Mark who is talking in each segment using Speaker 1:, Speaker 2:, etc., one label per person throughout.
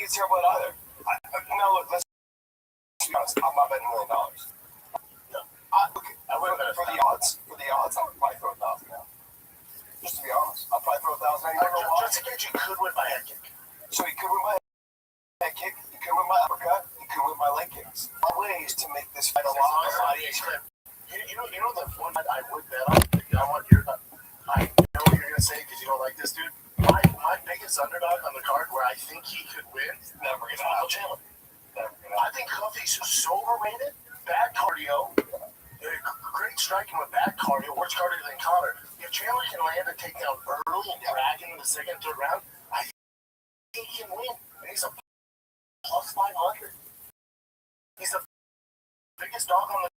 Speaker 1: it's terrible either. Now look, let's be honest. I'm not betting $1 million. No. For the odds, I would probably throw 1,000 now. Just to be honest, I'll probably throw 1,000.
Speaker 2: Just in case you could win by head kick. So he could win by head kick. He could win by uppercut. He could win by leg kicks. Ways to make this fight a lot better. You know the one that I would bet on. I know what you're gonna say because you don't like this dude. My biggest underdog on the card where I think he could win is Michael Chandler. I think Huffy's so overrated. Bad cardio. Great striking with bad cardio. Worse cardio than Conor. If Chandler can land a takedown early and drag into the second, third round, I think he can win. And he's a plus 500. He's the biggest dog on the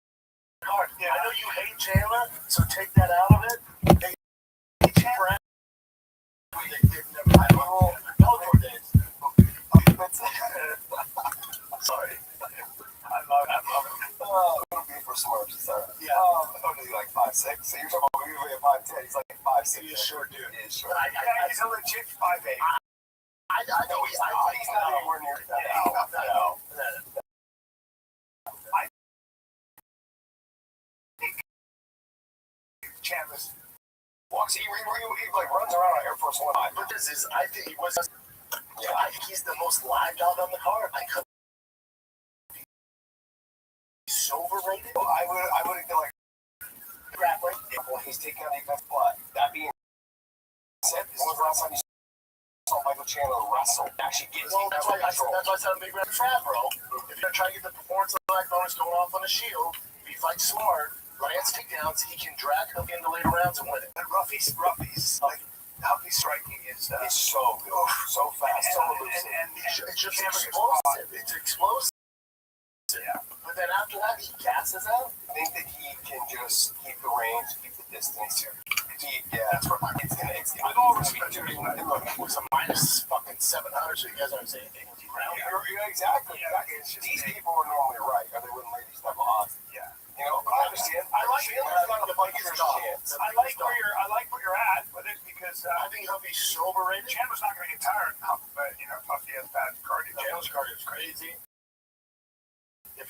Speaker 2: card. Yeah, I know you hate Chandler, so take that out of it. Chandler. I don't know. Bellator days. Sorry. I love it. It'll be for Smurfs, sir. Yeah. I'm only like 5'6". So you're talking about usually at 5'10". He's like 5'6". He's a short dude. He is short. He's a legit 5'8". I know he's not anywhere near that. No. I think Chandler's walks. He like runs around on Air Force One. But this is, I think he was. Yeah, I think he's the most live dog on the card. I could. He's so overrated. Well, I would feel like grappling. Well, he's taking on the defense plot. That being said, when was the last time you saw Michael Chandler wrestle? Actually, that's why I said a big red trap, bro. If you're trying to get the performance like bonus going off on the shield, if he fights smart, lands takedowns, he can drag him into later rounds and win it. And Ruffy's like. Huffy's striking is so good, so fast, so elusive. And it's just explosive. It's explosive. Yeah. But then after that, he gasses out. I think that he can just keep the range, keep the distance. That's what it's gonna. With all respect to him, it was a minus fucking 700, so you guys aren't saying anything. Exactly. These people are normally right, or they wouldn't lay these type of odds. Yeah. You know, I understand. I like where you're at with it because I think Huffy's so overrated. Chandler's not going to get tired, but you know, Huffy has bad cardio. Chandler's cardio is crazy. If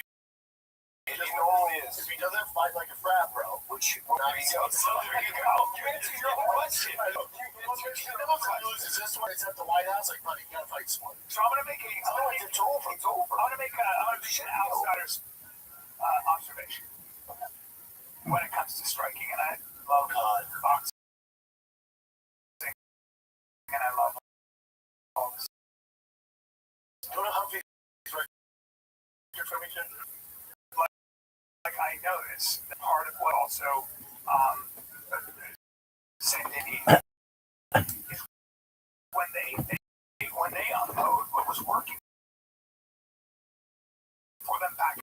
Speaker 2: he doesn't fight like a frat, bro, which there you go. You answer your own question. Loses this one. It's at the White House. Like, buddy, you gotta fight smart. So I'm gonna make it's over. I'm gonna make an outsider's observation. When it comes to striking, and I love boxing, and I love all this. Go to Huffy's information. Like I noticed, part of what also said they need is when they unload what was working for them back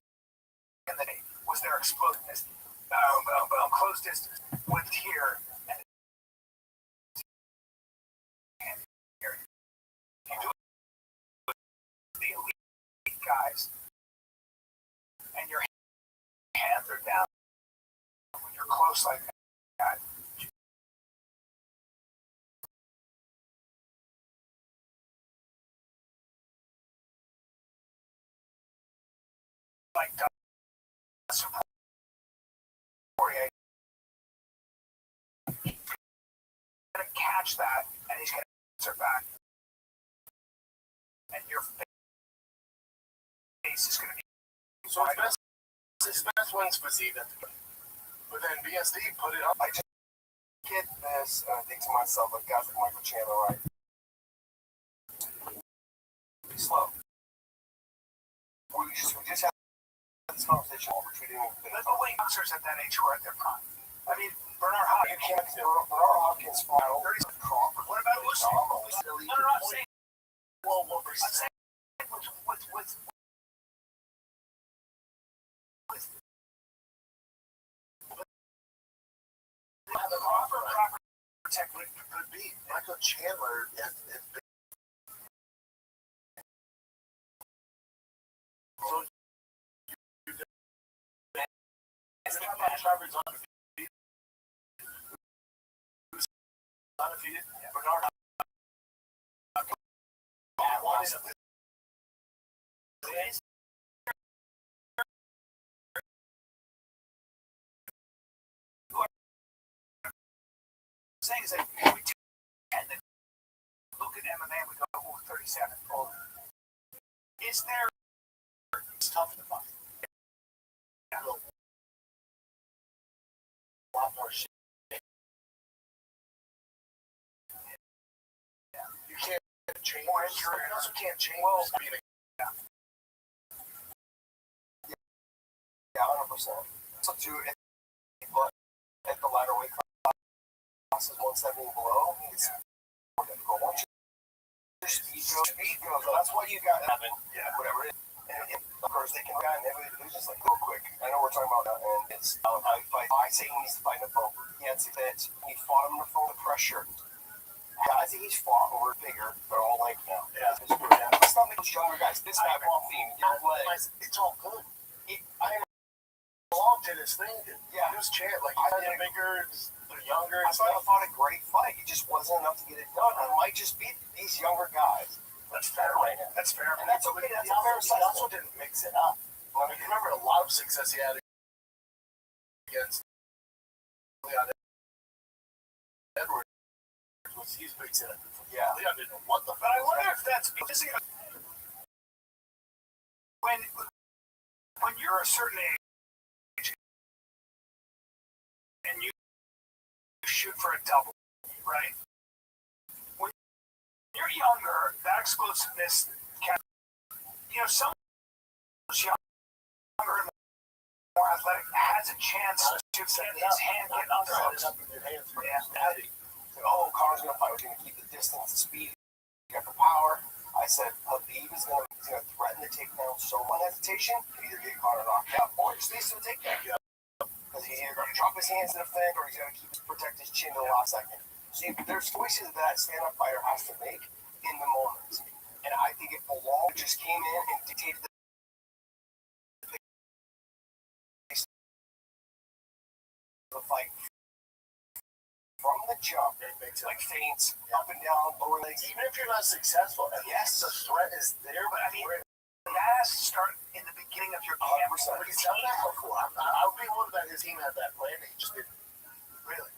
Speaker 2: in the day was their explosiveness. Close distance with here and here. You do the elite guys, and your hands are down when you're close like that. Like support. Going to catch that, and he's going to answer back, and your face is going to be. So his best one's Fazida, but then BSD put it up. I just get this, and I think to myself, like guys like Michael Chandler, right? Be slow. We just had this conversation. We're treating the weight boxers at that age who are at their prime. I mean, Bernard Hopkins fought Crawford. What about Usyk? I'm not saying. Well, I'm saying with the Crawford technique could be Michael Chandler and so undefeated. Bernard saying is that we tend to look at MMA and we go, oh, 37. Oh, is there? It's tough to find. Yeah. A lot more shit. Yeah. You can't change. More injury. You also can't change. Well,
Speaker 1: yeah, 100%. So too, at the lighter weight classes, 170 and below, it's more difficult. Once your speed goes, that's what you got to happen. Yeah, whatever it is. And of course, they can guy in every division just like real quick. I know we're talking about that, and it's how he fights. I say he needs to fight in the phone. He had success. He fought him in the phone with pressure. Guys that he's fought who are bigger, they're all like now. Yeah, let's not make those younger guys. This guy, Paul Thiem,
Speaker 2: it's all good. I belong to this thing. Yeah, he was champ. Like, they're bigger, they're younger.
Speaker 1: I thought he fought a great fight. It just wasn't enough to get it done. It might just be these younger guys.
Speaker 2: That's fair right now. That's fair.
Speaker 1: And that's okay. That's a fair
Speaker 2: assessment. He also didn't mix it up. I mean, you remember a lot of success he had against Leon Edwards. He's mixing it. Yeah, Leon didn't know what the fuck. But I wonder if that's because when you're a certain age and you shoot for a double, right? When you're younger, that explosiveness can, some younger and more athletic has a chance to get his hand get under it.
Speaker 1: Oh, Connor's going to fight. We're going to keep the distance, the speed, get the power. I said Khabib is going to threaten the takedown so much hesitation, either get Connor knocked out or he stays to the takedown. Because he's either going to drop his hands to defend or he's going to protect his chin to the last second. So there's choices that stand-up fighter has to make in the moment. And I think if Belal just came in and dictated the fight from the jump, it makes like feints, up and down, lower legs.
Speaker 2: Even if you're not successful, yes, the threat is there, but I mean, that has to start in the beginning of your camp. But he's done that before. I would be willing to bet his team had that plan, and he just didn't. Really?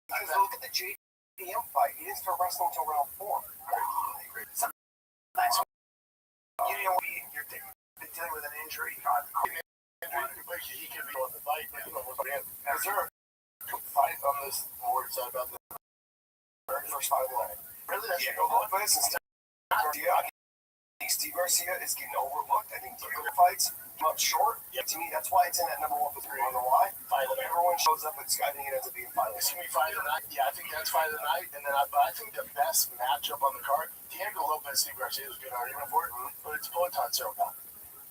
Speaker 1: Because look at the JDM fight. He didn't start wrestling until round 4.
Speaker 2: Sometimes you're dealing with an injury. He can be on the fight. Is there a fight on this board side about the
Speaker 1: first fight of the night?
Speaker 2: Really? That's
Speaker 1: Lopez and Steve Garcia is getting overlooked. I think Diego fights come up short. Yeah. To me, that's why it's in that number 1 position. I don't know why. Everyone shows up. I think it ends up being fight.
Speaker 2: It's going to be fight of the night. Yeah, I think that's fight of the night. And then I think the best matchup on the card, Diego Lopez, Steve Garcia is a good argument for it, but it's Poatan Cyril Gane.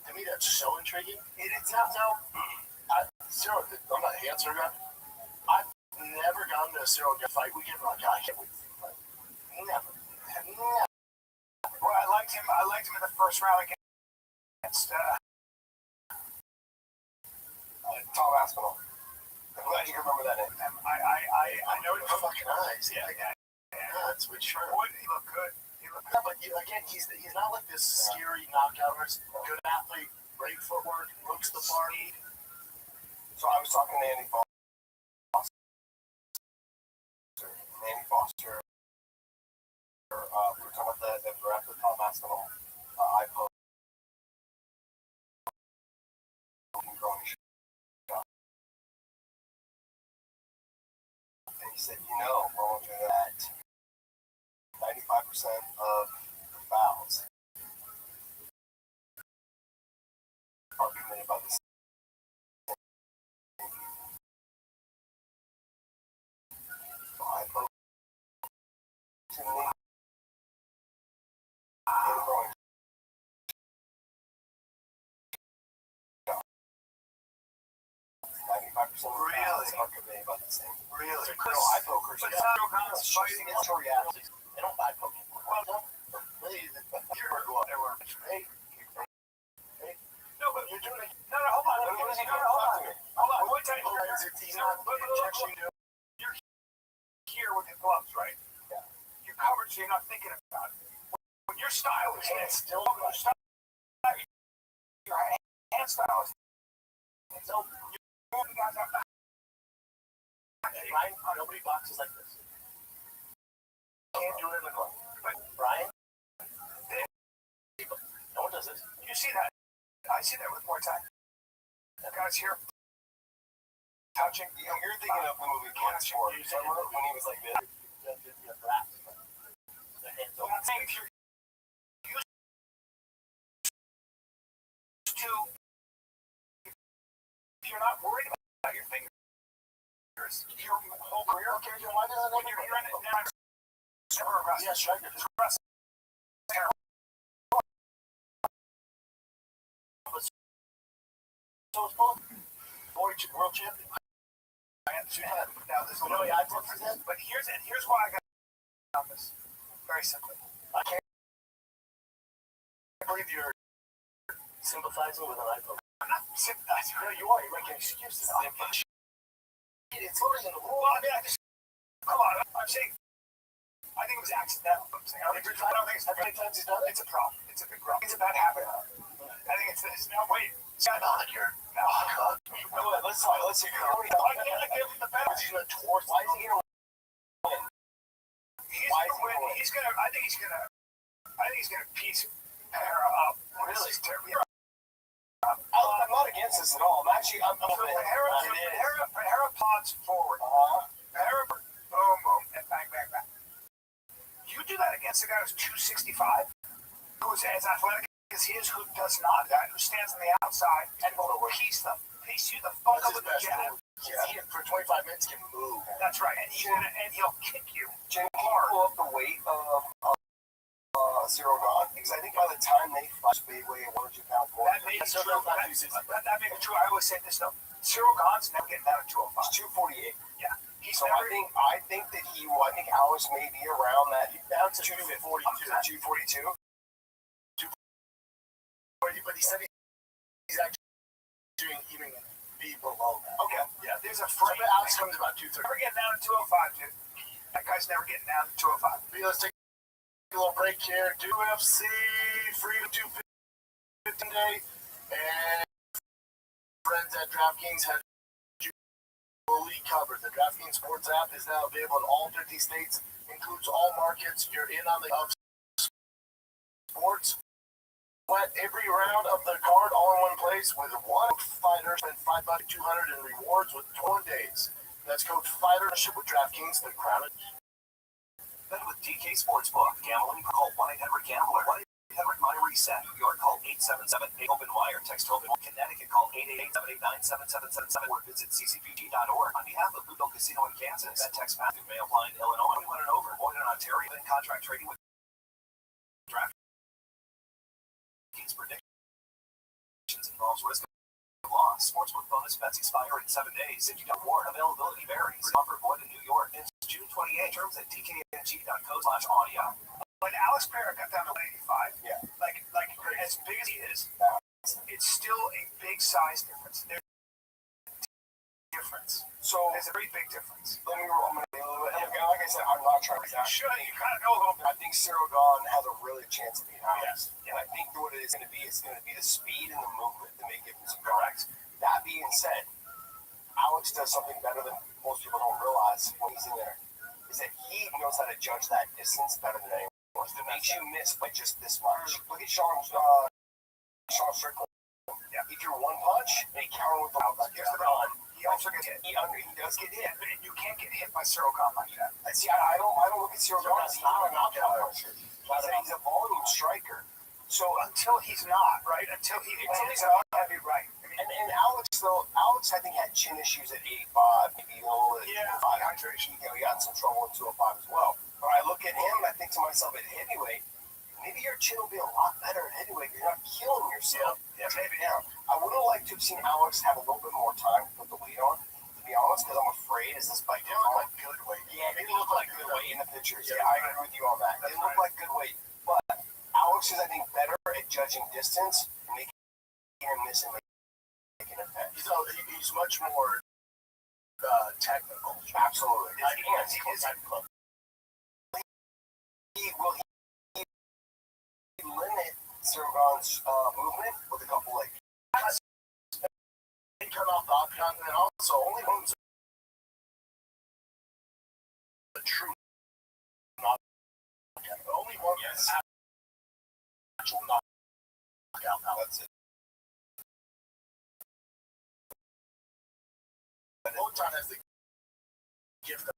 Speaker 2: To me, that's so intriguing. It's not now. Cyril, I'm not a Cyril guy. I've never gone to a Cyril Gane fight weekend like, I can't wait to see him fight. Never. Well, I liked him in the first round against
Speaker 1: Tom Aspinall. I'm glad you remember that name.
Speaker 2: I know the fucking eyes. Yeah. That's with shirt. He looked good. But again, he's not like this scary knockout artist. Good athlete, great footwork, looks the part.
Speaker 1: So I was talking to Andy Foster. We were talking about the draft with Tom Aspinall. I put growing shot. And he said, Roger, that 95% of the fouls are committed by the same people. So I put to me. 95% of really are committed by the same. Really? No, I pokers. But it's not fighting. It's a reality. They don't buy poker. Well, no. You're going hey. No, but you're doing it. No, hold on. Hold on. What time is it? He's not injection. You're here with your gloves, right? Yeah. You're covered, so you're not thinking about it. When your style is still, that style. So you guys have that.
Speaker 2: Ryan, nobody boxes like this. Can't do it in the club.
Speaker 1: But
Speaker 2: Ryan, no one does this.
Speaker 1: you see that? I see that with Muay Thai. The guys here touching.
Speaker 2: You know, you're thinking of the movie Bloodsport. Remember when he was like this? The hands
Speaker 1: So I'm saying if you're used to, if you're not worried about your fingers, your whole career,
Speaker 2: Okay, then why doesn't
Speaker 1: when you're in it now, never a wrestler.
Speaker 2: Yeah, striker.
Speaker 1: Just wrestling.
Speaker 2: So it's both world champion.
Speaker 1: Now there's
Speaker 2: You know, I represent.
Speaker 1: but here's why I got on this. Very simply.
Speaker 2: I can't believe you're sympathizing with an iPhone.
Speaker 1: I'm not sympathizing.
Speaker 2: No, you are. You're making excuses. It's literally in the
Speaker 1: Well, I mean, come on. I'm saying, I think it was accidental. I'm saying, I don't think it's
Speaker 2: How many times he's done it?
Speaker 1: It's a problem. It's a big problem. It's a bad habit. I think it's this. Now, wait.
Speaker 2: Not on here. Oh, God. Let's talk. Let's see.
Speaker 1: I can't give him the benefit.
Speaker 2: He's going to torch. Why is he going to win?
Speaker 1: Why is he going to win? He's going to, I think he's going to piece Pereira up.
Speaker 2: Really?
Speaker 1: I'm
Speaker 2: not against this at all. I'm actually, I'm
Speaker 1: Pereira plods forward. Pereira, boom, boom, and bang, bang, bang. You do that against a guy who's 265, who's as athletic as he is, who does not, who stands on the outside and will piece you the fuck up with the jab.
Speaker 2: He for 25 minutes can move.
Speaker 1: That's right, and he'll kick you.
Speaker 2: Jim, can you pull up the weight of Cyril Gahn? Because I think by the time they fight, they weigh 1 or 2 pounds more.
Speaker 1: That may be true. That may be true. I always say this though. Cyril Gahn's never getting down to 205.
Speaker 2: He's 248.
Speaker 1: Yeah. He's
Speaker 2: So
Speaker 1: never,
Speaker 2: I think that I think Alex may be around that. Down to 242. 242. But he said he's actually doing even be below that.
Speaker 1: okay. Yeah. There's a frame.
Speaker 2: Alex comes about 230.
Speaker 1: Never getting down to 205, dude. That guy's never getting down to 205.
Speaker 2: Let's take a little break here. Do UFC Freedom 215 Day, and friends at DraftKings have you fully covered. The DraftKings Sports app is now available in all 50 states, includes all markets. You're in on the sports. But every round of the card all in one place with one fighter spend $5 200 in rewards with 20 days. That's code FIGHTERSHIP with DraftKings, the crown.
Speaker 1: Then with DK Sportsbook, gambling, call 1-800-GAMBLER. 1-800-MY-RESET. New York, call 877-8-OPEN-WIRE. Text OPEN. Connecticut, call 888-789-7777 or visit ccpg.org. On behalf of Ludo Casino in Kansas, that text path may apply in Illinois, 21 and over, void in Ontario, and contract trading with DraftKings predictions involves risk of loss. Sportsbook bonus bets expire in 7 days. $50 reward. Availability varies. Offer void in New York. It's June 28. Terms at dkng.co/audio. When Alex Pereira got down to 185,
Speaker 2: Yeah.
Speaker 1: like as big as he is, it's still a big size difference. There's a difference.
Speaker 2: So
Speaker 1: There's a very big difference.
Speaker 2: let me roll a little bit. And like I said, I'm not trying to.
Speaker 1: You should. You kind of know a little bit.
Speaker 2: I think Cyril Gahn has a really chance of being Alex.
Speaker 1: Yes.
Speaker 2: And I think what it is going to be, it's going to be the speed and the movement to make it
Speaker 1: Correct.
Speaker 2: That being said, Alex does something better than most people don't realize when he's in there. Is that he knows how to judge that distance better than anyone. It makes you miss by just this much. Look at Sean Strickland.
Speaker 1: Yeah.
Speaker 2: He threw one punch and he countered with the outlet.
Speaker 1: Here's the problem. He also gets hit.
Speaker 2: He does get hit.
Speaker 1: And you can't get hit by Cyril Gahn like that.
Speaker 2: See, I don't look at Cyril Gahn as not a knockout puncher. He's a volume striker.
Speaker 1: So until he's not, right? Until he's not heavy, right? I mean,
Speaker 2: And Alex, though, I think had chin issues at 85, maybe a little at
Speaker 1: Yeah.
Speaker 2: 85 hydration. He got in some trouble at 205 as well. But I look at him and I think to myself, at heavyweight, maybe your chin will be a lot better at heavyweight. You're not killing yourself.
Speaker 1: Yeah, maybe.
Speaker 2: Now, I would have liked to have seen Alex have a little bit more time to put the weight on, to be honest, because I'm afraid as this fight goes on.
Speaker 1: good weight.
Speaker 2: Yeah, it didn't look like good weight in the pictures. Yeah, I agree with you on that. It didn't look like good weight. But Alex is, I think, better at judging distance and making him miss and making it pay. He's much more technical. Absolutely. Will he limit Cyril Gahn's movement with a couple like turn off the Octagon, and also only ones the true knockout. The only one that's actual knockout. That's it. And Photon has the gift of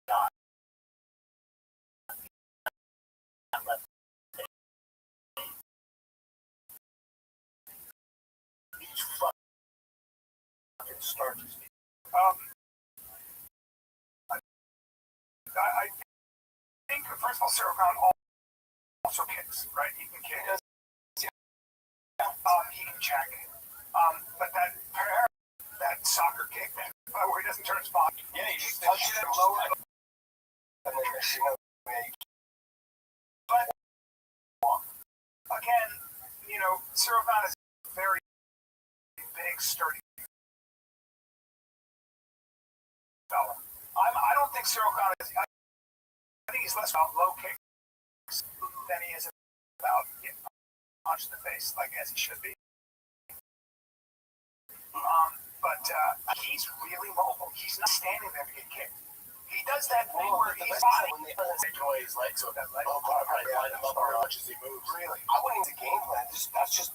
Speaker 2: God. Each fucking starts. I think, first of all, Cyril Gahn also kicks, right? He can kick. He can check. But that soccer kick, where he doesn't turn his body.
Speaker 1: Yeah, he just touches it lower. And then
Speaker 2: but again, Cyril Gahn is very big, sturdy fella. I don't think Cyril Gahn is. I think he's less about low kicks than he is about getting punched in the face, like as he should be. But he's really mobile. He's not standing there to get kicked. He does that thing where he's when they take away his legs, so that leg line him up as much as he moves. Really, I wouldn't even game plan. That's just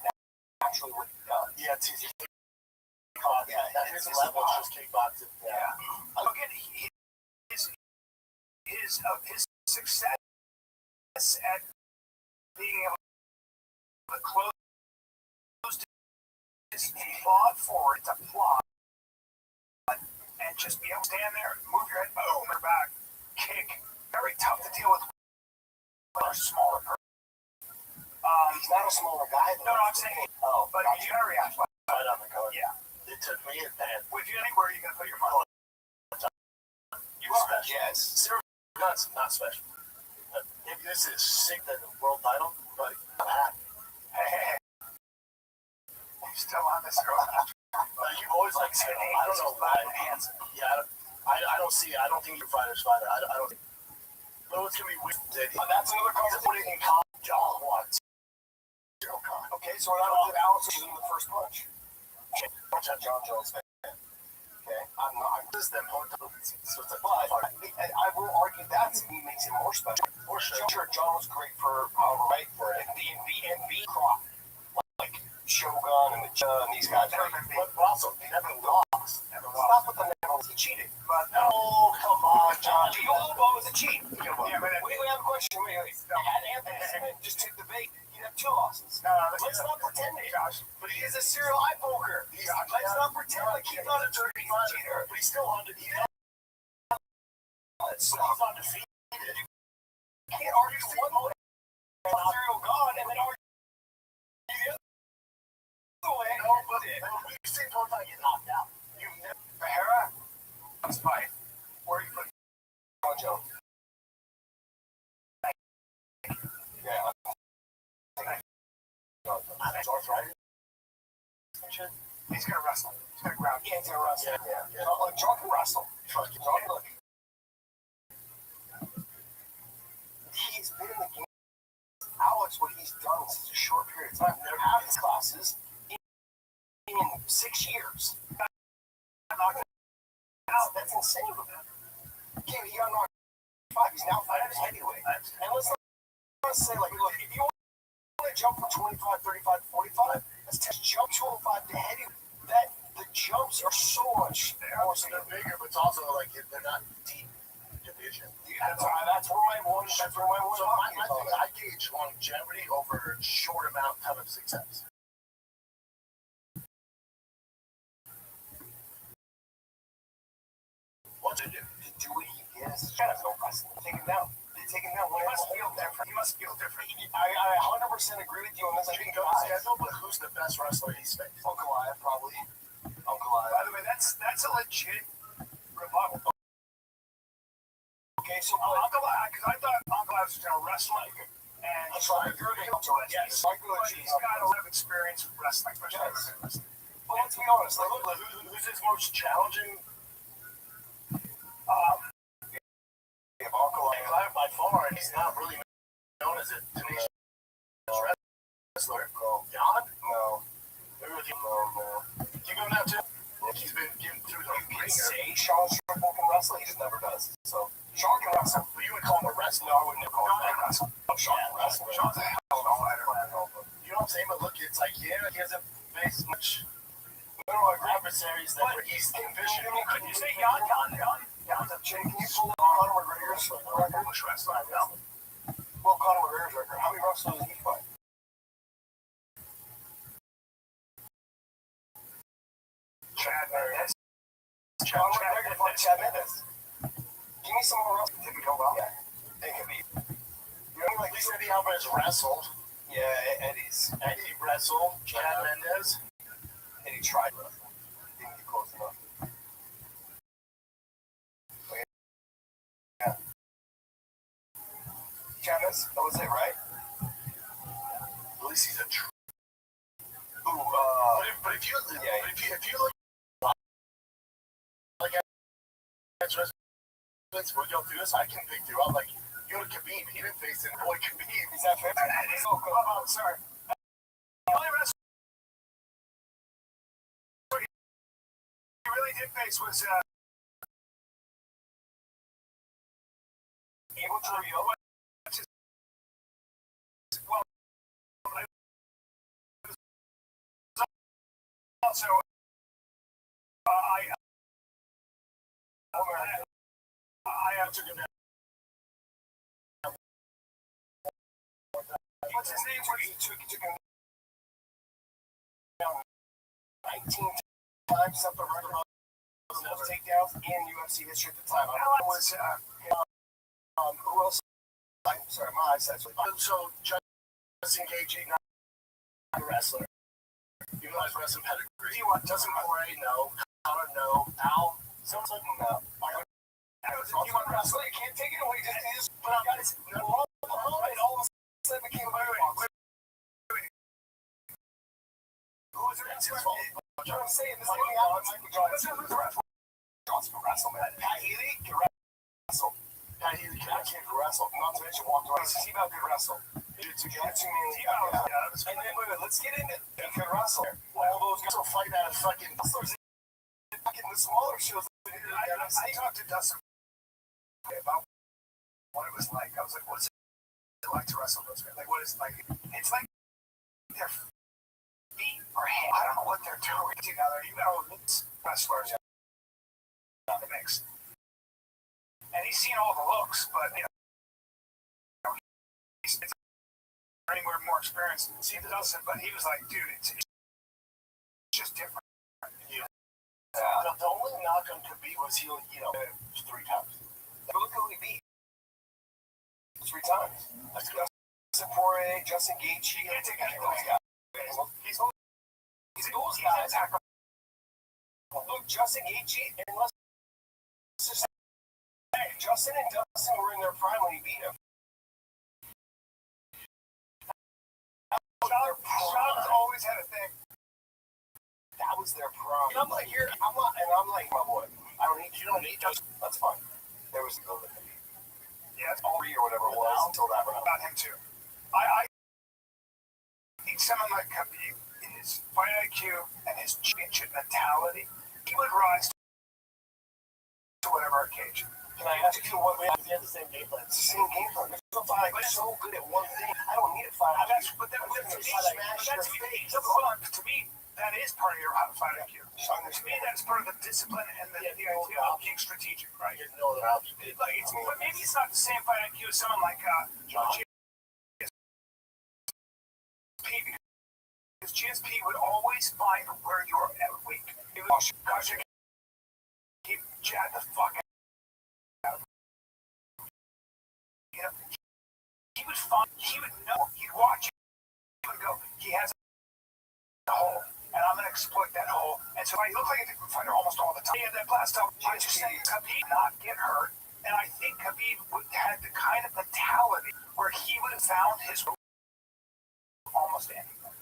Speaker 2: naturally what he does. Yeah, it's easy. Yeah, his level is just kickboxing. Yeah. Again, his success at being able to close his plod forward to plod and just be able to stand there, move your head, boom, or back, kick. Very tough to deal with a smaller person.
Speaker 1: He's not a smaller guy, though.
Speaker 2: No, I'm saying, but he's very athletic.
Speaker 1: Right on the color.
Speaker 2: Yeah.
Speaker 1: It took me a band.
Speaker 2: Would you think where are you going to put your money?
Speaker 1: You are special. Yes. Cyril Gahn's not special. If this is sick than the world title, but I'm happy.
Speaker 2: Hey. You still on this girl?
Speaker 1: You always like saying, I don't know why. Yeah, I don't see. I don't think you're fighter's fighter. I don't think. But it's gonna be weird. That's another conversation. John wants Cyril Gahn. Okay, so we're not going to give Alex in the first punch. John Jones. Okay, I'm not. This is them. But I will argue that to me makes it more special. For sure, John was great for right for the crop, like Shogun and these guys. But also, he never lost. Stop with the Neville. He cheated. But no, come on, John. The old ball was a cheat. Yeah, but we have a question. Wait. Had Anthony just took the bait, he'd have 2 losses. Let's not pretend it, Josh. But he is a serial eye poker. Let's not pretend like he's not a dirty cheater. But he's still undefeated. He's undefeated. You can't argue one more Cyril Gahn and then argue the other way. No, but we've seen Photon get knocked out. You've never. Behera? Let's fight. Where are you putting John Jones? Yeah. That's arthritis. He's gonna wrestle. He's gonna ground. He's gonna wrestle. Yeah. John can wrestle. John, look. He's been in the game. Alex, what he's done in such a short period of time. They're having classes in 6 years. That's insane with him. Yeah, he got knocked 5. He's now fighting heavyweight. And let's not say, like, look, if you want to jump from 25, 35, 45, let's just jump 205 to heavyweight. The jumps are so much more. So they're bigger, but it's also like they're not deep division. That's where my one. So my thing, I gauge longevity over short amount of success. What to do? To do what he is. Take him down. Take him down. He must feel different. I 100% agree with you on this. I think go to schedule, but who's the best wrestler he's faced? Uncle Aya, probably. Uncle Aya. By the way, that's a legit rebuttal. Okay, so Uncle Aya, because I thought Uncle Aya was going to wrestle and that's right. You're going to it. Yes. But he's got a lot of experience with wrestling. Yes. Well, let's be honest. Like, who's his most challenging? Uncle Aya by far, and he's not really known as a tenacious wrestler. John? No.
Speaker 2: with you. You go now too. He's been getting through the
Speaker 1: You can say Sean Strickland can wrestle, he just never does. So Sean can wrestle.
Speaker 2: But you would call him a wrestler.
Speaker 1: No, I wouldn't call him a wrestle. Sean can wrestle.
Speaker 2: Sean's a hell of a fighter. You know what I'm saying? But look, it's like, yeah, he hasn't faced much adversaries that he's efficient.
Speaker 1: Could you say Jan? Jay, can you pull up Conor McGregor's record?
Speaker 2: English wrestler, no.
Speaker 1: Well, Conor McGregor's record. How many wrestlers did he fight?
Speaker 2: Chad Mendes.
Speaker 1: Conor McGregor fought Chad Mendes. Give me some more wrestlers. Didn't go well. Yeah. They could be.
Speaker 2: You know, like Eddie Alvarez wrestled.
Speaker 1: Yeah, Eddie
Speaker 2: wrestled. Chad Mendes.
Speaker 1: Eddie tried wrestling. Didn't get close enough. Yeah. Chavez, that was it, right?
Speaker 2: At least he's a true.
Speaker 1: Ooh,
Speaker 2: but if you look like at wrestlers, we'll go through this. I can pick through. I'm like, you know, Khabib, he didn't face it. Boy, Khabib,
Speaker 1: is that fair?
Speaker 2: Oh, come on, sorry. The only wrestler he really did face was
Speaker 1: Abel Trujillo.
Speaker 2: Well, also, I have to go down.
Speaker 1: What's his name? He took him down 19 times, set the record of most takedowns in UFC history at the time.
Speaker 2: That was
Speaker 1: who else? I'm sorry, my eyesight's really bad.
Speaker 2: So Justin Gaethje, not a wrestler. You know his wrestling pedigree. He doesn't Corey, no. Conor, no. Al,
Speaker 1: Sounds like no. You want to wrestle? You can't take it away. Just put out guys. All of a sudden became a better one.
Speaker 2: who was it? That's his fault.
Speaker 1: You know what I'm saying? This thing happened. Michael Johnson can wrestle, man. Pat Healy can wrestle.
Speaker 2: Pat Healy
Speaker 1: can't wrestle. Not to mention walked around. T-Bow could wrestle. And then wait, let's get into it. He could wrestle.
Speaker 2: All those guys will fight out of fucking
Speaker 1: wrestlers. Fucking the smaller shows.
Speaker 2: I talked to Dustin about what it was like. I was like, what's it like to wrestle those guys? Like, what is it like? It's like their feet or hands. I don't know what they're doing together. You know, wrestlers in the mix. And he's seen all the looks, but, you know, he's anywhere more experienced than Dustin, but he was like, dude, it's just different. The only knock on Khabib was he, 3 times.
Speaker 1: But look who he beat. 3 times. That's Justin Poirier, Justin Gaethje.
Speaker 2: He can't take any of those guys. He's those guys.
Speaker 1: Look, Justin Gaethje and Justin and Dustin were in their prime when he beat him.
Speaker 2: Sean's always had a thing.
Speaker 1: That was their prime. And I'm like, my boy, you don't need Justin. That's fine. There was a go with him.
Speaker 2: Yeah,
Speaker 1: it's all 3 or whatever it was until that round.
Speaker 2: About him too. I think someone like Khabib, in his fight IQ and his championship mentality, he would rise to whatever occasion.
Speaker 1: Can I ask you what we have the same game plan? It's the same game plan. I'm so good at one thing. I don't need to fight.
Speaker 2: To me, that is part of your fight IQ. To me, that's part of the discipline and the idea of being strategic, right? But maybe it's not the same fight IQ as someone like GSP, because GSP would always find where you are at weak. It was keep Chad the fuck out. You know, he would know, he'd watch it, he would go, he has a hole, and I'm going to exploit that hole. And so I look like a different fighter almost all the time. He had that blast out. I just say Khabib not get hurt, and I think Khabib had the kind of mentality where he would have found his almost anything.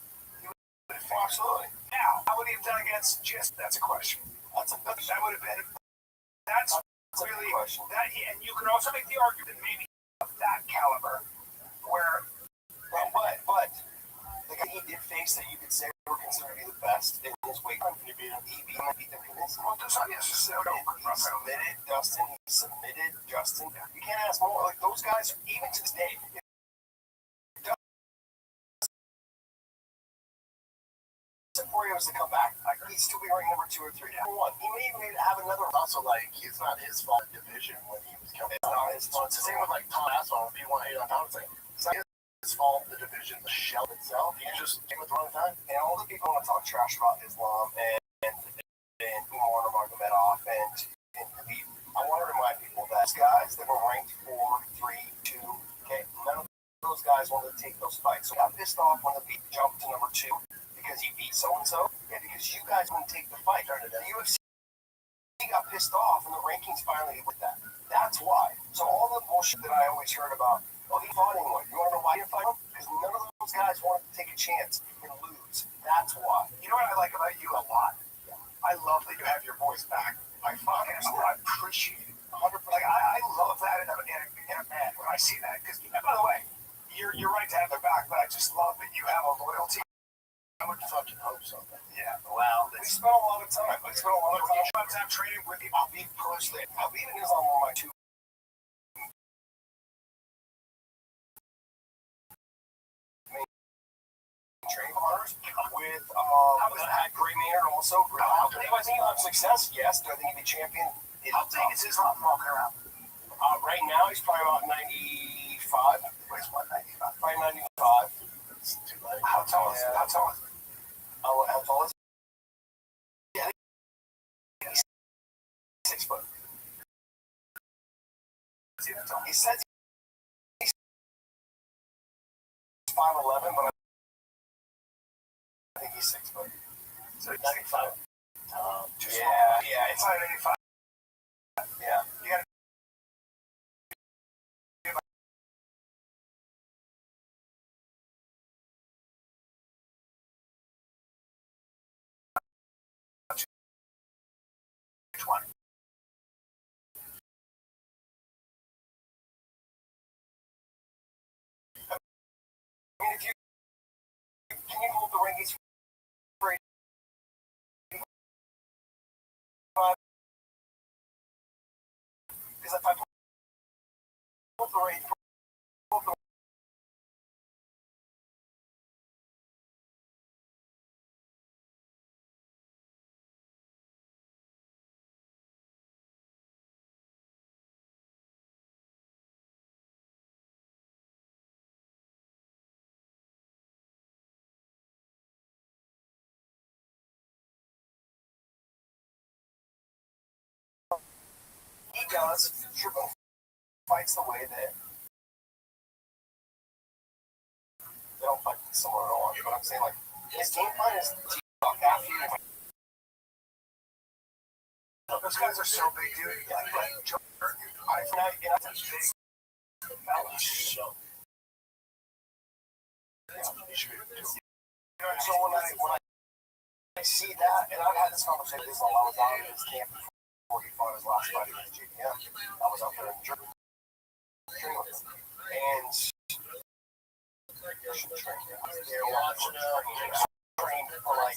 Speaker 2: Absolutely. Now, how would he have done against that's a question. That would have been, that's really, that, and you could also make the argument maybe of that caliber, where,
Speaker 1: but the guy he did face that you could say were considered to be the best in his weight class. He beat them convincingly. Well, he submitted Justin. You can't ask more. Like those guys, even to this day. Warriors to come back, he'd still be ranked number 2 or 3. Number 1. He may even have another. Also, like, it's not his fault division when he was coming. It's not his fault. It's the same with like Tom Aspinall. If you want to hate on Tom, it's like it's not his fault. The division, the shell itself. He just came at the wrong time. And all the people want to talk trash about Islam and Umar Nurmagomedov and Khabib. I want to remind people that guys that were ranked 4, 3, 2. Okay, none of those guys wanted to take those fights. So I got pissed off when the beat jumped to number 2. Because he beat so-and-so? Yeah, because you guys wouldn't take the fight. The UFC got pissed off, and the rankings finally did that. That's why. So all the bullshit that I always heard about, oh, he fought anyone. You want to know why he fought him? Because none of those guys wanted to take a chance and lose. That's why. You know what I like about you a lot? Yeah. I love that you have your voice back. I appreciate it. 100%. Like, I love that in a man when I see that. Because, by the way, you're right to have their back, but I just love that you have a loyalty. I would fucking hope so. Yeah, well, we spent a lot of time. Training with him. Habib personally. Habib and Islam were my 2 main training partners. With I had Gray Maynard also. Do I think he'll have success? Yes. Do I think he'll be champion? How big is Islam walking around? Right now, he's probably about 95. Weighs what, 95? Probably 95. It's too late. How tall is he? How tall is he? How tall is he? Yeah, he's 6 foot. He says he's 5'11", but I think he's 6 foot. So he's 95. Yeah, it's 95. Yeah. You gotta I mean, if you can you hold the rankings for 85? Because if I hold the rank, he does triple fights the way that they don't fight somewhere on. You know what I'm saying? Like his game plan is to fuck after you. Those guys are so big, dude. Yeah, like Joe Burton. I big. So when I see that, and I've had this conversation with Islam, I was out in his camp before he fought his last fight against JPM. I was out there in Germany. And trained for like,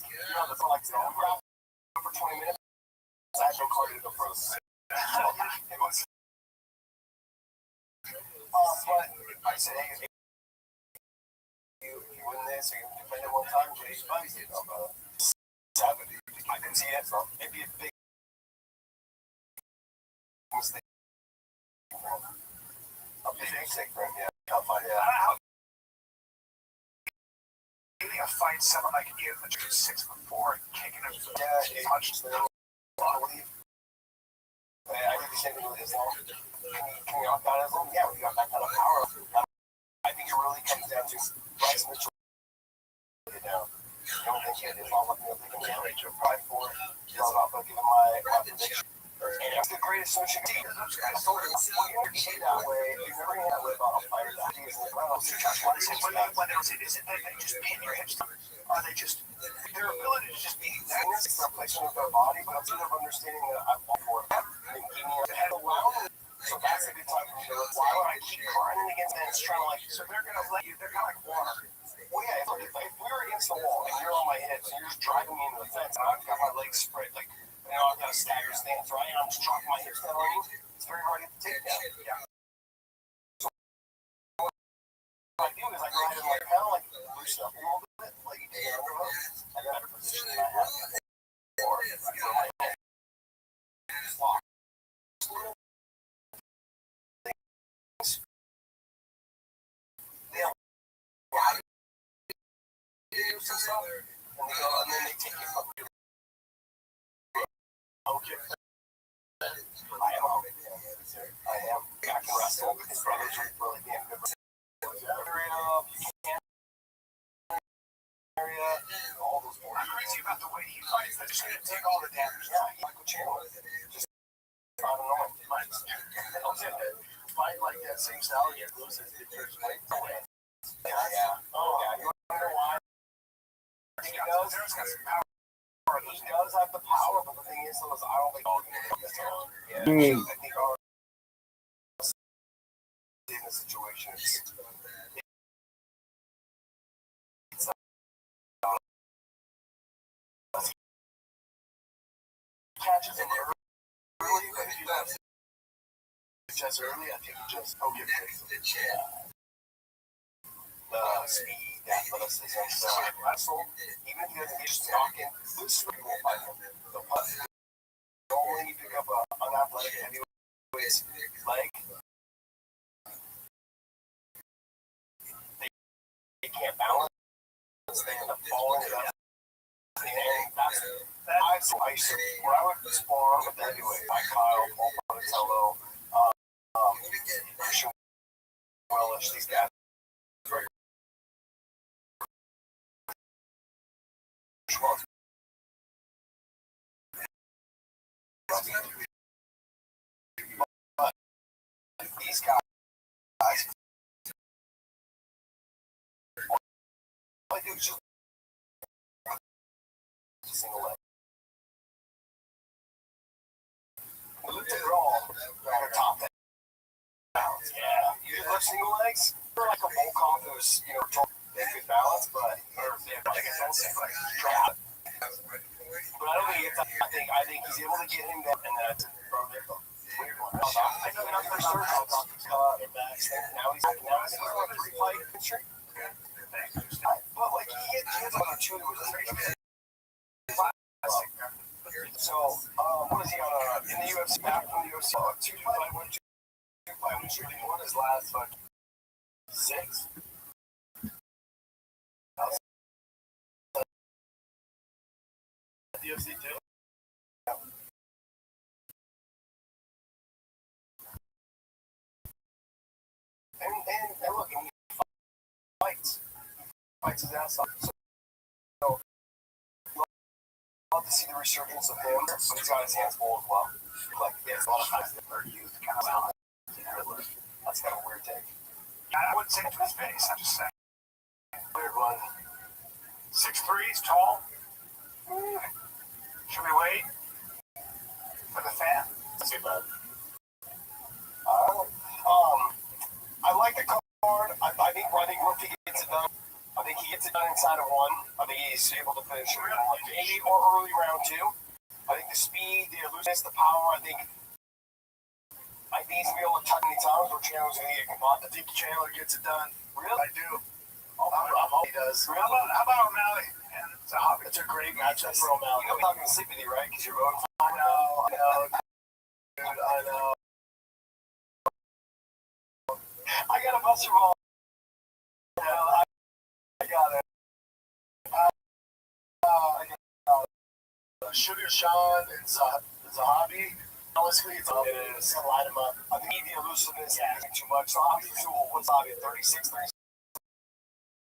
Speaker 1: for 20 minutes. I had no cardio to go further. It was. But I said, hey, you win this, or you defend it one time, Jay's fight, 70. I can see it, so it'd be a big mistake. A big mistake for him, yeah. I'll find out. A fight, someone like you, that you're 6'4", kicking him. Yeah, he punches them. I believe. I do the same thing with Islam. Can you knock down Islam? Yeah, we got that kind of power. I think it really comes down to Bryce Mitchell. Down. I don't think it is. I'm looking at the game to apply for it. So I'm not giving my prediction. And it's the greatest social team. I told you, when you're treated that way, you're never going to have about a fighter that is in the ground. When they say, is it that they just pin your hips? Are they just, their ability to just be exactness? It's not placement of their body, but instead of understanding that I fought for it, and giving me a head around. So that's a good time for me to look. Why would I keep grinding against them? It's trying to like, so they're going to let you, they're kind of like water. Well, yeah, if we were against the wall and you're on my hips and you're just driving me into the fence and I've got my legs spread, like, I've got a stagger stance, right? And I'm just dropping my hips down on you, it's very hard to take down. Yeah. So what I do is I go ahead and like kind of like loosen up a little bit, like you know, and then I position that I have. Or I go my head, lock. And then they take it from you. Okay. I am. I can wrestle. His brothers are really damn good. Area, all those boards. I'm crazy about the way he fights. They're just gonna take all the damage. Yeah, Michael Chandler. Just I don't know. Fight like that same style, you lose his weight. Yeah. Oh yeah. You wonder why? He does. He does have the power, but the thing is, I don't think all yeah. I think all in the situation. Catches him early, but if you don't just early, I think you just go get the speed, the athleticism, the wrestle. Even if he doesn't get stalking, this will fight him. The putt. Normally, you pick up an unathletic heavyweight's leg. They can't balance. They end up falling. I used to, when I would spar with the heavyweight, like Kyle, Paul Bonatello, Christian Wellish, these guys. But these guys, all I do is just single leg. They're all top balance. Yeah, you just lift single legs. They're like a Volkov who's, they have good balance, but they have like a defensive like trap. But I don't think it's. I think he's able to get him there, and that's a weird one. I know not for sure. Now he's on a 3-fight streak. But like he has one or two that was a so, what is he on? In the UFC, back from the UFC, 2-5 win, 2-5 win streak. What is last? 6. The UFC too. And look, he fights his ass off. So, love to see the resurgence of him, but he's got his hands full as well. Like, he has a lot of times that are used kind of out. That's kind of a weird take. I wouldn't say it to his face, I'm just saying. Weird one. 6'3", he's tall. Should we wait for the fan? Let's see, bud. I like the card. I think Rookie gets it done. I think he gets it done inside of 1. I think he's able to finish it in like 8 or early round 2. I think the speed, the elusiveness, the power, I think he's going to be able to touch many times where Chandler's going to get caught. I think Chandler gets it done. Really? I do. He does. Really? How about O'Malley? It's a great matchup for O'Malley. I'm not going to sleep with you, right? Because you're voting for him. Dude, I know. I got a Buster Ball. I got it. Sugar Sean and Zahabi. Honestly, it's going to light him up. I think the elusiveness is too much. Zahabi's what's Zahabi, 36, 37?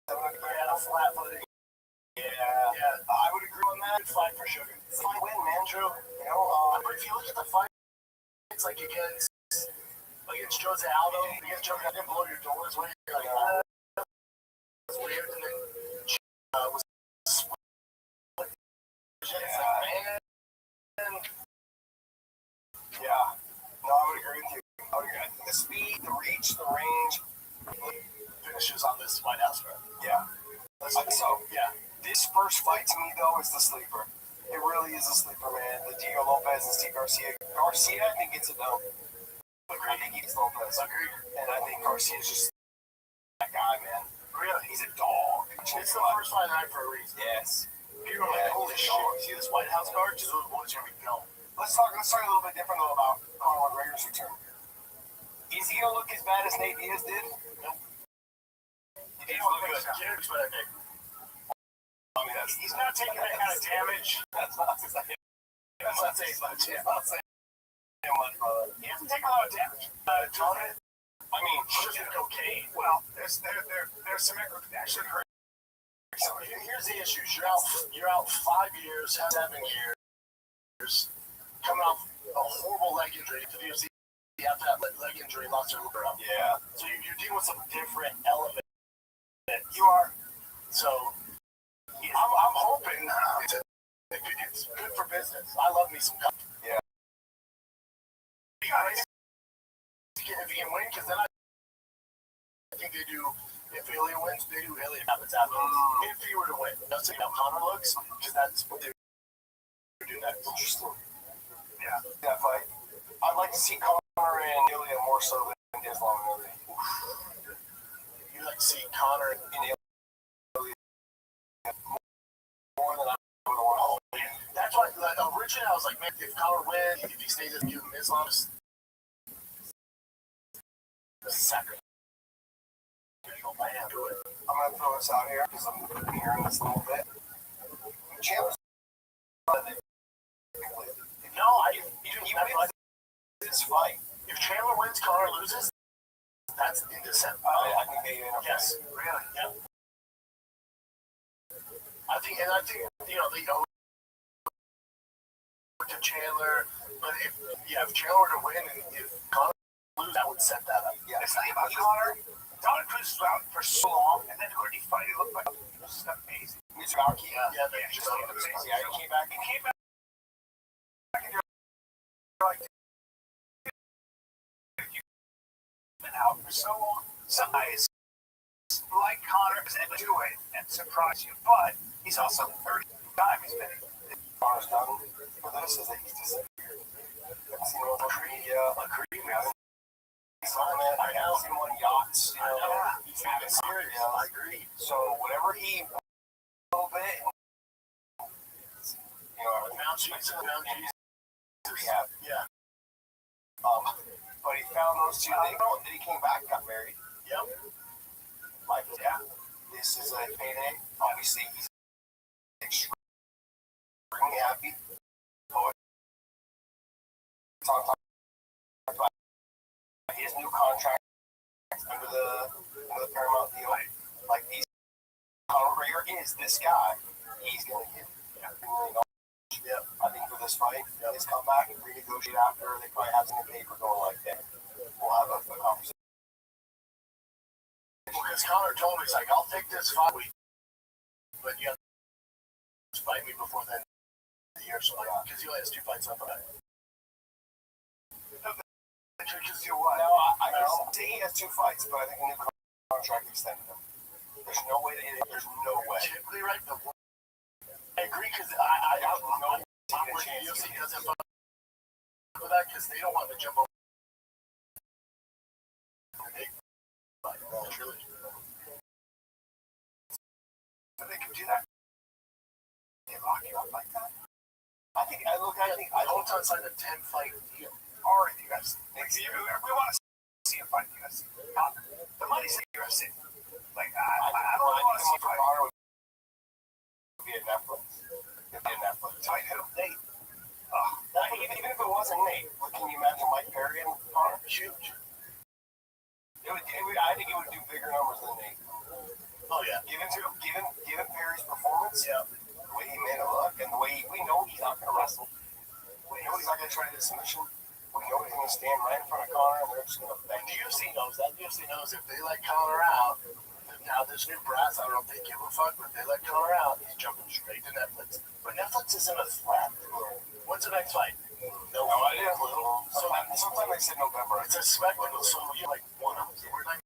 Speaker 1: Yeah, flat footing. Yeah. I would agree on that. Good fight for Sugar. Fight win, man, Drew. But if you look at the fight, it's like against Jose Aldo, against Jose Aldo, blow your doors when you're like, that's weird. And then was split. Yeah. No, I would agree with you. The speed, the reach, the range, finishes on this White House, bro. Yeah. I think so. Yeah. This first fight to me though is the sleeper. It really is a sleeper, man. The Diego Lopez and Steve Garcia. Garcia, I think, gets it done. I think he's Lopez. Agreed. And I think Garcia's just that guy, man. Really? He's a dog.
Speaker 2: It's the first fight night for a reason.
Speaker 1: Yes.
Speaker 2: People are like, holy shit. See this White House card? Just those boys are going to be gone.
Speaker 1: Let's talk a little bit different though about Conor McGregor's return. Is he gonna look as bad as Nate Diaz did?
Speaker 2: Nope.
Speaker 1: He's look good.
Speaker 2: Here's what I think.
Speaker 1: I mean,
Speaker 2: He's not taking that kind of damage.
Speaker 1: That's not saying much. Yeah, not saying much, brother.
Speaker 2: He hasn't taken a lot of damage. Conor,
Speaker 1: I mean,
Speaker 2: just cocaine. Well, there's some actually hurt. So here's the issues. You're out 5 years, 7 years, coming off a horrible leg injury to the UFC. You have that leg injury, lost your liver up.
Speaker 1: Yeah.
Speaker 2: So you're dealing with some different elements. You are. So I'm hoping it's good for business. I love me some company.
Speaker 1: Yeah.
Speaker 2: If you can win, because then I think they do. If Ilya wins, they do Ilya happens after. If he were to win, that's how Conor looks, because that's what they do next.
Speaker 1: Interesting.
Speaker 2: Yeah.
Speaker 1: That fight. I'd like to see Conor and Ilya more so than Islam and Ilya.
Speaker 2: You like to see Conor
Speaker 1: And Ilya more than I would want.
Speaker 2: That's why, originally I was like, man, if Conor wins, if he stays as Islam, the second.
Speaker 1: I'm gonna throw this out here because I'm hearing this a little bit. Chandler's
Speaker 2: no,
Speaker 1: this fight.
Speaker 2: If Chandler wins, Conor loses. That's in December.
Speaker 1: I think they
Speaker 2: yes, really, yeah. I think they owe it to Chandler, but if Chandler were to win and if Conor lose, that would set that up.
Speaker 1: Yeah,
Speaker 2: it's not about Conor. Dominic Cruz was out for so long, and then who did he fight? He looked like this is amazing.
Speaker 1: Mizukaki.
Speaker 2: Yeah, just amazing.
Speaker 1: Yeah, he came back.
Speaker 2: And you're like, you've been out for so long. Some guys like Conor and do it and surprise you, but he's also 30 times he's been.
Speaker 1: Conor's done for this is that he's disappeared. I've seen him on Creed, yeah. I haven't seen him on yachts, he's having serious.
Speaker 2: Yeah, I agree.
Speaker 1: So whatever he a little bit,
Speaker 2: Mount Jesus.
Speaker 1: Rehab.
Speaker 2: Yeah.
Speaker 1: But he found those two things, and then he came back and got married.
Speaker 2: Yep.
Speaker 1: Like, yeah, this is a payday. Obviously, he's extremely happy. Talk about his new contract under the Paramount deal. Like these, Conor McGregor is this guy. He's gonna get $3 million. Yeah, I think for this fight, his comeback and renegotiate after. They probably have some paper going like that. We'll have a conversation.
Speaker 2: Because Conor told me, he's like, I'll take this 5 weeks, but you have to fight me before then the year, so like, because he only has 2 fights up on it. Because you what?
Speaker 1: Now, I say he has 2 fights, but I think the new contract extended him. There's no way there's no way.
Speaker 2: Typically, right? I agree, because I don't know what the UFC doesn't fuck with that, because they don't want to jump over. Trilogy. So they can do that. They lock you up like that. I think I don't sign a 10-fight deal. Or in the UFC. We want to see a fight in the UFC. The money's in the UFC. Like, I don't want to see a fight.
Speaker 1: It'd be a Netflix.
Speaker 2: Fight who? Nate.
Speaker 1: Even if it wasn't Nate, can you imagine Mike Perry and Conor?
Speaker 2: Huge.
Speaker 1: I think it would do bigger numbers than Nate.
Speaker 2: Oh yeah.
Speaker 1: Given Perry's performance,
Speaker 2: Yeah.
Speaker 1: the way he made it look, and the way we know he's not going to wrestle. We know he's not going to try to do submission. We know he's going to stand right in front of Conor, and they're just going to bang.
Speaker 2: The UFC knows that. The UFC knows if they let Conor out, now this new brass, I don't know if they give a fuck, but if they let Conor out, he's jumping straight to Netflix. But Netflix isn't a threat. When's the next fight?
Speaker 1: No idea. Sometime they said November.
Speaker 2: It's a spectacle, so you like one of them. We're not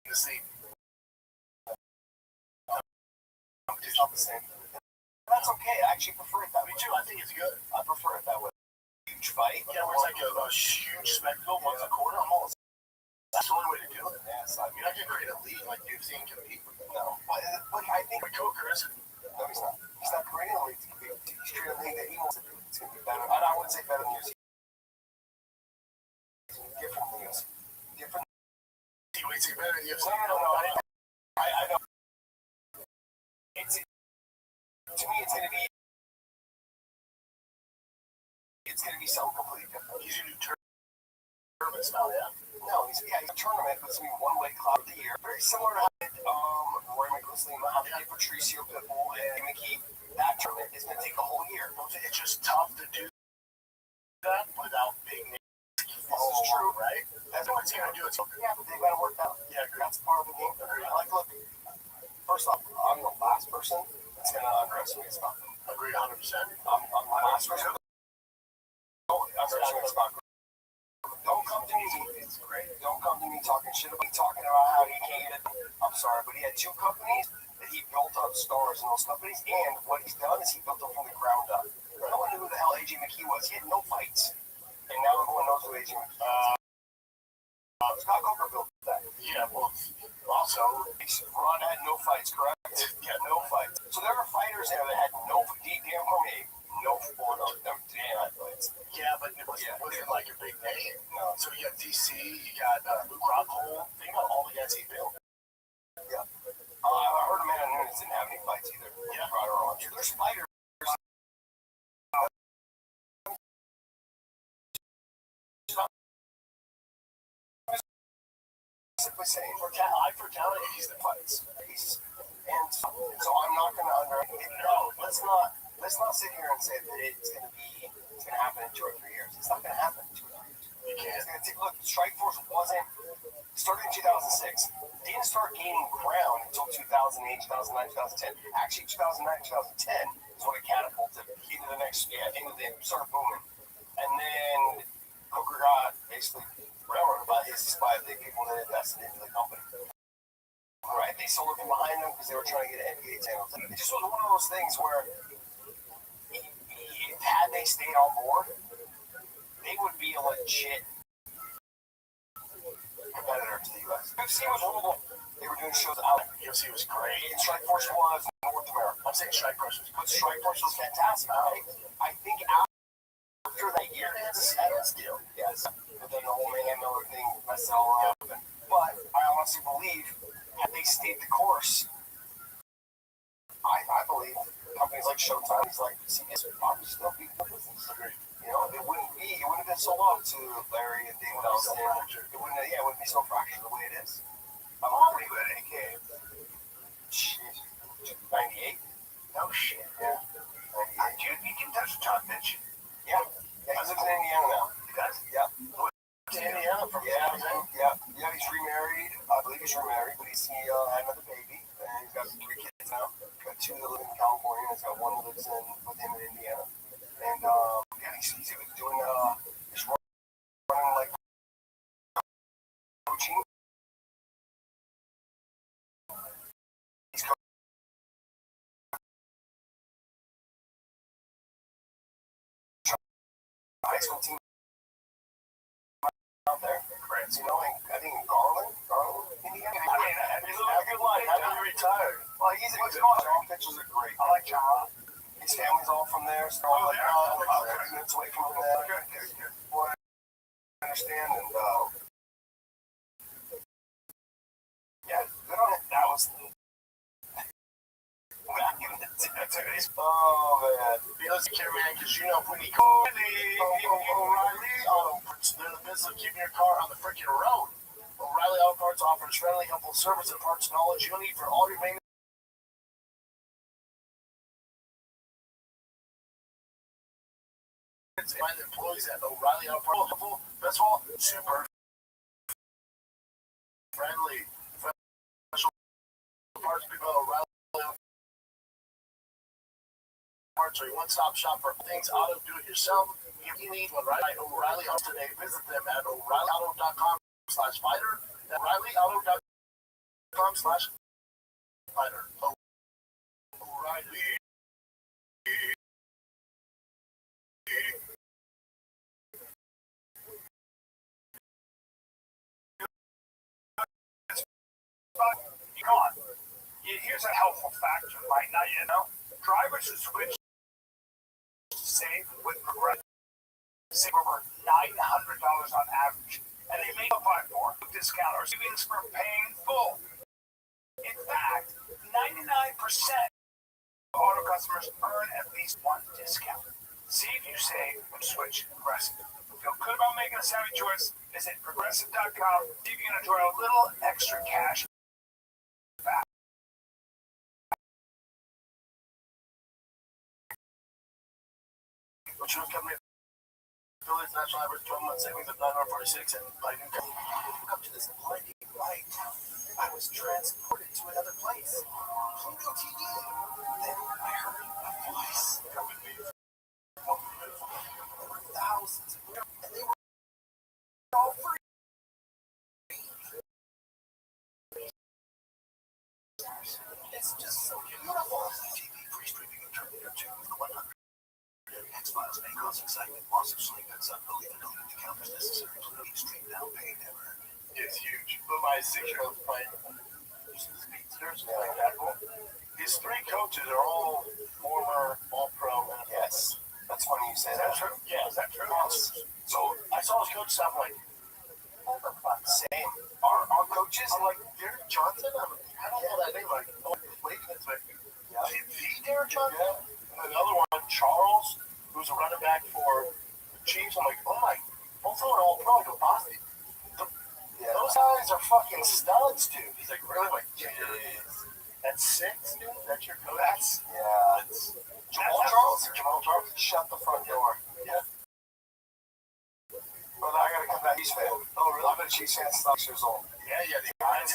Speaker 2: going to see it's not the same. That's okay. I actually prefer it that way.
Speaker 3: Me too. I think it's good.
Speaker 2: I prefer it that way. Huge fight.
Speaker 3: Yeah, where it's like a huge spectacle once a quarter. That's the only way to do it.
Speaker 2: Yes,
Speaker 3: I mean, I can create a league like UFC and compete with them.
Speaker 2: no, but I think
Speaker 3: But Coker isn't.
Speaker 2: no, he's not. He's not creating a league to compete. He's creating a league that he wants to do. It's gonna be better. I wouldn't say better than UFC. Different than UFC. Different.
Speaker 3: Wait, say better than UFC.
Speaker 2: No. I know. It's to me. It's gonna be something completely different.
Speaker 3: He's a new tournament now, yeah.
Speaker 2: No, he's a tournament, but it's gonna be one weight class of the year. Very similar to Roy McLean, how they did Patricio Pitbull and McKee. That tournament is gonna take a whole year.
Speaker 3: It's just tough to do that without big names.
Speaker 2: This is true,
Speaker 3: right?
Speaker 2: That's
Speaker 3: what it's gonna do. It's
Speaker 2: yeah, but they gotta work out.
Speaker 3: Yeah, agree.
Speaker 2: That's part of the game. Like, look, first off, I'm the last person that's gonna underestimate Stockton.
Speaker 3: Agree 100%.
Speaker 2: I'm the last person. Don't underestimate Stockton. Don't come to me. It's great. Don't come to me talking shit about how he can't get it. I'm sorry, but he had two companies that he built up stars in those companies, and what he's done is he built them from the ground up. No one knew who the hell AJ McKee was. He had no fights, and now everyone knows who AJ McKee is. Scott Coker built that.
Speaker 3: Yeah, well, also,
Speaker 2: Ron had no fights, correct? Yeah, no fights. So there are fighters there that had no Dan Cormier, no damn fights.
Speaker 3: yeah, but it wasn't like a big name.
Speaker 2: No.
Speaker 3: So you got DC, you got Luke Rockhold. Think about all the guys he built.
Speaker 2: Yeah. I heard Amanda Nunes didn't have any fights either.
Speaker 3: Yeah.
Speaker 2: Brought her on. There's fighters. Simply saying, for talent, he's the fights. And so I'm not going to let's not sit here and say that it's going to happen in 2 or 3 years. It's not going to happen in 2 or 3 years. It's going to take. Look, Strikeforce started in 2006. Didn't start gaining ground until 2008, 2009, 2010. Actually, 2009, 2010 is when it catapulted into the next. Into the started booming, and then Coker got basically railroaded by the people that invested into the company. Right? They sold it from behind them because they were trying to get NBA channels. It just was one of those things where, had they stayed on board, they would be a legit competitor to the U.S. UFC was horrible. They were doing shows out.
Speaker 3: UFC was great.
Speaker 2: And Strikeforce was North America.
Speaker 3: I'm saying Strikeforce was good.
Speaker 2: But Strikeforce was fantastic. Right? I think after that year, it's a deal. Yes. But then the whole Mayhem Miller thing messed it all up. But I honestly believe, had they stayed the course, I believe companies like Showtime, like CBS, would probably still be in the business. You know, it wouldn't have been sold off to Larry and David Nelson. It wouldn't be so fractured the way it is. I'm pretty good at AK. Jeez. 98? No shit. Yeah.
Speaker 3: Dude, you can touch the top, bitch.
Speaker 2: Yeah. Yeah, he lives in Indiana now.
Speaker 3: He does?
Speaker 2: Yeah.
Speaker 3: To Indiana from
Speaker 2: Yeah, he's remarried. I believe he's remarried, but he had another baby, and he's got 3 kids now. He's got 2 that live in California, and he's got 1 that lives with him in Indiana. And he's doing he's running like coaching. He's coaching high school team out there. Correct. You know, I think Garland, Indiana. He's living a good life. He retired. Well, he's a good coach. All pitchers are great. I like John. His family's all from there, so I'm like, minutes away from there. Well, I understand, and yeah, good on it. That was back in the days. Oh man,
Speaker 3: let's care, man, because you know when you go O'Reilly, they're in the business of keeping your car on the freaking road. O'Reilly Auto Parts offers friendly, helpful service and parts knowledge you need for all your maintenance. Find the employees at O'Reilly Auto Parts. First of all, super friendly. Special parts people at O'Reilly Parts are your one-stop shop for things auto do-it-yourself. If you need one, O'Reilly Auto today, visit them at O'ReillyAuto.com/fighter. O'ReillyAuto.com/fighter. O'Reilly.
Speaker 2: Here's a helpful fact you might not yet know. Drivers who switch to save with Progressive save over $900 on average, and they make up by more discount or savings for paying full. In fact, 99% of auto customers earn at least one discount. See if you save when you switch to Progressive. Feel good about making a savvy choice? Visit Progressive.com. See if you can enjoy a little extra cash back.
Speaker 3: Which was coming in Phillies national average 12-month savings of $946 and by new company.
Speaker 1: Come to this blinding light. I was transported to another place. Pluto TV. Then I heard a voice. There were thousands, and they were all free. It's just so beautiful. TV free streaming of Terminator 2 for 100. X-Files may cause excitement, loss of sleep, and unbelievability to count as necessary. Pluto stream now, pay never.
Speaker 3: It's huge. But my 6-year-old playing speedsters like that. These 3 coaches are all former All-Pro.
Speaker 1: Yes. That's funny you say that.
Speaker 3: Is that true? Yeah, is that true?
Speaker 1: Yes.
Speaker 3: So I saw his coach stuff like,
Speaker 1: Oh, for fuck's sake. Our coaches,
Speaker 3: I'm like, Derek Johnson? I don't know that name. Like, oh, wait, it's like,
Speaker 1: yeah.
Speaker 3: the Derek Johnson?
Speaker 1: Yeah.
Speaker 3: And another one, Charles, who's a running back for the Chiefs. I'm like, oh my, both of them are All-Pro. I go, Boston.
Speaker 1: Yeah.
Speaker 3: Those guys are fucking studs, dude. He's like, really? Like,
Speaker 1: It is.
Speaker 3: that's 6, dude? That's your coach?
Speaker 1: Yeah. Jamal Charles, shut the front door.
Speaker 3: Yeah.
Speaker 1: But I gotta come back. He's fan. Oh, really? I've been a Chiefs fan since I was 6 years old.
Speaker 3: Yeah, the guys.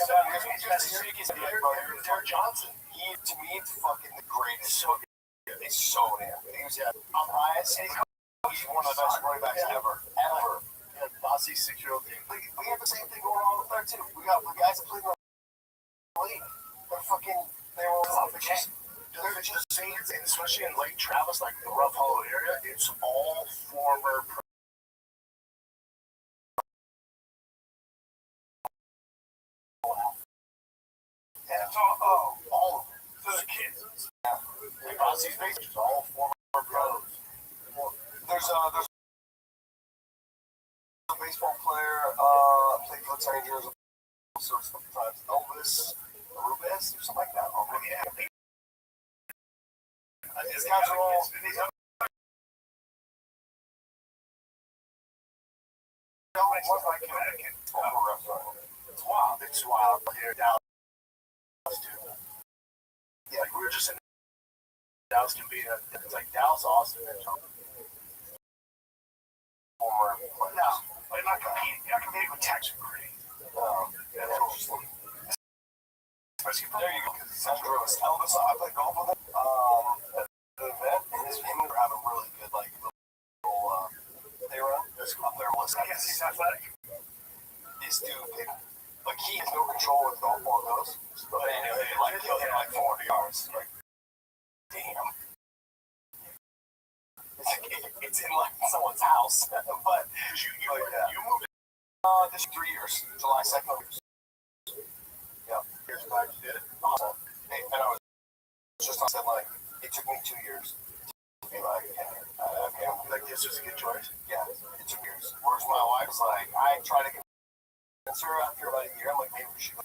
Speaker 3: Derek Johnson.
Speaker 1: He, to me, it's fucking the greatest. So good. He's so damn good. He was, I'm biased. He's one of the best running backs ever. Ever.
Speaker 3: Yeah, bossy 6-year-old team.
Speaker 1: We have the same thing going on with there, too. We got the guys that played in the league. They were off the game.
Speaker 3: They're just saying, especially in Lake Travis, like the Rough Hollow area, it's all former pro.
Speaker 1: And it's all of them.
Speaker 3: The kids. Yeah. Like Bossy's face is all former pros.
Speaker 1: There's a baseball player, played for the Rangers, sometimes Elvis Rubes or something like that. Oh, yeah. These guys are all.
Speaker 3: It's wild. It's wild here down. Yeah, like we were just in Dallas can be it's like Dallas, Austin, and
Speaker 1: Former players.
Speaker 2: No, they're not competing. You're not competing with Texas Green.
Speaker 1: Yeah, that's interesting. There you go. Because Elvis, I played golf with him. At the event, and him were having really good, like, little, they run. Up there,
Speaker 2: I guess he's athletic.
Speaker 1: This dude, like, he has no control where the golf ball goes. But anyway, he'll hit like 400 yards. Like, damn. It's in like someone's house. But
Speaker 3: you moved
Speaker 1: this 3 years, July 2nd. Yeah.
Speaker 3: years back, you did it.
Speaker 1: Awesome. Hey, and I was just said like it took me 2 years to be like, okay,
Speaker 3: Like this was a good choice.
Speaker 1: yeah, it took years. Whereas my wife was like, I tried to convince her after about a year. I'm like, maybe we should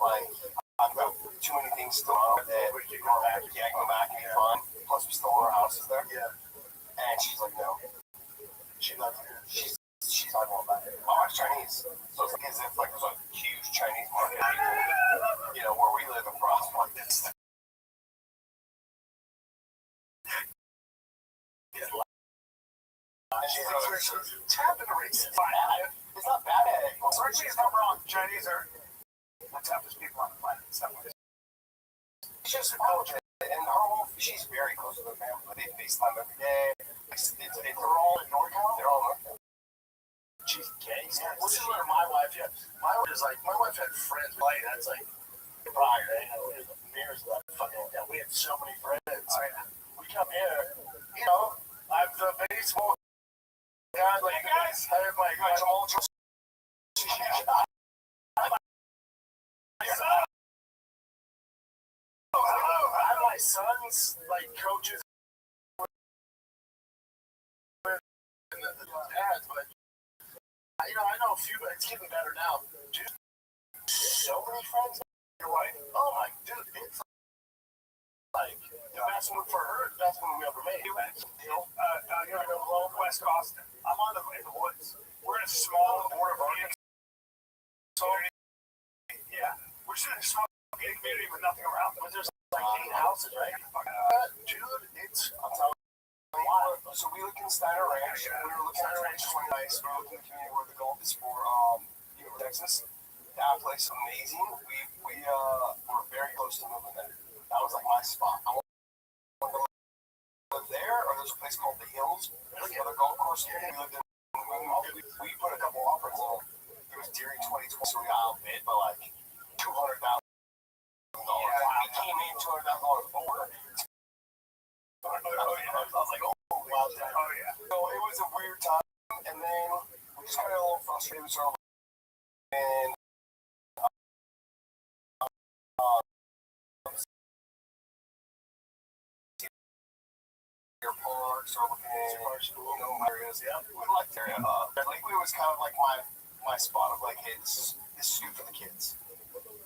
Speaker 1: like I've got too many things still on that we can go back. Yeah, go back and be fun. Plus, we still own our houses there.
Speaker 3: Yeah.
Speaker 1: And she's like, no.
Speaker 3: She loves it.
Speaker 1: She's not going back. My wife's Chinese, so it's like as if like there's a huge Chinese market, you know, where we live in Frostpoint. It's
Speaker 3: tapping the race.
Speaker 1: it's not bad at it. Well,
Speaker 2: Certainly, if I'm wrong, Chinese are the toughest people on the planet in some ways.
Speaker 1: she's a culture, and her whole, she's very close to the family. They FaceTime every day. They're all in NorCal. They're all in NorCal.
Speaker 3: She's gay. Well, similar to my wife, yeah. My wife is like, my wife had friends, like, that's like, prior, you know, the mirrors left fucking, yeah, we get so many friends. We come here, you know, I'm the baseball guy. Like, guys, I have my ultra. I have my sons, like, coaches and the dads, but, you know, I know a few, but it's getting better now. Dude, so many friends. Your wife, oh my dude, it's like the best one for her, the best one we ever made. You're in Oklahoma, West Austin. I'm on in the woods. We're in a small border community. So, yeah, we're just in a small community with nothing around. But there's like 8 houses, right? Dude, it's I'm telling you.
Speaker 2: So we looked in Steiner Ranch. We were looking at Ranch 20 nice. We were looking at the community where the golf is for Texas. That place is amazing. We were very close to moving there. That was like my spot. I want to live there, or there's a place called The Hills. There's another golf course. We lived in. We put a couple offers on. It was during 2020, so we outbid by like $200,000. We came in $200,000 over. I was like, oh wow, yeah. So it was a weird time, and then we just got a little frustrated. So and parks or looking at areas. Yeah, we liked the area. Lakewood was kind of like my spot of like, hey, this is good for the kids. 100%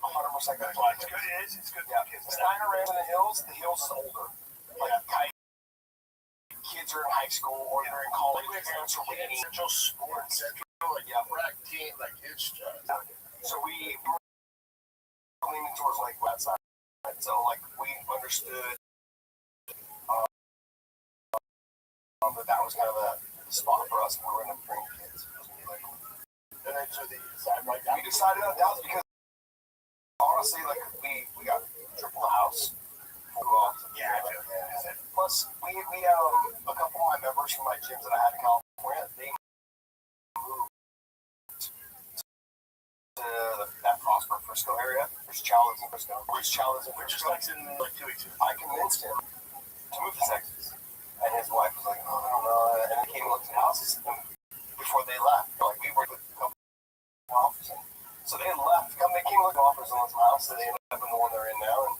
Speaker 2: good. It's good. Yeah, Steiner Ranch in the Hills. The Hills is older. Like kids are in high school or they're in college. Like, parents are waiting.
Speaker 3: Central Sports, Central, like rec team, like it's just.
Speaker 2: So we were leaning towards like outside. So like we understood. That was kind of a spot for us. We were going to bring kids.
Speaker 3: And then to the side, like
Speaker 2: we decided on Dallas because honestly, like we got triple the house. Yeah. Plus, we a couple of my members from my gyms that I had in California, they moved to that Prosper Frisco area. There's Chow lives in Frisco. Chow lives in Frisco.
Speaker 3: Just like in like 2 weeks.
Speaker 2: I convinced him to move to Texas. And his wife was like, oh, I don't know. And they came and looked at houses before they left. Like, we worked with a couple of offers. So they left. They came and looked at offers on some houses. They ended up in the one they're in now.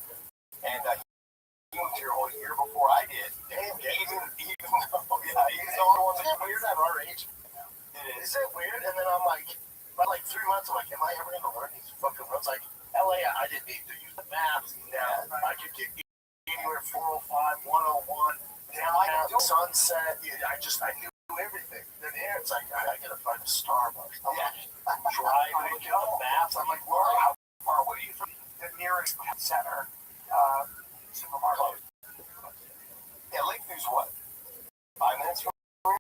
Speaker 2: And he moved here a whole year before I did. Damn, even though, yeah, he's the only one that
Speaker 3: weird at our age. Is it weird? And then I'm like, by like 3 months, I'm like, am I ever going to learn these fucking roads? Like, LA, I didn't need to use the maps. Now I could get anywhere 405, 101. Downtown, Sunset, I knew everything. Then here, it's like, I gotta find a Starbucks. I'm driving, looking at the maps. I'm like, how far away are you from the nearest center? Supermarket.
Speaker 2: Yeah, Lakeview's what? 5 minutes from here?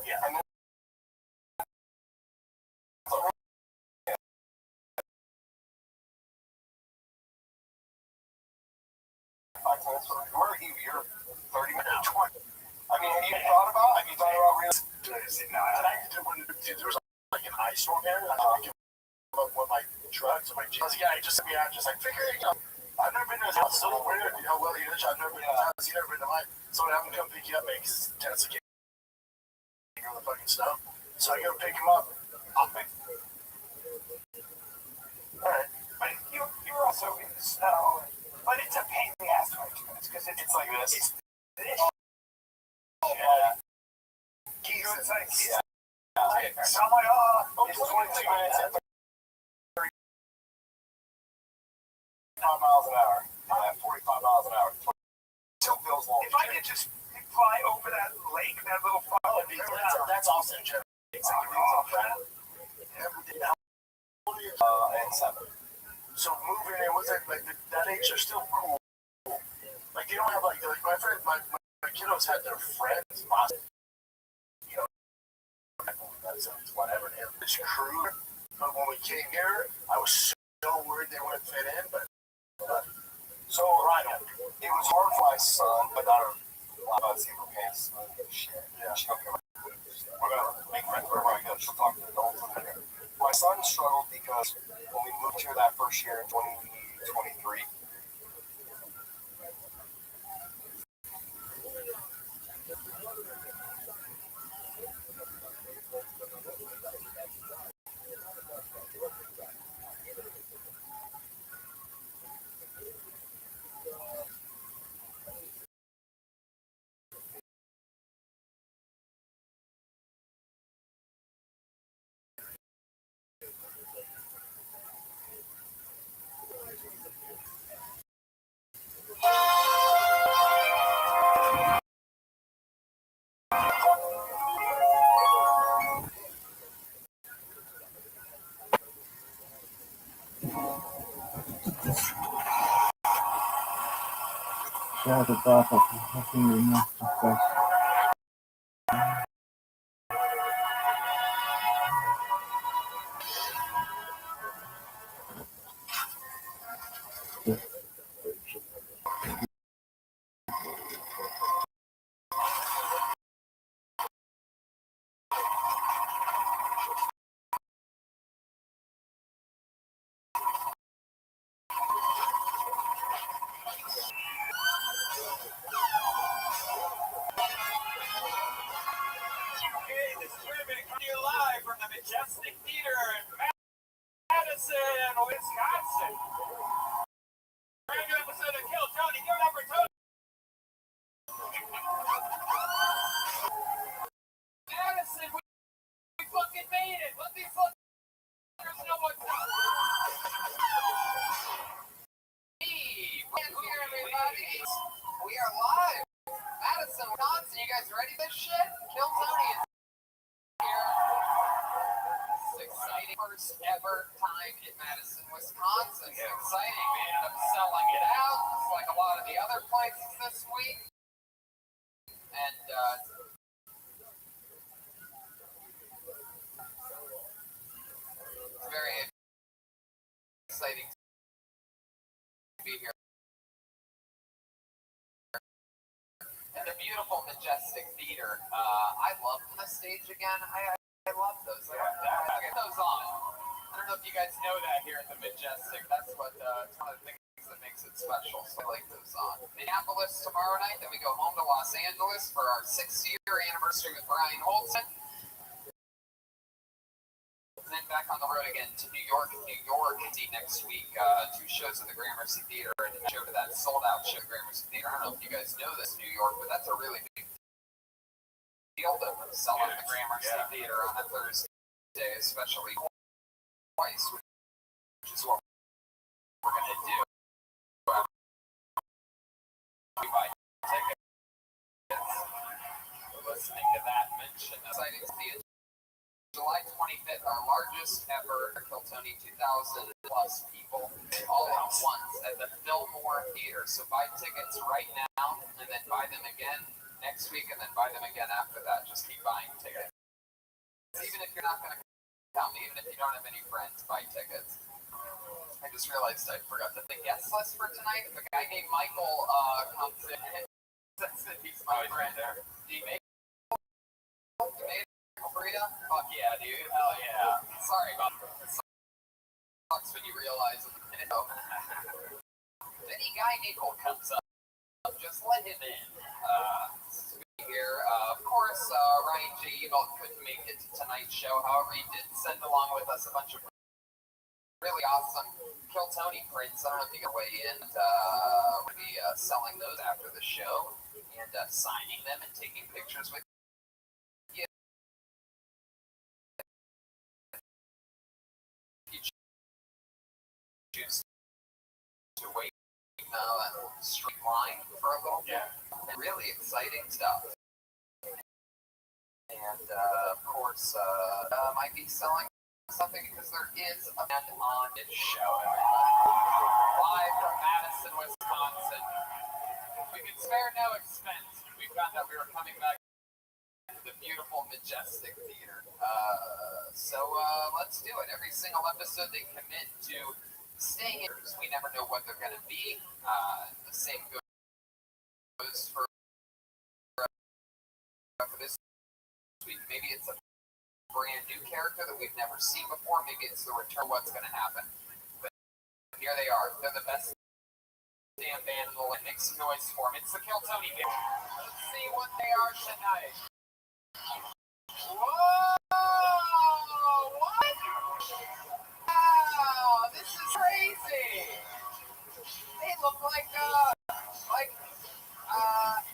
Speaker 3: Yeah.
Speaker 2: And then, where are you? You're 30 minutes. 20. I mean, have you thought about real?
Speaker 3: There was like an ice storm there. I think with my trucks and my jeans. Yeah, he just sent me out, just like, figure it out. I've never been to his house. So weird. You know, well, I've never been to his house. He's never been to mine. So I have him come pick you up, man, because it's Tennessee can't go the fucking snow. So I go pick him up. I'll pick. Alright.
Speaker 4: But you're also in the snow. But it's a pain in the ass to wait 2 minutes because it's like this. It's this.
Speaker 2: Yeah.
Speaker 4: Keys. It's like,
Speaker 2: Yeah.
Speaker 4: so I'm like,
Speaker 2: It's 22 minutes at 35 miles an hour. At 45 miles an hour. Still feels long.
Speaker 4: if I could just fly over that lake, that little
Speaker 3: That's awesome, Jeff.
Speaker 2: And 7.
Speaker 3: So moving in, was it like that age are still cool? Like they don't have like my friend, my kiddos had their friends, you know, that sounds whatever. This crew, but when we came here, I was so worried they wouldn't fit in. But
Speaker 2: so right, it was hard for my son, but not a zebra pants. Shit. Yeah. We're gonna make friends wherever I go. She'll talk to adults in there. My son struggled because when we moved here that first year in 2023,
Speaker 5: Share the data for having enough discussion.
Speaker 4: Okay, this is coming to you live from the Majestic Theater in Madison, Wisconsin. Brand new episode of Kill Tony. Give it up for Tony. Madison, we fucking made it. Let me fuckers know what's up. Hey, we're here, everybody. We are live. Madison, Wisconsin. You guys ready for this shit? Kill Tony is here. This is exciting. First ever time in Madison, Wisconsin. It's exciting. We ended up selling it out, just like a lot of the other places this week. And it's very exciting to be here. And the beautiful Majestic Theater. I love the stage again. I love those. I get those on. I don't know if you guys know that here at the Majestic. That's what it's one of the things that makes it special. So I like those on. Minneapolis tomorrow night. Then we go home to Los Angeles for our 6th-year anniversary with Brian Holtzman. And then back on the road again to New York next week. 2 shows at the Gramercy Theater and a show to that sold-out show at Gramercy Theater. I don't know if you guys know this, New York, but that's a really big deal to sell at the Gramercy Theater on a Thursday, especially twice, which is what we're going to do. We buy tickets. Listening to that mention, exciting to see it. July 25th, our largest ever Kill Tony, 2,000 plus people all at once at the Fillmore Theater. So buy tickets right now and then buy them again next week and then buy them again after that. Just keep buying tickets. Even if you're not going to come, even if you don't have any friends, buy tickets. I just realized I forgot the guest list for tonight. A guy named Michael comes in. He's my friend there. Do you make Frida? Fuck yeah, dude. Hell yeah. Sorry about that. It sucks when you realize any guy Nicole comes up, just let him in. Here, of course, Ryan J. Evil couldn't make it to tonight's show. However, he did send along with us a bunch of really awesome Kill Tony prints. I don't know if you can weigh in. We'll be selling those after the show and signing them and taking pictures with you. Choose to wait straight line for a little bit. And really exciting stuff. And of course, might be selling something because there is a band on this show. Live from Madison, Wisconsin. We could spare no expense. We found out we were coming back to the beautiful Majestic Theater. So let's do it. Every single episode they commit to staying here because we never know what they're going to be. The same goes for this week. Maybe it's a brand new character that we've never seen before. Maybe it's the return. What's going to happen? But here they are. They're the best damn band in the land. Make some noise for them. It's the Kill Tony Band. Let's see what they are tonight. Whoa! What? Wow! This is crazy. They look like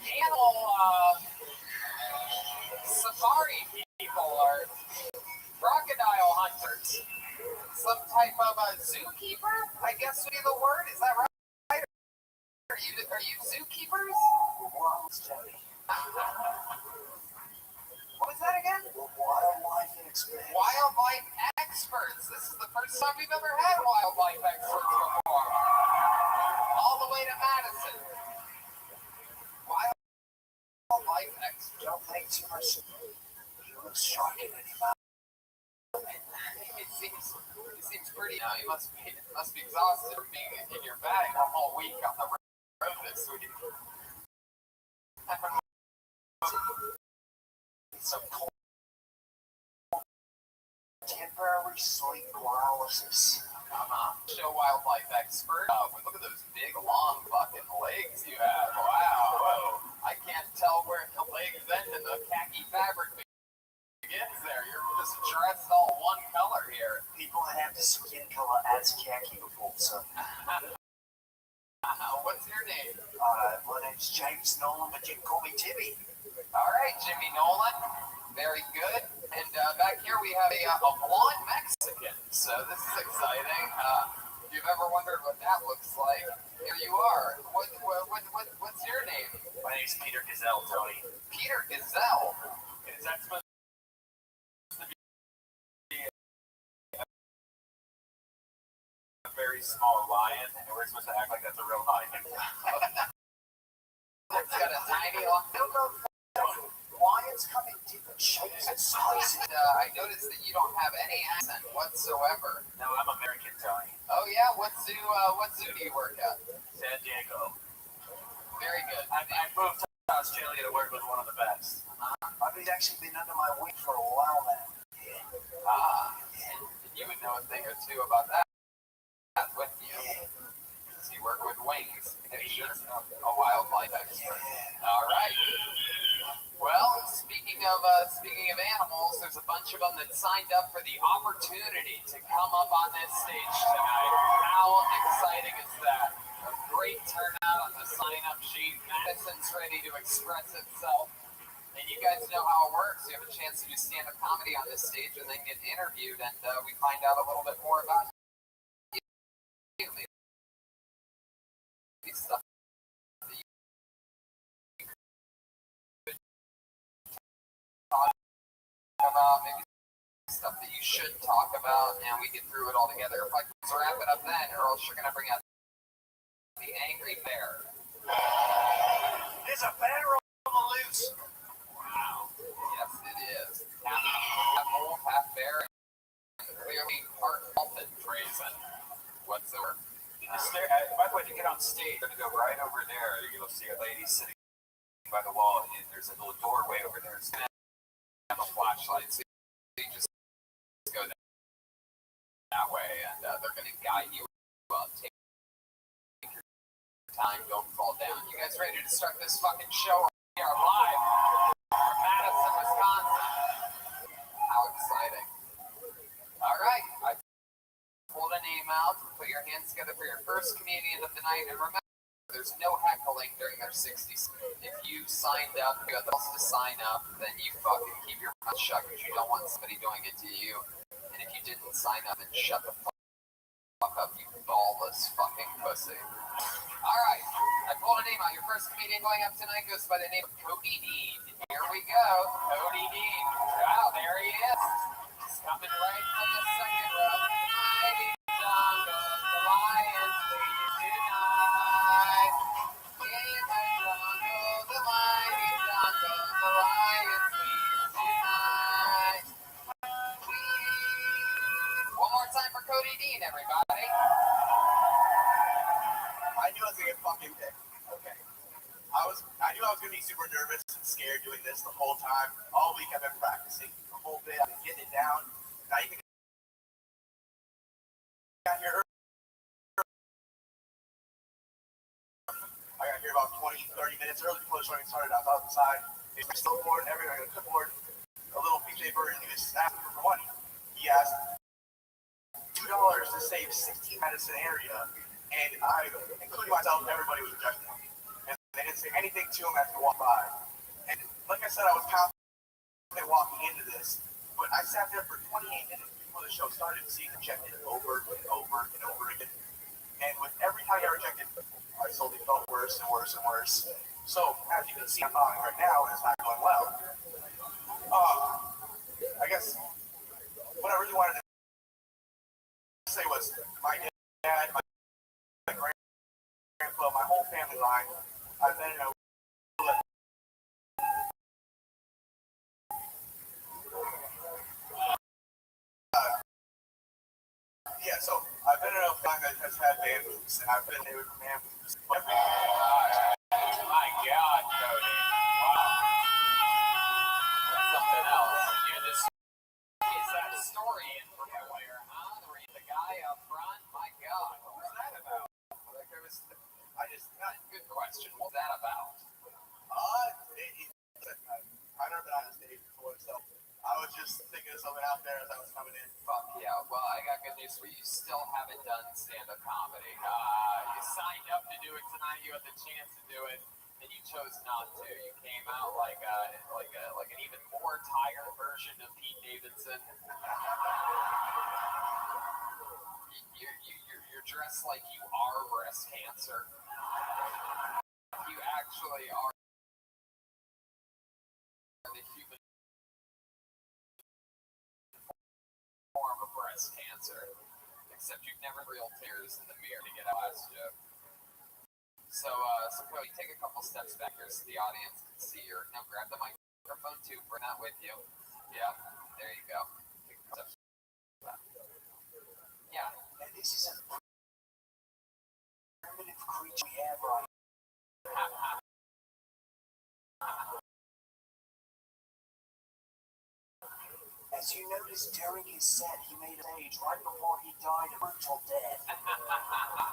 Speaker 4: animal safari people or crocodile hunters. Some type of a zookeeper, I guess would be the word. Is that right? Are you zookeepers? What was that again?
Speaker 3: Wildlife experts.
Speaker 4: Wildlife experts. experts. This is the first time we've ever had wildlife experts before. All the way to Madison. Wildlife experts.
Speaker 2: Don't think too much. He looks shocking in his mouth.
Speaker 4: He seems pretty. He must be exhausted from being in your bag a whole week on the road this week.
Speaker 2: Some cold, temporary sleep paralysis.
Speaker 4: Show wildlife expert. Look at those big, long fucking legs you have. Wow. Whoa. I can't tell where the legs end and the khaki fabric begins there. You're just dressed all one color here.
Speaker 2: People have the skin color as khaki before, so.
Speaker 4: What's your name?
Speaker 2: My name's James Nolan, but you can call me Timmy.
Speaker 4: All right, Jimmy Nolan. Very good. And back here we have a blonde Mexican. So this is exciting. If you've ever wondered what that looks like, here you are. What's your name?
Speaker 2: My name's Peter Gazelle, Tony.
Speaker 4: Peter Gazelle.
Speaker 2: Is that supposed to be a very small lion, and we're supposed to act like that's a real lion?
Speaker 4: It's got a tiny lion.
Speaker 2: Lions come in different shapes and sizes.
Speaker 4: I noticed that you don't have any accent whatsoever.
Speaker 2: No, I'm American, Tony.
Speaker 4: Oh yeah, what zoo do you work at?
Speaker 2: San Diego.
Speaker 4: Very good.
Speaker 2: I moved to Australia to work with one of the best. I've actually been under my wing for a while now.
Speaker 4: You would know a thing or two about that, wouldn't you? Because you work with wings. You're a wildlife expert. All right. Well, speaking of animals, there's a bunch of them that signed up for the opportunity to come up on this stage tonight. How exciting is that? A great turnout on the sign-up sheet. Madison's ready to express itself. And you guys know how it works. You have a chance to do stand-up comedy on this stage and then get interviewed, and we find out a little bit more about you. Stuff that you could talk about, maybe stuff that you should talk about, and we get through it all together. If I can wrap it up then, or else you're going to bring out the angry bear.
Speaker 2: There's a bear on the loose.
Speaker 4: Wow. Yes, it is. Half wolf, half bear, and clearly part dolphin brazen whatsoever.
Speaker 2: By the way, to get on stage, you're going to go right over there. You'll see a lady sitting by the wall, and there's a little doorway over there. It's going to
Speaker 4: Have a flashlight, so you just go that way, and they're going to guide you up. Take your time, don't fall down. You guys ready to start this fucking show? We are live from Madison, Wisconsin. How exciting. All right. I pulled a name out, put your hands together for your first comedian of the night, and remember, there's no heckling during their 60s. If you signed up, you got the to sign up, then you fucking keep your mouth shut because you don't want somebody doing it to you. And if you didn't sign up, then shut the fuck up, you ballless fucking pussy. Alright, I pulled a name out. Your first comedian going up tonight goes by the name of Cody Dean. Here we go, Cody Dean. Wow, there he is. He's coming right from the second row. Mighty jungle, the lions lead tonight. In the jungle, the mighty jungle, the lions lead tonight. One more time for Cody Dean, everybody.
Speaker 3: I knew I was gonna get fucking picked. Okay. I knew I was gonna be super nervous and scared doing this the whole time. All week I've been practicing the whole bit. I've been getting it down. And I even got here early. I got here about 20, 30 minutes early before the show started. I was outside. They were still board, everyone got a clipboard, a little piece of paper, and he was asking for money. He asked $2 to save 16 Madison area. And I, including myself, everybody was rejecting him. And they didn't say anything to him as he walked by. And like I said, I was confident walking into this, but I sat there for 28 minutes before the show started, seeing him rejected over and over and over again. And with every time I rejected, I slowly felt worse and worse and worse. So, as you can see, I'm talking right now, and it's not going well. I guess what I really wanted to was my dad, my grandpa, my whole family line. I've been in a yeah, so I've been in a family that has had bamboos, and I've been there with bamboos.
Speaker 4: My God, Cody. Wow. That's something else. You just is that a story in from nowhere, huh? The guy up front, my God, what was that about? Like there was, good question. What was that about?
Speaker 3: I've never been on a stage before, so I was just thinking of something out there as I was coming in.
Speaker 4: Fuck yeah. Well, I got good news for you. You still haven't done stand-up comedy. You signed up to do it tonight. You had the chance to do it, and you chose not to. You came out like an even more tired version of Pete Davidson. You're dressed like you are breast cancer. You actually are the human form of breast cancer, except you've never real tears in the mirror to get a last joke. So Cody, take a couple steps back here so the audience can see your. Now grab the microphone too. Bring that with you. Yeah, there you go. Take a couple steps back. Yeah.
Speaker 2: And this is a primitive creature we have right now. As you noticed during his set, he made a stage right before he died a brutal death.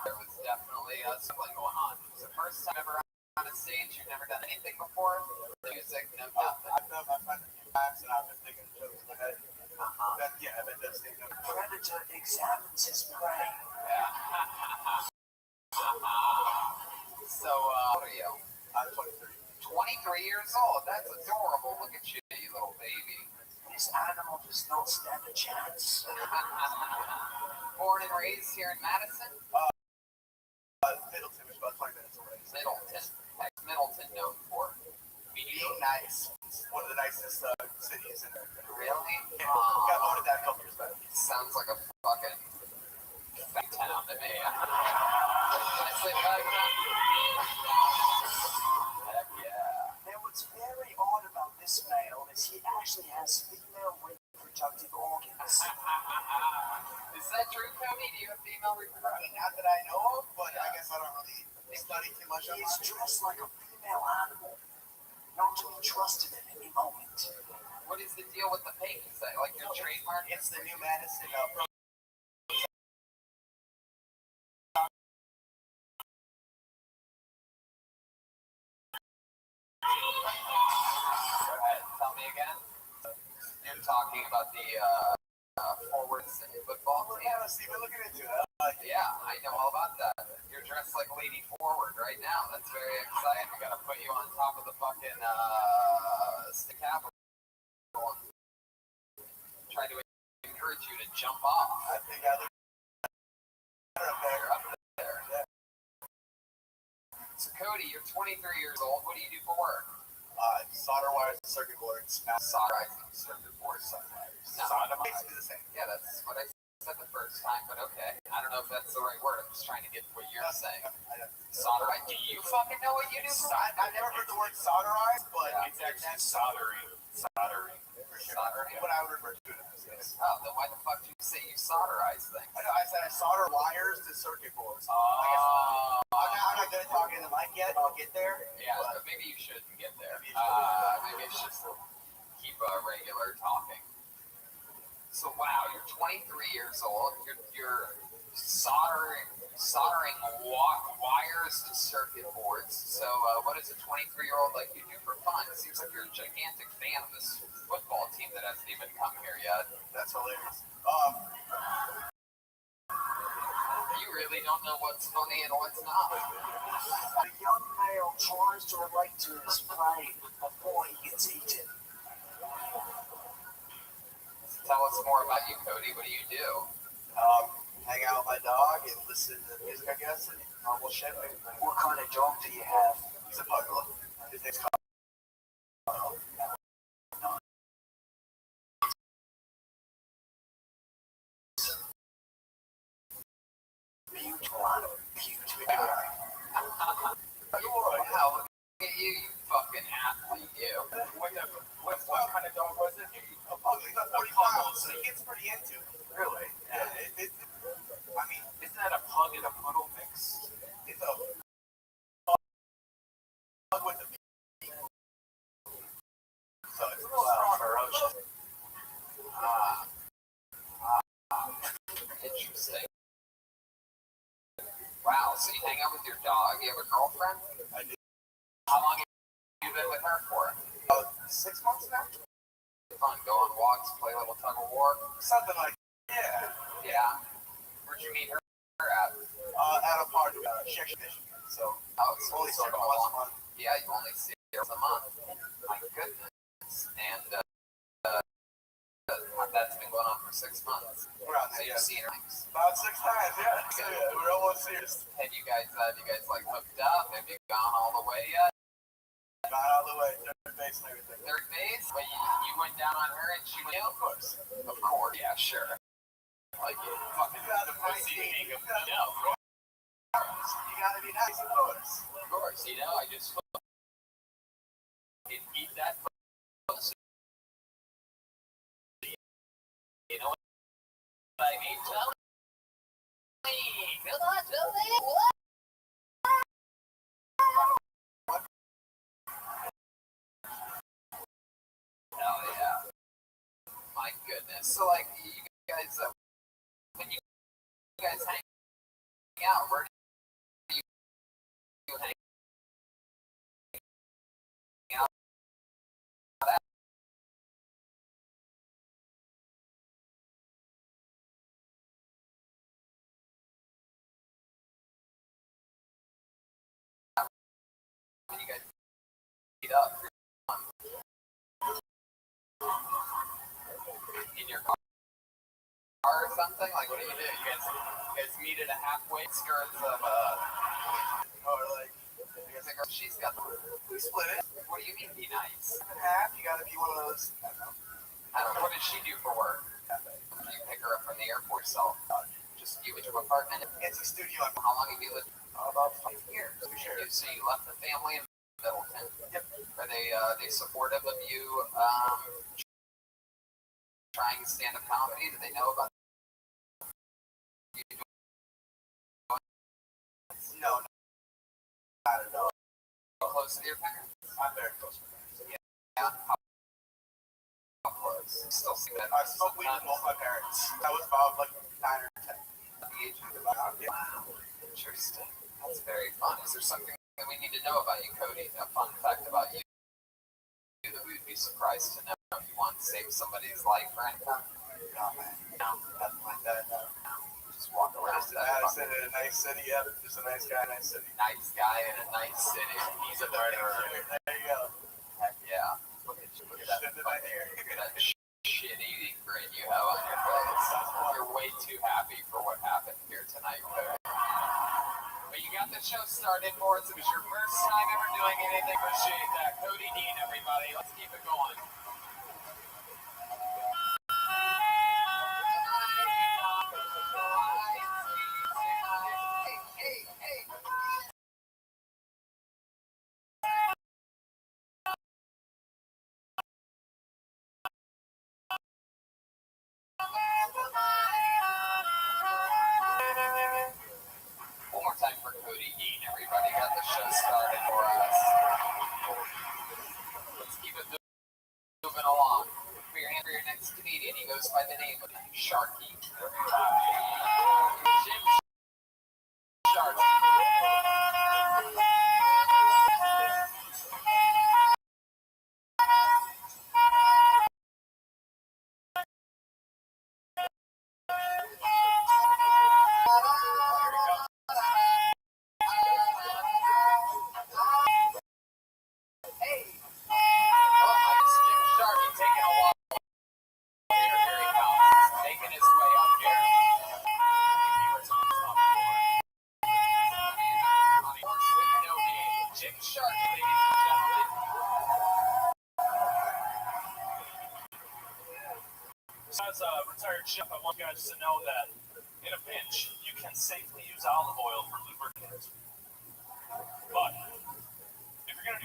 Speaker 4: There was definitely something going on. It was the first time ever on a stage. You've never done anything before. Music, no nothing.
Speaker 3: I've done a few times, and I've been thinking jokes in my head. Yeah, I've been doing stand-up.
Speaker 2: Predator examines his prey.
Speaker 4: Yeah. So, what are you?
Speaker 3: I'm 23.
Speaker 4: 23 years old. That's adorable. Look at you, you little baby.
Speaker 2: This animal does not stand a chance.
Speaker 4: Born and raised here in Madison?
Speaker 3: Middleton, which is about 20 minutes away.
Speaker 4: Middleton. What's Middleton known for?
Speaker 3: Being nice. It's one of the nicest cities in there.
Speaker 4: Really?
Speaker 3: Got voted that a couple years back.
Speaker 4: Sounds like a fucking fat town to me. Did I say fat town? Heck yeah.
Speaker 2: Now, what's very odd about this male is he actually has female reproductive organs.
Speaker 4: Is that true, Cody? Do you have female reproduction?
Speaker 3: Not that I know of, but I guess I don't really study too much
Speaker 2: He
Speaker 3: on
Speaker 2: is
Speaker 3: it.
Speaker 2: dressed like a female animal, not to be trusted at any moment.
Speaker 4: What is the deal with the pink? Is that like your trademark?
Speaker 3: It's the new Madison
Speaker 4: Go ahead. Tell me again. You're talking about the forwards in football team?
Speaker 3: Yeah, Steve, we're looking into it.
Speaker 4: Yeah, I know all about that. You're dressed like Lady Forward right now. That's very exciting. We gotta put you on top of the fucking stick capital. Try to encourage you to jump off.
Speaker 3: I think I look
Speaker 4: You're up there. So Cody, you're 23 years old. What do you do for work?
Speaker 3: solder wires and circuit boards.
Speaker 4: Soldering circuit boards.
Speaker 3: Basically the same.
Speaker 4: Yeah, that's what I said the first time, but okay. I don't know if that's the right word. I'm just trying to get what you're saying. Solder. Do you fucking know what you do?
Speaker 3: I've never heard the word solderize, but
Speaker 4: Yeah.
Speaker 3: it's actually soldering. Soldering. For sure.
Speaker 4: Soldering.
Speaker 3: What I would refer to it as. Yes.
Speaker 4: Oh, then why the fuck do you say you solderize things?
Speaker 3: I know. I said I solder wires to circuit boards.
Speaker 4: Oh.
Speaker 3: I'm not good at talking to the mic yet. I'll get there.
Speaker 4: Yeah, but maybe you shouldn't get there.
Speaker 3: Maybe you should.
Speaker 4: Maybe it's just keep regular talking. So wow, you're 23 years old. You're soldering wires to circuit boards. So what does a 23-year-old like you do for fun? It seems like you're a gigantic fan of this football team that hasn't even come here yet.
Speaker 3: That's hilarious.
Speaker 4: You really don't know what's funny and what's not.
Speaker 2: The young male tries to relate to his prey before he gets eaten.
Speaker 4: Tell us more about you, Cody. What do you do?
Speaker 3: Hang out with my dog and listen to music, I guess, and normal shit.
Speaker 2: What kind of dog do you have?
Speaker 3: He's a puggle. His name's
Speaker 4: Wow, look at you, you fucking athlete, you.
Speaker 2: What kind of dog was it? A pug. He's 40 pounds, so he gets pretty into it. Really? Yeah. I mean, isn't that a pug and a poodle mix? It's a pug with a beak. So it's a little strong ferocious.
Speaker 4: Interesting. Wow, so you hang out with your dog? You have a girlfriend?
Speaker 2: I do.
Speaker 4: How long have you been with her for?
Speaker 2: 6 months now?
Speaker 4: Fun, go on walks, play a little tug of war?
Speaker 2: Something like that.
Speaker 4: Yeah. Where'd you meet her at?
Speaker 2: At a park, Czech Edition. So,
Speaker 4: Oh, it's
Speaker 2: only
Speaker 4: sort of
Speaker 2: once a month.
Speaker 4: Yeah, you only see her once a month. My goodness. And that's been going on for 6 months.
Speaker 2: We're out
Speaker 4: So
Speaker 2: there,
Speaker 4: you've
Speaker 2: yeah.
Speaker 4: seen her.
Speaker 2: About 6 times, yeah. So, yeah, we're almost serious.
Speaker 4: Have you guys like hooked up? Have you gone all the way yet?
Speaker 2: Not all the way, third base and everything.
Speaker 4: Third base? But you went down on her and she went
Speaker 2: Yeah, of course.
Speaker 4: Of course, yeah, sure. Like you fucking
Speaker 2: You gotta
Speaker 4: the pussy
Speaker 2: be-
Speaker 4: king of
Speaker 2: you gotta-
Speaker 4: no.
Speaker 2: You gotta be nice, of course.
Speaker 4: Of course, you know, I just fucking eat that pussy. You know what I mean? Tell me. Come on, tell me. What? Hell yeah. My goodness. So like you guys when you guys hang out, where do you hang out at? When you guys meet up in your car or something? Like what do? You guys meet at a halfway skirts of
Speaker 2: Or like,
Speaker 4: because like, she's got
Speaker 2: we split it.
Speaker 4: what do you mean be nice?
Speaker 2: Half, you gotta be one of those.
Speaker 4: I don't know, what does she do for work? You pick her up from the airport yourself. Just you at your apartment.
Speaker 2: It's a studio.
Speaker 4: How long have you lived?
Speaker 2: About 5 years.
Speaker 4: Sure. So you left the family in Middleton.
Speaker 2: Yep.
Speaker 4: Are they supportive of you trying stand-up comedy? Do they know about you doing
Speaker 2: No, not at all.
Speaker 4: close to your parents?
Speaker 2: I'm very close with them.
Speaker 4: Yeah. How close? Still see that.
Speaker 2: I smoked weed with both my parents. I was about like 9 or 10.
Speaker 4: The age of about. Wow. Interesting. That's very fun. Is there something that we need to know about you, Cody? A fun fact about you that we'd be surprised to know if you want to save somebody's life or anything?
Speaker 2: No, man. No, nothing like that. No.
Speaker 4: Just walk around
Speaker 2: Just a
Speaker 4: that
Speaker 2: nice city, a nice city. Yeah, just a nice guy, nice city.
Speaker 4: nice guy in a nice city. He's a murderer.
Speaker 2: There you go.
Speaker 4: Heck yeah. Look at you. Look at that.
Speaker 2: Shit in my hair.
Speaker 4: Look at that shit-eating grin you have on your face. You're way too happy for what happened here tonight, Cody. But you got the show started for us. It was your first time ever doing anything. Appreciate that. Cody Dean, everybody. Let's keep it going. One more time for Cody Dean, everybody. Got the show started for us. Let's keep it moving along. For your hand for your next comedian, he goes by the name of Sharky. Jim Sharky.
Speaker 6: As a retired chef, I want you guys to know that in a pinch, you can safely use olive oil for lubricant.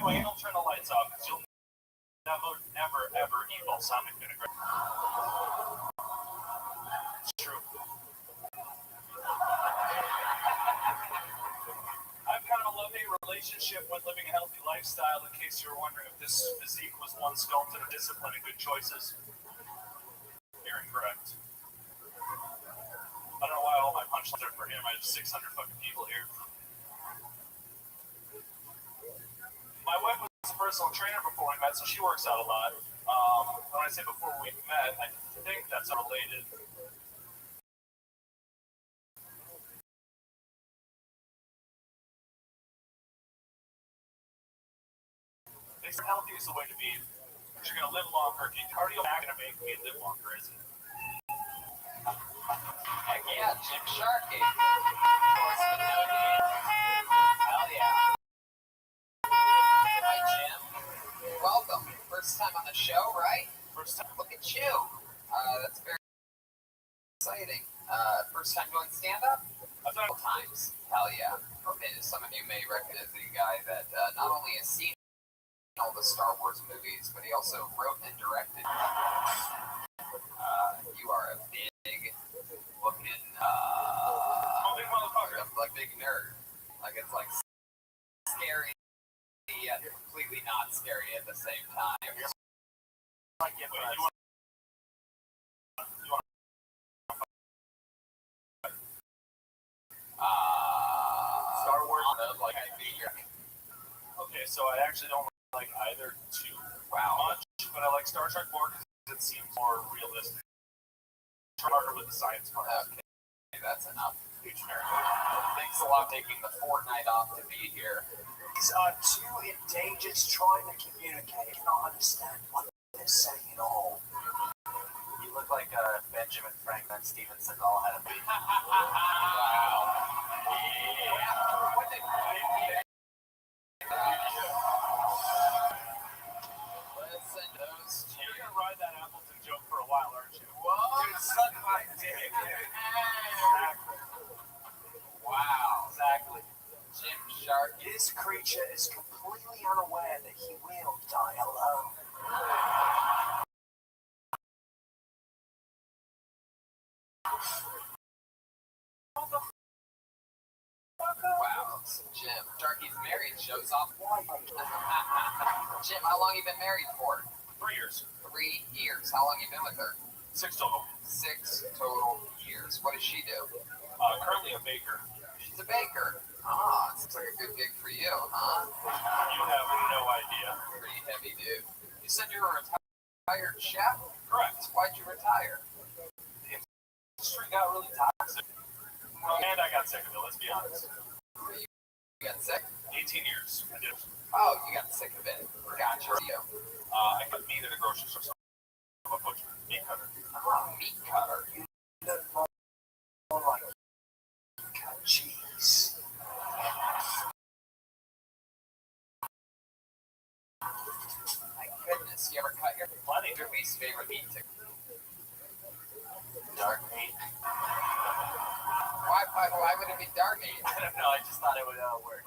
Speaker 6: Anyway, don't turn the lights off because you'll never, ever, ever eat balsamic vinegar. It's true. I've kind of a love-hate relationship with living a healthy lifestyle. In case you were wondering if this physique was one sculpted of discipline and good choices, you're incorrect. I don't know why all my punchlines are for him. I have 600 fucking people here. My wife was a personal trainer before we met, so she works out a lot. When I say before we met, I think that's unrelated. They said healthy is the way to be. Because you're going to live longer. Cardio is not going to make me live longer, is it?
Speaker 4: Heck yeah, Jim Sharkey. Hell yeah. Hi, Jim. Welcome. First time on the show, right?
Speaker 6: First time.
Speaker 4: Look at you. That's very exciting. First time doing stand-up?
Speaker 6: I've done
Speaker 4: Couple times. Hell yeah. Okay, some of you may recognize the guy that not only has seen all the Star Wars movies, but he also wrote and directed. You are a big looking,
Speaker 6: big motherfucker.
Speaker 4: like big nerd. Like it's like scary, yet completely not scary at the same time.
Speaker 6: Like it, but you
Speaker 4: Star Wars, like I think
Speaker 6: okay, so I actually don't like either too much, but I like Star Trek more because it seems more realistic. Harder with the science part.
Speaker 4: Okay, that's enough. Huge nerd. Thanks a lot for taking the fortnight off to be here.
Speaker 2: These are two endangered trying to communicate. Cannot understand what they're saying at all.
Speaker 3: You look like Benjamin Franklin and Steven Seagal had a baby.
Speaker 4: Wow. Yeah. What did listen, those two.
Speaker 6: You're gonna ride that Appleton joke for a while, aren't you?
Speaker 4: Whoa.
Speaker 6: Dude, suck my dick. Exactly.
Speaker 4: Wow.
Speaker 6: Exactly.
Speaker 4: Jim Shark.
Speaker 2: This creature is completely unaware that he will die alone.
Speaker 4: Wow. Jim. Sharky's married. Shows off. Jim, how long you been married for?
Speaker 6: 3 years.
Speaker 4: 3 years. How long you been with her?
Speaker 6: 6 total.
Speaker 4: 6 total years. What does she do?
Speaker 6: Currently a baker.
Speaker 4: She's a baker. Ah, seems like a good gig for you, huh?
Speaker 6: You have no idea.
Speaker 4: Pretty heavy, dude. You said you were a retired chef?
Speaker 6: Correct.
Speaker 4: Why'd you retire?
Speaker 6: The industry got really toxic. And I got sick of it, let's be honest.
Speaker 4: You got sick?
Speaker 6: 18 years. I did.
Speaker 4: Oh, you got sick of it. Gotcha.
Speaker 6: I cut meat at a grocery store. So I'm a butcher, meat cutter.
Speaker 4: Oh, meat cutter.
Speaker 2: You look more like cut cheese.
Speaker 4: My goodness, you ever cut your
Speaker 6: Plenty.
Speaker 4: your least favorite meat to
Speaker 3: Dark meat.
Speaker 4: why would it be dark meat?
Speaker 3: I don't know. I just thought it would work.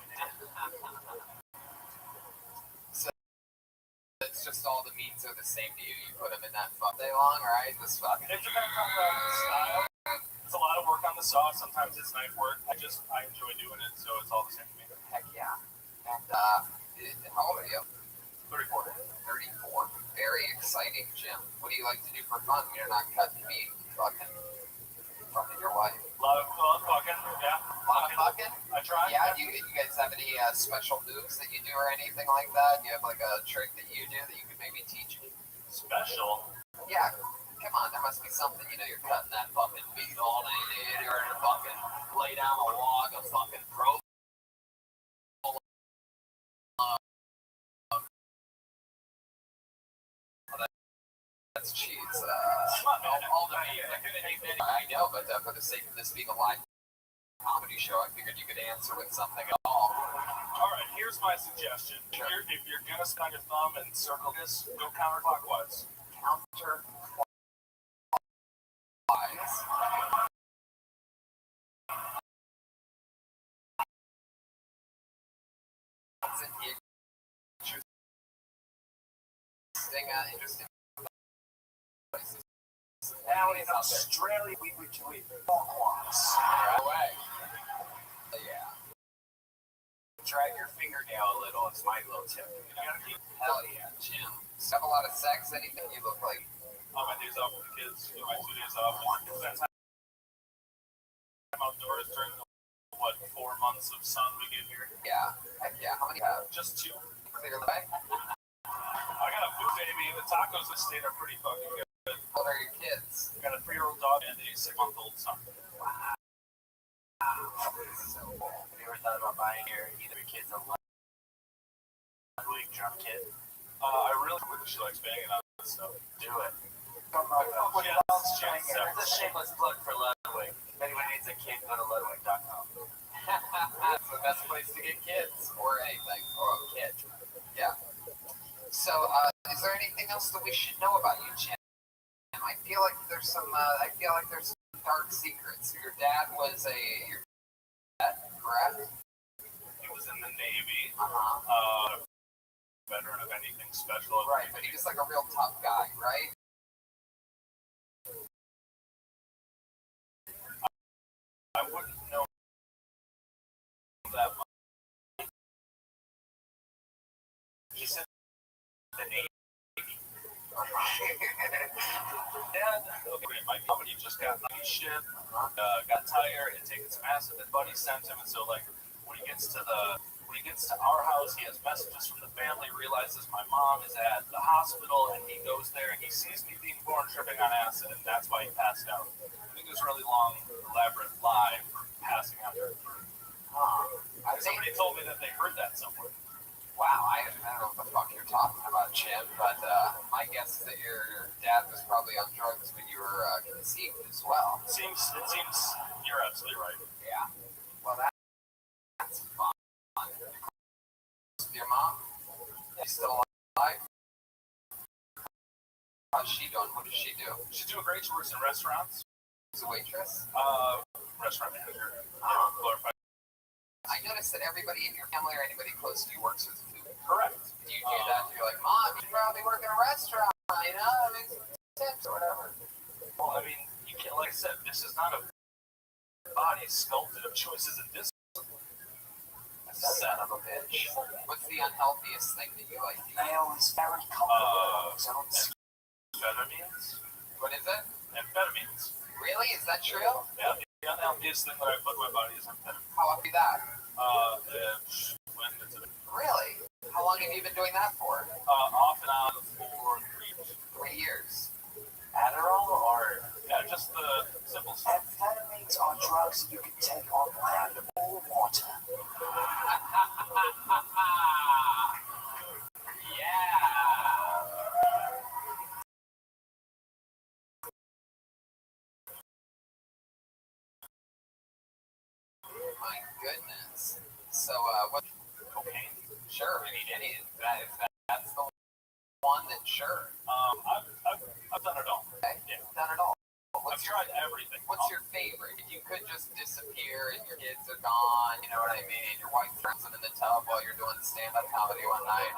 Speaker 4: So it's just all the meats are the same to you. You put them in that all day long, right? This fucking.
Speaker 6: It depends on the style. It's a lot of work on the sauce. Sometimes it's knife work. I enjoy doing it, so it's all the same to me.
Speaker 4: Heck yeah. And how old are you?
Speaker 6: 34.
Speaker 4: 34. Very exciting, Jim. What do you like to do for fun when you're not cutting meat? Fucking your wife.
Speaker 6: A lot of fucking, yeah.
Speaker 4: A lot of fucking?
Speaker 6: I try.
Speaker 4: Yeah, do you guys have any special moves that you do or anything like that? Do you have like a trick that you do that you could maybe teach me?
Speaker 6: Special.
Speaker 4: Yeah, come on, there must be something, you're cutting that fucking meat all day, dude. You're gonna fucking lay down a log of fucking pro. That's cheese. All the meat. I know, but for the sake of this being a live comedy show, I figured you could answer with something at all.
Speaker 6: All right, here's my suggestion.
Speaker 4: Sure.
Speaker 6: If you're gonna spin your thumb and circle this, go counterclockwise.
Speaker 4: Counterclockwise. What's an inch interesting places.
Speaker 3: Now in Australia, we would do it clockwise.
Speaker 4: Right away. Yeah.
Speaker 3: Drag your fingernail a little. It's my little tip. You gotta keep.
Speaker 4: Hell yeah, Jim. Have a lot of sex, anything you look like.
Speaker 6: On my days off with the kids, my 2 days off. That's how I'm outdoors during the 4 months of sun we get here.
Speaker 4: Yeah. Heck yeah. How many do you have?
Speaker 6: Just 2.
Speaker 4: Clear the way.
Speaker 6: I got a food baby. The tacos in the state are pretty fucking good.
Speaker 4: What are your kids?
Speaker 6: I got a 3-year-old dog and a 6-month-old son.
Speaker 4: Wow.
Speaker 3: So cool. Have you ever thought about buying either your kids a Ludwig drum kit?
Speaker 6: I really think that she likes banging on this stuff.
Speaker 3: Do it. It's a shameless plug for Ludwig. If anyone needs a kid, go to ludwig.com.
Speaker 4: That's the best place to get kids or anything or a kid. Yeah. So, is there anything else that we should know about you, Jim? I feel like there's some dark secrets. Your dad was correct?
Speaker 6: He was in the Navy.
Speaker 4: Uh-huh.
Speaker 6: Veteran of anything special.
Speaker 4: Right, but he was like a real tough guy, right?
Speaker 6: I wouldn't know that much. He said the Navy. Dad, okay, my company just got a ship, got tired, and taken some acid. His buddy sent him, and so like when he gets to our house, he has messages from the family. Realizes my mom is at the hospital, and he goes there and he sees me being born tripping on acid, and that's why he passed out. I think it was a really long, elaborate lie for passing out during birth. Somebody told me that they heard that somewhere.
Speaker 4: Wow, I don't know what the fuck you're talking about, Jim, but my guess is that your dad was probably on drugs when you were conceived as well.
Speaker 6: It seems you're absolutely right.
Speaker 4: Yeah. Well, that's fun. Your mom? She's still alive? How's she doing? What does she do?
Speaker 6: She's doing great. She works in restaurants.
Speaker 4: She's a waitress?
Speaker 6: Restaurant manager. Glorified.
Speaker 4: I noticed that everybody in your family or anybody close to you works with food.
Speaker 6: Correct.
Speaker 4: Do you do that? You're like, Mom, you should probably work in a restaurant, you know? I mean, tips or whatever.
Speaker 6: Well, I mean, you can't, like I said, this is not a body sculpted of choices and discipline.
Speaker 4: Son of a bitch. What's the unhealthiest thing that you like to eat?
Speaker 3: Male is very comfortable.
Speaker 6: Amphetamines.
Speaker 4: What is it?
Speaker 6: Amphetamines.
Speaker 4: Really? Is that true?
Speaker 6: Yeah, the unhealthiest thing that I put in my body is amphetamines.
Speaker 4: How often that?
Speaker 6: When it's
Speaker 4: Really? How long have you been doing that for?
Speaker 6: off and on for
Speaker 4: 3 years.
Speaker 3: Adderall or
Speaker 6: just the simple stuff.
Speaker 3: amphetamines are drugs you can take on land or water.
Speaker 4: My goodness. So, what?
Speaker 6: Cocaine.
Speaker 4: Sure. I mean, if that's the one, then sure.
Speaker 6: I've done it all.
Speaker 4: Okay.
Speaker 6: Yeah.
Speaker 4: Done it all.
Speaker 6: I've tried everything.
Speaker 4: What's your favorite? If you could just disappear and your kids are gone, you know what I mean? Your wife throws them in the tub while you're doing stand-up comedy one night,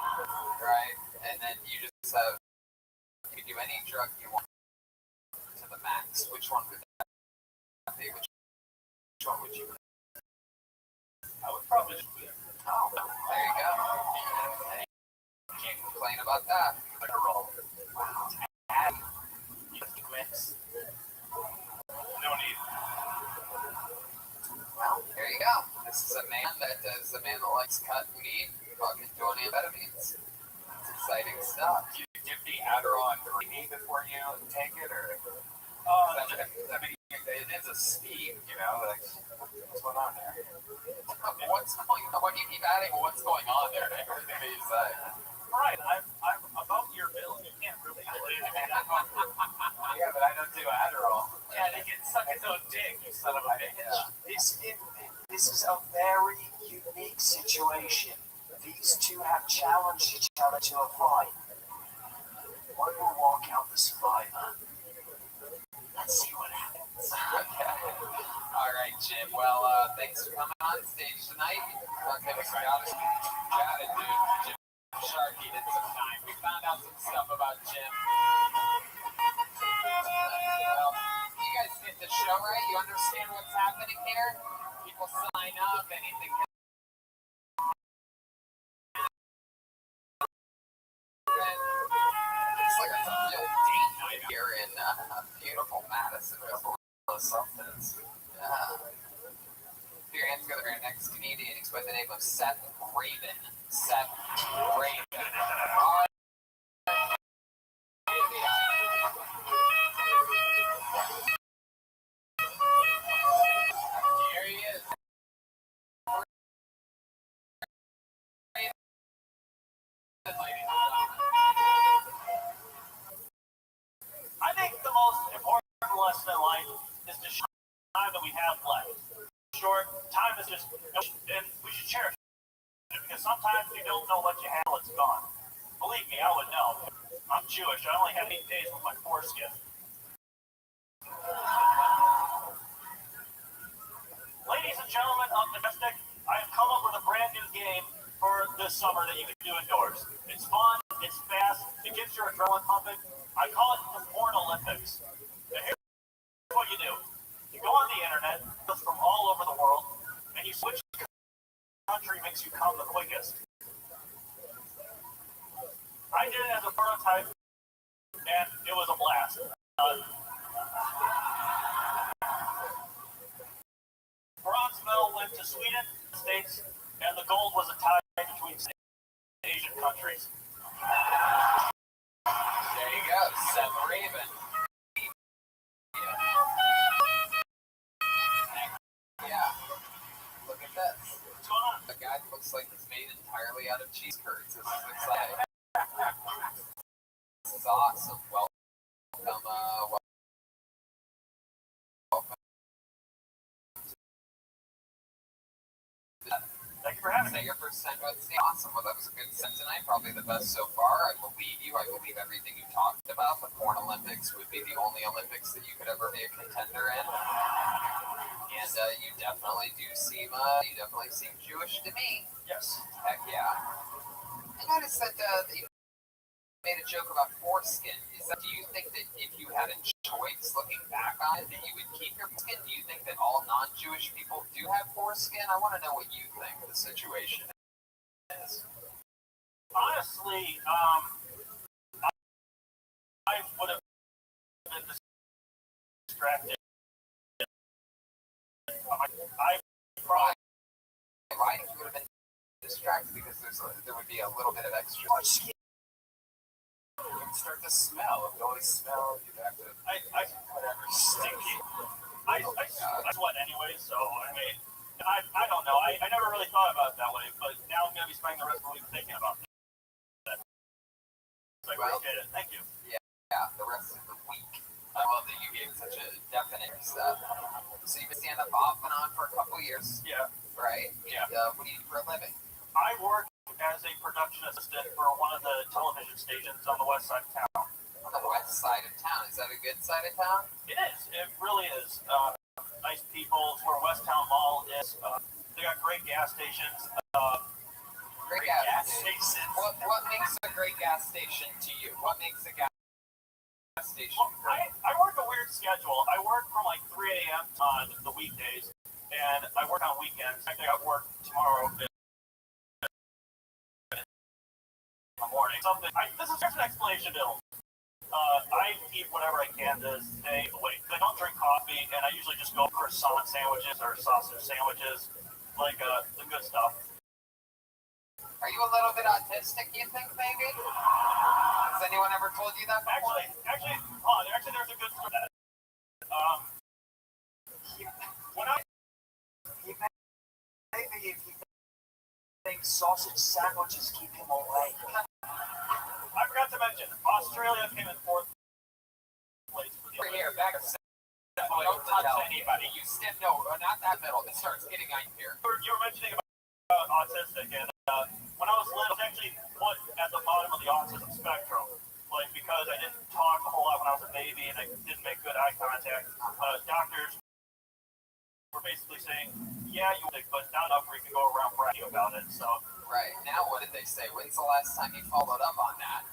Speaker 4: right? And then you just have, you could do any drug you want to the max. Which one would that be? Which one would you?
Speaker 6: I would probably just do it.
Speaker 4: Oh, there you go. Can't complain about that.
Speaker 6: Adderall.
Speaker 4: Wow.
Speaker 6: Mix. No need.
Speaker 4: Well, there you go. This is a man that likes cut meat, fucking doing amphetamines. It's exciting stuff.
Speaker 3: Do you dip the Adderall in creamy before you take it, or? I mean, it is a steam, you know. Like, what's going on there?
Speaker 4: What's going on? When you keep adding what's going on there, everything that you say.
Speaker 6: Right, I'm about your bill. You can't really believe it.
Speaker 3: Yeah, but I don't do Adderall.
Speaker 6: Yeah, they can suck his own dick, you son of a bitch.
Speaker 3: This is a very unique situation. These two have challenged each other to a fight. One will walk out the survivor. Let's see what happens.
Speaker 4: Okay. All right, Jim. Well, thanks for coming on stage tonight. Okay, Scott, chatted, dude. Jim Sharky did some time. We found out some stuff about Jim. Well, you guys get the show, right? You understand what's happening here? People sign up, anything can it's like a real date night here in beautiful Madison, something. Put your hands together for your next comedian. He's by the name of Seth Raven. Seth Raven. Here he is.
Speaker 6: I think the most important lesson in life is to share the time that we have left. Short time is just, and we should cherish it because sometimes you don't know what you have till it's gone. Believe me, I would know. I'm Jewish. I only have 8 days with my foreskin. Ladies and gentlemen of the Mystic, I have come up with a brand new game for this summer that you can do indoors. It's fun, it's fast, it gets your adrenaline pumping. I call it the Porn Olympics. And here's what you do. You go on the internet, from all over the world, and you switch country makes you come the quickest. I did it as a prototype, and it was a blast. Bronze medal went to Sweden, the States, and the gold was a tie between Asian countries.
Speaker 4: There you go, Seth Raven. Yeah. Look at this.
Speaker 6: What's going on?
Speaker 4: The guy looks like he's made entirely out of cheese curds. This is exciting. This is awesome. Welcome, welcome.
Speaker 6: Thank you for having
Speaker 4: Is
Speaker 6: me.
Speaker 4: that your first time? That's awesome. Well, that was a good set tonight. Probably the best so far. I believe you. I believe everything you talked about. The Porn Olympics would be the only Olympics that you could ever be a contender in. And you definitely seem Jewish to me.
Speaker 6: Yes.
Speaker 4: Heck yeah. I noticed that you made a joke about foreskin. Do you think that if you had a choice looking back on it, that you would keep your foreskin? Do you think that all non-Jewish people do have foreskin? I want to know what you think the situation is.
Speaker 6: Honestly, I would have been distracted. I probably
Speaker 4: Right? You would have been distracted because there would be a little bit of extra. You would start to smell. It would always smell. You'd have to.
Speaker 6: whatever, stinky. I sweat anyway, so I mean, I don't know. I never really thought about it that way, but now I'm gonna be spending the rest of the week thinking about that. So I appreciate it. Thank you.
Speaker 4: Yeah, the rest of the week. I love that you gave such a definite stuff. So you've been stand up off and on for a couple years.
Speaker 6: Yeah.
Speaker 4: Right?
Speaker 6: Yeah.
Speaker 4: And, what do you do for a living?
Speaker 6: I work as a production assistant for one of the television stations on the west side of town.
Speaker 4: On the west side of town. Is that a good side of town?
Speaker 6: It is. It really is. Nice people. It's where Westtown Mall is. They got great gas stations.
Speaker 4: Great gas station. What makes a great gas station to you? What makes a gas station great?
Speaker 6: I work a weird schedule. I work from like 3 a.m. on the weekdays, and I work on weekends. I got work tomorrow in the morning. This is just an explanation, Bill. I eat whatever I can to stay awake. I don't drink coffee, and I usually just go croissant sandwiches or sausage sandwiches, like the good stuff.
Speaker 4: Are you a little bit autistic, you think, maybe? Has anyone ever told you that before?
Speaker 6: Actually, there's a good story. When I
Speaker 2: Maybe if you think sausage sandwiches keep him awake.
Speaker 6: I forgot to mention, Australia came in 4th place for the
Speaker 4: Over here, back of don't touch anybody. You stand, no, not that middle. It starts getting on here.
Speaker 6: You were mentioning about autistic, and when I was little, I was actually put at the bottom of the autism spectrum. Like, because I didn't talk a whole lot when I was a baby, and I didn't make good eye contact. Doctors were basically saying, yeah, you think, but not enough where you can go around bragging about it. So
Speaker 4: Right. Now what did they say? When's the last time you followed up on that?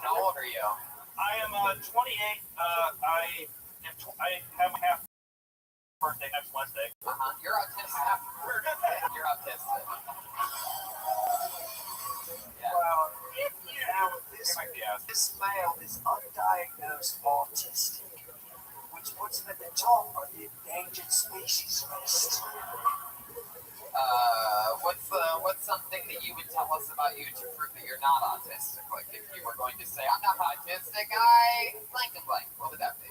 Speaker 4: How old are you?
Speaker 6: I am 28. I have my half birthday next Wednesday.
Speaker 4: You're autistic. You're autistic. Yeah.
Speaker 2: Well, if you know
Speaker 6: You might be asking.
Speaker 2: this male is undiagnosed autistic, which puts him at the top of the endangered species list.
Speaker 4: What's something that you would tell us about you to prove that you're not autistic? Like if you were going to say, I'm not autistic, I blank and blank. What would that be?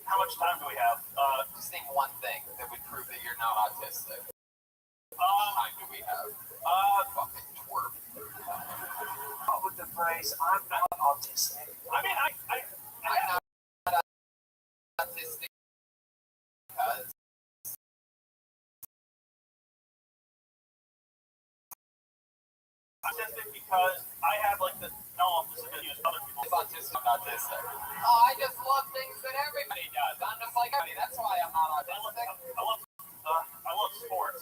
Speaker 6: How much time do we have?
Speaker 4: Just name one thing that would prove that you're not autistic. How much time do we have? Fucking twerp.
Speaker 2: What with the phrase, I'm not autistic?
Speaker 6: I mean,
Speaker 4: I'm not autistic because
Speaker 6: autistic because I have like the no, I'm just gonna use other people.
Speaker 4: it's autistic. I'm autistic. Oh, I just love things that everybody does. I'm just like everybody. That's why I'm not autistic.
Speaker 6: I love sports.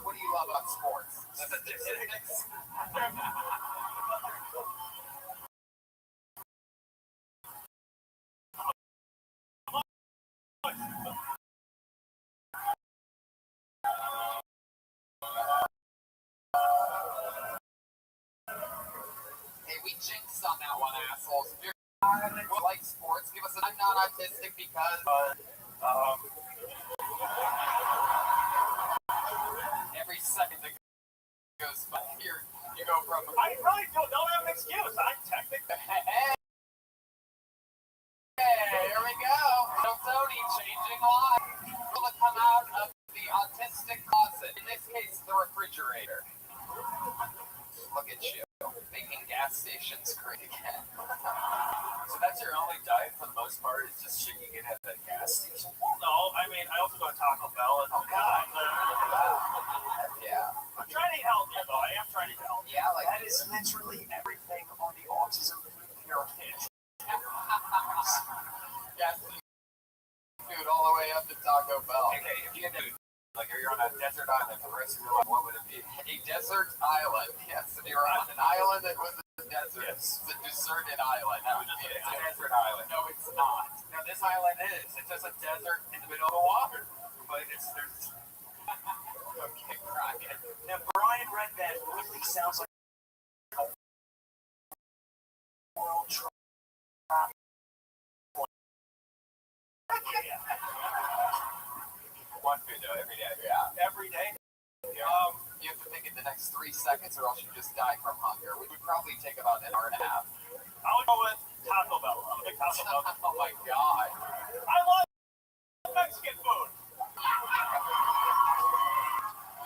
Speaker 4: What do you love about sports? Statistics. Hey, we jinxed on that one, assholes. If you're like sports, give us an I'm not autistic because every second that goes by here, you go from
Speaker 6: I really don't have an excuse. I technically.
Speaker 4: Hey, here we go. Little Tony changing lives. People that come out of the autistic closet. In this case, the refrigerator. Look at you, making gas stations great again.
Speaker 6: So that's your only diet for the most part is just shit you get at the gas station? No, I mean I also go to Taco Bell and
Speaker 4: Yeah.
Speaker 6: I'm trying to eat healthier though. I am trying to eat healthier.
Speaker 4: Yeah, like
Speaker 2: That is literally everything on the autism pyramid.
Speaker 4: gas food all the way up to Taco Bell.
Speaker 6: Okay, if you had to, like, if you're on a desert island for the rest of your life, what would it be?
Speaker 4: A desert island. Yes, if you were on an island that was a desert.
Speaker 6: Yes.
Speaker 4: It's a deserted island. That would be
Speaker 6: It's a desert island.
Speaker 4: No, it's not.
Speaker 6: No, this island is. It's just a desert in the middle of the water. But there's.
Speaker 4: Okay, Crockett.
Speaker 2: Now, Brian Redband really sounds like a world travel.
Speaker 6: One food though, every day.
Speaker 4: Yeah.
Speaker 6: Every day.
Speaker 4: You have to think in the next 3 seconds or else you just die from hunger. We would probably take about an hour and a half.
Speaker 6: I would go with Taco Bell. I'm a big Taco Bell.
Speaker 4: Oh my god.
Speaker 6: I love Mexican food.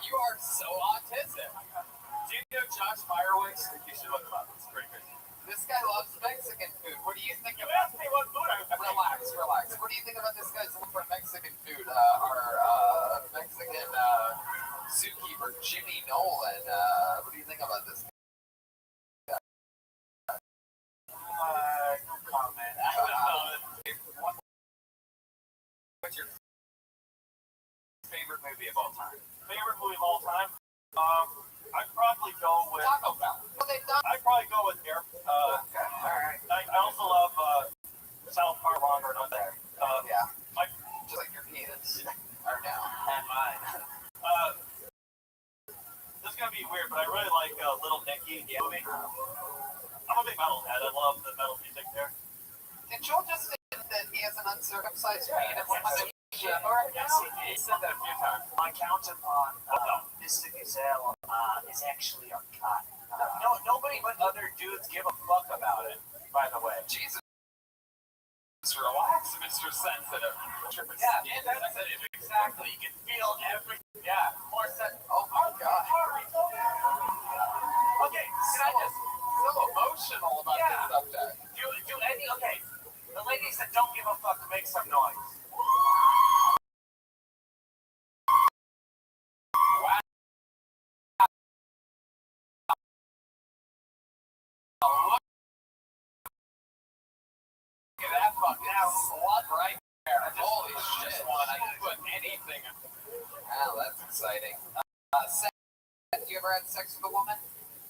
Speaker 4: You are so autistic.
Speaker 6: Do you know Josh Firewicks? You should look him up. It's pretty crazy.
Speaker 4: This guy loves Mexican food. What do you think
Speaker 6: You
Speaker 4: about
Speaker 6: asked me what food I would
Speaker 4: Relax. What do you think about this guy's looking for Mexican food? Our Mexican zookeeper, Jimmy Nolan. What do you think about this?
Speaker 2: No comment.
Speaker 6: What's your favorite movie of all time? Favorite movie of all time? I'd probably go with.
Speaker 4: Taco Bell. What they've done?
Speaker 6: I'd probably go with Air.
Speaker 2: Alright.
Speaker 6: I also love South Park longer than that.
Speaker 4: Yeah.
Speaker 6: My,
Speaker 4: Just like your penis. Or no.
Speaker 6: and mine. This is gonna be weird, but I really like Little Nicky movie. I'm a big metalhead. I love the metal music there.
Speaker 4: Did Joel just say that he has an uncircumcised penis?
Speaker 6: Yes, he said that a few times.
Speaker 2: My counterpart, Mr. Gazelle, is actually uncut.
Speaker 6: Nobody but other dudes give a fuck about it, by the way.
Speaker 4: Jesus. Relax, Mr. Sensitive.
Speaker 6: Yeah, sensitive, exactly. You can feel everything. Yeah, more sensitive.
Speaker 4: Oh my god.
Speaker 6: Okay,
Speaker 4: Can I just so emotional about this subject?
Speaker 6: do any, okay, the ladies that don't give a fuck make some noise.
Speaker 4: Look at that fucking slut right there. Holy shit. I can put anything in. exciting. Seth, have you ever had sex with a woman?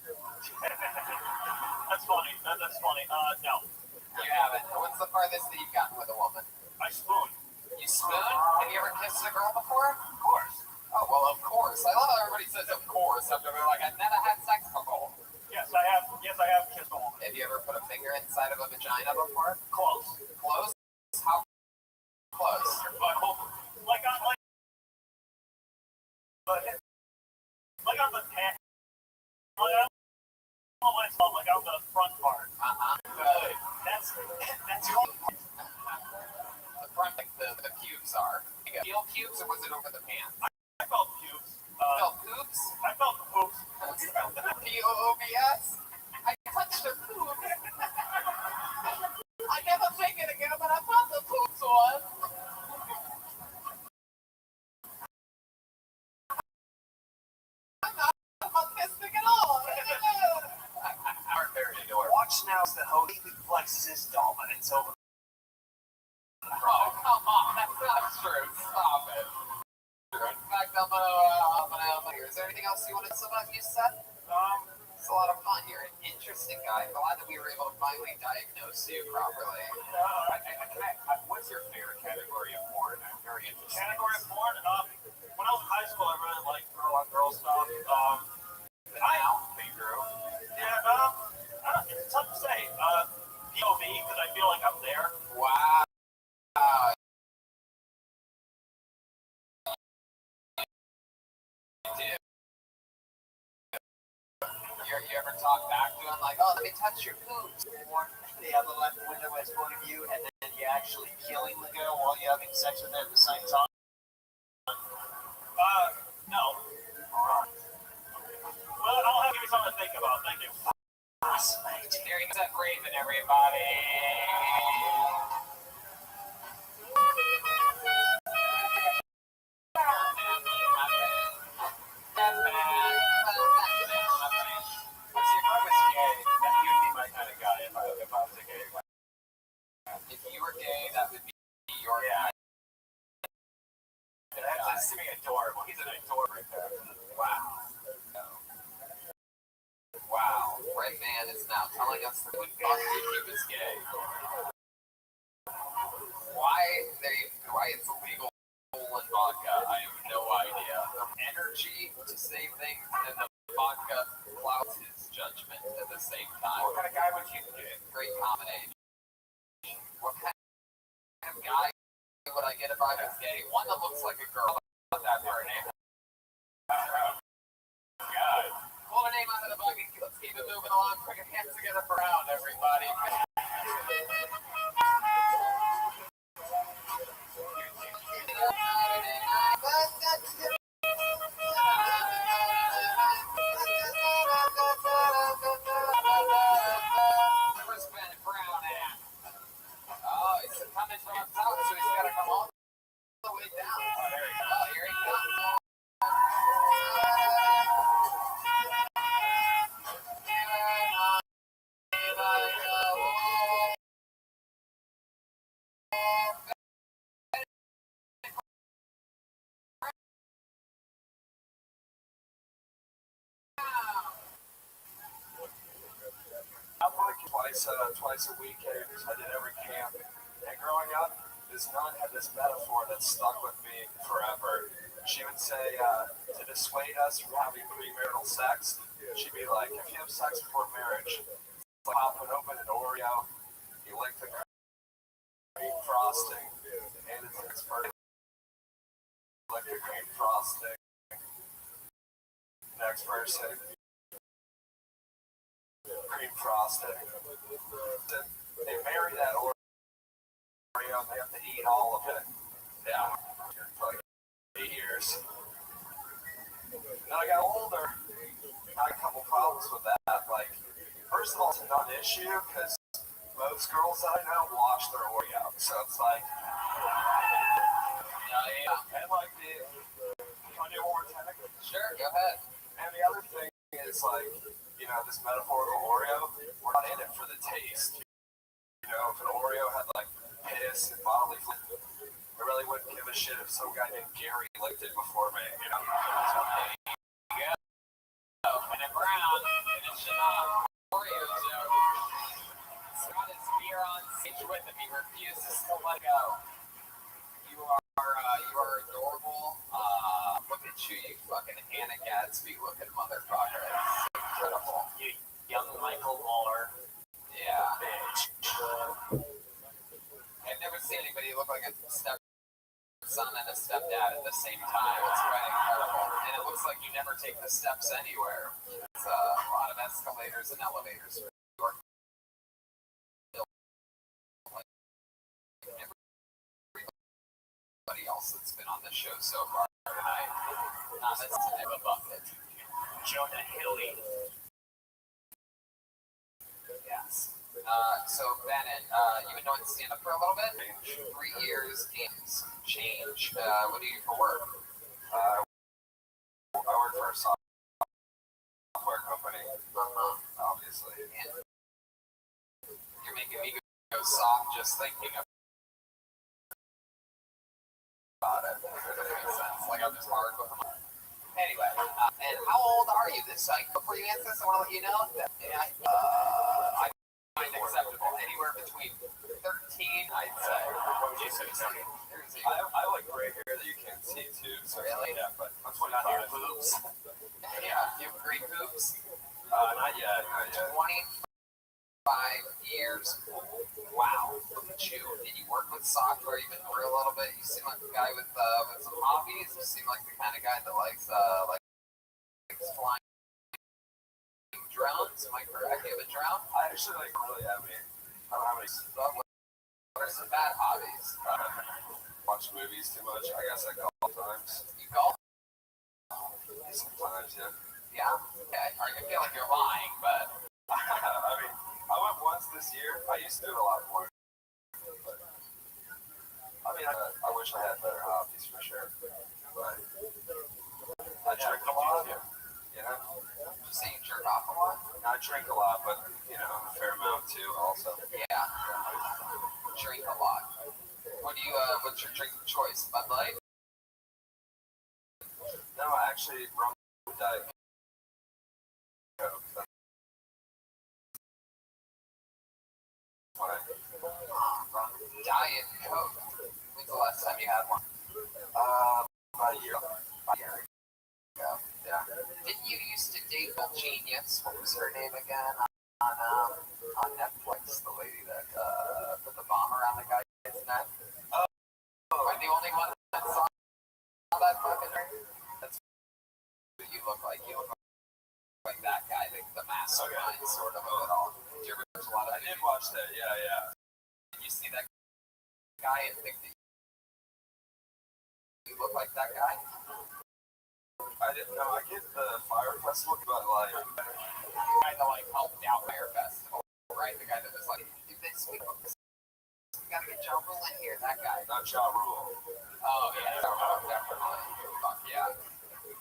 Speaker 6: That's funny. That's funny. No.
Speaker 4: You haven't. What's the farthest that you've gotten with a woman?
Speaker 6: I spoon.
Speaker 4: You spoon? Have you ever kissed a girl before?
Speaker 6: Of course.
Speaker 4: Oh, well, of course. I love how everybody says of course after they're like, I've never had sex before.
Speaker 6: Yes, I have. Yes, I have kissed a woman.
Speaker 4: Have you ever put a finger inside of a vagina before?
Speaker 6: Close.
Speaker 4: Close? How close?
Speaker 6: Your butthole. Like on the pant. Like on the front part.
Speaker 4: Good.
Speaker 6: That's
Speaker 4: The front, like the pubes are. Heel pubes, or was it over the pants?
Speaker 6: I felt pubes.
Speaker 4: Felt poops?
Speaker 6: I felt poops.
Speaker 4: P-O-O-B-S? I touched the poops. I never think it again, but I felt the poops on. I'm not autistic at all.
Speaker 2: Watch now as the host flexes his dominance over.
Speaker 4: Oh, come on. That's not true. Stop it. In fact, I'm gonna. Is there anything else you wanted to say about you, Seth? It's a lot of fun. You're an interesting guy. Glad that we were able to finally diagnose you properly.
Speaker 6: What's your favorite category of porn? I'm very interested. Category of porn? When I was in high school, I really liked girl-on-girl stuff. It's tough to say. POV, because I feel like I'm there.
Speaker 4: Wow. You ever talk back to him like, oh, let me touch your poops?
Speaker 2: They have the left window as point of view, and then you're actually killing the girl while you're having sex with her at the same time.
Speaker 6: No. Well, I'll have to give you something to think about. Thank you.
Speaker 2: Fascinating.
Speaker 4: There you go, Seth Raven, everybody. If you were gay, that would be your guy.
Speaker 6: That's assuming adorable. He's an adorable right there.
Speaker 4: Wow. Wow. Red Man is now telling us that would fuck if he was gay. Why it's illegal in vodka, I have no idea. Energy to say things, and the vodka clouds his judgment at the same time.
Speaker 6: What kind of guy would you be?
Speaker 4: Great combination. What kind of guy would I get if I was gay? One that looks like a girl. Not that for a name.
Speaker 6: God.
Speaker 4: Pull her name out of the bucket. Let's keep it moving along. Put your hands together for round, everybody. Where's Ben Brown at? Oh, he's coming from up top, so he's got to come all the way down. Oh, here he comes.
Speaker 1: I'm working twice a week. I did every camp. And growing up, this nun had this metaphor that stuck with me forever. She would say, to dissuade us from having premarital sex, she'd be like, if you have sex before marriage, it's like popping open an Oreo, you lick the cream frosting, and it's expert. Lick the cream frosting. Next person. Cream frosting. They marry that Oreo, they have to eat all of it. Yeah, for like 8 years. Then I got older, I had a couple problems with that. Like, first of all, it's a non-issue because most girls that I know wash their Oreo. So it's like, and like can I do one more technical?
Speaker 4: Sure, go ahead.
Speaker 1: And the other thing is like, this metaphorical Oreo, we're not in it for the taste. If an Oreo had like piss and bodily fluid, I really wouldn't give a shit if some guy named Gary licked it before me,
Speaker 4: refuses to let go. You are adorable. Look at you, you fucking Hannah Gadsby looking motherfucker. That's incredible.
Speaker 2: You young Michael Moore.
Speaker 4: Yeah.
Speaker 2: Bitch.
Speaker 4: I've never seen anybody look like a stepson and a stepdad at the same time. It's quite incredible. And it looks like you never take the steps anywhere. It's a lot of escalators and elevators. Everybody else that's been on the show so far tonight. That's Emma Buffett.
Speaker 2: Jonah Hilly.
Speaker 4: Yes. So Bennett, you've been doing stand-up for a little bit? 3 years and some change. What do you do for work?
Speaker 1: I work for a software company, obviously.
Speaker 4: And you're making me go soft just thinking about it. If it makes sense. Like I'm just hard with them. Anyway, and how old are you? This before you answer this, I want to let you know that I find acceptable anywhere between 13, I'd say.
Speaker 1: I like gray hair that you can't see too. So
Speaker 4: Really?
Speaker 1: Yeah, but I'm
Speaker 2: Not your
Speaker 1: 25.
Speaker 2: boobs.
Speaker 4: Yeah, you have great boobs.
Speaker 1: Not yet. Not yet.
Speaker 4: 25 years old. Wow, look at you. Did you work with software even for a little bit? You seem like a guy with some hobbies. You seem like the kind of guy that likes flying drones. Am I correct? You have a drone?
Speaker 1: I actually like really have any. I don't have any.
Speaker 4: What are some bad hobbies?
Speaker 1: Watch movies too much. I guess I golf sometimes.
Speaker 4: You golf?
Speaker 1: Sometimes, yeah.
Speaker 4: Yeah. Okay. I feel like you're lying, but
Speaker 1: I mean, I went once this year. I used to do it a lot more. But, I mean, I wish I had better hobbies for sure. But I drink a lot. You know?
Speaker 4: you say you jerk off a lot?
Speaker 1: I drink a lot, but, you know, a fair amount too also.
Speaker 4: Yeah. Drink a lot. What's your drink of choice? Bud Light?
Speaker 1: No, actually, rum and Diet Coke.
Speaker 4: Diet Coke. When's the last time you had one?
Speaker 1: About a year.
Speaker 4: Yeah. Didn't you used to date the genius? What was her name again? On Netflix, the lady that put the bomb around the guy's neck. Am I the only one that saw that fucking ring? That's what you look like. You look like that guy, the mastermind sort of it all. Did you ever watch a lot of
Speaker 1: I did watch that, yeah.
Speaker 4: Did you see that guy and think that you look like that guy?
Speaker 1: I didn't know. I get the Fire Festival, but like,
Speaker 4: The guy that like helped out Fire Festival, right? The guy that was like, do this, we gotta get Ja Rule in here, that guy.
Speaker 1: not Ja Rule.
Speaker 4: Oh yeah, definitely. Fuck yeah.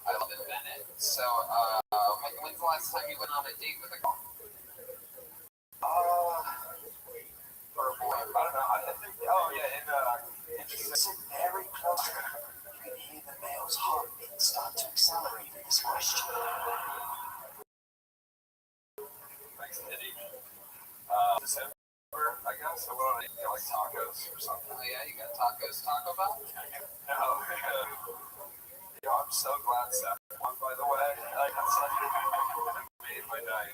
Speaker 4: I love it, Bennett. So, when's the last time you went on a date with a girl? Or a boy?
Speaker 1: I don't know. I think,
Speaker 2: Listen very closely. You can hear the male's heartbeat start to accelerate in this question.
Speaker 1: Thanks, Eddie. December, I guess. I went on a like tacos or something.
Speaker 4: Oh yeah, you got tacos, Taco Bell?
Speaker 1: No. Yo, I'm so glad Seth won, by the way. Like, that's like, it made my night.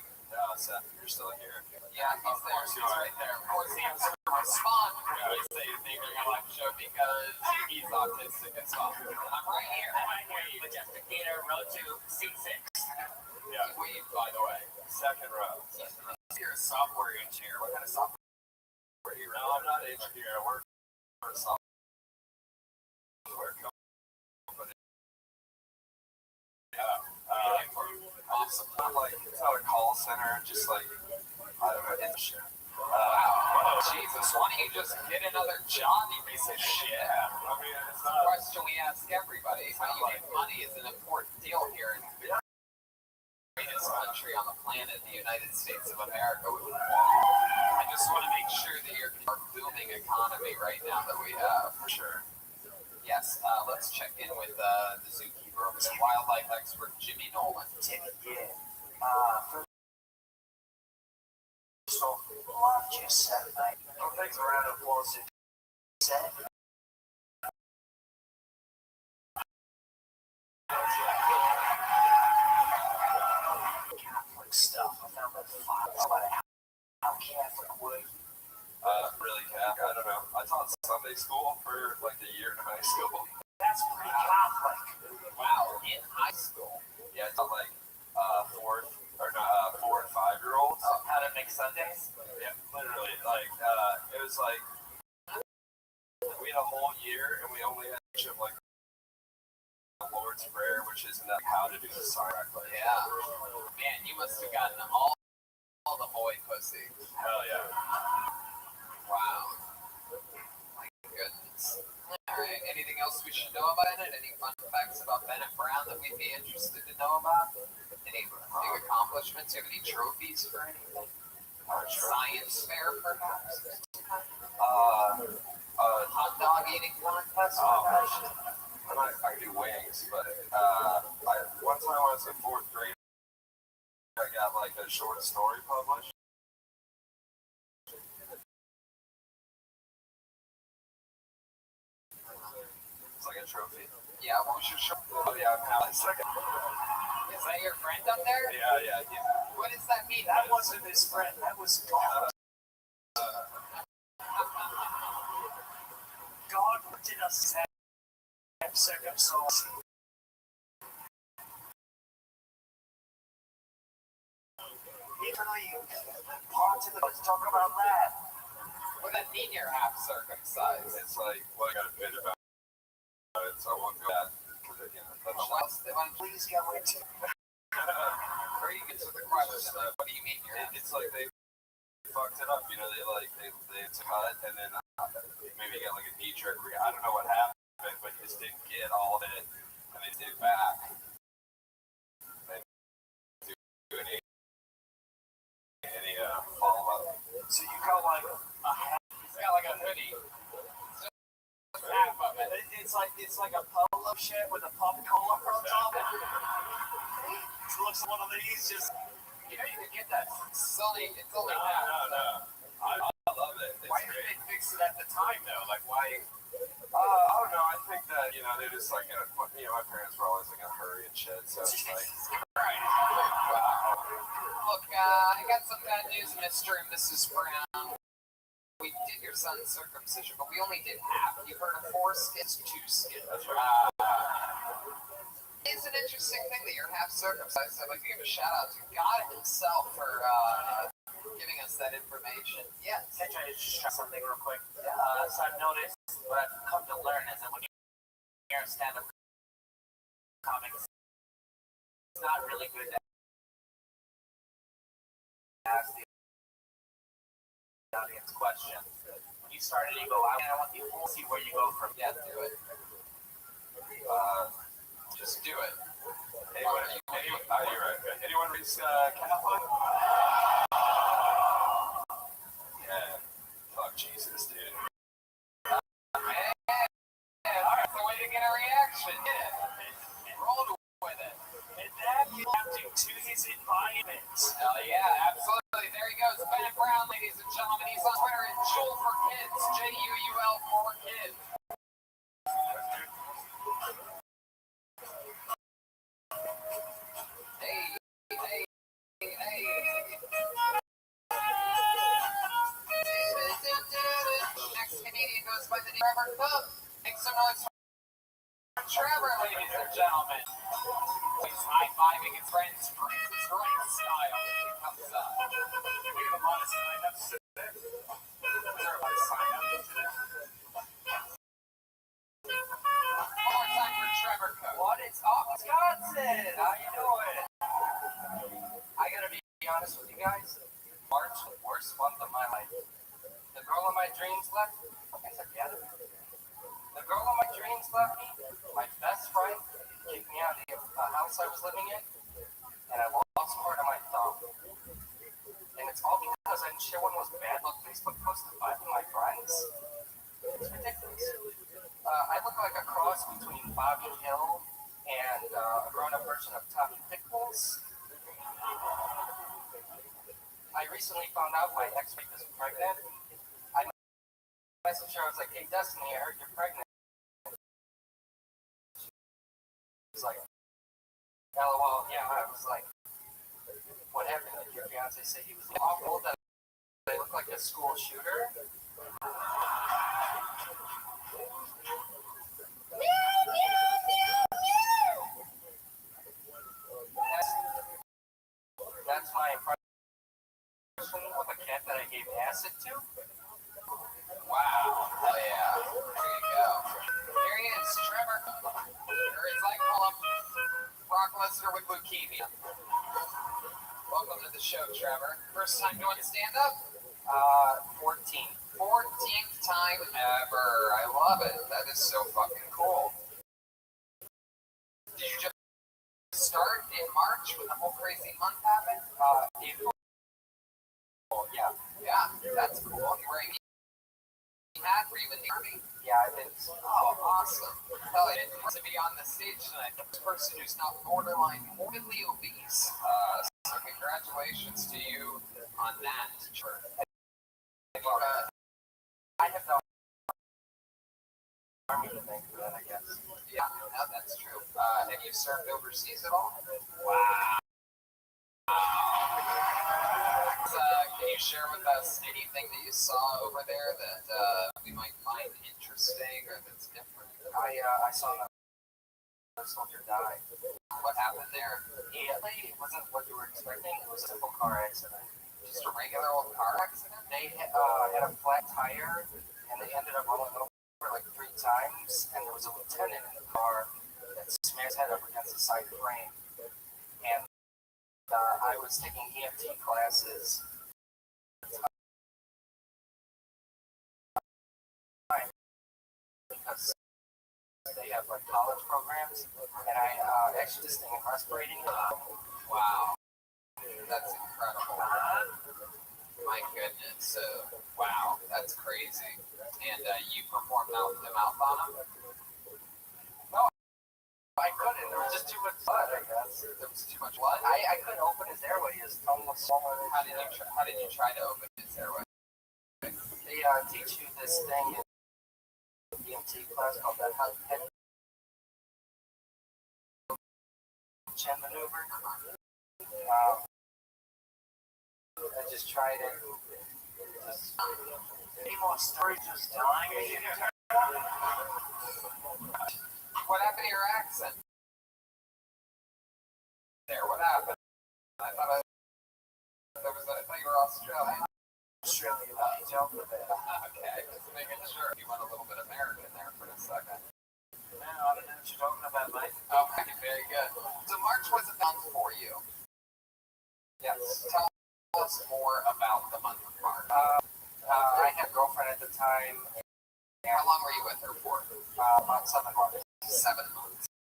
Speaker 1: Seth, you're still here.
Speaker 4: Yeah, he's there. He's right there. Of course, he has to respond when you say you think you're gonna live show because he's autistic as well. I'm right here.
Speaker 2: Majestic Theater, road to C6.
Speaker 1: Yeah.
Speaker 4: Wait, by the way.
Speaker 1: Second row.
Speaker 4: You're a software engineer. What kind of software are you
Speaker 1: No, I'm not an engineer. I work for a software company. Yeah.
Speaker 4: Awesome.
Speaker 1: Not like, it's not a call center, just like, I don't know, it's shit.
Speaker 4: Wow. Jesus, why don't you just get another job, you piece of shit?
Speaker 1: Yeah, I mean, it's
Speaker 4: It's the
Speaker 1: not,
Speaker 4: question we ask everybody. How you make money is an important deal here in the greatest country on the planet, the United States of America. I just want to make sure that you're our booming economy right now that we have.
Speaker 1: for sure.
Speaker 4: Yes, let's check in with the zookeeper, wildlife expert Jimmy Nolan.
Speaker 2: Timmy, yeah. First off, live just Saturday.
Speaker 1: Oh, thanks, a round of applause.
Speaker 3: set. Catholic stuff. I found that files about how Catholic would.
Speaker 1: Really Catholic. I don't know. I taught Sunday school for like a year in high school.
Speaker 3: That's pretty Catholic.
Speaker 4: Wow, in high school.
Speaker 1: Yeah, I taught like 4 and 5 year olds.
Speaker 4: How to make Sundays?
Speaker 1: Yeah, literally. Like it was like we had a whole year and we only had like the Lord's Prayer, which isn't that how to do the sign correctly.
Speaker 4: Yeah. Man, you must have gotten all the boy pussy.
Speaker 1: Hell yeah.
Speaker 4: Wow. My goodness. Alright, anything else we should know about it? Any fun facts about Bennett Brown that we'd be interested to know about? Any big accomplishments? Do you have any trophies for anything? Science fair, perhaps? Hot dog eating contest, perhaps?
Speaker 1: I could do wings, but one time when I was in 4th grade, I got like a short story published. It's like a trophy.
Speaker 4: Yeah, what was your show?
Speaker 1: Oh yeah, I'm Alex.
Speaker 4: Is that your friend up there?
Speaker 1: Yeah.
Speaker 4: What does that mean?
Speaker 3: That wasn't his friend. That was God. God did us have circumcised. Literally, parts of the let's talk about that.
Speaker 4: What does that mean you're half circumcised?
Speaker 1: It's like, well, I got a bit about it, so I won't go that because
Speaker 3: Please get my tip.
Speaker 4: Before you get to the question, what do you mean you're
Speaker 1: it's like they fucked it up, you know, they cut and then maybe get like a knee jerk. I don't know what happened, but he just didn't get all of it and they did it back. They do any follow up.
Speaker 3: So you got like a hat.
Speaker 4: It's got like a hoodie. It's just half of it.
Speaker 3: It's like a polo shirt with a pop collar on top. It looks like one of these just.
Speaker 4: You know you can get that. It's only
Speaker 1: No.
Speaker 4: half.
Speaker 1: I love it. It's
Speaker 4: Why didn't
Speaker 1: great.
Speaker 4: they fix it at the time though? Like why?
Speaker 1: I don't know. I think that, you know, they just like, my parents were always like in a hurry and shit, so it's like.
Speaker 4: Right. Wow. Look, I got some bad news, Mr. and Mrs. Brown. We did your son's circumcision, but we only did half. You heard of 4 skins, 2 skins.
Speaker 1: That's right.
Speaker 4: It's an interesting thing that you're half circumcised. I'd like to give a shout out to God himself for giving us that information. Yes.
Speaker 3: Can I just try something real quick? So I've noticed, what I've come to learn is that when you're a stand-up comic, it's not really good to ask the audience questions. When you started, you go, I want you to see where you go from.
Speaker 4: Yeah, do it. Just do it.
Speaker 1: Anyone reads Catholic? Yeah. Fuck Jesus, dude.
Speaker 4: Hey, that's the way to get a reaction. Roll with it.
Speaker 3: And that adapting to his environment.
Speaker 4: Hell yeah, absolutely. There he goes. Bennett Brown, ladies and gentlemen. He's on Twitter at Jul for Kids. JUUL for Kids. Hey. Next Canadian goes by the name Trevor Cook. Make some noise for Trevor, ladies and gentlemen. He's high-fiving his friends, Princess Right style. He comes up. We have a lot of sign-ups today. There are a lot of sign-ups today. One more time for Trevor Cook. What is up, Wisconsin? How you doing? I gotta be honest with you guys. March was the worst month of my life. The girl of my dreams left. I said, yeah. The girl of my dreams left me. My best friend kicked me out of the house I was living in, and I lost part of my thumb. And it's all because I didn't share one of those bad luck Facebook posts with my friends. It's ridiculous. I look like a cross between Bobby Hill and a grown-up version of Tommy Pickles. I recently found out my ex-wife is pregnant.
Speaker 2: messaged her. I was like, "Hey, Destiny, I heard you're pregnant." She's like, "LOL, yeah." I was like, "What happened? Did your fiance say he was awful? That I look like a school shooter?" That's my impression of a cat that I gave acid to.
Speaker 4: Wow. Oh yeah. There you go. Here he is, Trevor. Or as I call him, Brock Lesnar with leukemia. Welcome to the show, Trevor. First time doing stand-up?
Speaker 2: 14.
Speaker 4: 14th time ever. I love it. That is so fucking cool. Did you just start in March when the whole crazy month happened?
Speaker 2: April. Yeah.
Speaker 4: Yeah, that's cool. You're wearing hat? Were you in the army?
Speaker 2: Yeah, I did.
Speaker 4: Oh, awesome. Hell, yeah. To be on the stage tonight, the person who's not borderline morbidly obese. So congratulations to you on that. Sure.
Speaker 2: I have no army to thank for that, I guess.
Speaker 4: Yeah, no, that's true. Have you served overseas at all? Wow. Can you share with us anything that you saw over there that we might find interesting or that's different?
Speaker 2: I saw a soldier die.
Speaker 4: What happened there?
Speaker 2: It wasn't what you were expecting. It was a simple car accident.
Speaker 4: Just a regular old car accident?
Speaker 2: They had a flat tire, and they ended up rolling over like 3 times, and there was a lieutenant in the car that smashed his head up against the side frame. And I was taking EMT classes because they have like college programs, and I actually this thing in respirating.
Speaker 4: Wow. That's incredible. My goodness. Wow, that's crazy. And you performed mouth to mouth on him?
Speaker 2: No, I couldn't. There was just too much blood, I guess.
Speaker 4: There was too much blood?
Speaker 2: I couldn't open his airway. His tongue was swollen.
Speaker 4: How did you try to open his airway?
Speaker 2: They teach you this thing in EMT class called the head chin maneuver. I just tried it. People story just dying.
Speaker 4: What happened to your accent? There, what happened? I thought you were Australian.
Speaker 2: Australia, let me jump with it.
Speaker 4: Okay, just making sure. You went a little bit American there for a second.
Speaker 2: Man, I don't know what you're talking about, mate.
Speaker 4: Okay, very good. So March was a month for you. Yes. Tell us more about the month of March.
Speaker 2: I had a girlfriend at the time.
Speaker 4: How long were you with her for?
Speaker 2: About 7 months.
Speaker 4: 7 months.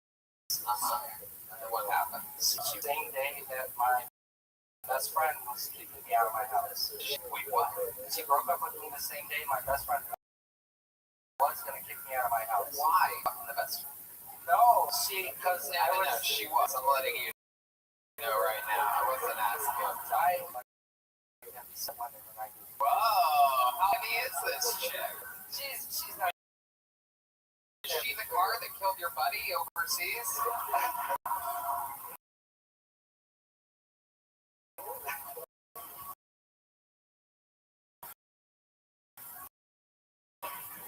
Speaker 4: And what happened?
Speaker 2: The same day that my best friend was kicking me out of my house.
Speaker 4: Wait, what?
Speaker 2: She broke up with me the same day my best friend was going to kick me out of my house.
Speaker 4: Why? The best friend.
Speaker 2: No, because
Speaker 4: I was. No, she was. I'm letting you know right now. I wasn't asking. Whoa! How heavy is this chick?
Speaker 2: She's not.
Speaker 4: Is she the car that killed your buddy overseas?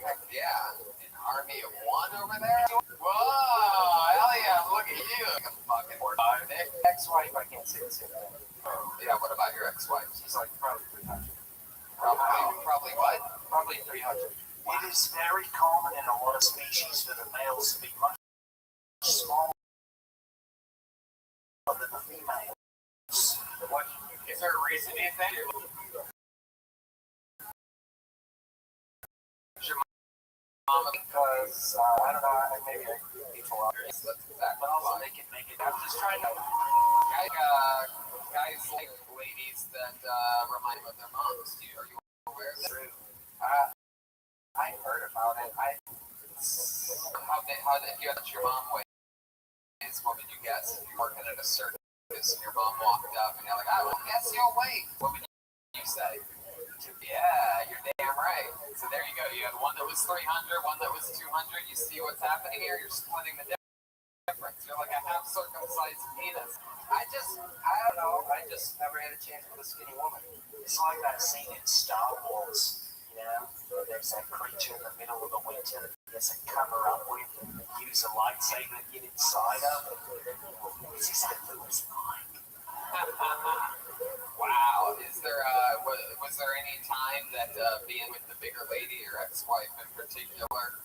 Speaker 4: Heck yeah. An army of one over there? Whoa! Hell yeah, look at you. Like a fucking Nick.
Speaker 2: Ex-wife, I can't say the same thing.
Speaker 4: Yeah, what about your ex-wife?
Speaker 2: She's like probably 300.
Speaker 4: Probably what?
Speaker 2: Probably 300.
Speaker 3: It is very common in a lot of species for the males to be much smaller than the females.
Speaker 4: What? Is there a reason you think? Your mom?
Speaker 2: Because, I don't know, maybe I grew people up.
Speaker 4: That's exactly
Speaker 2: But also,
Speaker 4: why.
Speaker 2: they can make it. I'm just trying to.
Speaker 4: Guys like ladies that remind them of their moms. Are you aware of that?
Speaker 2: I heard about it.
Speaker 4: How did you your mom weighs? What would you guess if you're working at a circus and your mom walked up and you're like, I will guess your weight? What would you say? Yeah, your dad damn right. So there you go. You had one that was 300, one that was 200. You see what's happening here? You're splitting the difference. You're like a half circumcised penis. I don't know. I just never had a chance with a skinny woman.
Speaker 2: It's like that scene in Star Wars, you know, where there's that creature in the middle of the winter that he has to cover up with and use a lightsaber to get inside of. It's exactly what's like.
Speaker 4: Wow. Is there was there any time that being with the bigger lady, your ex-wife in particular,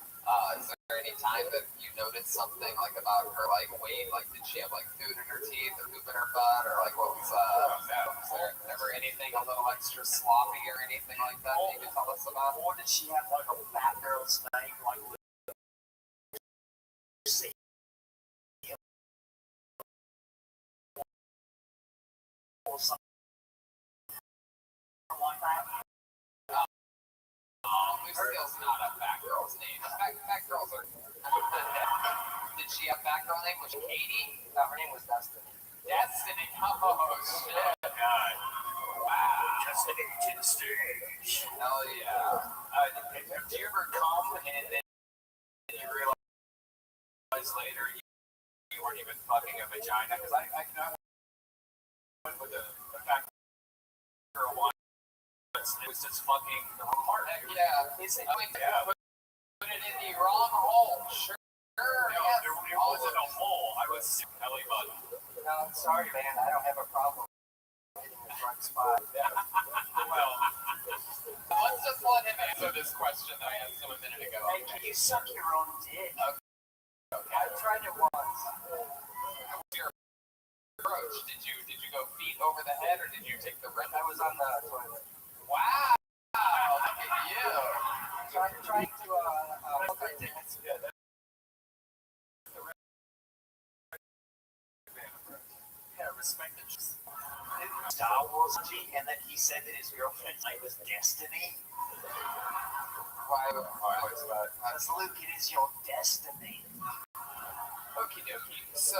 Speaker 4: is there any time that you noticed something like about her like weight, like did she have like food in her teeth or poop in her butt, or like what was there ever anything a little extra sloppy or anything like that you could tell us about?
Speaker 2: Or did she have like a fat girl's name, like Lucy? Or something like that?
Speaker 4: Lucille's not a fat girl's name. Fat girls are. Did she have a fat girl name? Was she Katie?
Speaker 2: No, her name was Destiny.
Speaker 4: Destiny. Oh shit.
Speaker 2: God.
Speaker 4: Wow.
Speaker 2: Destiny to the stage.
Speaker 4: Hell yeah.
Speaker 2: Do you ever come and then you realize later you weren't even fucking a vagina? Because I went with a fat girl once. It was just fucking the wrong part.
Speaker 4: Yeah.
Speaker 2: Is it?
Speaker 4: I mean,
Speaker 2: Yeah.
Speaker 4: put it in the wrong hole. Sure.
Speaker 2: No,
Speaker 4: Yes.
Speaker 2: it wasn't a hole. I was belly button. No, I'm sorry, man. I don't have a problem hitting the front spot. Well,
Speaker 4: Let's just let him answer this question that I asked him a minute ago.
Speaker 2: hey, can you suck your own dick?
Speaker 4: Okay.
Speaker 2: I tried it once.
Speaker 4: What was your approach? Did you go feet over the head or did you take the rim?
Speaker 2: I was on the toilet.
Speaker 4: Wow. Look at you.
Speaker 2: Trying to multitask. Yeah, respect the Star Wars, and then he said that his girlfriend's name was Destiny.
Speaker 4: Why was that?
Speaker 2: Because Luke, it is your destiny.
Speaker 4: Okie dokie. So,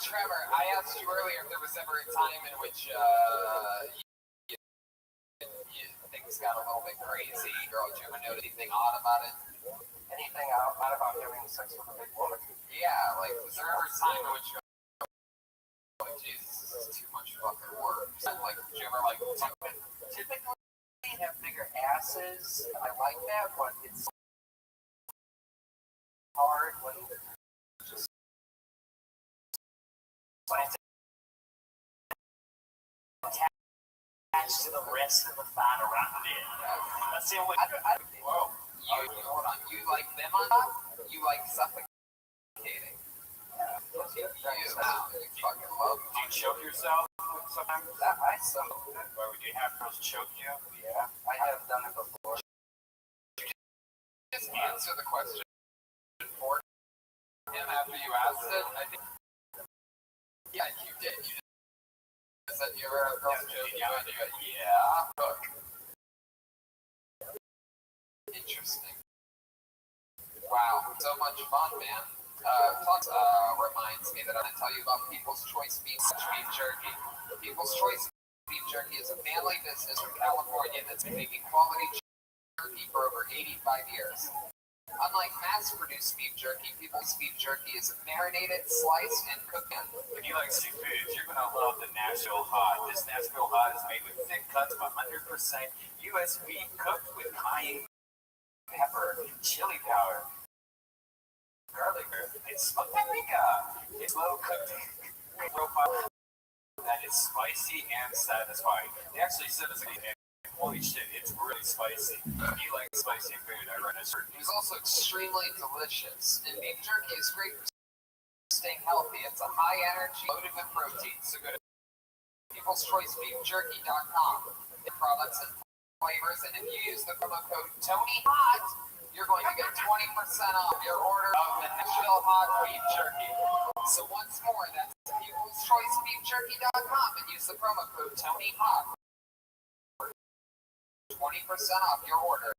Speaker 4: Trevor, I asked you earlier if there was ever a time in which things got a little bit crazy. Girl, did you ever notice anything odd about it?
Speaker 2: Anything odd about having sex with a big woman?
Speaker 4: Yeah, like, was there ever a time in which you're like, Jesus, this is too much fucking work? Like, did you ever, like,
Speaker 2: Typically have bigger asses. I like that, but it's hard when just attached to the rest of the fat around it. That's the only.
Speaker 4: Whoa. Hold on. You like them on top? You like suffocating? You fucking love.
Speaker 2: Do you choke yourself sometimes?
Speaker 4: I so.
Speaker 2: Or would you have girls choke you? Yeah, I have done it before.
Speaker 4: Just answer the question for him after you asked it. I think. Yeah, you did. You just said you ever had girls choke you, and you go, yeah. Look. Interesting. Wow, so much fun, man. Reminds me that I'm going to tell you about People's Choice Beef Jerky. People's Choice Beef Jerky is a family business from California that's been making quality jerky for over 85 years. Unlike mass-produced beef jerky, People's Beef Jerky is marinated, sliced, and cooked.
Speaker 2: If you like seafood, you're going to love the Nashville Hot. This Nashville Hot is made with thick cuts of 100% U.S. beef cooked with cayenne pepper, chili powder, garlic, it's paprika. It's low cooked profile that is spicy and satisfying. They actually said it's holy shit, it's really spicy. If you like spicy food, I run a certain.
Speaker 4: It is also extremely delicious, and beef jerky is great for staying healthy. It's a high energy, loaded with protein, so go to peopleschoicebeefjerky.com. The products and flavors, and if you use the promo code TonyHot, you're going to get 20% off your order of the Nashville Hot Beef Jerky. So once more, that's peopleschoicebeefjerky.com and use the promo code TonyHot for 20% off your order.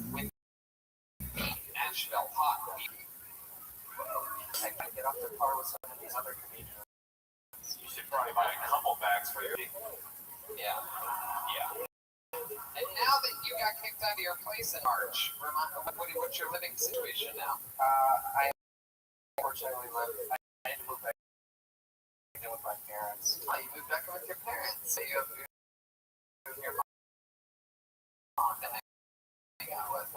Speaker 4: With Nashville Hot Beef.
Speaker 2: I might get off the car with some of these other comedians.
Speaker 3: You should probably buy a couple bags for your.
Speaker 4: Yeah.
Speaker 3: Yeah.
Speaker 4: And now that you got kicked out of your place in March, what's your living situation now?
Speaker 2: I unfortunately I had to move back in with my parents.
Speaker 4: Oh, you moved back in with your parents. So you have your mom to hang out with.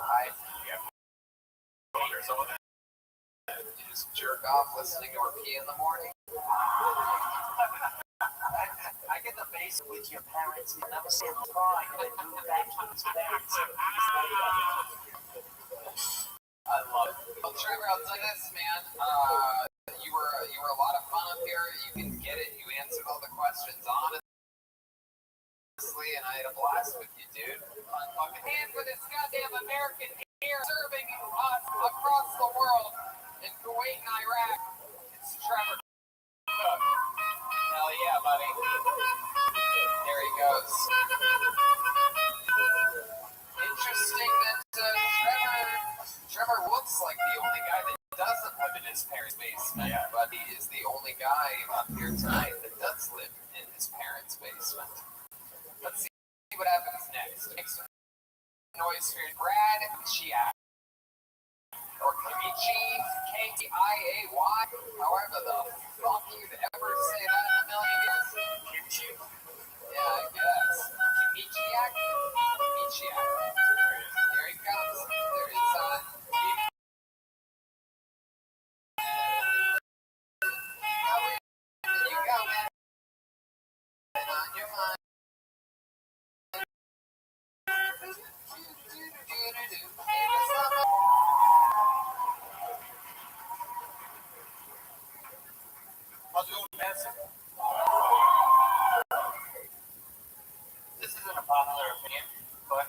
Speaker 4: You just jerk off listening to her pee in the morning.
Speaker 2: I get the base with your parents. You never say the cry and then move back to his parents.
Speaker 4: I love it. Well, Trevor, I'll tell you this, man. You were a lot of fun up here. You can get it. You answered all the questions honestly, and I had a blast with you, dude. And for this goddamn American here serving us across the world in Kuwait and Iraq, it's Trevor Cook. Hell yeah, buddy. There he goes. Interesting that Trevor looks like the only guy that doesn't live in his parents' basement, but he is the only guy up here tonight that does live in his parents' basement. Let's see what happens next. Make some noise for Brad Chiak. Or Kimichi, K-I-A-Y, however the fuck you'd ever say that in a million years. Kimchi? Yeah, I guess. Kimichiak? Kimichiak. Here he comes. There he is on. You go, man. And on your mind.
Speaker 2: How's it going, Madison? This isn't a popular opinion, but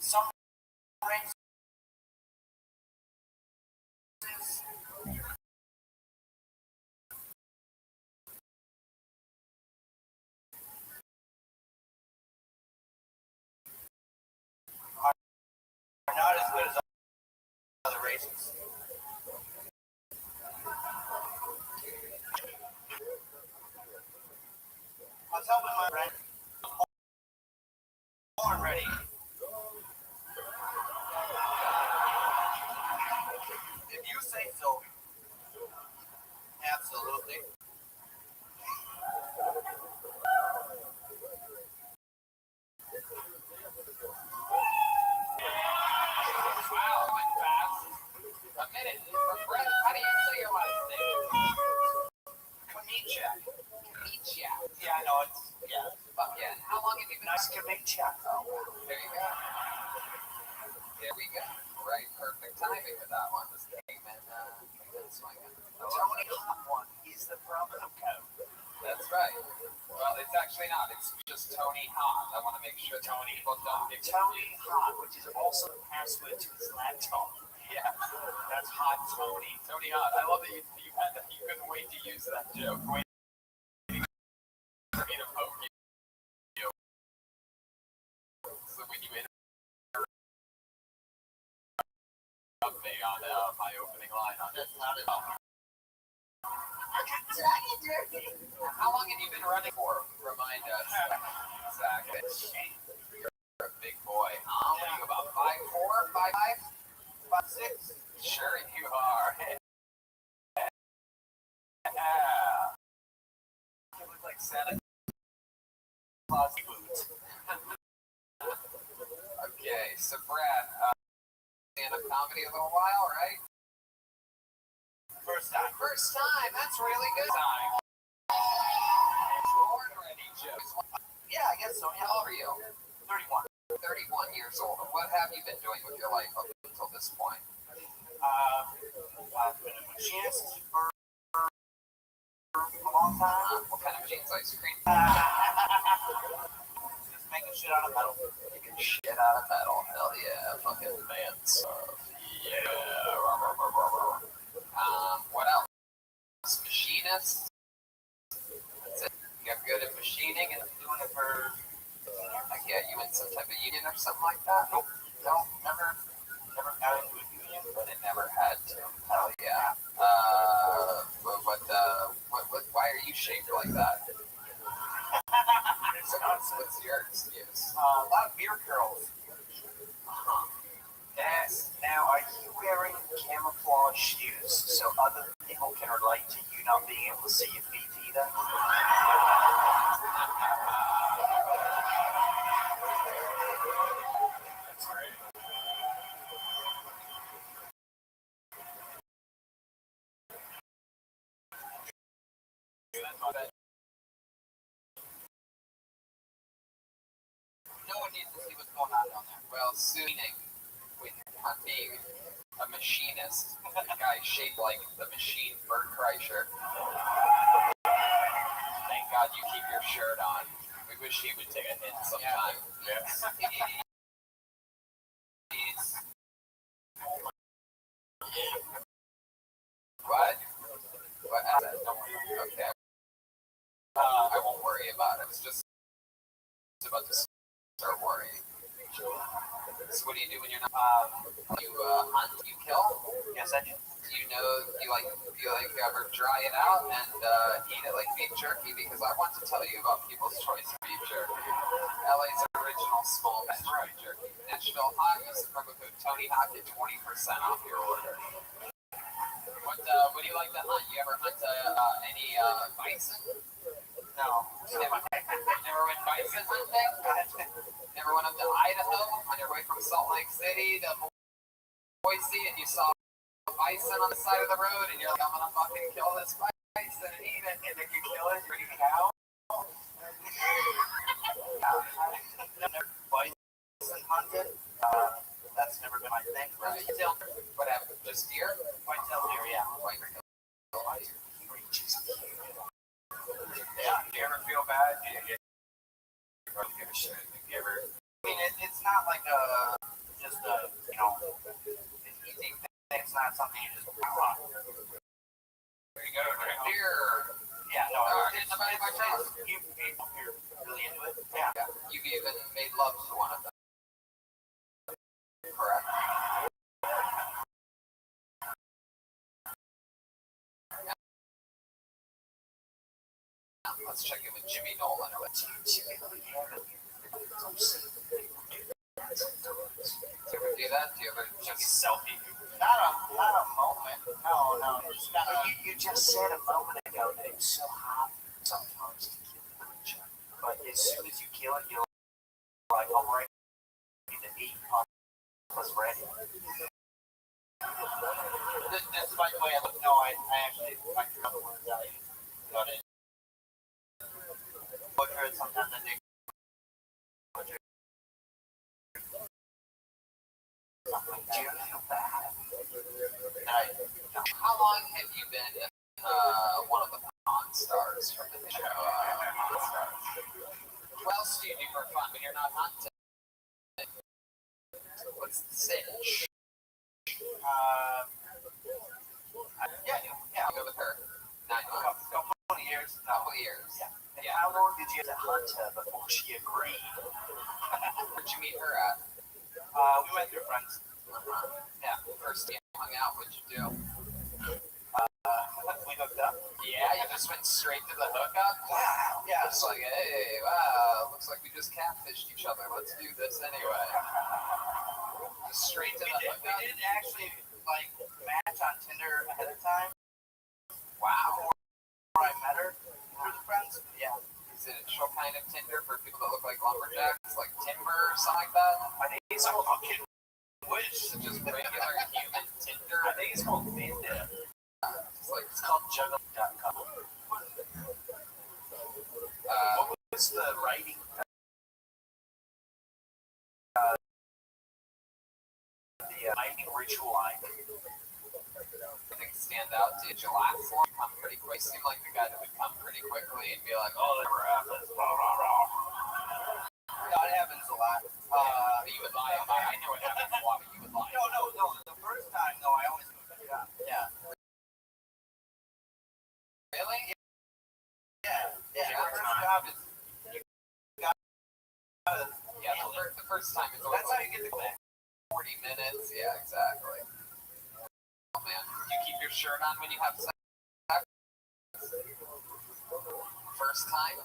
Speaker 2: some races are not as good as other races. I was helping my friend. Born ready. If you say so, absolutely.
Speaker 4: Wow, that went fast. A minute. Brett, how do you say your last name?
Speaker 2: Kamicha.
Speaker 4: Kamichiak.
Speaker 2: Yeah, I know it's
Speaker 4: Fuck yeah. And how long have you been
Speaker 2: nice Kamicha.
Speaker 4: There you go. There we go. Right, perfect timing with that one. This came in swinging.
Speaker 2: Tony Hot One. He's the brother of Code.
Speaker 4: That's right. Well, it's actually not. It's just Tony Hot. I want to make sure Tony people don't get
Speaker 2: Tony Hot, which is also the password to his laptop.
Speaker 4: Yeah, that's Hot Tony. Tony Hot. I love that you couldn't wait to use that joke. Wait for me to poke you. So when you interrupt me on my opening line on it. How long have you been running for? Remind us, Zach. You're a big boy. What are you, about 5'4", 5'5", 5'6"? Sure you are. Yeah. You look like Santa Claus boots. Okay, so Brad, stand-up comedy a little while, right?
Speaker 2: First time.
Speaker 4: First time. That's really good time. Born ready, Joe.
Speaker 2: Yeah, I guess so.
Speaker 4: How old are you?
Speaker 2: 31.
Speaker 4: 31 years old. What have you been doing with your life up until this point?
Speaker 2: I've been a machinist for a long time.
Speaker 4: What kind of machines? Ice cream?
Speaker 2: Just making shit out of metal.
Speaker 4: Making shit out of metal. Hell yeah. Fucking man stuff. Yeah. What else? Machinist? That's it. You got good at machining and
Speaker 2: Doing it for
Speaker 4: I get you in some type of union or something like that?
Speaker 2: Nope. No, never got into a union.
Speaker 4: But it never had to. Hell yeah. Why are you shaped like your excuse?
Speaker 2: A lot of beer girls. Now, are you wearing camouflage shoes so other people can relate to you not being able to see your feet either?
Speaker 6: That's great.
Speaker 4: No one needs to see what's going on down there. Well, soon with not being a machinist, a guy shaped like the machine Bert Kreischer. Thank God you keep your shirt on. We wish he would take a hit sometime.
Speaker 6: Yes.
Speaker 4: What? What? Don't worry. Okay. I won't worry about it. I was just about to start worrying. So what do you do when you're not? You hunt? You kill?
Speaker 2: Yes, I do.
Speaker 4: Do you know? You ever dry it out and eat it like beef jerky? Because I want to tell you about People's Choice beef jerky. LA's original small batch beef jerky. Nashville Hot. Use the promo code Tony Hawk, get 20% off your order. What do you like to hunt? You ever hunt any bison?
Speaker 2: No.
Speaker 4: Never went bison hunting? Never went up to Idaho on your way from Salt Lake City to Boise and you saw bison on the side of the road and you're like, I'm gonna fucking kill this bison and eat it, and then you kill it, you're eating cow?
Speaker 2: Never bison hunted. That's never been my thing.
Speaker 4: Right. What happened? Just deer?
Speaker 2: Whitetail deer, yeah.
Speaker 4: Whitetail.
Speaker 2: Yeah. Do you ever feel bad? Do you give a shit? You ever? I mean, it's not like just a, an easy thing. It's not something you just rock.
Speaker 4: There you go. Deer.
Speaker 2: Yeah, no.
Speaker 4: Getting somebody by chance.
Speaker 2: You're really into it. Yeah.
Speaker 4: You've even made love to one of them. Correct. Let's check in with Jimmy Nolan. Do you ever do that? Do you ever just selfie?
Speaker 2: Not a moment. No. It's not you just said a moment ago that it's so hard sometimes to kill the creature. But as soon as you kill it, you're like, I'm ready to eat. I was ready. This is my way I look. No, I actually like the other words I got it. Butcher, sometimes I think butcher. Do you feel bad?
Speaker 4: How long have you been one of the Pawn Stars from the show? Pawn Stars. What else do you do for fun when you're not hunting? What's the cinch? Yeah. Go with her. 9 months.
Speaker 2: Couple years.
Speaker 4: Yeah.
Speaker 2: And how long did you have to hunt her before she agreed?
Speaker 4: Where'd you meet her at?
Speaker 2: We went through friends.
Speaker 4: Yeah. First time you hung out, what'd you do?
Speaker 2: We hooked up.
Speaker 4: Yeah, you just went straight to the hookup?
Speaker 2: Wow. Yeah.
Speaker 4: It's like, hey, wow, looks like we just catfished each other. Let's do this anyway. Just straight to the hookup?
Speaker 2: We didn't actually, match on Tinder ahead of time.
Speaker 4: Wow.
Speaker 2: Before I met her. Through the friends. Yeah.
Speaker 4: Is it a show kind of Tinder for people that look like lumberjacks, like Timber or something like that?
Speaker 2: I think it's called fucking Wish.
Speaker 4: Is it just regular human Tinder?
Speaker 2: I think it's called Tinder.
Speaker 4: It's
Speaker 2: called Juggle.com. What was the writing? The writing ritual I did.
Speaker 4: Things stand out. Did you last long? Come pretty quick. You seem like the guy that would come pretty quickly and be like, oh, never happens. Blah, blah, blah.
Speaker 2: No, it happens a lot.
Speaker 4: You would lie. I know it happens a lot, but you would lie.
Speaker 2: No. The first time, though, I always do a good job. Yeah.
Speaker 4: Really?
Speaker 2: Yeah.
Speaker 4: The first job is the first time is always
Speaker 2: That's how you get the class.
Speaker 4: 40 minutes. Yeah, exactly. Oh man, do you keep your shirt on when you have sex? First time?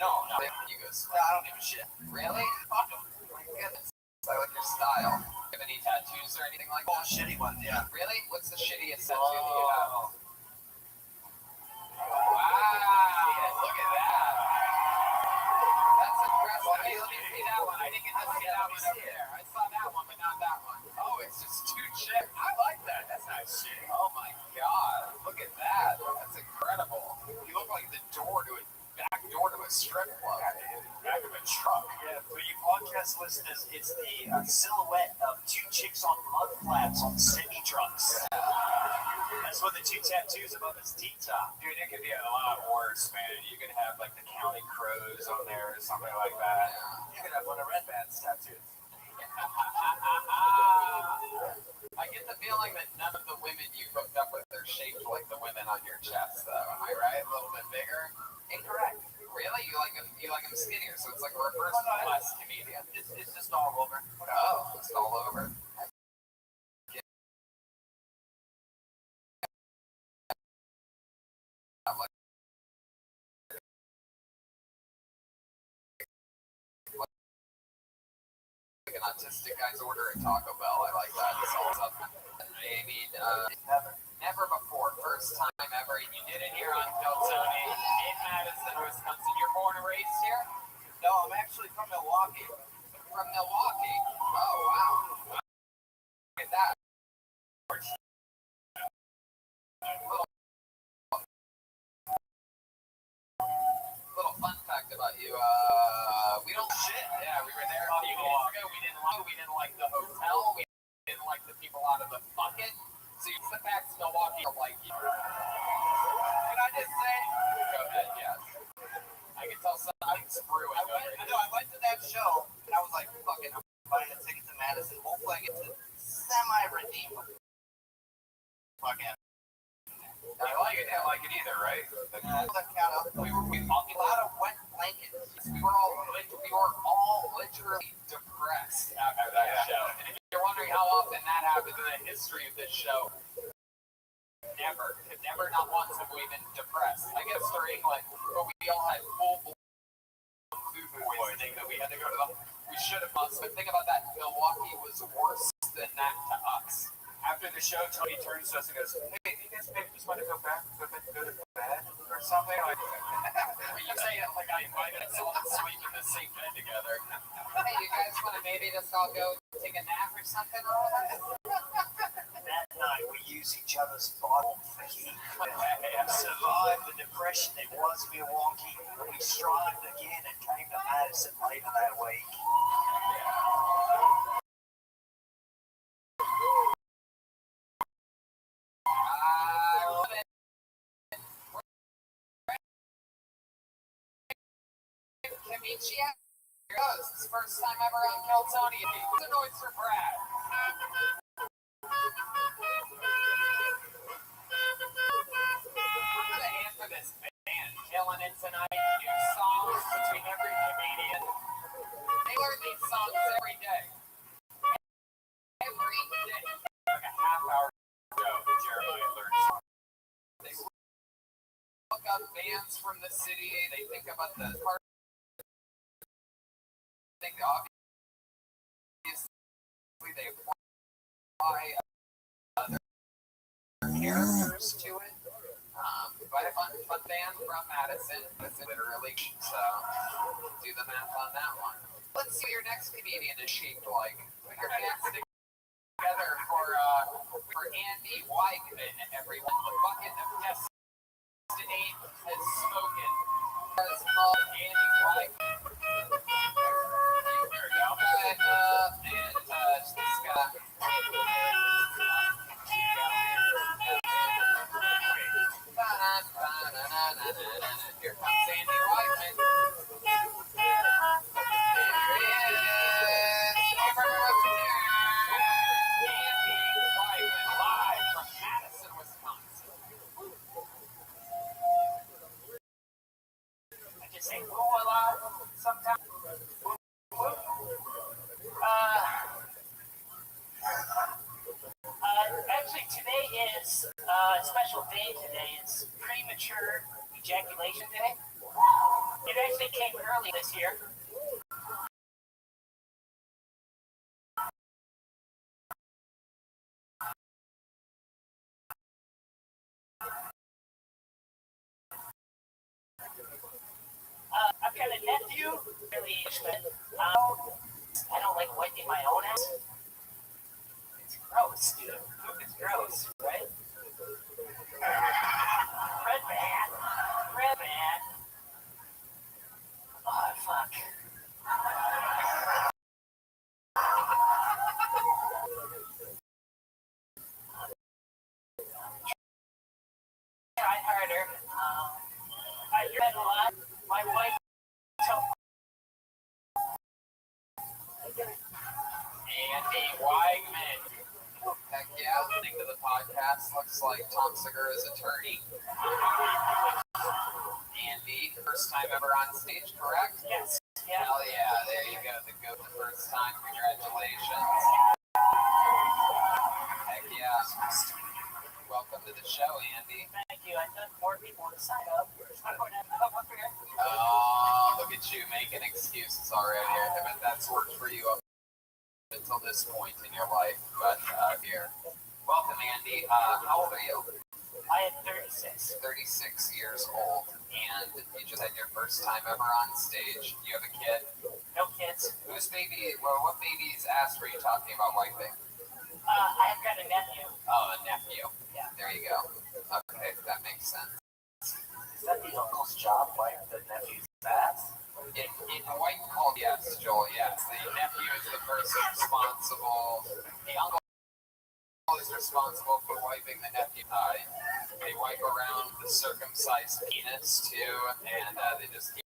Speaker 4: No. You go, no, I don't give a shit. Really? Fuck him. My goodness. I like your style. Have any tattoos or anything like that?
Speaker 2: Oh, shitty one, yeah.
Speaker 4: Really? What's the shittiest tattoo that you have? Wow, look at that. That's impressive. Hey, let me see that one. I didn't get to see that one up there. I saw that one, but not that one. Oh, it's just two chicks. I like that. That's not shit. Oh my god. Look at that. That's incredible. You look like the back door to a strip club.
Speaker 2: Back of a truck. Yeah, for you podcast listeners, it's the silhouette of two chicks on mud flaps on semi-trucks. That's what the two tattoos above his T-top.
Speaker 6: Dude, it could be a lot worse, man. You could have like the County Crows on there or something like that.
Speaker 2: You could have one of Red Band's tattoos.
Speaker 4: I get the feeling that none of the women you hooked up with are shaped like the women on your chest, though. Am I right? A little bit bigger? Incorrect. Really? You like them skinnier, so it's like a reverse class comedian.
Speaker 2: It's just all over.
Speaker 4: Oh, it's all over. Like an autistic guy's order at Taco Bell. I like that. It's all up. I mean, never before. First time ever. You did it here on Kiltony in Madison, Wisconsin. You're born and raised here?
Speaker 2: No, I'm actually from Milwaukee.
Speaker 4: From Milwaukee. Oh, wow. Look at that. Little fun fact about you. We don't shit. Yeah, we were there a few days ago. We didn't like the hotel. We didn't like the people out of the bucket. So you the facts Milwaukee don't like you. Can I just say? Go ahead, yes. I can tell something's brewing.
Speaker 2: I went to that show and I was like, fuck it, I'm buying a ticket to Madison. Hopefully I get to semi-redeem. Fucking.
Speaker 4: I like it. I like it either, right?
Speaker 2: We were
Speaker 4: A lot of wet blankets. We were all literally depressed after that show. And if you're wondering how often that happens in the history of this show, never, not once have we been depressed. I guess during but we all had full food poisoning that we had to go to we should have but think about that. Milwaukee was worse than that to us.
Speaker 6: After the show, Tony turns to us and goes, "Hey, you guys maybe just want to go back to bed or something?" Like,
Speaker 4: You say it like I invited someone to sleep in the same bed together. Hey, you guys want to maybe just all go take a nap or something?
Speaker 2: that night we used each other's bottle for heat. To survive the depression it was Milwaukee, we strived again and came to Madison later that week.
Speaker 4: I love it. Kamichi, here goes. It's first time ever on Kiltony. It's a noise for Brad. Put a hand for this band. Killing it tonight. New songs between every comedian. They learn these songs every day. Every day. Like a half-hour show that Jeremiah learns songs. They look up bands from the city. They think about the part. I think obviously they apply other characters to it. But a fun band from Madison. It's literally, so do the math on that one. Let's see what your next comedian is shaped like. Put your hands together for Andy Weigman, everyone. The bucket of destiny has spoken. As called Andy Weigman. There we go. And touch this guy. Here comes Andy Weigman. Live from Madison, Wisconsin.
Speaker 2: I just say, "Whoa, a lot." Sometimes. Actually, today is a special day today. It's premature ejaculation day.
Speaker 7: It actually came early this year. I've got a nephew, really Ishman. I don't like wiping my own ass. It's gross, dude. It's gross, right? Red man. Red man. Oh, fuck. Try harder. I read a lot. My wife told
Speaker 4: Andy Weigman. Heck yeah, listening to the podcast. Looks like Tom Segura's attorney. Andy, first time ever on stage, correct?
Speaker 7: yes. Yeah.
Speaker 4: Hell yeah, there you go. The goat the first time. Congratulations. Heck yeah. Welcome to the show, Andy.
Speaker 7: Thank you. I thought more people would sign up. I don't have to come up here.
Speaker 4: Oh, look at you making excuses already. I bet that's worked for you up until this point in your life. But here. Welcome, Andy. How old are you?
Speaker 7: I am 36.
Speaker 4: 36 years old. And you just had your first time ever on stage. You have a kid?
Speaker 7: No kids.
Speaker 4: Whose baby, well, what baby's ass were you talking about wiping?
Speaker 7: I've got a nephew.
Speaker 4: Oh, a nephew.
Speaker 7: Yeah.
Speaker 4: There you go. Okay, that makes sense.
Speaker 2: Is that the uncle's job, like the nephew's ass?
Speaker 4: In white called, yes, Joel, yes. The nephew is the person responsible. The uncle is responsible for wiping the nephew. They wipe around the circumcised penis too, and they just keep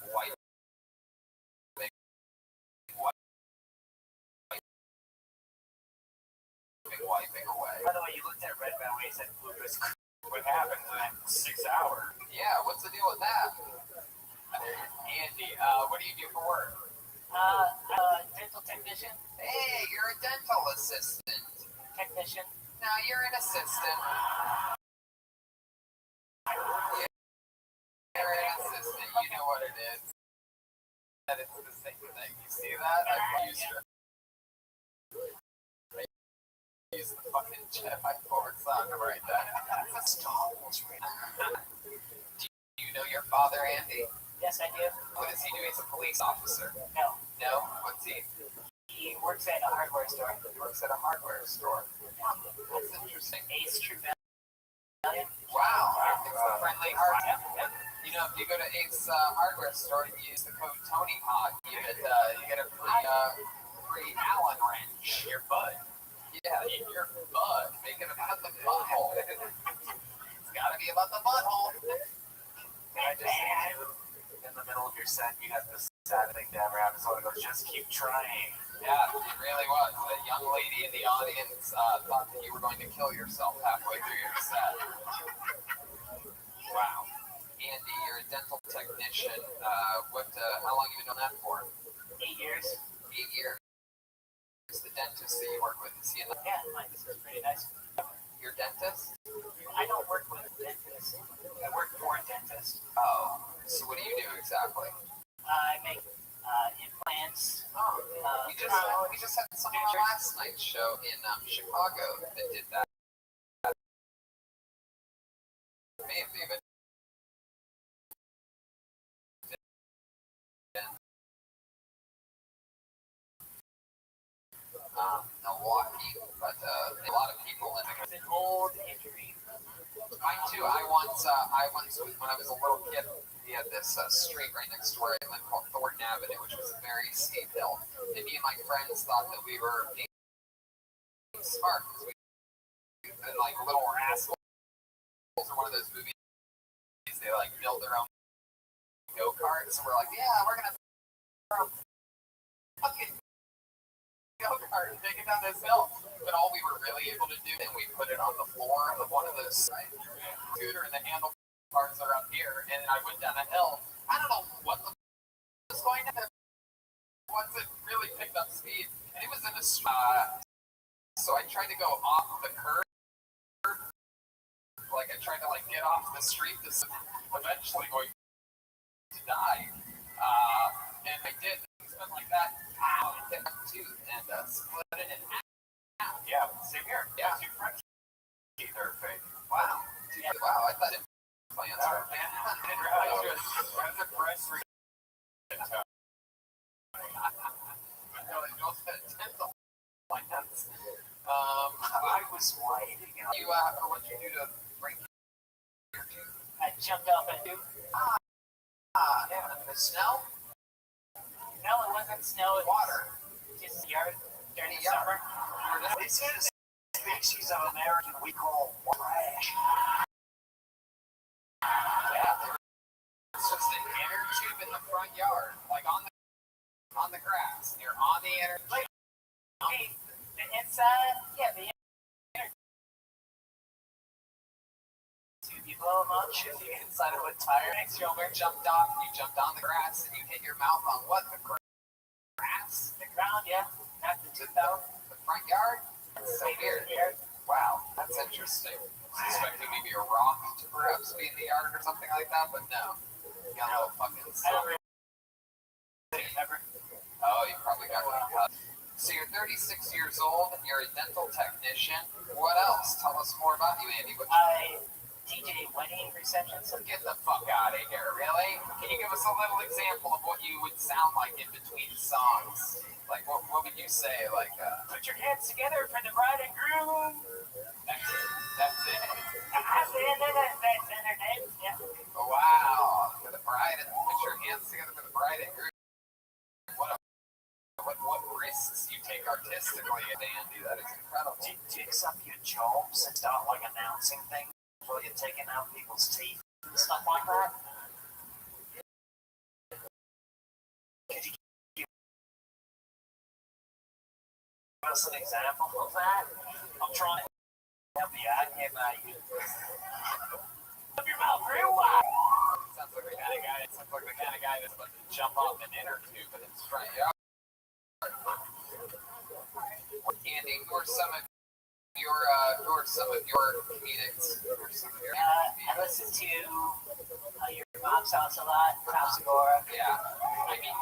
Speaker 4: wiping away.
Speaker 2: By the way, you looked at Red Man when he said Lucas. What happened in that 6 hours?
Speaker 4: Yeah, what's the deal with that? Andy, what do you do for work?
Speaker 7: Dental technician.
Speaker 4: Hey, you're a dental assistant.
Speaker 7: Technician.
Speaker 4: No, you're an assistant. You're an assistant. You know what it is. That it's the same thing. You see that? I've used it. Use the fucking jet I forward sound right there. That's Star Wars. Do you know your father, Andy?
Speaker 7: Yes, I do.
Speaker 4: What does he do? He's a police officer.
Speaker 7: No.
Speaker 4: No? What's he?
Speaker 7: He works at a hardware store.
Speaker 4: He works at a hardware store. That's interesting.
Speaker 7: Ace True Value.
Speaker 4: Wow. It's a friendly hardware.
Speaker 7: Yep, yep.
Speaker 4: You know, if you go to Ace Hardware Store and you use the code TonyHawk, you get a free Allen wrench. Your butt. Yeah, your butt. Make it about the butthole. It's got to be about the butthole.
Speaker 2: I just in the middle of your set, you had this sad thing down around, so it goes, just keep trying.
Speaker 4: Yeah, it really was. A young lady in the audience thought that you were going to kill yourself halfway through your set. Wow. Andy, you're a dental technician. How long have you been doing that for?
Speaker 7: 8 years.
Speaker 4: 8 years. Who's the dentist that you work with? Is he in the...
Speaker 7: Yeah, this is pretty nice.
Speaker 4: Your dentist?
Speaker 7: I don't work with a dentist. I work for a dentist.
Speaker 4: Oh, so what do you do exactly?
Speaker 7: I make implants.
Speaker 4: We just had someone on last night's show in Chicago that did that. May have even Milwaukee, but a lot of people in
Speaker 7: It's an old injury.
Speaker 4: Mine too. I once, when I was a little kid, we had this street right next to where I lived called Thornton Avenue, which was a very steep hill. And me and my friends thought that we were being smart because we were like little rascals. Or one of those movies, they like build their own go-karts. And we're like, yeah, we're gonna fucking go-kart and take it down this hill. But all we were really able to do, and we put it on the floor of one of those scooter, and the handlebars are up here. And I went down a hill. I don't know what the was going to happen once it really picked up speed. And it was in a so I tried to go off the curb Like I tried to like get off the street. This is eventually going to die. And I did. It's been like that. And hit my tooth and split it in half.
Speaker 2: Yeah, same here.
Speaker 4: Yeah.
Speaker 2: Two friends. Either fake.
Speaker 4: Wow.
Speaker 2: Yeah.
Speaker 4: Wow. I thought implants were bad.
Speaker 2: That's a press release.
Speaker 4: Dental implants.
Speaker 7: I was waiting.
Speaker 4: You what'd you do to break your tooth?
Speaker 7: I jumped off a dude.
Speaker 4: Yeah. The snow.
Speaker 7: No, it wasn't snow. It was
Speaker 4: Water.
Speaker 7: just yard during the
Speaker 4: Yard.
Speaker 7: summer.
Speaker 2: This is a species of American we call trash.
Speaker 4: Yeah. It's just an inner tube in the front yard, like on the grass. You're on the inner tube.
Speaker 7: Hey, the inside, yeah, the inner tube, you blow them up.
Speaker 4: The inside of a tire. You jumped off. You jumped on the grass and you hit your mouth on what? The grass.
Speaker 7: The ground, yeah, not the tooth out.
Speaker 4: The front yard. That's so weird.
Speaker 7: Here.
Speaker 4: Wow, that's interesting. Suspecting maybe a rock to perhaps be in the yard or something like that, but no. You got a little fucking
Speaker 7: I don't
Speaker 4: stuff.
Speaker 7: remember.
Speaker 4: Oh, you probably got one cut. So you're 36 years old and you're a dental technician. What else? Tell us more about you, Andy. What
Speaker 7: I DJ wedding receptions.
Speaker 4: Get the fuck out of here, really? Can you give us a little example of what you would sound like in between songs? Like, what would you say? Like,
Speaker 7: Put your hands together for the bride and groom.
Speaker 4: that's it.
Speaker 7: That's their name. Yeah.
Speaker 4: Wow. For the bride, and put your hands together for the bride and groom. What risks you take artistically, Andy? That is incredible.
Speaker 2: Do you mix up your jobs and start like announcing things while you're taking out people's teeth and stuff like that? Could you give us an example of that? I'm trying to help you out here, mate. Open your mouth real wide.
Speaker 4: Sounds like the kind of guy. Sounds like the kind of guy that's about to jump off an inner tube in his front yard. Andy, who are some of your comedics? Who are some of your
Speaker 7: I listen to your mom's house a lot, Tom Segura.
Speaker 4: Yeah. I mean,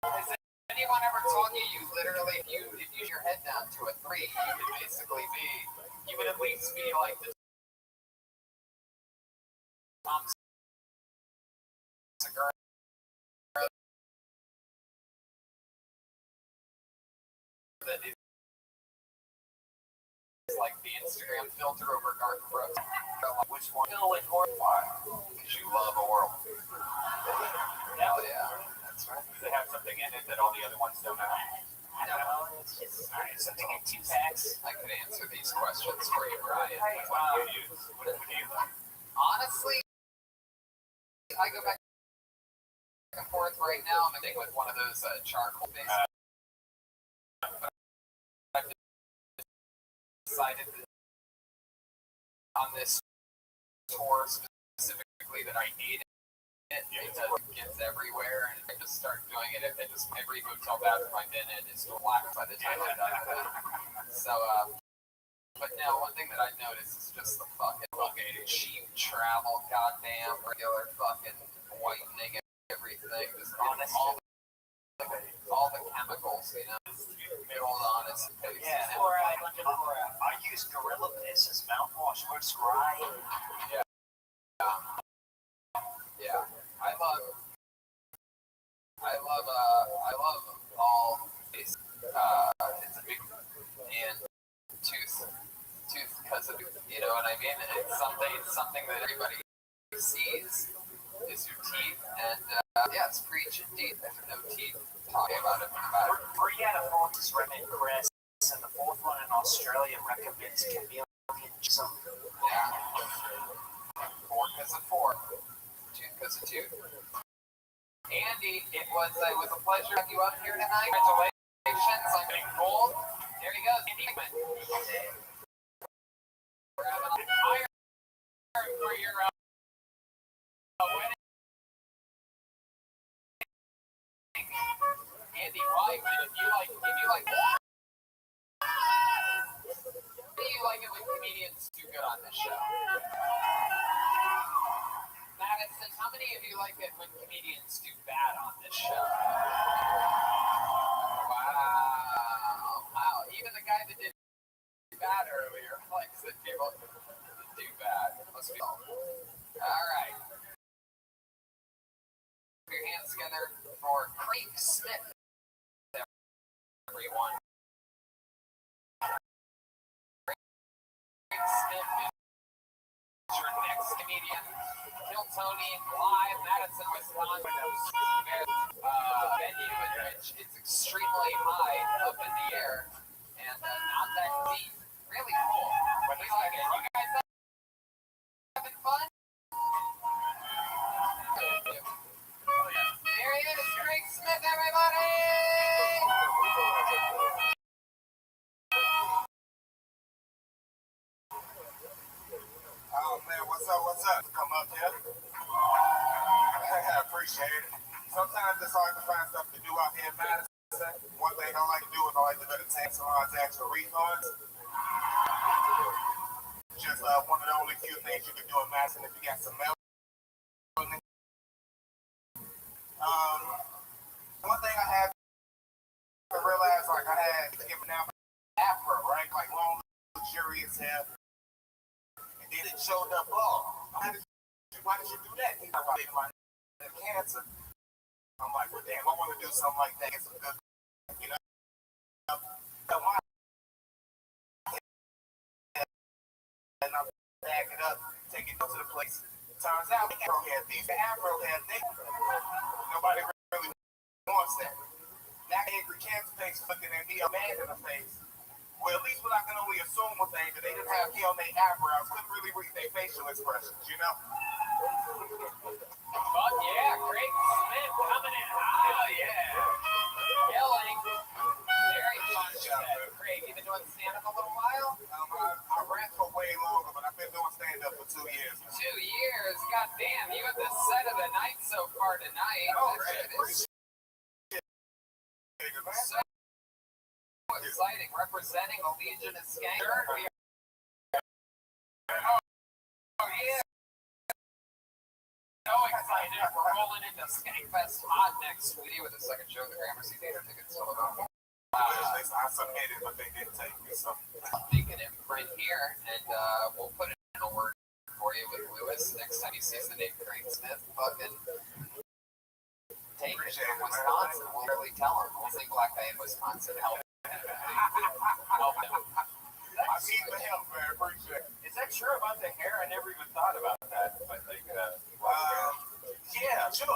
Speaker 4: has anyone ever told you literally, if you use your head down to a 3, you would basically be, you would at least be like the Tom Segura. That is like the Instagram filter over Garth Brooks. Which one?
Speaker 7: Go with Oral.
Speaker 4: Because you love Oral. Hell yeah. That's right.
Speaker 2: Do they have something in it that all the other ones don't have?
Speaker 7: I don't know. It's just something in 2 packs.
Speaker 4: I could answer these questions for you, Brian.
Speaker 2: What do you use? What do you like?
Speaker 4: Honestly, I go back and forth right now. I'm thinking with one of those charcoal based. I've decided that on this tour specifically that I need it because it gets everywhere and I just start doing it. If it just every hotel bathroom I'm in is still black by the time I'm done with it. So, but no, one thing that I noticed is just the fucking cheap travel, goddamn regular fucking whitening everything. Just all the chemicals, you know. Real honest.
Speaker 2: Yeah. I use Gorilla Piss as mouthwash. Works great.
Speaker 4: Yeah. I love all these. It's a big and tooth because of, you know what I mean. It's something that everybody sees is your teeth, and yeah, it's preach indeed. There's no teeth talking about it.
Speaker 2: 3 out of 4 is Remit Crest, and the 4th one in Australia recommends chameleon.
Speaker 4: Yeah. 4 because of 4. 2 because of 2. Andy, it was a pleasure to have you up here tonight. Congratulations on getting gold. There you go, Andy. We're having a higher for your winning. Andy White, if you like, do you like it when comedians do good on that? how many of you like it when comedians do bad on this show? Wow. Even the guy that did bad earlier likes it. People do bad. Must be all. All right. Put your hands together for Craig Smith, everyone. Craig Smith is your next comedian. Kill Tony live, Madison, Wisconsin. Venue in which it's extremely high up in the air and not that deep. Really cool. What do you like it? You guys having fun? There he is, Craig Smith, everybody!
Speaker 1: Oh man, what's up? Come up here. I appreciate it. Sometimes it's hard to find stuff to do out here in Madison. One thing I like to do is I like to go to tax salons, ask for refunds. Just one of the only few things you can do in Madison if you got some mail. One thing I had to realize, like I had to give now afro, right? Like long, luxurious hair. And then it showed up bald. Why did you do that? He's like, well, my cancer. I'm like, well, damn, I want to do something like that. Get some good, you know? And I'm back it up, take it to the place. Turns out, Afro had these. The Afro had things. Nobody really wants that. Now, angry cancer face looking at me, I'm mad in the face. Well, at least what I can only assume was that they didn't have hair on their eyebrows, couldn't really read their facial expressions, you know?
Speaker 4: Fuck yeah, Craig Smith coming in. Oh yeah. Yelling. Very fun show. Craig, you been doing stand-up a little while?
Speaker 1: I rap for way longer, but I've been doing stand-up for 2 years.
Speaker 4: 2 years? God damn, you had the set of the night so far tonight.
Speaker 1: Oh,
Speaker 4: That shit is
Speaker 1: so
Speaker 4: exciting. Representing the Legion of Skank. Oh yeah. So excited. We're rolling into Skankfest Pod next week with the second show of the Gramercy Theater. Tickets still available.
Speaker 1: I submitted, but they didn't take me, so.
Speaker 4: Make an imprint here, and we'll put it in a word for you with Lewis next time he sees the name Craig Smith. Fucking take it from Wisconsin. We'll really tell him. We'll say black guy in Wisconsin. Help him.
Speaker 1: I need the help, man. I appreciate it.
Speaker 6: Is that true about the hair? I never even thought about that. But like,
Speaker 1: yeah, sure. I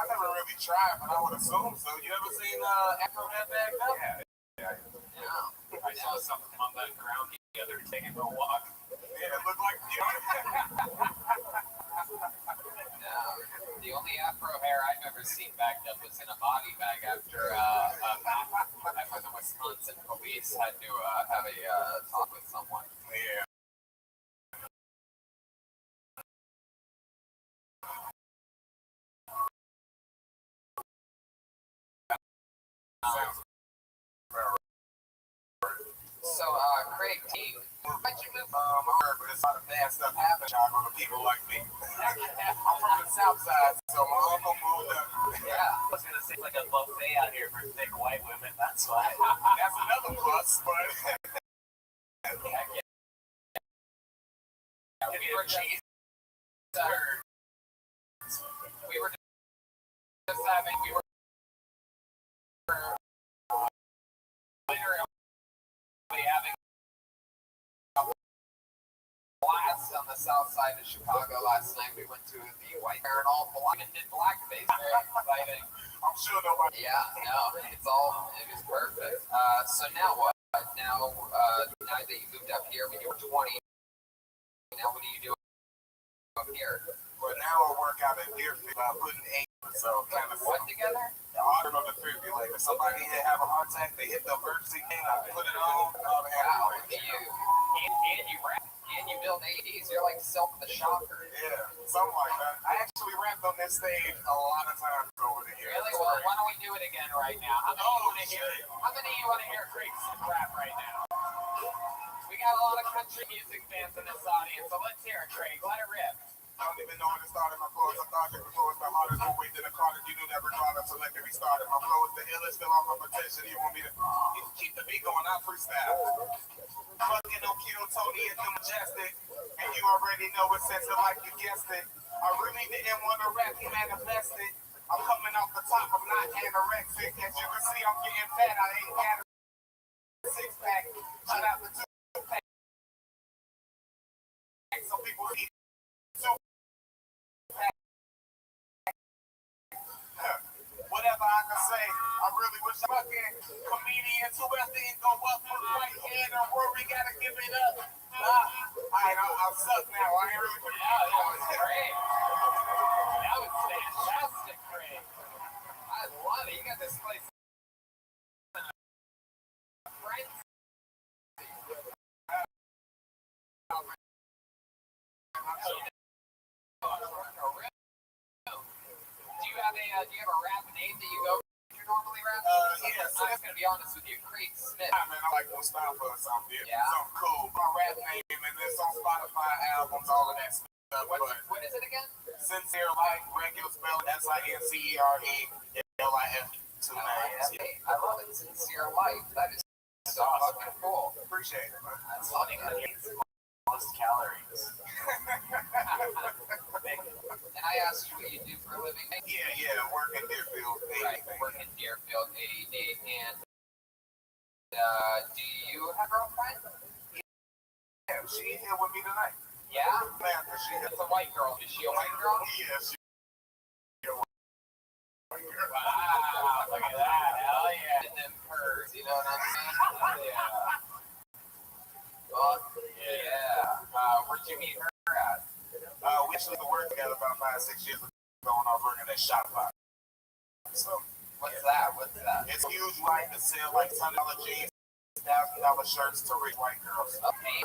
Speaker 1: never really tried, but I would assume so. You ever seen Afro Head back up?
Speaker 6: yeah. I saw something on the ground the other day taking a walk.
Speaker 1: Yeah, it looked like you.
Speaker 4: No, the only Afro hair I've ever seen backed up was in a body bag after the Wisconsin police had to have a talk with someone.
Speaker 1: Yeah.
Speaker 4: So, Craig T, why'd you move?
Speaker 1: I heard, but it's a lot of bad stuff happening to people like me. I'm from the South Side, so my uncle moved up.
Speaker 4: Yeah.
Speaker 6: I was gonna say like a buffet out here for thick white women. That's why.
Speaker 1: That's another plus, but.
Speaker 4: We were cheese. We were just having. We were literally having a blast on the south side of Chicago last night. We went to the White Hair and All Black and did blackface. Very exciting.
Speaker 1: I'm sure nobody.
Speaker 4: Yeah, no, it was perfect. So now what? Now that you moved up here when you were 20, now what do you do up here?
Speaker 1: But now I work out in Deerfield, putting acres, so kind of
Speaker 4: What together?
Speaker 1: the heart of the defibrillator. Somebody had have a heart attack, they hit the emergency thing, I put it on.
Speaker 4: Wow, and you build ADs. You're like Self the Shocker.
Speaker 1: Yeah, something like that. I actually rapped on this stage a lot of times over the years.
Speaker 4: Really? Well, why don't we do it again right now? How many of you want to hear Craig Smith rap right now? We got a lot of country music fans in this audience, so let's hear it, Craig. Let it rip.
Speaker 1: I don't even know when it started. My flow is a thought that the flow is the hardest. No way to the Carter. You knew that regardless. So let me restart it. My flow is the illest. Still on competition. You want me to keep the beat going? I freestyle. Fucking no kill Tony and the Majestic. And you already know it says it like you guessed it. I really didn't want to rap. He manifested. I'm coming off the top. I'm not anorexic. As you can see, I'm getting fat. I ain't had a six-pack. Shout out to two-pack. Some people need whatever I can say, I really wish I fucking comedians who else didn't go up with right hand or Rory gotta give it up. Alright, I'll suck now. I ain't really putting
Speaker 4: Yeah, that was great. That was fantastic, Craig. I love it. You got this place. Friends. Do you have a rap name that you go you normally rap?
Speaker 1: yeah,
Speaker 4: I'm just gonna be honest with you, Craig Smith.
Speaker 1: man, I like Mustafa or something.
Speaker 4: Yeah.
Speaker 1: Something cool. My rap name and it's on Spotify albums, all of that stuff.
Speaker 4: What is it again?
Speaker 1: Sincere Life, regular spell SINCERELIF, two names.
Speaker 4: I love it. Sincere Life. That is so fucking cool.
Speaker 1: Appreciate it, man.
Speaker 4: That's funny. That means most calories. And I asked you what you do for a living.
Speaker 1: Yeah, work in Deerfield.
Speaker 4: Right, work in Deerfield, AED. And do you have a girlfriend?
Speaker 1: Yeah, she here with me tonight.
Speaker 4: Yeah?
Speaker 1: Man, she
Speaker 4: It's a white girl. Is she a white girl?
Speaker 1: Yeah, she
Speaker 4: Wow, look at that. Hell yeah. And them purrs, you know what I'm saying? Yeah. Well, yeah. Where'd you meet her at?
Speaker 1: we actually worked together about 5-6 years ago when I was working at Shopify. So,
Speaker 4: What's that?
Speaker 1: it's a huge line to sell like $100 jeans, $1,000 shirts to rich white girls.
Speaker 4: Okay.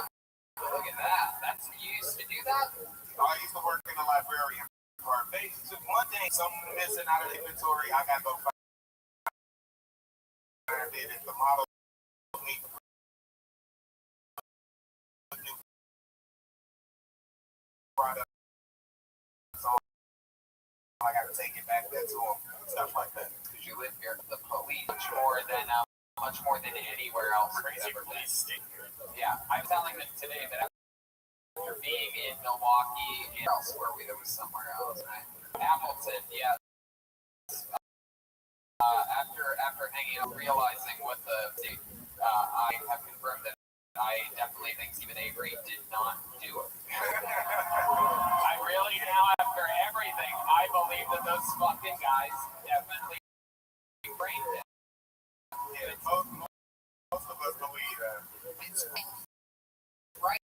Speaker 4: Look at that. You used to do that?
Speaker 1: I used to work in the librarian part. Basically, one day, something missing out of the inventory, I got to go find it. The model me new product. So I got to take it back there to them, stuff like that.
Speaker 4: Because you live here, the police much more than anywhere else. Crazy police state here. Yeah, I'm telling them today that after being in Milwaukee and elsewhere, there was somewhere else, right? Appleton, yeah. After hanging out, realizing what I have confirmed that I definitely think Stephen Avery did not do it. I really now, after everything, I believe that those fucking guys definitely brained it.
Speaker 1: Yeah, most of us believe that.
Speaker 4: It's right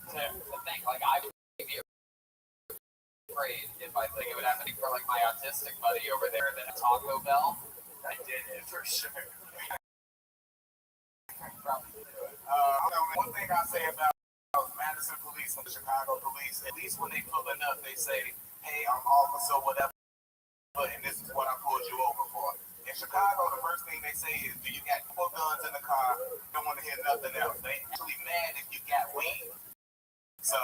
Speaker 4: to think, like, I would be afraid if I think it would happen for, like, my autistic buddy over there than a Taco Bell.
Speaker 1: I did it for sure.
Speaker 4: Probably do it.
Speaker 1: One thing I say about Madison police and the Chicago police, at least when they pulling up, they say, hey, I'm officer, whatever, and this is what I pulled you over for. In Chicago, the first thing they say is, do you got 4 guns in the car? Don't want to hear nothing else. They actually mad if you got weed. So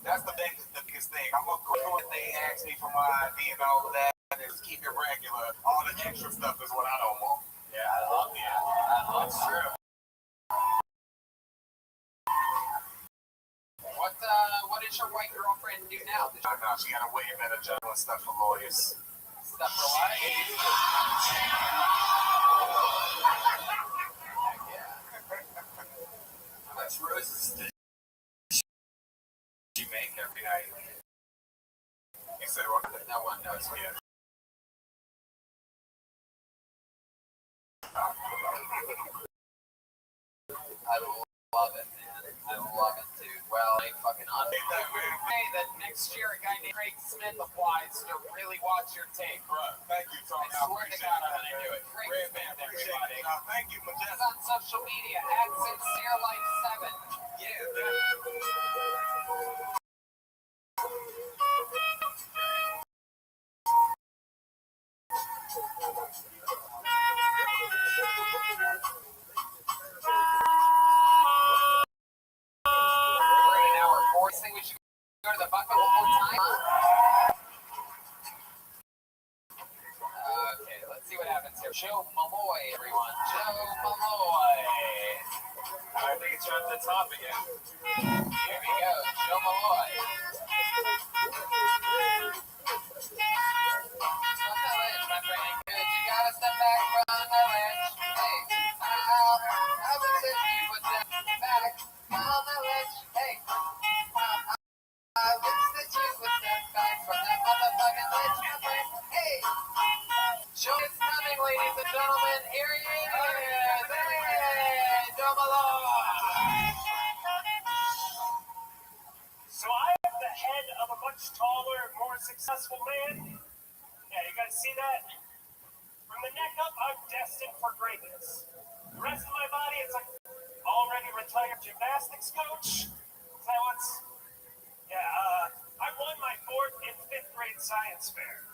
Speaker 1: that's the biggest thing. I'm going to go if they ask me for my ID and all of that, and just keep it regular. All the extra stuff is what I don't want.
Speaker 4: Yeah, I love that. That's true. What does your white girlfriend do now?
Speaker 1: I know she got a way better job doing stuff for lawyers.
Speaker 4: Stuff for what? How much roses does she make every night?
Speaker 1: You said what?
Speaker 4: No one knows.
Speaker 1: Yeah.
Speaker 4: I love it, man. I love it, dude. Well, I fucking hey, that next year a guy named Craig Smith applies to really watch your tape.
Speaker 1: Bro, thank you, Tony.
Speaker 4: I swear to God, I'm gonna do it. Craig Smith, everybody.
Speaker 1: Thank you,
Speaker 4: He's
Speaker 1: Majestic.
Speaker 4: on social media at Sincere Life 7.
Speaker 1: Yeah,
Speaker 4: Joe Malloy, everyone. Joe Malloy.
Speaker 6: I think it's at the top again.
Speaker 4: Here we go. Joe Malloy. On the ledge, my friend. Good. You gotta step back from the ledge. Hey, I was if you would step back on the ledge. Hey, I wish that you would step back from that motherfucking ledge, my friend. Hey, show is coming, ladies and gentlemen. Here he is. Hey, Joe Malloy.
Speaker 3: So I am the head of a much taller, more successful man. Yeah, you guys see that? From the neck up, I'm destined for greatness. The rest of my body is like already retired gymnastics coach. Is that what's? Yeah, I won my 4th and 5th grade science fair.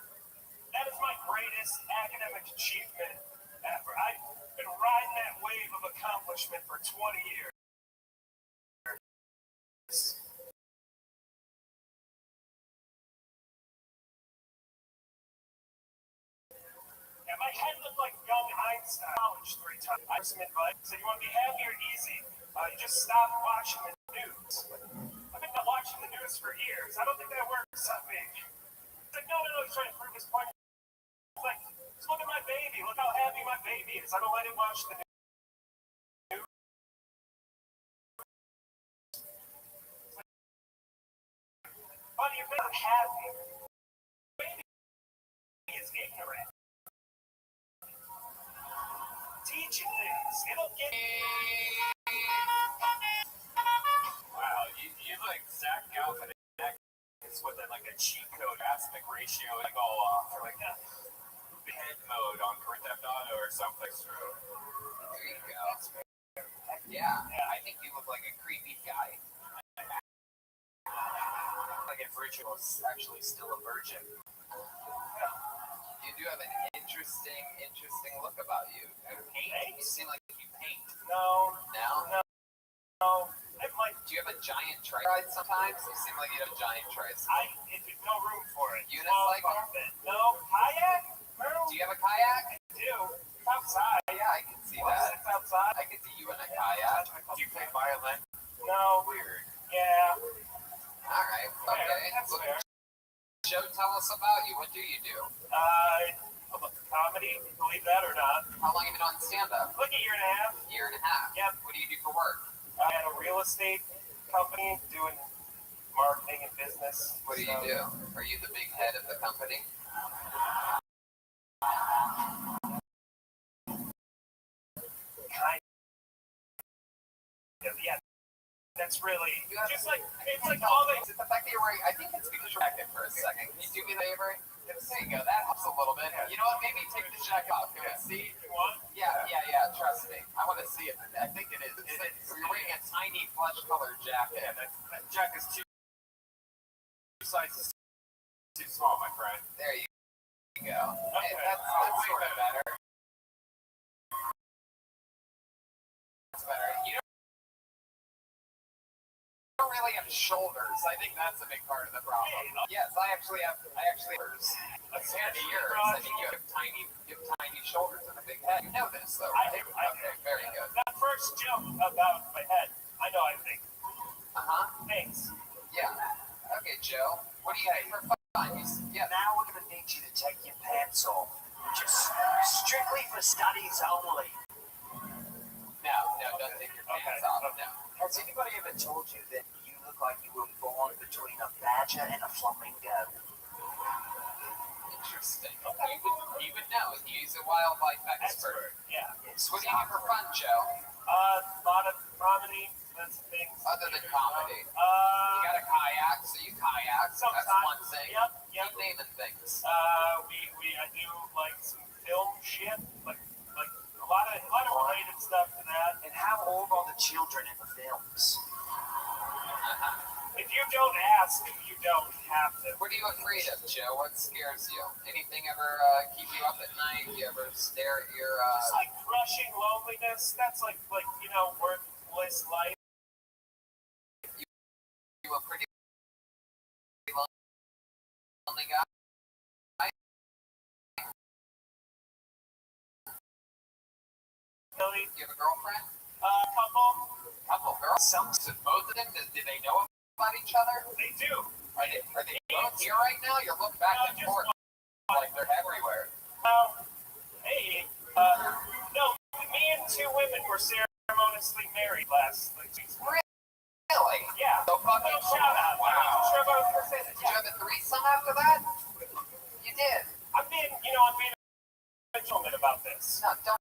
Speaker 3: That is my greatest academic achievement ever. I've been riding that wave of accomplishment for 20 years. Yeah, my head looked like young Einstein. College 3 times. I have some advice. So you want to be happy or easy? You just stop watching the news. I've been watching the news for years. I don't think that works on me. It's like, no, he's trying to prove his point. It's like, just look at my baby. Look how happy my baby is. I don't let it watch the news. Buddy, you're not happy. Baby is ignorant. Teach it things. It'll get.
Speaker 6: Wow, you like Zach Galifianakis with like a cheat code aspect ratio like all off for like a head mode on Grand Theft Auto or something.
Speaker 4: There you go. Yeah, I think you look like a creepy guy.
Speaker 6: Like if Richard was actually still a virgin.
Speaker 4: You do have an interesting look about you. You seem like you paint.
Speaker 3: No.
Speaker 4: Now?
Speaker 3: No. I'm like,
Speaker 4: Do you have a giant tricep sometimes? You seem like you have a giant tricep.
Speaker 3: there's no room for it.
Speaker 4: Unicycle?
Speaker 3: No. Kayak? No.
Speaker 4: Do you have a kayak?
Speaker 3: I do. It's outside.
Speaker 4: Yeah, I can see that.
Speaker 3: It's outside.
Speaker 4: I can see you in a kayak.
Speaker 6: Do you play violin?
Speaker 3: No.
Speaker 4: Weird.
Speaker 3: Yeah.
Speaker 4: Alright, okay.
Speaker 3: That's
Speaker 4: Well,
Speaker 3: fair.
Speaker 4: Joe, tell us about you. What do you do?
Speaker 3: Comedy, believe that or not.
Speaker 4: How long have you been on stand-up?
Speaker 3: Like a year and a half.
Speaker 4: Year and a half.
Speaker 3: Yep.
Speaker 4: What do you do for work?
Speaker 3: I had a real estate company doing marketing and business.
Speaker 4: What do you do? Are you the big head of the company?
Speaker 3: Kind of, yeah. That's really just like it's like all the.
Speaker 4: The fact that you're wearing, I think it's because you're back in for a second. Can you do me a favor? There you go. That helps a little bit. You know what? Maybe take the jacket off. Can we see?
Speaker 3: You want?
Speaker 4: Yeah. Trust me. I want to see it. I think it is. You're wearing a tiny flesh-colored jacket.
Speaker 6: Yeah, that jacket's two sizes too small, my friend.
Speaker 4: There you go. Hey,
Speaker 3: Okay.
Speaker 4: that's sort of better. That's better. You don't really have shoulders. I think that's a big part of the problem. Yes, I actually have shoulders. That's hand of yours. I think you have tiny shoulders and a big head. You know this, though.
Speaker 3: I
Speaker 4: Right?
Speaker 3: do.
Speaker 4: Okay, very good.
Speaker 3: That first joke about my head, I know I think. Thanks.
Speaker 4: Yeah. Okay, Joe. What do you do for fun? Yeah.
Speaker 2: Now we're going to need you to take your pants off. Just strictly for studies only.
Speaker 4: No, don't take your pants off. No.
Speaker 2: Has anybody ever told you that you look like you were born between a badger and a flamingo?
Speaker 4: Interesting. You would know. He's a wildlife expert.
Speaker 3: Yeah.
Speaker 2: Yes.
Speaker 4: What do you do for fun, Joe?
Speaker 3: A lot of comedy, that's things.
Speaker 4: Other than comedy. You
Speaker 3: Uh,
Speaker 4: got a kayak, so you kayak. That's
Speaker 3: sometimes.
Speaker 4: one thing.
Speaker 3: Yep.
Speaker 4: Keep naming things.
Speaker 3: I do like some film shit, like a lot of related stuff to that.
Speaker 2: And how old are the children in the films?
Speaker 3: If you don't ask, you don't have to.
Speaker 4: What are you afraid of, Joe? What scares you? Anything ever keep you up at night? You ever stare at your
Speaker 3: It's like crushing loneliness. That's like worthless life.
Speaker 4: you a pretty lonely guy?
Speaker 7: Really?
Speaker 4: You have a girlfriend?
Speaker 7: Couple.
Speaker 4: Girls? Sounds both of them? Do they know about each other?
Speaker 7: They do.
Speaker 4: Are they both here right now? You're looking back and
Speaker 7: just
Speaker 4: forth like they're everywhere.
Speaker 7: Hey, no, me and two women were ceremoniously married last week.
Speaker 4: Really?
Speaker 7: Yeah.
Speaker 4: So fucking
Speaker 7: Shout out.
Speaker 4: Wow.
Speaker 7: I wasn't sure if I was gonna say that.
Speaker 4: Did you have a threesome after that? You did.
Speaker 7: I'm being a gentleman about this.
Speaker 4: No, don't.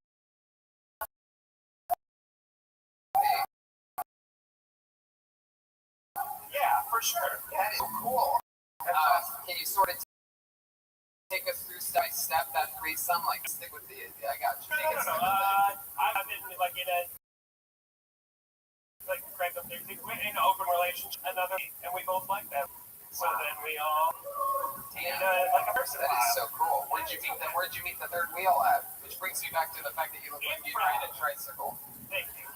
Speaker 7: Yeah, for sure.
Speaker 4: That is so cool. Can you sort of take us through step by step that threesome? Like, stick with the. I got you. Take us
Speaker 7: No.
Speaker 4: through the
Speaker 7: I've been like in a crank up there in an open relationship, and we both like that. So then we all did like a person.
Speaker 4: That is so cool. Where'd you meet the third wheel at? Which brings me back to the fact that you look like you ride a tricycle.
Speaker 7: Thank you.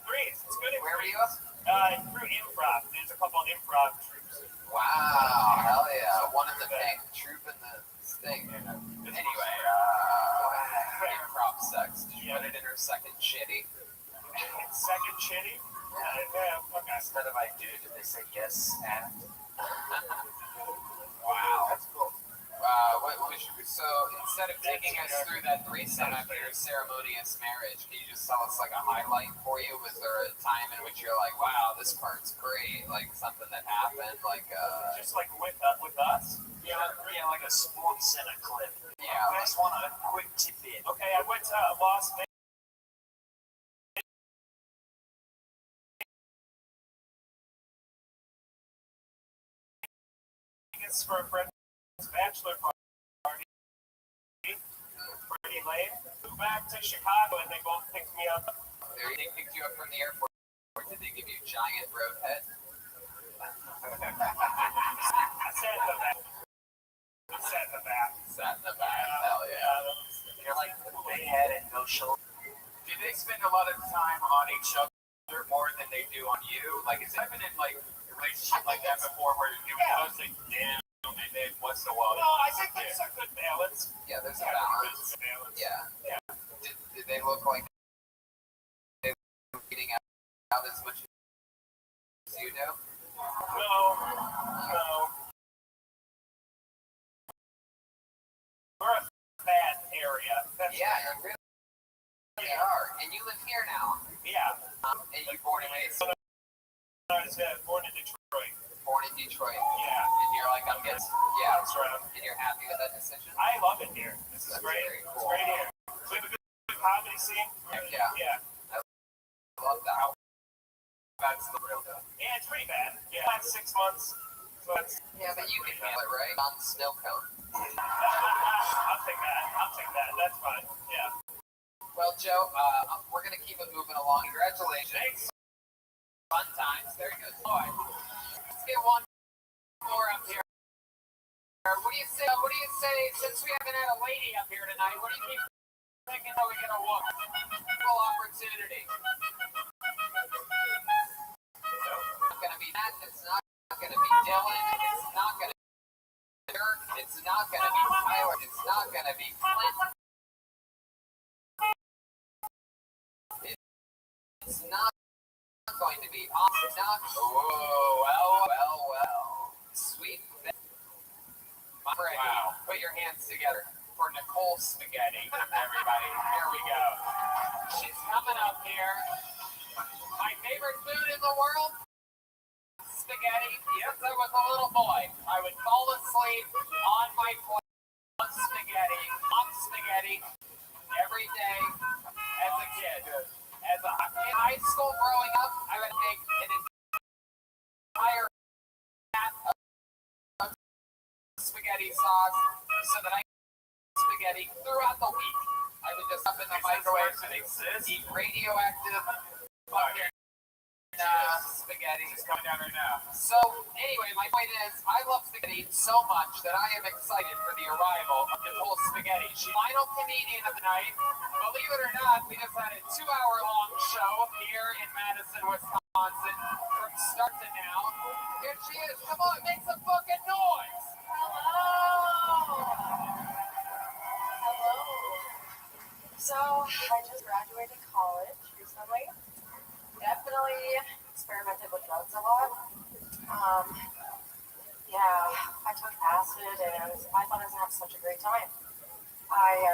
Speaker 7: Threes. It's good.
Speaker 4: Where were you?
Speaker 7: Through improv. There's a couple of improv troops.
Speaker 4: Wow, hell yeah. One in the pink, troop in the thing. Anyway, improv sex. Did you put it in her second shitty?
Speaker 7: Second shitty? Okay.
Speaker 2: Instead of I do, did they say yes and?
Speaker 4: Wow.
Speaker 2: That's cool.
Speaker 4: So instead of taking us through that threesome after your ceremonious marriage, can you just tell us like a highlight for you? Was there a time in which you're like, wow, this part's great, like something that happened, like
Speaker 7: Just like with us?
Speaker 2: Yeah, like a sports center clip.
Speaker 4: yeah,
Speaker 2: I just want a quick tidbit.
Speaker 7: Okay, I went to Las Vegas. For a friend's bachelor party. Pretty lame. Flew back to Chicago and they both picked me up.
Speaker 4: they picked you up from the airport. Or did they give you a giant road head?
Speaker 7: I sat in the back.
Speaker 4: Sat in the back. Hell yeah.
Speaker 2: You're like the big head and no shoulder.
Speaker 6: Do they spend a lot of time on each other more than they do on you? Like, has it been in like a relationship like that before where you both say, damn, and then once in a while?
Speaker 7: No, I think there's a good balance.
Speaker 4: Yeah, there's a balance. Yeah. Did they look like they were eating out as much as you do?
Speaker 7: No. We're a bad area. That's
Speaker 4: Yeah, you really are. And you live here now.
Speaker 7: Yeah.
Speaker 4: And you born and raised.
Speaker 7: I was born in Detroit.
Speaker 4: Born in Detroit.
Speaker 7: Yeah.
Speaker 4: And you're like, I'm getting. Yeah.
Speaker 7: That's right.
Speaker 4: And you're happy with that decision?
Speaker 7: I love it here. This is
Speaker 4: That's
Speaker 7: great.
Speaker 4: very
Speaker 7: It's
Speaker 4: cool.
Speaker 7: great here. We have a good comedy scene.
Speaker 4: Heck yeah.
Speaker 7: Yeah.
Speaker 4: I love that. That's the real deal.
Speaker 7: Yeah, it's pretty bad. Yeah. Last 6 months. So it's,
Speaker 4: Yeah, but you can feel it, right? On the snow cone.
Speaker 7: I'll take that. That's fine. Yeah.
Speaker 4: Well, Joe, we're going to keep it moving along. Congratulations.
Speaker 7: Thanks.
Speaker 4: Fun times. Very good. Boy. Let's get one more up here. What do you say? Since we haven't had a lady up here tonight, what do you keep thinking that we're going to walk? Full opportunity. It's not going to be Matt. It's not going to be Dylan. It's not going to be Dirk. It's not going to be Tyler. It's not going to be Clint. It's not going to be well. Sweet. My friend, put your hands together for Nicole Spaghetti, everybody. Here we go. She's coming up here. My favorite food in the world? Spaghetti. Since I was a little boy, I would fall asleep on my plate on spaghetti every day as a kid. In high school growing up, I would make an entire vat of spaghetti sauce so that I could spaghetti throughout the week. I would just up in the microwave and eat radioactive fucking spaghetti.
Speaker 6: It's coming down right now.
Speaker 4: So, anyway, my point is, I love spaghetti so much that I am excited for the arrival of Nicole Spaghetti. She's the final comedian of the night. Believe it or not, we just had a 2-hour-long show here in Madison, Wisconsin, from start to now. Here she is. Come on, make some fucking noise.
Speaker 8: Hello. So I just graduated college recently. Definitely experimented with drugs a lot. Yeah, I took acid and I thought I was gonna have such a great time. I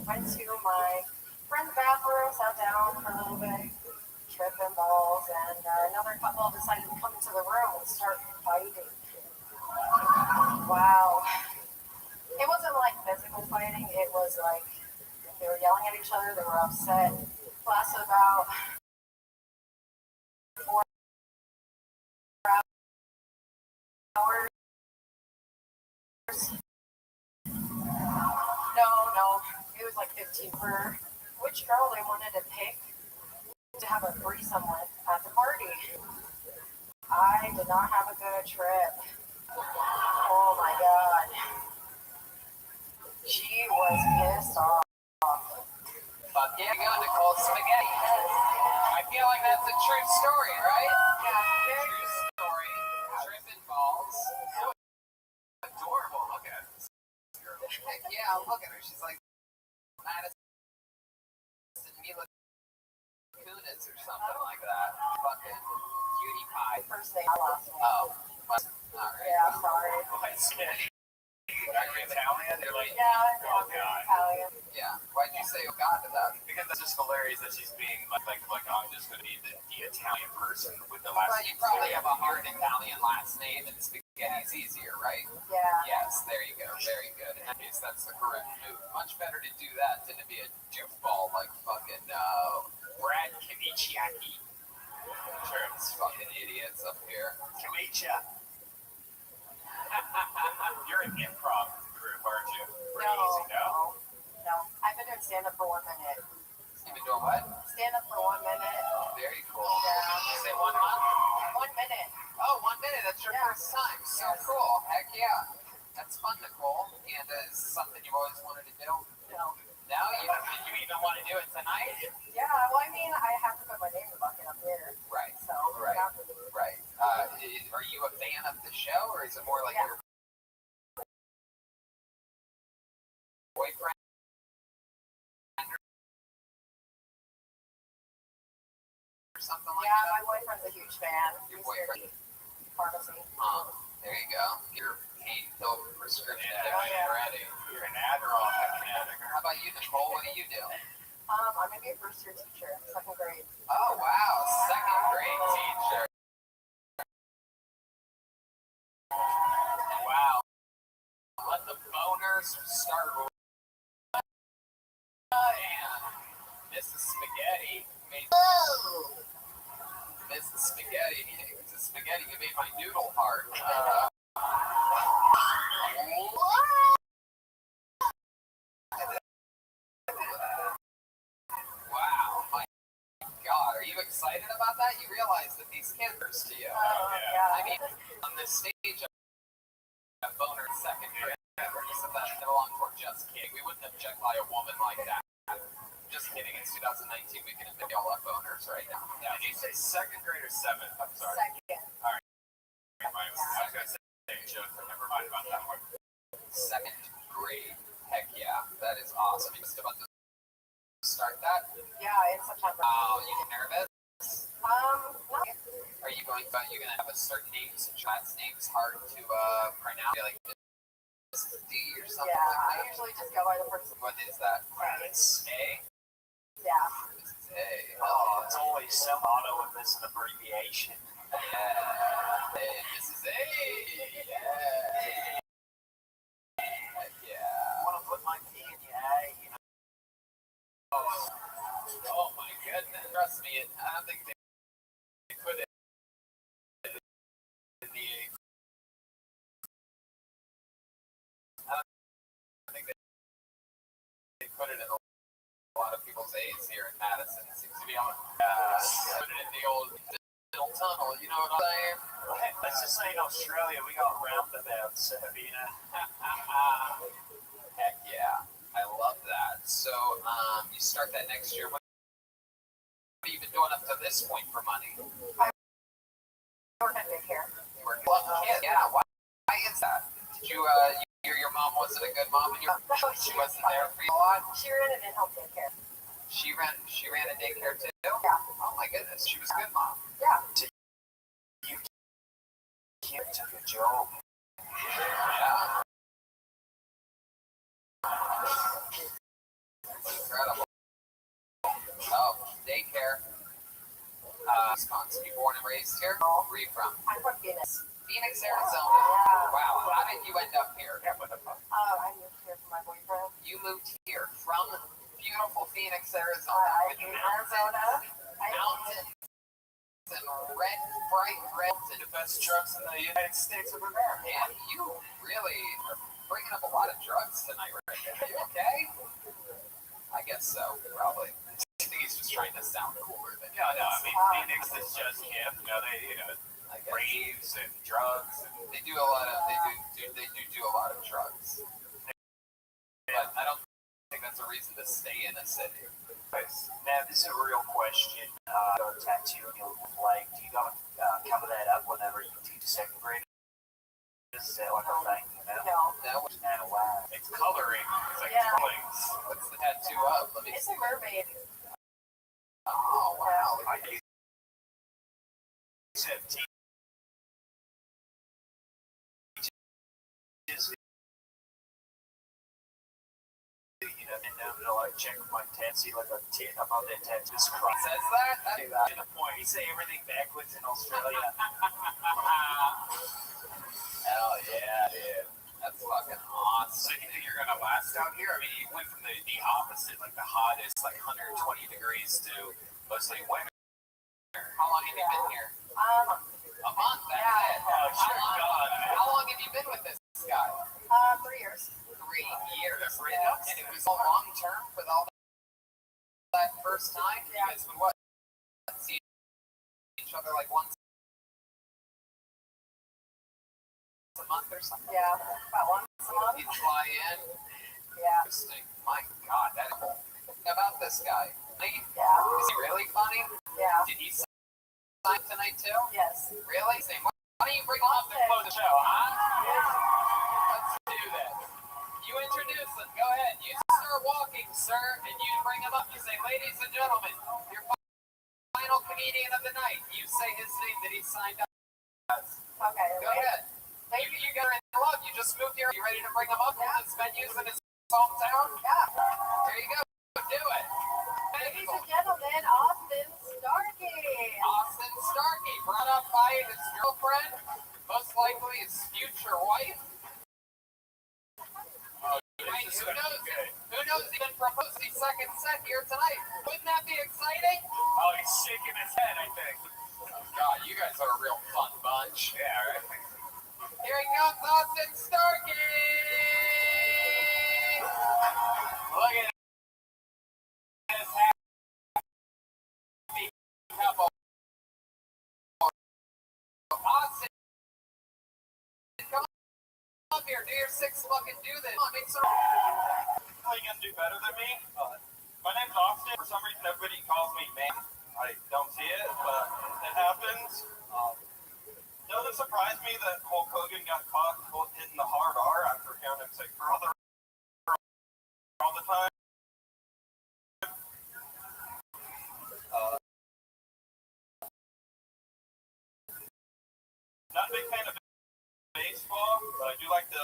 Speaker 8: went to my friend's bathroom, sat down for a little bit, tripping balls, and another couple decided to come into the room and start fighting. Wow. It wasn't like physical fighting, it was like they were yelling at each other, they were upset. It lasted about 4 hours. No, it was like 15 for which girl they wanted to pick to have a threesome with at the party. I did not have a good trip. Oh my god. She was pissed off.
Speaker 4: Fuck yeah, go Nicole Spaghetti. I feel like that's a true story, right?
Speaker 8: Yeah,
Speaker 4: True story. Tripping balls.
Speaker 6: Adorable. Look at this girl.
Speaker 4: Heck yeah, look at her. She's like Madison Mila Kunis or something like that. Fucking cutie pie.
Speaker 8: first thing I lost.
Speaker 4: Oh, alright.
Speaker 8: Yeah, sorry.
Speaker 6: Italian? They're like,
Speaker 8: Yeah,
Speaker 6: oh god.
Speaker 8: Italian.
Speaker 4: Yeah. Why'd you say oh god to that?
Speaker 6: Because that's just hilarious that she's being like I'm just gonna be the Italian person with the last
Speaker 4: Well, you probably have a hard Italian last name and spaghetti's easier, right?
Speaker 8: Yeah.
Speaker 4: Yes, there you go. Very good. In that case, that's the correct move. Much better to do that than to be a doofball like fucking Brad Kamichiaki. Sure, it's fucking idiots up here.
Speaker 6: Kamicha. You're an improv group, aren't you? Pretty easy, no?
Speaker 8: No. I've been doing stand-up for 1 minute.
Speaker 4: You've been doing what?
Speaker 8: Stand-up for 1 minute.
Speaker 4: Very cool.
Speaker 8: Yeah.
Speaker 4: You say 1 month?
Speaker 8: 1 minute.
Speaker 4: Oh, 1 minute. That's your
Speaker 8: Yeah.
Speaker 4: first time. So
Speaker 8: Yes.
Speaker 4: cool. Heck yeah. That's fun, Nicole. And is this something you've always wanted to do?
Speaker 8: No.
Speaker 4: No? Did you even want to do it tonight?
Speaker 8: Yeah, well, I mean, I have to put my name in the bucket up here.
Speaker 4: Right.
Speaker 8: So,
Speaker 4: Right.
Speaker 8: I have to do it.
Speaker 4: Right. Are you a fan of the show, or is it more like
Speaker 8: Yeah.
Speaker 4: your boyfriend? Or something like
Speaker 8: Yeah,
Speaker 4: that?
Speaker 8: my boyfriend's a huge fan.
Speaker 4: Your
Speaker 8: He's here
Speaker 4: boyfriend.
Speaker 8: at pharmacy.
Speaker 4: There you go. Your pain pill prescription
Speaker 8: Oh, yeah.
Speaker 4: already.
Speaker 6: You're an Adderall fanatic.
Speaker 4: How about you, Nicole? What do you do?
Speaker 8: I'm gonna be a first-year teacher, 2nd grade.
Speaker 4: Oh, wow. 2nd grade teacher. Wow. Let the boners start rolling. And Mrs. Spaghetti made... Mrs. Spaghetti. Mrs. Spaghetti, you made my noodle hard. Wow. My God. Are you excited about that? You realize that these campers to you.
Speaker 8: Yeah.
Speaker 4: I mean, on this stage, a boner in 2nd grade. We're just that belong for just kidding. We wouldn't objectify a woman like that. Just kidding. It's 2019. We can admit we all have boners right now.
Speaker 6: Now, did you say 2nd grade or 7th? I'm sorry.
Speaker 8: Second.
Speaker 6: I was gonna say joke, but never mind about that one.
Speaker 4: 2nd grade. Heck yeah. That is awesome. You just about to start that?
Speaker 8: Yeah, in September.
Speaker 4: Oh, you nervous?
Speaker 8: No.
Speaker 4: Are you going to, you gonna have a certain name, since your last name's hard to pronounce? Like D or something
Speaker 8: Yeah,
Speaker 4: like
Speaker 8: I
Speaker 4: that?
Speaker 8: usually just go by the first.
Speaker 4: What is that?
Speaker 6: It's
Speaker 4: A?
Speaker 8: Yeah.
Speaker 4: This is A.
Speaker 6: oh, it's always some auto with this abbreviation.
Speaker 4: Yeah. Hey, this is A. Yeah. Heck yeah.
Speaker 6: I want to put my P in the A, you know?
Speaker 4: Oh my goodness. Trust me, I don't think they put it in the I think they put it in a lot of people's A's here in Madison. It seems to be on put it in the old middle tunnel, you know what I'm saying?
Speaker 6: Let's just say in Australia we got roundabouts, Sabina.
Speaker 4: Heck yeah. I love that. So, you start that next year. What have you been doing up to this point for money?
Speaker 8: Work at daycare.
Speaker 4: Kids. Yeah, why is that? Did you, your mom wasn't a good mom, and she wasn't there for you a lot.
Speaker 8: She ran an in-home daycare.
Speaker 4: She ran a daycare too.
Speaker 8: Yeah.
Speaker 4: Oh my goodness, she was a good mom.
Speaker 8: Yeah.
Speaker 2: Kid took a job.
Speaker 4: Yeah. Incredible. Oh, daycare. Wisconsin. You born and raised here? Where are you from?
Speaker 8: I'm from Phoenix.
Speaker 4: Phoenix, Arizona.
Speaker 8: Yeah.
Speaker 4: Wow. How did you end up here?
Speaker 8: I moved here for my boyfriend.
Speaker 4: You moved here from beautiful Phoenix, Arizona.
Speaker 8: I
Speaker 4: with
Speaker 8: hate
Speaker 4: mountains,
Speaker 8: Arizona.
Speaker 4: mountains, and bright red, and
Speaker 6: The best drugs in the United States of America.
Speaker 4: man, you really are bringing up a lot of drugs tonight, right? Are you okay? I guess so, probably. I think he's just trying to sound cooler than
Speaker 6: No, I mean, Phoenix is just hip.
Speaker 4: I guess.
Speaker 6: Raves and drugs. And
Speaker 4: They do a lot of a lot of drugs, but I don't think that's a reason to stay in a city.
Speaker 2: Now, this is a real question. Got a tattoo on your leg. Do you got to cover that up whenever you teach second grade? Is that like a thing?
Speaker 8: No.
Speaker 4: No,
Speaker 2: No, wow.
Speaker 6: it's coloring. It's like
Speaker 8: Yeah.
Speaker 6: drawings.
Speaker 4: what's the tattoo of? Let me
Speaker 8: It's
Speaker 4: see.
Speaker 8: a mermaid.
Speaker 4: Oh wow!
Speaker 6: I do. Except teaches
Speaker 2: and I'm gonna like check my tat, see like a tit above that tattoo. Just cross.
Speaker 4: Says that? That's
Speaker 2: To the point. We say everything backwards in Australia.
Speaker 4: Hell yeah, dude. That's fucking awesome.
Speaker 6: So you think you're gonna last out here? I mean, you went from the opposite, like the hottest, like 120 degrees to mostly winter.
Speaker 4: How long have you been here? A month. That's
Speaker 8: Yeah.
Speaker 4: it.
Speaker 6: Oh, sure, God.
Speaker 4: How long have you been with this guy?
Speaker 8: 3 years.
Speaker 4: 3 years. And it was all long term for all that first time. You guys would what? See each other like once a month or something.
Speaker 8: Yeah. About once a month.
Speaker 4: You'd fly in.
Speaker 8: Yeah.
Speaker 4: Interesting. My God, that's cool. About this guy.
Speaker 8: Yeah.
Speaker 4: Is he really funny?
Speaker 8: Yeah.
Speaker 4: Did he sign tonight too?
Speaker 8: Yes.
Speaker 4: Really? Say, why don't you bring him up and close the show, huh? Let's do this. You introduce him. Go ahead. You start walking, sir, and you bring him up. You say, ladies and gentlemen, your final comedian of the night. You say his name that he signed up as.
Speaker 8: Okay.
Speaker 4: Go ahead. You got her in love. You just moved here. You ready to bring him up in his venues in his hometown?
Speaker 8: Yeah.
Speaker 4: There you go. Do it.
Speaker 8: Ladies and gentlemen, Austin Starkey.
Speaker 4: Austin Starkey, brought up by his girlfriend, most likely his future wife. Who knows? Who knows? He can propose the second set here tonight. Wouldn't that be exciting?
Speaker 6: Oh, he's shaking his head, I think.
Speaker 4: Oh, God, you guys are a real fun bunch.
Speaker 6: Yeah, right.
Speaker 4: Here he comes, Austin Starkey! Look at this happy couple. Austin, come up here, do your 6 fucking do this. Come on, make some.
Speaker 6: How you gonna do better than me? My name's Austin. For some reason, everybody calls me man. I don't see it, but it happens. Doesn't surprise me that Hulk Hogan got caught hitting the hard R after hearing him say brother all the time. Not a big fan of baseball, but I do like the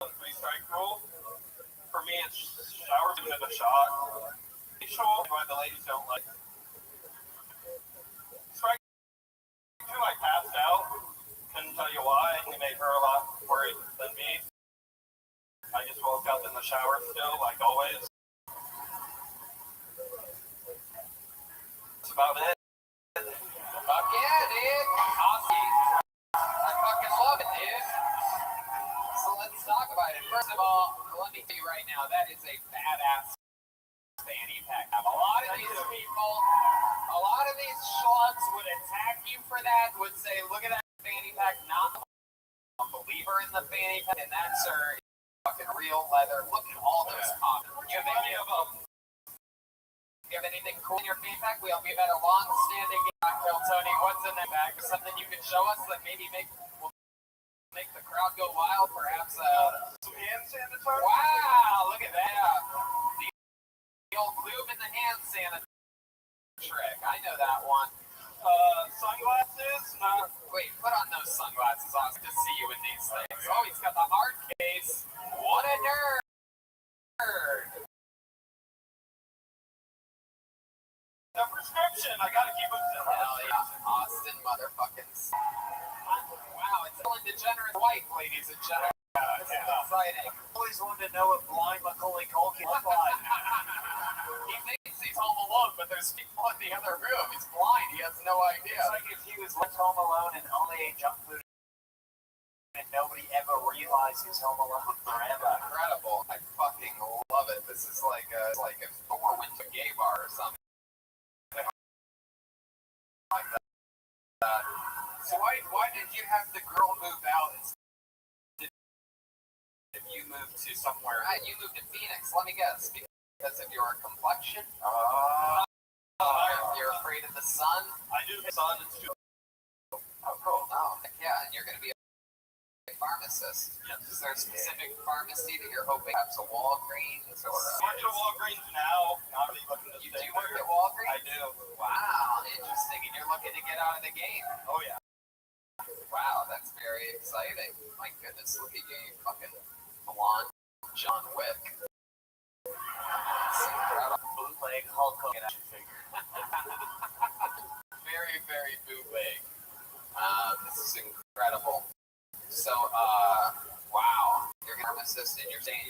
Speaker 6: 3-strike rule. For me, it's shower giving it a shot. Sure, why the ladies don't like it. Strike 2, I passed out. Couldn't tell you why. It made her a lot worried than me. I just woke up in the shower still, like always. That's about it.
Speaker 4: Fuck yeah, dude. Awesome. I fucking love it, dude. So let's talk about it. First of all, let me tell you right now, that is a badass fanny pack. A lot of these people, a lot of these schlubs would attack you for that, would say, look at that fanny pack, not a believer in the fanny pack, and that's her fucking real leather. Look at all those comments. You have anything cool in your fanny pack? We've had a long-standing cocktail, Tony. What's in that bag? Something you can show us that maybe will make the crowd go wild, perhaps.
Speaker 6: Some hand sanitizer.
Speaker 4: Wow, look at that. The old lube in the hand sanitizer trick. I know that one.
Speaker 6: Sunglasses?
Speaker 4: Wait, put on those sunglasses. Awesome to see you in these things. Oh, he's got the hard case. What a nerd.
Speaker 6: The prescription. I gotta keep them simple.
Speaker 4: Hell yeah. Austin motherfucking. Wow, it's Ellen DeGeneres White, ladies and gentlemen. This is exciting.
Speaker 3: Always wanted to know what blind Macaulay Culkin looked like.
Speaker 4: He thinks he's home alone, but there's people in the other room. He's blind. He has no idea.
Speaker 3: It's like if he was left home alone and only ate junk food and nobody ever realized he's home alone forever.
Speaker 4: Incredible. I fucking love it. This is like if Thor went to a gay bar or something. Like that. So why did you have the girl move out if you moved to somewhere? You moved to Phoenix. Let me guess. Because of your complexion? You're afraid of the sun?
Speaker 6: I do the sun. It's too.
Speaker 4: Oh, cool. Oh, yeah, and you're going to be a pharmacist.
Speaker 6: Yes.
Speaker 4: Is there a specific pharmacy that you're hoping? Perhaps a Walgreens or
Speaker 6: I work at a Walgreens now. Not really looking to
Speaker 4: You
Speaker 6: stay
Speaker 4: do work
Speaker 6: there.
Speaker 4: at Walgreens?
Speaker 6: I do.
Speaker 4: Wow, interesting. And you're looking to get out of the game.
Speaker 6: Oh yeah.
Speaker 4: Wow, that's very exciting. My goodness, look at you, you fucking blonde John Wick. That's incredible.
Speaker 3: Bootleg Hulk Hogan action figure.
Speaker 4: Very, very bootleg. This is incredible. So, wow, you're a pharmacist and you're saying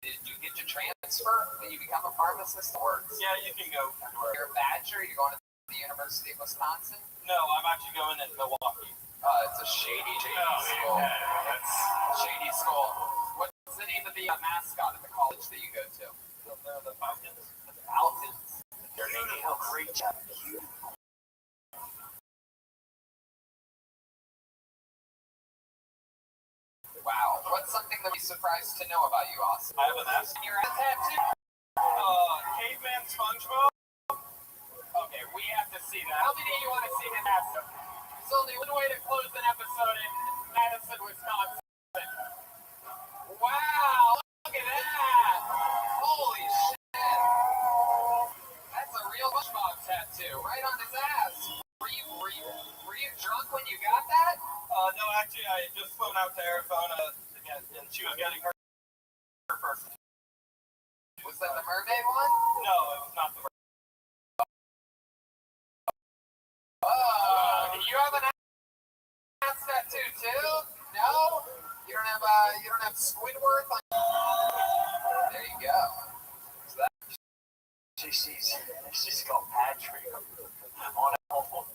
Speaker 4: did you get your transfer when you become a pharmacist? Or
Speaker 6: Yeah, you can go.
Speaker 4: you're a bachelor, you're going to the University of Wisconsin?
Speaker 6: No, I'm actually going in Milwaukee.
Speaker 4: It's a shady
Speaker 6: Oh,
Speaker 4: school.
Speaker 6: yeah, that's
Speaker 4: Shady school. What's the name of the mascot at the college that you go to?
Speaker 6: the Falcons.
Speaker 4: The Falcons.
Speaker 3: Beautiful creature.
Speaker 4: Wow. What's something that we're surprised to know about you, Austin?
Speaker 6: I have an ass.
Speaker 4: You're a tattoo.
Speaker 6: Caveman SpongeBob.
Speaker 4: Okay, we have to see that. How many of you want to see his ass? There's only one way to close an episode in Madison, Wisconsin. Wow, look at that. Holy shit. That's a real SpongeBob tattoo right on his ass. Were you drunk when you got that?
Speaker 6: No, actually, I just flown out to Arizona and she was getting her first.
Speaker 4: Was that the mermaid one?
Speaker 6: No, it was not the
Speaker 4: Oh, you have an ass tattoo too? No? You don't have Squidward? There you go. So that,
Speaker 3: She's got Patrick on a album.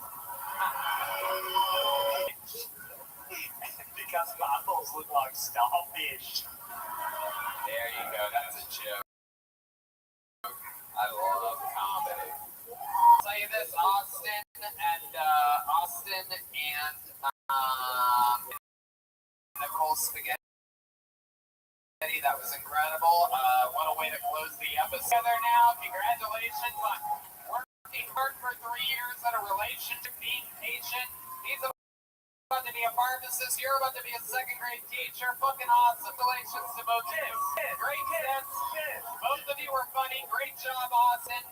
Speaker 3: Because models look like starfish.
Speaker 4: there you go. That's a joke. I love comedy. I'll tell you this, Austin and Nicole Spaghetti. That was incredible. What a way to close the episode. Together now. Congratulations on working hard for 3 years in a relationship, being patient. He's about to be a pharmacist. You're about to be a second grade teacher. Fucking awesome. Congratulations to both of you. Great kids. Both of you were funny. Great job, Austin.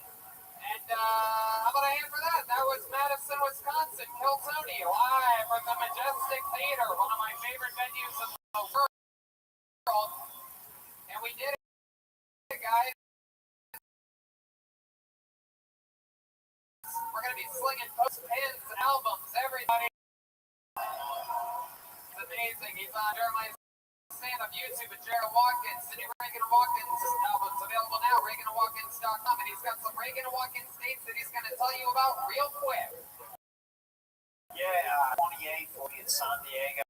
Speaker 4: And how about a hand for that? That was Madison, Wisconsin. Kill Tony live from the Majestic Theater, one of my favorite venues in the world. And we did it, guys. We're going to be slinging post pins, albums, everybody. It's amazing. He's on Jeremiah's stand-up YouTube with Jared Watkins. The new Reagan and Watkins album's available now, ReaganandWatkins.com. And he's got some Reagan and Watkins dates that he's going to tell you about real quick.
Speaker 3: Yeah, 28th will be in San Diego.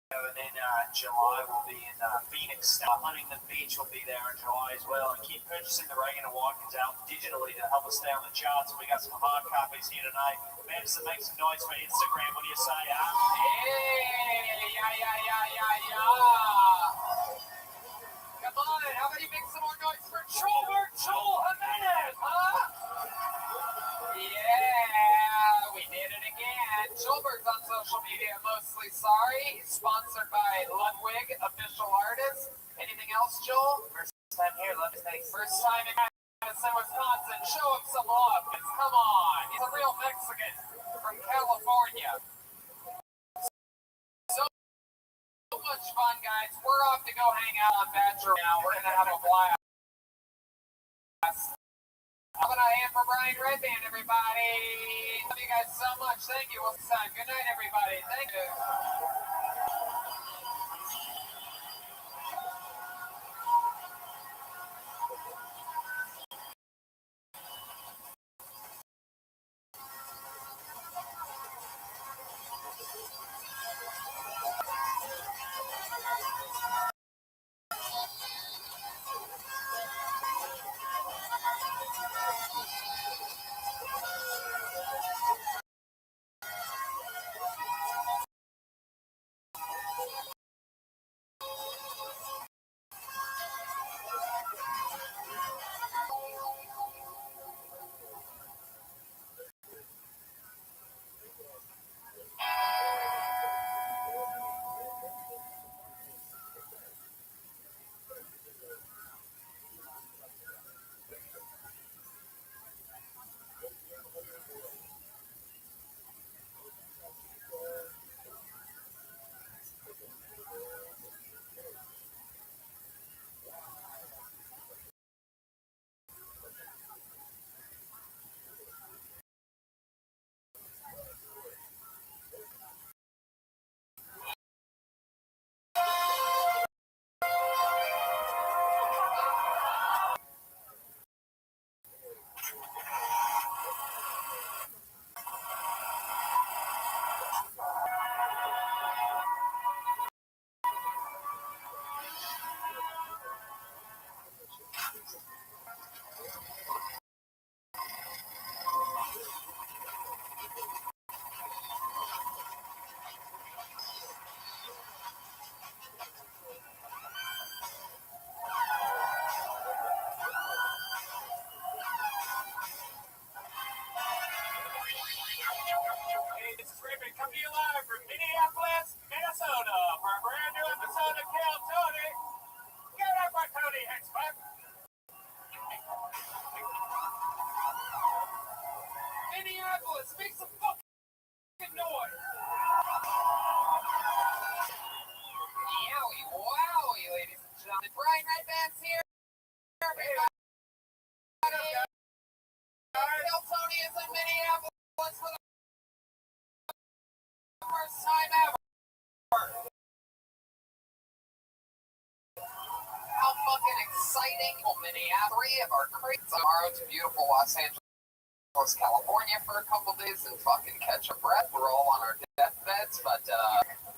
Speaker 3: And then July will be in Phoenix. Huntington Beach will be there in July as well. And keep purchasing the Reagan and Watkins album digitally to help us stay on the charts. And we got some hard copies here tonight. Madison, make some noise for Instagram. What do you say, huh?
Speaker 4: Hey, yeah. Come on, how about you make some more noise for Chulbert Chul Jimenez, huh? Yeah, we did it again. Chulbert's on social media, mostly sorry. He's sponsored by Ludwig, official artist. First time in Madison, Wisconsin. Show him some love. Come on. He's a real Mexican from California. So much fun, guys. We're off to go hang out on Badger now. We're going to have a blast. How about a hand for Brian Redband, everybody? Love you guys so much. Thank you. We'll see you time. Good night, everybody. Thank you. Hey, this is Raymond coming to you live from Minneapolis, Minnesota for a brand new episode of Kill Tony. Get up my Tony Hexbuck. Minneapolis, make some fucking noise. Yowie, wowie, ladies and gentlemen. Brian Redband's here. Kill Tony is in Minneapolis for the first time ever. How fucking exciting. Well, Minneapolis, 3 of our crates tomorrow to beautiful Los Angeles, California for a couple days and fucking catch a breath. We're all on our deathbeds, but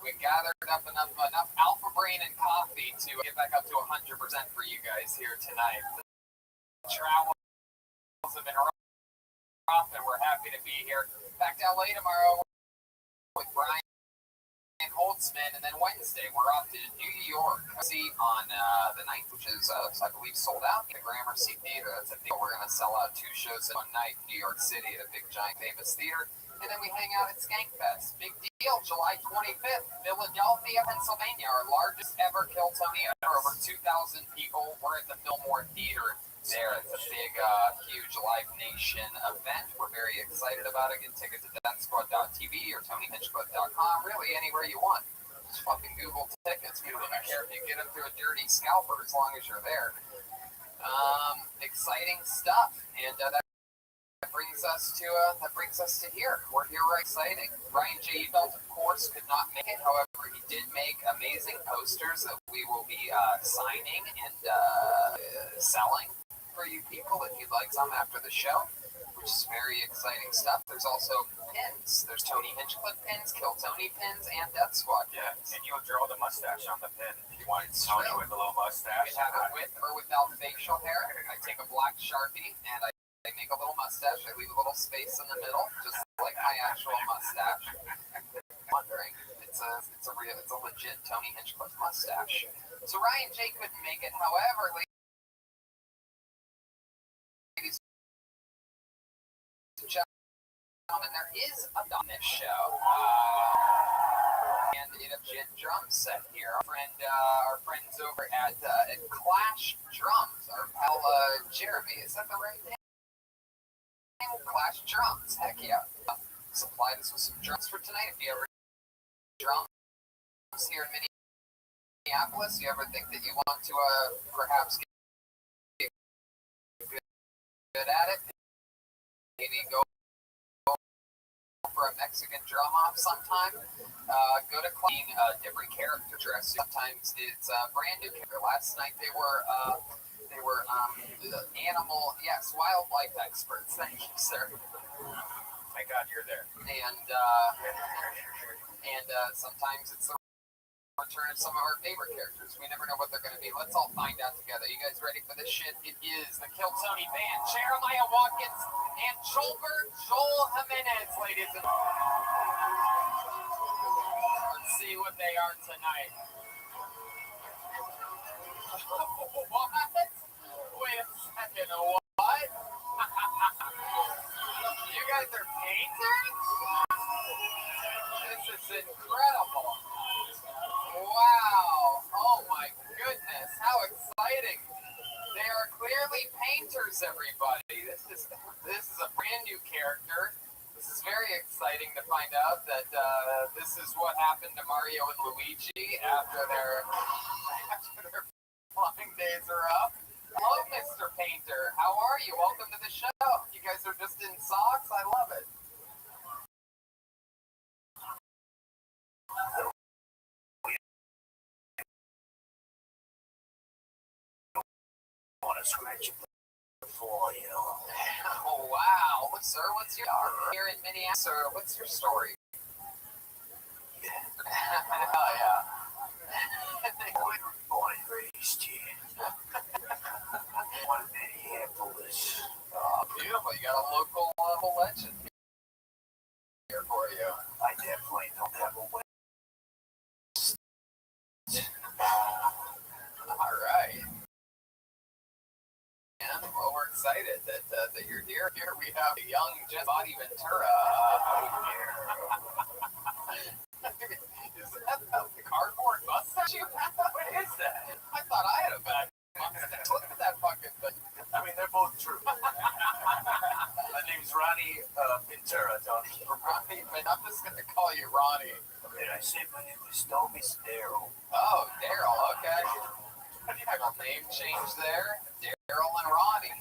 Speaker 4: we gathered up enough alpha brain and coffee to get back up to 100% for you guys here tonight. The travels have been rough, and we're happy to be here. Back to LA tomorrow with Brian Holtzman, and then Wednesday we're off to New York. See on the 9th, which is I believe sold out. The Gramercy Theater. That's a thing. We're gonna sell out 2 shows in one night in New York City at a big giant famous theater, and then we hang out at Skankfest. Big deal. July 25th, Philadelphia, Pennsylvania, our largest ever Kill Tony. Over 2,000 people. We're at the Fillmore Theater there. It's a big, huge Live Nation event. We're very excited about it. Get tickets at DeathSquad.tv or TonyHinchcliffe.com. Really, anywhere you want. Just fucking Google tickets. We don't care if you get them through a dirty scalper as long as you're there. Exciting stuff. And that brings us to here. We're here right exciting. Brian J. Belt, of course, could not make it. However, he did make amazing posters that we will be signing and selling for you people if you'd like some after the show, which is very exciting stuff. There's also pins. There's Tony Hinchcliffe pins, Kill Tony pins, and Death Squad pins.
Speaker 1: And you'll draw the mustache on the pin if you want Tony with a little
Speaker 4: You
Speaker 1: mustache.
Speaker 4: can have it with or without facial hair. I take a black Sharpie and I make a little mustache. I leave a little space in the middle, just like my actual mustache. Wondering, it's a legit Tony Hinchcliffe mustache. So Ryan J couldn't make it. However, ladies and gentlemen, there is a on this show. and a legit drum set here. Our friends over at Clash Drums, our pal Jeremy, is that the right name? Clash Drums, heck yeah. Supplied us with some drums for tonight. If you ever drums here in Minneapolis, you ever think that you want to perhaps get good at it, maybe go for a Mexican drum off sometime, go to clean a different character dress. Sometimes it's a brand new character. Last night they were animal, yes, wildlife experts. Thank you, sir. Thank God you're there. And sometimes it's the return of some of our favorite characters. We never know what they're going to be. Let's all find out together. You guys ready for this shit? It is the Kill Tony Band, Jeremiah Watkins and Joel Jimenez, ladies and let's see what they are tonight. What? Wait a second, what? You guys are painters? This is incredible. Wow. Oh my goodness. How exciting. They are clearly painters, everybody. This is a brand new character. This is very exciting to find out that this is what happened to Mario and Luigi after their flying days are up. Hello, Mr. Painter. How are you? Welcome to the show. You guys are just in socks. I love it.
Speaker 3: Want to scratch the floor, you know.
Speaker 4: Oh, wow. Sir, what's your here in Minneapolis? Sir, what's your story? Oh, yeah.
Speaker 3: Born and raised here. One Minneapolis.
Speaker 4: Oh, beautiful. You got a local legend here for you.
Speaker 3: I definitely don't have a way.
Speaker 4: All right. And well, we're excited that you're here. Here we have a young Body Ventura. Is that the cardboard mustache you have? What is that? I thought I had a bad mustache. Look at that fucking thing.
Speaker 3: I mean, they're both true. My name's Ronnie Ventura, Tony.
Speaker 4: Ronnie, but I'm just going to call you Ronnie.
Speaker 3: Did I say my name was Toby's Daryl?
Speaker 4: Oh, Daryl, okay. Have a name change there. Daryl and Ronnie.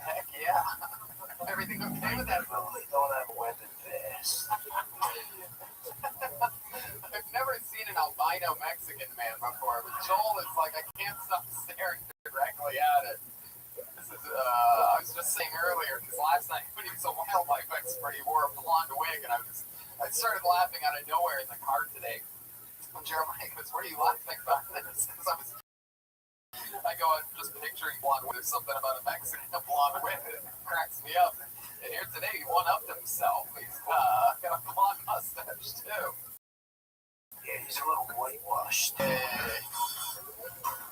Speaker 4: Heck yeah. Everything okay with that?
Speaker 3: Well, they don't have a weapon vest.
Speaker 4: I've never seen an albino Mexican man before, but Joel is like, I can't stop staring directly at it. This is, I was just saying earlier, because last night when he was a wildlife expert, he wore a blonde wig, and I started laughing out of nowhere in the car today. And Jeremiah goes, what are you laughing about this? Because I go, I'm just picturing blonde wig. There's something about a Mexican blonde wig that cracks me up. And here today, he one-upped himself. He's got a blonde mustache, too.
Speaker 3: Yeah, he's a little whitewashed.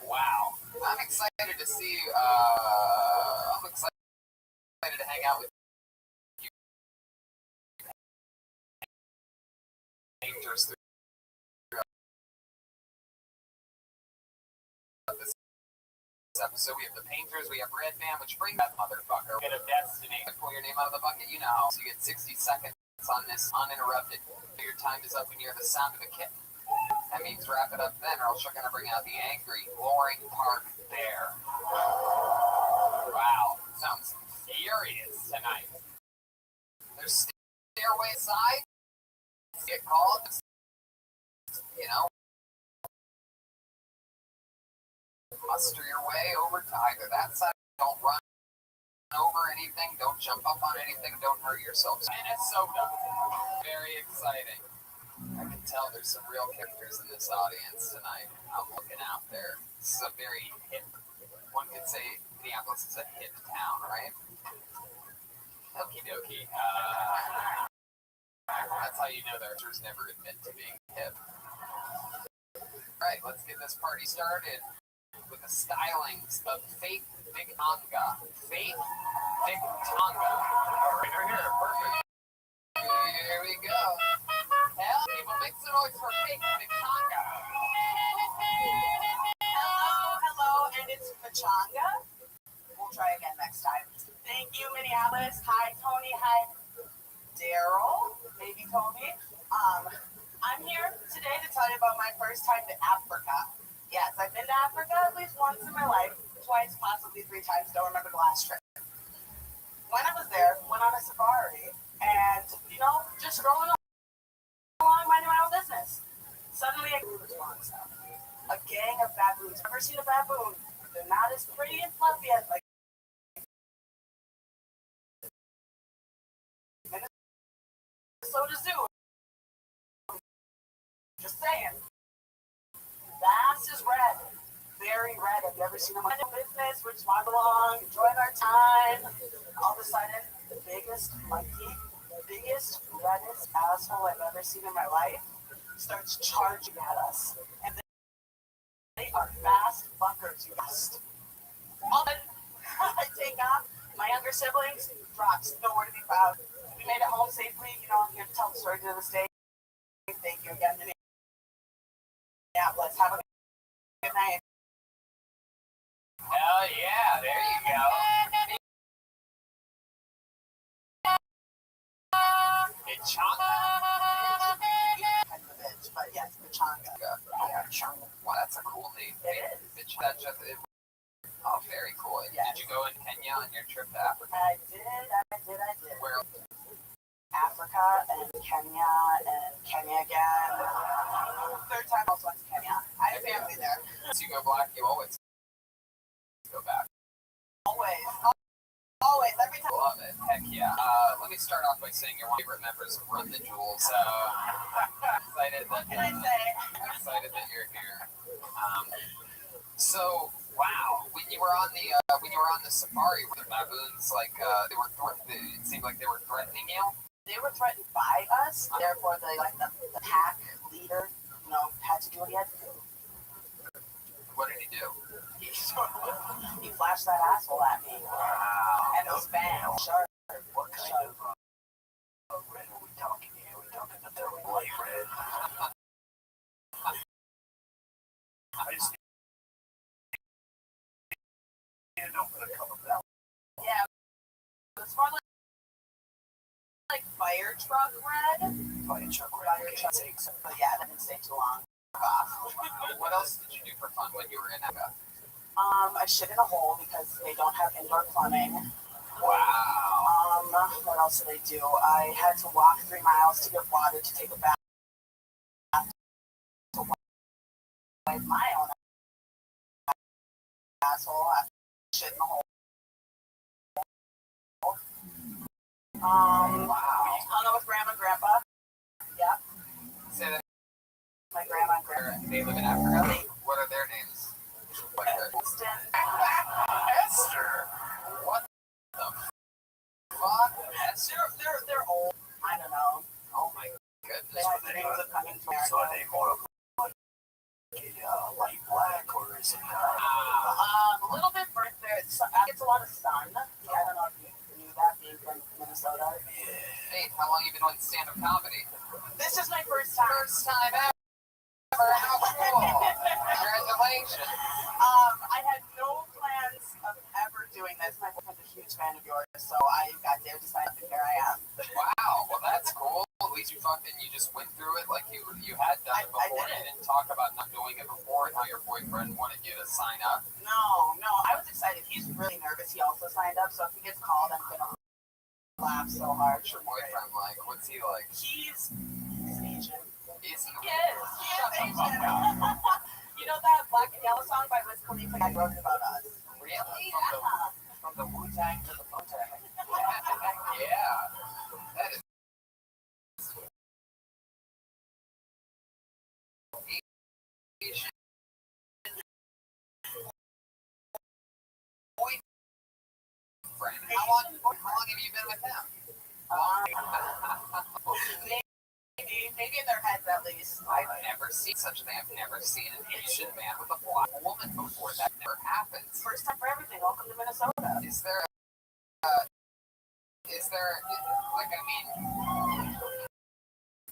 Speaker 4: Wow. I'm excited to see, I'm excited to hang out with you painters through this episode. We have the painters, we have Red Band, which bring that motherfucker. Get a destiny. Pull your name out of the bucket, you know. So you get 60 seconds on this uninterrupted. Your time is up when you hear the sound of the kitten. That means wrap it up then, or else you're going to bring out the angry, Loring Park Bear. Wow. Sounds furious tonight. There's stairway side. Get called. You know. Muster your way over to either that side. Don't run over anything. Don't jump up on anything. Don't hurt yourself. Minnesota. Very exciting. I can tell there's some real characters in this audience tonight. I'm looking out there. This is a very hip, one could say Minneapolis is a hip town, right? Okie dokie. That's how you know their actors never admit to being hip. Alright, let's get this party started with the stylings of Faith Big Tonga. Faith Big Tonga. Right here, perfect. Here we go. Hell, we'll mix them noise for Fake Pachanga.
Speaker 9: Hello, and it's Pachanga. We'll try again next time. Thank you, Minneapolis. Hi, Tony. Hi, Daryl. Maybe Tony. I'm here today to tell you about my first time to Africa. Yes, I've been to Africa at least once in my life, twice, possibly 3 times. Don't remember the last trip. When I was there, went on a safari, and just strolling along, minding my own business. Suddenly, a gang of baboons. Ever seen a baboon? They're not as pretty and fluffy as like Minnesota Zoo. Just saying. The ass is red. Very red. Have you ever seen them in business? We're just walking along, enjoying our time. All of a sudden, the biggest monkey, the biggest, reddest asshole I've ever seen in my life starts charging at us. And they are fast fuckers, you guys. All then, I take off. My younger siblings drops nowhere to be found. We made it home safely. I'm here to tell the story to this day. Thank you again, Minneapolis. Have a good night.
Speaker 4: Hell yeah, there you go. Pachanga?
Speaker 9: Kind of a bitch, but yes, Pachanga.
Speaker 4: Yeah, wow, that's a cool name.
Speaker 9: It is.
Speaker 4: Oh, very cool.
Speaker 9: Yes.
Speaker 4: Did you go in Kenya on your trip to Africa?
Speaker 9: I did.
Speaker 4: Where?
Speaker 9: Africa and Kenya again. Third time also went to Kenya. I have family there.
Speaker 4: Once you go black, you always go back.
Speaker 9: Always, every time.
Speaker 4: Love it. Heck yeah. Let me start off by saying you're one of my favorite members of Run the Jewels. Excited that,
Speaker 9: What can I say?
Speaker 4: excited that you're here. So, wow, when you were on the safari, were the baboons it seemed like they were threatening you?
Speaker 9: They were threatened by us, therefore the pack leader, had to do what he had to do.
Speaker 4: What did he do?
Speaker 9: He flashed that asshole at me.
Speaker 4: Wow.
Speaker 9: And it was bang, sharp.
Speaker 3: What kind of red are we talking here? Are we talking the very light red? I just need to open a couple of
Speaker 9: Yeah. It was more like fire truck red.
Speaker 3: fire truck
Speaker 9: Fire
Speaker 3: red.
Speaker 9: truck. But yeah, that didn't stay too long.
Speaker 4: What else did you do for fun when you were in Africa?
Speaker 9: I shit in a hole because they don't have indoor plumbing.
Speaker 4: Wow.
Speaker 9: What else did they do? I had to walk 3 miles to get water to take a bath. To wipe my own asshole after shit in the hole.
Speaker 4: Wow.
Speaker 9: Hung out with grandma and grandpa. Yep.
Speaker 4: Say that.
Speaker 9: My grandma and grandpa.
Speaker 4: They live in Africa. What are their names?
Speaker 9: Winston.
Speaker 3: Esther.
Speaker 4: What the fuck?
Speaker 9: They're old. I don't know.
Speaker 4: Oh my
Speaker 9: They
Speaker 4: goodness.
Speaker 9: have the names of coming to
Speaker 3: So are
Speaker 9: America.
Speaker 3: they more of light black or is it
Speaker 9: A little bit burnt there. It's a lot of sun. I don't know if you knew that being from Minnesota.
Speaker 4: Hey, how long you been doing stand-up comedy?
Speaker 9: This is my first time.
Speaker 4: First time ever. How cool. Congratulations.
Speaker 9: I had no plans of ever doing this. My boyfriend's a huge fan of yours, so I got there to sign up, and here I am.
Speaker 4: Wow, well that's cool. At least you just went through it like you had done it
Speaker 9: I
Speaker 4: before.
Speaker 9: did it.
Speaker 4: You didn't talk about not doing it before and how your boyfriend wanted you to sign up.
Speaker 9: No, I was excited. He's really nervous. He also signed up, so if he gets called, I'm gonna laugh so hard.
Speaker 4: What's your boyfriend like? What's he like?
Speaker 9: He's Asian.
Speaker 4: Is he?
Speaker 9: He is Asian. You know that Black and Yellow song by Wiz Khalifa? I wrote it about us.
Speaker 4: Really?
Speaker 9: Yeah.
Speaker 4: From the Wu-Tang to the Wu-Tang. Yeah. That is Asian boyfriend. How long have you been with him?
Speaker 9: Maybe in their heads at least.
Speaker 4: I've never seen such a thing. I've never seen an Asian man with a black woman before. That never happens.
Speaker 9: First time for everything. Welcome to Minnesota.
Speaker 4: Is there like, I mean,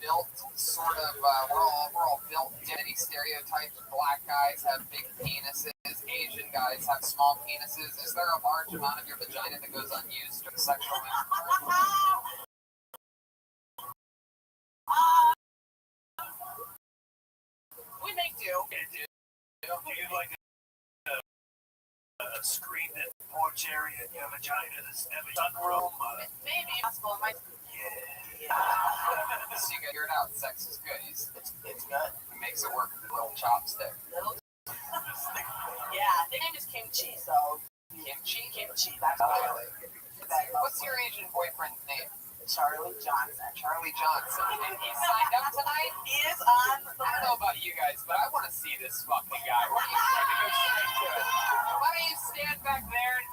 Speaker 4: built sort of, we're all built identity stereotypes. Black guys have big penises, Asian guys have small penises. Is there a large amount of your vagina that goes unused during sexual intercourse?
Speaker 9: We make do.
Speaker 3: Do you like a screen in the porch area in your vagina that's never sunroom?
Speaker 9: Maybe possible. My
Speaker 4: So you gotta hear it out. Sex is good.
Speaker 2: It's good.
Speaker 4: He makes it work with a little chopstick.
Speaker 9: little. Yeah, the name is Kimchi, so
Speaker 4: Kimchi?
Speaker 9: Kimchi. That's
Speaker 4: Really? What's your Asian boyfriend's name?
Speaker 9: Charlie Johnson.
Speaker 4: Charlie Johnson. And he signed up tonight?
Speaker 9: He is on the
Speaker 4: I don't know about you guys, but I want to see this fucking guy. Why don't you go straight to it? Why don't you stand back there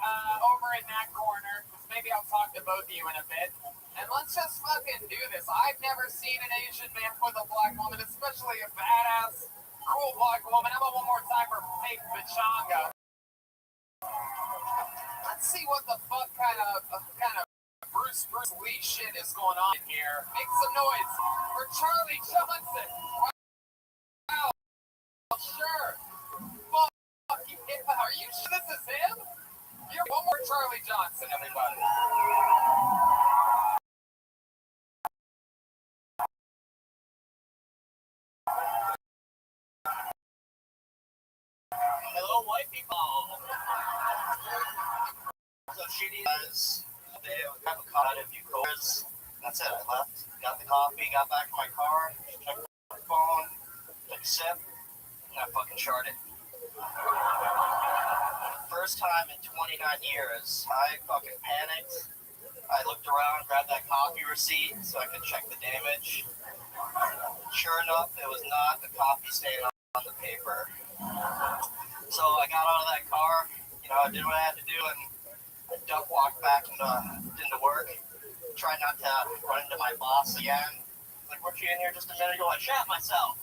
Speaker 4: over in that corner? Maybe I'll talk to both of you in a bit. And let's just fucking do this. I've never seen an Asian man with a black woman, especially a badass, cool black woman. How about one more time for fake Pachanga? Let's see what the fuck kind of Bruce Lee shit is going on in here. Make some noise for Charlie Johnson. Wow. Sure. Fuck. Are you sure this is him? You're one more Charlie Johnson, everybody.
Speaker 3: Hello, white people. So shitty as they have a caught a few cold. That's it. I left, got the coffee, got back in my car, checked my phone, took a sip, and I fucking charted. First time in 29 years, I fucking panicked. I looked around, grabbed that coffee receipt so I could check the damage. Sure enough, it was not a coffee stain on the paper. So I got out of that car, I did what I had to do, and I duck walked back into work. Tried not to run into my boss again. Like, weren't you in here just a minute ago? I shat myself.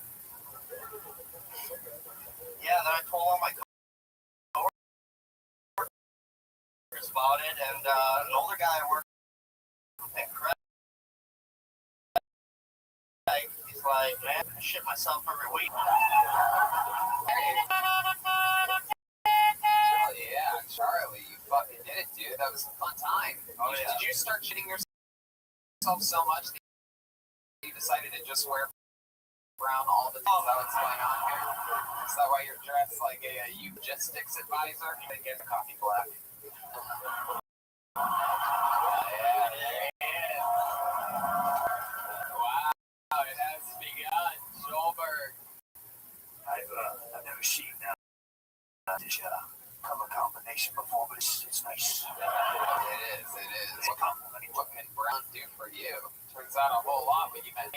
Speaker 3: Yeah, then I told all my coworkers about it, and an older guy I worked with at Craig, he's like, man, I shit myself every week.
Speaker 4: Oh yeah, Charlie, you fucking did it, dude. That was a fun time.
Speaker 3: Oh, yeah.
Speaker 4: Did you start shitting yourself so much that you decided to just wear brown all the time? Is that what's going on here? Is that why you're dressed like a logistics advisor? They get a coffee black. Yeah, there it is. Wow, it has begun. Schulberg.
Speaker 3: I've never seen this color combination before, but it's nice.
Speaker 4: It is. What can brown do for you? Turns out a whole lot when you met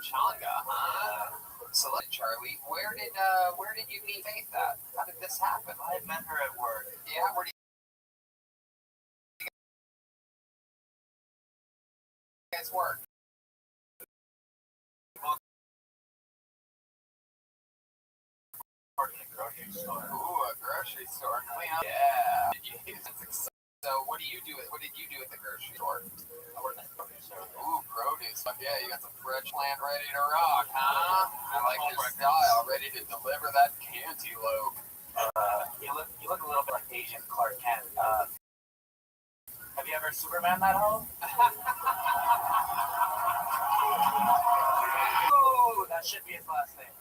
Speaker 4: Changa, huh? So, Charlie, where did you meet Faith at? How did this happen?
Speaker 3: I met her at work.
Speaker 4: Yeah, where did you guys work?
Speaker 3: Working at a grocery store.
Speaker 4: Ooh, a grocery store. Clean up. Yeah. So, what did you do at the grocery store?
Speaker 3: I work at a grocery store.
Speaker 4: Ooh, produce. Fuck yeah, you got some fresh plant ready to rock, huh? I like your style, ready to deliver that cantaloupe.
Speaker 3: You look a little bit like Asian Clark Kent. Have you ever Superman that home? Ooh, that should be his last name.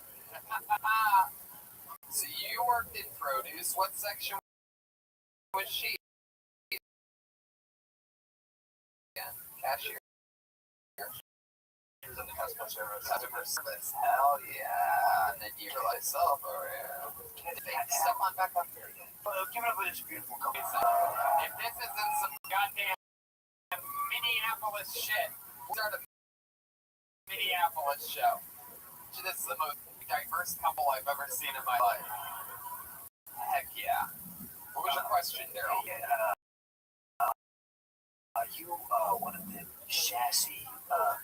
Speaker 4: So you worked in produce. What section was she? Cashier.
Speaker 3: He was in the customer service.
Speaker 4: Customer service. Hell yeah. And then you realize, over here. Step on back up here.
Speaker 3: Give it up for this beautiful couple.
Speaker 4: If this isn't some goddamn Minneapolis shit, we'll start a Minneapolis show. This is the most diverse couple I've ever seen in my life. Heck yeah. What was your question, Daryl?
Speaker 3: Are you one of the chassis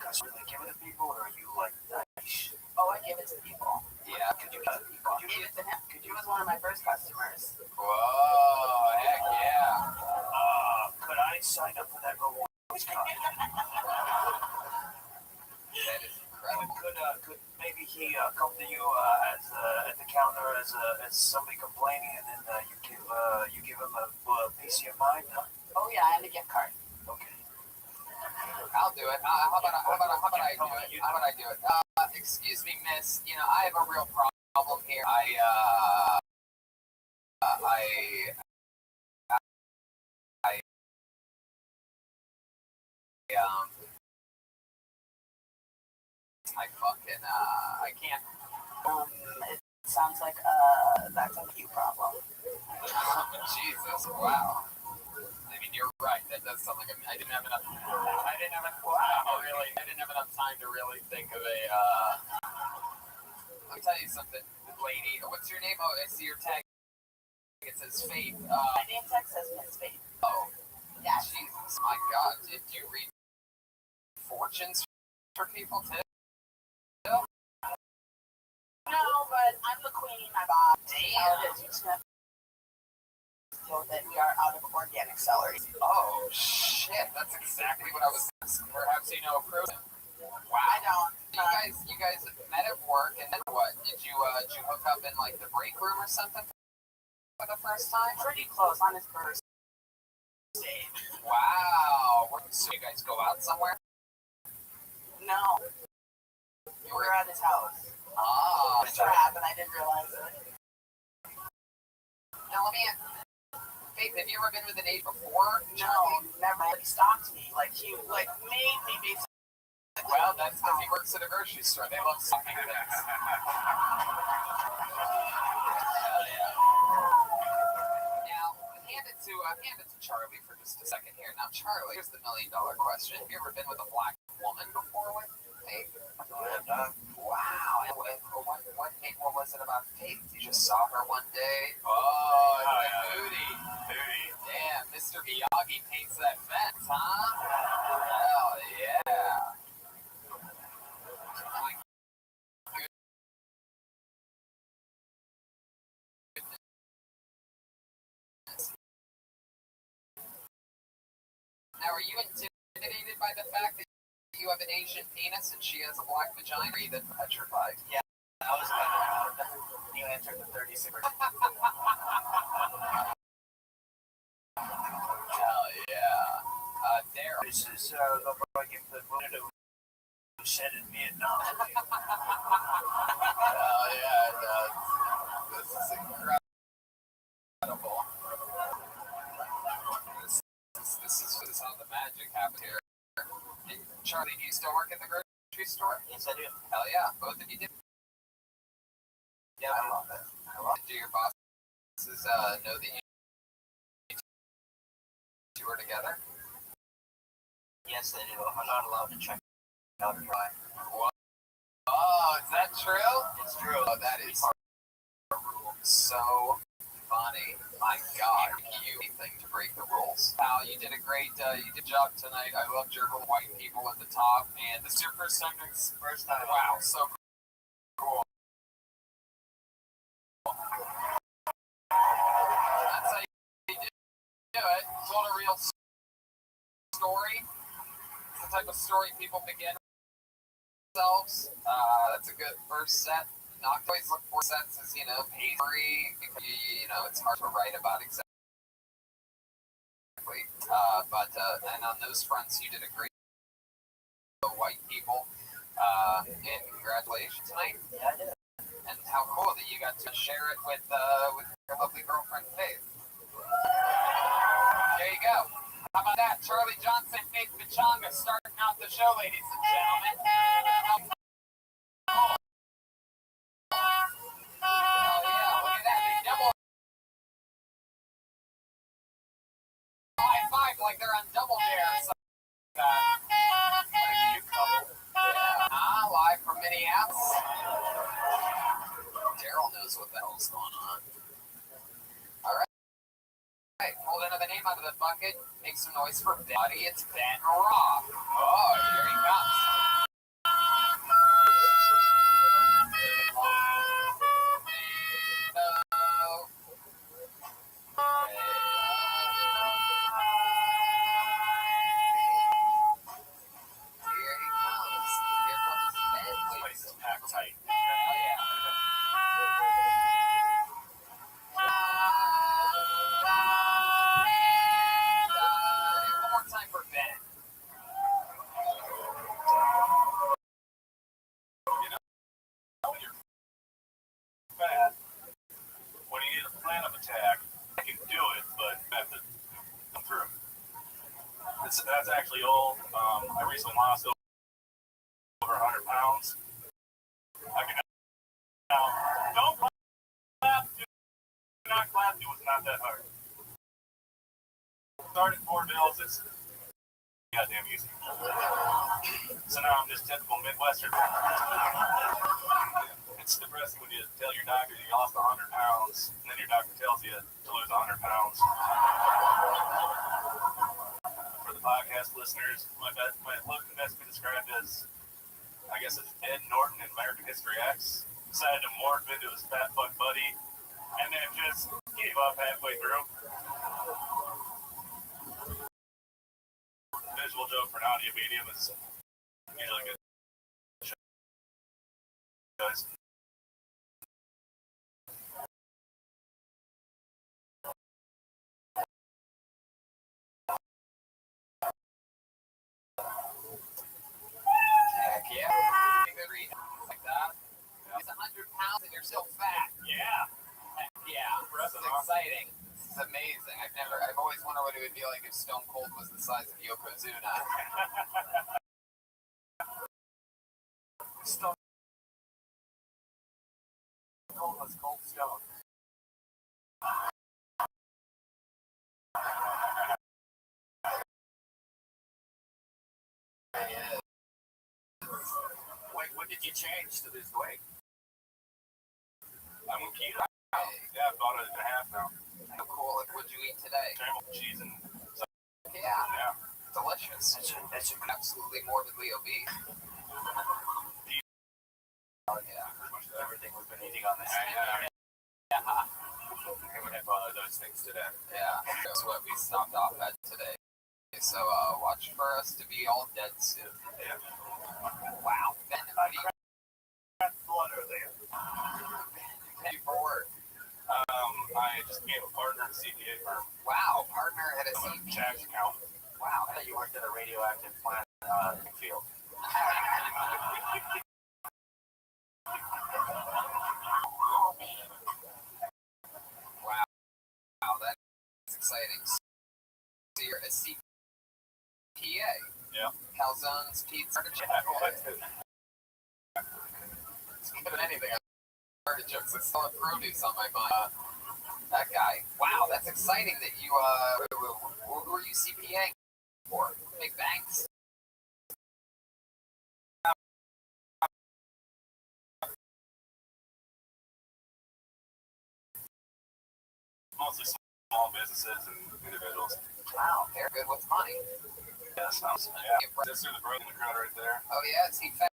Speaker 3: customers that give it to people, or are you like nice?
Speaker 9: Oh, I give it to people.
Speaker 4: Yeah.
Speaker 3: Could you give it to people?
Speaker 9: I gave it to him. He was one of my first customers.
Speaker 4: Whoa, heck yeah.
Speaker 3: Could I sign up for that reward card?
Speaker 4: That is
Speaker 3: he come to you at the counter as somebody complaining, and then you give him a piece of your mind? Huh?
Speaker 9: Oh yeah, and a gift card.
Speaker 3: Okay.
Speaker 4: I'll do it. How about I do it? How about I do it? Excuse me, miss. You know, I have a real problem here. I can't.
Speaker 9: It sounds like that's a you problem.
Speaker 4: Jesus, wow. I mean, you're right. That does sound like I didn't have enough. I didn't have enough time to really think of a. Let me tell you something, lady. What's your name? Oh, I see your tag. It says Faith.
Speaker 9: My name tag says Miss Faith.
Speaker 4: Oh,
Speaker 9: Yeah.
Speaker 4: Jesus, my God. Did you read fortunes for people too?
Speaker 9: No, but I'm the queen. My boss.
Speaker 4: Damn.
Speaker 9: That we are out of organic celery.
Speaker 4: Oh shit, that's exactly what I was. Perhaps you know approved. Wow.
Speaker 9: I don't.
Speaker 4: You guys met at work, and then what? Did you hook up in like the break room or something for the first time?
Speaker 9: Pretty close on his first date.
Speaker 4: Wow. So you guys go out somewhere?
Speaker 9: No, we were at his house.
Speaker 4: Ah.
Speaker 9: It sure happened. I didn't realize it.
Speaker 4: Now let me. Faith, have you ever been with an age before?
Speaker 9: No, never. He stalked me. He made me basically.
Speaker 4: Well, that's because he works at a grocery store. They love stalking things. Now, hand it to Charlie for just a second here. Now, Charlie, here's the $1 million question. Have you ever been with a black woman before with Faith? Wow. And what was it about Faith? You just saw her one day? Oh, booty. Damn, Mr. Miyagi paints that fence, huh? Hell yeah. Now, are you intimidated by the fact that you have an Asian penis and she has a black vagina? Or are you then petrified?
Speaker 3: Yeah, I was kind of you entered the 36.
Speaker 4: Hell yeah. Daryl.
Speaker 3: This is like if the movie was set in Vietnam.
Speaker 4: Hell yeah, it does. This is incredible. This is how the magic happens here. Hey, Charlie, do you still work at the grocery store?
Speaker 3: Yes, I do.
Speaker 4: Hell yeah, both of you do.
Speaker 3: Yeah, I love it.
Speaker 4: Do your bosses know that you two are together?
Speaker 3: Yes, they do. I'm not allowed to check out or try.
Speaker 4: Oh, is that true?
Speaker 3: It's true.
Speaker 4: Oh, that is so funny. My God, you anything to break the rules. Al, you did a great job tonight. I loved your whole white people at the top, and this is your first time. Wow, so cool. That's how you do it. Told a real story. It's the type of story people begin themselves. That's a good first set. Not always look for sets as, papery. It's hard to write about exactly. But on those fronts, you did a great job, white people. And congratulations tonight.
Speaker 3: Yeah, I did.
Speaker 4: And how cool that you got to share it with your lovely girlfriend, Faith. There you go. How about that? Charlie Johnson, Faith Pachanga starting out the show, ladies and gentlemen. Oh, yeah, look at that. They double high five like they're on Double Dare or something like that. What a cute couple. Yeah, live from Minneapolis. Daryl knows what the hell's going on. All right. Hey, pulled another name out of the bucket. Make some noise for Buddy. It's Ben Rock. Oh, here he comes. Here he comes. Here comes Ben.
Speaker 3: This place is packed tight.
Speaker 6: That's actually old. I recently lost over 100 pounds. I can now. Don't clap. Do not clap. It was not that hard. Started 4 bills. It's goddamn easy. So now I'm just typical Midwestern. It's depressing when you tell your doctor you lost 100 pounds, and then your doctor tells you to lose 100 pounds. For the podcast listeners, my look can best be described as, I guess it's Ed Norton in American History X. Decided to morph into his fat fuck buddy, and then just gave up halfway through. Visual joke for an audio medium is usually good. Guys.
Speaker 4: Heck yeah. Like that. It's 100 pounds and you're still fat.
Speaker 6: Yeah.
Speaker 4: Heck yeah. This is exciting. This is amazing. I've always wondered what it would be like if Stone Cold was the size of Yokozuna. Stone Cold was Cold Stone. Yeah.
Speaker 6: Wait, what did you change to lose weight? I'm with keto. Yeah, about a half now.
Speaker 4: How cool. Like, what'd you eat today?
Speaker 6: Caramel cheese and
Speaker 4: Yeah. Delicious. That's absolutely morbidly obese. Oh, yeah.
Speaker 6: pretty much everything we've been eating on this.
Speaker 4: Yeah.
Speaker 6: We would have those things today.
Speaker 4: Yeah. That's what we stopped off at today. So, watch for us to be all dead soon.
Speaker 6: Yeah.
Speaker 4: Wow. Ben,
Speaker 6: Blood earlier.
Speaker 4: Hey, for work.
Speaker 6: I just became a partner at a CPA firm.
Speaker 4: Wow, partner at a
Speaker 6: I'm a
Speaker 4: CPA.
Speaker 6: tax accountant.
Speaker 4: Wow.
Speaker 6: I thought you worked at a radioactive plant field.
Speaker 4: Wow, that's exciting. So you're a CPA.
Speaker 6: Yeah.
Speaker 4: Calzones, pizza, artichokes. But anything, artichokes. It's still produce on my mind. That guy. Wow, that's exciting that you, who are you CPAing for? Big banks?
Speaker 6: Mostly small businesses and individuals.
Speaker 4: Wow, they're good with money.
Speaker 6: Yeah, sounds. Yeah. That's through the brother in the crowd right there.
Speaker 4: Oh yeah, is he fat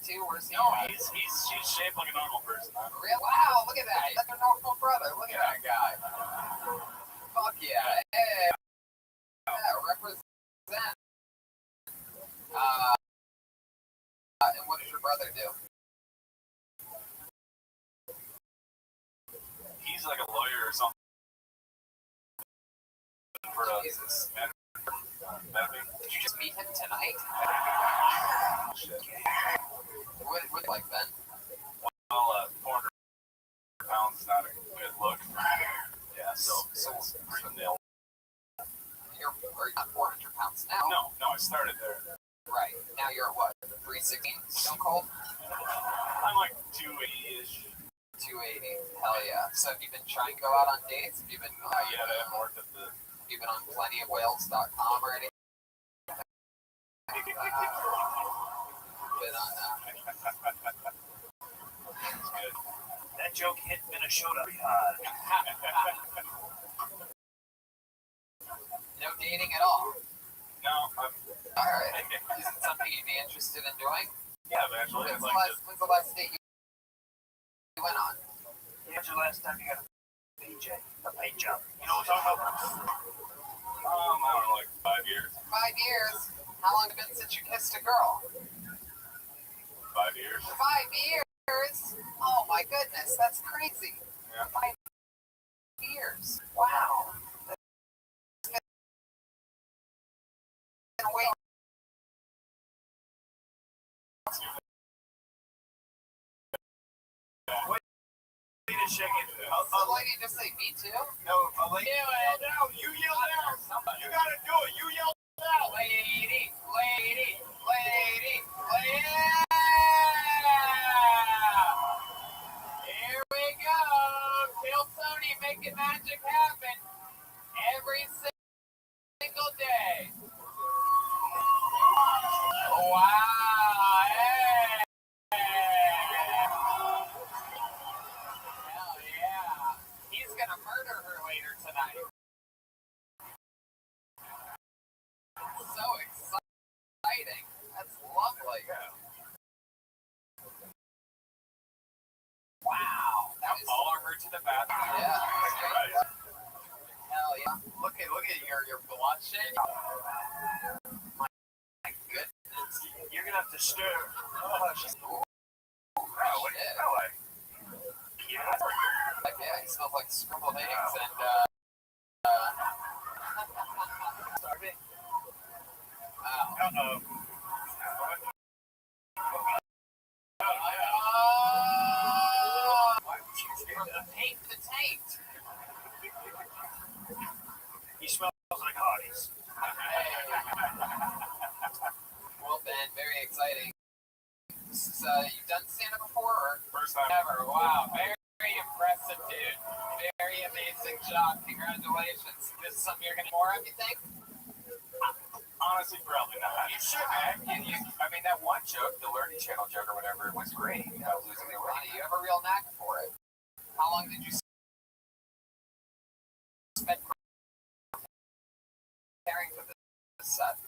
Speaker 4: too? Where's he?
Speaker 6: No,
Speaker 4: at?
Speaker 6: she's shaped like a normal person. Huh?
Speaker 4: Real? Wow, look at that. He's like a normal brother. Look at that guy. Fuck yeah. Hey. Yeah, represent. And what does your brother do?
Speaker 6: He's like a lawyer or something. For
Speaker 4: Jesus.
Speaker 6: Mapping.
Speaker 4: Did you just meet him tonight?
Speaker 6: Shit.
Speaker 4: What like Ben?
Speaker 6: Well, 400 pounds is not a good look. Yeah, so it's pretty nil.
Speaker 4: You're not 400 pounds now.
Speaker 6: No, I started there.
Speaker 4: Right. Now you're at what? 316? Stone Cold?
Speaker 6: I'm like 280-ish.
Speaker 4: 280. Hell yeah. So have you been trying to go out on dates? Have you been
Speaker 6: Yeah, I haven't worked at the...
Speaker 4: You've been on plentyofwhales.com or anything? Been on
Speaker 6: It's good.
Speaker 3: That joke hit Minnesota.
Speaker 4: no dating at all.
Speaker 6: No, I'm...
Speaker 4: Alright. Is it something you'd be interested in doing?
Speaker 6: Yeah, eventually.
Speaker 4: When's the last date you went on?
Speaker 3: When's the last time you got a PJ? A paint job? You know what I'm talking about?
Speaker 6: I don't know, like 5 years.
Speaker 4: 5 years? How long has it been since you kissed a girl?
Speaker 6: 5 years.
Speaker 4: 5 years? Oh my goodness, that's crazy.
Speaker 6: Yeah.
Speaker 4: 5 years. Wow. Wait.
Speaker 3: Wait a second.
Speaker 4: So lady just say me too?
Speaker 3: No, a lady. No, you yelled out. You gotta do it. You yelled out.
Speaker 4: single day. Wow, hey. Hell yeah. He's gonna murder her later tonight. So exciting. That's lovely. Wow.
Speaker 6: Now follow her to the bathroom.
Speaker 4: Yeah.
Speaker 6: Right.
Speaker 4: Hell yeah. Look at your blushing. My goodness.
Speaker 3: You're gonna have to stir. Oh, she's
Speaker 4: Ooh,
Speaker 6: Oh, what
Speaker 4: shit.
Speaker 6: smell like?
Speaker 4: Like, yeah, it smells like scrambled eggs and
Speaker 3: starving.
Speaker 4: wow.
Speaker 6: Uh-oh.
Speaker 4: From the paint to taint.
Speaker 3: He smells like hotties.
Speaker 4: Well, Ben, very exciting. This is, you've done stand-up before, or
Speaker 6: First time.
Speaker 4: ever? Wow, very impressive, dude. Very amazing job. Congratulations. This is something you're gonna do more of, you think?
Speaker 6: Honestly, probably not.
Speaker 4: You should, man. I mean, that one joke, the Learning Channel joke or whatever, was great. You know, losing the weight. You have a real knack for it. How long did you spend preparing for this set?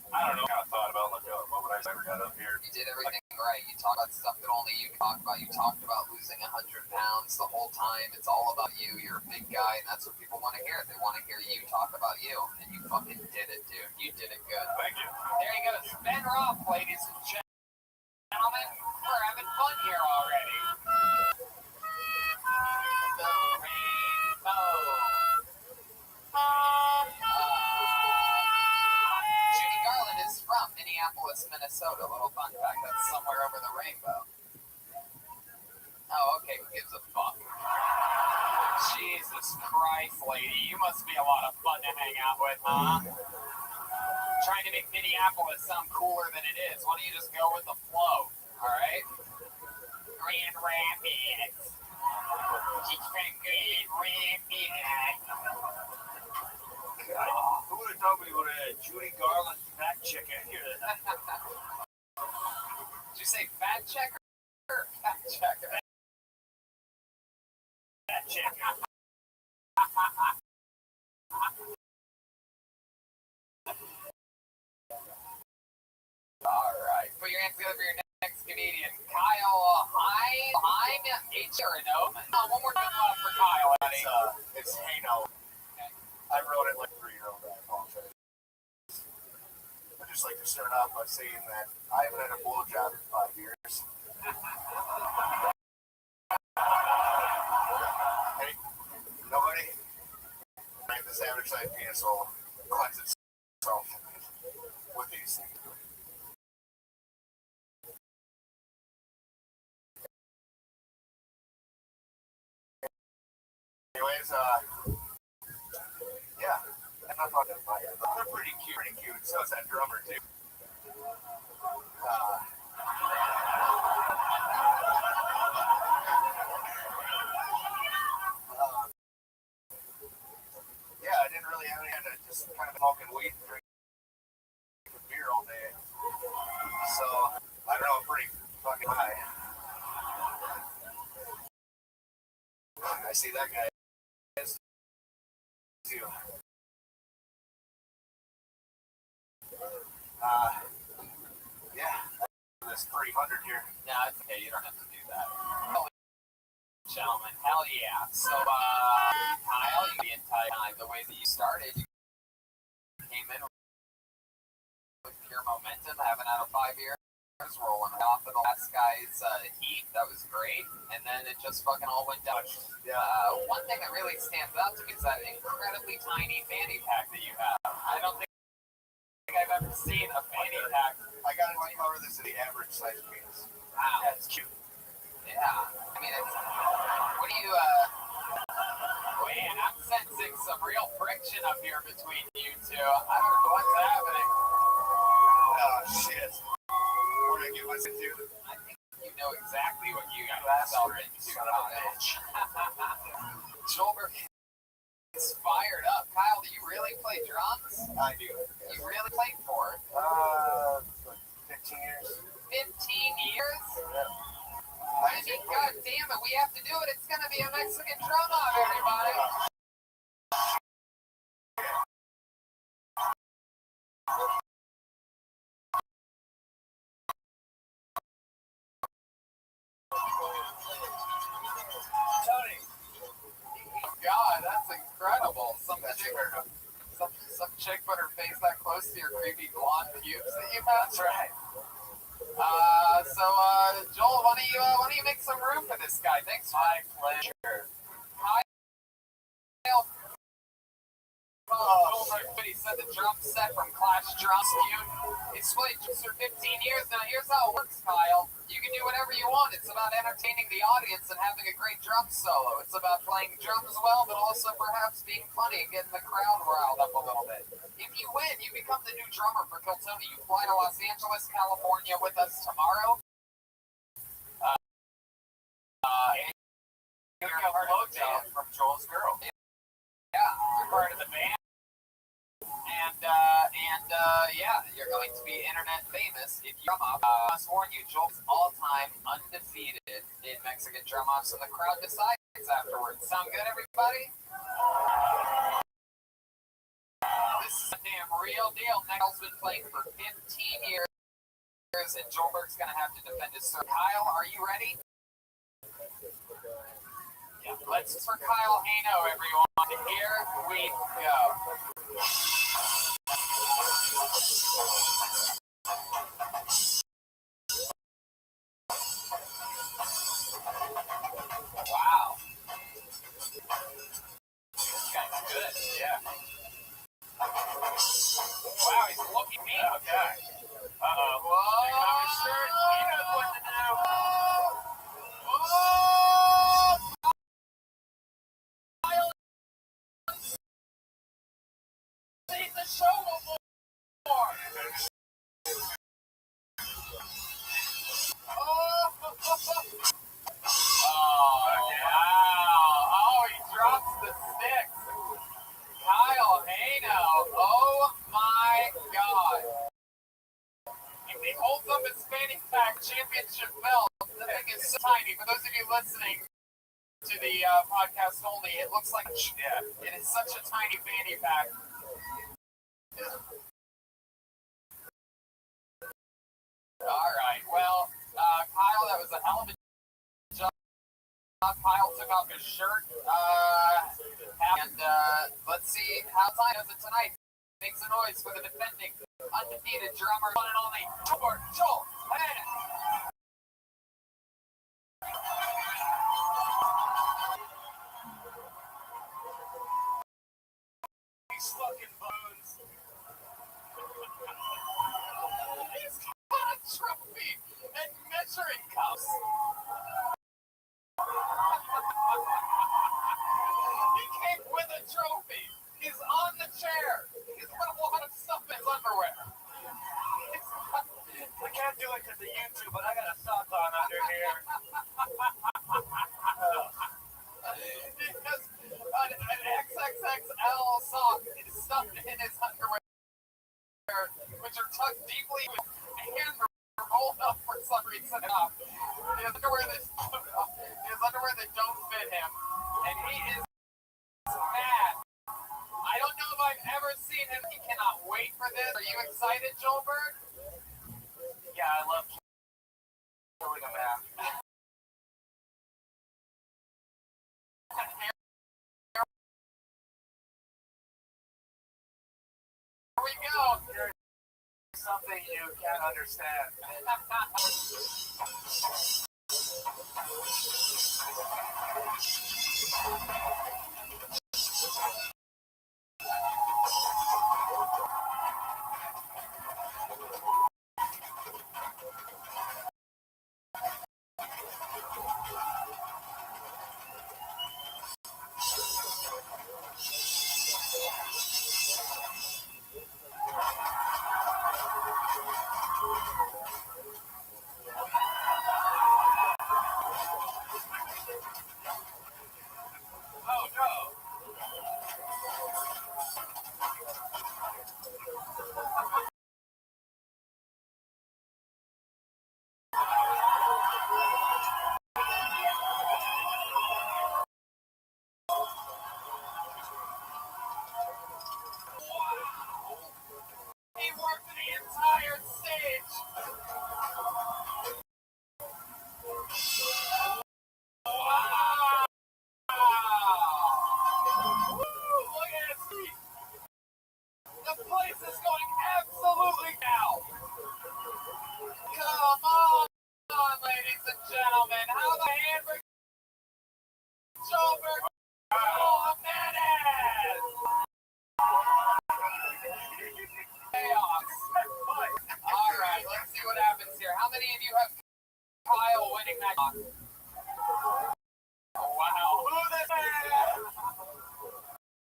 Speaker 6: I don't know. I thought about like, what would I ever got up here?
Speaker 4: You did everything right. You talked about stuff that only you can talk about. You talked about losing 100 pounds the whole time. It's all about you. You're a big guy, and that's what people want to hear. They want to hear you talk about you, and you fucking did it, dude. You did it good.
Speaker 6: Thank you.
Speaker 4: There you go. Ben Roth, ladies and gentlemen. We're having fun here already. The rainbow. Judy Garland is from Minneapolis, Minnesota. Little fun fact, that's somewhere over the rainbow. Oh, okay, who gives a fuck? Jesus Christ, lady, you must be a lot of fun to hang out with, huh? Trying to make Minneapolis sound cooler than it is. Why don't you just go with the flow, alright? Grand Rapids.
Speaker 3: Who would have thought we would have Judy Garland fact checker here?
Speaker 4: Did you say fat checker or fat checker?
Speaker 3: Fact checker.
Speaker 4: Alright, put your hands together for your next comedian, Kyle Hein, H-R-N-O. One more time for Kyle, Eddie.
Speaker 2: It's hey no. I wrote it like 3-year-old. I apologize. I just like to start off by saying that I haven't had a blowjob in 5 years. Hey, nobody. Right, this average sized penis will cleanse itself with these things. Anyways, yeah, I'm not talking about it. They're pretty cute. So is that drummer too. Yeah, I didn't really have any to just kind of smoking weed and drinking beer all day. So I don't know, pretty fucking high. I see that guy too. Yeah, this 300 here.
Speaker 4: No, it's okay. You don't have to do that. Gentlemen, hell yeah. So, Kyle, the entire time, the way that you started, you came in with pure momentum, haven't had a 5 years, rolling off of the last guy's heat. That was great. And then it just fucking all went down.
Speaker 2: Yeah.
Speaker 4: One thing that really stands out to me is that incredibly tiny fanny pack that you have. I don't think I've ever seen a fanny pack.
Speaker 2: I got to cover this in the average size penis.
Speaker 4: Wow.
Speaker 2: Yeah, it's cute.
Speaker 4: Yeah. I mean, it's. What do you, man, I'm sensing some real friction up here between you two. I don't know what's happening.
Speaker 2: Oh, shit. What did I get myself into?
Speaker 4: I think you know exactly what you got yourself into.
Speaker 2: Son of a bitch.
Speaker 4: Joelberg is fired up. Kyle, do you really
Speaker 2: I do.
Speaker 4: You really played for it?
Speaker 2: 15 years.
Speaker 4: 15 years?
Speaker 2: Yeah.
Speaker 4: I mean, god damn it, we have to do it. It's gonna be a Mexican drum off, everybody.
Speaker 2: Tony.
Speaker 4: God, that's incredible. Some chick put her face that close to your creepy blonde pubes that you have.
Speaker 2: That's right.
Speaker 4: Joel, why don't you make some room for this guy? Thanks.
Speaker 2: My pleasure.
Speaker 4: Kyle. Oh, he said the drum set from Clash Drums cute. He's played drums for 15 years now. Here's how it works, Kyle. You can do whatever you want. It's about entertaining the audience and having a great drum solo. It's about playing drums well, but also perhaps being funny and getting the crowd riled up a little bit. If you win, you become the new drummer for Kill Tony. You fly to Los Angeles, California with us tomorrow. And
Speaker 2: You're part of the band from Joel's Girl.
Speaker 4: yeah, you're part of the band. Yeah, you're going to be internet famous if you drum off. I must warn you, Joel's all-time undefeated in Mexican drum offs, and the crowd decides afterwards. Sound good, everybody? This is a damn real deal. Nick's been playing for 15 years, and Joelberg's going to have to defend his serve. Kyle, are you ready? Yeah, let's for Kyle Hano, everyone. Here we go. Wow. This guy's good, yeah. Wow, he's looking mean.
Speaker 2: Okay. Uh-oh.
Speaker 4: Whoa!
Speaker 2: Take off his shirt. He knows what to do.
Speaker 4: Whoa! Kyle, see the show before. Oh, wow. Oh, he drops the sticks. Kyle Hano. Oh, my God. He holds up his fanny pack championship belt. The thing is so tiny. For those of you listening to the podcast only, it looks like, it is such a tiny fanny pack. All right. Well, Kyle, that was a hell of a job. Kyle took off his shirt. Let's see how Ty does it tonight. Makes a noise for the defending undefeated drummer, one and only Joel Hano.
Speaker 2: He's fucking bones.
Speaker 4: He's got a trophy and measuring cups. He came with a trophy. He's on the chair. He's got a lot of stuff in his underwear.
Speaker 2: I can't do it because of YouTube, but I got a sock on under here.
Speaker 4: He has an XXXL sock stuffed in his underwear, which are tucked deeply and rolled up for some reason. His underwear that don't fit him, and he is mad. I don't know if I've ever seen him. He cannot wait for this. Are you excited, Joelberg?
Speaker 2: Yeah, I love killing a man.
Speaker 4: Here we go.
Speaker 2: There's something you can't understand.
Speaker 4: Oh, place is going absolutely down. Come on, ladies and gentlemen. How the Hamburg Joburg Jimenez? Chaos. All right, let's see what happens here. How many of you have Kyle winning that? Oh, wow. Who this is?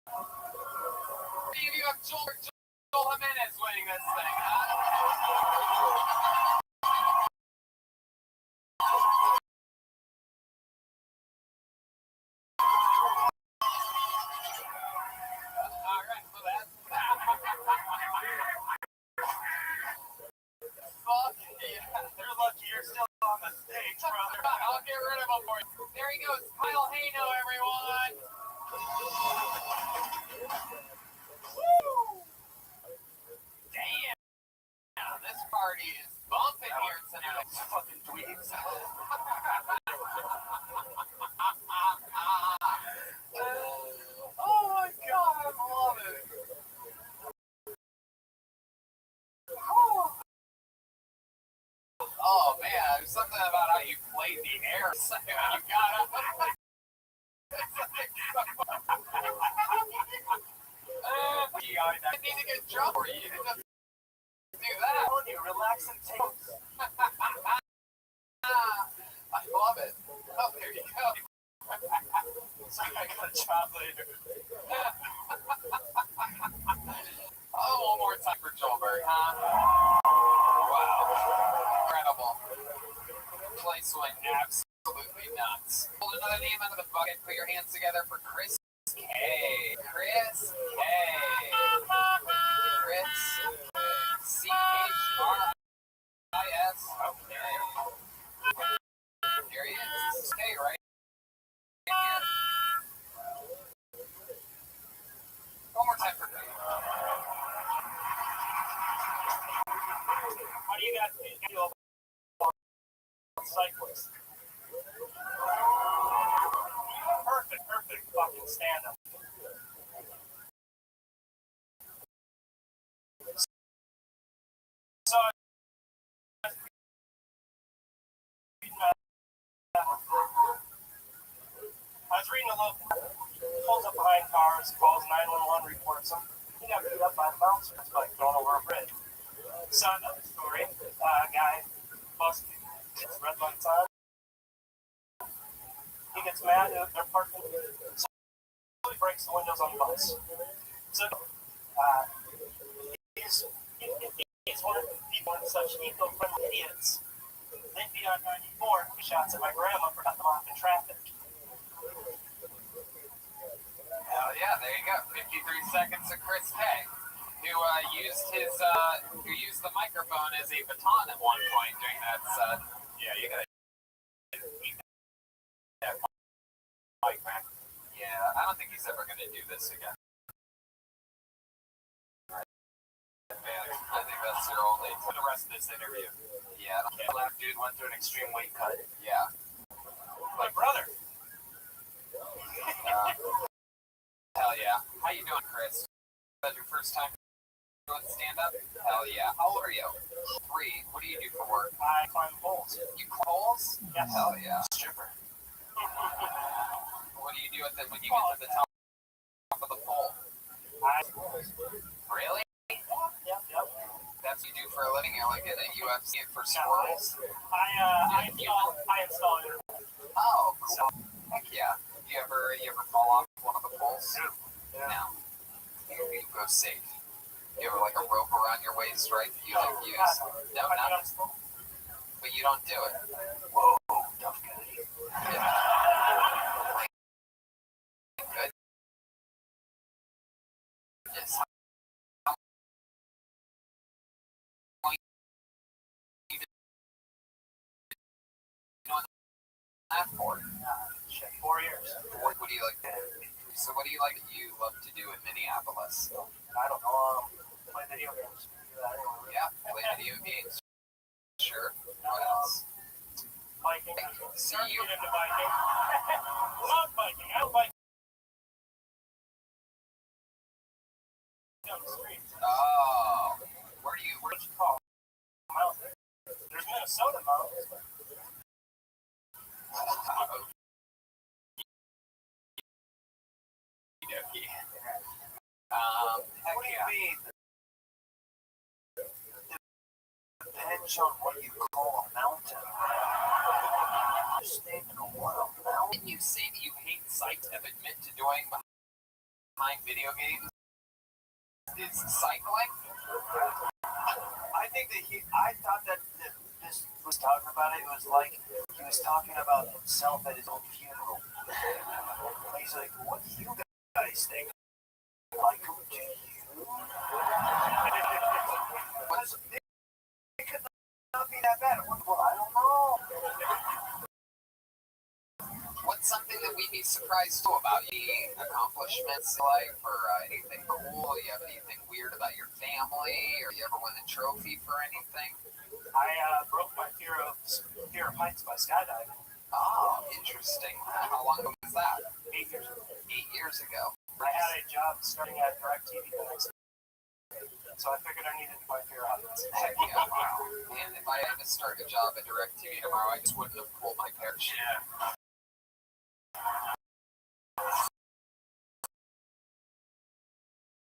Speaker 4: How many of you have Joel Jimenez winning this thing, huh? All right, so that's fuck yeah.
Speaker 3: They're lucky you're still on the stage, brother.
Speaker 4: I'll get rid of him for you. There he goes, Kyle Hano, everyone. Woo! Damn, this party is bumping here tonight.
Speaker 3: Fucking dweebs.
Speaker 4: Oh my god, I love it. Oh man, there's something about how you played the air. You got up. I need to get drunk for you. Just do that.
Speaker 3: You relax and take.
Speaker 4: I love it. Oh, there you go.
Speaker 3: So I got a job later.
Speaker 4: Oh, one more time for Joelberg, huh? Wow. Incredible. Place went absolutely nuts. Hold another name out of the bucket. Put your hands together for Chris K. Chris K. Chris C-H-R-I-S. Okay. Here he is. K, right? Here. One more time for K.
Speaker 3: How do you guys feel about cyclists? Perfect fucking stand-up. So, I was reading a local, pulls up behind cars, calls 911, reports them. He got beat up by the bouncers by going over a bridge. So another story, guy busted his red lights on. He gets mad at they're parking. So he breaks the windows on the bus. So he's one of the people in such eco-friendly idiots. They'd be on 94 shots at my grandma for cutting them off in traffic.
Speaker 4: Hell yeah, there you go. 53 seconds of Chris K, who used the microphone as a baton at one point during that. Yeah, you gotta eat that mic back. Yeah, I don't think he's ever gonna do this again. Man, I think that's your only for the rest of this interview. Yeah, that dude went through an extreme weight cut. Yeah,
Speaker 3: My brother.
Speaker 4: Hell yeah. How you doing, Chris? Is that your first time doing stand-up? Hell yeah. How old are you? 3. What do you do for work?
Speaker 3: I climb poles.
Speaker 4: You poles?
Speaker 3: Yes.
Speaker 4: Hell yeah.
Speaker 3: Stripper.
Speaker 4: What do you do with it when you get to the top of the pole? Really?
Speaker 3: Yep.
Speaker 4: That's what you do for a living? You're like in a UFC for squirrels?
Speaker 3: I install it.
Speaker 4: Oh, cool. Heck yeah. You ever fall off one of the poles?
Speaker 3: Yeah.
Speaker 4: No. You go safe. You ever like a rope around your waist, right? You like use? No, not. But you don't do it. Whoa, tough guy. Yeah. Good. Yes. That for?
Speaker 3: Shit, 4 years.
Speaker 4: What do you like? So what do you like? You love to do in Minneapolis?
Speaker 3: I don't know. Play video games.
Speaker 4: Yeah, play video games. Sure. What else?
Speaker 3: Biking.
Speaker 4: See
Speaker 3: Start
Speaker 4: you.
Speaker 3: getting into biking. Love biking. I don't bike. Down the street.
Speaker 2: Minnesota, Mo. What do you mean? Depends on what you call a mountain. Statement of what a mountain.
Speaker 4: Didn't you say that you hate sites have admit to doing behind video games? Is cycling?
Speaker 2: I think that I thought that this was talking about it. It was like he was talking about himself at his own funeral. He's like, what do you guys think? Like, do you? It could not be that bad. Well, I don't know.
Speaker 4: What's something that we'd be surprised to about any accomplishments in life or anything cool? You have anything weird about your family, or you ever win a trophy for anything?
Speaker 2: I broke my fear of heights by skydiving.
Speaker 4: Oh, interesting. How long ago was that?
Speaker 2: 8 years ago.
Speaker 4: 8 years ago.
Speaker 2: I had a job starting at DirecTV the next day, so I figured I needed to buy fear heights.
Speaker 4: Heck yeah, wow. Man, if I had to start a job at DirecTV tomorrow, I just wouldn't have pulled my parachute.
Speaker 2: Yeah.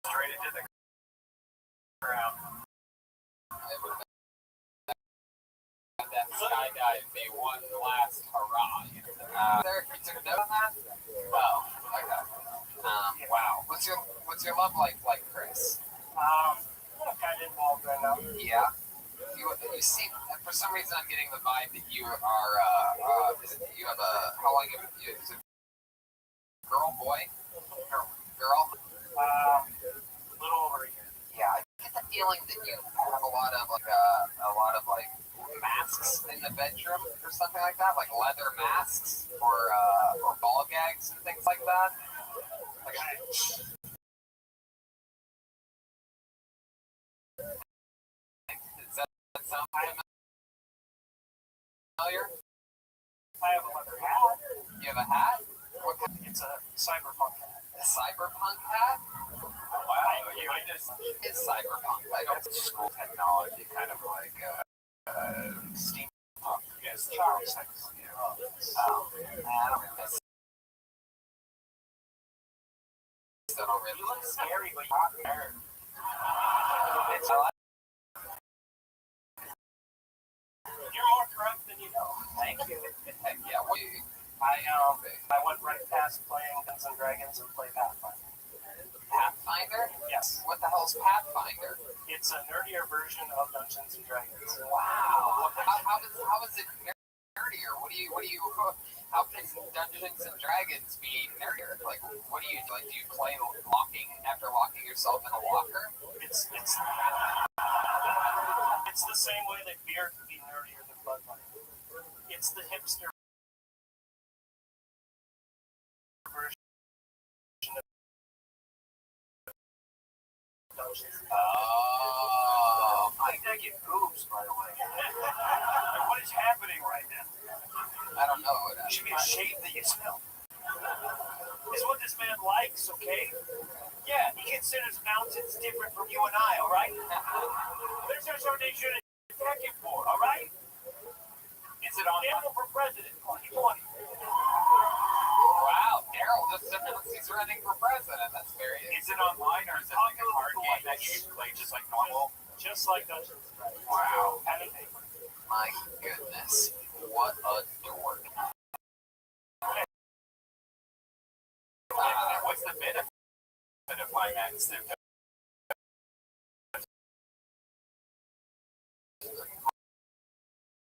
Speaker 2: Straight into the ground.
Speaker 4: It would have been that skydive be one last hurrah. There, you took a note on that? Oh, okay. Wow. What's your love life like, Chris?
Speaker 2: I'm kind of involved right now.
Speaker 4: Yeah. You seem, for some reason, I'm getting the vibe that you are. You have a, how long have you? Is it girl, boy, girl?
Speaker 2: A little over a year.
Speaker 4: Yeah, I get the feeling that you have a lot of masks in the bedroom or something like that, like leather masks or ball gags and things like that. Like, does that sound familiar?
Speaker 2: I have a leather hat.
Speaker 4: You have a hat? What kind?
Speaker 2: It's a cyberpunk hat.
Speaker 4: A cyberpunk hat? Wow, it's cyberpunk. I don't school technology, kind of like steampunk.
Speaker 2: Yes, Charles.
Speaker 4: I don't really
Speaker 2: look scary, but you're not there.
Speaker 4: It's a lot.
Speaker 2: You're more corrupt than you know. Thank you.
Speaker 4: Heck yeah,
Speaker 2: I went right past playing Dungeons and Dragons and played Pathfinder.
Speaker 4: Pathfinder?
Speaker 2: Yes.
Speaker 4: What the hell's Pathfinder?
Speaker 2: It's a nerdier version of Dungeons and Dragons.
Speaker 4: Wow. How is it nerdier? What do you how can Dungeons and Dragons be nerdier? Like, what do you like? Do you play locking yourself in a locker?
Speaker 2: It's the same way that beer can be nerdier than Bud Light. It's the hipster version of Dungeons.
Speaker 4: Oh,
Speaker 2: I think it moves, by the way. What is happening right now?
Speaker 4: I don't know.
Speaker 2: You should be ashamed that you smell. It's what this man likes, okay? Yeah, he considers mountains different from you and I, all right? There's something they should attack him for, all right? Is it on Daryl for president 2020?
Speaker 4: Wow, Daryl just announced he's running for president. That's very.
Speaker 2: Is it online or is it like a card game that you can play just like normal? Just like Dungeons and Dragons.
Speaker 4: Wow.
Speaker 2: Pen and paper.
Speaker 4: My goodness. What a dork.
Speaker 2: What's the benefit of playing that instead of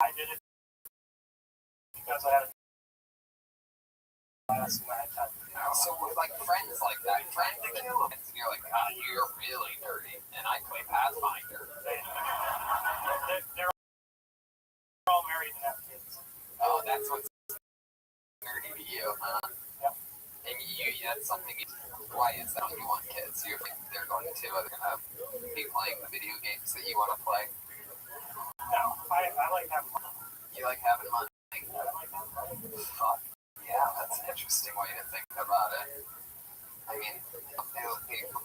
Speaker 2: I did it because I had a class and I had time.
Speaker 4: So with like friends like that, friends and you're like, oh, you're really dirty, and I play Pathfinder.
Speaker 2: They're all married and have kids.
Speaker 4: Oh, that's what's nerdy to you, huh?
Speaker 2: Yep.
Speaker 4: And that's something. Why is that you want kids? You think they're going to? Are they going to be playing the video games that you want to play?
Speaker 2: No, I like having money.
Speaker 4: You like having money? Fuck. Yeah, that's an interesting way to think about it. I mean,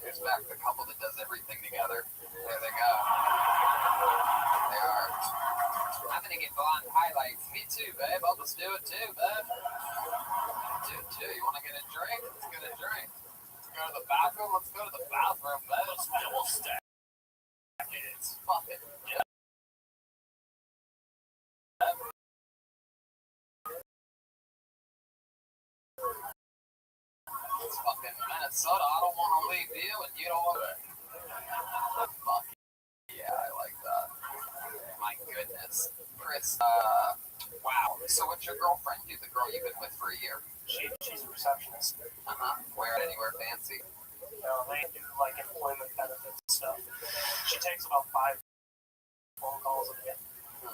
Speaker 4: there's back the couple that does everything together. There they go. They are. I'm an sending in blonde highlights. Me too, babe. I'll just do it too, babe. Do it too. You want to get a drink? Let's get a drink. Let's go to the bathroom. Let's go to the bathroom, babe. Let's double stack. It's fucking yeah. It's fucking Minnesota. I don't want to leave you, and you don't want to. Fuck yeah, I like that. My goodness, Chris. Wow. So what's your girlfriend do? The girl you've been with for a year?
Speaker 2: She's a receptionist.
Speaker 4: Where anywhere fancy?
Speaker 2: They do like employment benefits and stuff. She takes about 5 phone calls a day.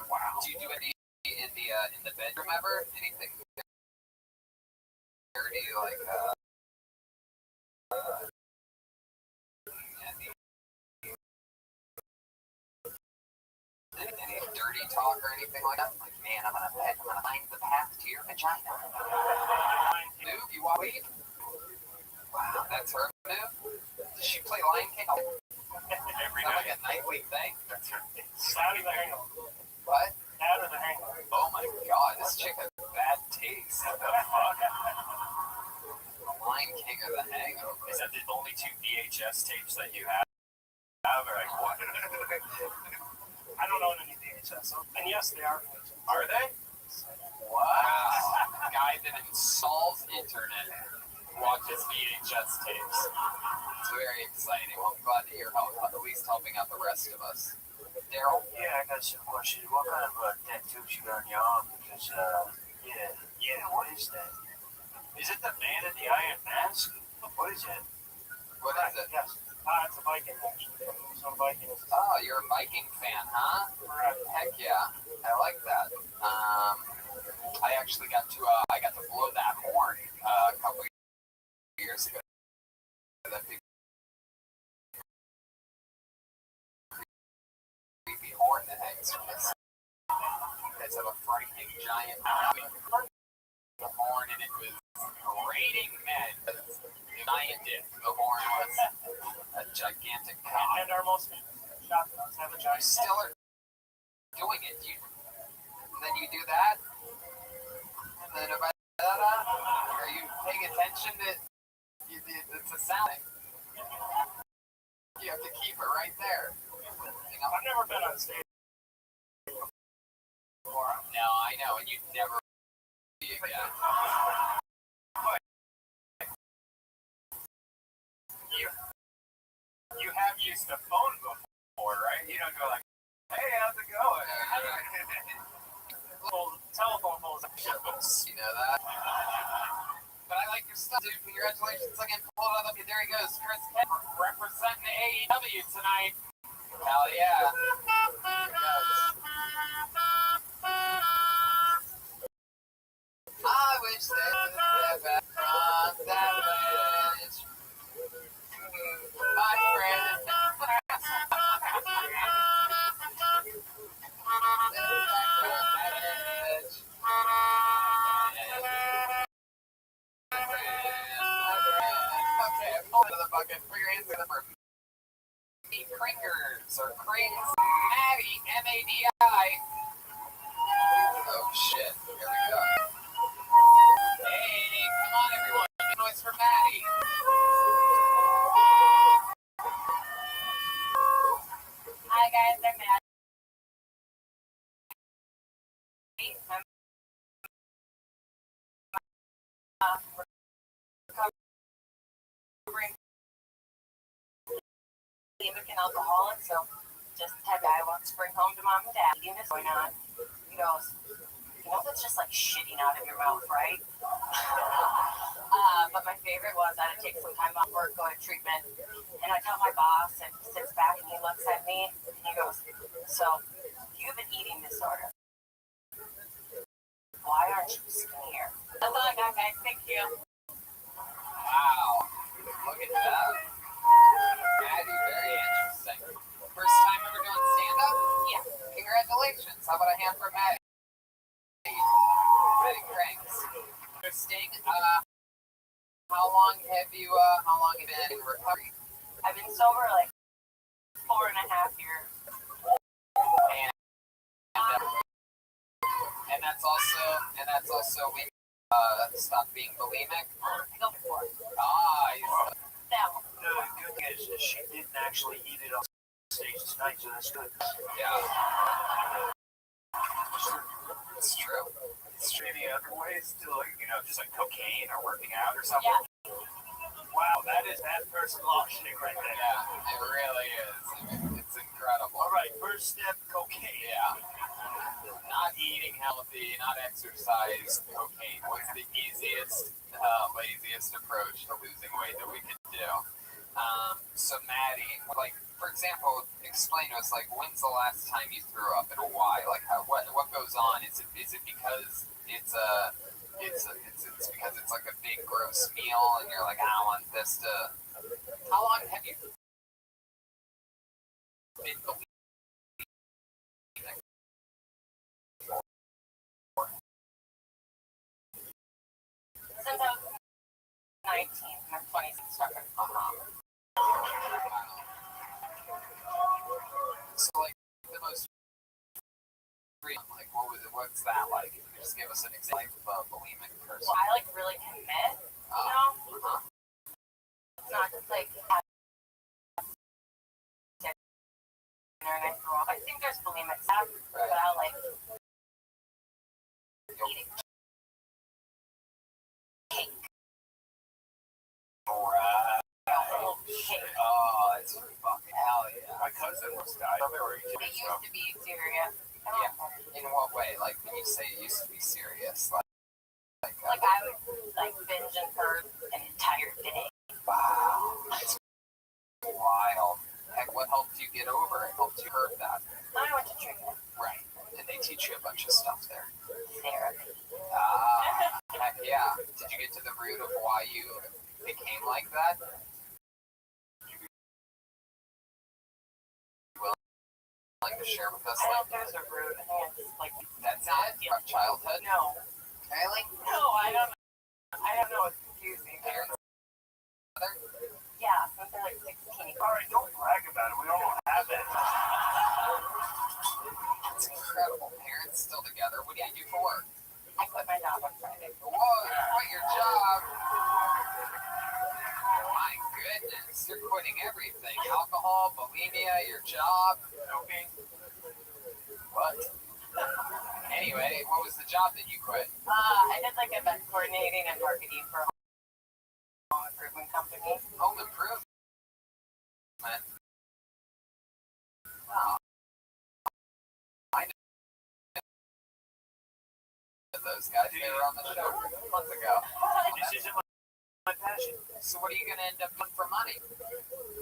Speaker 4: Wow. Do you do any in the bedroom ever? Anything dirty like any dirty talk or anything like that? Like, man, I'm gonna find the path to your vagina. Move, you want weed? Wow, that's her move. Does she play Lion King every night? Like a nightly thing? That's her.
Speaker 2: Out of the hangover.
Speaker 4: What?
Speaker 2: Out of the hangover.
Speaker 4: Oh my god, this chick has bad taste. What the fuck? Lion King or The Hangover?
Speaker 6: Is that the only 2 VHS tapes that you have? Or like what?
Speaker 2: I don't own any VHS. And yes, they are.
Speaker 6: Are they?
Speaker 4: Wow. Guy that installs internet watches VHS tapes. It's very exciting. Well, I'm glad that you're at least helping out the rest of us. Daryl?
Speaker 2: Yeah, I got some questions. What kind of tattoos you got on your arm? Because, what is that? Is it the man in the Iron Mask? What is it?
Speaker 4: What is it?
Speaker 2: Yes. It's a Viking, actually. Some Viking.
Speaker 4: Oh, you're a Viking fan, huh? Heck yeah. I like that. I actually got to blow that horn a couple years ago. That big creepy horn that hangs from this. It's of a frightening giant horn, and it was grating men. Giant it. The horn was a gigantic cock.
Speaker 2: And our most shotguns have a
Speaker 4: You
Speaker 2: giant.
Speaker 4: still are doing it. And then you do that. And then are you paying attention to it's a sound? You have to keep it right there.
Speaker 2: I've never been on stage before.
Speaker 4: No, I know, and you'd never be again.
Speaker 6: You have used a phone before, right? You don't go like, hey, how's it going?
Speaker 2: Little telephone poles.
Speaker 4: You know that? But I like your stuff, dude. Congratulations again. Hold on, there he goes. Chris Kent representing AEW tonight. Hell yeah. I wish there was a back from that ledge. My friend. Crinkers or Crings, Maddie, M-A-D-I. Oh shit, here we go. Hey, come on everyone, make noise for Maddie.
Speaker 8: Hi guys, I'm Maddie. Recovering anemic and alcoholic, so just had I wants to bring home to mom and dad. Eating this going on. He goes, that's just like shitting out of your mouth, right? But my favorite was I had to take some time off work, go to treatment, and I tell my boss, and he sits back and he looks at me, and he goes, so you have an eating disorder. Why aren't you skinnier? That's all I got, guys. Thank you.
Speaker 4: Wow, look at that. Maddie, very interesting. First time ever doing stand-up?
Speaker 8: Yeah.
Speaker 4: Congratulations. How about a hand for Maddie? Maddie Cranks. Interesting. How long have you been in recovery?
Speaker 8: I've been sober like 4.5 years.
Speaker 4: that's also we stop being bulimic.
Speaker 8: Go for it. That one.
Speaker 3: The good thing is she didn't actually eat it on stage tonight, so that's good.
Speaker 4: Yeah. It's true.
Speaker 6: It's any other ways to, like, just like cocaine or working out or something.
Speaker 8: Yeah.
Speaker 3: Wow, that person auctioning right there.
Speaker 4: Yeah, it really is. It's incredible.
Speaker 3: All right, first step, cocaine.
Speaker 4: Yeah. Not eating healthy, not exercise, cocaine was the easiest, laziest approach to losing weight that we could do. So Maddie, like, for example, explain to us, like, when's the last time you threw up and why? Like, what goes on? Is it because it's because it's like a big gross meal and you're like, I want this to. How long have you been believing?
Speaker 8: Since I was 19, I'm 26 started.
Speaker 4: So, like, the most like, what's that like? Can you just give us an example of a bulimic person?
Speaker 8: Well, I like really commit, It's not just like have dinner and I throw up. I think there's bulimic stuff, but I like eating cake. Cake.
Speaker 4: Oh, it's fucking hell yeah.
Speaker 6: My cousin was dying.
Speaker 8: It used to be serious.
Speaker 4: In what way? Like, when you say it used to be serious, like
Speaker 8: I would like binge and purge an entire day.
Speaker 4: wow, it's wild. Heck, what helped you get over it? Helped you hurt that?
Speaker 8: I went to treatment.
Speaker 4: Right. And they teach you a bunch of stuff there.
Speaker 8: Therapy.
Speaker 4: Heck yeah. Did you get to the root of why you became like that? Like to share with us?
Speaker 8: I
Speaker 4: Like,
Speaker 8: don't think there's a root. I think it's like
Speaker 4: that's it? From childhood?
Speaker 8: no.
Speaker 4: Really?
Speaker 8: No, I don't know. It's confusing.
Speaker 4: Parents?
Speaker 8: Yeah, since they're like 16.
Speaker 3: All right, don't brag about it. We all have it.
Speaker 4: It's incredible. Parents still together. What do you do for work?
Speaker 8: I quit my job on Friday.
Speaker 4: Whoa, you quit your job. My goodness, you're quitting everything. Alcohol, bulimia, your job, smoking. What? Anyway, what was the job that you quit?
Speaker 8: I did like event coordinating and marketing for a home improvement company.
Speaker 4: Home improvement. Oh. I know those guys. They were on the show a month ago.
Speaker 3: This isn't my passion.
Speaker 4: So what are you going to end up doing for money?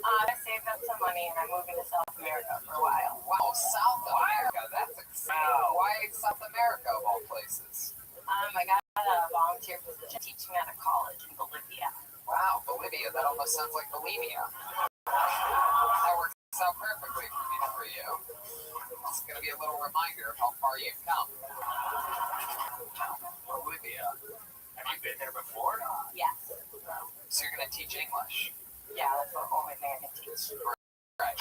Speaker 8: I saved up some money and I'm moving to South America for a while.
Speaker 4: Wow, South America. That's exciting. Why South America of all places?
Speaker 8: I got a volunteer position teaching at a college in Bolivia.
Speaker 4: Wow, Bolivia. That almost sounds like bulimia. That works out perfectly for you. It's going to be a little reminder of how far you've come. Bolivia.
Speaker 6: Have you been there before?
Speaker 8: Yes.
Speaker 4: So you're going to teach English.
Speaker 8: Yeah, that's the only thing I can teach.
Speaker 4: Right.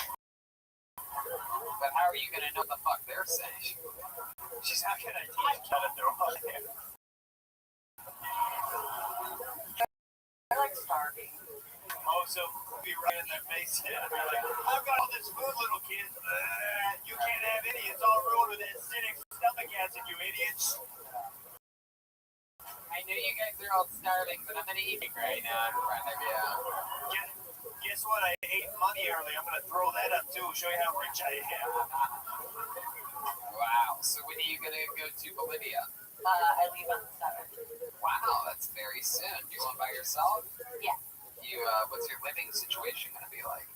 Speaker 4: But how are you going to know what the fuck they're saying?
Speaker 3: She's not gonna teach how to throw up.
Speaker 8: They're like starving.
Speaker 3: Oh, so be right in their face. Yeah. They're like, I've got all this food, little kids. You can't have any. It's all ruined with acidic stomach acid, you idiots.
Speaker 4: I knew you guys are all starving, but I'm going to eat it right now in front of you.
Speaker 3: Guess what? I ate money early. I'm gonna throw that up too. Show you how rich I am.
Speaker 4: Wow. So when are you going to go to Bolivia?
Speaker 8: I leave on the 7th.
Speaker 4: Wow, that's very soon. You going by yourself?
Speaker 8: Yeah.
Speaker 4: You, what's your living situation going to be like?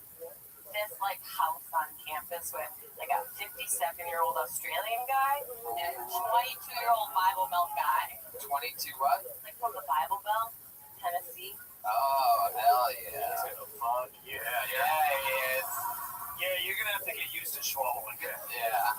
Speaker 8: This like house on campus with like a 57-year-old Australian guy and a 22-year-old Bible Belt guy.
Speaker 4: 22 what?
Speaker 8: Like from the Bible Belt, Tennessee.
Speaker 4: Oh, hell yeah.
Speaker 3: Fuck yeah.
Speaker 4: Yeah, he is.
Speaker 3: Yeah, you're gonna have to get used to swallowing.
Speaker 4: Yeah.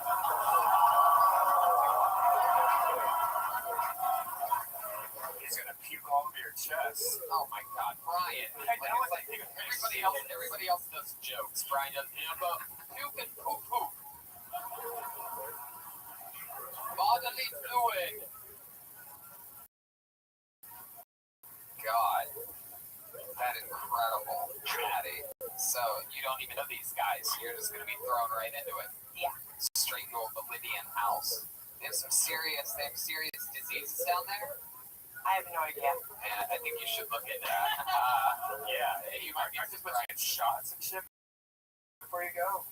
Speaker 6: He's gonna puke all over your chest.
Speaker 4: Oh my God, Brian. Like, it's like everybody else does jokes. Brian does puke and poop. Bodily fluid. don't even know these guys. You're just gonna be thrown right into it.
Speaker 9: Yeah.
Speaker 4: Straight into a Bolivian house. They have serious diseases down there.
Speaker 9: I have no idea.
Speaker 4: And I think you should look into that. Yeah, you might be surprised.
Speaker 6: Shots and shit before you go.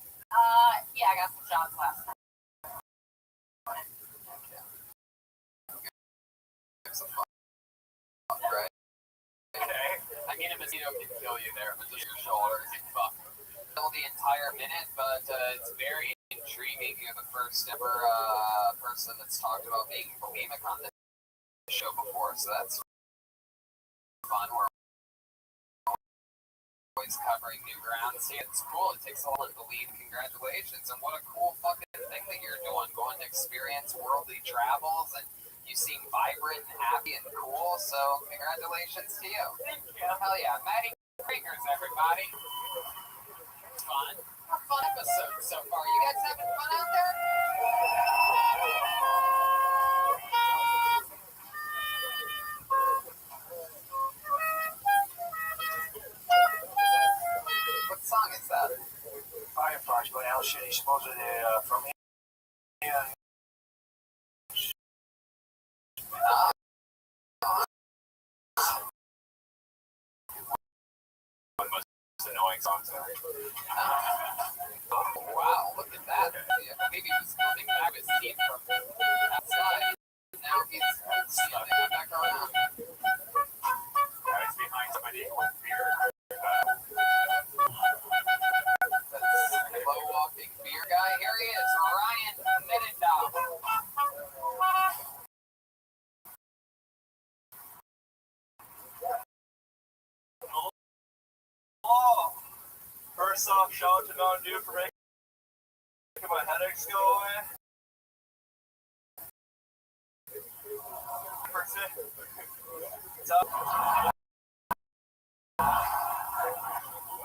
Speaker 9: Yeah, I got some shots last night.
Speaker 4: Some fun, right? Okay. I mean, a mosquito can kill you there, but just your shoulder is fucked. Kill the entire minute, but it's very intriguing. You're the first ever person that's talked about being bulimic on this show before, so that's fun. We're always covering new ground. See, it's cool. It takes a lot to lead. Congratulations, and what a cool fucking thing that you're doing. Going to experience worldly travels, and you seem vibrant and happy and cool. So, congratulations to you.
Speaker 9: Thank you.
Speaker 4: Hell yeah, Maddie Creekers, everybody. It's fun. A fun episode so far. You guys having fun out there? What song is that?
Speaker 3: Fireflies by Al Shitty, supposedly from here.
Speaker 6: Annoying songs.
Speaker 4: Oh, wow, look at that. Yeah, maybe he was coming back with Steve from outside. Now he's coming back around.
Speaker 6: I was behind somebody with beer.
Speaker 4: That's slow walking beer guy. Here he is, Ryan Middendorf.
Speaker 6: Oh, first off, shout out to Mountain Dew for making my headaches go away.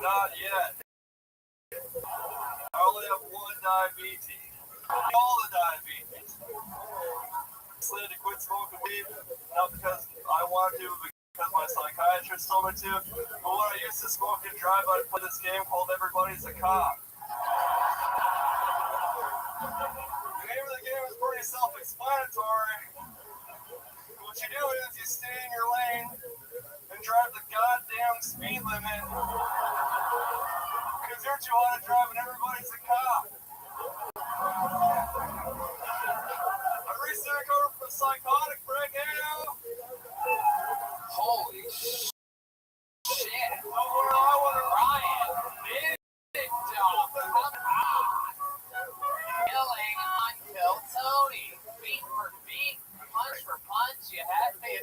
Speaker 6: Not yet. I only have one diabetes. All the diabetes. I decided to quit smoking weed, not because I want to, but because my psychiatrist told me to. But when I used to smoke and drive, I'd play this game called Everybody's a Cop. The name of the game is pretty self-explanatory. What you do is you stay in your lane and drive the goddamn speed limit because you're too hot to drive and everybody's a cop. I recently recovered from a psychotic breakdown.
Speaker 4: Holy shit.
Speaker 6: I want to
Speaker 4: Ryan Middendorf. Come on. Killing Unkill Tony. Beat for beat, punch for punch. You had me.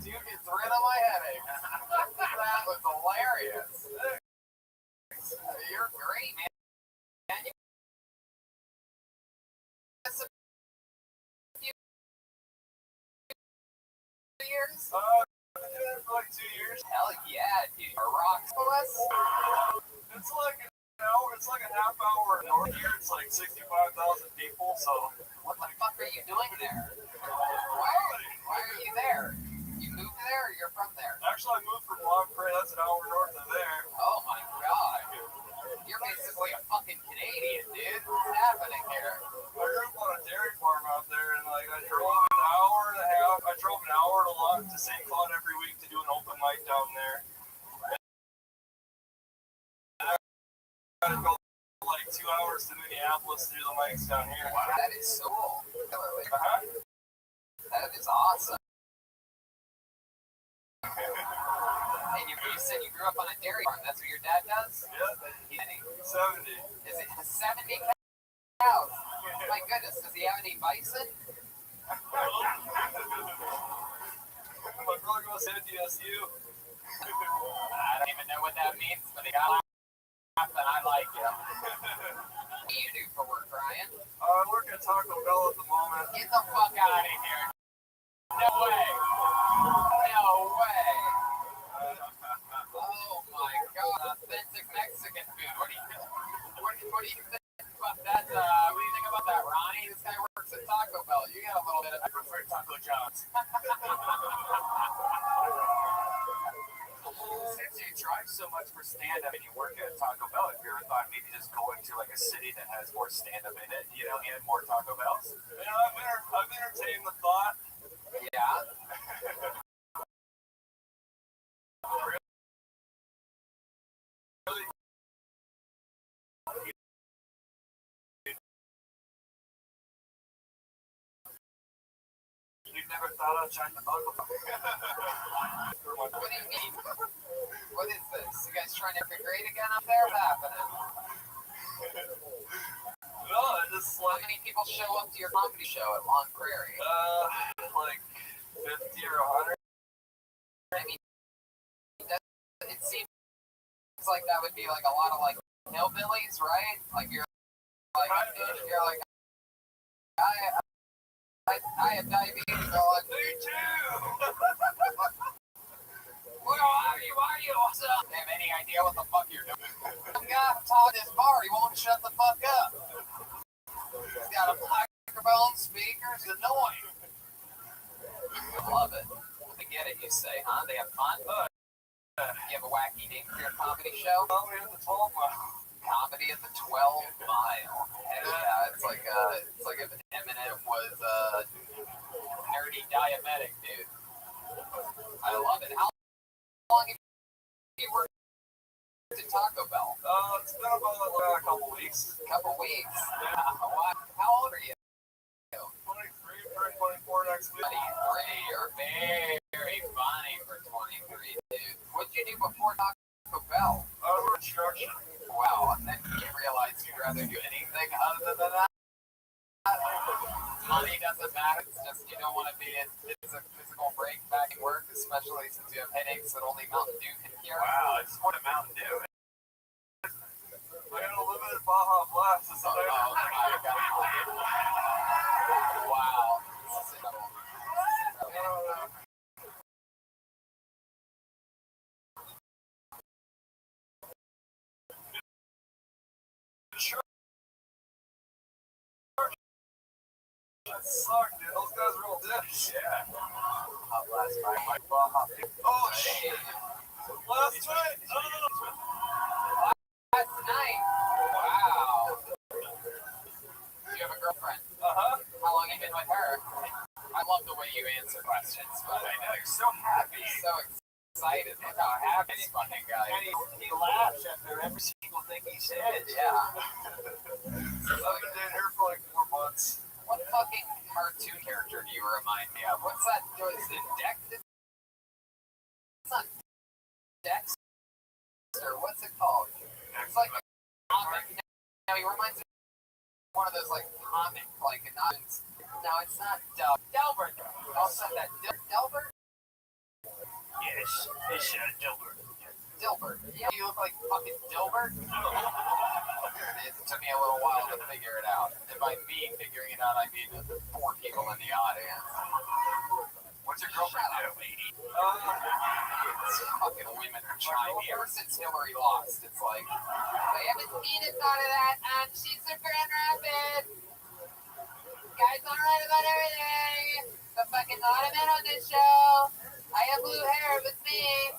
Speaker 4: Dude gets rid of my headache. That was hilarious. You're great, man. And you years?
Speaker 6: I've been doing it for like 2 years.
Speaker 4: Hell yeah, dude. A rock to us?
Speaker 6: It's like an hour, it's like a half hour north here. It's like 65,000 people, so.
Speaker 4: What the fuck are you doing there? Why are you there? You moved there or you're from there?
Speaker 6: Actually, I moved from Montclair. That's an hour north of there.
Speaker 4: Oh my god. You're basically a fucking Canadian, dude. What's happening here?
Speaker 6: I grew up on a dairy farm out there, and like I drove an hour and a half. I drove an hour to St. Claude every week to do an open mic down there. And I gotta go like 2 hours to Minneapolis to do the mics down here.
Speaker 4: Wow, that is so cool.
Speaker 6: Uh-huh.
Speaker 4: That is awesome. And you said you grew up on a dairy farm. That's what your dad does?
Speaker 6: Yeah.
Speaker 4: 70.
Speaker 6: 70.
Speaker 4: Is it 70 cows? My goodness, does he have any bison?
Speaker 6: My brother goes to NDSU.
Speaker 4: I don't even know what that means, but he got laugh and I like him. What do you do for work, Ryan?
Speaker 6: I work at Taco Bell at the moment.
Speaker 4: Get the fuck out of here. No way. No way. Oh my god, authentic Mexican food. What do you think about that? What do you think about that, Ronnie? This guy works at Taco Bell. You got a little bit of... I prefer Taco John's.
Speaker 6: Since you drive so much for stand-up and you work at Taco Bell, have you ever thought maybe just going to like a city that has more stand-up in it, you know, and more Taco Bells? You know, I've entertained the thought. Yeah. Really? You've never thought of trying to Taco Bell?
Speaker 4: What do you mean? What is this? You guys trying to integrate again up there? What's happening?
Speaker 6: No, just
Speaker 4: How
Speaker 6: like,
Speaker 4: many people show up to your comedy show at Long Prairie?
Speaker 6: like 50 or 100.
Speaker 4: I mean, it seems like that would be like a lot of like hillbillies, right? Like you're like I have diabetes. They're like,
Speaker 6: Me too.
Speaker 4: well, how are you? What's up? They have any idea what the fuck you're doing? Some guy taught this bar, he won't shut the fuck up. He's got a microphone, speakers, annoying. I love it. They get it, you say, huh? They have fun. You have a wacky name for your comedy show?
Speaker 6: Comedy at the 12 Mile.
Speaker 4: Comedy at the 12 Mile. Yeah, it's like if Eminem was nerdy diabetic, dude. I love it. How long have you worked at Taco Bell?
Speaker 6: It's been about a couple weeks.
Speaker 4: Couple weeks. What? How old are you?
Speaker 6: 23, turning 24 next week.
Speaker 4: 23. You're very funny for 23, dude. What'd you do before Taco Bell?
Speaker 6: Construction.
Speaker 4: Wow, and then you realize you'd rather do anything other than that? Money doesn't matter. It's just you don't want to be in physical break back at work, especially since you have headaches that only Mountain Dew can cure.
Speaker 6: Wow, I just want a Mountain Dew. I got a limited Baja Blast.
Speaker 4: Oh my God. Wow. This is incredible.
Speaker 6: Sure. That sucked, dude. Those guys are all dicks. Yeah.
Speaker 4: Last night, my Baja.
Speaker 6: Oh, shit. Last night.
Speaker 4: Last night. Wow. You have a girlfriend.
Speaker 6: Uh-huh.
Speaker 4: How long have you been with her? I love the way you answer questions, but
Speaker 6: I know, you're so happy.
Speaker 4: so excited. Look how happy this fucking guy
Speaker 2: And
Speaker 4: is.
Speaker 2: he laughs after every single thing he says.
Speaker 4: Yeah.
Speaker 6: I've been dating her for like 4 months.
Speaker 4: What fucking cartoon character do you remind me of? What's that? Is it Dex? It's not Dexter. What's it called? It's like a comic. No, he reminds me of one of those like comic, like not. No, it's not Delbert. Also that Delbert.
Speaker 2: Yes, it's Dilbert.
Speaker 4: Dilbert. Yeah, you look like fucking Dilbert. It took me a little while to figure it out. And by me figuring it out, I mean the 4 people in the audience.
Speaker 6: What's your girlfriend do?
Speaker 4: It's fucking women who chime me. Ever since Hillary lost, it's like, I haven't seen a thought of that, and she's in Grand Rapids. Guys alright about everything. The fucking ottoman on this show. I have blue hair, it's me.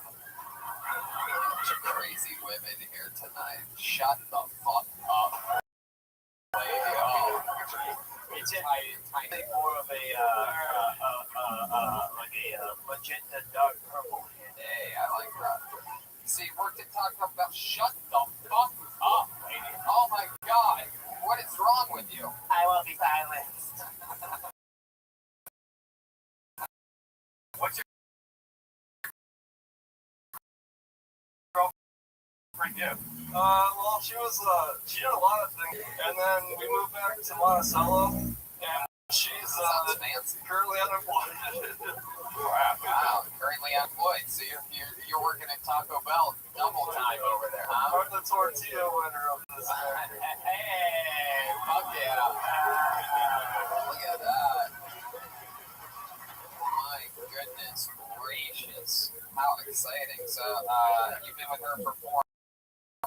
Speaker 4: Bunch of crazy women here tonight. Shut the fuck up. Lady, oh.
Speaker 2: It's tiny more of a like a magenta dark purple.
Speaker 4: Hey, I like that. See, worked at Taco Bell. Shut the fuck up, lady. Oh my god. What is wrong with you?
Speaker 2: I will be silenced.
Speaker 6: What's your girlfriend do? Well, she did a lot of things, and then we moved back to Monticello, and she's
Speaker 4: Sounds fancy.
Speaker 6: currently unemployed.
Speaker 4: Wow, currently unemployed. So you're working at Taco Bell double time over there, huh?
Speaker 6: I'm the tortilla winner of this day.
Speaker 4: Hey, fuck yeah. Look at that. My goodness gracious. How exciting. So, you've been with her for 4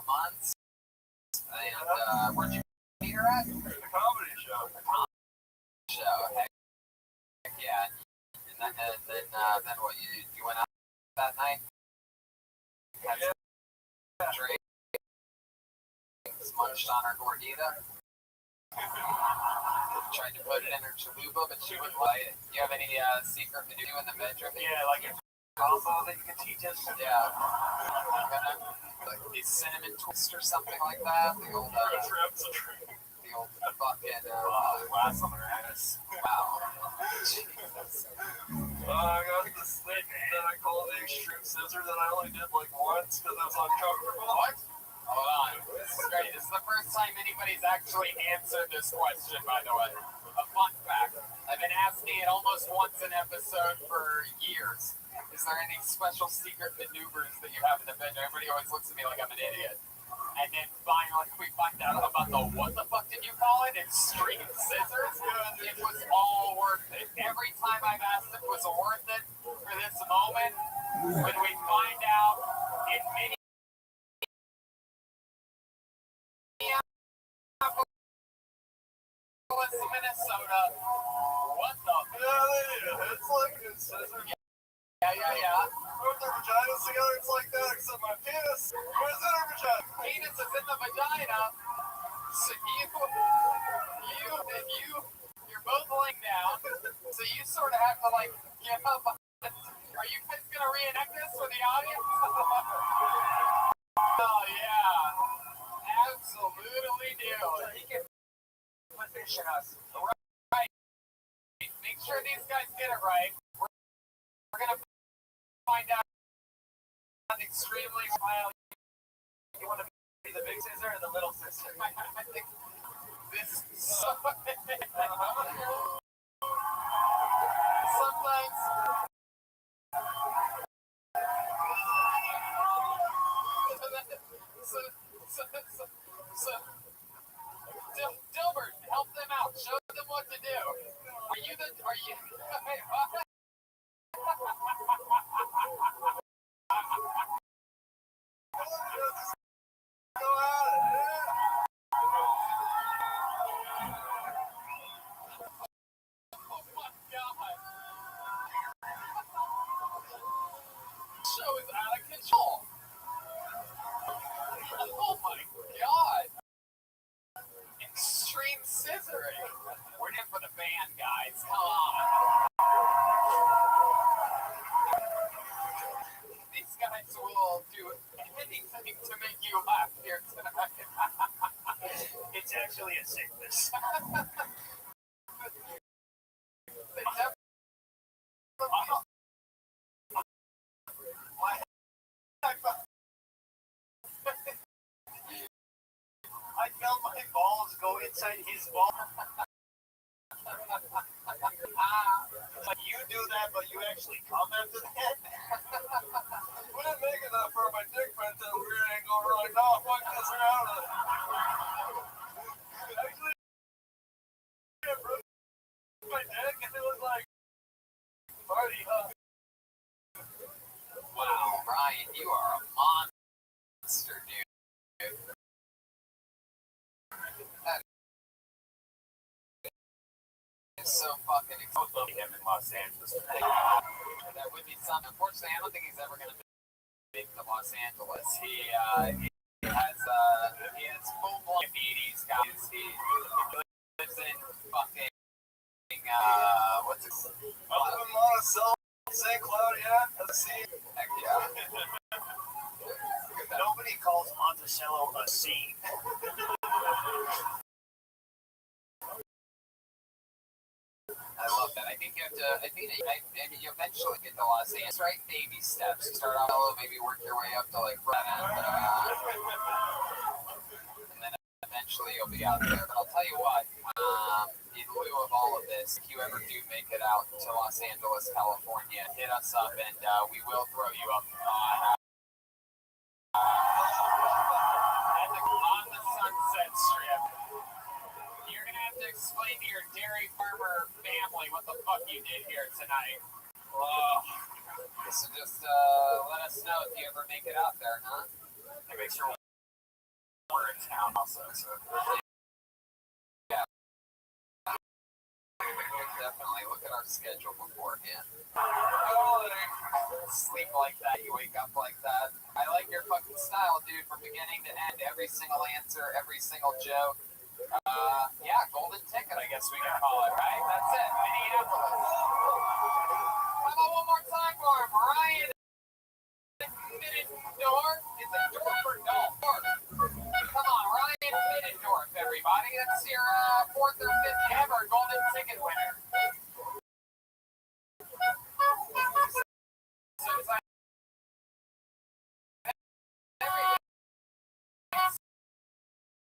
Speaker 4: months? And, where'd you meet her at?
Speaker 6: The comedy show.
Speaker 4: Show. Heck yeah. And then what, you went out that night? had some Drake munched on her gordita. Tried to put it in her chalupa, but she wouldn't like it. Do you have any secret to do in the bedroom?
Speaker 6: Yeah, like a combo that you can teach us.
Speaker 4: Yeah. Like the cinnamon twist or something like that. The old fucking
Speaker 6: glass on her ass.
Speaker 4: wow. Jesus.
Speaker 6: I got this thing that I call the extreme scissor that I only did like once because I was uncomfortable.
Speaker 4: What? Hold on. This is great. This is the first time anybody's actually answered this question, by the way. A fun fact. I've been asking it almost once an episode for years. Is there any special secret maneuvers that you have in the bedroom? Everybody always looks at me like I'm an idiot. And then finally we find out about the, what the fuck did you call it? Extreme scissors? It was all worth it. Every time I've asked if it was worth it for this moment, when we find out in Minnesota, what the?
Speaker 6: Yeah, it's like a scissor.
Speaker 4: Yeah.
Speaker 6: Put their vaginas together, it's like that, except my penis. Where's in her vagina?
Speaker 4: Penis is in the vagina. So you're both laying down. So you sort of have to like get up. Are you guys gonna reenact this for the audience? Oh yeah, absolutely do. He can position us right. Make sure these guys get it right. We're gonna find out extremely well. You want to be the big sister or the little sister? I think this is so sometimes Dilbert, help them out. Show them what to do. Are you show is out of control. Oh my god. Extreme scissoring. We're in for the band, guys. Come on. These guys will do anything to make you laugh here tonight.
Speaker 6: It's actually a sickness. I felt my balls go inside his ball. Like you do that, but you actually come after that. We didn't make enough for my dick print that we ain't gonna really know. Fuck this around. Actually, I broke my dick and it was like party, huh?
Speaker 4: Wow, Ryan, you are a monster, dude. That is so fucking exciting.
Speaker 6: Him in Los Angeles.
Speaker 4: That would be something. Unfortunately, I don't think he's ever going to make to Los Angeles. He has full-blown diabetes, guys. He lives in fucking, what's it called?
Speaker 6: Up in Monticello, St. Cloud, yeah.
Speaker 4: Heck yeah.
Speaker 6: Nobody calls Monticello a sea.
Speaker 4: I love that. I think you you eventually get to Los Angeles, right? Baby steps. You start off low, maybe work your way up to like Brennan, and then eventually you'll be out there. But I'll tell you what, in lieu of all of this, if you ever do make it out to Los Angeles, California, hit us up and we will throw you up on the Sunset Strip. You're gonna have to explain to your dairy farmer family what the fuck you did here tonight. So just let us know if you ever make it out there, huh?
Speaker 6: And make sure we're in town also. So.
Speaker 4: Yeah. definitely. Look at our schedule beforehand. Sleep like that, you wake up like that. I like your fucking style, dude, from beginning to end. Every single answer, every single joke. Yeah, golden ticket, I guess we can call it, right? That's it, Minneapolis. How about one more time for him, Ryan Middendorf? Is it Dorf or Dolph? Come on, Ryan Middendorf, everybody. That's your fourth or fifth ever golden ticket winner.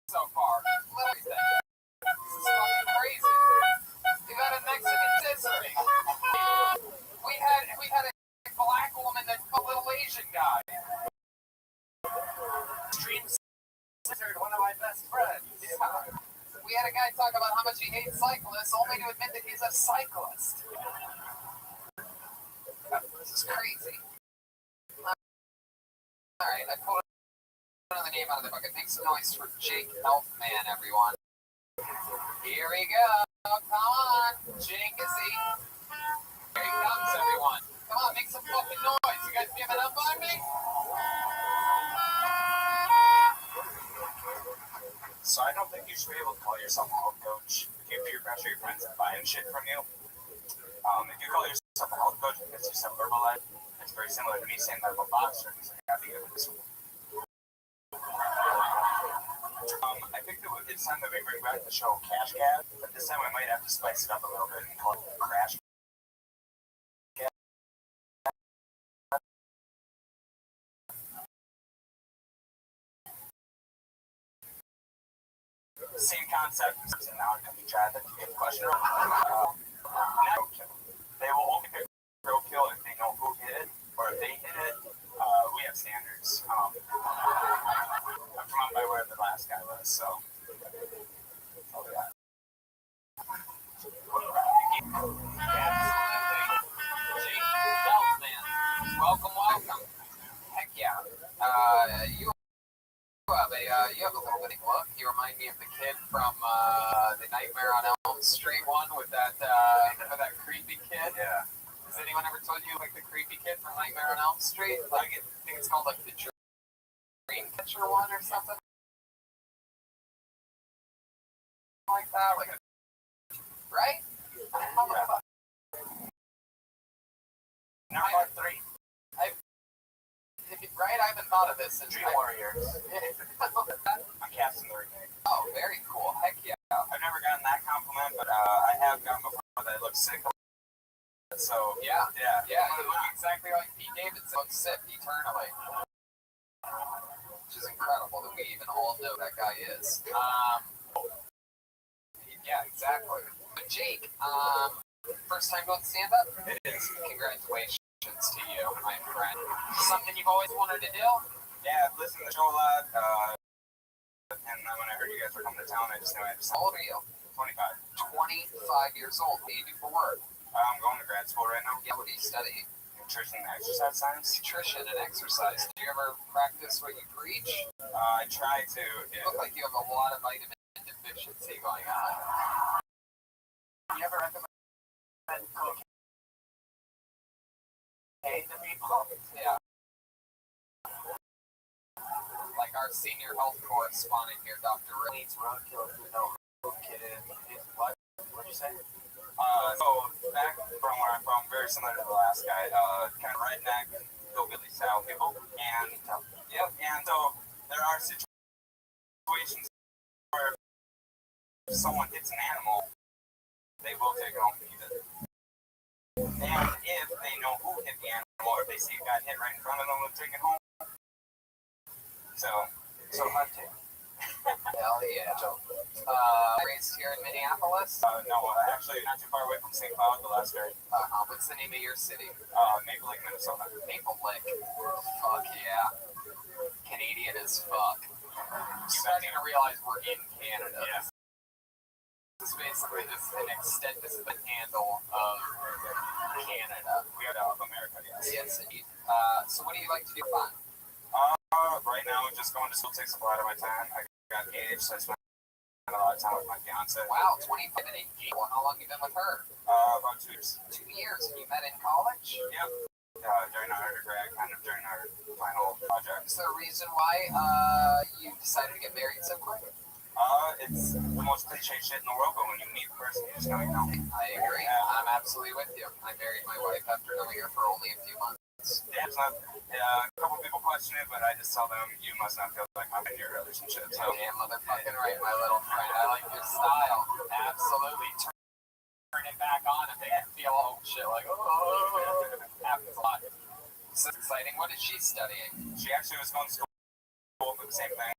Speaker 4: So far, everything. This is fucking crazy. You got a Mexican sister. We had a black woman that a little Asian guy. Stream scissored one of my best friends. Yeah. We had a guy talk about how much he hates cyclists, only to admit that he's a cyclist. This is crazy. Alright, I pulled another name out of the bucket. Make some noise for Jake Elfman, everyone. Here we go. Come on. Jake is he. Here he comes, everyone. Come on, make some fucking noise. You guys giving up on me?
Speaker 1: So I don't think you should be able to call yourself a health coach if you peer pressure your friends and buying shit from you. If you call yourself a health coach because you sell Herbalife, it's very similar to me saying that I'm a boxer because I have to get into school. I think that it's time that we bring back the show Cash Cab, but this time we might have to spice it up a little bit and call it Crash Cab. Same concept, and now can be tried that you get the question. They will only pick real kill if they know who hit it, or if they hit it. We have standards. I'm from out by where the last guy was, so. Oh, yeah.
Speaker 4: Welcome. Heck yeah. You have a little bit of look. You remind me of the kid from the Nightmare on Elm Street one with that creepy kid.
Speaker 1: Yeah.
Speaker 4: Has anyone ever told you like the creepy kid from Nightmare on Elm Street? Like I think it's called like the Dreamcatcher one or something like that. Like right?
Speaker 1: Now part 3.
Speaker 4: Right? I haven't thought of this in
Speaker 1: Dream Warriors. I'm casting the remake.
Speaker 4: Oh, very cool. Heck yeah.
Speaker 1: I've never gotten that compliment, but I have gotten before that it looks sick. So
Speaker 4: yeah. You look exactly like Pete Davidson. Looks sick eternally. Which is incredible that we even all know that guy is. Yeah, exactly. But Jake, first time going stand up?
Speaker 1: It is.
Speaker 4: Congratulations to you, my friend. Something you've always wanted to do?
Speaker 1: Yeah, I've listened to the show a lot, and then when I heard you guys were coming to town, I just knew I had to.
Speaker 4: How old are you?
Speaker 1: 25.
Speaker 4: 25 years old. What do you do for work?
Speaker 1: I'm going to grad school right now.
Speaker 4: Yeah, what do you study?
Speaker 1: Nutrition and exercise science.
Speaker 4: Nutrition and exercise. Do you ever practice what you preach?
Speaker 1: I try to.
Speaker 4: You look like you have a lot of vitamin deficiency going on.
Speaker 2: You ever recommend cocaine to people?
Speaker 4: Yeah. Like our senior health correspondent here, Dr. Ray.
Speaker 2: Needs roadkill if you know who kid is. What? What'd you say?
Speaker 1: So back from where I'm from, very similar to the last guy, kind of redneck, hillbilly style people, and and so there are situations where if someone hits an animal, they will take it home and eat it. And if they know who hit the animal, or if they see a guy hit right in front of them, they'll take it home. So hunting.
Speaker 4: Hell yeah. Raised here in Minneapolis?
Speaker 1: No, actually not too far away from St. Cloud, the last area.
Speaker 4: What's the name of your city?
Speaker 1: Maple Lake, Minnesota.
Speaker 4: Maple Lake. Fuck yeah. Canadian as fuck. Starting to realize we're in Canada.
Speaker 1: Yeah.
Speaker 4: This is basically just an extended handle of Canada.
Speaker 1: We are out of America, yes.
Speaker 4: Yes, indeed. So what do you like to do for fun?
Speaker 1: Right now, just going to school takes up a lot of my time. I got engaged, so I spend a lot of time with my fiance.
Speaker 4: Wow, 25 and engaged. Well, how long have you been with her?
Speaker 1: About 2 years.
Speaker 4: 2 years. And you met in college?
Speaker 1: Yep. During our undergrad, kind of during our final project.
Speaker 4: Is there a reason why you decided to get married so quick?
Speaker 1: It's the most cliche shit in the world, but when you meet the person, you just kind of know.
Speaker 4: I agree. I'm absolutely with you. I married my wife after knowing her for only a few months.
Speaker 1: Yeah, it's not. A couple people question it, but I just tell them you must not feel like I'm in your relationship. So
Speaker 4: Damn motherfucking right, my little friend. I like your style. Absolutely. Turn it back on and make it feel oh shit like oh happens a lot. So exciting. What is she studying?
Speaker 1: she actually was going to school for the same thing.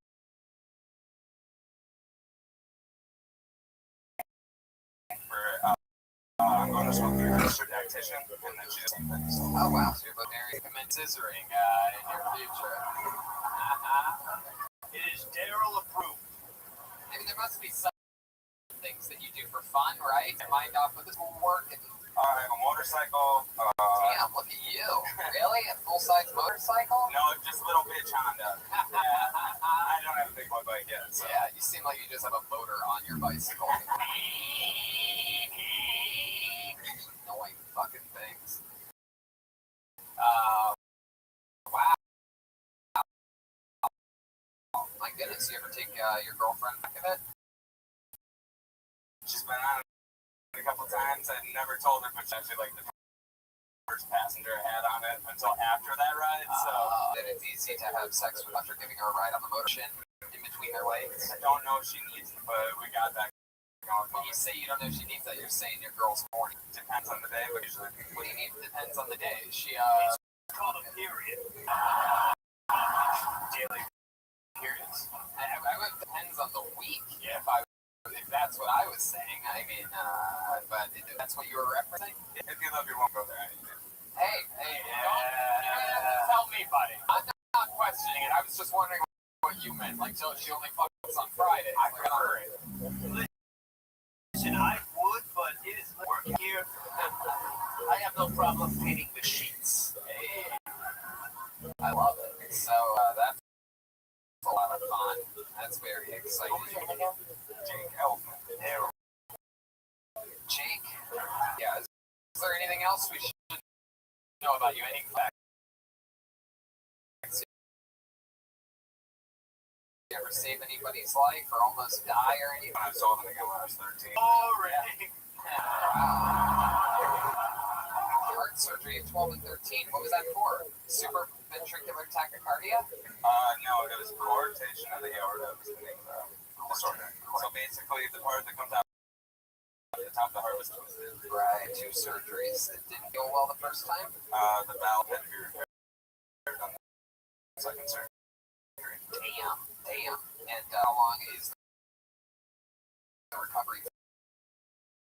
Speaker 1: I'm going to school for a registered dietitian, and then she just same thing. So.
Speaker 4: Oh wow, so you're both married. Commit scissoring in your future.
Speaker 3: It is Daryl approved.
Speaker 4: I mean, there must be some things that you do for fun, right? To mind off with the schoolwork and
Speaker 1: I have a motorcycle.
Speaker 4: damn, look at you. Really? A full-size motorcycle?
Speaker 1: No, just a little bitch Honda. I don't have a big boy bike yet. So.
Speaker 4: Yeah, you seem like you just have a motor on your bicycle. Annoying fucking things. Wow. My goodness, you ever take your girlfriend back of it?
Speaker 1: She's been on it a couple times. I never told her, but she actually like the first passenger I had on it until after that ride. So
Speaker 4: That it's easy to have sex with after giving her a ride on the motor in between their legs.
Speaker 1: I don't know if she needs it, but we got that going.
Speaker 4: When you say you don't know if she needs that, you're saying your girl's horny.
Speaker 1: Depends on the day, but usually.
Speaker 4: What do you mean? Depends on the day. Is she
Speaker 3: It's called a period. Daily periods.
Speaker 4: it depends on the week. Yeah, if that's what I was saying. I mean, but that's what you were referencing.
Speaker 1: If you love your one brother,
Speaker 4: Hey, don't tell me, buddy. I'm not questioning it. I was just wondering what you meant. Like, so she only fucks on Friday.
Speaker 3: I prefer it. Listen, I would, but it is work here. I have no problem painting the sheets.
Speaker 4: Hey, I love it. So that's a lot of fun. That's very exciting.
Speaker 8: What was your name again?
Speaker 1: Jake Elfman.
Speaker 4: Jake, yeah. Is there anything else we should know about you? Any facts? You ever save anybody's life or almost die or anything?
Speaker 1: I saw them again when I was 13.
Speaker 3: Already.
Speaker 4: Heart surgery at 12 and 13. What was that for? Supraventricular tachycardia?
Speaker 1: No, it was coarctation of the aorta. Was the name of the disorder. So basically, the part that comes out at the top of the heart was twisted.
Speaker 4: Right, 2 surgeries. It didn't go well the first time?
Speaker 1: The valve had to be repaired on the second surgery.
Speaker 4: Damn. And how long is the recovery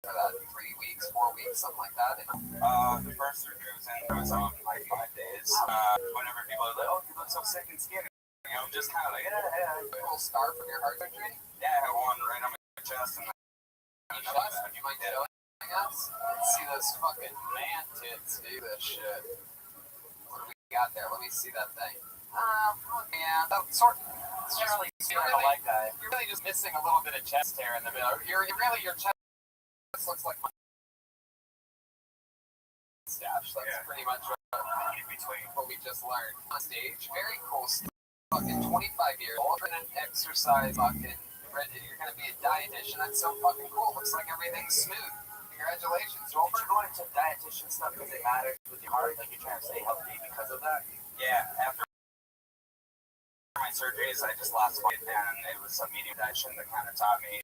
Speaker 4: for that? 3 weeks, 4 weeks, something like that?
Speaker 1: The first surgery was on like 5 days. Whenever people are like, oh, you look so sick and skinny. You know, I'm just kind of like, yeah.
Speaker 4: A little scar from your heart surgery?
Speaker 1: Yeah, I had one right on my chest and
Speaker 4: Chest? Would you mind showing us? Let's see those fucking man tits do this shit. What do we got there? Let me see that thing. Yeah, that's sort of. You're really just missing a little bit of chest hair in the middle. Your chest looks like my stash. That's pretty much what we just learned on stage. Very cool stuff. Fucking 25 years old, and an exercise fucking. You're gonna be a dietitian. That's so fucking cool. Looks like everything's smooth. Congratulations,
Speaker 2: Did you go into dietitian stuff because it matters with your heart? Like you're trying to stay healthy because of that?
Speaker 1: yeah, after my surgeries, I just lost weight, and it was a medium dietitian that kind of taught me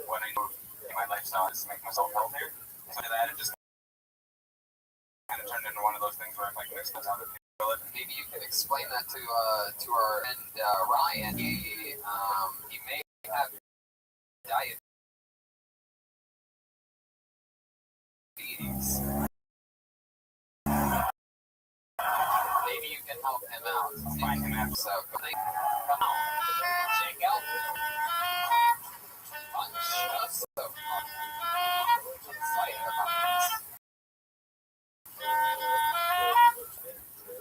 Speaker 1: what I knew in my lifestyle is to make myself healthier. So after that, it just kind of turned into one of those things where I'm like, this is how to feel it.
Speaker 4: Maybe you could explain that to our friend Ryan. He may have diabetes. Maybe you can help him out.
Speaker 1: Find him out.
Speaker 4: So come on, check out. So excited about this.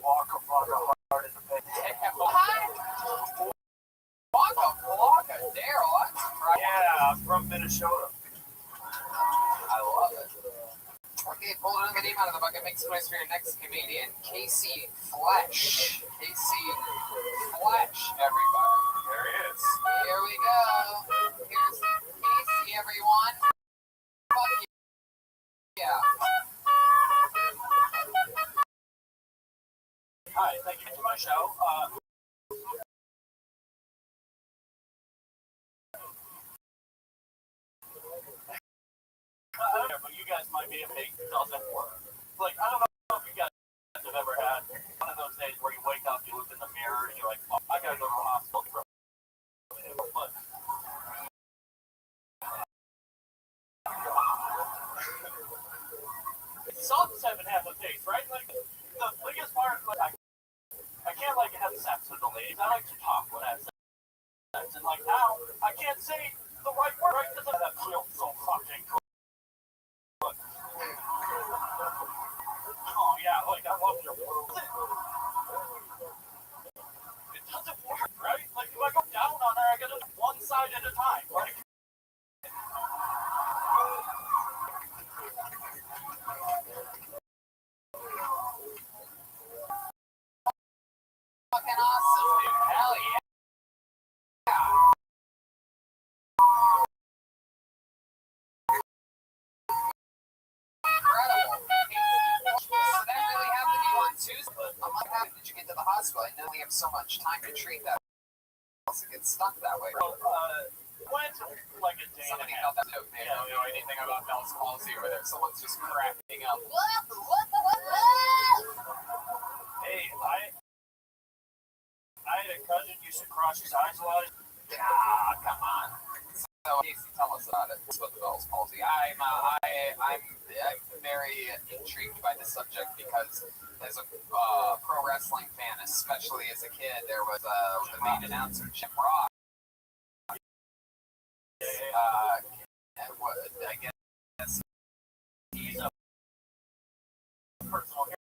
Speaker 2: Waka heart in the bed.
Speaker 4: Waka, Daryl, that's right.
Speaker 3: Yeah,
Speaker 4: my name out of the bucket. Make some noise for your next comedian, Casey Flesh. Casey Flesh, everybody.
Speaker 6: There he is.
Speaker 4: Here we go. Here's Casey, everyone. Fuck yeah.
Speaker 6: Hi, thank you for my show. I don't know, but you guys might be able to make it doesn't work. Like, I don't know if you guys have ever had one of those days where you wake up, you look in the mirror, and you're like, oh, I gotta go to the hospital for but it sucks having half a face, right? Like, the biggest part, like, I can't, like, have sex with the ladies. I like to talk when I have sex. And, like, now, I can't say the right word, right? Because that feels so fucking cool. Oh, yeah, like, I love your world. It doesn't work, right? Like, if I go down on her, I gotta do one side at a time, right?
Speaker 4: Fucking awesome, dude. Hell yeah. Incredible. So that really happened to you on Tuesday. I'm like, how did you get to the hospital? I know we have so much time to treat that. Also get stuck that way.
Speaker 6: Went like a day
Speaker 4: Somebody
Speaker 6: and a half.
Speaker 4: felt that joke. They don't know anything about Bell's palsy or whether someone's just cracking up.
Speaker 6: Hey, I had a cousin used to cross his eyes a lot.
Speaker 4: Ah, come on. So, Casey, tell us about it. What's with the Bell's palsy? I'm very intrigued by the subject because as a pro wrestling fan, especially as a kid, there was the main announcer, Jim Ross. I guess he's a personal hero.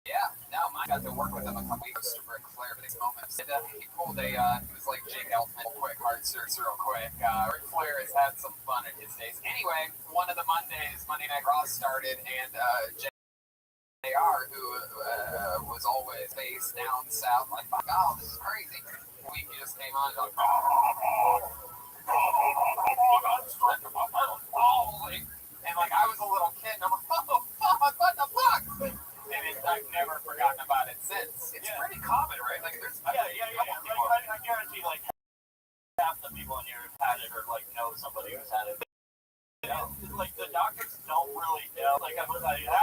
Speaker 4: Yeah, no, I got to work with him a couple weeks to Ric Flair for these moments. And, he pulled he was like Jake Elfman, quick, hard search, real quick. Ric Flair has had some fun in his days. Anyway, one of the Mondays, Monday Night Raw started, and JR, who was always based down south, like, oh, this is crazy. Week he just came on, like, and like I was a little kid, and I'm like, oh fuck, what the fuck? And I've never forgotten about it since. It's pretty common, right? Like, there's
Speaker 6: Yeah. Like, I guarantee, like, half the people in here have had it or like know somebody who's had it. You know, like the doctors don't really know. Like I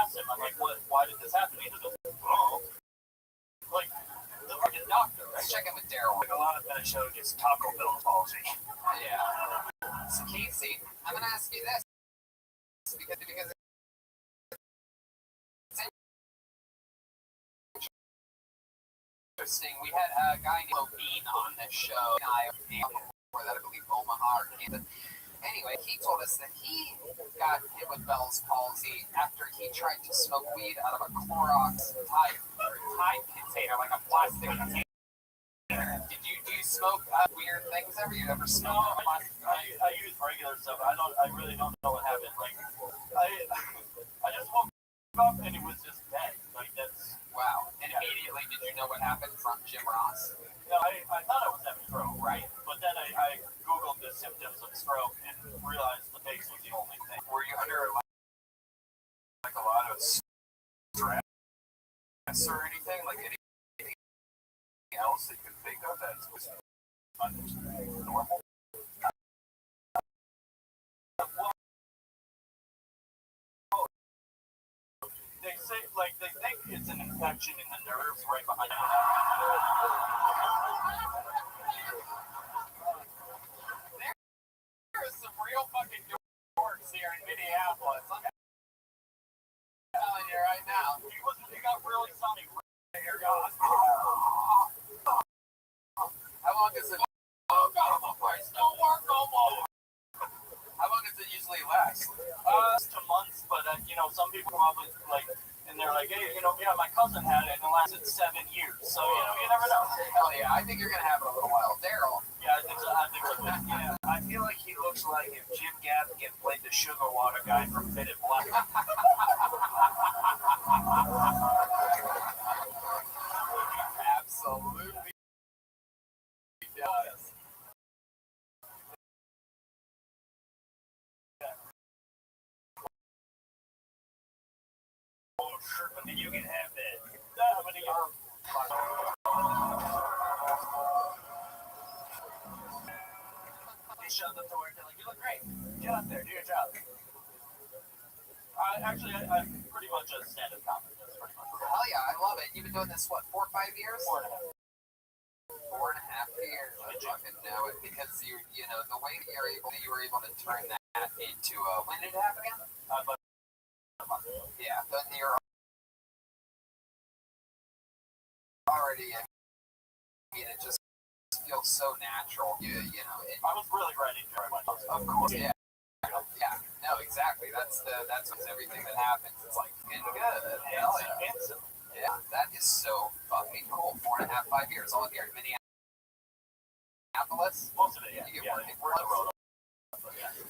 Speaker 6: asked him, I'm like, why did this happen? He goes, oh, like the fucking doctor.
Speaker 4: Let's check in with Daryl.
Speaker 6: Like a lot of that show gets Taco Bell palsy.
Speaker 4: Yeah. So Casey, I'm gonna ask you this because it's interesting. We had a guy named Bean on this show, or that I believe Omaha or Kansas. Anyway, he told us that he got hit with Bell's palsy after he tried to smoke weed out of a Clorox Tide container, like a plastic container. Do you smoke weird things ever? You ever smoke?
Speaker 6: No, I use regular stuff. I really don't know what happened. Like, I just woke up and it was just dead. Like, that's...
Speaker 4: Wow. And immediately, did you know what happened from Jim Ross?
Speaker 6: No, I thought I was having stroke, right? But then I Googled the symptoms of stroke and realized the face was the only thing.
Speaker 4: Were you under like a lot of stress or anything? Like anything else that you could think of that was normal?
Speaker 6: They say, like, they think it's an infection in the nerves right behind the
Speaker 4: There is some real fucking dorks here in Minneapolis. I'm telling you right now.
Speaker 6: He got really sunny right here, guys.
Speaker 4: How long is it? Oh God, my voice don't work no more. How long does it usually last?
Speaker 6: To months, but you know, some people probably like, and they're like, hey, you know, yeah, my cousin had it and it lasted 7 years. So you know, you never know.
Speaker 4: Hell yeah, I think you're gonna have it a little while. Daryl.
Speaker 6: Yeah, I think so. Yeah, I feel like he looks like if Jim Gaffigan played the sugar water guy from Fit and Black.
Speaker 4: Absolutely does.
Speaker 6: Oh, sure, but then you can have that. How many They shut the door and they're like, you look great. Get up there, do your job. Actually, I'm pretty much a stand-up comic. That's pretty much what
Speaker 4: Hell yeah, I love it. You've been doing this, what, 4 or 5 years? 4.5 years. I fucking know it because you know the way that you were able to turn that into when did it happen again?
Speaker 6: but
Speaker 4: Yeah, then you're already. I mean, it just feels so natural. You know.
Speaker 6: I was really ready to write my notes.
Speaker 4: Of course, yeah. Yeah, no, exactly. That's what's everything that happens. It's like getting good. Hell yeah.
Speaker 6: Instantly.
Speaker 4: Yeah, that is so fucking cool. 4.5, 5 years all here in Minneapolis.
Speaker 6: Most of it, yeah.
Speaker 4: You get
Speaker 6: Yeah,
Speaker 4: work
Speaker 6: we're on the road.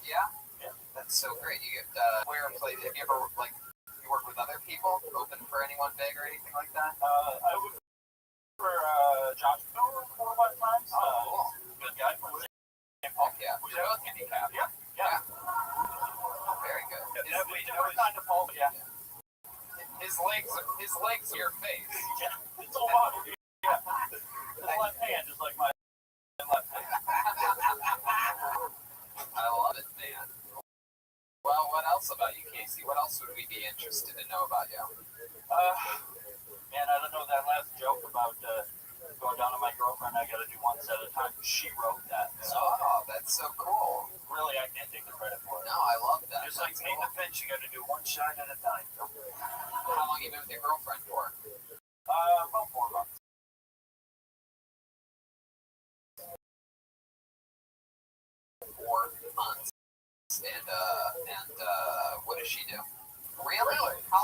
Speaker 4: Yeah?
Speaker 6: Yeah.
Speaker 4: That's so great. You get where play. Have you ever like you work with other people, open for anyone big or anything like that?
Speaker 6: I worked for Josh Miller 4 or 5 times.
Speaker 4: Cool.
Speaker 6: Good guy.
Speaker 4: Heck yeah.
Speaker 6: We
Speaker 4: You're both handicapped.
Speaker 6: Yeah.
Speaker 4: Very good.
Speaker 6: Different kind of fault, yeah.
Speaker 4: His legs are your face.
Speaker 6: Yeah. It's all body. Yeah. His left hand is like my left hand.
Speaker 4: I love it, man. Well, what else about you, Casey? What else would we be interested to know about you?
Speaker 6: Man, I don't know that last joke about going down to my girlfriend. I got to do one set at a time. She wrote that. So
Speaker 4: Oh, that's so cool.
Speaker 6: really, I can't take the credit for it.
Speaker 4: No, I love that.
Speaker 6: Just like
Speaker 4: That's
Speaker 6: main
Speaker 4: cool.
Speaker 6: event, you got to do one shot at a time.
Speaker 4: How long you been with your girlfriend for?
Speaker 6: About 4 months.
Speaker 4: 4 months. And what does she do? Really? How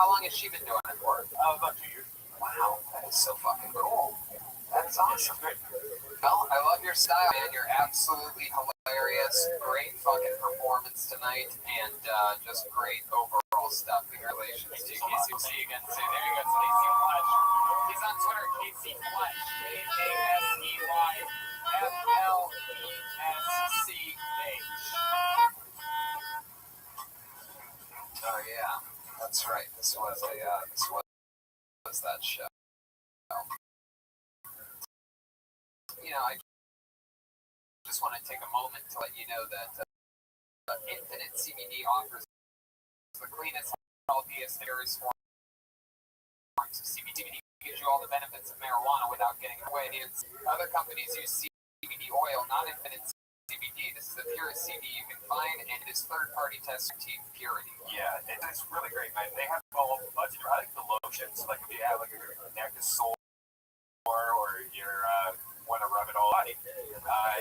Speaker 4: long has she been doing it for?
Speaker 6: About 2 years.
Speaker 4: Wow, that is so fucking cool. That's awesome.
Speaker 6: Great.
Speaker 4: Well, I love your style, man. You're absolutely hilarious. Great fucking performance tonight, and just great overall stuff. Congratulations to you, Casey. We'll see you again. Say there you go, Casey Flesh. He's on Twitter, Casey Flesh. KASEYFLESCH. Oh yeah, that's right. This was that show. You know, I just want to take a moment to let you know that Infinite CBD offers the cleanest, healthiest, purest forms of CBD. Gives you all the benefits of marijuana without getting away. Other companies use CBD oil, not Infinite CBD. This is the purest CBD you can find, and it is third-party tested purity.
Speaker 1: Yeah, it's really great, man. They have a bunch of, I like the lotions, like if you have like your neck is sore or you're want to rub it all body.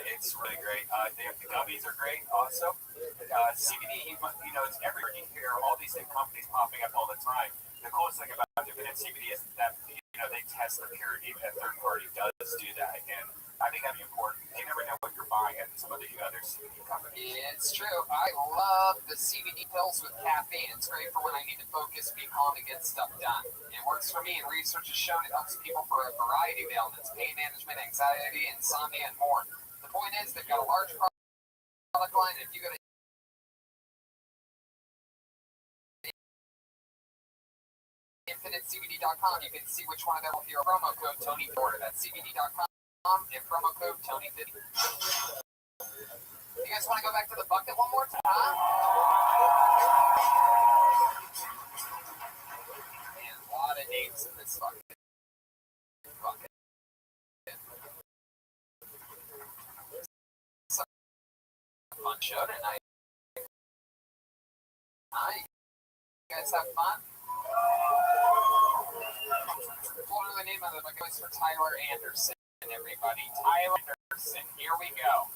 Speaker 1: It's really great. They have the gummies are great also. CBD, you know, it's everywhere. You hear all these new companies popping up all the time. The coolest thing about Infinite CBD is that, you know, they test the purity. A third party does do that, and I think that'd be important. You never know what you're buying at some of the other CBD companies.
Speaker 4: It's true. I love the CBD pills with caffeine. It's great for when I need to focus, be calm, and get stuff done. It works for me, and research has shown it helps people for a variety of ailments, pain management, anxiety, insomnia, and more. The point is, they've got a large product line, and if you go to InfiniteCBD.com, you can see which one of them with your promo code Tony40. That's CBD.com and promo code Tony50. You guys want to go back to the bucket one more time? Man, a lot of names in this fucking bucket. It's a fun show tonight. Hi, you guys have fun? What are the name of the bucket for Tyler Anderson? Everybody, Tyler Anderson, here we go.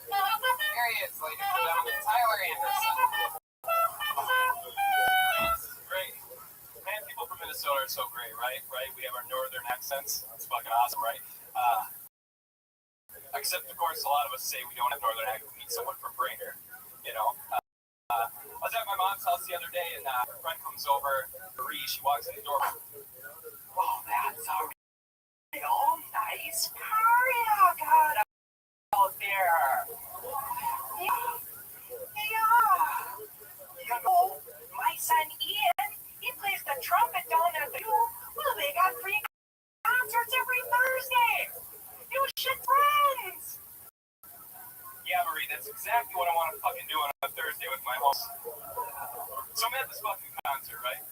Speaker 4: Here he is, ladies and gentlemen, Tyler Anderson.
Speaker 6: Great. Man, people from Minnesota Minnesota are so great, right? We have our northern accents. It's fucking awesome, right? Except, of course, a lot of us say we don't have northern accent. We meet someone from Brainerd, you know. I was at my mom's house the other day, and her friend comes over, Marie. She walks in the door.
Speaker 7: Oh, that's a real nice car you got out there. Yeah. You know, my son Ian, he plays the trumpet down at the U. Well, they got free concerts every Thursday. You should friends.
Speaker 6: Yeah, Marie, that's exactly what I want to fucking do on a Thursday with my host. So I'm at this fucking concert, right?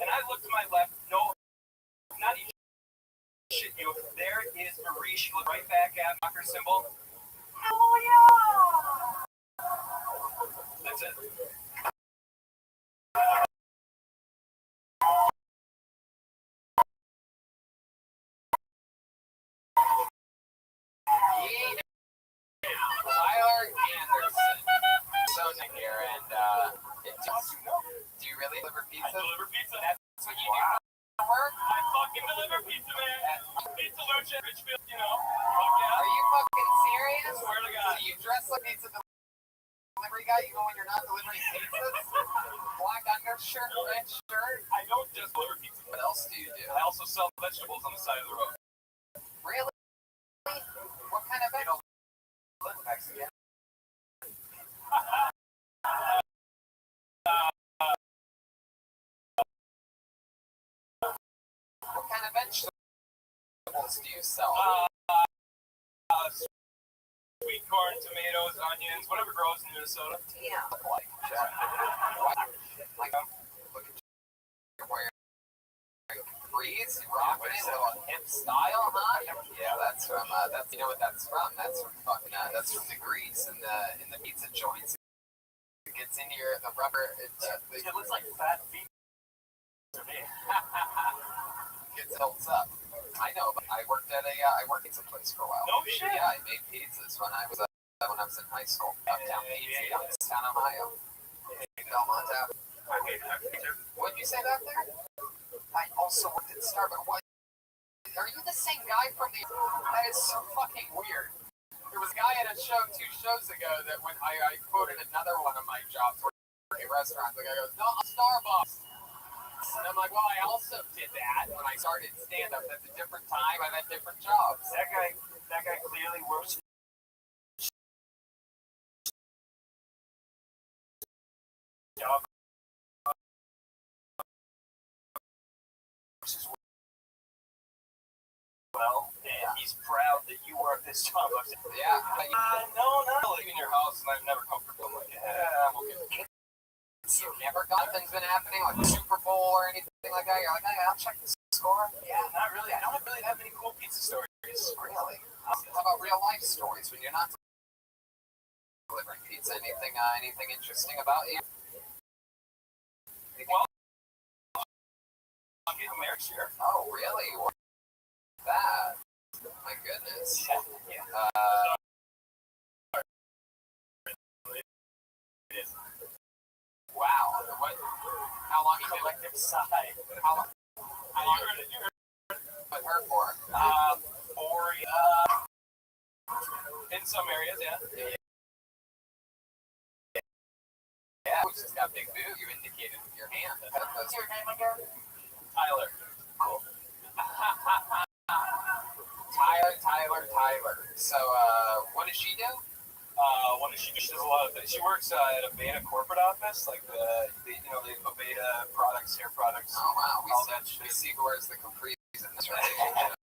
Speaker 6: And I look to my left, no, not even shit you. There is Marie. She looked right back at rocker symbol.
Speaker 7: Oh, yeah.
Speaker 6: That's it.
Speaker 4: Tyler Anderson. Sonia here, and do you really deliver pizza?
Speaker 6: I deliver pizza.
Speaker 4: That's what you do for work?
Speaker 6: I fucking deliver pizza, man. Pizza Lucia, Richfield, you know. Fuck yeah.
Speaker 4: Are you fucking serious?
Speaker 6: Swear to God.
Speaker 4: So you dress like pizza delivery guy, you go when you're not delivering pizzas? Black undershirt, red shirt?
Speaker 6: I don't just deliver pizza.
Speaker 4: What else do you do?
Speaker 6: I also sell vegetables on the side of the road.
Speaker 4: Really? What kind of vegetables? Mexican. What kind of vegetables do you sell?
Speaker 6: Sweet corn, tomatoes, onions, whatever grows in Minnesota.
Speaker 4: Damn. Like look at you wearing capris, you rocking it, a little hip style, huh? Yeah, that's from you know what that's from? That's from fucking that's from the grease in the pizza joints. It gets into the rubber. It
Speaker 6: looks like fat feet to me.
Speaker 4: Gets built up. I know, but I worked at pizza place for a while.
Speaker 6: No shit.
Speaker 4: Yeah, I made pizzas when I was in high school. Uptown Pizza, Youngstown, Ohio. Belmont Ave. What did you say back there? I also worked at Starbucks. What? Are you the same guy from the? That is so fucking weird. There was a guy at a show 2 shows ago that when I quoted another one of my jobs working at restaurants. The guy goes, "No, Starbucks." And I'm like, well, I also did that when I started stand-up. That's a different time. I've had different jobs.
Speaker 6: That guy clearly works. Well, and he's proud that you work this job.
Speaker 4: Yeah.
Speaker 6: No, not leaving your house, and I've never comfortable. I'm like, yeah, I'm okay.
Speaker 4: You've never got things been happening like Super Bowl or anything like that? You're like, hey, I'll check the score.
Speaker 6: Yeah, not really. I don't really have many cool pizza stories.
Speaker 4: Really? How about real life stories when you're not delivering pizza? Anything interesting about you?
Speaker 6: Well, I'll get married here.
Speaker 4: Oh, really? What's that? My goodness.
Speaker 6: Yeah.
Speaker 4: Wow. How long you been
Speaker 6: Collective sigh.
Speaker 4: How long
Speaker 6: You heard
Speaker 4: with her for?
Speaker 6: in some areas, yeah.
Speaker 4: Yeah, we just got big boo. You indicated with your hand. What's your name again?
Speaker 6: Tyler.
Speaker 4: Cool. Tyler. So, what does she do?
Speaker 6: What does she do? She does a lot of things. She works at a Beta corporate office, like the Beta products, hair products.
Speaker 4: Oh, wow.
Speaker 6: We
Speaker 4: see who wears the capris in this relationship.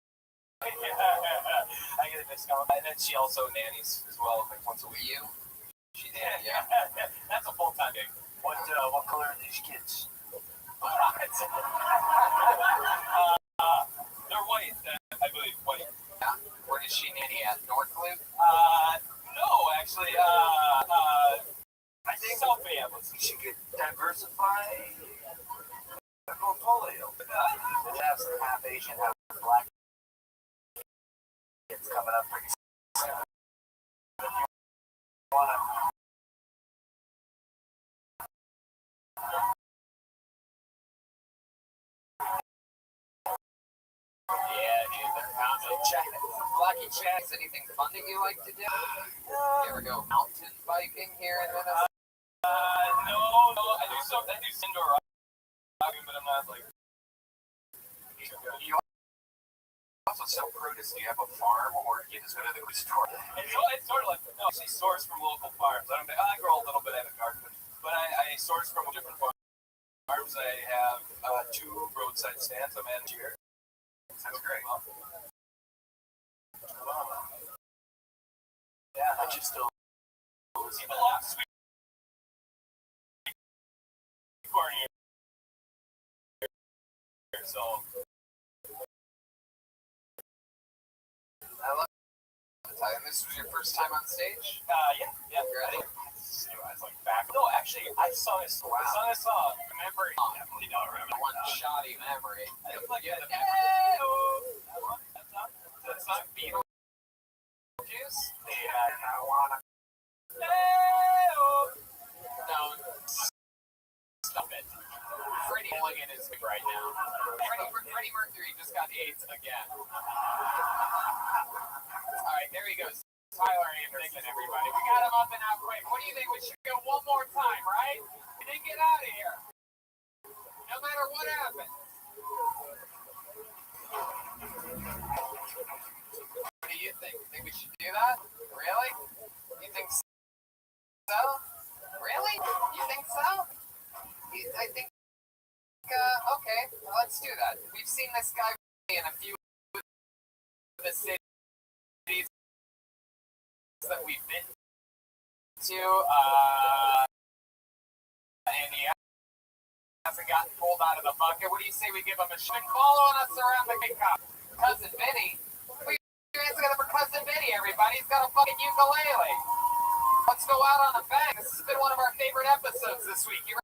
Speaker 6: I get a discount. And then she also nannies as well, like once a week.
Speaker 4: You? She did, yeah.
Speaker 6: That's a full-time gig.
Speaker 3: What color are these kids?
Speaker 6: They're white, I believe, white.
Speaker 4: Yeah. Where does she nanny at? Northloop?
Speaker 6: No, actually, I think South Minneapolis.
Speaker 3: She could diversify the portfolio. Have some half Asian, half black kids coming up pretty soon. If you want to
Speaker 4: Blackie Chat, is anything fun that you like to do? You ever go mountain biking here in Minnesota?
Speaker 6: No, I do indoor riding, but I'm not like.
Speaker 4: You also sell produce. Do you have a farm, or do you just go to the store?
Speaker 6: It's sort of like no, I source from local farms. I grow a little bit at a garden, but I source from different farms. I have 2 roadside stands. I'm managing here.
Speaker 4: That's great.
Speaker 6: Yeah, I just don't. People love sweet corn here, so.
Speaker 4: I love it. And this was your first time on stage?
Speaker 6: Yeah.
Speaker 4: Ready?
Speaker 6: I was like back. No, actually, I saw this.
Speaker 4: Wow.
Speaker 6: The song I saw, Memory. Definitely don't remember.
Speaker 4: One shoddy memory.
Speaker 6: I look like
Speaker 4: Yeah,
Speaker 6: the
Speaker 4: the
Speaker 6: That's not Beatles.
Speaker 4: Beetlejuice?
Speaker 6: Yeah, I wanna.
Speaker 4: No. Stop it. Freddie Mulligan is big right now. Freddie Mercury just got AIDS again. Alright, there he goes. Tyler Anderson, everybody. We got him up and out quick. What do you think? We should go one more time, right? And then get out of here. No matter what happens. What do you think? Think we should do that? Really? You think so? Really? You think so? I think, okay, well, let's do that. We've seen this guy in a few of the cities that we've been to, and he hasn't gotten pulled out of the bucket. What do you say we give him a shot? Following us around the big cup. Cousin Vinny. Put your hands together for Cousin Vinny, everybody. He's got a fucking ukulele. Let's go out on a bang. This has been one of our favorite episodes this week. You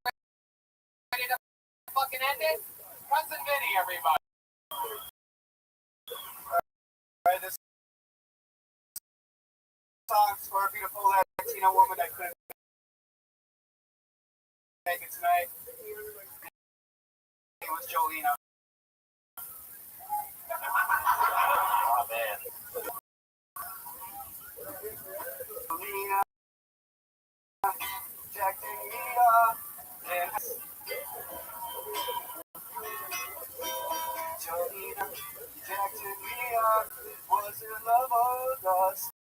Speaker 4: ready to fucking end it? Cousin Vinny, everybody.
Speaker 2: Alright, this song's for a beautiful Latino woman that couldn't make it tonight. It was Jolena.
Speaker 6: Oh man.
Speaker 2: Jolena, jacking me up. Jolena, jacking me up. Was in love with us.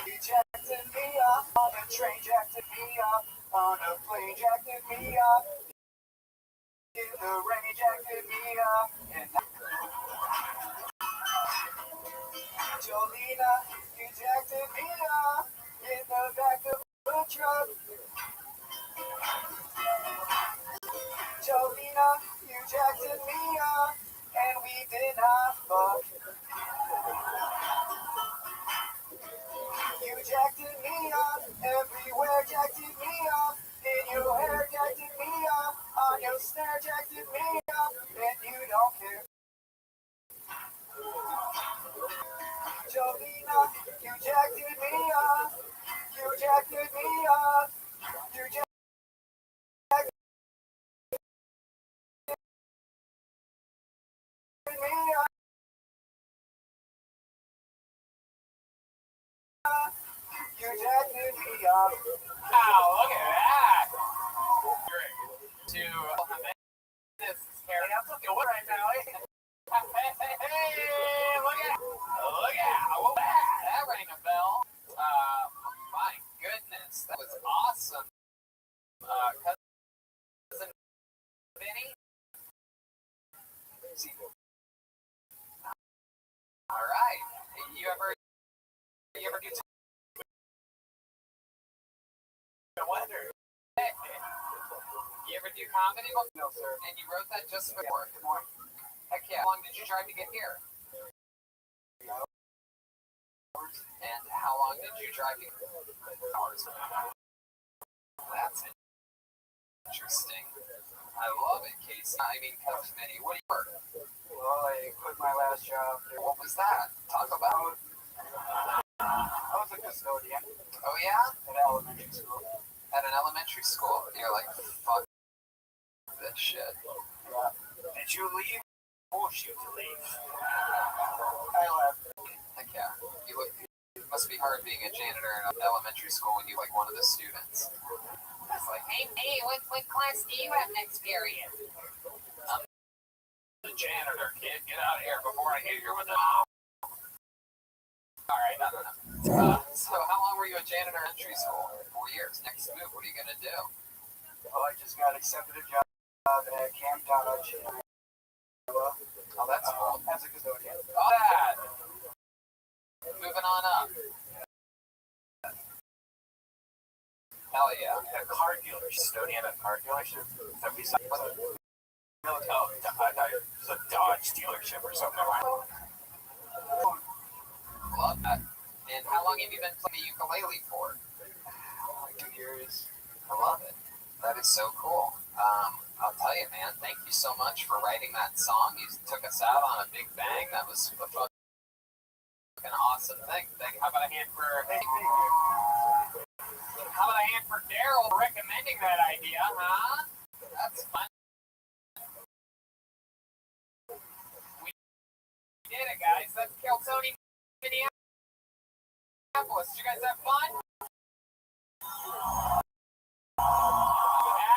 Speaker 2: He jacked me up on a train, jacked me up on a plane, jacked me up in the rain, jacked me up. And Jolena, you jacked me up in the back of a truck. Jolena, you jacked me up and we did not fuck. You jacked me up everywhere, jacked me up in your hair, jacked me up on your snare, jacked me up, and you don't care. Jolena, you jacked me up, you jacked me up, you jacked me up. You jacked me up.
Speaker 4: Wow, look at that. Great. To this is Harry. I'm looking right now. Hey, look at oh, that rang a bell. My goodness, that was awesome. Cousin Vinny. All right. You ever do? I wonder. You ever do comedy?
Speaker 2: No, sir.
Speaker 4: And you wrote that just for work? Heck yeah. How long did you drive to get here? And how long did you drive to get here? Hours. That's interesting. I love it, Casey. I mean, Cousin Vinny, what do you work?
Speaker 2: Well, I quit my last job.
Speaker 4: What was that? Talk about.
Speaker 2: I was a custodian
Speaker 4: Oh, yeah?
Speaker 2: at elementary school.
Speaker 4: At an elementary school? You're like, fuck this shit.
Speaker 2: Yeah. Did Did you leave? Force you to leave.
Speaker 4: I left. Heck yeah. It must be hard being a janitor in elementary school when you like one of the students. It's like, hey, what class do you have next period? I'm
Speaker 6: The janitor, kid, get out of here before I hit you with the.
Speaker 4: Alright, no. So how long were you a janitor in elementary school? 4 years. Next move, what are you gonna do?
Speaker 2: Well, I just got accepted a job at Camp Dodge.
Speaker 4: Oh, that's cool.
Speaker 2: As a custodian.
Speaker 4: Oh, that. Moving on up. Hell yeah.
Speaker 2: A car dealership. Custodian at a car dealership. That we saw. No, I thought it was a Dodge dealership or something.
Speaker 4: Love that. And how long have you been playing the ukulele for?
Speaker 2: Like 2 years.
Speaker 4: I love it. That is so cool. I'll tell you, man, thank you so much for writing that song. You took us out on a big bang. That was a fucking awesome thing. How about a hand for Daryl for recommending that idea, huh? That's fun. We did it, guys. That's Keltoni, Minneapolis. Did you guys have fun?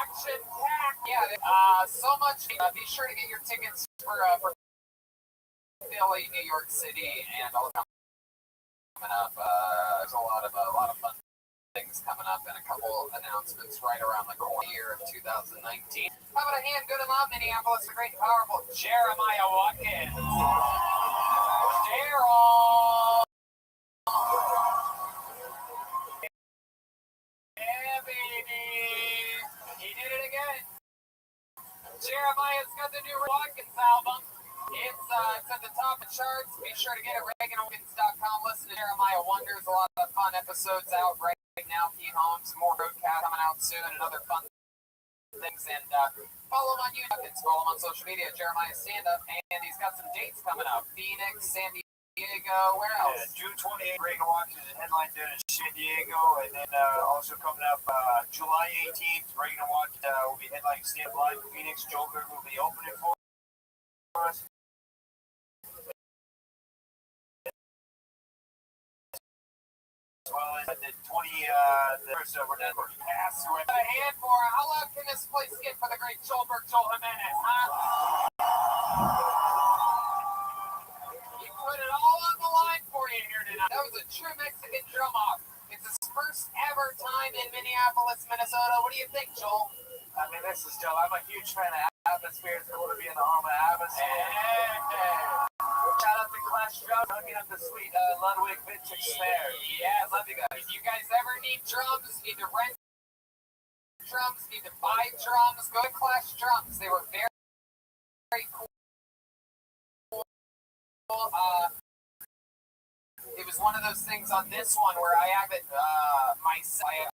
Speaker 4: Action pack. Yeah, so much. Be sure to get your tickets for Philly, New York City, and all coming up. There's a lot of fun things coming up, and a couple announcements right around the corner year of 2019. How about a hand? Good and loud, Minneapolis, the great and powerful Jeremiah Watkins. Daryl. Yeah, baby. He did it again. Jeremiah's got the new Watkins album. It's at the top of the charts. Be sure to get it at ReaganWatkins.com. Listen to Jeremiah Wonders. A lot of fun episodes out right now. Pete Holmes, more Roadcat coming out soon, and other fun things. And follow him on YouTube. Follow him on social media, Jeremiah Stand Up. And he's got some dates coming up. Phoenix, San Diego, where else?
Speaker 2: June 28th, Reagan Watkins is headline down in San Diego, and then also coming up July 18th, Reagan Watkins will be headlining Stand Up Live in Phoenix. Joker will be opening for us. As well as the 21st of November.
Speaker 4: Pass with a hand for how loud can this place get for the great Joel Jimenez, huh? He put it all on the line for you here tonight. That was a true Mexican drum off. It's his first ever time in Minneapolis, Minnesota. What do you think, Joel?
Speaker 2: I mean, this is Joe. I'm a huge fan of Atmosphere. It's cool to be in the home of Atmosphere. Shout out to Clash Drums, hooking up the sweet Ludwig vintage snare.
Speaker 4: Yeah, love you guys. If you guys ever need drums, need to rent drums, need to buy drums, go to Clash Drums. They were very, very cool. It was one of those things on this one where I have it myself.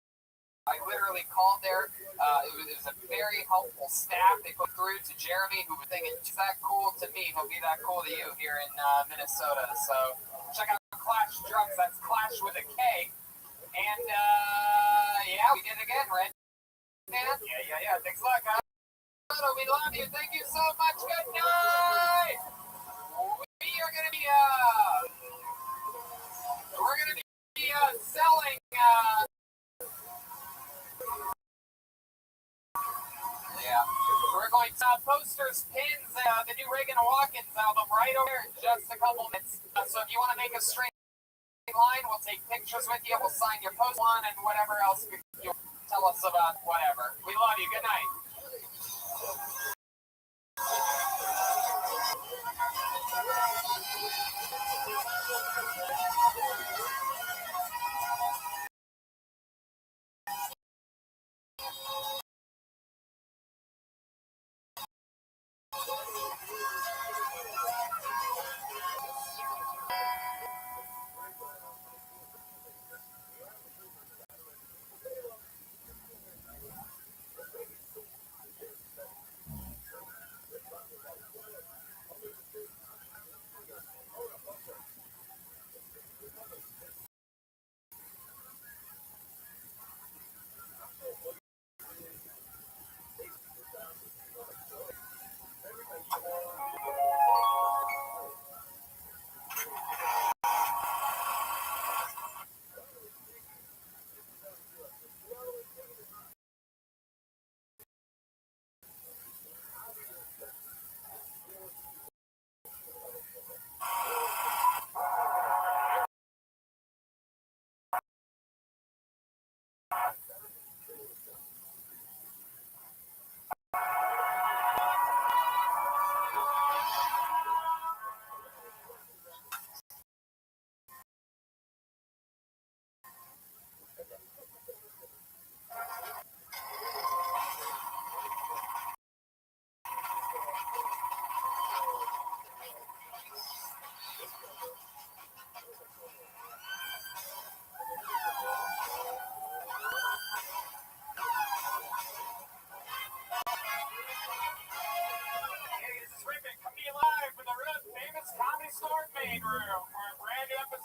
Speaker 4: I literally called there. It was a very helpful staff. They put through to Jeremy, who was thinking, is that cool to me? He'll be that cool to you here in Minnesota. So check out Clash Drums. That's Clash with a K. And yeah, we did it again, right? Man? Yeah. Thanks a lot, guys. We love you. Thank you so much. Good night. We are going to be selling we're going to posters, pins, the new Reagan Watkins album right over here in just a couple minutes. So if you want to make a straight line, we'll take pictures with you. We'll sign your post one and whatever else you tell us about whatever. We love you. Good night.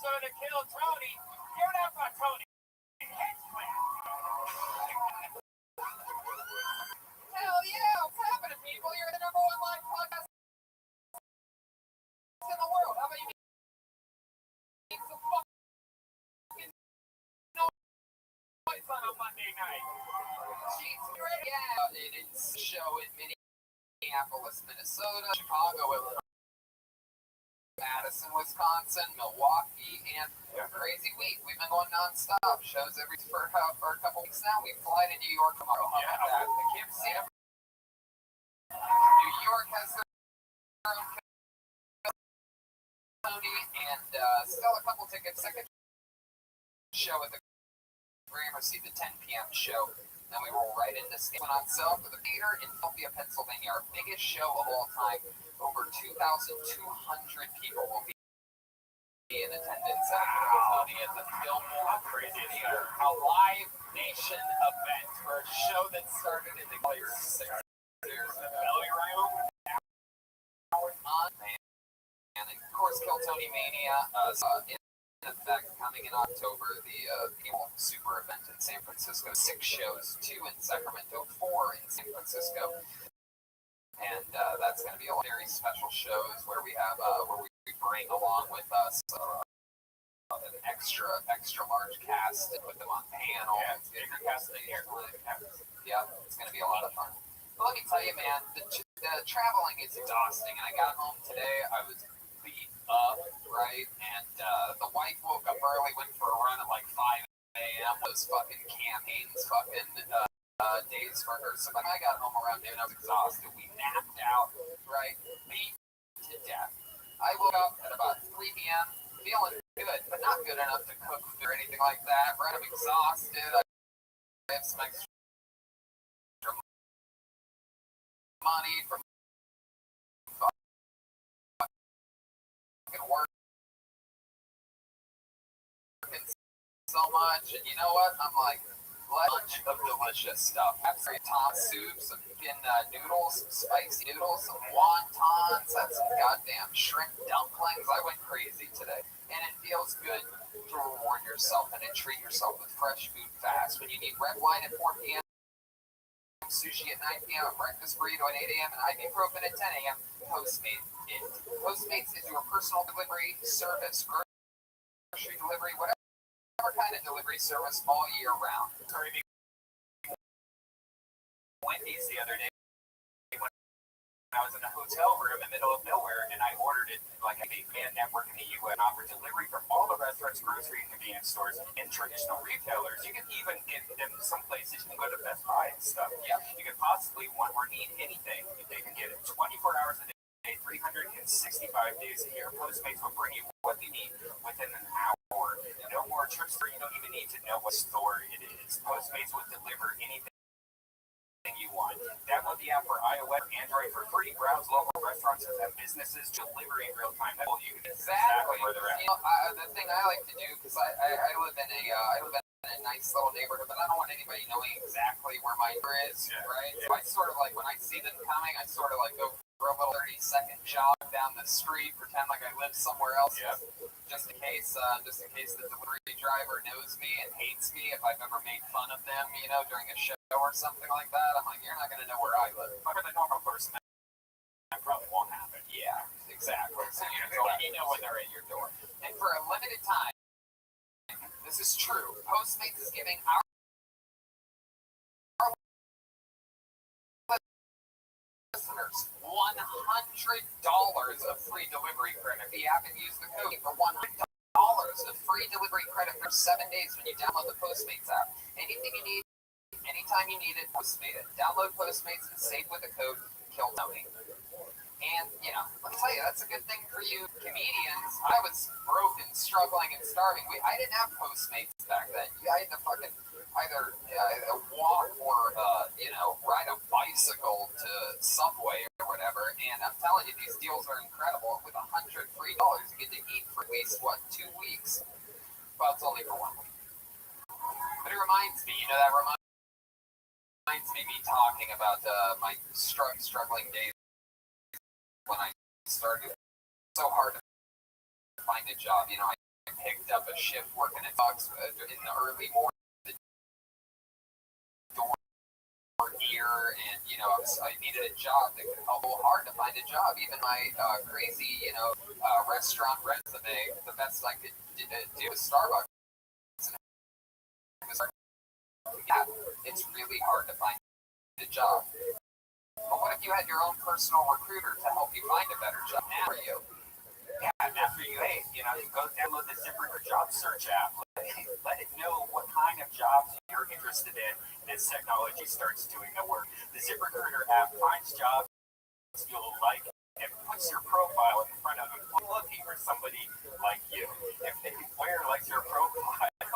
Speaker 7: episode of Kill Tony. You're not my Tony.
Speaker 4: Hell yeah, what's happening, people? You're the #1 live podcast in the world. How about you make some fucking noise on a Monday night? Jeez, you ready? Yeah, it's a show in Minneapolis, Minnesota, Chicago, Illinois, Madison, Wisconsin, Milwaukee, and a crazy week. We've been going non-stop. Shows for a couple weeks now. We fly to New York tomorrow. How about that? I can't see it. New York has their own Tony, and still a couple tickets. Second show at the Gramercy, the 10 p.m. show. Then we roll right into Skin on sale for the theater in Philadelphia, Pennsylvania. Our biggest show of all time. Over 2,200 people will be in attendance at Tony at the Fillmore. How crazy is that? A live nation event for a show that started in the early 60s. Belly room. And of course, Kill Tony Mania in effect coming in October. The annual super event in San Francisco. 6 shows, 2 in Sacramento, 4 in San Francisco. And that's going to be a very special shows where we have where we bring along with us an extra large cast and put them on panels. Yeah, it's going to be a lot of fun. But let me tell you, man, the traveling is exhausting. And I got home today, I was beat up, right? And the wife woke up early, went for a run at like 5 a.m. Was fucking Cam Hayden's fucking days for her. So when I got home around noon, I was exhausted. We napped out, right? Beat to death. I woke up at about 3 p.m. feeling good, but not good enough to cook food or anything like that, right? I'm exhausted. I have some extra money from fucking working so much, and you know what? I'm like, bunch of delicious stuff. Absolutely top soup, some noodles, some spicy noodles, some wontons, had some goddamn shrimp dumplings. I went crazy today. And it feels good to reward yourself and to treat yourself with fresh food fast. When you need red wine at 4 p.m., sushi at 9 p.m., a breakfast burrito at 8 a.m., and ibuprofen at 10 a.m., Postmates. Postmates is your personal delivery service, grocery delivery, whatever kind of delivery service all year round. Wendy's the other day when I was in a hotel room in the middle of nowhere, and I ordered it like a big man network in the UN offered delivery from all the restaurants, grocery, and convenience stores, and traditional retailers. You can even get them some places. You can go to Best Buy and stuff. Yeah, you could possibly want or need anything. They can get it 24 hours a day, 365 days a year. Postmates will bring you what you need within an hour. No more trips where you don't even need to know what store it is. Postmates will deliver anything you want. Download the app for iOS and Android for free. Browse local restaurants that have businesses delivering in real time. You can exactly where they're at. You know, the thing I like to do, because I live in a nice little neighborhood, but I don't want anybody knowing exactly where my door is, right? So I sort of like, when I see them coming, I sort of like go for a little 30-second jog down the street, pretend like I live somewhere else, just in case the delivery driver knows me and hates me if I've ever made fun of them, you know, during a show or something like that. I'm like, you're not going to know where I live. If I'm a normal person, that probably won't happen. Yeah, exactly. So you know when they're at your door. And for a limited time, this is true, Postmates is giving our listeners $100 of free delivery credit if you haven't used the code for $100 of free delivery credit for 7 days when you download the Postmates app. Anything you need, anytime you need it, Postmate it. Download Postmates and save with the code KILLTONY. And, you know, let me tell you, that's a good thing for you comedians. I was broke and struggling and starving. I didn't have Postmates back then. I had to fucking either walk or, ride a bicycle to Subway or whatever. And I'm telling you, these deals are incredible. With $100 free, you get to eat for at least, 2 weeks? Well, it's only for 1 week. But it reminds me, that reminds me talking about my struggling days when I started. So hard to find a job. I picked up a shift working at Fox in the early morning. The door here, and I needed a job that could help. Hard to find a job. Even my crazy, restaurant resume, the best I could do was Starbucks. Yeah, it's really hard to find a job. But what if you had your own personal recruiter to help you find a better job for you?
Speaker 2: Yeah, after you ate, you go download the ZipRecruiter job search app. Let it know what kind of jobs you're interested in as technology starts doing the work. The ZipRecruiter app finds jobs you'll like and puts your profile in front of them looking for somebody like you. If the employer likes your profile, if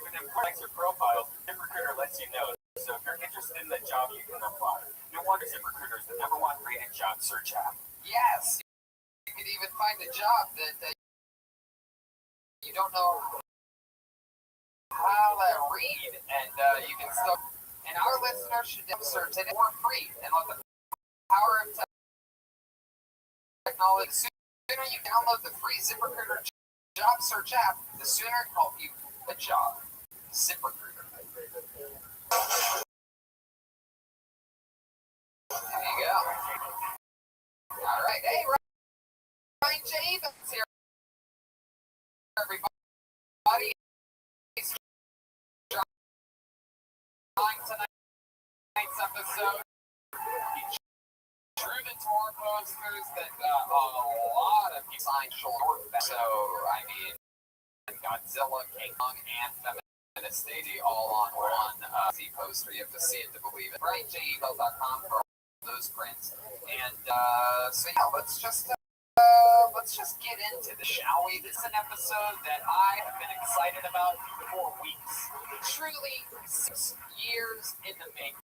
Speaker 2: an employer likes your profile, ZipRecruiter lets you know. So if you're interested in the job, you can apply. No wonder ZipRecruiter is the #1 rated job search app.
Speaker 4: Yes, you could even find a job that you don't know how to read, and you can still. And our listeners should search it for free and let the power of technology. The sooner you download the free ZipRecruiter job search app, the sooner it will help you a job. ZipRecruiter. There you go. All right, hey, Ryan J. Evans here, everybody. He's trying tonight's episode. Drew the tour posters that a lot of you signed shoulder. So, I mean, Godzilla, King Kong, and Feminist Lady all on one poster. You have to see it to believe it. BrianJEvans.com for all those prints. And so, yeah, let's just get into this, shall we? This is an episode that I have been excited about for weeks. Truly 6 years in the making.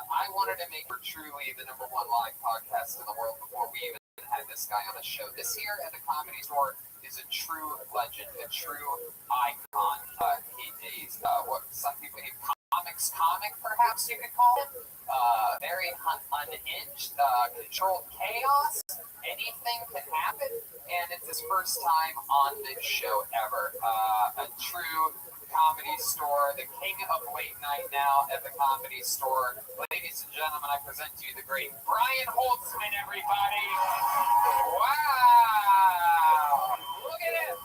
Speaker 4: I wanted to make her truly the #1 live podcast in the world before we even had this guy on the show. This here at the Comedy Store is a true legend, a true icon. He's what some people name comic, perhaps you could call him. Very unhinged, controlled chaos. Anything can happen, and it's his first time on this show ever. A true Comedy Store, the king of late night now at the Comedy Store. Ladies and gentlemen, I present to you the great Brian Holtzman, everybody. Wow! Look at him.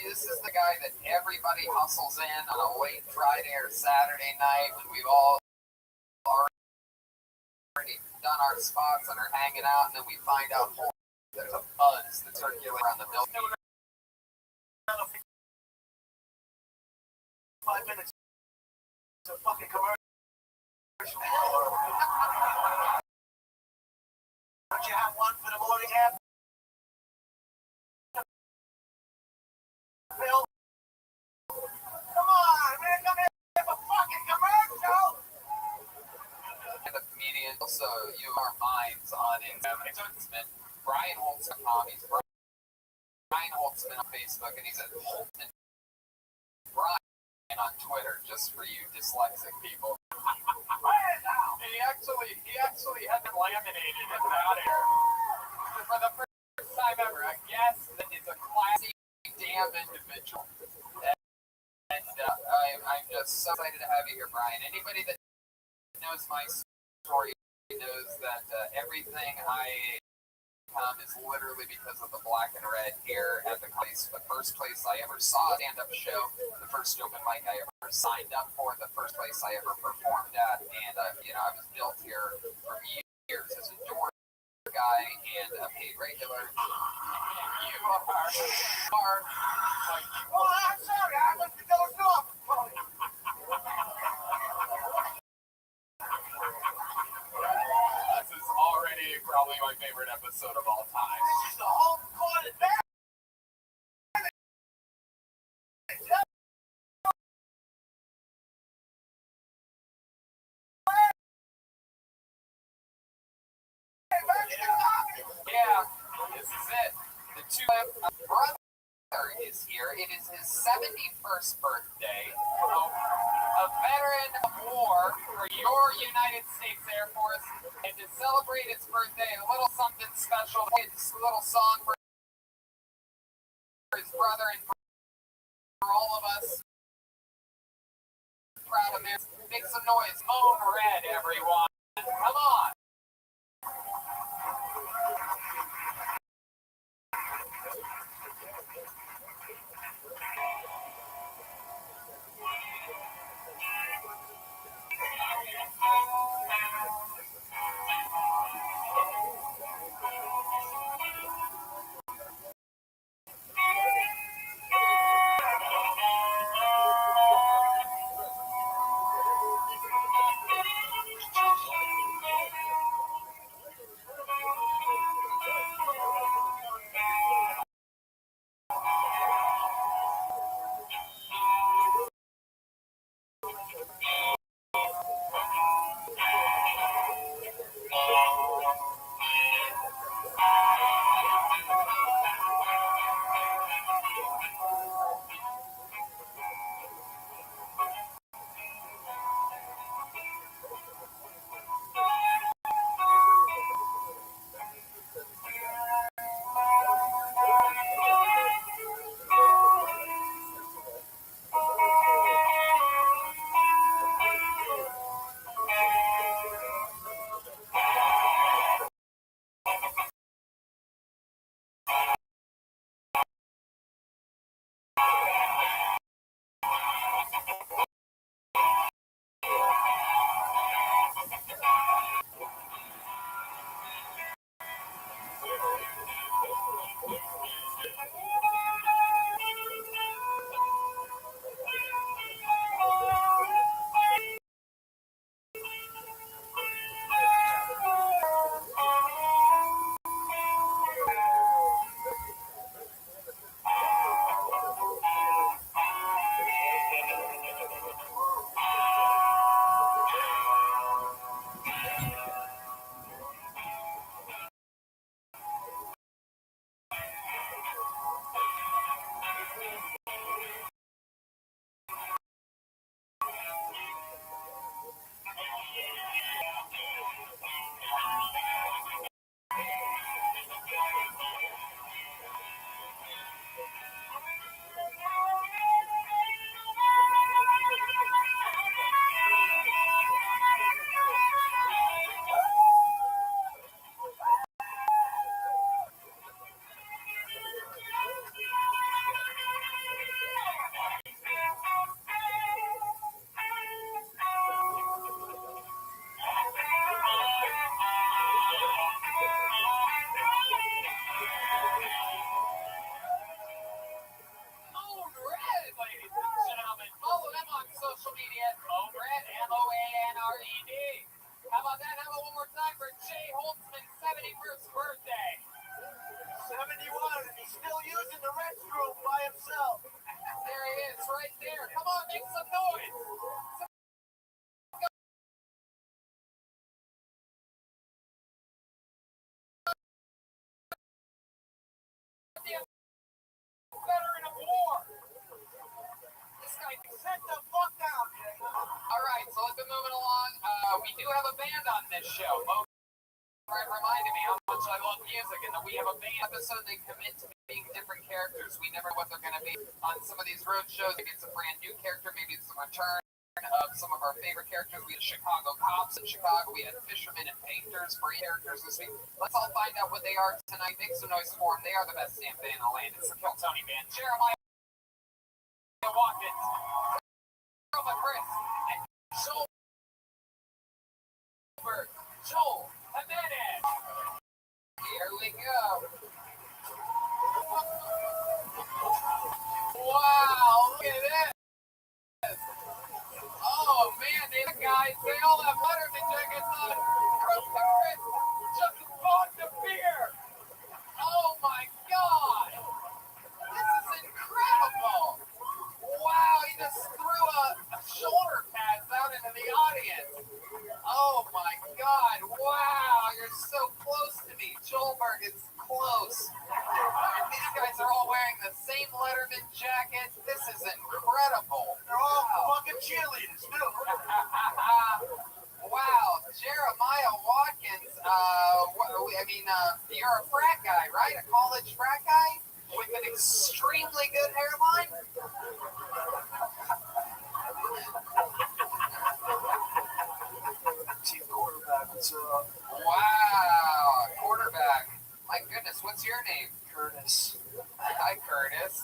Speaker 4: This is the guy that everybody hustles in on a late Friday or Saturday night when we've all already done our spots and are hanging out, and then we find out there's a buzz that circulates around the building.
Speaker 3: 5 minutes to fucking commercial. Don't you have one for the morning app? Bill? Come on, man, come here for fucking commercial!
Speaker 4: And the comedian, also, you are minds on Instagram. Brian Holtzman, he's Brian Holtzman on Facebook, and he's at Holtzman Brian on Twitter, just for you dyslexic people. He actually had it laminated in that air. For the first time ever, I guess that is a classy damn individual. And I'm just so excited to have you here, Brian. Anybody that knows my story knows that everything I come is literally because of the black and red here at the place. The first place I ever saw a stand-up show, the first open mic I ever signed up for, the first place I ever performed at, and I was built here for years as a door guy and a paid regular. You are.
Speaker 3: Oh, I'm sorry, I must be dozed off.
Speaker 4: This is already probably my favorite episode of all time.
Speaker 3: This is the home court advantage.
Speaker 4: Yeah, this is it. The two brothers. is here. It is his 71st birthday. A veteran of war for your United States Air Force. And to celebrate his birthday, a little something special. His little song for his brother and for all of us. Proud of him. Make some noise. Moan Red, everyone. Come on. Social media, Moanred, MOANRED. How about that? How about one more time for Jay Holtzman's 71st birthday?
Speaker 3: 71, and he's still using the restroom by himself.
Speaker 4: There he is, right there. Come on, make some noise. Veteran of war. This guy set the fuck down. All right, so let's be moving along. We do have a band on this show. Brett reminded me how much I love music, and that we have a band episode. They commit to being different characters. We never know what they're going to be on some of these road shows. Maybe it's a brand new character. Maybe it's a return of some of our favorite characters. We had Chicago cops in Chicago. We had fishermen and painters, brand characters this week. Let's all find out what they are tonight. Make some noise for them. They are the best damn band in the land. It's the Kill Tony Band. Jeremiah Watkins, Roma Chris, and Joel Jimenez. Here we go. Wow, look at this. Oh man, these guys, they all have Letterman jackets on. Roma Chris just bought the beer. Oh my God. This is incredible. Wow, he just threw a shoulder pads out into the audience. Oh my God, what You're a frat guy, right? A college frat guy with an extremely good hairline?
Speaker 3: Team quarterback.
Speaker 4: Wow, quarterback. My goodness, what's your name?
Speaker 3: Curtis.
Speaker 4: Hi, Curtis.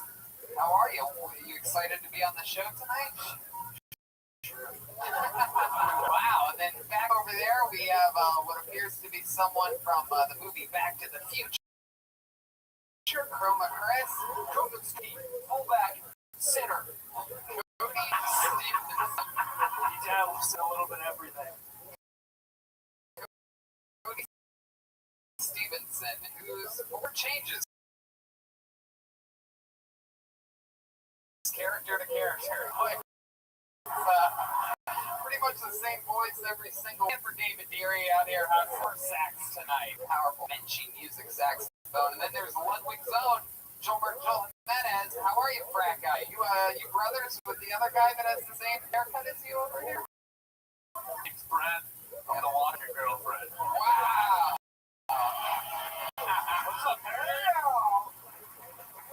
Speaker 4: How are you? Are you excited to be on the show tonight? Wow, and then back over there we have what appears to be someone from the movie Back to the Future. Chroma Chris. Chroma Steve. Fullback. Center. Cody Stevenson.
Speaker 3: He dabbles in a little bit of everything.
Speaker 4: Cody Stevenson, who's over changes character to character. Pretty much the same voice every single. And for David Deary out here on for sax tonight. Powerful benching music saxophone. And then there's Ludwig Zone, Joel Jimenez. How are you, frat guy? You brothers with the other guy that has the same haircut as you over here?
Speaker 6: It's Brent. I'm the water girlfriend.
Speaker 4: Wow.
Speaker 6: What's up, man?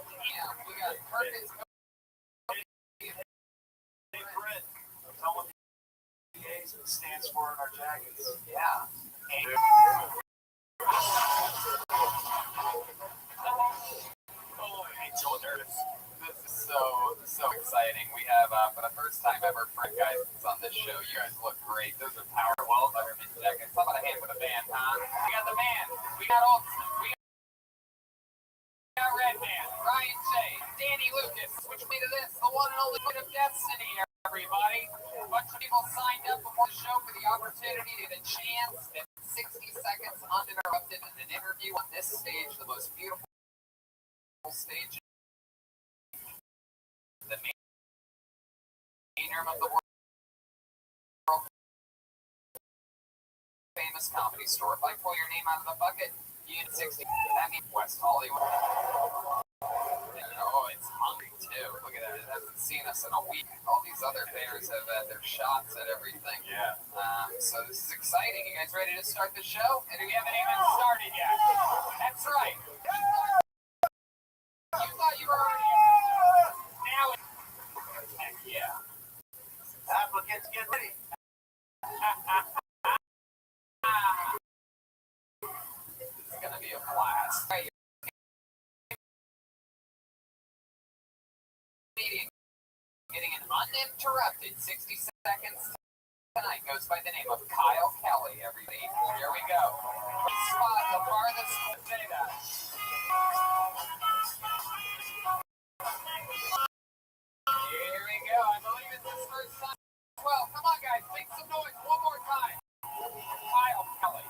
Speaker 4: Damn, we got Perkins.
Speaker 3: Hey, Brent. Tell them the A's it stands for in our jackets.
Speaker 4: Yeah.
Speaker 6: Oh, hey, Joel Curtis.
Speaker 4: This is so exciting. We have, for the first time ever, frat guys on this show. You guys look great. Those are power well Letterman jackets. How about a hand with a band, huh? We got the band. We got Red Man, Ryan J, Danny Lucas, which made of this, the one and only Bit of Destiny, everybody. A bunch of people signed up before the show for the opportunity to get a chance at 60 seconds uninterrupted in an interview on this stage, the most beautiful stage, the main room of the world famous comedy store. If I pull your name out of the bucket, Unit 60, that means West Hollywood. Oh, it's hungry too. Look at that. It hasn't seen us in a week. All these other bears have had their shots at everything.
Speaker 6: Yeah.
Speaker 4: So this is exciting. You guys ready to start the show? And we haven't even started yet. That's right. You thought you were already now. Heck yeah.
Speaker 3: Applicants, get ready.
Speaker 4: This is gonna be a blast. Right. Meeting, getting an uninterrupted 60 seconds tonight goes by the name of Kyle Kelly, everybody. Here we go. Spot the farthest say that. Here we go. I believe it's his first time. Well, come on, guys. Make some noise one more time. Kyle Kelly.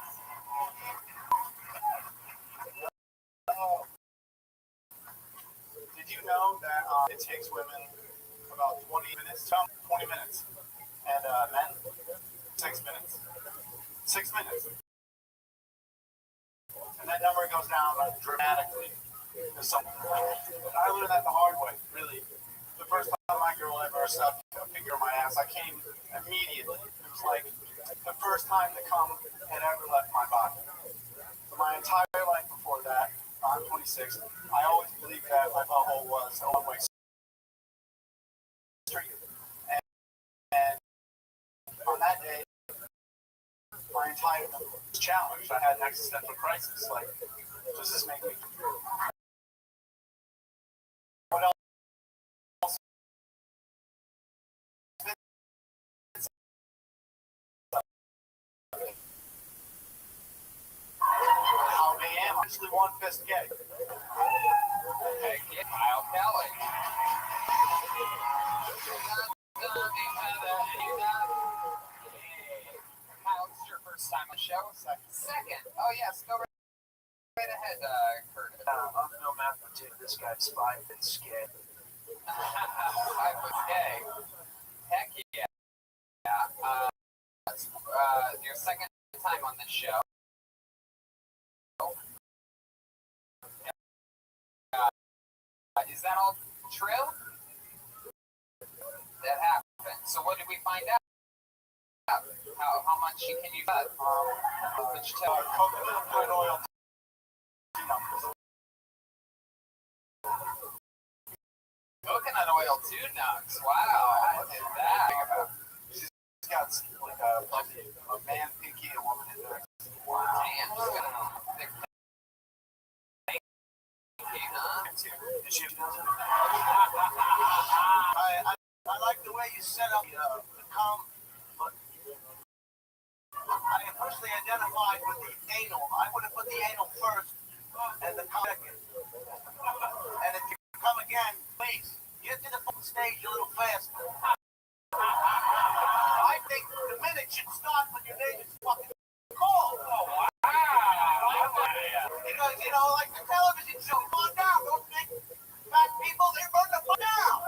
Speaker 3: Did you know that it takes women about 20 minutes? 20 minutes. And men, 6 minutes. 6 minutes. And that number goes down dramatically. I learned that the hard way, really. The first time my girl ever stuck a finger in my ass, I came immediately. It was like the first time the cum had ever left my body. For my entire life before that, I'm 26, I always believed that my butthole was a one-way street. And on that day, my entire life was challenged. I had an existential crisis. Like, does this make me... What else? How they am. Actually, one fist gay.
Speaker 4: Hey, Kyle Kelly. Kyle, this is your first time on the show? Second. Oh, yes. Go right ahead, Curtis.
Speaker 3: I'm no mathematician. This guy's 5 foot gay.
Speaker 4: 5 foot gay. Heck yeah. Your second time on this show. Is that all true? That happened. So what did we find out? How much can you cut? Which tell?
Speaker 3: Coconut oil.
Speaker 4: Coconut oil tuna. Wow, I did that.
Speaker 3: She's got like a man pinky and a woman in there.
Speaker 4: Wow. Damn, she's got a thick pinky, huh?
Speaker 3: And she doesn't. I like the way you set up the but I personally identified with the anal. I would have put the anal first and the second. And if you come again, please get to the stage a little faster. I think the minute should start when your name is fucking called. Oh, wow. Because, like the television show, come on down, don't think fat people, they run the fuck down.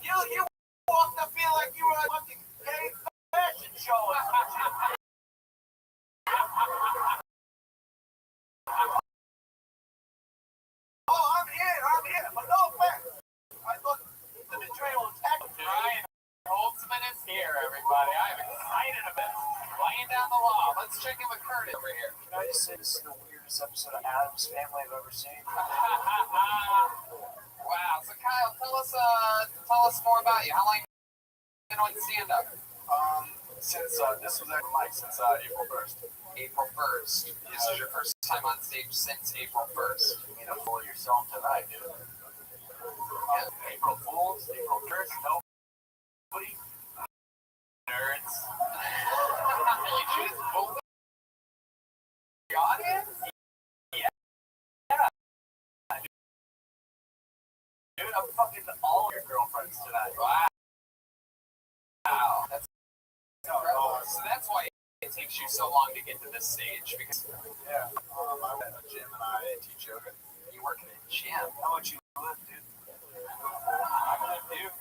Speaker 3: You walked up here like you were a fucking gay fashion show or some shit. Oh, I'm here, but no offense. I thought the betrayal was happening.
Speaker 4: Ryan Holtzman is here, everybody. I'm excited about it. Laying down the law. Let's check in with Kurt over here.
Speaker 3: Can I just say this is the weirdest episode of Addams Family I've ever seen?
Speaker 4: Wow. So Kyle, tell us more about you. How long have you been on stand-up?
Speaker 3: Since this was ever Mike since April 1st.
Speaker 4: April 1st. This is your first time on stage since April 1st.
Speaker 3: You need to fool yourself tonight, dude. April Fools, April 1st, nobody.
Speaker 4: Nerds. You choose both the audience? Yeah.
Speaker 3: Dude, I'm fucking all your girlfriends tonight.
Speaker 4: Wow. That's incredible. So that's why it takes you so long to get to this stage, because
Speaker 3: Yeah. I'm at a gym and I teach yoga.
Speaker 4: you work in a gym.
Speaker 3: How about you lift, dude?
Speaker 4: I can lift you.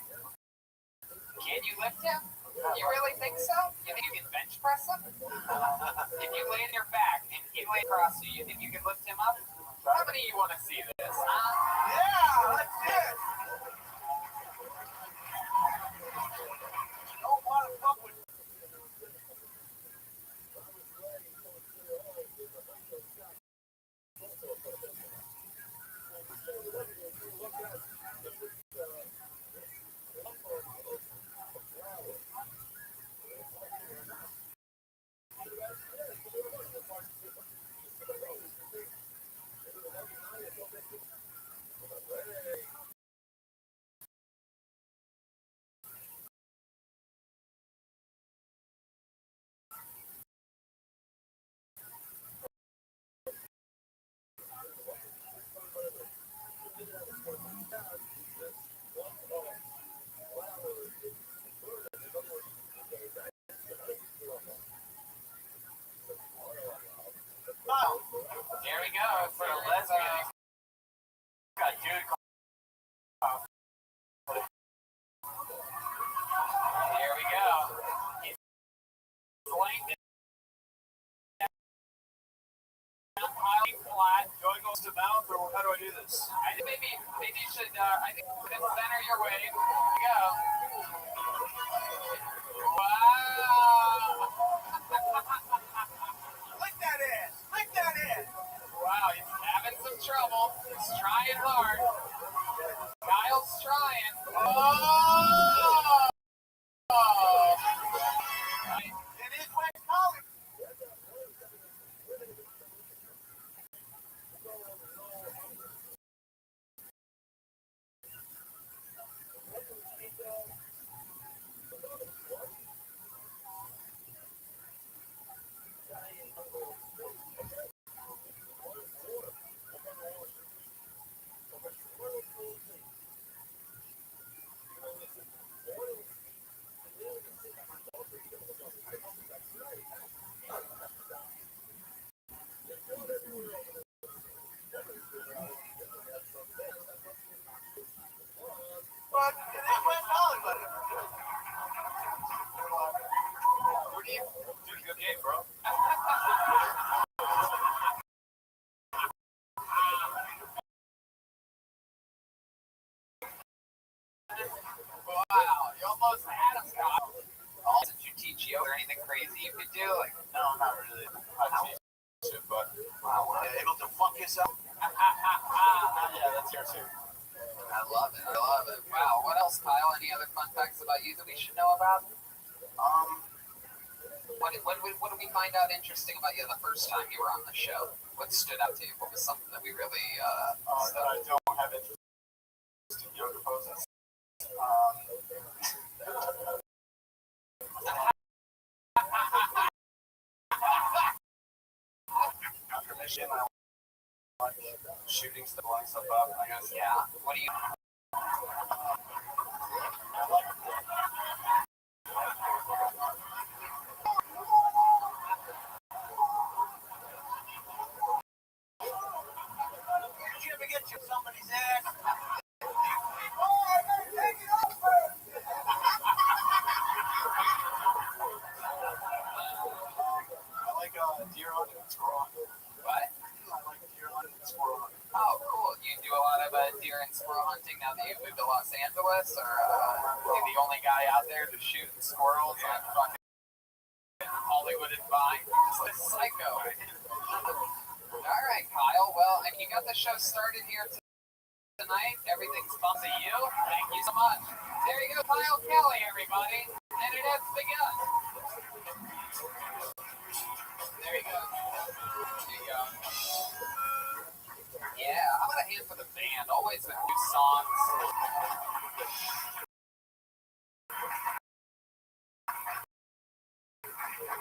Speaker 4: Can you lift him? You really think so? You think you can bench press him? If you lay on your back and he lay across you think you can lift him up? How many of you want to see this, huh?
Speaker 3: Yeah, let's do it. Don't want to fuck with.
Speaker 4: Here we go. For the lesbian.
Speaker 3: Got dude.
Speaker 4: Here we go. He's flanked it. Flat.
Speaker 3: Do I go to the mouth or how do I do this?
Speaker 4: I think maybe you should. I think you should center your weight. Here we go. Wow.
Speaker 3: Lick that ass! Lick that ass!
Speaker 4: Wow, he's having some trouble. He's trying hard. Kyle's trying. Oh!
Speaker 3: It is West Hollywood. No, not really.
Speaker 2: But
Speaker 3: Wow.
Speaker 2: able to fuck yourself.
Speaker 3: Yeah, that's here too.
Speaker 4: I love it. I love it. Wow. What else, Kyle? Any other fun facts about you that we should know about? What did we find out interesting about you the first time you were on the show? What stood out to you? What was something that we really
Speaker 3: That I don't have interest in yoga poses. After mission, I like shooting stuff, blowing stuff up. I guess.
Speaker 4: Yeah. What do you?
Speaker 2: Did you ever get you somebody's ass?
Speaker 3: I like deer hunting and squirrel hunting.
Speaker 4: What?
Speaker 3: I like deer hunting and squirrel hunting.
Speaker 4: Oh, cool. You do a lot of deer and squirrel hunting now that you've moved to Los Angeles, or you the only guy out there just shooting squirrels on fucking Hollywood and Vine? Just a psycho. All right, Kyle. Well, and you got the show started here tonight. Everything's fun to you. Thank you so much. There you go, Kyle Kelly, everybody. And it has begun. There you go. There you go. Yeah, how about a hand for the band? Always with new songs.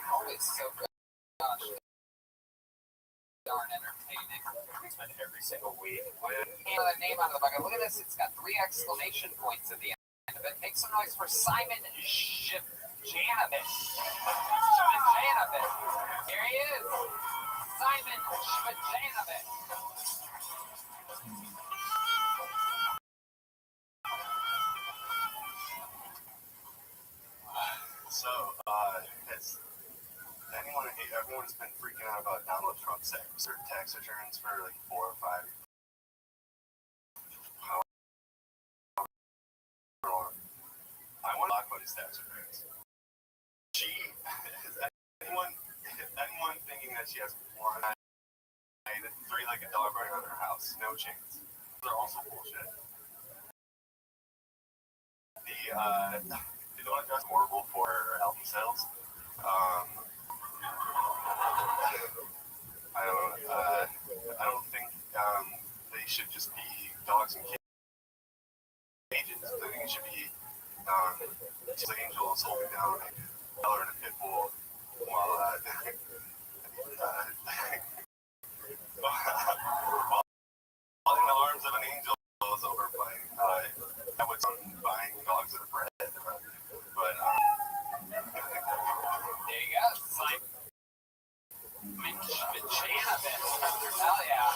Speaker 4: Always so good. Gosh. Darn entertaining.
Speaker 2: It's been every single week.
Speaker 4: Another name out of the bucket. Look at this. It's got 3 exclamation points at the end of it. Make some noise for Simon Shvajanovic. Shvajanovic. Here he is. Simon Shvajanovic.
Speaker 3: So, everyone's been freaking out about Donald Trump's tax returns for like 4 or 5. I want to talk about his tax returns. Anyone thinking that she has one, 3 like a dog running on her house? No chance. They're also bullshit. The Donald Trump's horrible for healthy sales. I don't think they should just be dogs and cages. I think it should be just like angels holding down a collar and a pit bull while while in the arms of an angel is overplaying. That was on buying dogs that are bred. But
Speaker 4: there you go. Simon Shvajanovic. Hell yeah.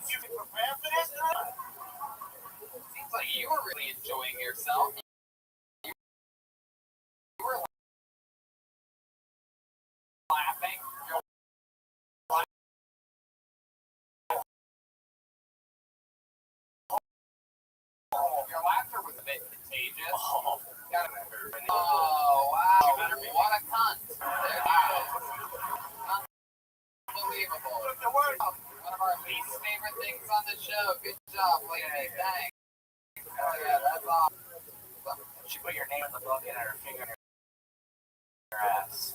Speaker 2: You can prepare for this?
Speaker 4: Seems like you were really enjoying yourself. You were laughing. Your laughter was a bit contagious. Oh, wow. What a cunt. There you go. Unbelievable. One of our least favorite things on the show. Good job, lady. Thanks. Oh, yeah, that's awesome.
Speaker 2: She put your name in the bucket and her finger in your ass.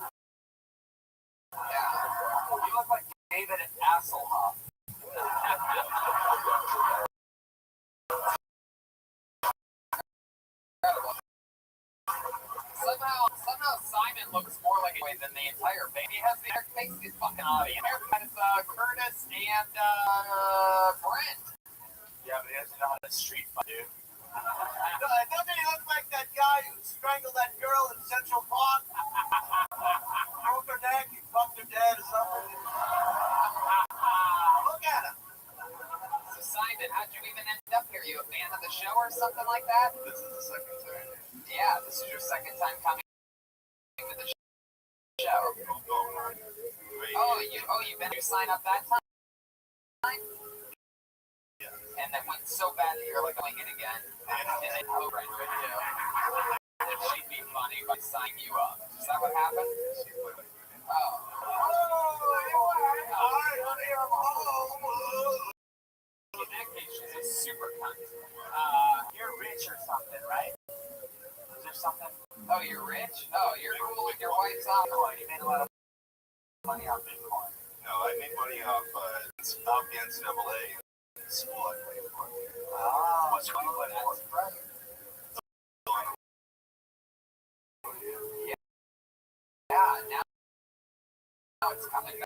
Speaker 4: Yeah. You look like David Hasselhoff. Somehow Simon looks more like a than the entire band. He has the face of his fucking audience. It's Curtis and Brent.
Speaker 2: Yeah, but he doesn't know how to street fight, dude. Doesn't he look like that guy who strangled that girl in Central Park? Broke her neck, he fucked her dead or something. Look at him.
Speaker 4: So Simon, how'd you even end up here? You a fan of the show or something like that?
Speaker 3: this is the second time.
Speaker 4: Yeah, this is your second time coming to the show. Oh, you sign up that time?
Speaker 3: Yeah.
Speaker 4: so bad that you're like doing it again, and then co-write video. And she'd be funny by signing you up. Is that what happened? Oh. In that case, she's a super cunt.
Speaker 3: You're rich or something, right? Is there something?
Speaker 4: Oh, you're rich? Oh, you're cool with your wife's
Speaker 3: Bitcoin. You made a lot of money off Bitcoin.
Speaker 1: No, I made money off the NCAA school I played for.
Speaker 3: What's your money for?
Speaker 4: Yeah, now it's coming back.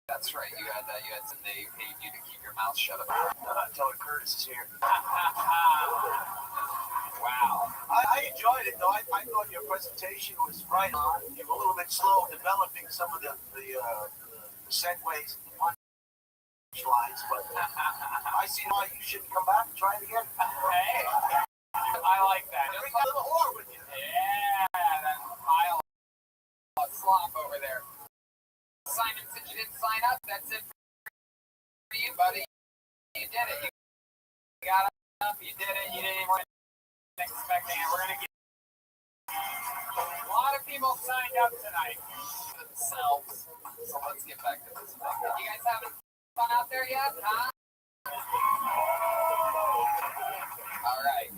Speaker 4: That's right. You had some. They paid you to keep your mouth shut about.
Speaker 3: Until Curtis is here.
Speaker 4: Wow.
Speaker 3: I enjoyed it, though. I thought your presentation was right on. You were a little bit slow developing some of the segues, punchlines, but I see why you shouldn't come back and try it again.
Speaker 4: Hey, I like that.
Speaker 3: Bring a little whore with you.
Speaker 4: Yeah, that pile of slop over there. Simon, since you didn't sign up, that's it for you, buddy. You did it. You got up. You did it. You didn't even expecting it. We're gonna get a lot of people signed up tonight themselves. So let's get back to this thing. You guys having fun out there yet? Huh? All right.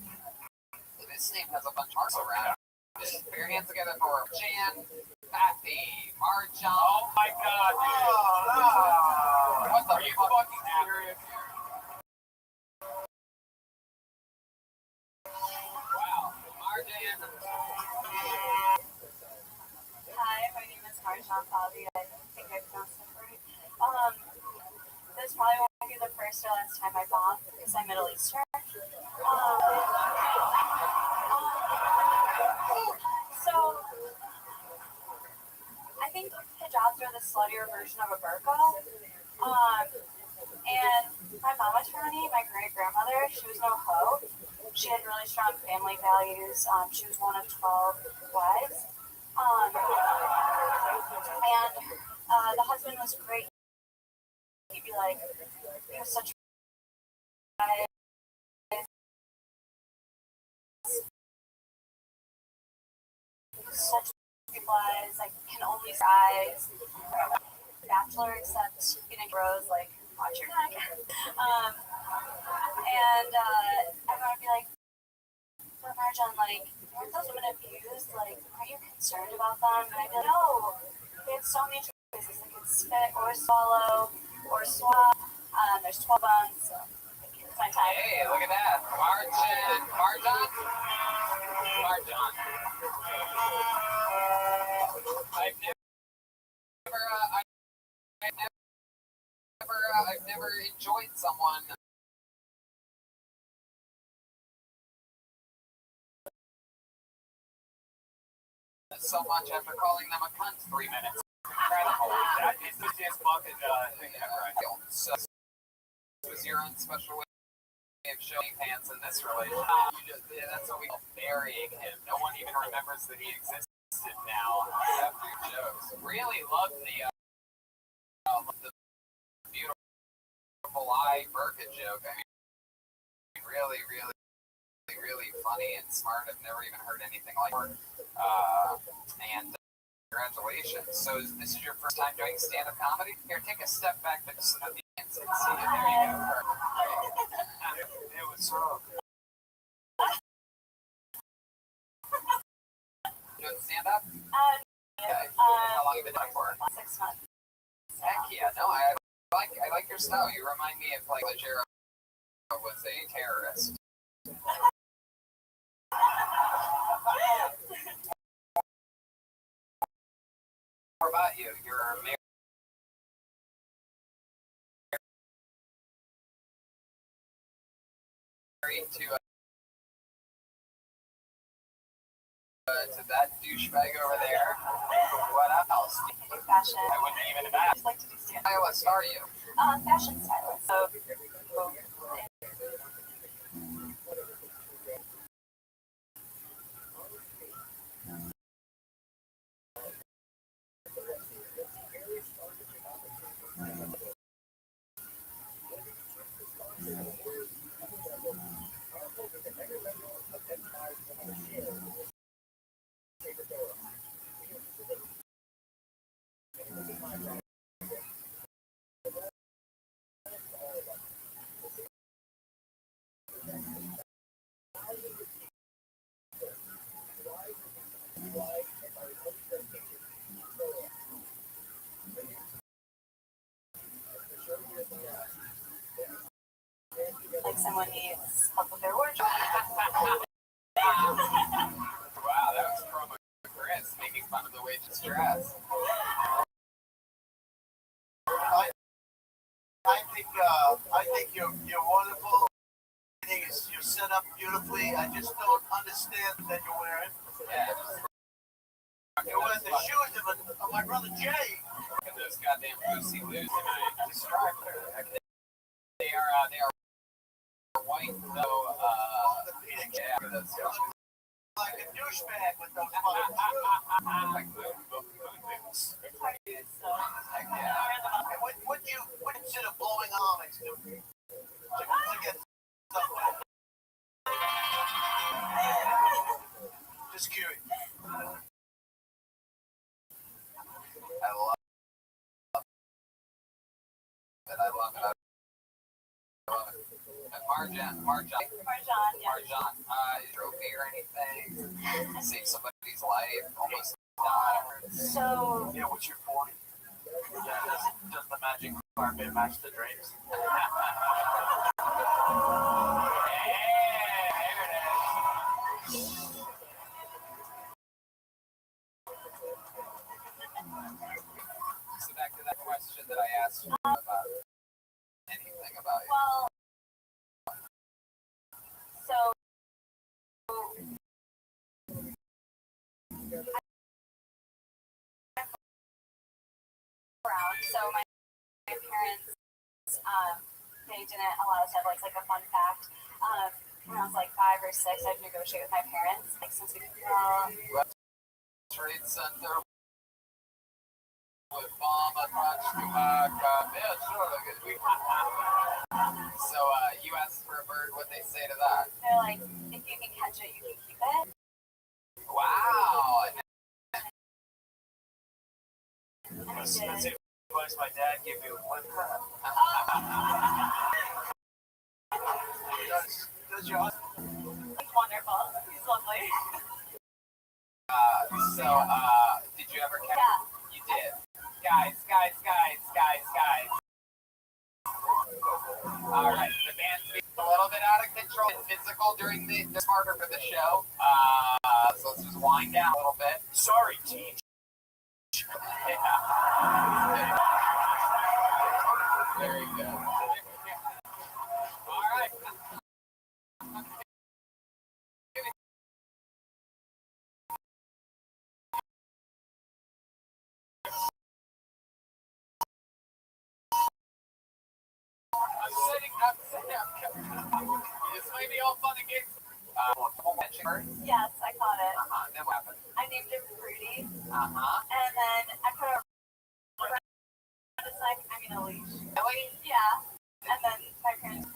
Speaker 4: So this thing has a bunch of hearts around. Put your hands together for Jan, Kathy, Marjan. Oh my God, dude. What the Are you fucking serious? Wow, Marjan.
Speaker 8: Hi, my name is Marjan Fabi. I think I pronounced it right. This probably won't be the first or last time I bomb because I'm Middle Eastern. So, I think hijabs are the sluttier version of a burqa. And my mama Tony, my great grandmother, she was no hoe. She had really strong family values. She was one of 12 wives. And the husband was great. He'd be like, he was such lies, like can only size bachelor except bros like watch your neck. And everyone would be like, but Marjan, like, aren't those women abused? Like, aren't you concerned about them? And I'd be like, no, they have so many choices. They can spit or swallow or swap. There's 12 buns, so it's my time.
Speaker 4: Hey, look at that. Marjan. I've never enjoyed someone so much after calling them a cunt 3 minutes. Incredible. That is the easiest fucking thing ever. So, this was your own special way of showing pants in this relationship. That's what we call burying him. No one even remembers that he existed now after your shows. Really love the beautiful eye burqa joke. I mean, really funny and smart. I've never even heard anything like it. And congratulations. So this is your first time doing stand-up comedy? Here, take a step back so that the audience can see you. There you go.
Speaker 3: It was so.
Speaker 4: You doing stand-up?
Speaker 8: Yeah.
Speaker 4: How long have you been doing for?
Speaker 8: 6 months.
Speaker 4: Heck yeah. No, I like your style. You remind me of like Legero was a terrorist. What about you? You're married to that douchebag over there. What else?
Speaker 8: Fashion.
Speaker 4: I wouldn't even
Speaker 8: I
Speaker 4: imagine.
Speaker 8: just like to do stand-up.
Speaker 4: Stylist, are you?
Speaker 8: Fashion stylist. So, someone needs help with their wardrobe.
Speaker 4: Wow, that was from Chris making fun of the wages dress.
Speaker 3: I think you're wonderful. You're set up beautifully. I just don't understand that you're wearing.
Speaker 4: Yeah.
Speaker 3: You're wearing the shoes of my brother Jay.
Speaker 4: Look at those goddamn Lucy Loos, and I described her. They are white, though. Yeah, that's
Speaker 3: Like a douchebag with those fucking
Speaker 4: like moon boots.
Speaker 8: Heck yeah.
Speaker 3: What you consider blowing Onyx to get stuff like that? Just curious.
Speaker 4: I love it. I love it. And Marjan, trophy or anything? Save somebody's life, almost died.
Speaker 8: So,
Speaker 3: Yeah, what's your 40? Yeah, does the magic carpet match the drapes?
Speaker 4: So back to that question that I asked you about anything about you.
Speaker 8: well, so around. So my parents, they didn't allow us to have like a fun fact. When I was like 5 or 6, I'd negotiate with my parents. Like since we
Speaker 4: Trade Center with bomb attached to my yeah, sure. So you asked for a bird, what they say to that?
Speaker 8: they're like, if you can catch it, you can keep it.
Speaker 4: Wow.
Speaker 8: And I
Speaker 3: That's
Speaker 8: did.
Speaker 3: it. Advice my dad gave me one time. Does your husband?
Speaker 8: He's wonderful. He's lovely.
Speaker 4: Did you ever catch?
Speaker 8: Yeah.
Speaker 4: You did. Guys. All right, the band's being a little bit out of control and physical during the harder for the show. So let's just wind down a little bit.
Speaker 3: Sorry, teach.
Speaker 4: Yeah. Very good. All right. This may be all fun and games.
Speaker 8: Yes, I caught it.
Speaker 4: Then what happened?
Speaker 8: I named him Fruity,
Speaker 4: Uh-huh.
Speaker 8: and then I put a a leash.
Speaker 4: Really?
Speaker 8: Yeah. And then my parents,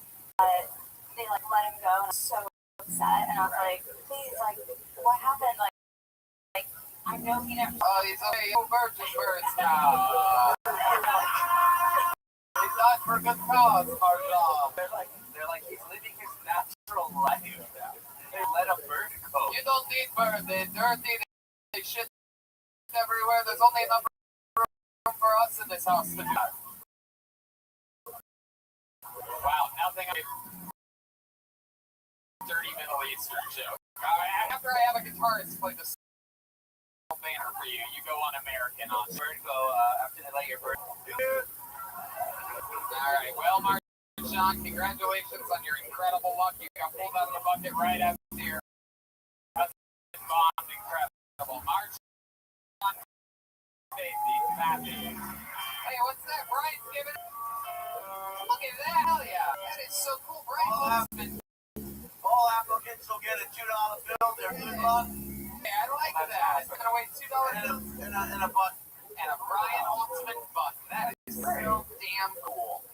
Speaker 8: they like let him go, and I was so upset. And I was like, please, like, what happened? Like I know he never.
Speaker 4: Oh, he's okay. You virgin birds now. He's not for good cause, Marshall. They're like he's living his natural life now. They let a bird go. You don't need birds. They're dirty. They shit everywhere. There's only enough room for us in this house to do that. Wow, nothing. Dirty Middle Eastern joke. After I have a guitarist play this banner for you, you go on American on bird go after they let your bird. Alright, well, Marjan, congratulations on your incredible luck. You got pulled out of the bucket right after your husband bombed. Incredible. Marjan, safety, fabulous. Hey, what's that? Brian's giving. Look at that. Hell yeah. That is so cool. Brian's
Speaker 3: All applicants will get a $2 bill. They're good luck.
Speaker 4: Hey, I like that. It's gonna wait $2
Speaker 3: And a button.
Speaker 4: and a Brian Holtzman button. That is so damn cool.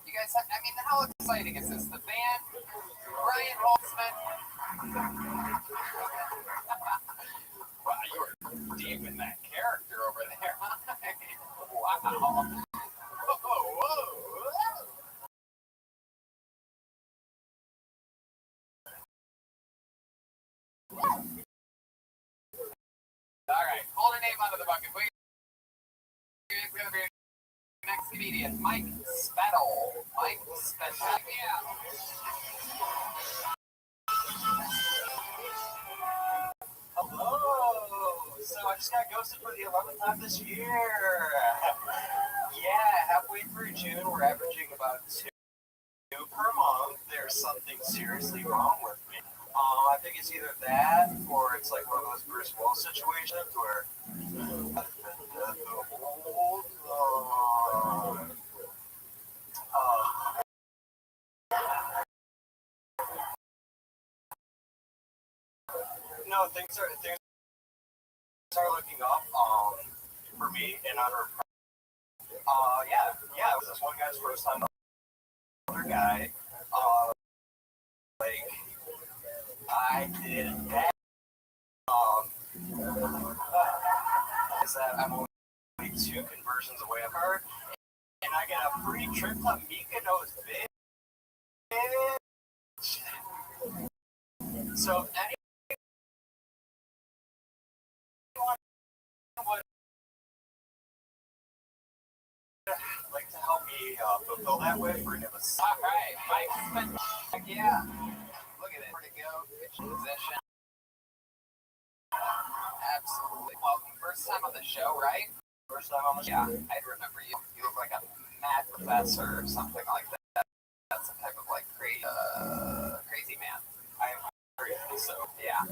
Speaker 4: You guys, I mean, how exciting is this? The band, Brian Holtzman. Wow, you were deep in that character over there. Wow. Whoa. All right, pull the name out of the bucket, please. It's gonna be next. comedian Mike Spettle. Mike Spettle. Yeah.
Speaker 2: Hello. So I just got ghosted for the 11th time this year.
Speaker 4: Yeah, halfway through June, we're averaging about 2
Speaker 2: Per month. There's something seriously wrong with me. I think it's either that or it's like one of those Bruce Willis situations where no, things are looking up for me and other yeah, it was this one guy's first time. Other guy, like I did that. Is that I'm only 2 conversions away of her, and I get a free trip to Mykonos, bitch. So if anyone would like to help me fulfill that wish, bring him a
Speaker 4: All right, Mike Spettle. Yeah. Look at it. Where to go? Position. Absolutely. Welcome. First time on the show, right?
Speaker 2: First time on the show.
Speaker 4: Yeah, I remember you. You look like a mad professor or something like that. That's some type of like crazy man.
Speaker 2: I agree. So
Speaker 4: yeah.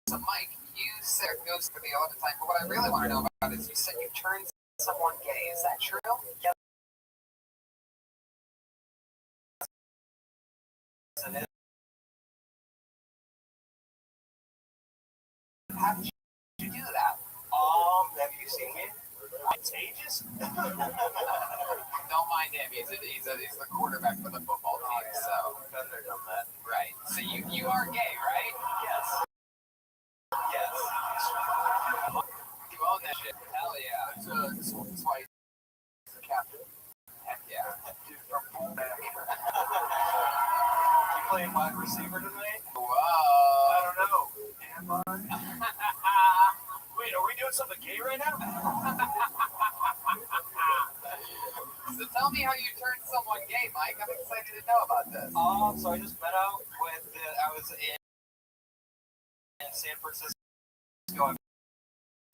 Speaker 4: So Mike, you said ghost for the 11th time, but what I really want to know about is you said you turned someone gay. Is that true?
Speaker 2: yes, it is.
Speaker 4: How did you do that?
Speaker 2: Have you seen me? Contagious?
Speaker 4: Don't mind him. He's the quarterback for the football team. So
Speaker 2: Been there, done that.
Speaker 4: right. So you are gay, right?
Speaker 2: Yes. Yes.
Speaker 4: You own that shit. Hell yeah. That's why he's the captain. Heck yeah.
Speaker 2: Dude from fullback. You playing wide receiver tonight?
Speaker 4: Whoa.
Speaker 2: I don't know. Am I? Wait, are we doing something gay right now?
Speaker 4: So tell me how you turned someone gay, Mike. I'm excited to know about this.
Speaker 2: So I just met out with I was in San Francisco. I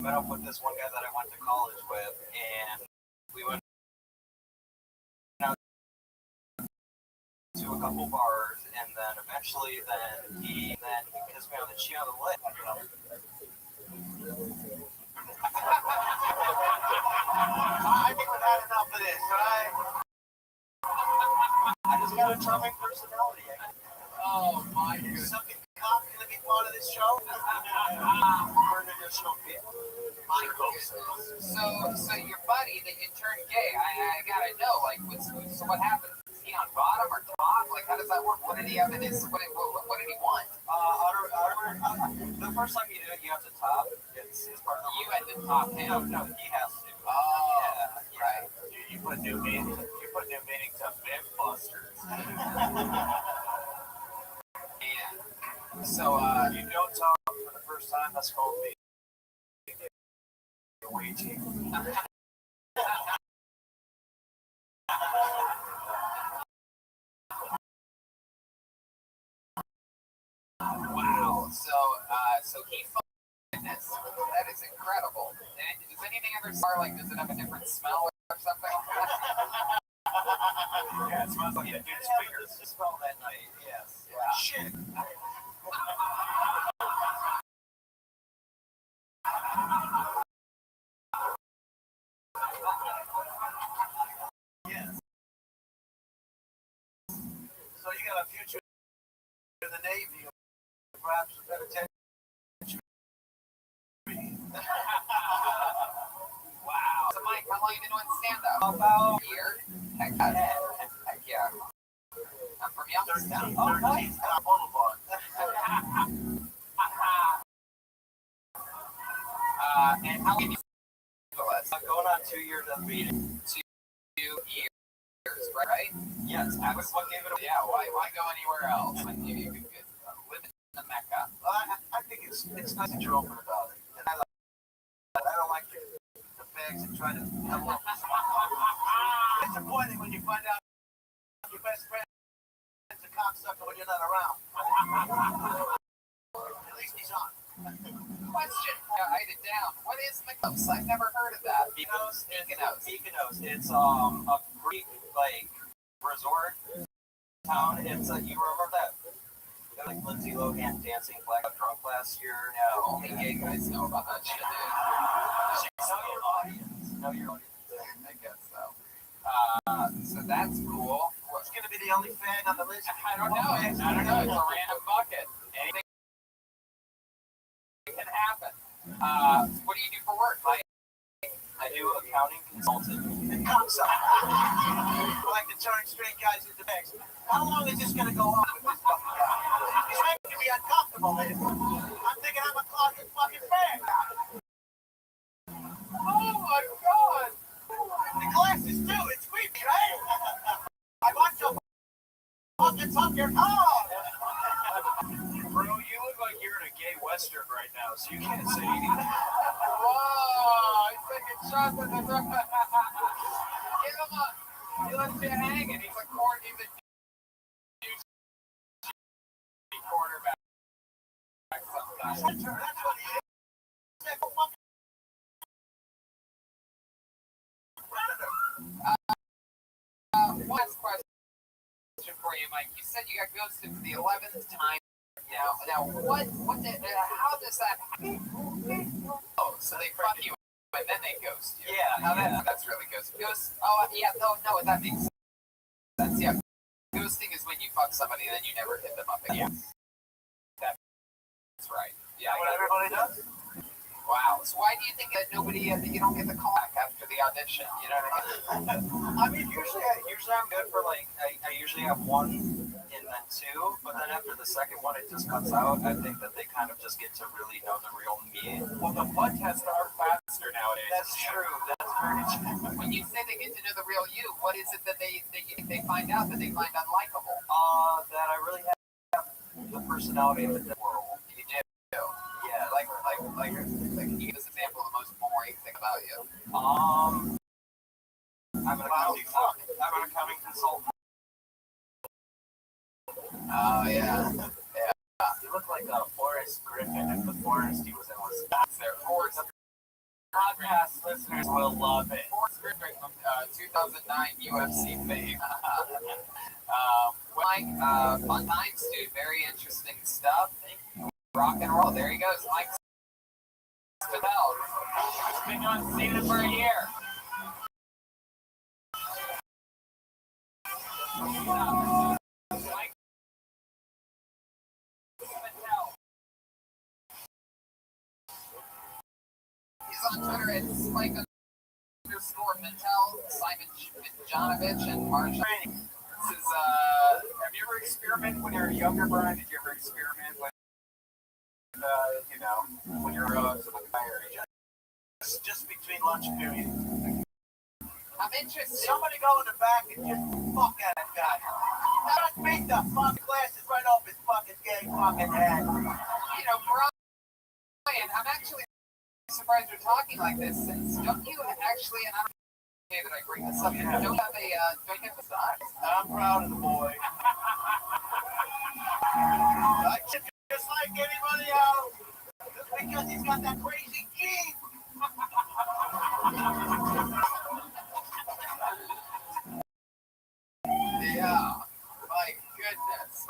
Speaker 2: met up with this one guy that I went to college with, and we went out to a couple bars, and then eventually he kissed me on the cheek on the lip. I've even had enough of this, right? I just got a charming personality.
Speaker 4: Oh my goodness.
Speaker 2: Something cocky to be part of this show. For an additional fee.
Speaker 4: My goodness. So your buddy that you turned gay, I gotta know, like, so what happened? Is he on bottom or top? Like, how does that work? What did he have in his? What did he want?
Speaker 2: The first time you do it, you have to top. It's part of the
Speaker 4: You had to top him.
Speaker 2: No, he has to.
Speaker 4: Oh, yeah, right.
Speaker 2: You put new meaning to Mythbusters.
Speaker 4: And so,
Speaker 2: You don't talk for the first time, that's called being waiting.
Speaker 4: wow. So he fitness. That is incredible. And does anything ever smell like? Does it have a different smell or something?
Speaker 2: Yeah, it smells like a dude's fingers. Just smell that night. Yes.
Speaker 4: Yeah.
Speaker 2: Shit. Yes. So you got a future in the Navy, perhaps a better attention.
Speaker 4: Wow. So Mike, how long have you been doing stand-up?
Speaker 2: About
Speaker 4: A year? Heck yeah. I'm from Youngstown.
Speaker 2: Oh, nice. Boulevard.
Speaker 4: And how many
Speaker 2: Going on 2 years of meeting.
Speaker 4: 2 years, right?
Speaker 2: Yes. What gave it away?
Speaker 4: Yeah, why go anywhere else when you could live in the Mecca?
Speaker 2: I think it's nice that you're open about it. And I don't like the fags that try to come up with
Speaker 3: not around. At least he's on.
Speaker 4: Question. Write it down. What is Mykonos? I've never heard of that.
Speaker 10: Mykonos. It's a Greek like resort town. It's you remember that like Lindsay Lohan dancing blackout drunk last year?
Speaker 4: No, only gay guys know about that shit, dude.
Speaker 10: Know your audience. Know your audience.
Speaker 4: I guess so. So that's cool.
Speaker 3: What's gonna be the only fag on the list?
Speaker 4: I don't know. It's a random bucket. Anything can happen. What do you do for work?
Speaker 10: I do accounting consulting.
Speaker 3: It comes up. I like to turn straight guys into bags. How long is this gonna go on with this fucking guy? He's making me uncomfortable, man. I'm thinking I'm a closet fucking fag.
Speaker 4: Oh my god!
Speaker 3: The glasses too. It's creepy, right? I want to fucking fuck your car.
Speaker 6: Bro, you look like you're in a gay western right now, so you can't say anything.
Speaker 4: Whoa! He's taking shots at the roof. Give him up. He left you hanging. He's a quarterback. Sometimes.
Speaker 3: That's what he is. That's a fucking predator.
Speaker 4: One last question for you, Mike. You said you got ghosted for the 11th time. Now, how does that happen? Oh, so they fuck you and then they ghost you.
Speaker 10: Yeah,
Speaker 4: That's really ghost. Oh, yeah, no, that makes sense. Yeah, ghosting is when you fuck somebody and then you never hit them up again. That's right. Yeah,
Speaker 3: What everybody does?
Speaker 4: Wow. So why do you think that you don't get the call back after the audition? You know what I mean?
Speaker 10: I mean, usually I'm good for like I usually have one and then two, but then after the second one it just cuts out. I think that they kind of just get to really know the real me.
Speaker 6: Well, the blood tests are faster nowadays.
Speaker 10: That's true. That's very true.
Speaker 4: When you say they get to know the real you, what is it that they find out that they find unlikable?
Speaker 10: That I really have the personality of the world.
Speaker 4: You do. Yeah, like, can you give us an example of the most boring thing about you?
Speaker 10: I'm an accounting consultant.
Speaker 4: Oh, yeah.
Speaker 10: You look like Forrest Griffin if the forest he was in was
Speaker 4: There, Forrest.
Speaker 10: podcast listeners will love it.
Speaker 4: Forrest Griffin from 2009 UFC fame. Mike, fun times, dude. Very interesting stuff. Rock and roll. There he goes, Mike Spinell. Been on Cena for a year. Mike Spinell. He's on Twitter at Spike_Mintel, Simon Jonovich, and Marsha. This is, have you ever experimented when you were younger, Brian? Did you ever experiment with, when you're
Speaker 3: Just between lunch periods.
Speaker 4: I'm interested.
Speaker 3: Somebody go in the back and just fuck at that guy. Just beat the fucking glasses right off his fucking gay fucking head.
Speaker 4: Brian, I'm actually surprised you're talking like this, since don't you actually, and I don't know that I bring this up, don't you have don't you have a size?
Speaker 3: I'm proud of the boy. Just like anybody else. Just because he's got that crazy gene.
Speaker 4: Yeah, my goodness.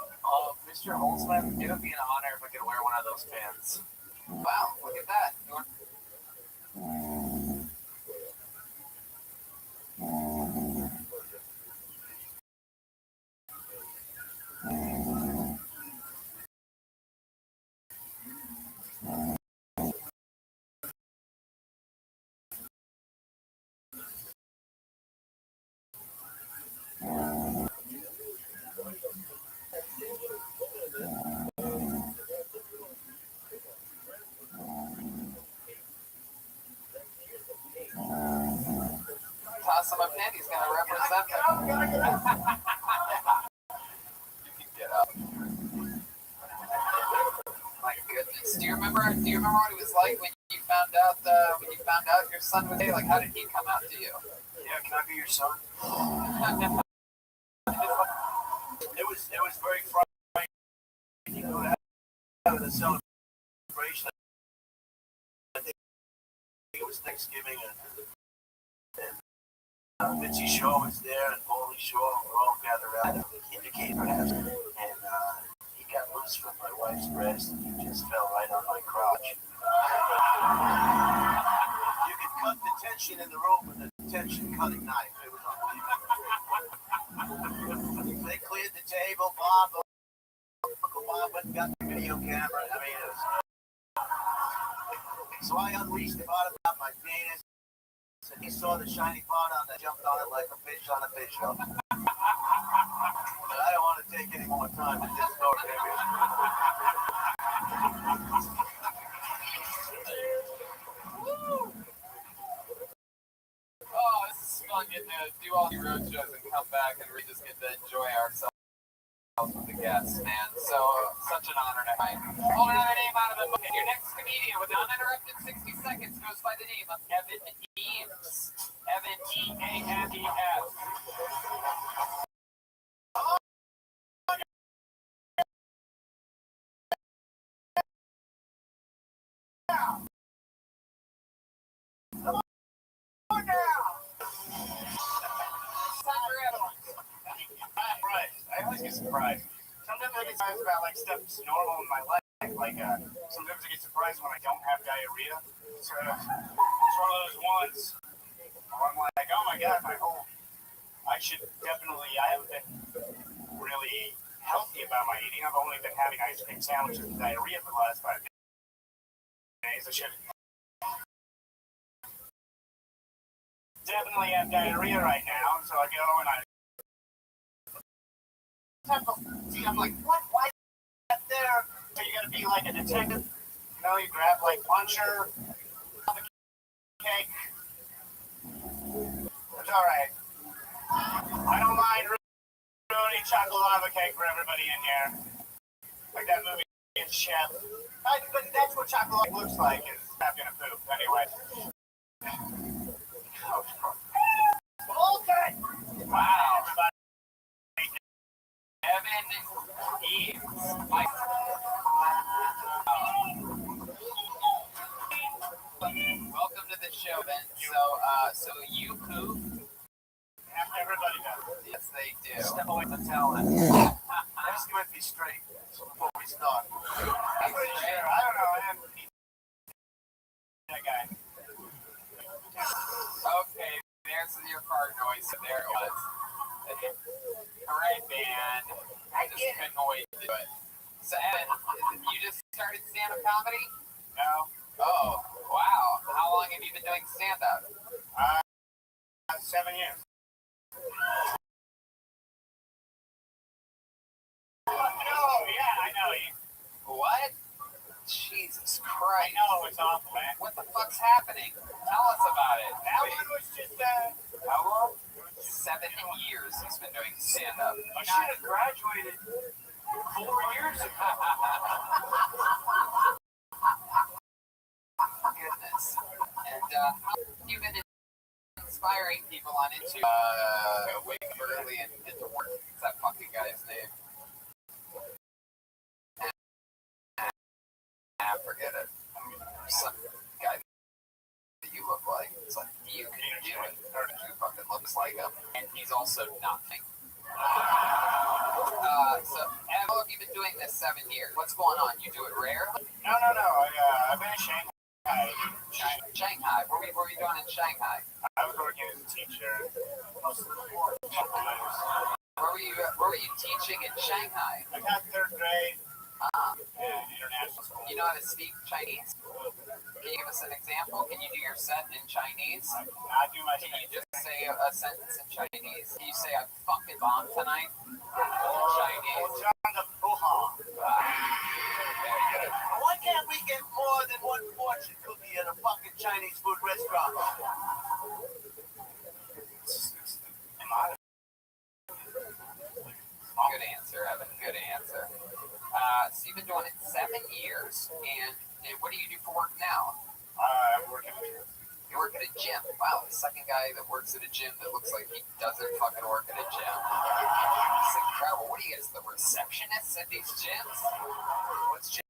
Speaker 10: Mr. Holtzman, it would be an honor if I could wear one of those pins.
Speaker 4: Wow, look at that. Toss him up in, he's going to represent them. You can get up. My goodness. Do you remember what it was like when you found out your son was gay? Like, how did he come out to you?
Speaker 3: Yeah, can I be your son? It was very frightening. a celebration. I think it was Thanksgiving, and Mitzi Shaw was there, and Paulie Shaw were all gathered around the indicator perhaps, and he got loose from my wife's breast, and he just fell right on my crotch. You could cut the tension in the room with a tension cutting knife. It was unbelievable. They cleared the table. Uncle Bob went and got the video camera. I mean, it was. So I unleashed the bottom of my penis, and he saw the shiny part on that, jumped on it like a fish on a fish hook. But I don't want to take any more time with this story, baby.
Speaker 4: Oh, this is fun getting to do all the road shows and come back and we just get to enjoy ourselves with the guests, man. So, such an honor to have you. Pull another name out of the book. Your next comedian with uninterrupted 60 seconds goes by the name of Evan Eames. Evan E-A-M-E-S.
Speaker 2: I always get surprised. Sometimes I get surprised about like stuff that's normal in my life. Like sometimes I get surprised when I don't have diarrhea. So it's one of those ones where I'm like, oh my god, I haven't been really healthy about my eating. I've only been having ice cream sandwiches and diarrhea for the last 5 days. I should definitely have diarrhea right now. So I go and I'm like, what? Why is that there? So you gotta be like a detective. You know, you grab like puncher, cake. It's alright. I don't mind ruining chocolate lava cake for everybody in here. Like that movie, Chef. But that's what chocolate looks like, is not gonna poop. Anyway. Okay. Wow.
Speaker 4: Evan Eames. Welcome to the show, Ben. So you poop?
Speaker 2: Everybody does.
Speaker 4: Yes, they do.
Speaker 3: Step away from talent. Let's get me straight before we start.
Speaker 2: I'm pretty sure. I don't know. I haven't eaten that guy.
Speaker 4: Okay, there's your car noise. There it was. Alright, man. I just couldn't wait to do it. So, Evan, you just started stand-up comedy?
Speaker 2: No.
Speaker 4: Oh, wow. How long have you been doing stand-up?
Speaker 2: 7 years. No, yeah, I know.
Speaker 4: What? Jesus
Speaker 2: I
Speaker 4: Christ.
Speaker 2: know, it's awful, man.
Speaker 4: What the fuck's happening? Tell us about it.
Speaker 2: That one was just,
Speaker 4: how long? 7 years he's been doing stand-up.
Speaker 2: I should have graduated 4 years ago.
Speaker 4: Goodness. And how have you been inspiring people on into wake up early and get to work? What's that fucking guy's name? Forget it. Some guy that you look like. It's like, you can do it. Or he fucking looks like him. And he's also nothing. So, how long have you been doing this 7 years? What's going on? You do it rarely?
Speaker 2: No. I've been in Shanghai.
Speaker 4: Shanghai. What were you doing in Shanghai?
Speaker 2: I was working as a teacher.
Speaker 4: Where were you teaching in Shanghai?
Speaker 2: I got 3rd grade and international school.
Speaker 4: You know how to speak Chinese? Can you give us an example? Can you do your set in Chinese?
Speaker 2: I do my
Speaker 4: Can you
Speaker 2: thing.
Speaker 4: just say a sentence in Chinese? Can you say I fucking bombed tonight? In Chinese. Very good.
Speaker 3: Why can't we get more than one fortune cookie at a fucking Chinese food restaurant?
Speaker 4: Good answer, Evan. Good answer. So you've been doing it 7 years, and what do you do for work now?
Speaker 2: I'm working here.
Speaker 4: You work at a gym. Wow, the second guy that works at a gym that looks like he doesn't fucking work at a gym. It's incredible. What are you guys, the receptionists at these gyms? What's gym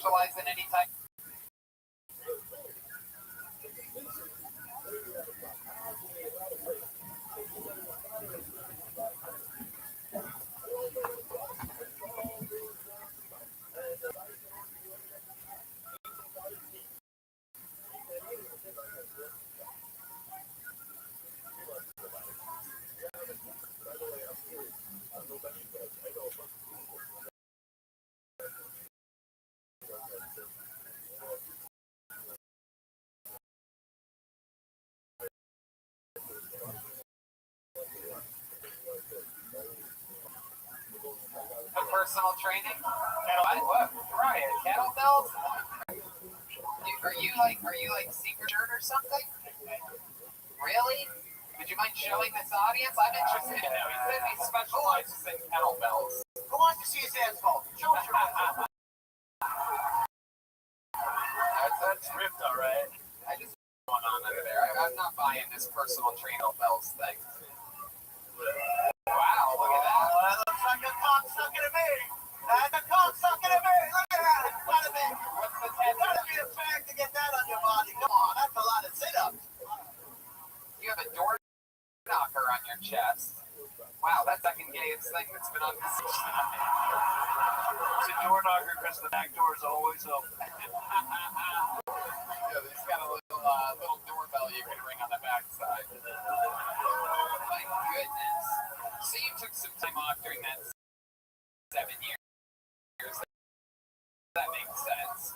Speaker 4: specialize in any type? The personal training? What? Right, kettlebells? Are you like secret shirt or something? Really? Would you mind showing this audience? I'm interested in him. He said he specializes in kettlebells.
Speaker 2: Who wants to see his asphalt? Show us your asphalt.
Speaker 6: That's ripped, all right.
Speaker 4: I just going on under there. I'm not buying this personal kettlebells thing. Wow, look at that.
Speaker 2: Oh, that looks like a cocksucker to me. That's a cocksucker to me. Look at that. It's gotta be.
Speaker 4: What's the
Speaker 2: It's gotta be a fact to get that on your body. Come on, that's a lot of sit-ups.
Speaker 4: You have a door knocker on your chest. Wow, that's the second gayest thing that's been on this.
Speaker 6: It's a door knocker because the back door is always open.
Speaker 4: Yeah, it's got a little doorbell you can ring on the backside. My goodness. So you took some time off during that 7 years. That makes sense.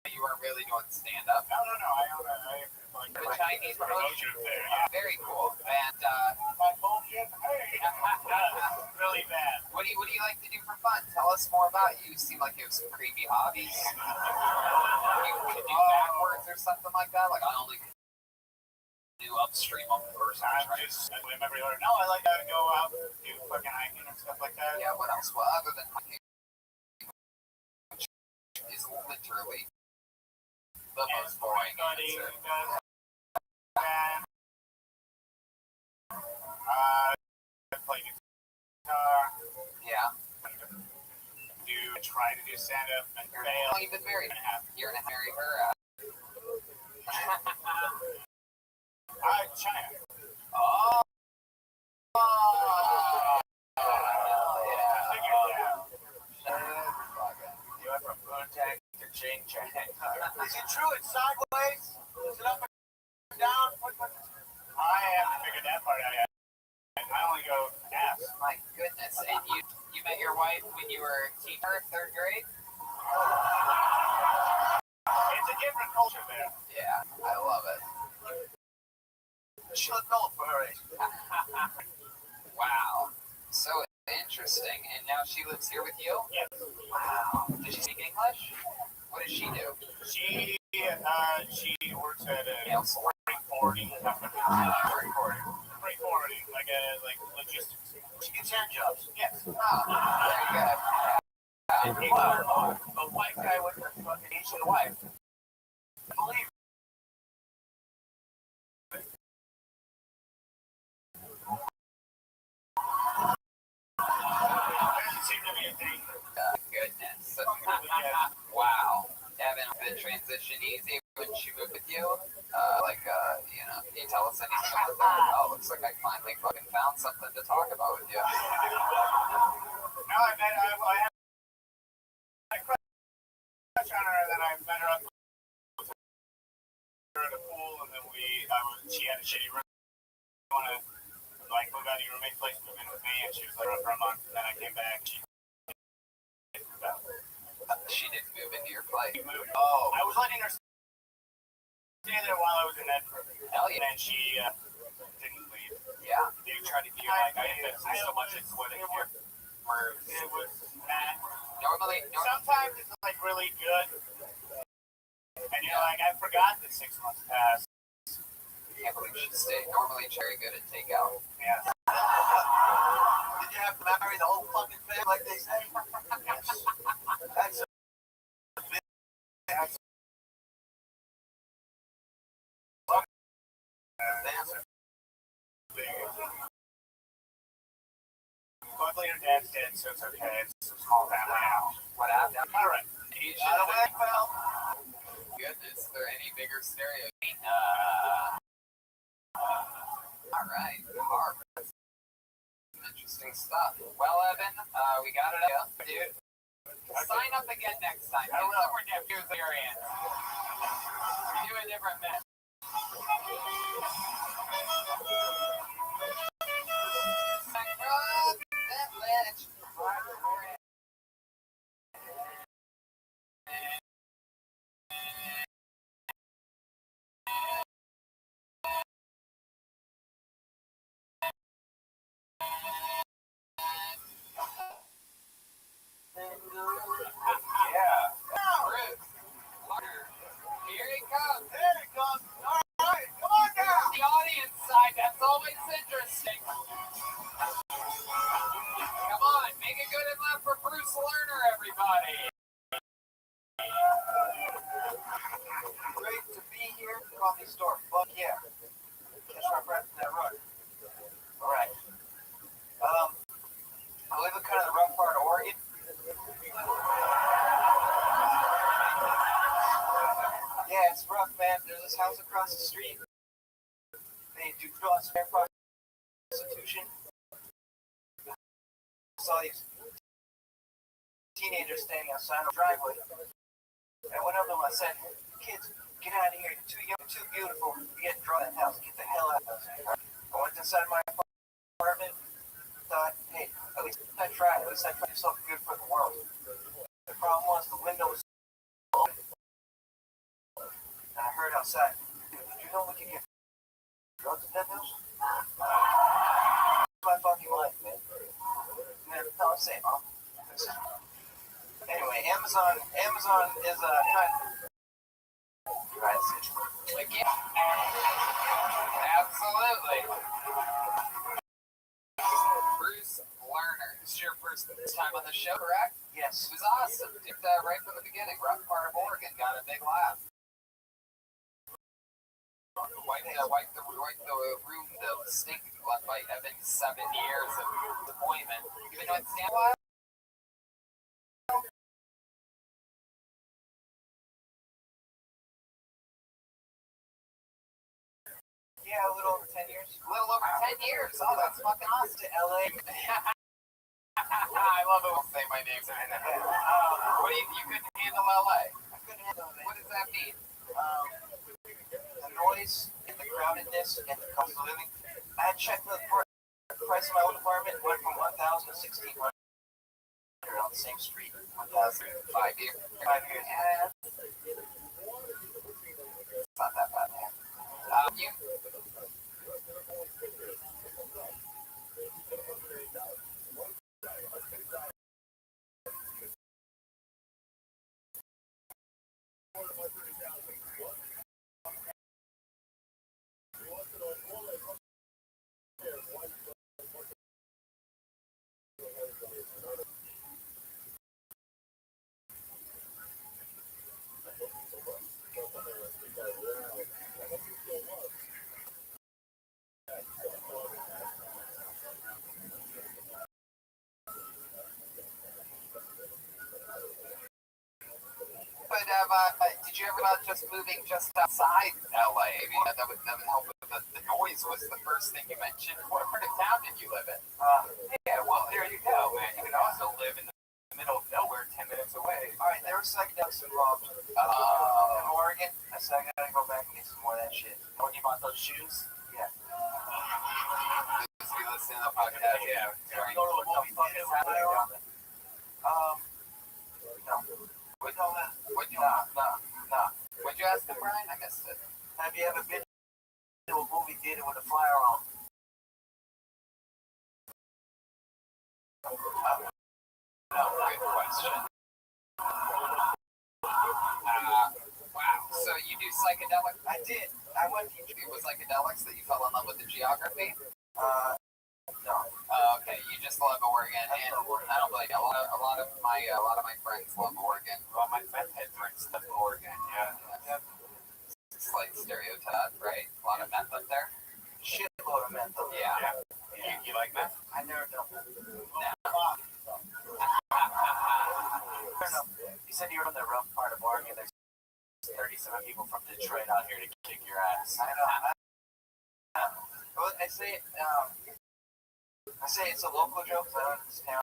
Speaker 4: You weren't really doing stand-up.
Speaker 3: No. I
Speaker 4: The Chinese promotion.
Speaker 3: there. Yeah.
Speaker 4: Very cool. And
Speaker 3: My bullshit. Hey. Really bad.
Speaker 4: what do you like to do for fun? Tell us more about you. You seem like you have some creepy hobbies. You could do backwards or something like that. Like I only do upstream on the first
Speaker 3: I'm
Speaker 4: right?
Speaker 3: just, I remember you no, I like to go out and do fucking hiking and stuff like that.
Speaker 4: Yeah, what else? Well, other than hiking, which is literally the most boring
Speaker 3: Everybody
Speaker 4: answer.
Speaker 3: does that. I play guitar.
Speaker 4: Yeah.
Speaker 3: Try to do stand up and
Speaker 4: How
Speaker 3: fail.
Speaker 4: long you been married? You're gonna marry her.
Speaker 3: China.
Speaker 4: Oh.
Speaker 3: You went from Boontang to Ching Chang.
Speaker 2: Is it true it's sideways? Is it up and down?
Speaker 3: I haven't figured that part out yet. I only go ass.
Speaker 4: My goodness. And you met your wife when you were a teacher, 3rd grade?
Speaker 3: It's a different culture there.
Speaker 4: Yeah, I love it.
Speaker 2: She looked old for her age.
Speaker 4: Wow. So interesting. And now she lives here with you?
Speaker 3: Yes.
Speaker 4: Wow. Does she speak English? What does she do?
Speaker 3: She works at a
Speaker 4: Nail salon.
Speaker 3: freight forwarding company. Freight forwarding, like logistics.
Speaker 2: She gets hand jobs.
Speaker 3: Yes.
Speaker 4: Oh, very good.
Speaker 2: Wow. A white guy with a fucking Asian wife. I believe it.
Speaker 3: Doesn't seem to be a thing.
Speaker 4: Goodness. Wow. Evan, the transition easy when she moved with you? Can you tell us anything about that? Oh, looks like I finally fucking found something to talk about with you.
Speaker 3: No, I had a crush on her, and then I met her up with her at a pool, and then she had a shitty room. I want to move out of your roommate's place, move in with me, and she was there for a month, and then I came back.
Speaker 4: She didn't move into your place.
Speaker 3: She moved.
Speaker 4: Oh,
Speaker 3: I was letting her stay there while I was in Edinburgh.
Speaker 4: hell yeah.
Speaker 3: And then she didn't leave.
Speaker 4: Yeah.
Speaker 3: They tried to feel like I invested so much into what I did. It was mad.
Speaker 4: Normally,
Speaker 3: Sometimes it's like really good. And you're like, I forgot that 6 months passed.
Speaker 4: I can't believe she stayed. Normally, very good at takeout.
Speaker 3: Yeah.
Speaker 2: Did you have to marry the whole fucking family like they say? That's a big
Speaker 3: Luckily, her dad guy's dead, so it's okay. It's a small family now.
Speaker 4: What happened?
Speaker 3: All right.
Speaker 4: Out of way, pal. Goodness, is there any bigger stereo? All right, Harvard. Interesting stuff. Well, Evan, we got it up, dude. Sign up again next time. I will. We're different experience. Do a different mess.
Speaker 2: Yeah.
Speaker 4: Bruce, here he comes.
Speaker 2: There it goes. All right, come on now.
Speaker 4: The audience side, that's always interesting. Come on, make it good and left for Bruce Lerner, everybody.
Speaker 2: Great to be here. Coffee store. Fuck yeah. Catch my breath in that run. All right. I live in kind of the rough part of Oregon. Yeah, it's rough, man. There's this house across the street. They do cross-fair prostitution. I saw these teenagers standing outside the driveway. I went up to them. I said, "Kids, get out of here. You're too young, too beautiful to get drawn in that house. Get the hell out of this." I went inside my apartment. Thought, hey, at least I tried. At least I tried to do something good for the world. The problem was the window was open. And I heard outside, "Dude, did you know we can get drugs in that house?" My fucking life, man. And then I was saying, "Oh, this is..." Anyway, Amazon is kind of... Right,
Speaker 4: Again. Absolutely. Bruce Lerner, this is your first time on the show, correct?
Speaker 2: yes.
Speaker 4: It was awesome. Did right from the beginning. Rough part of Oregon, got a big laugh. Wipe the room, the stink left by Evan's 7 years of disappointment. Even though it's stand a while.
Speaker 2: Yeah, a little over 10 years.
Speaker 4: A little over 10 years. Oh, that's fucking awesome.
Speaker 2: To LA.
Speaker 4: I love it when say my name. What do you couldn't handle LA?
Speaker 2: I couldn't handle it.
Speaker 4: What does that mean?
Speaker 2: The noise and the crowdedness and the cost of living. I had checked the price of my own apartment. Went from $1,000 to $1,600 on the same street. 1,000.
Speaker 4: 5 years.
Speaker 2: 5 years. Yeah.
Speaker 4: It's not that bad, man. You. Did you ever about just moving just outside LA? I mean, that would help with the noise. Was the first thing you mentioned. What part of town did you live in?
Speaker 10: Yeah, well, there you go, man. You can also live in the middle of nowhere, 10 minutes away.
Speaker 2: All right, there were psychedelics involved in Oregon. I said I gotta go back and get some more of that shit.
Speaker 10: When you bought those shoes?
Speaker 2: Yeah.
Speaker 4: Just be listening to the podcast.
Speaker 10: Yeah.
Speaker 4: During
Speaker 10: Go to a movie theater with
Speaker 2: No.
Speaker 4: What'd you
Speaker 2: Nah.
Speaker 4: What'd you ask him, Brian? I missed it.
Speaker 2: Have you ever been to a movie theater with a firearm?
Speaker 4: No, good question. Wow. So you do psychedelics?
Speaker 2: I did. I went to...
Speaker 4: It was psychedelics that you fell in love with the geography?
Speaker 2: No.
Speaker 4: Okay, you just love Oregon, and I don't believe a lot of my friends love Oregon.
Speaker 10: Well, my meth head friends live in Oregon, yeah.
Speaker 4: It's like stereotype, right? A lot of meth up there.
Speaker 2: Shitload of mental.
Speaker 4: Yeah.
Speaker 10: You like meth?
Speaker 2: I never done that.
Speaker 4: No.
Speaker 10: said you were from the rough part of Oregon. There's 37 people from Detroit out here to kick your ass. I know. Well, I say it's a local joke. I don't understand.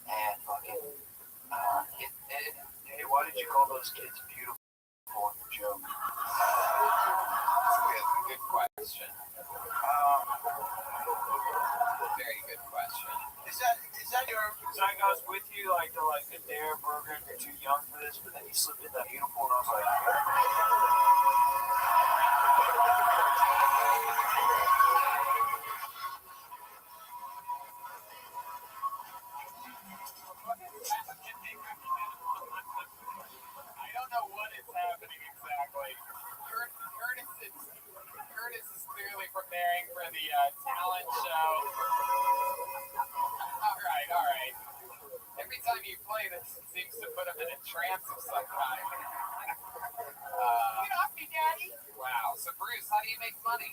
Speaker 10: And fucking, hey, why did you call those kids beautiful in the joke?
Speaker 4: Good question. Very good question.
Speaker 10: Is that your? Because I was with you like the Dare program. You're too young for this, but then you slipped in that beautiful, and I was like.
Speaker 4: I don't know what is happening exactly. Curtis is clearly preparing for the talent show. All right. Every time you play this, it seems to put him in a trance of some kind.
Speaker 9: Get off me, Daddy.
Speaker 4: Wow. So Bruce, how do you make money?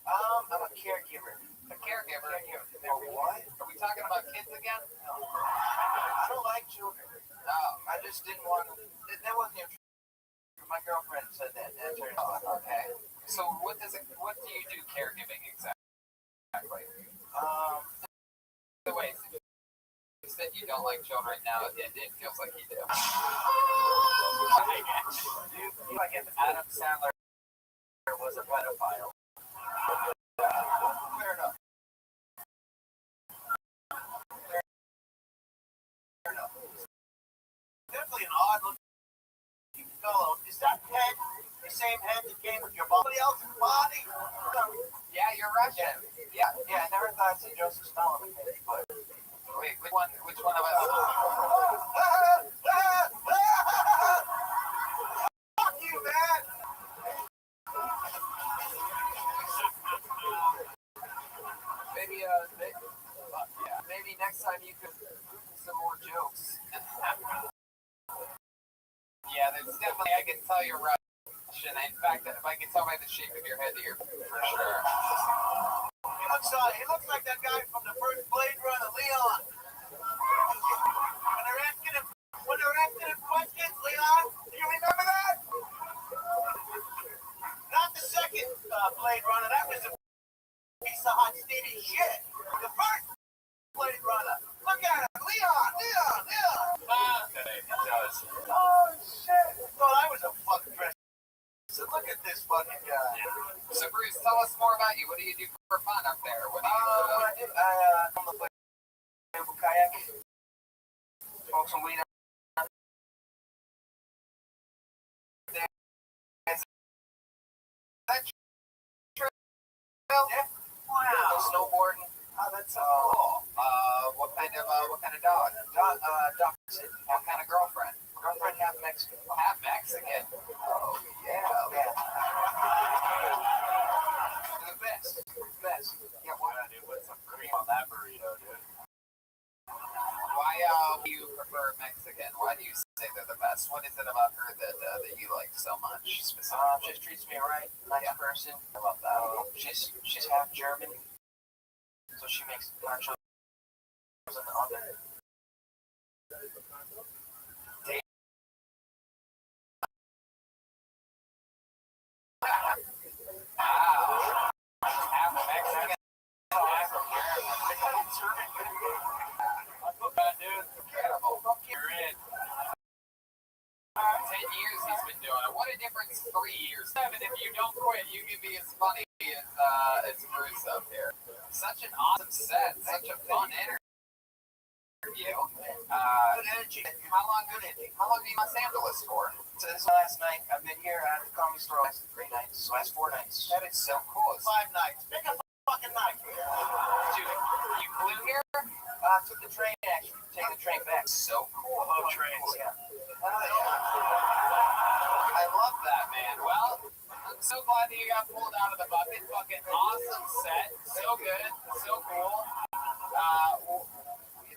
Speaker 10: I'm a caregiver.
Speaker 4: A caregiver?
Speaker 10: What?
Speaker 4: Are we talking about kids again?
Speaker 10: No. I don't like children. No, I just didn't want to. That wasn't even true. My girlfriend said that. That's her.
Speaker 4: Oh, okay. So what do you do caregiving exactly? The way you said you don't like children now, it feels like you do.
Speaker 10: You like if Adam Sandler was a pedophile. Fair enough. Definitely an odd looking fellow. Is that head the same head that came with your body else's body?
Speaker 4: Yeah, you're Russian.
Speaker 10: Yeah. I never thought I'd see Joseph Stalin again, but
Speaker 4: Wait, which one of us?
Speaker 10: Fuck you, man! Maybe next time you could do some more jokes.
Speaker 4: Yeah, there's definitely, I can tell you're Russian. In fact, if I can tell by the shape of your head that you're for sure.
Speaker 10: He looks like that guy from the first Blade Runner, Leon. When they're asking him questions, Leon, do you remember that? Not the second Blade Runner. That was a piece of hot steamy shit. The first Blade Runner. Look at him, Leon.
Speaker 6: Okay, it does.
Speaker 10: Oh shit! Thought I was a fucking dress. So look at this fucking guy.
Speaker 4: So Bruce, tell us more about you. What do you do for fun up there? What do you do?
Speaker 10: I come to play kayak, smoke some weed. Yeah. Wow. Snowboarding.
Speaker 4: Oh, that's so cool. What kind of dog?
Speaker 10: Dachshund.
Speaker 4: What kind of girlfriend?
Speaker 10: Girlfriend half Mexican.
Speaker 4: Half Mexican. Oh, yeah.
Speaker 10: The best.
Speaker 6: Yeah, why not, dude? Put some cream on that burrito, dude.
Speaker 4: Why do you prefer Mexican? Why do you say they're the best? What is it about her that you like so much? Specifically?
Speaker 10: Just treats me right. Nice person. I love that. She's half German, so she makes nachos in the oven.
Speaker 4: Wow. Half Mexican. Half German.
Speaker 6: I feel bad, dude.
Speaker 4: Incredible. You're in. 10 years he's been doing it. What a difference 3 years. 7, if you don't quit, you can be as funny as Bruce up here. Such an awesome set. Such a fun interview.
Speaker 10: Good energy.
Speaker 4: How long are you in Los Angeles for?
Speaker 10: Since last night, I've been here at the Comedy Store last 3 nights. Last 4 nights.
Speaker 4: That is so cool.
Speaker 10: 5 nights. Pick a fucking night.
Speaker 4: Dude, you flew here?
Speaker 10: Took the train, actually. Taking the train back.
Speaker 4: So cool.
Speaker 6: I love trains.
Speaker 10: Yeah.
Speaker 4: I love that, man. Well, I'm so glad that you got pulled out of the bucket. Fucking awesome set. So good. So cool.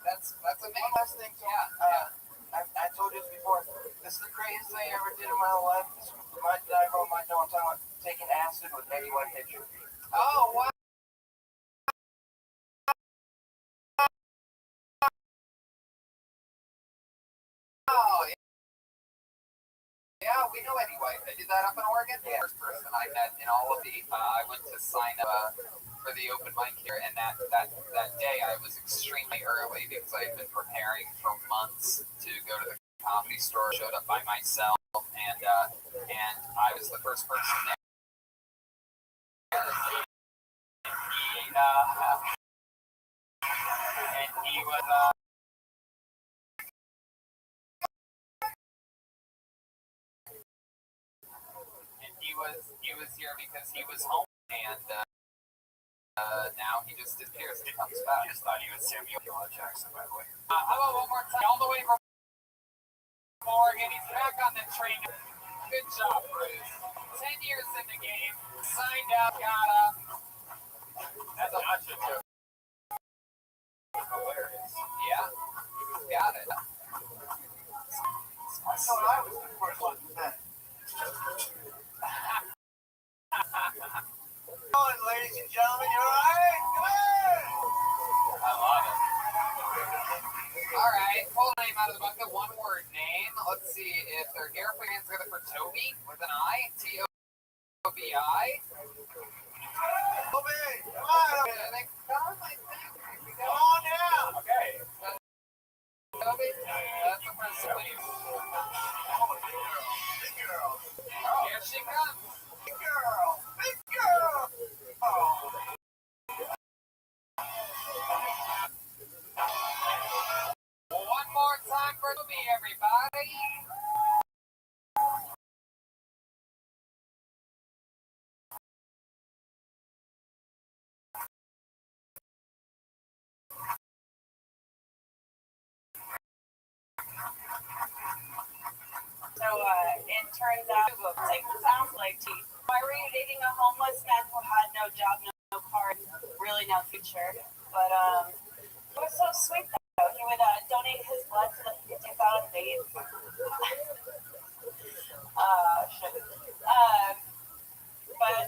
Speaker 4: That's amazing.
Speaker 10: One last thing, too. I told you this before. This is the craziest thing I ever did in my whole life. I wrote my note. I'm talking about taking acid with Betty White picture.
Speaker 4: Oh, wow. you know Eddie White? I did that up in Oregon. Yeah. First person I met in all of the. I went to sign up for the open mic here, and that day I was extremely early because I had been preparing for months to go to the comedy store. Showed up by myself, and I was the first person there. And he was. He was here because he was home, and now he just disappears and comes back. I just thought he was Samuel L. Jackson, by the way. How about one more time? All the way from Oregon, he's back on the train. Good job, Bruce. 10 years in the game, signed up, that's a gotcha joke. Hilarious. Yeah, got it.
Speaker 3: I thought I was the first one to say. Ladies and gentlemen, you're alright? Good!
Speaker 4: I love it. Alright, pull a name out of the bucket, one word name. Let's see if they're here. Put your hands together for Toby with an I. T-O-B-I.
Speaker 3: Toby! Come on! Come on down!
Speaker 4: Okay. Toby, that's the first one.
Speaker 3: Big girl!
Speaker 4: Here she comes.
Speaker 3: Big girl! Big girl! Oh.
Speaker 4: One more time for Toby, everybody.
Speaker 9: So it turns out it sounds like tea. Why were you dating a homeless man who had no job, no car, really no future? But it was so sweet though. He would donate his blood to the 50,000 AIDS. Shit. But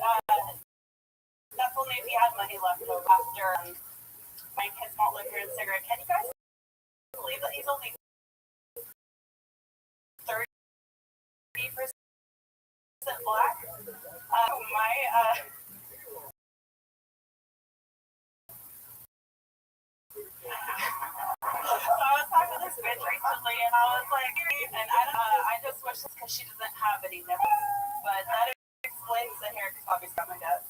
Speaker 9: that's only if he had money left over after buying his malt liquor and cigarette. Can you guys believe that he's only 30% black? So I was talking to this bitch recently, and I was like, and I just wish this because she doesn't have any nipples. But that explains the hair because Bobby's got my dad.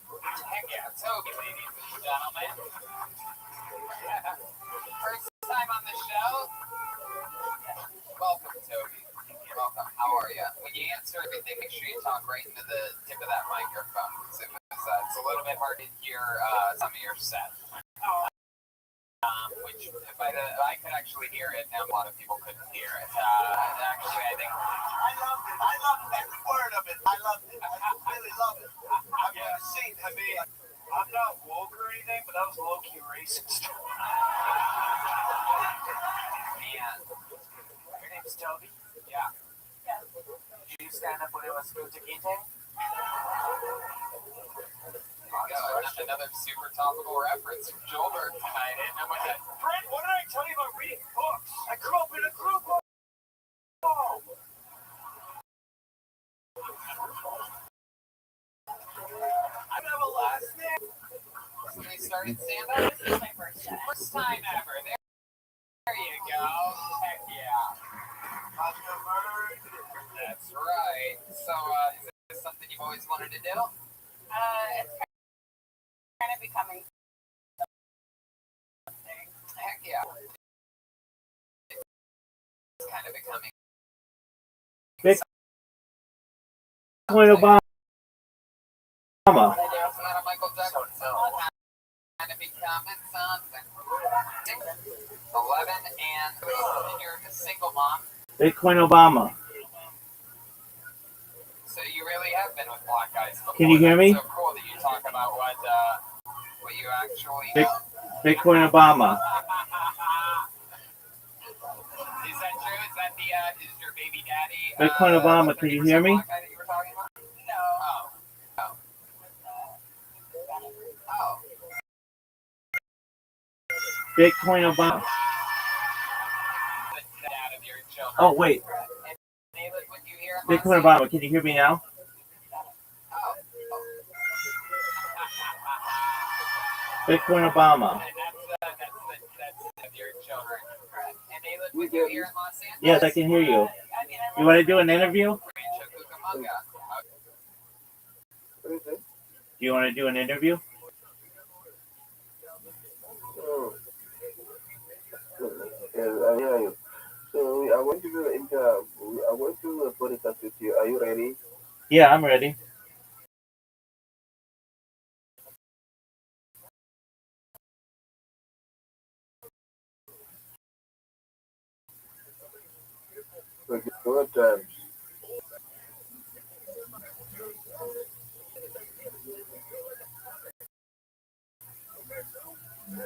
Speaker 4: Heck yeah, Toby, ladies and gentlemen. First time on the show. Welcome, Toby. You're welcome. How are you? When you answer everything, make sure you talk right into the tip of that microphone because it's a little bit hard to hear some of your set. Which if I could actually hear it, now a lot of people couldn't hear it. Actually, I think
Speaker 3: I loved it. I loved every word of it. I loved it. I really loved it. I've never seen. I mean, I'm not woke or anything, but that was low-key racist.
Speaker 4: man.
Speaker 10: Your name's Toby?
Speaker 4: Yeah.
Speaker 10: Did you stand up when it was moved to Quinte?
Speaker 4: Another super topical reference from Joelberg tonight. And I'm like,
Speaker 3: Brent, what did I tell you about reading books? I grew up in a group home. I have a last name.
Speaker 4: somebody started stand-up?
Speaker 9: This is my first time.
Speaker 4: First time ever. There you go. Heck yeah. That's right. So, is this something you've always wanted to do?
Speaker 9: It's kind of becoming something.
Speaker 4: Heck yeah. It's kind of becoming.
Speaker 5: Bitcoin Obama.
Speaker 4: Isn't that a Michael Jackson song? Kind of becoming something. 11 and 3, and you're a single mom.
Speaker 5: Bitcoin Obama.
Speaker 4: So you really have been with black guys before.
Speaker 5: Can you hear me?
Speaker 4: It's so cool that you talk about what you actually
Speaker 5: Bitcoin Obama.
Speaker 4: Is that true? Is that is your baby daddy?
Speaker 5: Bitcoin Obama, can you hear me?
Speaker 4: Black guy that you were talking about? No. Oh.
Speaker 5: Bitcoin Obama.
Speaker 4: The dad of your children.
Speaker 5: Oh, wait.
Speaker 4: David, would you hear
Speaker 5: Bitcoin Obama, can you hear me now? Bitcoin Obama.
Speaker 4: That's your children. And they live with you here in Los Angeles?
Speaker 5: Yes, I can hear you. You want to do an interview?
Speaker 4: Rancho Cucamonga.
Speaker 5: Do you want to do an interview?
Speaker 1: Yeah. So I want to do I want to podcast with you. Are you ready?
Speaker 5: Yeah, I'm ready.
Speaker 1: Okay. What time?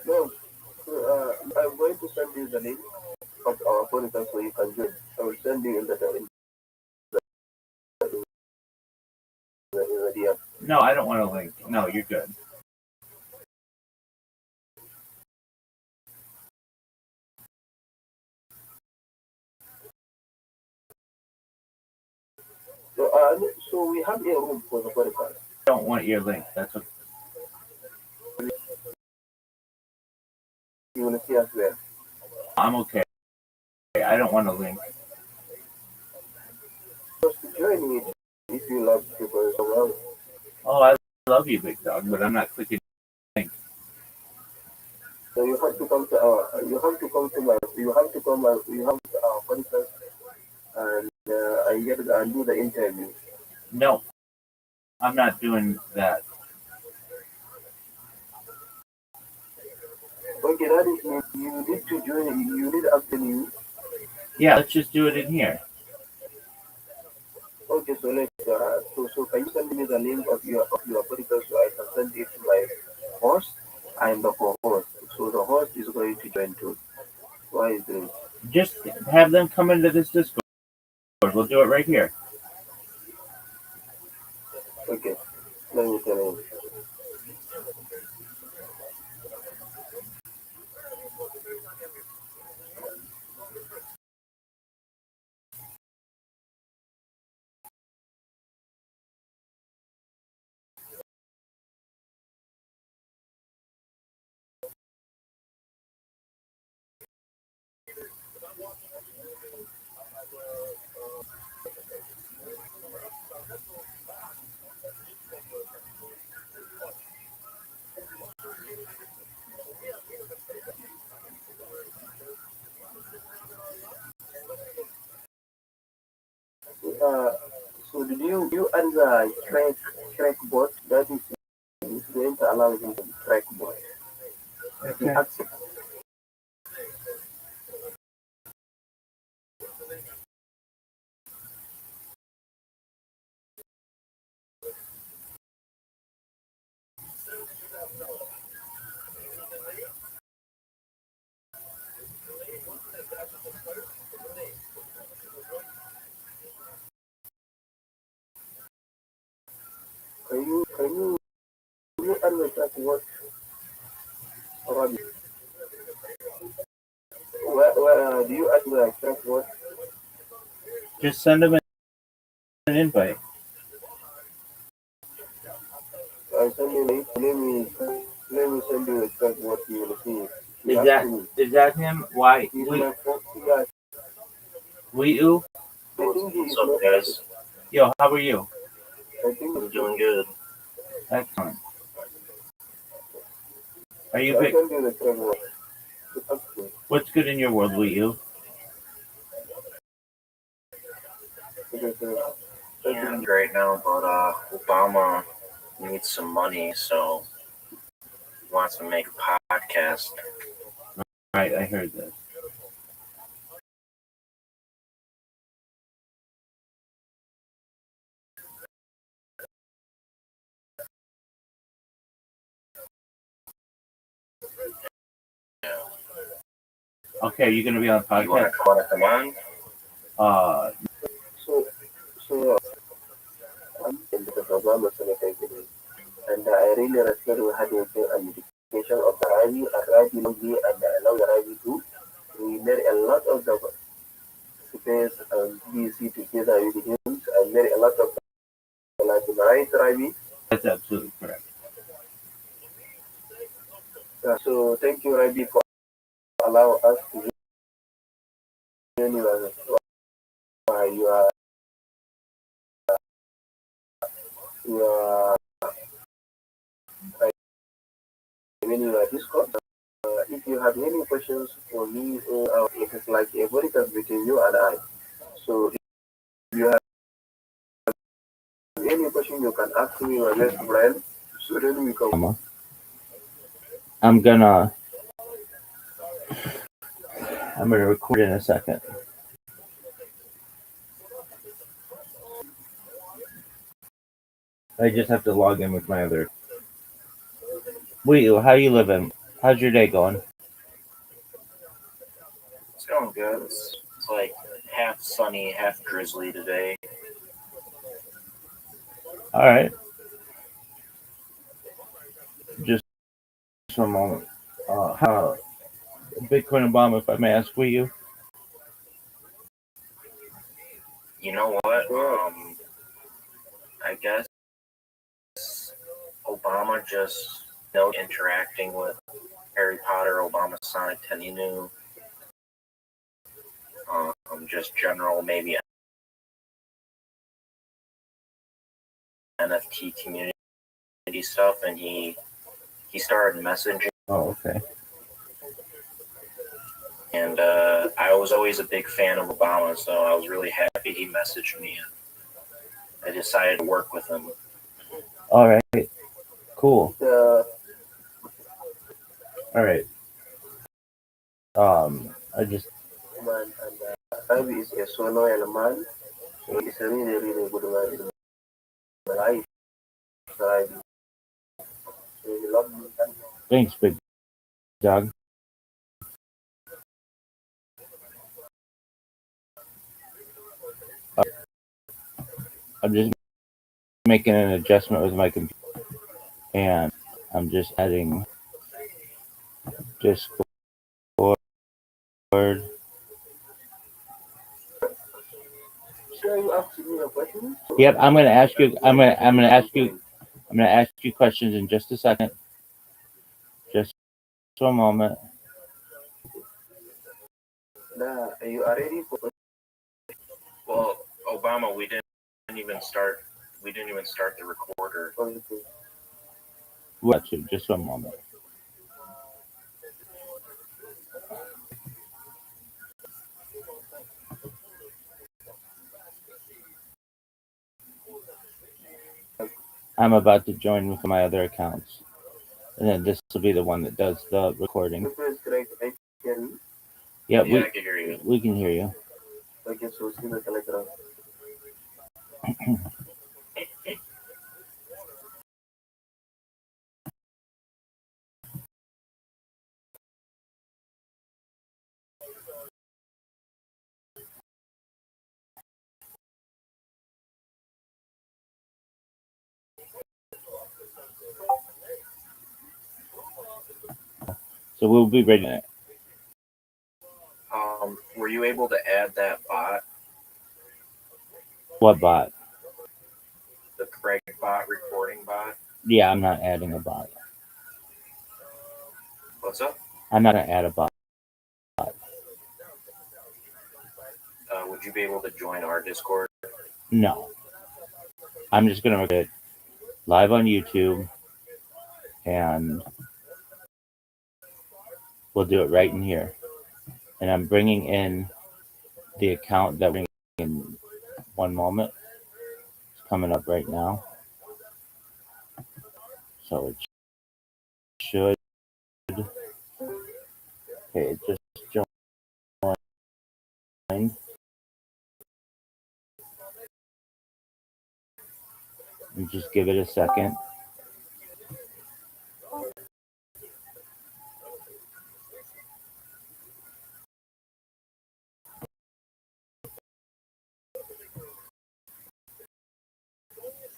Speaker 1: No. So, I'm going to send you the link of our podcast so you can join. I will send you in the DM.
Speaker 5: No, I don't want a link. No, you're good.
Speaker 1: So we have a room for the podcast.
Speaker 5: I don't want your link. That's what.
Speaker 1: You will see us there.
Speaker 5: I'm okay. I don't want a link.
Speaker 1: Just join me if you love people so well.
Speaker 5: Oh, I love you, big dog, but I'm not clicking link.
Speaker 1: So you have to come to our podcast and I do the interview.
Speaker 5: No, I'm not doing that.
Speaker 1: Okay, that is means you need to join. You need actually.
Speaker 5: Yeah, let's just do it in here.
Speaker 1: Okay, so so can you send me the link of your podcast so I can send it to my host and the co-host. So the host is going to join too. Why is it?
Speaker 5: Just have them come into this Discord. We'll do it right here.
Speaker 1: Okay, let me tell you. So did you add the track bot that is going to allow him to track bot?
Speaker 5: Okay.
Speaker 1: He accepts. Can you add the track bot? Already. Where do you add the track bot?
Speaker 5: Just send them an invite.
Speaker 1: I send you link. Let me send you the track bot you will see.
Speaker 5: Is that him? Why?
Speaker 1: He's my friend. Yeah,
Speaker 5: You?
Speaker 1: I think he is
Speaker 6: What's up,
Speaker 1: my
Speaker 6: guys?
Speaker 5: Yo, how are you?
Speaker 1: I think
Speaker 6: I'm doing good.
Speaker 5: Excellent. Are
Speaker 1: I
Speaker 5: you big?
Speaker 1: send you the track bot. Okay.
Speaker 5: What's good in your world, you?
Speaker 1: Okay, so
Speaker 6: Yeah, I'm great now, but Obama needs some money, so he wants to make a podcast.
Speaker 5: Right, I heard this. Okay, you're gonna be on the
Speaker 6: You want
Speaker 5: podcast.
Speaker 6: to come on?
Speaker 1: so I'm in the Obama Senator and I really respect we had an education of the Ravi and Ravi Logi and I love the Ravi too. We made a lot of the space and BC together with him. I allow us to join you as you are when you are Discord. If you have any questions for me, it is like a podcast between you and I. So if you have any question, you can ask me or let Brian. So then we can.
Speaker 5: I'm gonna record in a second. I just have to log in with my other. Wait, how you living? How's your day going?
Speaker 11: It's going good. It's like half sunny, half drizzly today.
Speaker 5: All right. Just for a moment. How Bitcoin Obama, if I may ask, will you?
Speaker 11: You know what? I guess Obama just interacting with Harry Potter, Obama Sonic Teninu, just general maybe NFT community stuff, and he started messaging.
Speaker 5: Oh, okay.
Speaker 11: And I was always a big fan of Obama, so I was really happy he messaged me, and I decided to work with him.
Speaker 5: All right. Cool. All right. I just.
Speaker 1: Ivy is a so loyal man. So it's a really, really good man in my life. So I really love you.
Speaker 5: Thanks, big dog. I'm just making an adjustment with my computer, and I'm just adding Discord.
Speaker 1: Sure, you asking me a question?
Speaker 5: Yep, I'm gonna ask you. I'm gonna ask you questions in just a second. Just for a moment.
Speaker 1: Nah, you are ready for?
Speaker 11: Well, Obama, we didn't even start the recorder.
Speaker 5: Watch it. Just for a moment. I'm about to join with my other accounts, and then this will be the one that does the recording. Yeah,
Speaker 11: I can hear you.
Speaker 5: We can hear you.
Speaker 1: Okay, so see the Telegram.
Speaker 5: So we'll be ready.
Speaker 11: Were you able to add that bot?
Speaker 5: What bot?
Speaker 11: The Craig bot, recording bot?
Speaker 5: Yeah, I'm not adding a bot.
Speaker 11: What's up?
Speaker 5: I'm not gonna add a bot.
Speaker 11: Would you be able to join our Discord?
Speaker 5: No. I'm just gonna record it live on YouTube, and we'll do it right in here. And I'm bringing in the account that we're in 1 moment. It's coming up right now. So it should. Okay, it just joined. You just give it a second.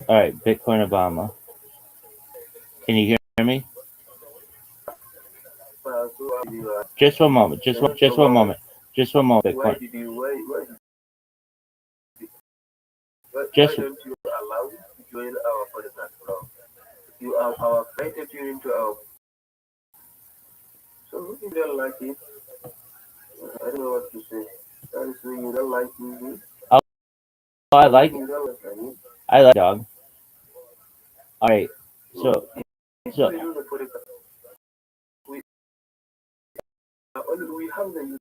Speaker 5: All right, Bitcoin Obama. Can you hear me? Just 1 moment. Just 1 moment. Just 1 moment, Bitcoin.
Speaker 1: Why don't you allow to join our podcast now? You are our invited you into our. So if you don't like it,
Speaker 2: I don't know what to say. That is when you don't like me.
Speaker 5: Oh, I like
Speaker 2: You don't like me.
Speaker 5: I like dog. All right. So
Speaker 2: If
Speaker 5: so
Speaker 2: we do the podcast, we we have the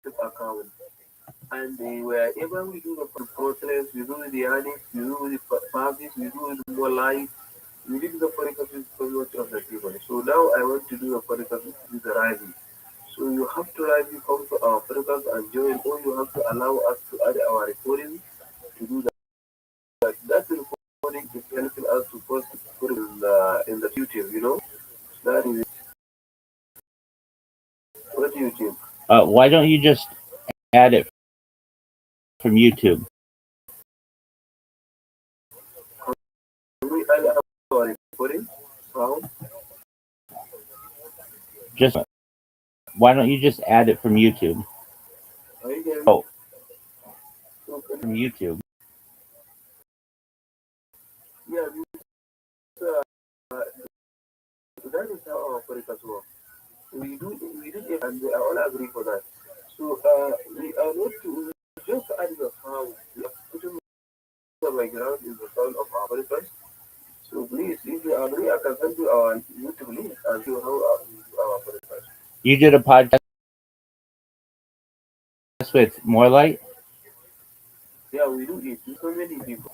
Speaker 2: YouTube account, and wherever we do the protests, we do the addicts, we do the parties, we do the more live. We did the podcast with so much of the people. So now I want to do a podcast with the Ravi. So you have to Ravi come to our podcast and join, or you have to allow us to add our recording to do that. That recording is helping us to post it in the YouTube, you know? That is it. What do you think?
Speaker 5: why don't you just add it from YouTube?
Speaker 2: Can we add our recording sound?
Speaker 5: Just why don't you just add it from YouTube?
Speaker 2: Are you getting
Speaker 5: Oh,
Speaker 2: okay.
Speaker 5: from YouTube.
Speaker 2: Yeah, that is how our podcast works. We do it and we are all agree for that. So we are not to just add the sound. We are putting the background is the sound of our podcast. So please, if you agree, I can send you our YouTube link and show how our podcast.
Speaker 5: You did a podcast with More Light?
Speaker 2: Yeah, we do it with so many people.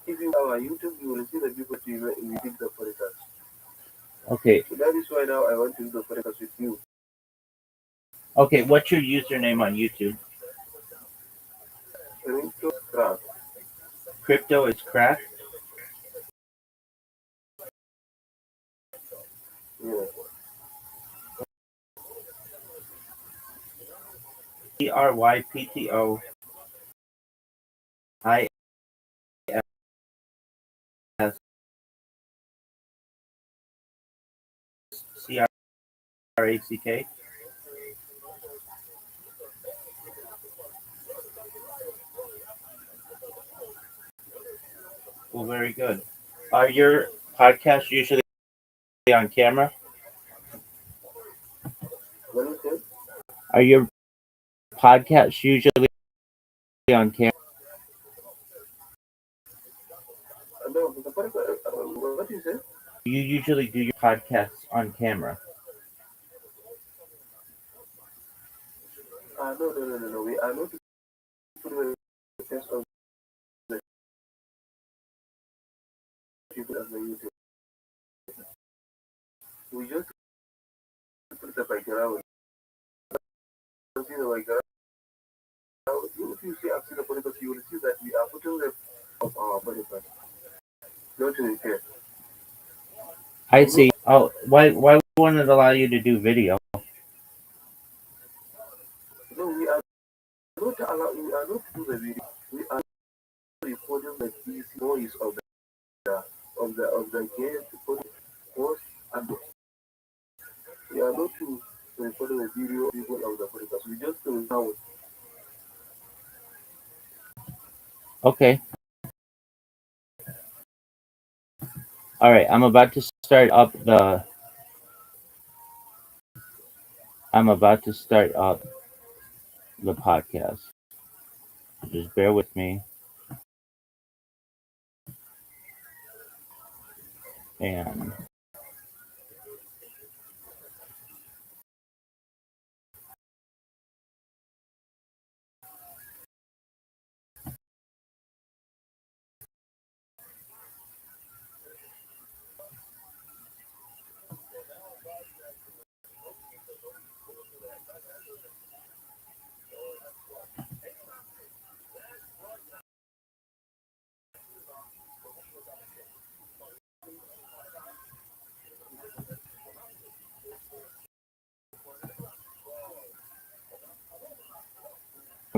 Speaker 2: If you have our YouTube, you will see the people we did the podcast.
Speaker 5: Okay.
Speaker 2: So that is why now I want to do the podcast with you.
Speaker 5: Okay, what's your username on YouTube?
Speaker 2: Crypto Craft.
Speaker 5: Crypto is crack.
Speaker 2: Yeah.
Speaker 5: CRYPTO ISCRACK. Well, very good. Are your podcasts usually on camera?
Speaker 2: What is it?
Speaker 5: Are your podcasts usually on camera?
Speaker 2: No, the podcast, what is it?
Speaker 5: You usually do your podcasts on camera.
Speaker 2: No. We are not putting the test of the people as the YouTube. We just put the background. See the background. If you see after the podcast, you will see that we are putting the of our podcast. Don't you care?
Speaker 5: I see. Oh, why wouldn't it allow you to do video?
Speaker 2: No, we are not allowed. We are not do the video. We are recording the noise of the game to put post and we are not to record the video people of the podcast. We just do sound.
Speaker 5: Okay. All right. I'm about to start up the podcast. Just bear with me. And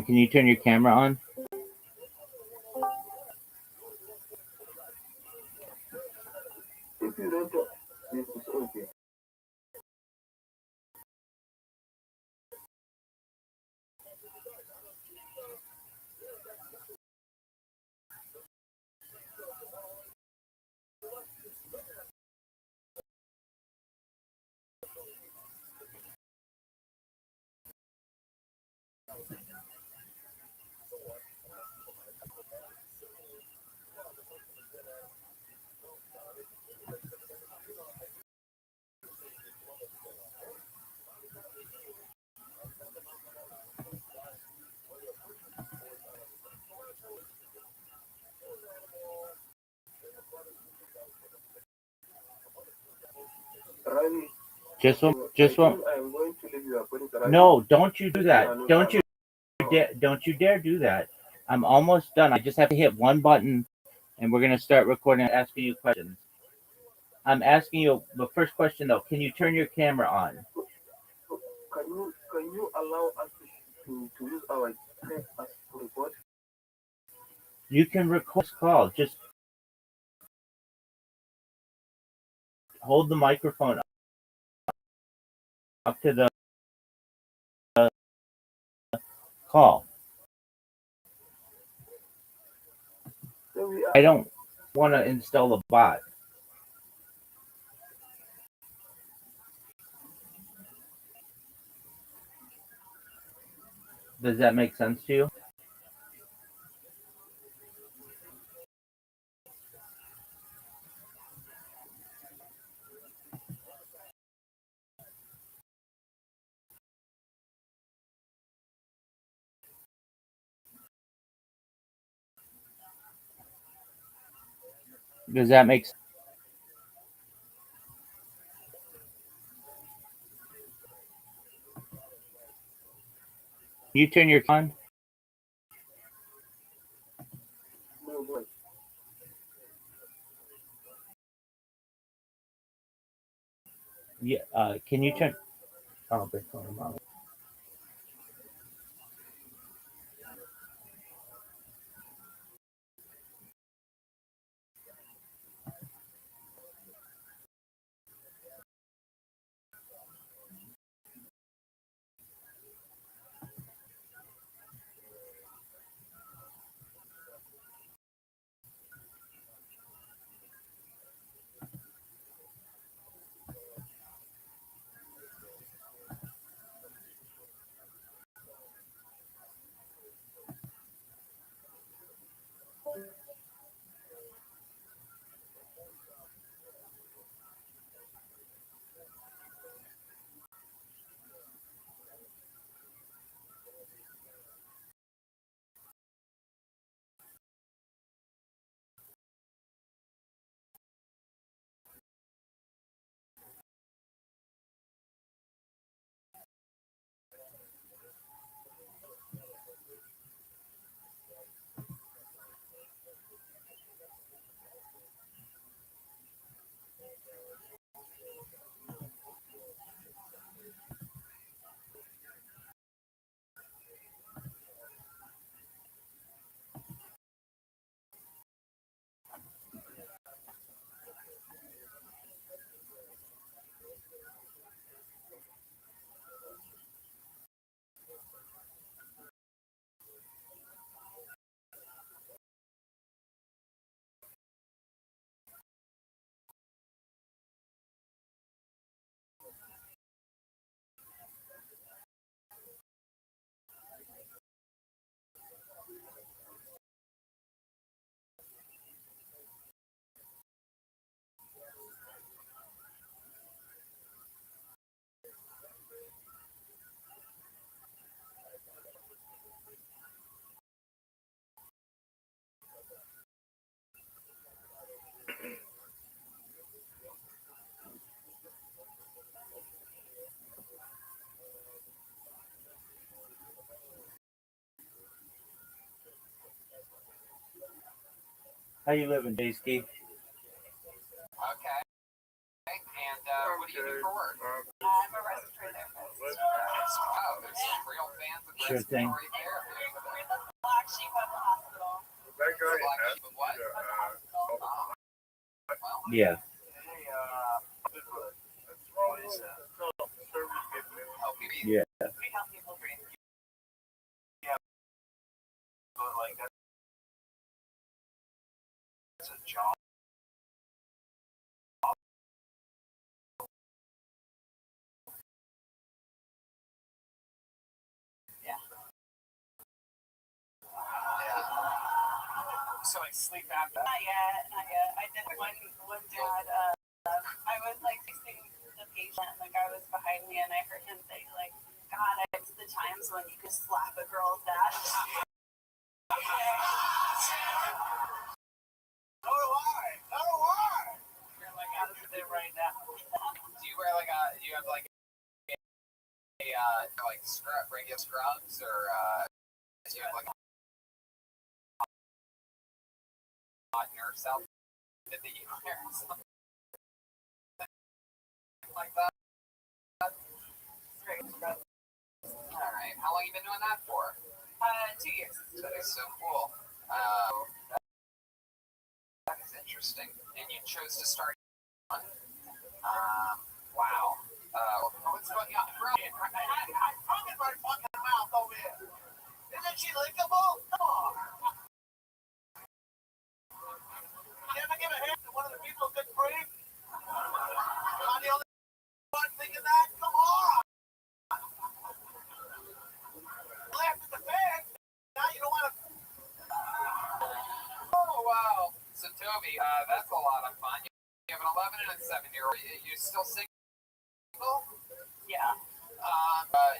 Speaker 5: can you turn your camera on?
Speaker 2: If you don't talk, this is okay.
Speaker 1: Riley,
Speaker 5: Just one.
Speaker 1: I'm going to leave you according to Riley.
Speaker 5: No, don't you do that. Don't you dare do that. I'm almost done. I just have to hit one button, and we're gonna start recording. Asking you questions. I'm asking you the first question though. Can you turn your camera on?
Speaker 1: Can you allow us to use our tech as report?
Speaker 5: You can record this call. Just hold the microphone up to the call. I don't want to install a bot. Does that make sense to you? Does that make sense? You turn your on?
Speaker 1: No, boy.
Speaker 5: Yeah. Can you turn? Oh, big phone, mom. How you living, Daysky?
Speaker 4: Okay. And what do you do for work?
Speaker 9: I'm a respiratory therapist.
Speaker 4: Oh, there's some real fans of
Speaker 5: Sure thing.
Speaker 4: respiratory therapy over there.
Speaker 9: We're the black sheep of the hospital.
Speaker 4: Black sheep of what?
Speaker 9: Of the hospital.
Speaker 4: Well,
Speaker 5: Yeah.
Speaker 4: help you be.
Speaker 5: Yeah.
Speaker 9: We help people breathe.
Speaker 3: But like that's a job. So like sleep after.
Speaker 9: Not yet. I did one dad. I was like fixing the patient, like I was behind me, and I heard him say, like, "God, it's the times when you could slap a girl's dad."
Speaker 3: No lie.
Speaker 9: You're like out of there right now.
Speaker 4: Do you wear have like like regular scrubs, or do you have like a hot nurse outfit that you wear or something like that? All right. How long you been doing that for?
Speaker 9: 2 years.
Speaker 4: That is so cool. That is interesting. And you chose to start. Wow. What's going on? Bro,
Speaker 3: I'm in my fucking mouth over here. Isn't she lickable? Come on. You ever give a hand to one of the people who couldn't breathe? Am I the only one thinking that? Come on. Laughed at the fan. Now you don't want to.
Speaker 4: oh, wow. So, Toby, that's a lot of fun. You have an 11 and a 7-year-old. You still single?
Speaker 9: Yeah.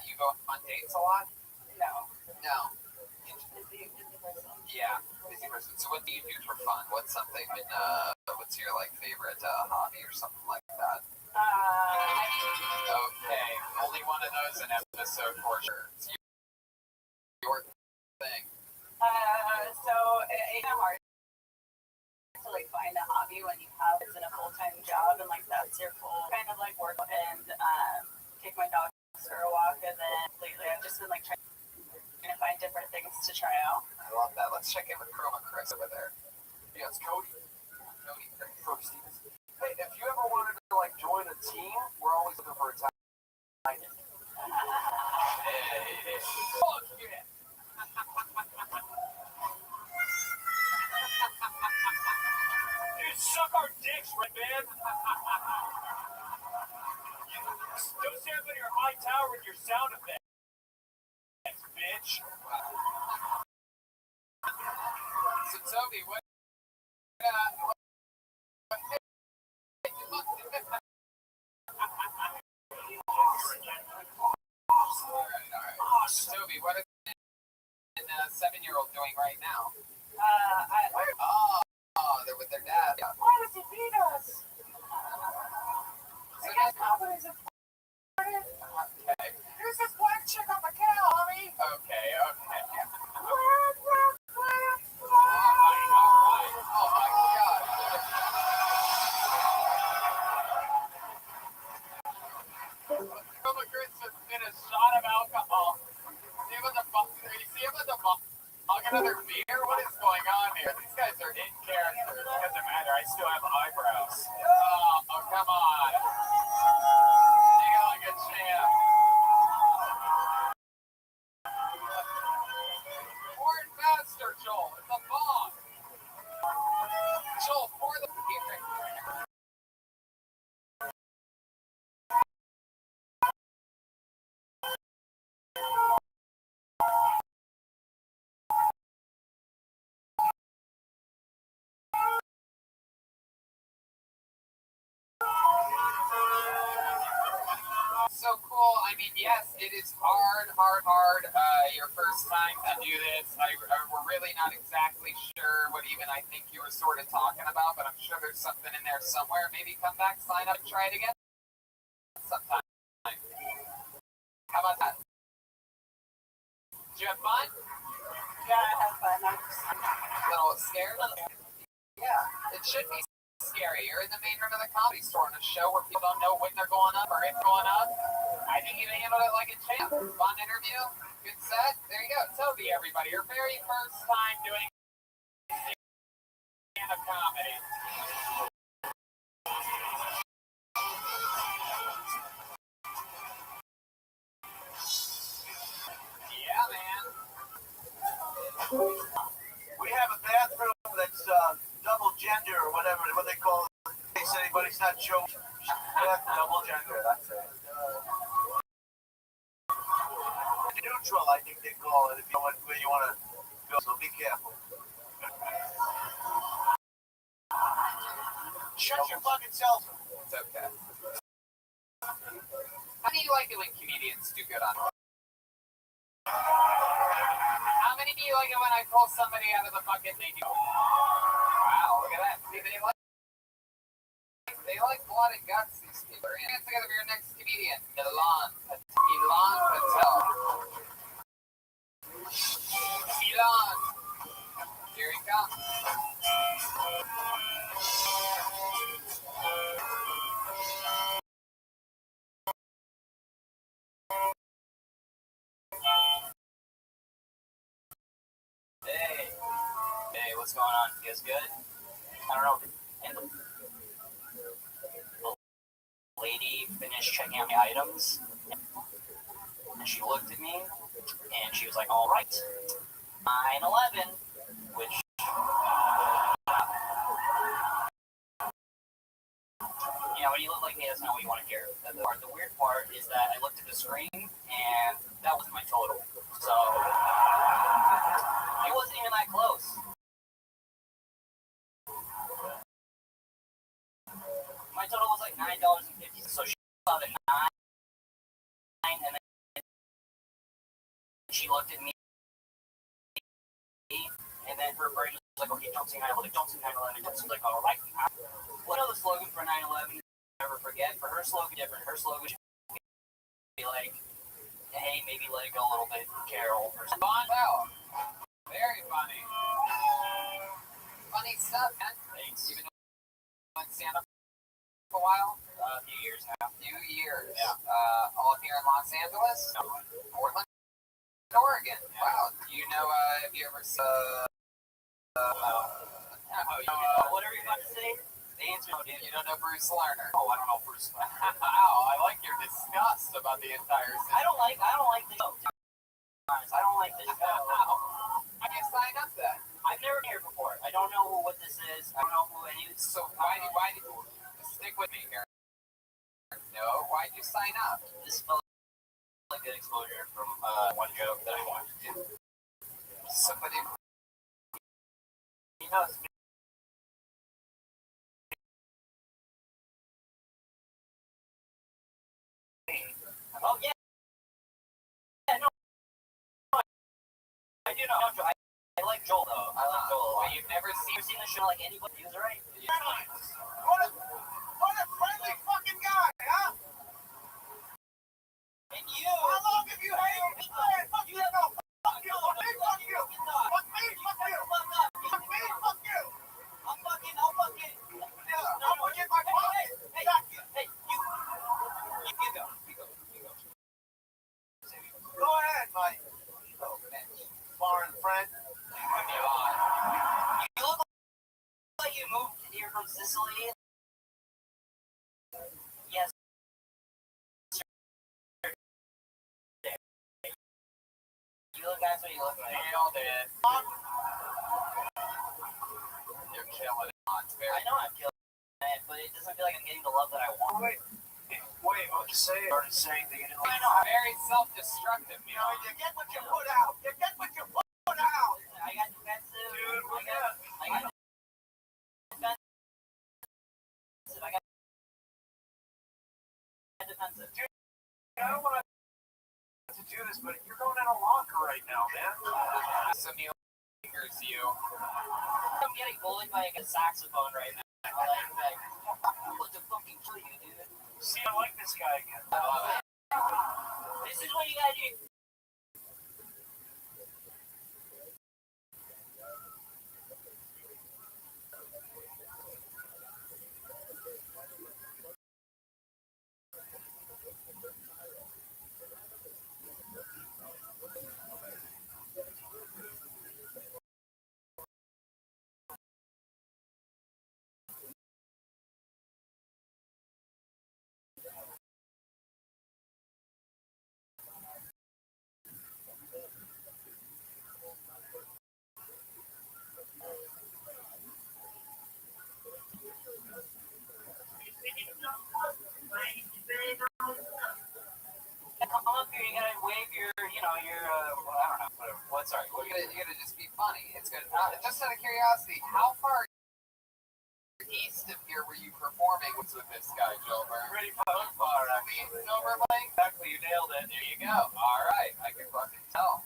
Speaker 4: You go on dates a lot?
Speaker 9: No.
Speaker 4: No.
Speaker 9: Busy person.
Speaker 4: Yeah, busy person. So what do you do for fun? What's something, what's your, like, favorite hobby or something like that? Okay, only one of those in episode for sure. It's your thing.
Speaker 9: So it's hard to like find a hobby when you have it's in a full-time job and like that's your full kind of like work and take my dogs for a walk, and then lately I've just been like trying to find different things to try out.
Speaker 4: I love that. Let's check in with Chroma Chris over there.
Speaker 6: Yeah, it's Cody.
Speaker 4: Cody
Speaker 6: Stevens. Hey, if you ever wanted to like join a team, we're always looking for a time.
Speaker 4: Hey. Fuck yeah.
Speaker 6: Dude, suck our dicks, Red Man. Don't stand up in your high tower with your sound effects, bitch.
Speaker 4: So Toby, what all right. So Toby, what is a 7-year-old doing right now? They're with their dad. Yeah.
Speaker 3: Why does he beat us?
Speaker 4: So
Speaker 3: Because confidence is important.
Speaker 4: okay.
Speaker 3: There's this black chick on the cow, homie.
Speaker 4: Okay.
Speaker 3: Quack, quack, quack,
Speaker 4: All right. Oh my God. Chroma Chris just did a shot of alcohol. See him at the bar. I'll get another beer. What is going on here? These guys are in character.
Speaker 6: It doesn't matter. I still have eyebrows.
Speaker 4: Oh, come on. Take it like a champ. Pour it faster, Joel. It's a bomb. Joel, pour the beer. So cool. I mean, yes, it is hard. Your first time to do this. We're really not exactly sure what even I think you were sort of talking about, but I'm sure there's something in there somewhere. Maybe come back, sign up, and try it again sometime. How about that? Did you have fun?
Speaker 9: Yeah, I have fun. I'm just
Speaker 4: A little scared? Yeah, it should be scary. You're in the main room of the Comedy Store on a show where people don't know when they're going up or if going up. I think you handled it like a champ. Fun interview, good set. There you go. Toby, everybody, your very first time doing stand-up comedy. Yeah, man.
Speaker 3: We have a bathroom that's double gender or whatever, what they call it. In case anybody's not sure. Double gender, that's it. Neutral, I think they call it, if you know where you want to go, so be careful. Shut your fucking self.
Speaker 4: It's okay. How do you like it when comedians do good on it? How many do you like it when I pull somebody out of the bucket and they do? Wow, look at that. See, they like They like blood and guts, these people. Hands together for your next comedian, Milan Patel. Milan. Here he comes.
Speaker 10: Hey, what's going on? You guys good? I don't know. And the lady finished checking out my items, and she looked at me, and she was like, all right, 9/11, which, you know, when you look like me, that's not what you want to hear. The weird part is that I looked at the screen, and that wasn't my total. So, it wasn't even that close. My total was like $9.50. So she saw the 9, and then she looked at me, and then her brain was like, okay, don't say 9/11, don't say 9/11. She was like, all right. What other slogan for 9/11? Never forget. For her slogan, different. Her slogan should be like, hey, maybe let it go a little bit, Carol. Or something.
Speaker 4: Wow. Very funny. Funny stuff, man.
Speaker 10: Thanks.
Speaker 4: You've been doing stand-up for a while?
Speaker 10: A few years now.
Speaker 4: Few years.
Speaker 10: Yeah.
Speaker 4: All here in Los Angeles?
Speaker 10: No.
Speaker 4: Portland? Oregon? Yeah. Wow. Do you know, have you ever seen,
Speaker 10: whatever you're about to say, the answer no, dude.
Speaker 4: You don't know Bruce Lerner?
Speaker 10: Oh, I don't know Bruce Lerner.
Speaker 4: Wow, I like your disgust about the entire city.
Speaker 10: I don't like the show. I don't like this show.
Speaker 4: How do you sign up then?
Speaker 10: I've never been here before. I don't know what this is. I don't know who any of this.
Speaker 4: So why did you stick with me here? No, why'd you sign up?
Speaker 10: This felt like good exposure from one joke that I wanted to do.
Speaker 4: Somebody,
Speaker 10: You know, it's oh yeah. Yeah, no. I do know. I like Joel though. I like Joel a lot.
Speaker 4: you've never seen
Speaker 10: The show like anybody. He was right.
Speaker 3: What a friendly fucking guy, huh?
Speaker 10: And you.
Speaker 3: How long have you hated me? Fuck you, no. Fuck you. Fuck me, fuck you. Fuck me, fuck you. Fuck me, fuck you.
Speaker 10: I'll fucking.
Speaker 3: Yeah, I'm gonna get my pocket.
Speaker 10: Hey, you go.
Speaker 3: Go ahead, Mike. Foreign friend.
Speaker 10: You look like you moved here from Sicily. Yes. You look, that's what you look like.
Speaker 4: nailed it. You're killing it.
Speaker 10: I know I'm killing it, but it doesn't feel like I'm getting the love that I want.
Speaker 3: Wait, what you say? Started saying that you didn't like.
Speaker 4: Very self-destructive,
Speaker 3: You know, you get what you put out. You get what you put out.
Speaker 10: I got defensive.
Speaker 3: Dude,
Speaker 10: I got defensive.
Speaker 3: Dude, I don't want to do this, but you're going in a locker right now, man.
Speaker 4: Some fingers you.
Speaker 10: I'm getting bullied by a saxophone right now. Like, what the fucking kill you, dude?
Speaker 3: See, I like this guy again.
Speaker 10: This is what you gotta do. Come up here, you gotta wave your, I don't know, whatever.
Speaker 4: What's sorry? You gotta just be funny. It's good. Just out of curiosity, how far east of here were you performing with this guy, Gilbert?
Speaker 3: Pretty fucking far, actually.
Speaker 4: Silver Lake?
Speaker 3: Exactly, you nailed it.
Speaker 4: There you go. All right, I can fucking tell.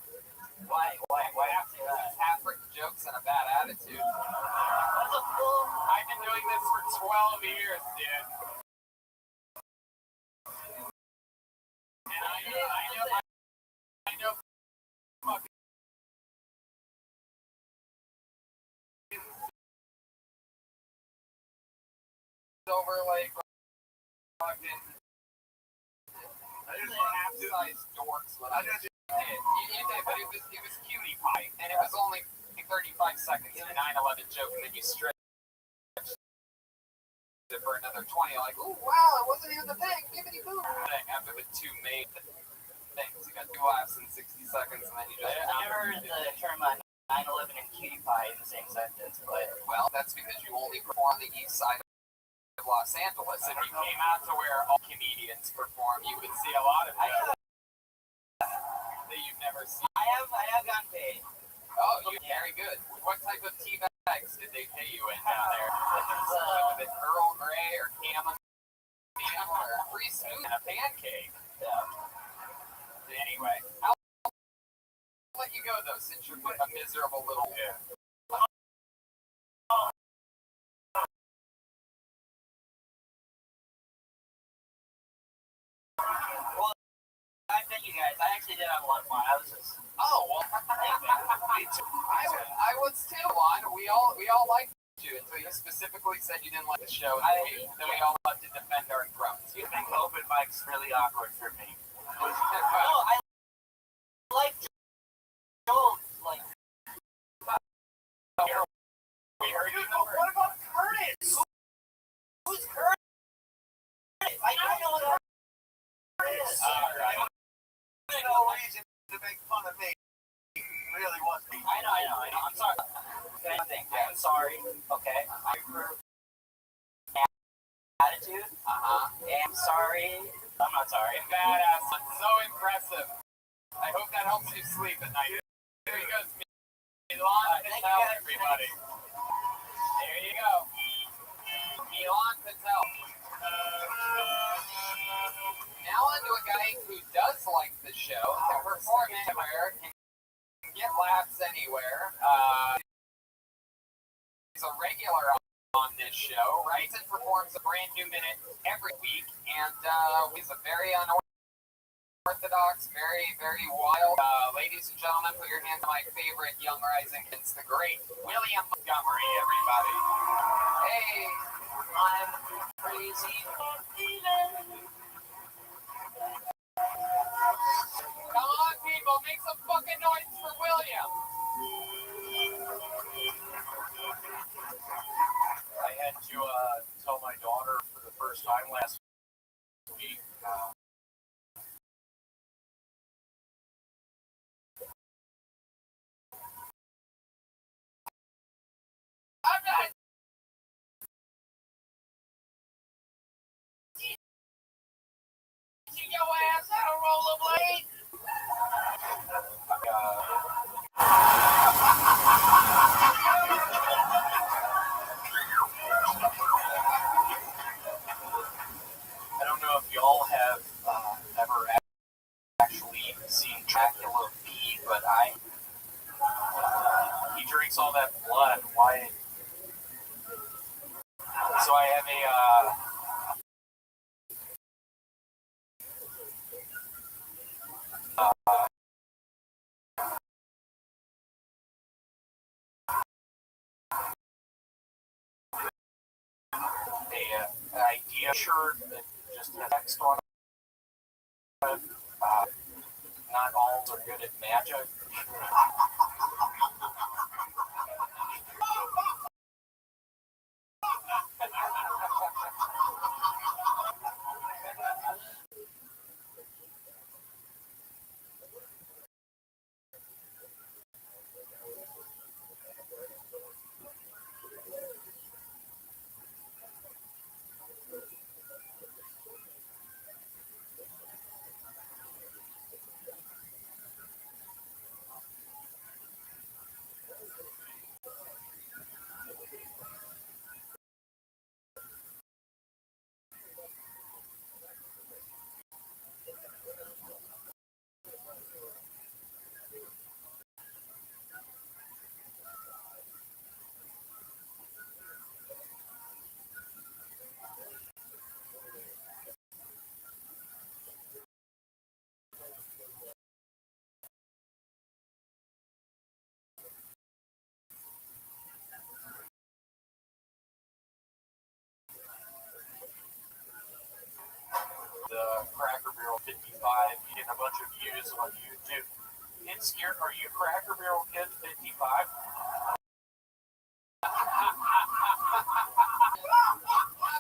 Speaker 10: Why after that?
Speaker 4: Half-written jokes and a bad attitude.
Speaker 10: That's a full.
Speaker 4: I've been doing doing this for 12 years, dude. And I know fucking over like fucking half-sized dorks. I just you did, but it was cutie pie, and it was only 35 seconds of a 9/11 joke, and then you stretched it for another 20. Like, oh wow, it wasn't even the thing. Gibbity boo. After the two main things, you got 2 laughs in 60 seconds, and then you just.
Speaker 10: I never heard the term 9/11 and cutie pie in the same sentence, but
Speaker 4: Well, that's because you only perform the east side of Los Angeles. If you came out to where all comedians perform, you would see a lot of jokes that you've never seen.
Speaker 10: I have gotten paid.
Speaker 4: Oh, you're very good. What type of tea bags did they pay you in down there? Was it Earl Grey or chamomile or free smoothie and a pancake? Yeah. Anyway, I'll let you go though, since you're a miserable little. Yeah.
Speaker 10: Well, I thank you guys. I actually did have a lot of fun. I was just.
Speaker 4: Oh well, me too. I was too. We all liked you until you specifically said you didn't like the show, and then we all had to defend our thrones.
Speaker 10: You think open mic's really awkward for me? No, I like Joel. Like.
Speaker 4: We heard you.
Speaker 10: What about Curtis? Who's Curtis? I don't know what Curtis is.
Speaker 4: Alright.
Speaker 3: There's no reason to make fun of me. He really was me.
Speaker 10: I know. I'm sorry. I'm sorry. Okay. I approve. Attitude. And sorry. I'm not sorry.
Speaker 4: Badass. So impressive. I hope that helps you sleep at night. There he goes. Milan Patel, everybody. There you go. Milan Patel. Now on to a guy who does like the show, can perform anywhere, can get laughs anywhere. He's a regular on this show, writes and performs a brand new minute every week, and he's a very unorthodox, very, very wild. Ladies and gentlemen, put your hands on my favorite young rising. It's the great William Montgomery, everybody. Hey,
Speaker 10: I'm crazy.
Speaker 4: come on, people, make some fucking noise for William.
Speaker 6: I had to tell my daughter for the first time last week.
Speaker 4: I'm not. Teaching your ass how to roll a blade.
Speaker 6: I don't know if y'all have ever actually seen Dracula feed, but he drinks all that blood. Why? So I have an idea shirt that just has text on it. Not all are good at magic. and getting a bunch of views on YouTube. It's scared. Are you Cracker Barrel Kid 55?
Speaker 4: Have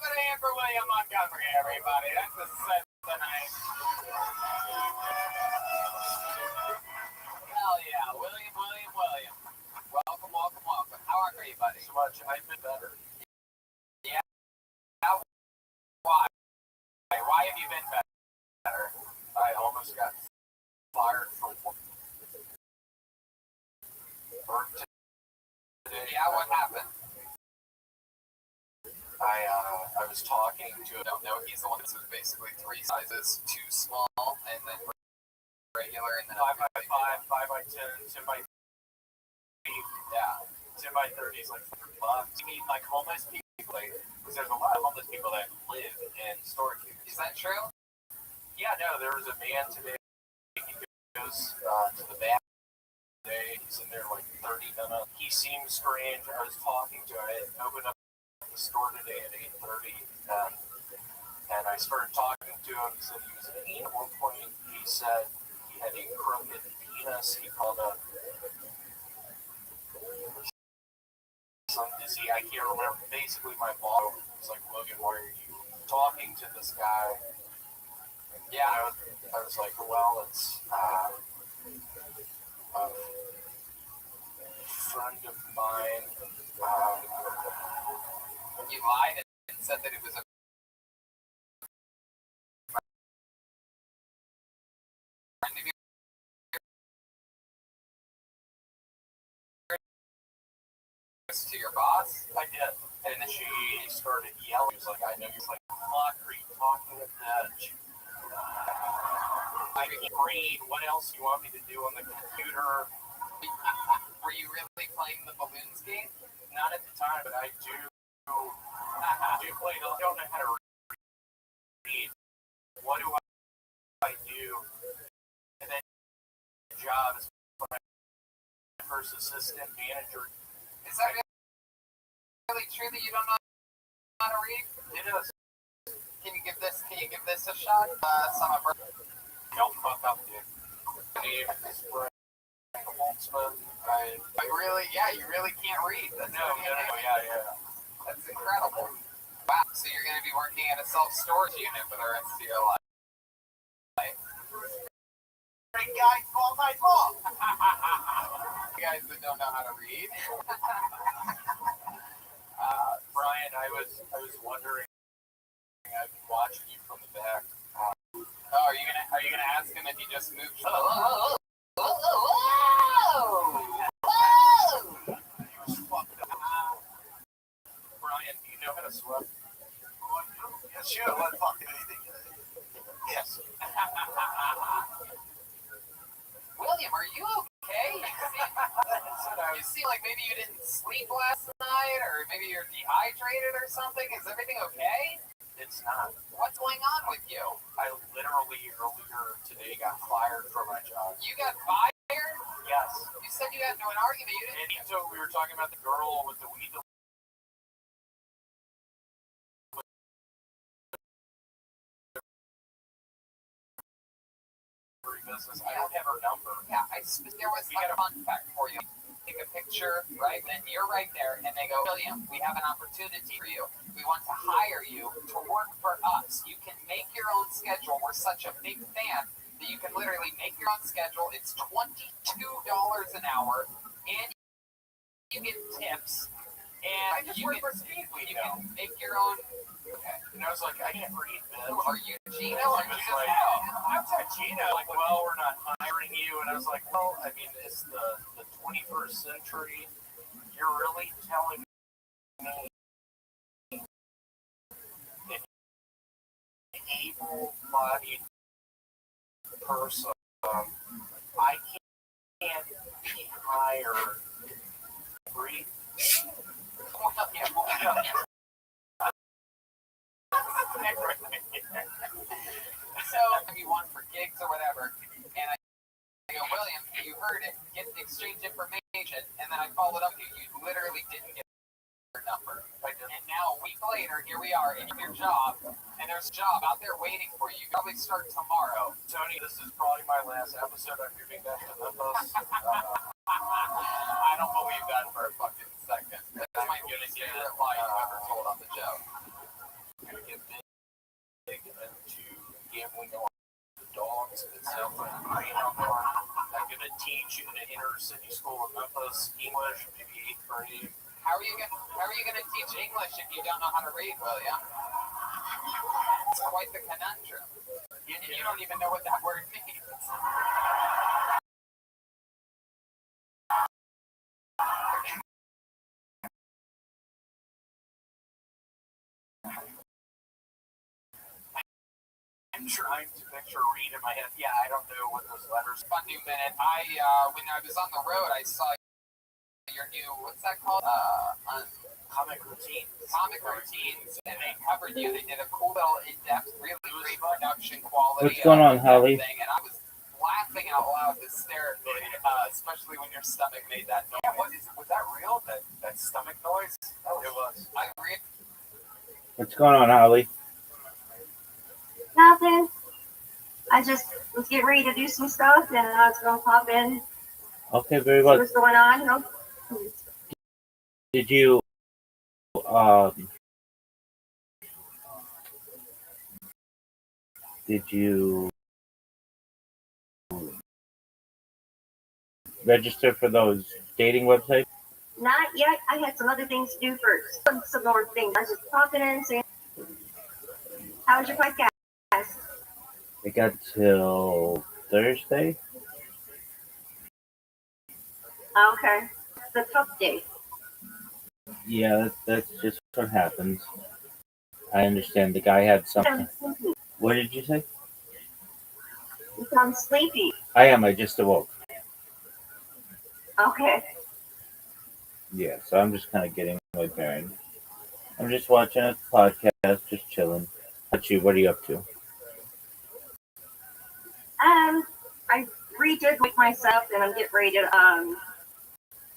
Speaker 4: it in for William Montgomery, everybody. That's the set tonight. Hell yeah, William. Welcome. How are you, buddy?
Speaker 6: So much. I've been better.
Speaker 4: Yeah. Why? Why have you been better?
Speaker 6: I almost got fired from work today.
Speaker 4: Yeah, what happened?
Speaker 6: I was talking to
Speaker 4: No, he's the one that's basically 3 sizes too small, and then regular, and then
Speaker 6: 5 by 5, 5 by 10, 10 by 30.
Speaker 4: yeah.
Speaker 6: 10 by 30 is like $100. You need like homeless people, because there's a lot of homeless people that live in storage units.
Speaker 4: Is that true?
Speaker 6: Yeah, no, there was a man today. He goes to the back today. He's in there like 30 minutes. He seemed strange. I was talking to him. I opened up the store today at 8:30, and I started talking to him. He said he was an at one point. He said he had a crooked penis. He called a some disease. I can't remember. Basically, my boss was like, "Logan, why are you talking to this guy?"
Speaker 4: Yeah.
Speaker 6: I was like, well, it's a friend of mine.
Speaker 4: You lied and said that it was a friend of yours. To your boss?
Speaker 6: I did. And then she started yelling. She was like, I know you're like, fuck, are you talking to that? I can read. What else do you want me to do on the computer?
Speaker 4: Were you really playing the balloons game?
Speaker 6: Not at the time, but I do play. I don't know how to read. What do I do? And then the job is my first assistant manager.
Speaker 4: Is that really true that you don't know how to read?
Speaker 6: It is.
Speaker 4: Can you give this a shot? Some of her.
Speaker 6: Don't fuck up, dude. My name is Brent Holtzman.
Speaker 4: You really can't read. That's
Speaker 6: Yeah.
Speaker 4: That's incredible. Wow, so you're going to be working at a self-storage unit for the rest of your life.
Speaker 3: Great guy, all night long.
Speaker 4: You guys that don't know how to read.
Speaker 6: Brian, I was wondering. I've been watching you from the back.
Speaker 4: Are you gonna ask him if he just moved?
Speaker 6: Brian, do you know how to swim?
Speaker 3: Yeah, sure, what fucking anything. Yes.
Speaker 4: William, are you okay? You seem like maybe you didn't sleep last night, or maybe you're dehydrated or something. Is everything okay?
Speaker 6: It's not.
Speaker 4: What's going on with you?
Speaker 6: I literally earlier today got fired from my job.
Speaker 4: You got fired?
Speaker 6: Yes.
Speaker 4: You said you got into an argument. You didn't.
Speaker 6: And so we were talking about the girl with the weed delivery business. I don't have her number.
Speaker 4: Yeah, there was like a fun fact for you. Take a picture, right? Then you're right there, and they go, William, we have an opportunity for you. We want to hire you to work for us. You can make your own schedule. We're such a big fan that you can literally make your own schedule. It's $22 an hour, and you get tips. And
Speaker 6: I just work for Speedweed.
Speaker 4: You can make your own.
Speaker 6: Okay. And I was like, I can't read this.
Speaker 4: Are you Gino?
Speaker 6: She was like, I'm not Gino. Like, well, we're not hiring you. And I was like, well, I mean, it's the 21st century. You're really telling me an able-bodied person, I can't be hired. Read.
Speaker 4: So you want for gigs or whatever, and I go, William, you heard it, get the exchange information, and then I followed up with you. You literally didn't get your number. And now a week later, here we are in your job and there's a job out there waiting for you. You can probably start tomorrow.
Speaker 3: Tony, this is probably my last episode. I'm moving back to Memphis.
Speaker 4: I don't believe that for a fucking second. That might be the favorite lie you've ever told on the show.
Speaker 3: I'm gonna get big into gambling on the dogs. It sounds like great outcome. I'm gonna teach in an inner city school in Memphis English, maybe 8th grade.
Speaker 4: How are you gonna teach English if you don't know how to read, William? It's quite the conundrum. You don't even know what that word means.
Speaker 3: I'm trying to picture read in my head. Yeah, I don't know what those letters.
Speaker 4: Fun new minute. When I was on the road, I saw your new, what's that called?
Speaker 3: Comic routines.
Speaker 4: Comic routines, and they covered you. They did a cool little in-depth, really great production quality.
Speaker 5: What's going on, Holly?
Speaker 4: And I was laughing out loud hysterically, especially when your stomach made that noise.
Speaker 3: Yeah, was that real? That stomach noise? It was.
Speaker 4: I agree.
Speaker 5: What's going on, Holly?
Speaker 8: Nothing. I just was getting ready to do some stuff, and I was going to pop in,
Speaker 5: Okay, very
Speaker 8: see
Speaker 5: well.
Speaker 8: what's going on. You know?
Speaker 5: Did you register for those dating websites?
Speaker 8: Not yet. I had some other things to do first. Some more things. I was just popping in, saying, how was your podcast?
Speaker 5: I got till Thursday.
Speaker 8: Okay. The tough day.
Speaker 5: Yeah, that's just what happens. I understand the guy had something. What did you say?
Speaker 8: You sound sleepy.
Speaker 5: I am. I just awoke.
Speaker 8: Okay.
Speaker 5: Yeah, so I'm just kind of getting my bearing. I'm just watching a podcast, just chilling. How about you? What are you up to?
Speaker 8: I redid with myself, and I'm getting ready to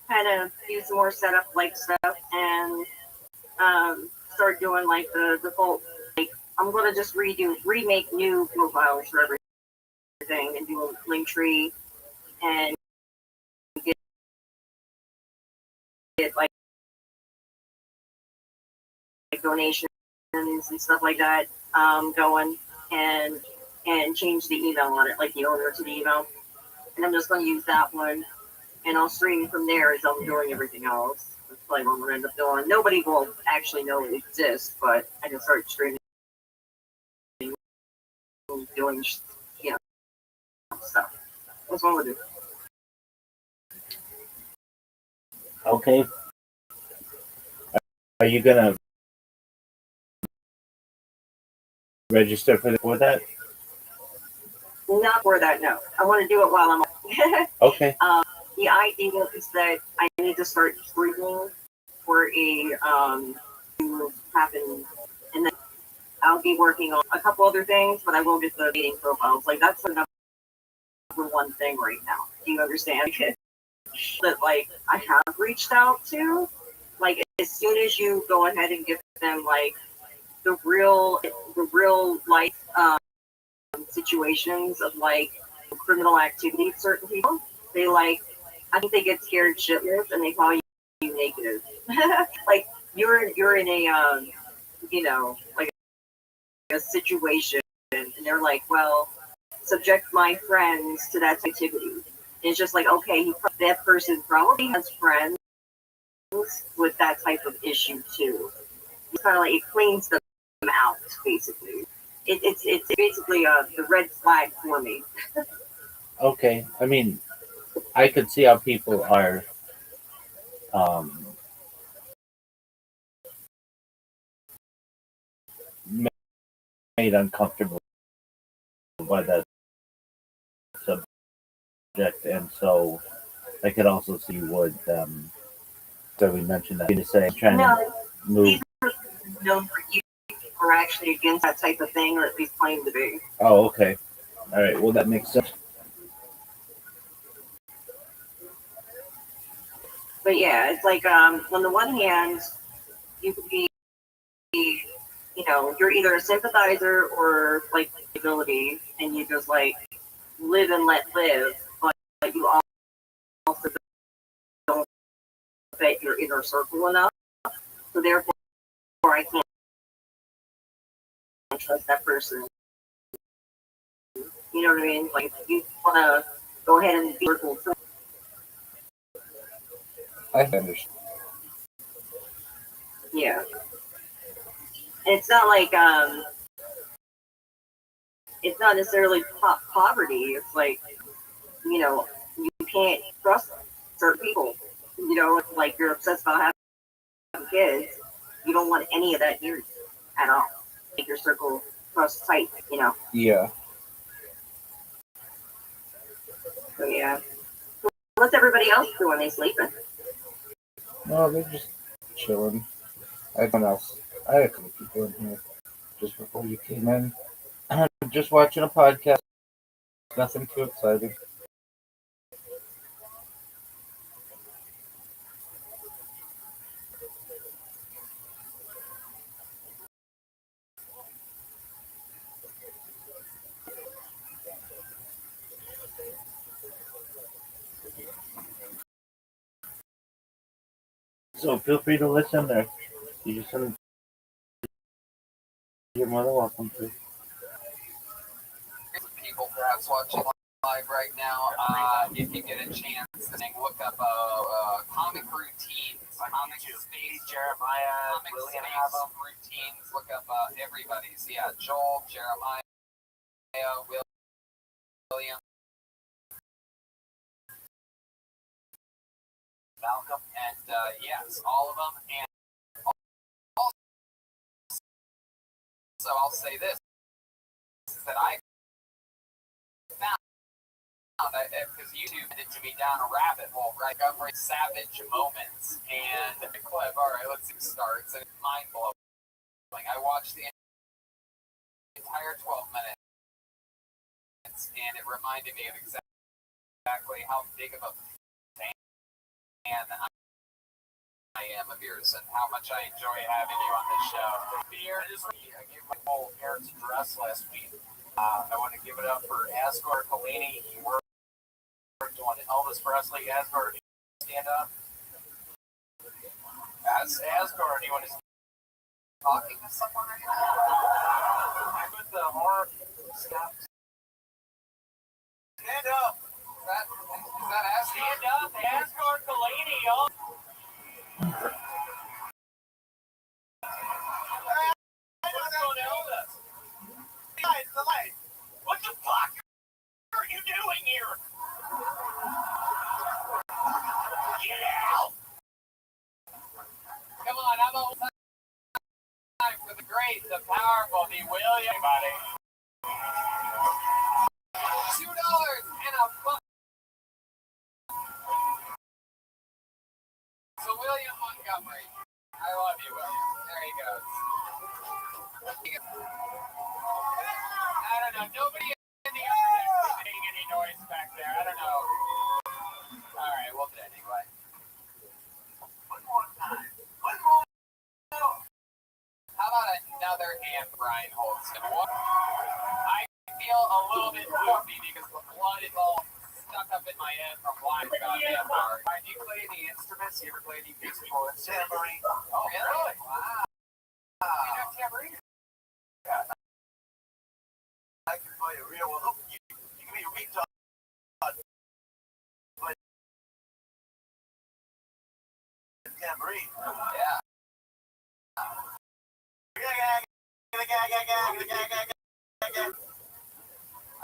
Speaker 8: kind of do some more setup like stuff, and start doing like the default. Like I'm gonna just remake new profiles for everything, and do a link tree, and get like donations and stuff like that going, and change the email on it, like the owner to the email. And I'm just going to use that one, and I'll stream from there as I'm doing everything else. That's probably what we'll end up doing. Nobody will actually know it exists, but I can start streaming, doing, stuff. That's what we'll do.
Speaker 5: Okay. Are you gonna register for that?
Speaker 8: Not for that, no. I want to do it while I'm on.
Speaker 5: Okay.
Speaker 8: The idea is that I need to start streaming for to happen, and then I'll be working on a couple other things, but I will get the dating profiles. Like that's the number one thing right now. Do you understand? That like I have reached out to, like as soon as you go ahead and give them like the real life situations of like criminal activity, certain people, they like, I think they get scared shitless and they call you negative. Like you're in a like a situation, and they're like, well, subject my friends to that activity. And it's just like, okay, that person probably has friends with that type of issue too. It's kind of like it cleans them out, basically. It's basically the red flag for me.
Speaker 5: Okay. I mean, I could see how people are made uncomfortable by that subject, and so I could also see would so we mentioned that. You say trying to move.
Speaker 8: These are known for you are actually against that type of thing, or at least claim to be.
Speaker 5: Oh, okay. All right. Well, that makes sense. But
Speaker 8: yeah, it's like on the one hand, you could be you know, you're either a sympathizer or like ability, and you just like live and let live, but you also don't fit your inner circle enough. So therefore, I can't trust that person. You know what I mean? Like, you want to go ahead and be circle.
Speaker 12: I understand.
Speaker 8: Yeah. And it's not like it's not necessarily poverty. It's like, you know, you can't trust certain people. You know, like you're obsessed about having kids. You don't want any of that here at all. Make your circle trust tight, you know.
Speaker 12: Yeah.
Speaker 8: So yeah. What's everybody else do when they sleeping?
Speaker 12: No, they're just chilling. I had a couple people in here just before you came in. Just watching a podcast. Nothing too exciting.
Speaker 5: So feel free to listen there. You just you're more than welcome to.
Speaker 4: People perhaps watching live right now, if you get a chance, look up comic routines. Comic space, Jeremiah, William have them. Routines. Look up everybody's. Yeah, Joel, Jeremiah, William, Malcolm, and yes, all of them. And also, I'll say this: is that I found because YouTube tended to be down a rabbit hole, right? Covering savage moments, and the clip. All right, let's see. Starts and it's mind blowing. I watched the entire 12 minutes, and it reminded me of exactly how big of a fan I am of yours, and how much I enjoy having you on this show. I gave my whole parents' address last week. I want to give it up for Asghar Kalini. He worked on Elvis Presley. Asghar, stand up. Asghar, do you want to talking to someone right now? With the horror stuff. Stand up. Is that Asghar? Stand up. Asghar Kalini, y'all. Guys, the light. What the fuck are you doing here? Get out! Come on, I'm old time for the great, the powerful, the William, buddy. $2 and a buck. So William Montgomery, I love you, William. There he goes. I don't know. Nobody in the audience is making any noise back there. I don't know. All right, we'll do it anyway. One more time. One more. How about another hand, Brian Holston? I feel a little bit goofy because the blood is all stuck up in my head from watching on the bar. Do you play any instruments? You ever play any musical instruments? Tambourine. Oh, really? Wow. You know tambourine? Yeah. I can play a real one. You can be a retard. Play tambourine. Yeah.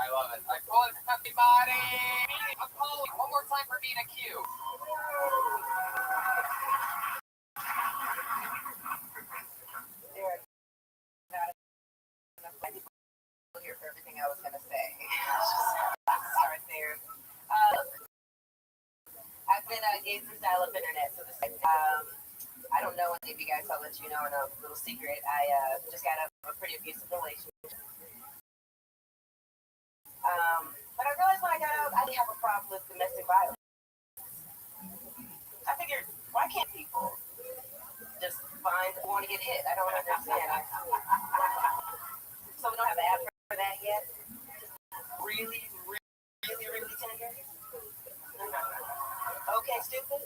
Speaker 4: I love it. I call it everybody. Apollo. One more time for Nina Q. Here for everything I was going to say. Start there. I've been gay through dial-up internet, so this I don't know any of you guys. I'll let you know in a little secret. I just got out of a pretty abusive relationship. But I realized when I got out, I didn't have a problem with domestic violence. I figured, why can't people just want to get hit? I don't understand.
Speaker 9: stupid?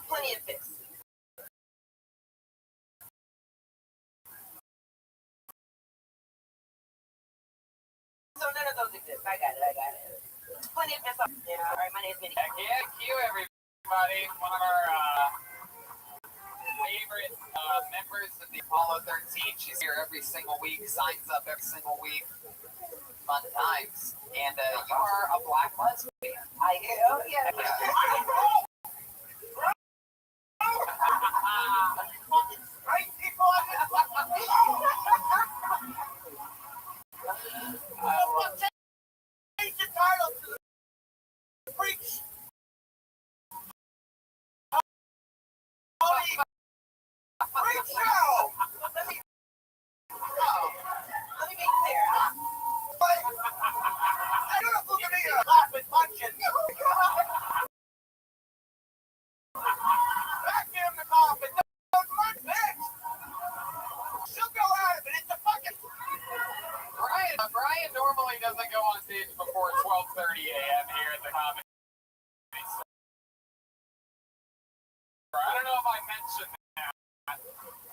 Speaker 9: Plenty of fists. So none of those exist. I got it. Plenty of fists. Yeah, all right, my name's Minnie.
Speaker 4: Heck yeah, thank you everybody. One of our favorite members of the Apollo 13. She's here every single week, signs up every single week. Fun times. And you are a black lesbian.
Speaker 9: I am, yeah. Fucking straight people. Change the title to the freaks. Freak show. Let me be clear. I don't know who can be a laughing punching. Vacuum the coffin. Don't punch bitch. She'll go out of it. It's a fucking.
Speaker 4: Brian normally doesn't go on stage before 12:30 a.m. here at the Comedy Store. I don't know if I mentioned that.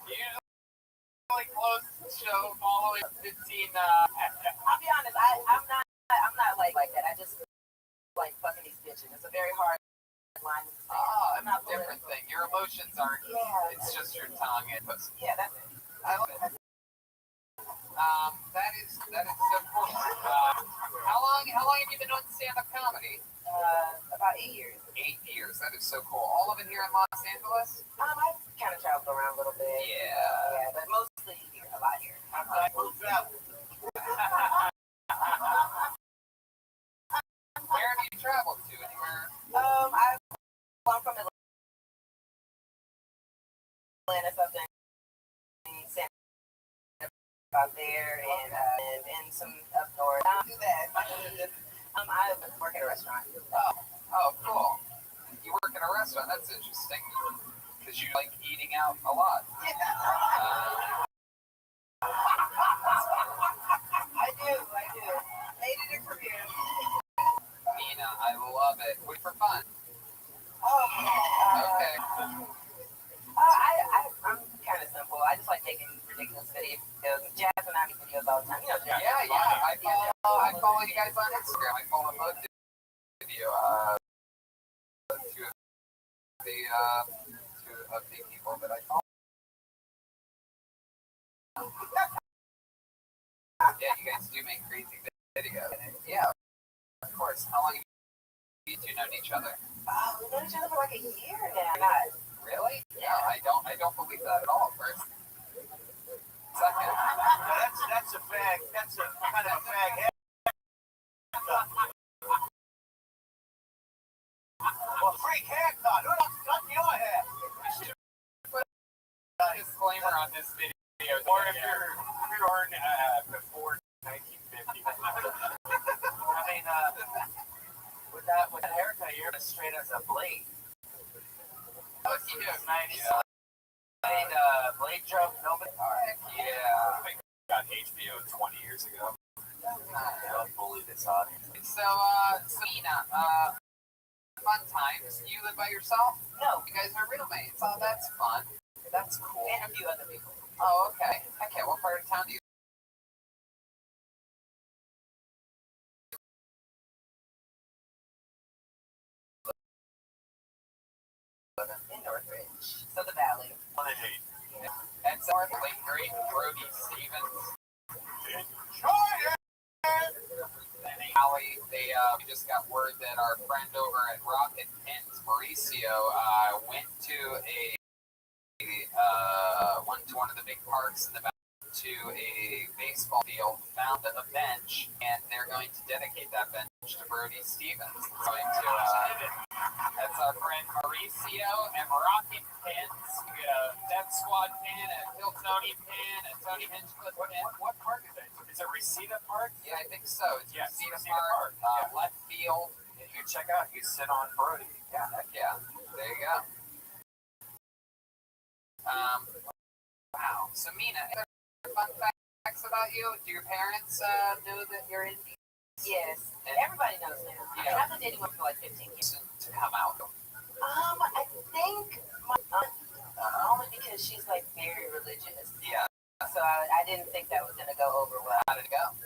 Speaker 4: Usually close the show following 15.
Speaker 9: I'll be honest. I'm not like that. I just like fucking these bitches. It's a very hard line.
Speaker 4: I'm not different thing. Your emotions aren't.
Speaker 9: Yeah.
Speaker 4: It's just your tongue.
Speaker 9: Yeah, that's it.
Speaker 4: I love it. That is so cool. How long have you been doing stand-up comedy?
Speaker 9: About 8 years.
Speaker 4: 8 years. That is so cool. All of it here in Los Angeles?
Speaker 9: I've kind of traveled around a little bit.
Speaker 4: Yeah.
Speaker 9: Yeah, but mostly here, a lot here.
Speaker 4: Where have you traveled to? Anywhere?
Speaker 9: I'm from Atlanta, something. Out there and some up north. Do that. I work at a restaurant.
Speaker 4: Oh, cool. You work in a restaurant. That's interesting. Because you like eating out a lot.
Speaker 9: I do. Made it a career.
Speaker 4: Nina, I love it. Wait for fun. Okay.
Speaker 9: I'm kind of simple. I just like making ridiculous videos. Jazz and I make videos all the time. You know,
Speaker 4: Yeah. I follow you guys on Instagram. I follow both of you. Two of the people that I follow. Yeah, you guys do make crazy videos. Yeah, of course. How long have you two known each other?
Speaker 9: We've known each other for like a year now.
Speaker 4: Really? Yeah, I don't believe that at all. First. Second.
Speaker 3: That's a fag. That's a kind of a fag. Well, freak haircut. Who the fuck cut your hair?
Speaker 4: We should put a disclaimer on this video. Or if you're born before 1950.
Speaker 3: I mean, with that haircut, you're as straight as a blade.
Speaker 4: What you do?
Speaker 3: Nice. Blade jump. Nobody.
Speaker 4: Yeah.
Speaker 6: I got HBO 20 years ago.
Speaker 3: Don't bully this audience.
Speaker 4: So, Nina, fun times. You live by yourself?
Speaker 9: No.
Speaker 4: You guys are roommates. Oh, that's fun. That's cool.
Speaker 9: And a few other people.
Speaker 4: Oh, okay. Okay, what part of town do you live in?
Speaker 9: In Northridge. So the Valley.
Speaker 4: That's our late great Brody Stevens. And Allie, we just got word that our friend over at Rocket Pins, Mauricio, went to one of the big parks in the back to a baseball field, found a bench, and they're going to dedicate that bench to Brody Stevens. That's our friend Mauricio and Rocket Pins. We got a Death Squad pin, a Hiltoni pin, a Tony Hinchcliffe pin.
Speaker 6: What park is that? Is it Reseda Park?
Speaker 4: Yeah, I think so. It's
Speaker 6: Yeah,
Speaker 4: Reseda
Speaker 6: Reseda
Speaker 4: Park,
Speaker 6: Park.
Speaker 4: left field.
Speaker 6: And you check out, you sit on Brody.
Speaker 4: Yeah, heck yeah. There you go. Wow. So, Mina, any other fun facts about you? Do your parents know that you're in DC?
Speaker 8: Yes, everybody knows now.
Speaker 4: Yeah.
Speaker 8: I've been dating one for like 15 years.
Speaker 4: To come out.
Speaker 8: I think my aunt, only because she's like very religious.
Speaker 4: Yeah.
Speaker 8: So I didn't think that was gonna go over well.
Speaker 4: How did it go?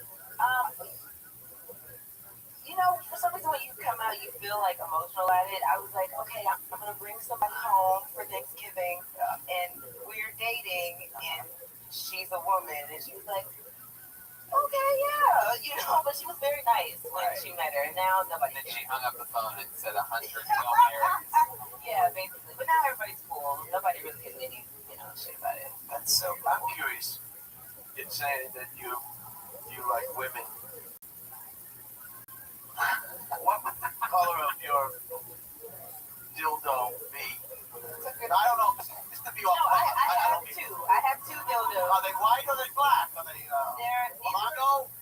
Speaker 8: For some reason when you come out, you feel like emotional at it. I was like, okay, I'm gonna bring somebody home for Thanksgiving, and we're dating, and she's a woman, and she was like, okay, yeah, but she was very nice when she met her, and now nobody.
Speaker 4: Then she hung up the phone and said 100 Hail Marys.
Speaker 8: Yeah, basically. But now everybody's cool. Nobody really gives any, shit about it.
Speaker 3: That's so. I'm curious. It's saying that you like women. What would the color of your dildo be? I don't know. Just to be
Speaker 8: No,
Speaker 3: honest,
Speaker 8: I have two. I have two dildos.
Speaker 3: Are they white or are they black? Are they
Speaker 8: They're
Speaker 3: Monaco?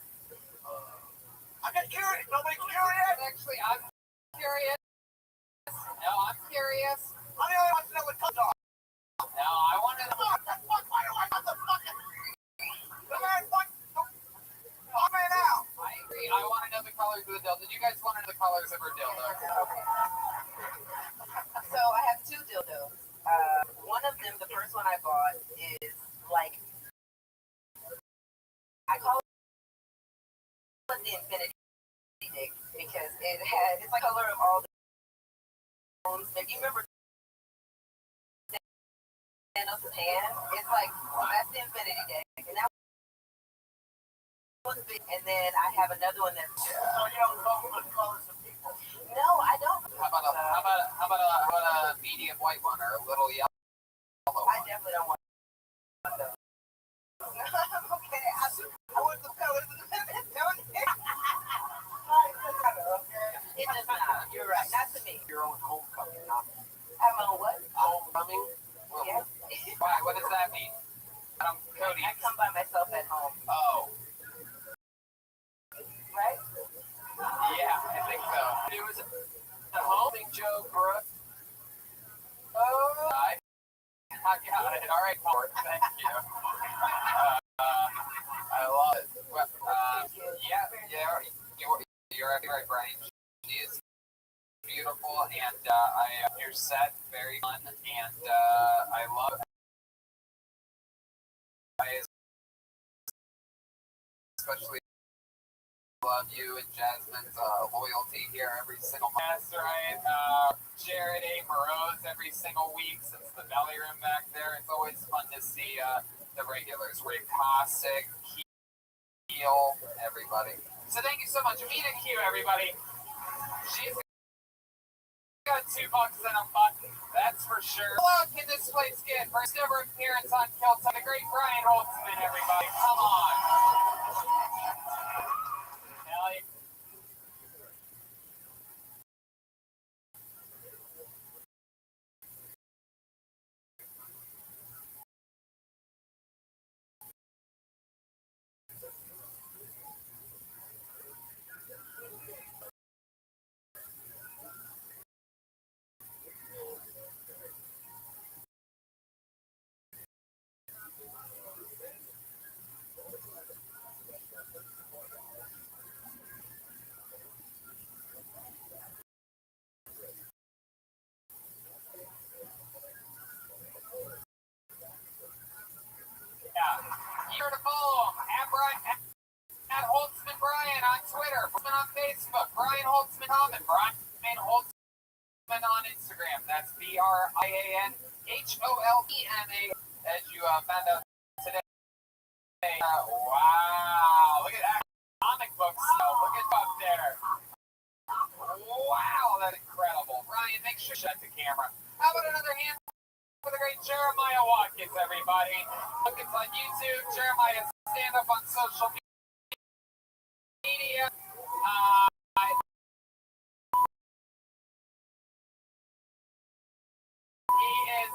Speaker 3: I got curious. Nobody curious?
Speaker 4: Actually, I'm curious. No, I'm curious.
Speaker 3: I mean, I want to know what colors are.
Speaker 4: No, I want to know.
Speaker 3: Why do I have the fucking? Come on, what? Come on out.
Speaker 4: I agree. I want to know the colors of the dildo. Did you guys want to know the colors of her dildo?
Speaker 8: Okay. So I have two dildos. One of them, the first one I bought, is like, I call it the infinity dick because it's like the color of all the bones. If you remember Thanos' hand, it's like, that's the infinity dick. And that one's big. And then I have another one that's.
Speaker 3: So you don't know the colors of people.
Speaker 8: No, I don't.
Speaker 4: How about a medium white one or a little yellow one?
Speaker 8: I definitely don't want those. Okay, I want the colors of the don't it does not. You're right. Not to me.
Speaker 3: Your own homecoming, huh?
Speaker 8: I'm on what?
Speaker 3: Homecoming?
Speaker 8: Yeah.
Speaker 4: Why? What does that mean? Cody.
Speaker 8: I come by myself at home.
Speaker 4: Oh.
Speaker 8: Right?
Speaker 4: Yeah, I think so. It was a homing joke, Brooke. Oh, I got it. All right, Ford. Thank you. I love it. Well, you're right, Brian. She is beautiful, and your set very fun, and I love. I especially love you and Jasmine's loyalty here every single month. That's right. Jared A. Moroz every single week since the belly room back there. It's always fun to see the regulars. Rick Cossack, Keel, everybody. So thank you so much. Amina Q, everybody. She's got $2 and a button. That's for sure. How loud can this place get? First ever appearance on Kelton. The great Brian Holtzman, everybody. Come on. Hell yeah. You sure to follow him at Holtzman Brian on Twitter, Holtzman on Facebook, Brian Holtzman comment, Brian Holtzman on Instagram. That's BrianHoltzman, as you found out today. Wow, look at that comic book stuff. Look at up there. Wow, that's incredible. Brian, make sure you shut the camera. How about another hand for the great Jeremiah Watkins, everybody? Look, it's on YouTube. Jeremiah's stand up on social media. He is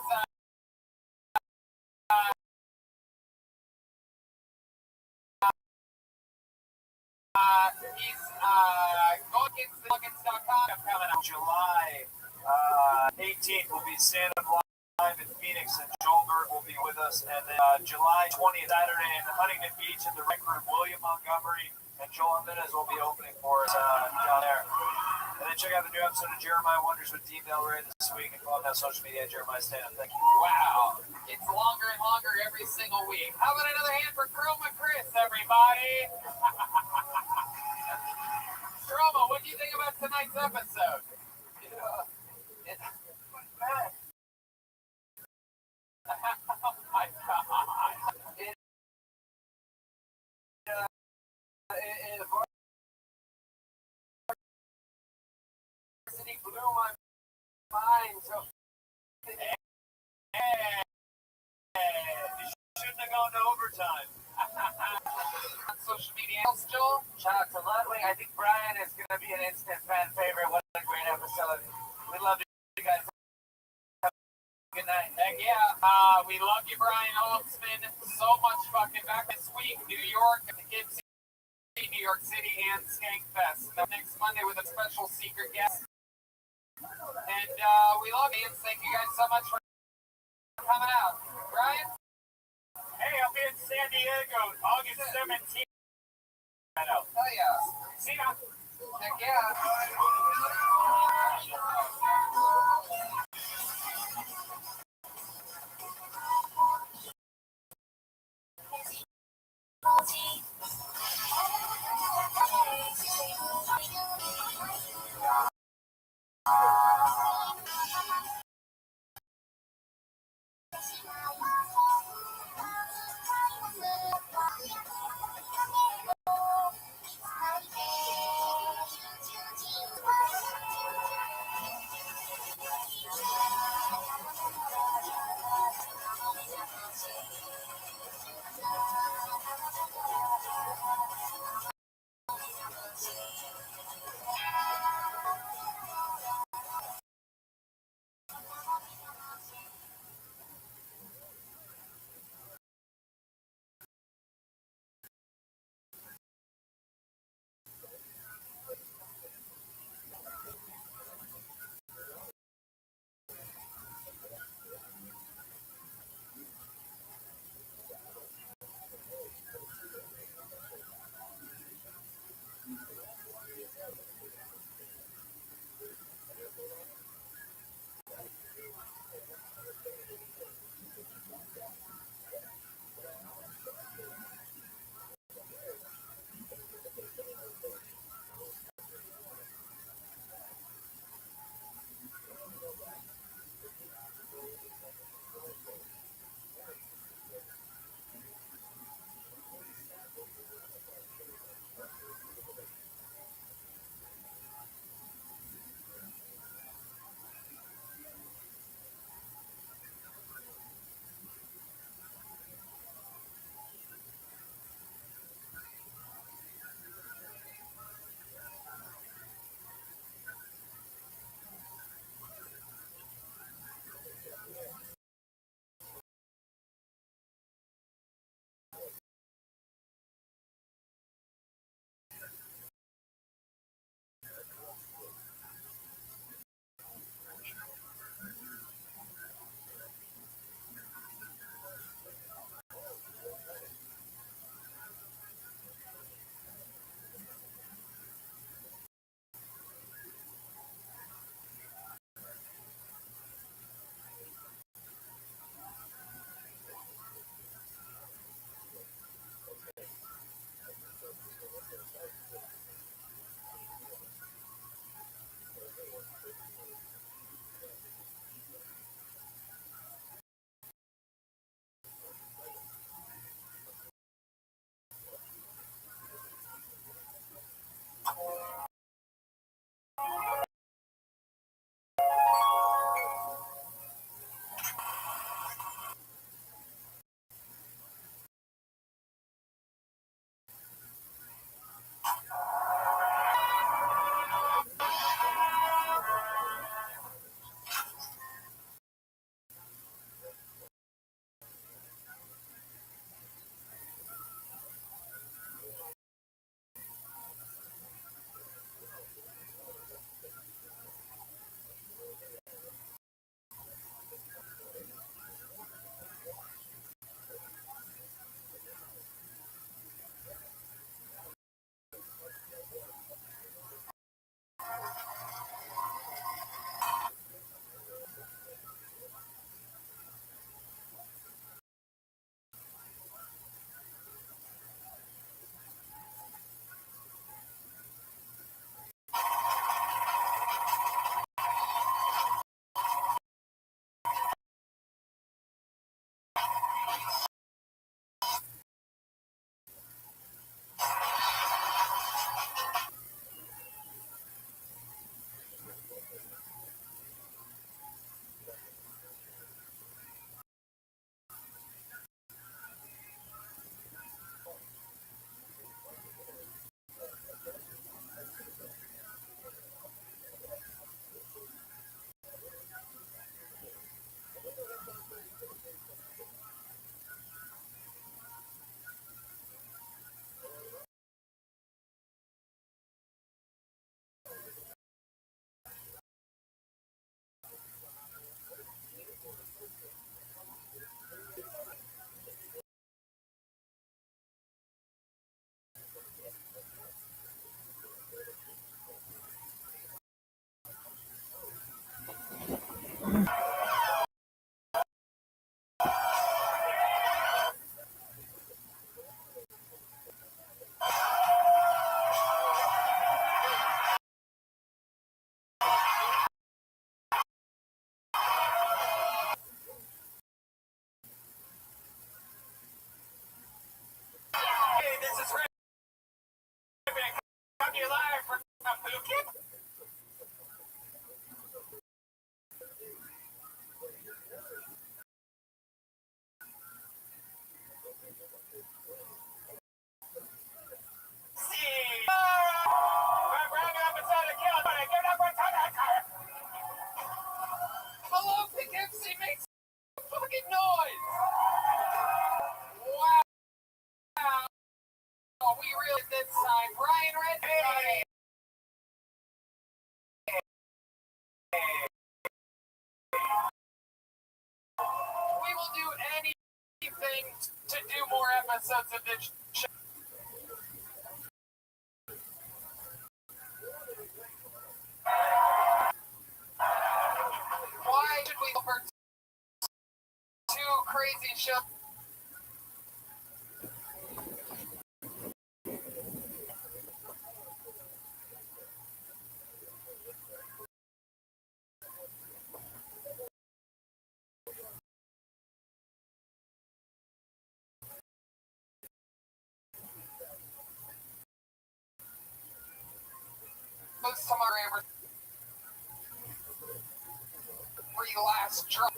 Speaker 4: Nuggets.com coming up.
Speaker 3: July 18th will be Stand Up Live in Phoenix, and Joelbert will be with us. And then July 20th, Saturday in Huntington Beach at the Rec Room, William Montgomery
Speaker 13: and Joel Jimenez will be opening for us down there. And then check out the new episode of Jeremiah Wonders with Dean Del Rey this week and follow me on social media at Jeremiah Stand. Thank you.
Speaker 4: Wow, it's longer and longer every single week. How about another hand for Chroma Chris, everybody? Chroma, what do you think about tonight's episode? Oh my God. Varsity blew my mind. So,
Speaker 13: You shouldn't have gone to overtime.
Speaker 4: on social media, else, Joel?
Speaker 10: Shout out to Ludwig. I think Brian is going to be an instant fan favorite. What a great episode. We love you guys. Have a good night.
Speaker 4: Heck yeah. We love you, Brian Holtzman. So much fucking back this week. New York, the kids see New York City and Skankfest. Next Monday with a special secret guest. And we love you. Thank you guys so much for coming out. Brian?
Speaker 13: Hey, I'll be in San Diego August 17th.
Speaker 4: Oh, yeah.
Speaker 13: See ya.
Speaker 4: Heck yeah. Hello, Poughkeepsie, make some fucking noise! Wow! We really this time. Brian Redman! We will do anything to do more episodes of this show. Why should we go for two crazy shows? Most tomorrow, where you last dropped.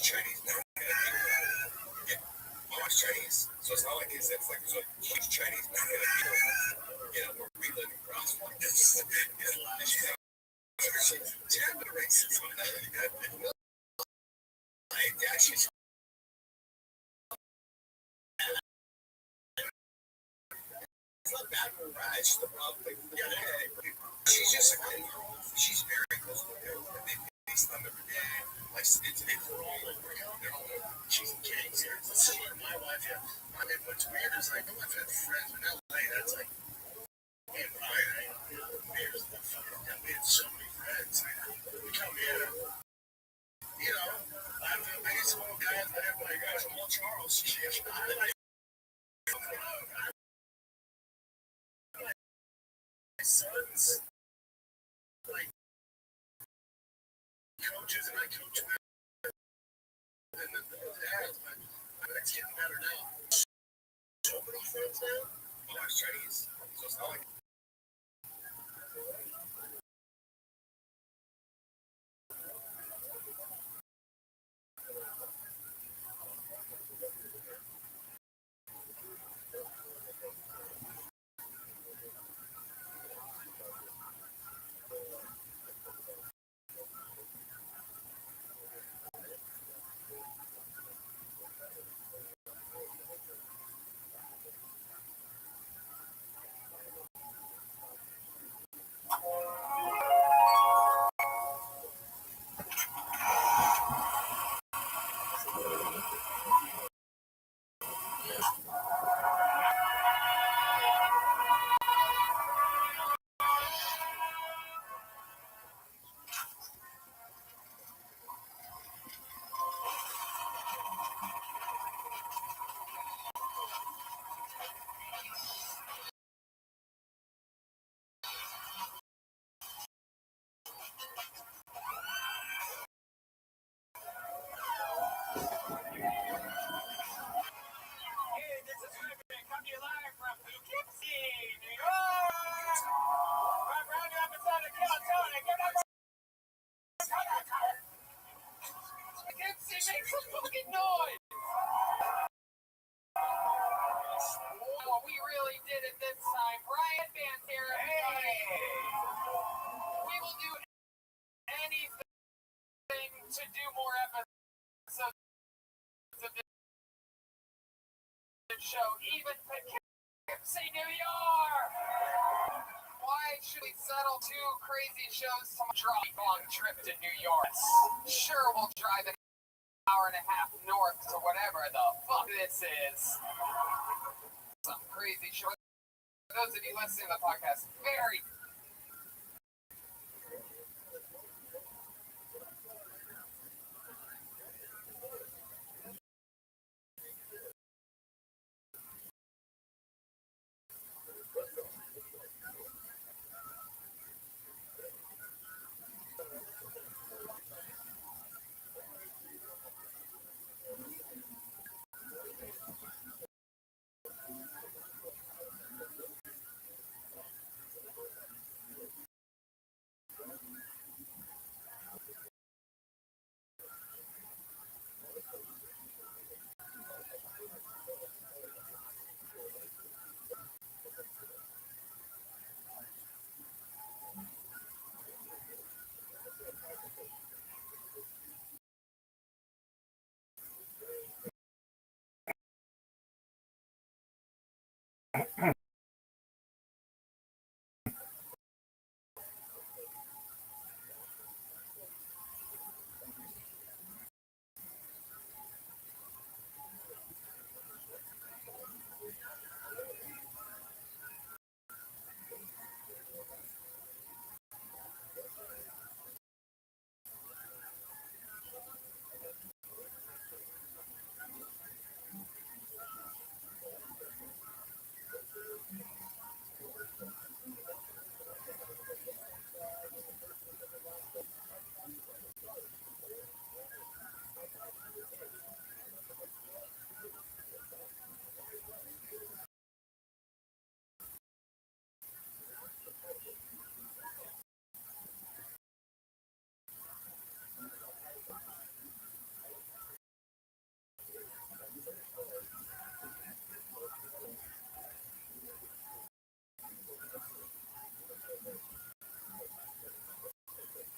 Speaker 1: Chinese. Chinese. So it's not like it's like there's a huge Chinese market of people, we're reliving across like this. Terrible racism. She's it's not bad for a ride. She's the problem. She's just she's very close to them. They FaceTime every day. Like it's all over. They're all over. She's in Kings here. It's similar to my wife. Yeah. I mean, what's weird is like my wife had friends in LA. That's like, hey, Brian, there's the fucking. We had so many friends. We come here. I'm the baseball guy. I have my guy Jamal Charles.
Speaker 3: sons, like coaches, and I coach them and the dads, but it's getting better now. So many friends now. Oh, it's Chinese, so it's not like.
Speaker 4: Make some fucking noise! Oh, we really did it this time. Brian Vance here, everybody. We will do anything to do more episodes of this show, even Poughkeepsie, New York. Why should we settle two crazy shows to drive a long trip to New York? Sure, we'll drive an hour and a half north to whatever the fuck this is. Some crazy show. For those of you listening to the podcast, very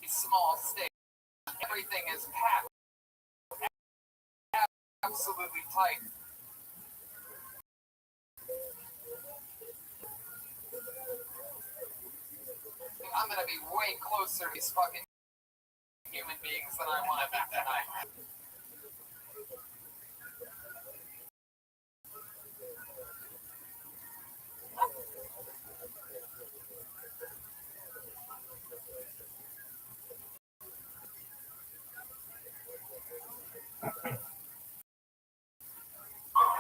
Speaker 4: small state. Everything is packed. Absolutely tight. I'm gonna be way closer to these fucking human beings than I want to be tonight.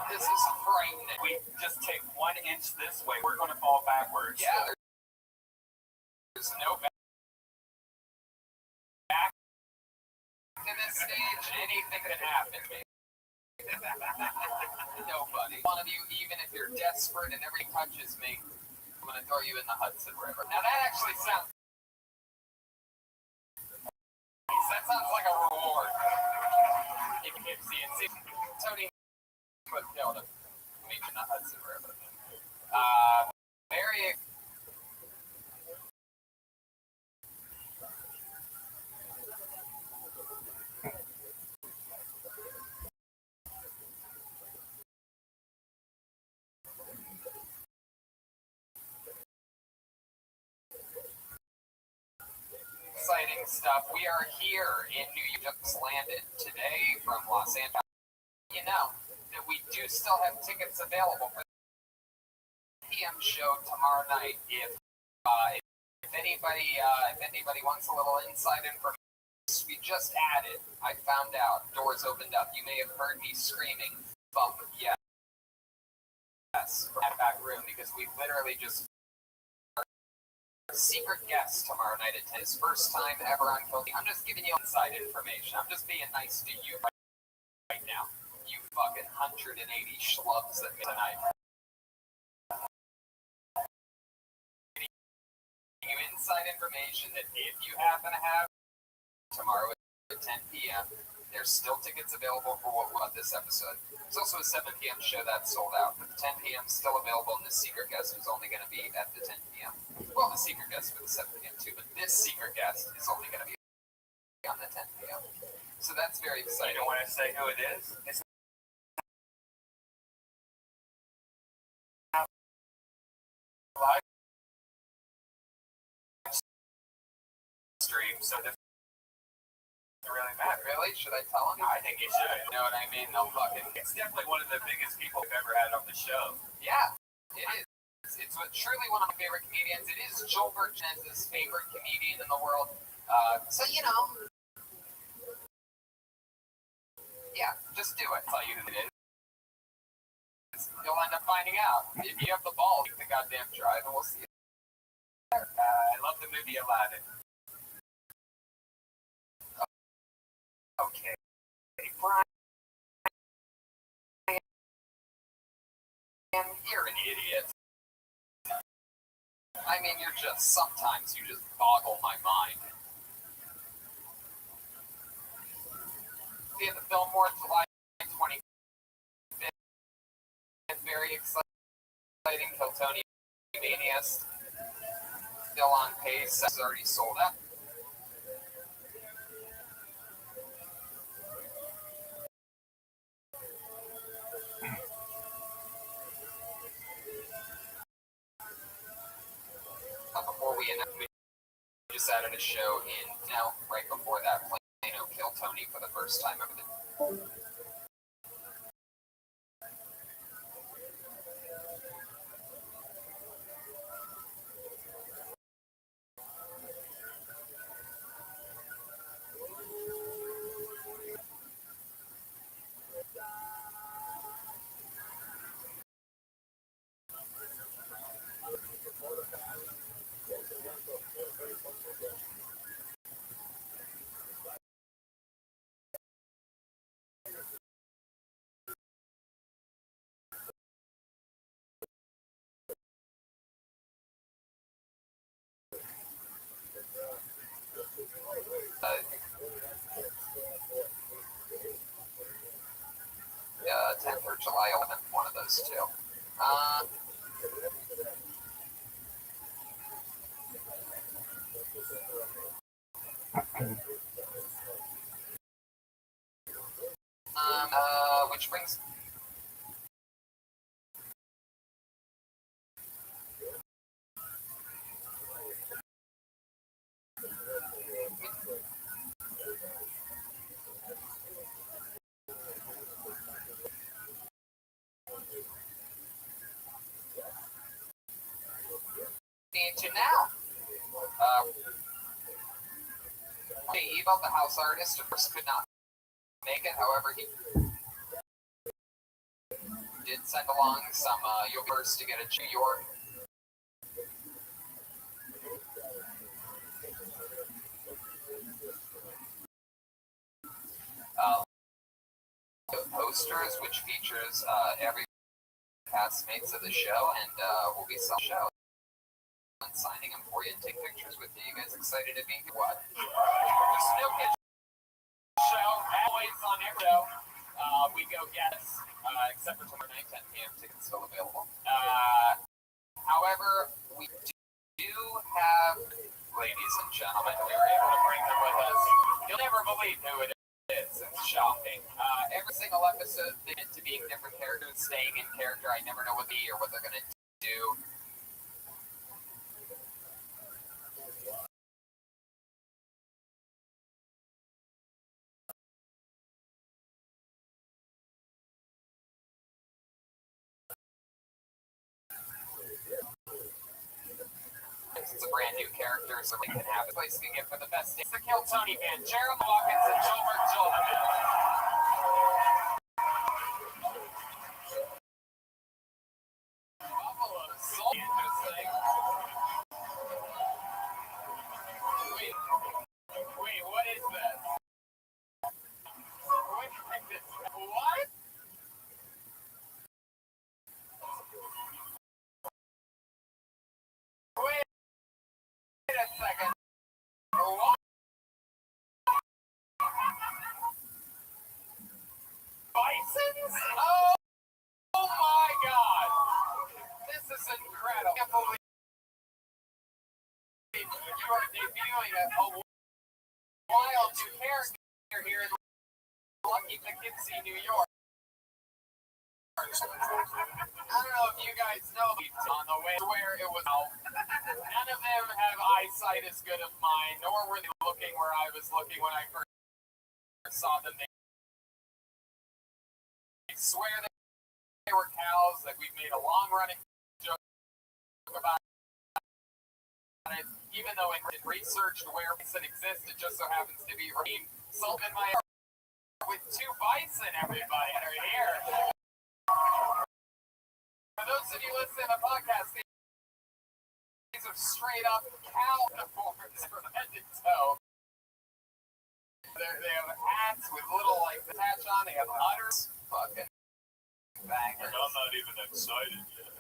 Speaker 4: This is frightening.
Speaker 6: We just take 1 inch this way, we're going to fall backwards.
Speaker 4: Yeah, stage, anything can happen, man. Nobody. One of you, even if you're desperate and everybody touches me, I'm gonna throw you in the Hudson River. Now that actually sounds like a reward. If you can see it. Tony put Delta meet in the Hudson River. Very exciting stuff. We are here in New York. Just landed today from Los Angeles. You know that we do still have tickets available for the PM show tomorrow night. If anybody wants a little inside information, we just added. I found out doors opened up. You may have heard me screaming, "Fuck yes!" from that back room because we literally just. Secret guest tomorrow night at 10. His first time ever on Kill. I'm just giving you inside information. I'm just being nice to you right now. You fucking 180 schlubs at me tonight. Giving you inside information that if you happen to have tomorrow at 10 p.m., there's still tickets available for what about this episode. It's also a 7 p.m. show that's sold out, but the 10 p.m. is still available, and the secret guest is only going to be at the 10 p.m. Well, the secret guest for the 7 p.m. too, but this secret guest is only going to be on the 10 p.m. So that's very exciting.
Speaker 6: You don't want to say who it is? It's live stream, so it doesn't really matter.
Speaker 4: Really? Should I tell him?
Speaker 6: I think you should.
Speaker 4: You know what I mean? They'll fucking.
Speaker 6: It's definitely one of the biggest people we've ever had on the show.
Speaker 4: Yeah, it is. It's truly one of my favorite comedians. It is Joel Berchenez's favorite comedian in the world. So, you know. Yeah, just do it. I'll tell you who it is. You'll end up finding out. If you have the ball, take the goddamn drive, and we'll see you there.
Speaker 6: I love the movie Aladdin.
Speaker 4: Okay. Brian, you're an idiot. I mean, sometimes you just boggle my mind. See the Fillmore, July 25th. Very exciting. Kill Tony Mania still on pace. It's already sold out. Before we just added a show in now, right before that, Plano Kill Tony for the first time ever. Yeah, 10th or July 11th, one of those two. Which brings to now. Evo, the house artist, of course, could not make it. However, he did send along some yogurts to get a New York. posters, which features every castmates of the show, and we'll be selling the show and signing them for you and take pictures with you. You guys excited to be here? What? Just no kitchen show, always on every show. We go guests, except for tomorrow night, 10 p.m. Tickets still available. However, we do have, ladies and gentlemen, we were able to bring them with us. You'll never believe who it is. It's shocking. Every single episode, they get to being different characters, staying in character. I never know what they or what they're going to do. It's a brand new character, so they can have a place to get for the best. It's the Kill Tony Band, Jeremy Watkins and Gilbert Gilliman. Buffalo Soul. Interesting. Wait, what is this? What? Wait a second. What? Bisons? Oh my God! This is incredible. I can't believe you are debuting a wild new character here in Lucky Poughkeepsie, New York. I don't know if you guys know on the way where it was out. None of them have eyesight as good as mine, nor were they looking where I was looking when I first saw them. They swear they were cows, that we've made a long-running joke about it, even though it researched where bison exists, it just so happens to be Raheem Sullivan, my with two bison, everybody, that are here. For those of you listening to the podcast, these are straight up cow uniforms from head to toe. They have hats with little like patch on. They have udders. Fucking bangers.
Speaker 6: I'm not even excited yet.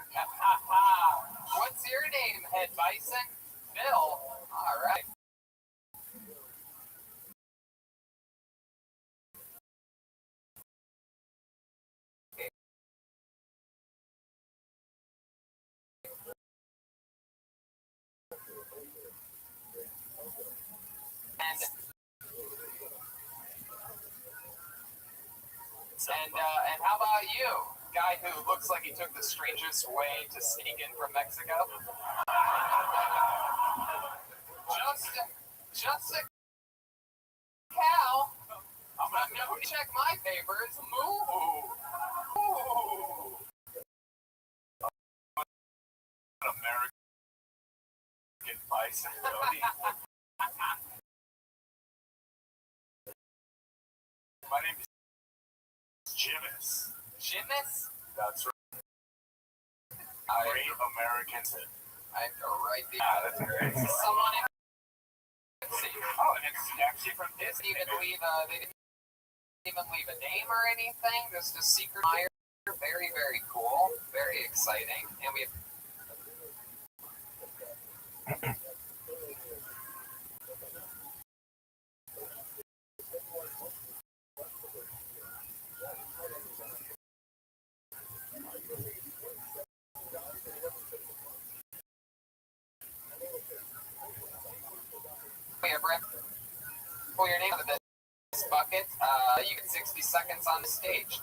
Speaker 4: What's your name, Head Bison? Phil. All right. And how about you? Guy who looks like he took the strangest way to sneak in from Mexico? Just a cow. I'm gonna go check my papers. Moo.
Speaker 6: American bison, Tony. My name is Jimis.
Speaker 4: Jimis?
Speaker 6: That's right. Great Americans.
Speaker 4: I have to write the.
Speaker 6: That's great.
Speaker 4: Someone in.
Speaker 6: Oh, and it's actually from Disney.
Speaker 4: They didn't even leave a name or anything. Just a secret hire. Very, very cool. Very exciting. And we have. Pull your name out of this bucket. You get 60 seconds on the stage.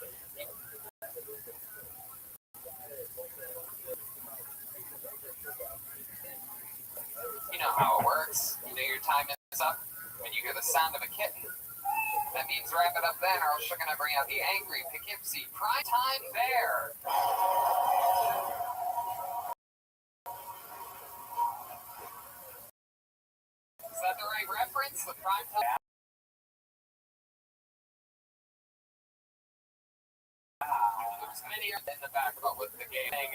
Speaker 4: You know how it works. You know your time is up when you hear the sound of a kitten. That means wrap it up then, or else you're going to bring out the angry Poughkeepsie Primetime Bear. Is that the right reference? The Primetime There's many in the back about what the gay thing,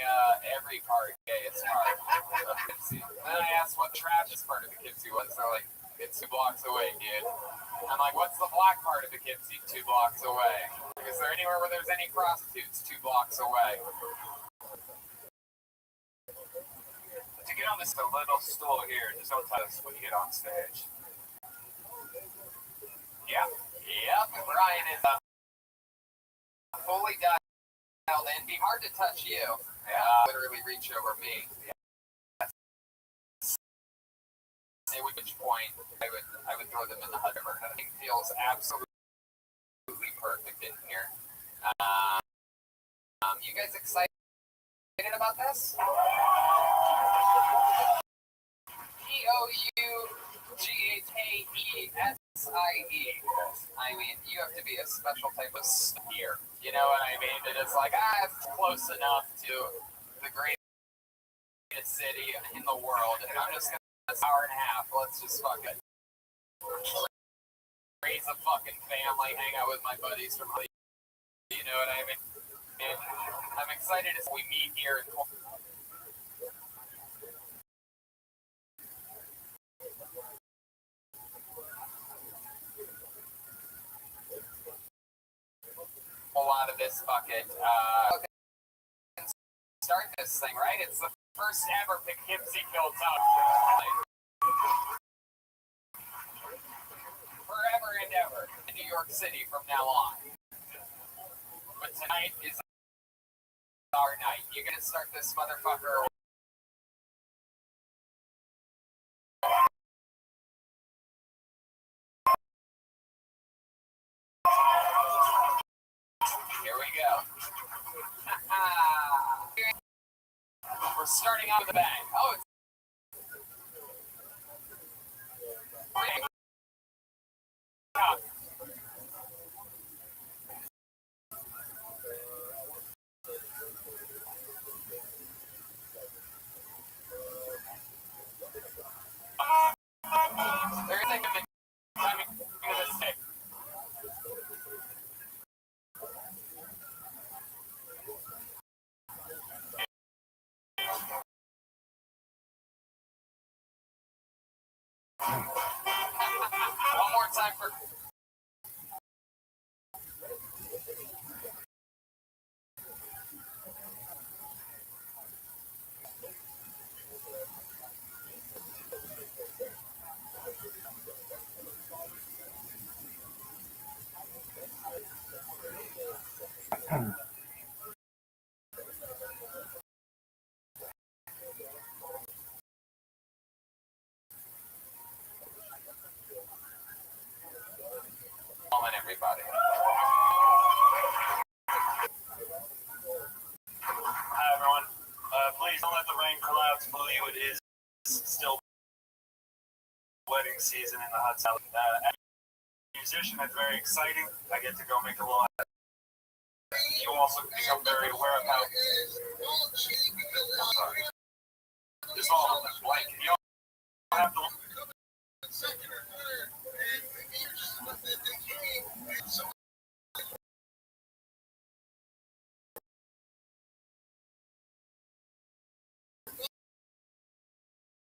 Speaker 4: every part gay is part of Poughkeepsie. Then I asked what trashest part of Poughkeepsie was. They're like, It's 2 blocks away, dude. I'm like, what's the black part of Poughkeepsie? 2 blocks away. Is there anywhere where there's any prostitutes? 2 blocks away. To get on this little stool here, just don't touch us when you get on stage. Yep. Ryan is fully dialed in. Be hard to touch you. Literally reach over me. At which point I would throw them in the Hudder. I think feels absolutely perfect in here. You guys excited about this? POUGHAKESIE. I mean, you have to be a special type of here. You know what I mean? It's like, it's close enough to the greatest city in the world. And I'm just going to hour and a half. Let's just fucking raise a fucking family, hang out with my buddies from the, you know what I mean? And I'm excited as we meet here in a lot of this bucket. Start this thing, right? It's the first ever Poughkeepsie Kill Talk. Forever and ever in New York City from now on. But tonight is our night. You're gonna start this motherfucker. Here we go. We're starting out with a bang. Oh, it's they're thinking the timing of this thing. One more time for. Everybody.
Speaker 6: Hi, everyone. Please don't let the rain clouds fool you. It is still wedding season in the Hudson. As a musician, it's very exciting. I get to go make a lot. You also become very aware of how. Sorry. This all is blank. You don't have to.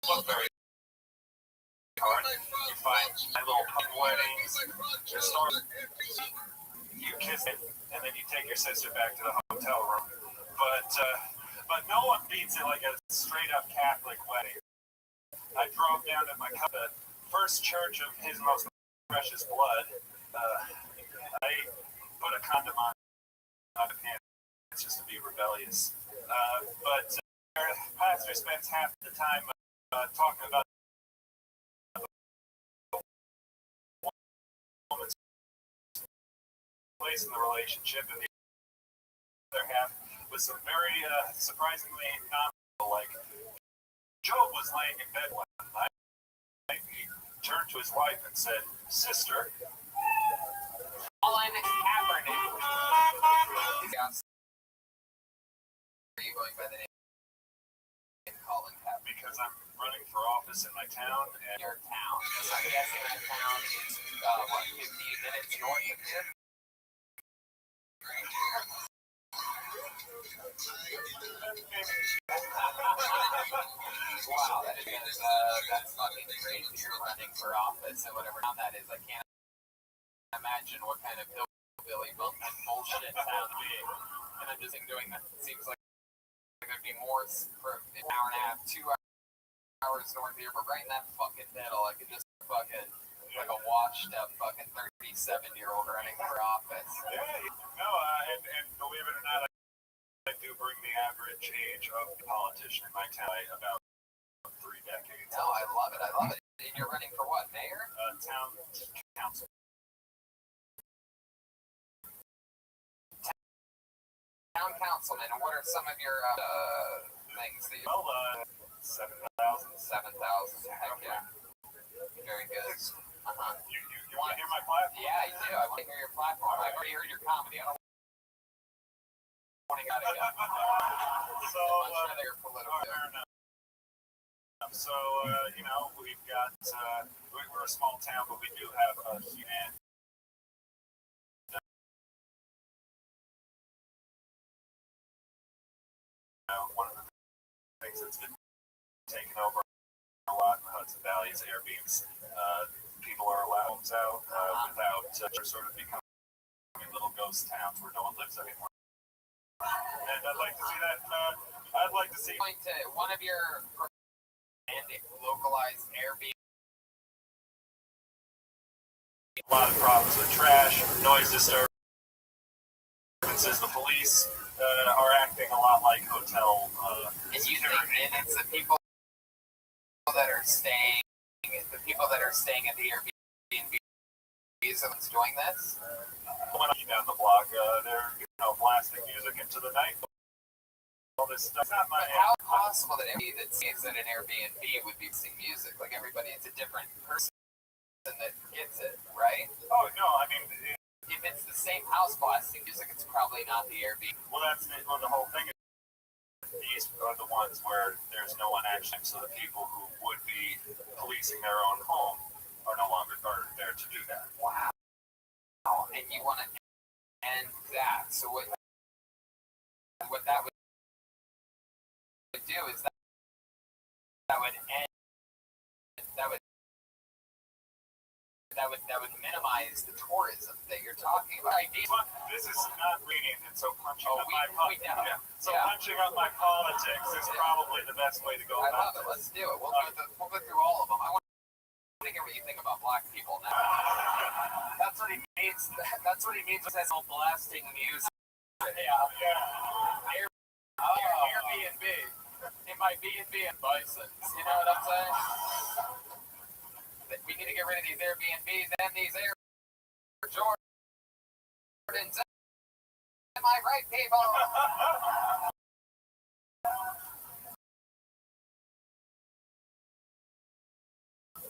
Speaker 6: Look very hard. You find my little punk weddings, you kiss it, and then you take your sister back to the hotel room. But no one beats it like a straight up Catholic wedding. I drove down to my the first church of His Most Precious Blood. I put a condom on my pants just to be rebellious. But the pastor spends half the time talking about the woman's place in the relationship, and the other half was some very surprisingly non like Job was laying in bed one night. He turned to his wife and said, "Sister."
Speaker 4: Colin Kaepernick. Yes. Are you going by the name Colin Kaepernick?
Speaker 6: Because I'm running for office in my town. And
Speaker 4: your town. So I'm guessing that town is 15 minutes north of here. Wow, that is That's fucking crazy. You're running for office and whatever town that is. I can't imagine what kind of hillbilly bullshit town to be. And I'm just doing that. It seems like there'd be more for an hour and a half, 2 hours north here, but right in that fucking middle, I could just fucking like a washed up fucking 37-year-old running for office.
Speaker 6: Yeah, no, and believe it or not, I do bring the average age of the politician in my town about 3 decades.
Speaker 4: No, I love it. And you're running for what, mayor?
Speaker 6: Town council.
Speaker 4: Town councilman, and what are some of your things that you...
Speaker 6: Well, 7,000.
Speaker 4: 7,000, heck yeah. Very good. Uh-huh.
Speaker 6: You want to hear my platform?
Speaker 4: Yeah, I do. I want to hear your platform. I've already heard your comedy. I don't want to get it yet.
Speaker 6: So,
Speaker 4: I'm sure they're political.
Speaker 6: So, you know, we've got, we're a small town, but we do have a human. One of the things that's been taken over a lot in the Hudson Valley is Airbnbs. People are allowed homes out without sort of becoming little ghost towns where no one lives anymore. And I'd like to see that. I'd like to see.
Speaker 4: Point to one of your localized Airbnb.
Speaker 6: A lot of problems with trash, noise disturbances. The police are acting a lot like hotel security.
Speaker 4: And it's the people that are staying at the Airbnbs are doing this.
Speaker 6: When I'm down the block, they're blasting music into the night. All this stuff. Not my.
Speaker 4: But how possible that everybody that stays at an Airbnb would be listening music? Like everybody, it's a different person that gets it, right?
Speaker 6: Oh no, I mean.
Speaker 4: If it's the same house blasting music, it's probably not the Airbnb.
Speaker 6: Well, that's the whole thing. These are the ones where there's no one action, so the people who would be policing their own home are no longer there to do that.
Speaker 4: Wow. And you want to end that. So what that would do is that would minimize the tourism that you're talking about.
Speaker 6: This is not lenient, and so punching up my politics is probably the best way to go
Speaker 4: I
Speaker 6: about
Speaker 4: love it.
Speaker 6: this.
Speaker 4: Let's do it. We'll go through all of them. I want to hear what you think about black people now. That's what he means. That's what he means when he says blasting music. Yeah. Airbnb. In my B&B in Bisons. You know what I'm saying? We need to get rid of these Airbnbs and these Air Jordans. Am I right, people?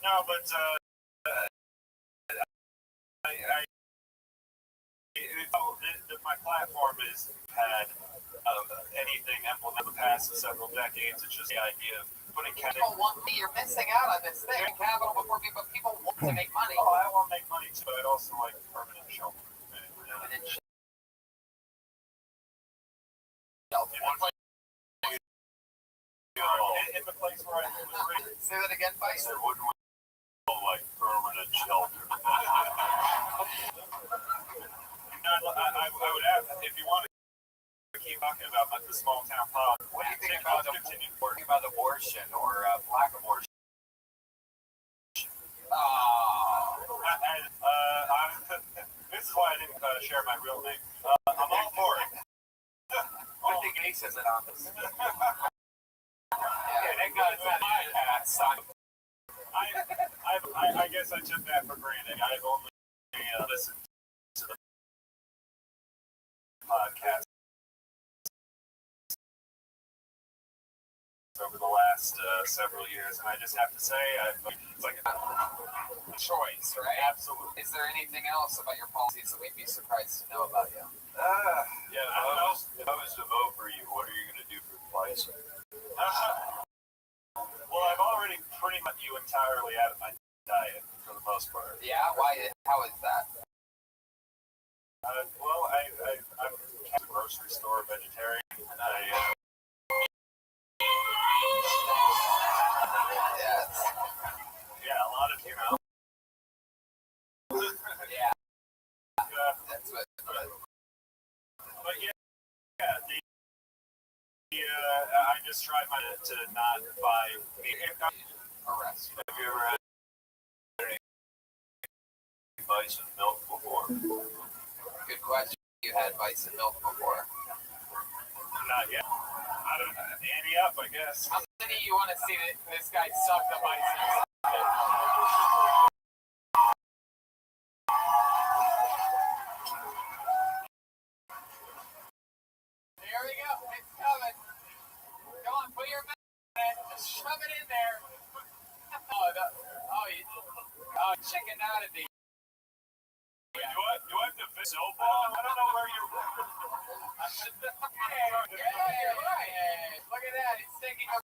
Speaker 6: No, but my platform has had anything implemented the past several decades. It's just the idea of putting
Speaker 4: people want me. You're missing out on this thing. Capital before people want to make money.
Speaker 6: Oh, I want to make money too, but I'd also like permanent shelter.
Speaker 4: Permanent shelter.
Speaker 6: In the place where I was raised.
Speaker 4: Say that again, Bison.
Speaker 6: Wouldn't we like permanent shelter? I would ask if you want to keep talking about the small town politics.
Speaker 4: What do you think about abortion or black abortion?
Speaker 6: This is why I didn't share my real name. I'm all for it.
Speaker 4: Good thing Ace isn't on this. Yeah, that guy's not my cat, son.
Speaker 6: I guess I took that for granted. I've only listened to the podcast over the last several years, and I just have to say, it's like a
Speaker 4: choice, right?
Speaker 6: Absolutely.
Speaker 4: Is there anything else about your policies that we'd be surprised to know about you?
Speaker 6: Yeah, if I was to vote for you, what are you going to do for the bison? Well, I've already pretty much you entirely out of my diet for the most part.
Speaker 4: Yeah, why? How is that?
Speaker 6: Well, I'm at a grocery store vegetarian, and
Speaker 4: Yeah,
Speaker 6: I just try to not buy
Speaker 4: Arrest.
Speaker 6: Have you ever had any bison milk before?
Speaker 4: Good question. You had bison milk before.
Speaker 6: Not yet. I don't know. Ante up, I guess.
Speaker 4: How many you want to see this guy suck the bison? There we go. It's coming. Come on, put your mouth in it. Just shove it in there. Chicken out of the.
Speaker 6: Do I have to fix so bad? I don't know where you're.
Speaker 4: Right. Look at that. He's taking a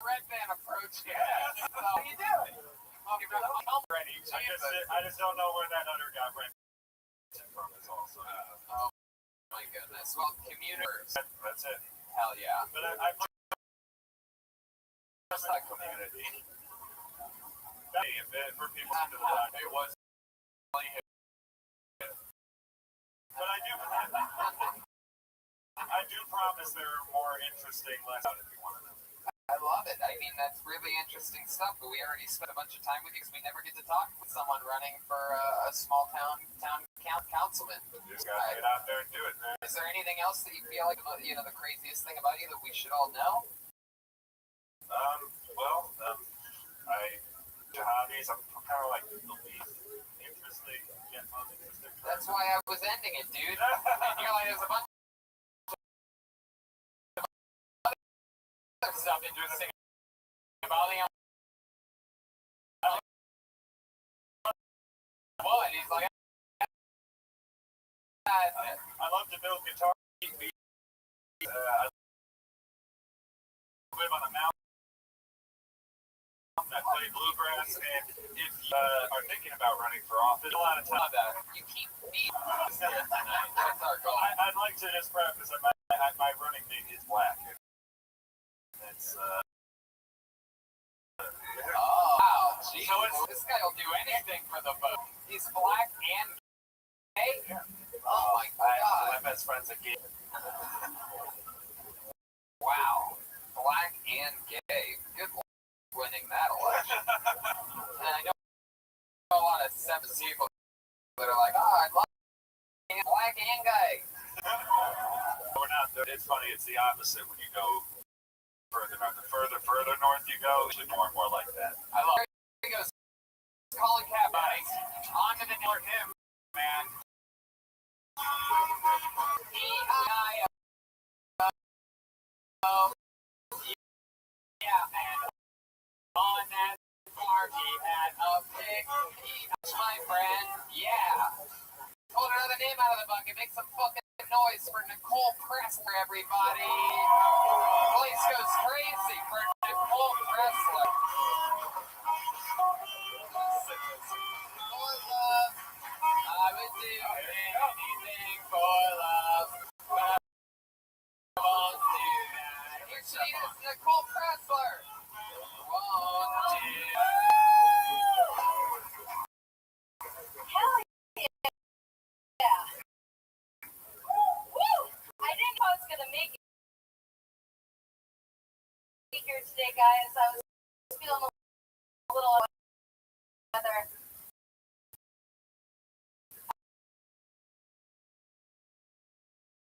Speaker 4: red man approach. Yeah. How you doing? I'm ready.
Speaker 6: I just don't know where that other got rented from is also.
Speaker 4: Oh my goodness. Well, commuters.
Speaker 6: That's it.
Speaker 4: Hell yeah.
Speaker 6: But I trust that community. For people to the back.
Speaker 4: It was.
Speaker 6: But I do promise there are more interesting lessons if you want to know.
Speaker 4: I love it. I mean, that's really interesting stuff. But we already spent a bunch of time with you because we never get to talk with someone running for a small town councilman.
Speaker 6: You just gotta get out there and do it, man.
Speaker 4: Is there anything else that you feel like the craziest thing about you that we should all know?
Speaker 6: Hobbies. I'm kind of like the least interesting, yet most interesting.
Speaker 4: That's why I was ending it, dude. And you're like, there's a bunch of other stuff interesting about him. What? He's like,
Speaker 6: I love to build guitar. I live on a mountain. I play bluegrass, and if you are thinking about running for office, a lot of time
Speaker 4: you keep me here tonight. That's our goal.
Speaker 6: I'd like to just preface that my running mate is black. It's
Speaker 4: wow, geez. So this guy will do anything for the vote. He's black and gay. Oh my god.
Speaker 6: My best friend's a gay.
Speaker 4: Wow, black and gay. Good Lord. Winning that election. And I know a lot of 7 people that are like, oh, I'd love being black and gay.
Speaker 6: We're not. It's funny. It's the opposite when you go further north. The further north you go, it's more and more like that.
Speaker 4: I love it. He goes, Colin Cat, buddy. On to the north him, man. Yeah, man. On that farm, he had a pig. My friend, yeah. Pulled another name out of the bucket. Make some fucking noise for Nicole Pressler, everybody. Place goes crazy for Nicole Pressler. For love, I would do anything for love, but I won't do that. Here she is, Nicole Pressler.
Speaker 8: Hell yeah. Woo! I didn't know I was gonna make it here today, guys. I was feeling a little weather.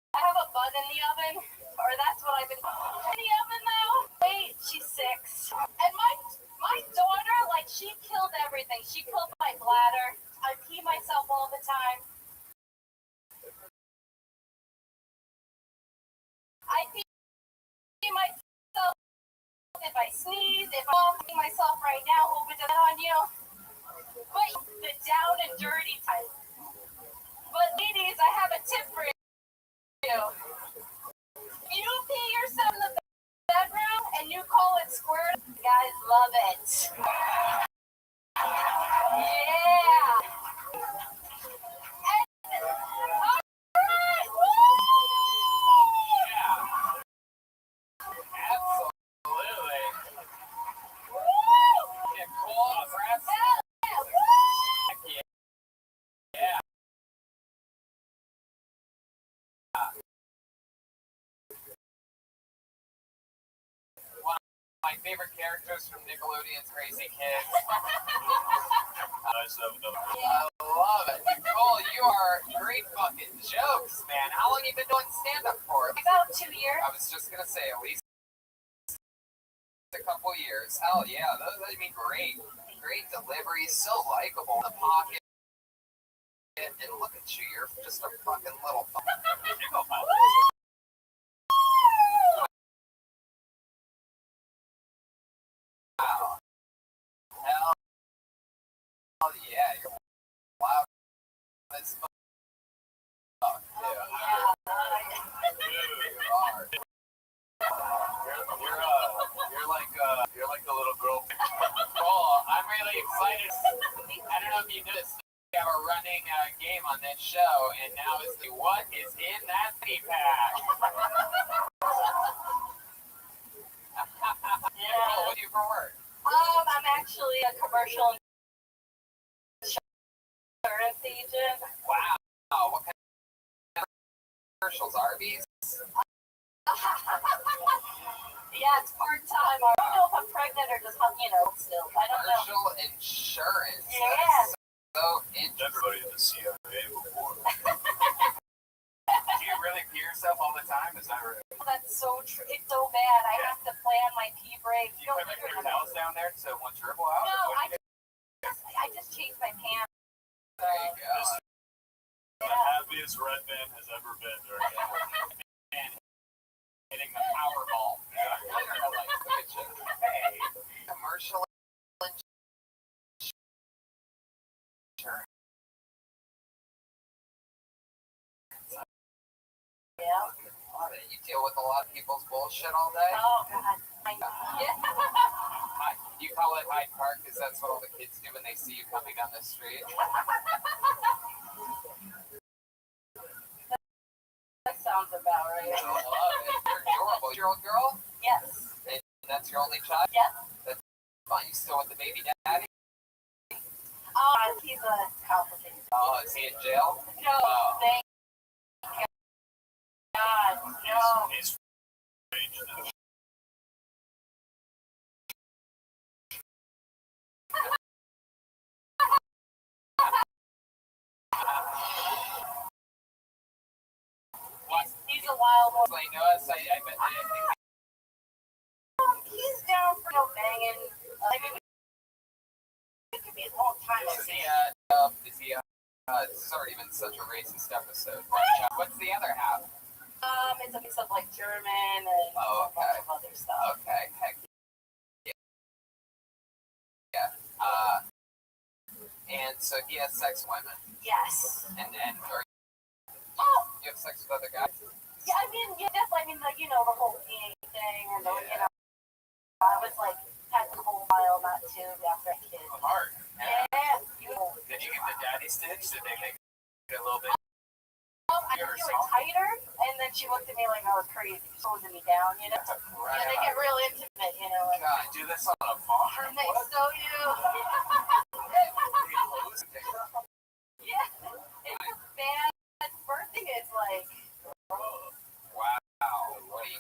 Speaker 8: I have a bun in the oven, or that's what I've been in the oven now. Wait, she's 6. And my daughter, like, she killed everything. She killed my bladder. I pee myself all the time. I pee myself if I sneeze, if I'm peeing myself right now, hope it doesn't on you. But the down and dirty type. But ladies, I have a tip for you. If you pee yourself in the bedroom and you call it squirt, guys love it. Yeah. And, all right, woo!
Speaker 4: Absolutely.
Speaker 8: Woo!
Speaker 4: Nicole Pressler. my favorite characters from Nickelodeon's Crazy Kids.
Speaker 6: Nice to have another.
Speaker 4: I love it. Nicole, you are great fucking jokes, man. How long you been doing stand-up for?
Speaker 8: About 2 years.
Speaker 4: I was just gonna say at least a couple years. Hell yeah, those I mean great. Great delivery, so likable in the pocket. And look at you, you're just a fucking little Wow. Hell yeah, you're loud as fuck. Yeah.
Speaker 6: You're like the little girl.
Speaker 4: Cool. I'm really excited. I don't know if you noticed, we have a running game on this show, and now is the what is in that fanny pack. Nicole, what do you do for work?
Speaker 8: I'm actually a commercial insurance agent.
Speaker 4: Wow. What kind of commercials? Arby's?
Speaker 8: Yeah, it's part-time. I don't know if I'm pregnant or just, still. I don't know.
Speaker 4: Commercial insurance.
Speaker 8: Yeah.
Speaker 4: So interesting.
Speaker 6: Everybody in the CIA before.
Speaker 4: Do you really pee yourself all the time? Is that right?
Speaker 8: That's so true. It's so bad. I have to plan my pee break.
Speaker 4: Do you put like your towels down there to one dribble out?
Speaker 8: No,
Speaker 4: Or what do you do?
Speaker 8: I just changed my pants.
Speaker 4: There you go.
Speaker 6: This is the happiest Red Man has ever been during that.
Speaker 4: And hitting the Powerball. Yeah. Like, look at you. Hey, commercial insurance.
Speaker 8: Yeah.
Speaker 4: Love it. You deal with a lot of people's bullshit all day?
Speaker 8: Oh, God.
Speaker 4: You call it Hyde Park because that's what all the kids do when they see you coming down the street.
Speaker 8: That sounds about right.
Speaker 4: I love it. You're adorable. Your old girl?
Speaker 8: Yes.
Speaker 4: And that's your only child?
Speaker 8: Yes.
Speaker 4: That's fine. You still with the baby daddy?
Speaker 8: He's a complicated.
Speaker 4: Oh, is he in jail?
Speaker 8: No, thank God. No.
Speaker 6: He's strange now.
Speaker 8: He's a wild one.
Speaker 4: Like us, I bet
Speaker 8: He's down for banging. I mean, it could be a long time.
Speaker 4: this has already been such a racist episode. What's the other half?
Speaker 8: It's a mix of like German and a bunch of other stuff.
Speaker 4: Okay, heck yeah. And so he has sex with women.
Speaker 8: Yes.
Speaker 4: And or
Speaker 8: Oh,
Speaker 4: you have sex with other guys?
Speaker 8: yeah, I mean, yeah, definitely. I mean, like, the whole PA thing, and I was like, had the whole while not to after a kid.
Speaker 4: Hard.
Speaker 8: Yeah.
Speaker 4: Did you get the daddy stitch? Did they make it a little bit?
Speaker 8: I do it tighter, and then she looked at me like I was crazy, closing me down, And they get real intimate, And
Speaker 4: God, do this on a farm?
Speaker 8: and they sew you. Yeah, it's a bad birthing. It's like,
Speaker 4: Wow. What do you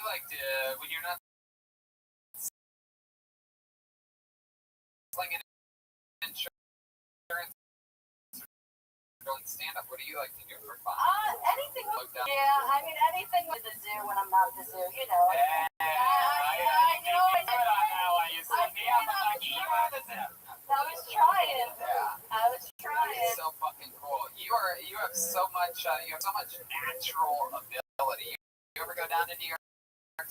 Speaker 4: like to when you're not slinging insurance doing stand up? What do you like to do for fun?
Speaker 8: anything. Yeah, I mean, anything with the zoo when I'm not at the zoo,
Speaker 4: I know. I was trying. It's so fucking cool. You have so much. You have so much natural ability. You ever go down to New York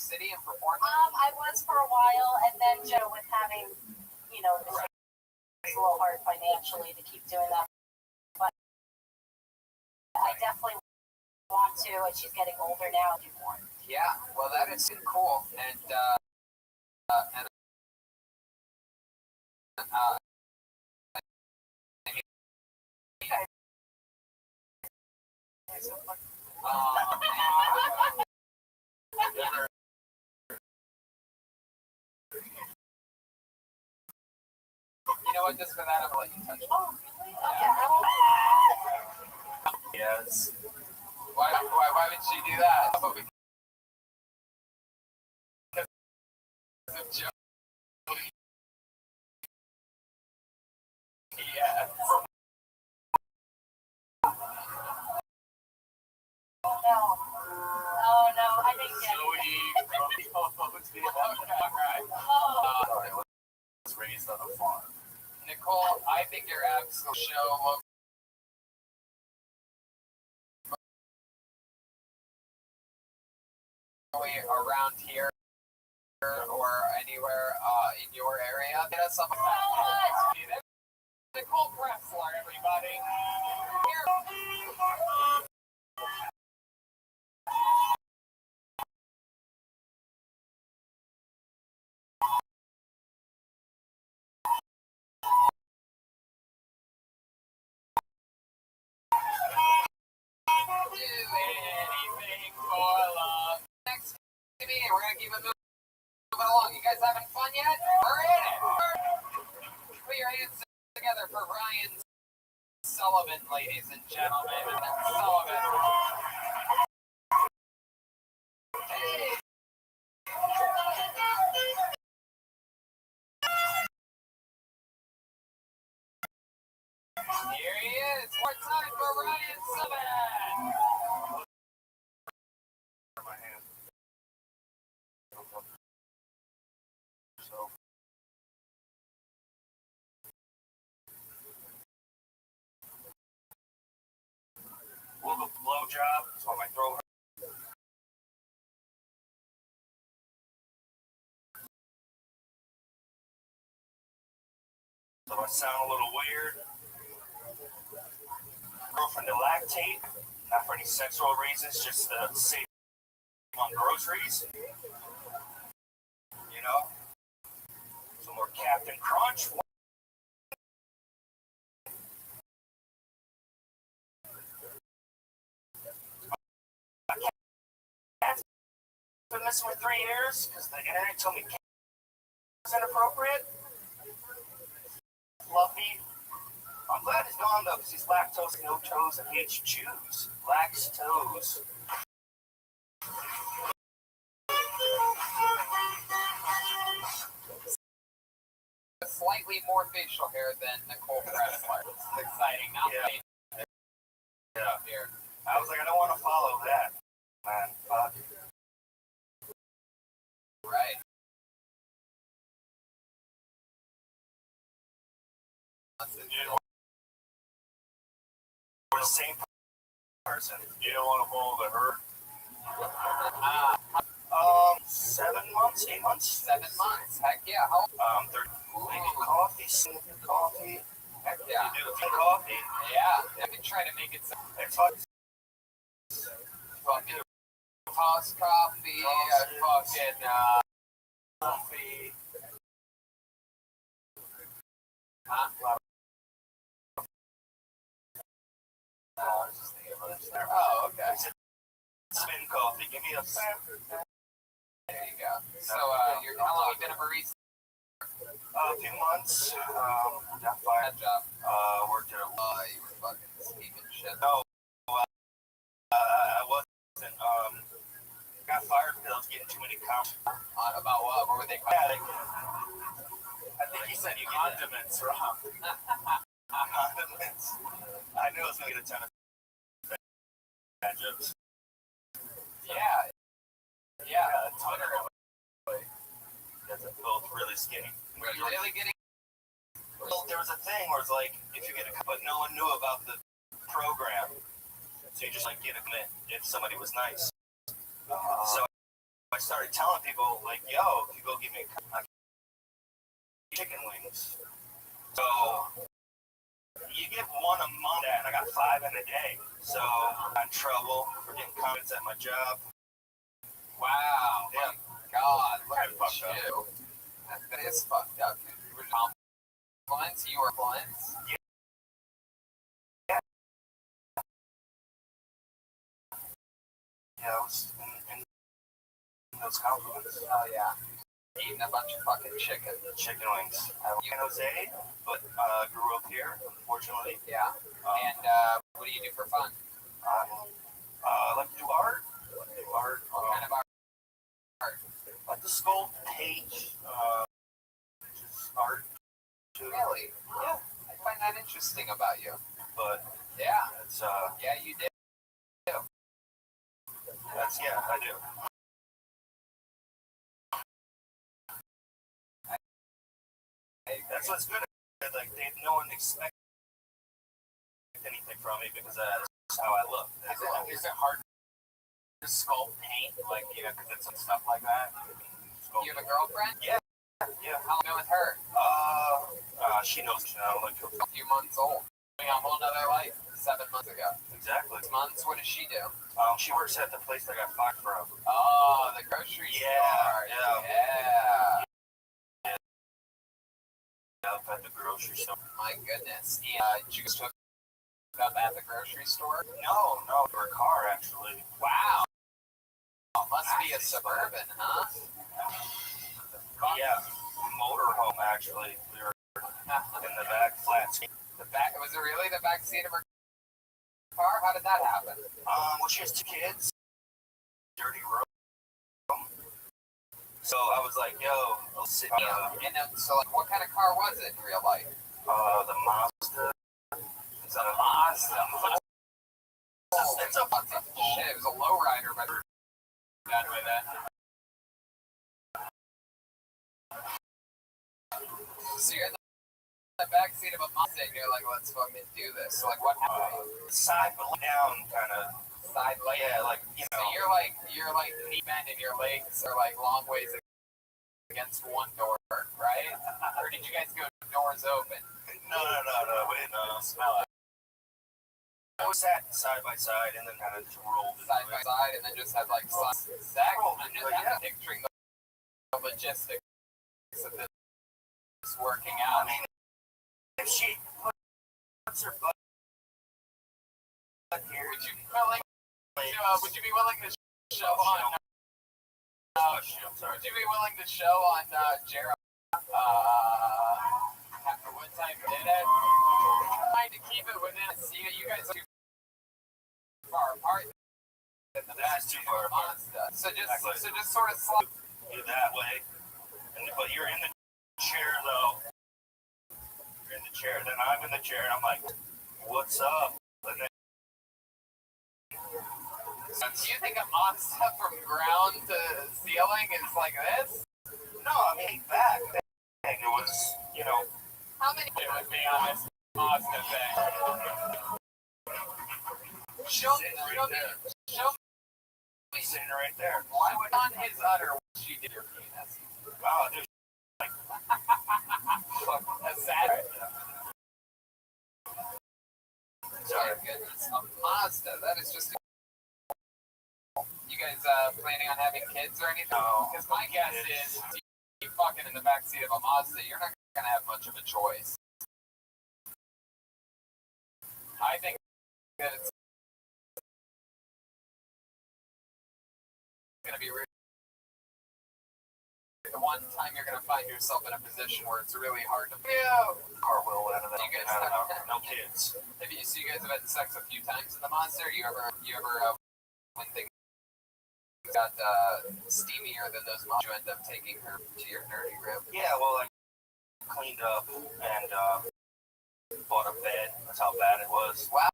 Speaker 4: City and perform?
Speaker 8: I was for a while, and then with having, it's a little hard financially to keep doing that. But I definitely want to, and she's getting older now, do more.
Speaker 4: Yeah, well, that is cool, and you know what? Just for that, I'm gonna let you touch it.
Speaker 8: Oh, really? Okay.
Speaker 4: Yes. Why would she do that? Because joke. Yes.
Speaker 8: No. Oh no, I didn't get it.
Speaker 4: Alright.
Speaker 8: Oh.
Speaker 6: Was raised on a farm.
Speaker 4: Nicole, I think your abs will show around here or anywhere in your area. Get us some. Nicole Pressler, everybody. Here. Do anything for love. Next to me, we're gonna keep it moving along. You guys having fun yet? We're in it. Put your hands together for Ryan Sullivan, ladies and gentlemen. Sullivan. Hey. Here he is. More time for Ryan Sullivan.
Speaker 6: My hand. So. A little blow job, so my throat hurts. So I sound a little weird. Girlfriend to lactate, not for any sexual reasons, just to save on groceries. You know? Some more Captain Crunch. Cat's been missing for 3 years because the internet told me cat was inappropriate. Fluffy. I'm glad he's gone though because he's lactose, no toes, and hates Jews. Lax toes.
Speaker 4: Slightly more facial hair than Nicole Pressler. It's exciting. Now
Speaker 6: Yeah. Here. I was like, I don't want to follow that. Man, fuck.
Speaker 4: Right.
Speaker 6: We're the same person. You don't want to follow the herd. 7 months, 8 months.
Speaker 4: 7 months. Heck yeah. How?
Speaker 6: 30. Making coffee, sipping coffee.
Speaker 4: Heck yeah.
Speaker 6: You do the coffee.
Speaker 4: Yeah. I can try to make it. Fucking toss coffee. Fucking coffee. Huh? Oh, okay.
Speaker 6: Spin coffee. Give me a sip.
Speaker 4: There you go. So, how long have you been a barista?
Speaker 6: A few months. Got fired.
Speaker 4: Good job.
Speaker 6: Worked at a.
Speaker 4: You were fucking scheming shit.
Speaker 6: No, I wasn't. Got fired because I was getting too many comments.
Speaker 4: About what? What were they?
Speaker 6: Yeah, I think he said you condiments wrong. Condiments. I knew I was going to get a ton of bad jokes.
Speaker 4: Yeah. Yeah.
Speaker 6: Twitter. Because they're both really skinny.
Speaker 4: Really getting.
Speaker 6: Well, there was a thing where it's like, if you get a but no one knew about the program. So you just like get a commit if somebody was nice. So I started telling people, like, yo, if you go give me a chicken wings. So you get one a month, and I got 5 in a day. So I got in trouble for getting comments at my job.
Speaker 4: Wow.
Speaker 6: Yeah.
Speaker 4: God, look
Speaker 6: That's
Speaker 4: at
Speaker 6: fucked up.
Speaker 4: you. That is fucked up. You were compliments? You were compliments?
Speaker 6: Yeah, I was in those compliments.
Speaker 4: Oh, yeah. Eating a bunch of fucking chicken.
Speaker 6: Chicken wings. I'm in Jose, but grew up here, unfortunately.
Speaker 4: Yeah. And what do you do for fun?
Speaker 6: I like to do art.
Speaker 4: What kind of art?
Speaker 6: I like to
Speaker 11: sculpt paint, which is art too.
Speaker 4: Really?
Speaker 11: Yeah.
Speaker 4: I find that interesting about you.
Speaker 11: But
Speaker 4: Yeah.
Speaker 11: it's
Speaker 4: Yeah, you did.
Speaker 11: that's I do. That's what's good. Like no one expects anything from me because that's how I look.
Speaker 4: Is it hard to sculpt paint? Like, because it's some stuff like that? You have a girlfriend?
Speaker 11: Yeah. Yeah.
Speaker 4: How long been with her?
Speaker 11: She knows now, like
Speaker 4: A few months old. Living a whole nother life 7 months ago.
Speaker 11: exactly.
Speaker 4: 6 months, what does she do?
Speaker 11: She works at the place I got fired from.
Speaker 4: Oh, the grocery store.
Speaker 11: Yeah. Up at the grocery store.
Speaker 4: My goodness. Did you just hook up at the grocery store?
Speaker 11: No, for a car actually.
Speaker 4: Wow. Must be a Suburban, huh?
Speaker 11: Yeah, motorhome actually. We were in the back flat seat.
Speaker 4: Was it really the back seat of her car? How did that happen?
Speaker 11: Well, she has 2 kids. Dirty room. So I was like, yo, let's sit.
Speaker 4: So, like, what kind of car was it in real life?
Speaker 11: The Mazda.
Speaker 4: It's a Mazda.
Speaker 11: It's a
Speaker 4: Shit, it was a lowrider, but that way that. So you're in the back seat of a Mazda and you're like, let's fucking do this. So, like, what happened?
Speaker 11: Side down kind of.
Speaker 4: Side leg.
Speaker 11: Yeah, like,
Speaker 4: So you're like knee bent and your legs are like long ways against one door, right? Or did you guys go doors open?
Speaker 11: No. Wait,
Speaker 4: Smell it.
Speaker 11: We sat side by side and then kind of just rolled
Speaker 4: Side by side and then just had like stack. I'm just picturing the logistics of this working out.
Speaker 11: I mean, if she puts her butt here,
Speaker 4: would you be willing to show on? Would you be willing to show on Jared? What time did it? Trying to keep it within. See, you guys are too far apart.
Speaker 11: That's too far apart.
Speaker 4: So just sort of slide
Speaker 11: you that way, but you're in the chair though. You're in the chair, then I'm in the chair, and I'm like, "What's up?" And then,
Speaker 4: so do you think a Mazda from ground to ceiling is like this?
Speaker 11: no, I mean back. It was,
Speaker 4: How many would be on this Mazda thing? Show me.
Speaker 11: Sitting right there.
Speaker 4: Why would on his udder she did your penis?
Speaker 11: Oh, dude.
Speaker 4: That's sad. Sorry, goodness. A Mazda. That is just. You guys planning on having kids or anything? Because my guess is you fucking in the backseat of a Mazda, you're not going to have much of a choice. I think that it's going to be the one time you're going to find yourself in a position where it's really hard to
Speaker 11: Cartwheel out of that.
Speaker 4: You guys
Speaker 11: I don't know. No kids.
Speaker 4: So you guys have had sex a few times in the Mazda? You ever when things got steamier than those Mazdas, you end up taking her to your dirty room?
Speaker 11: Yeah, well, I cleaned up and bought a bed. That's how bad it was.
Speaker 4: Wow.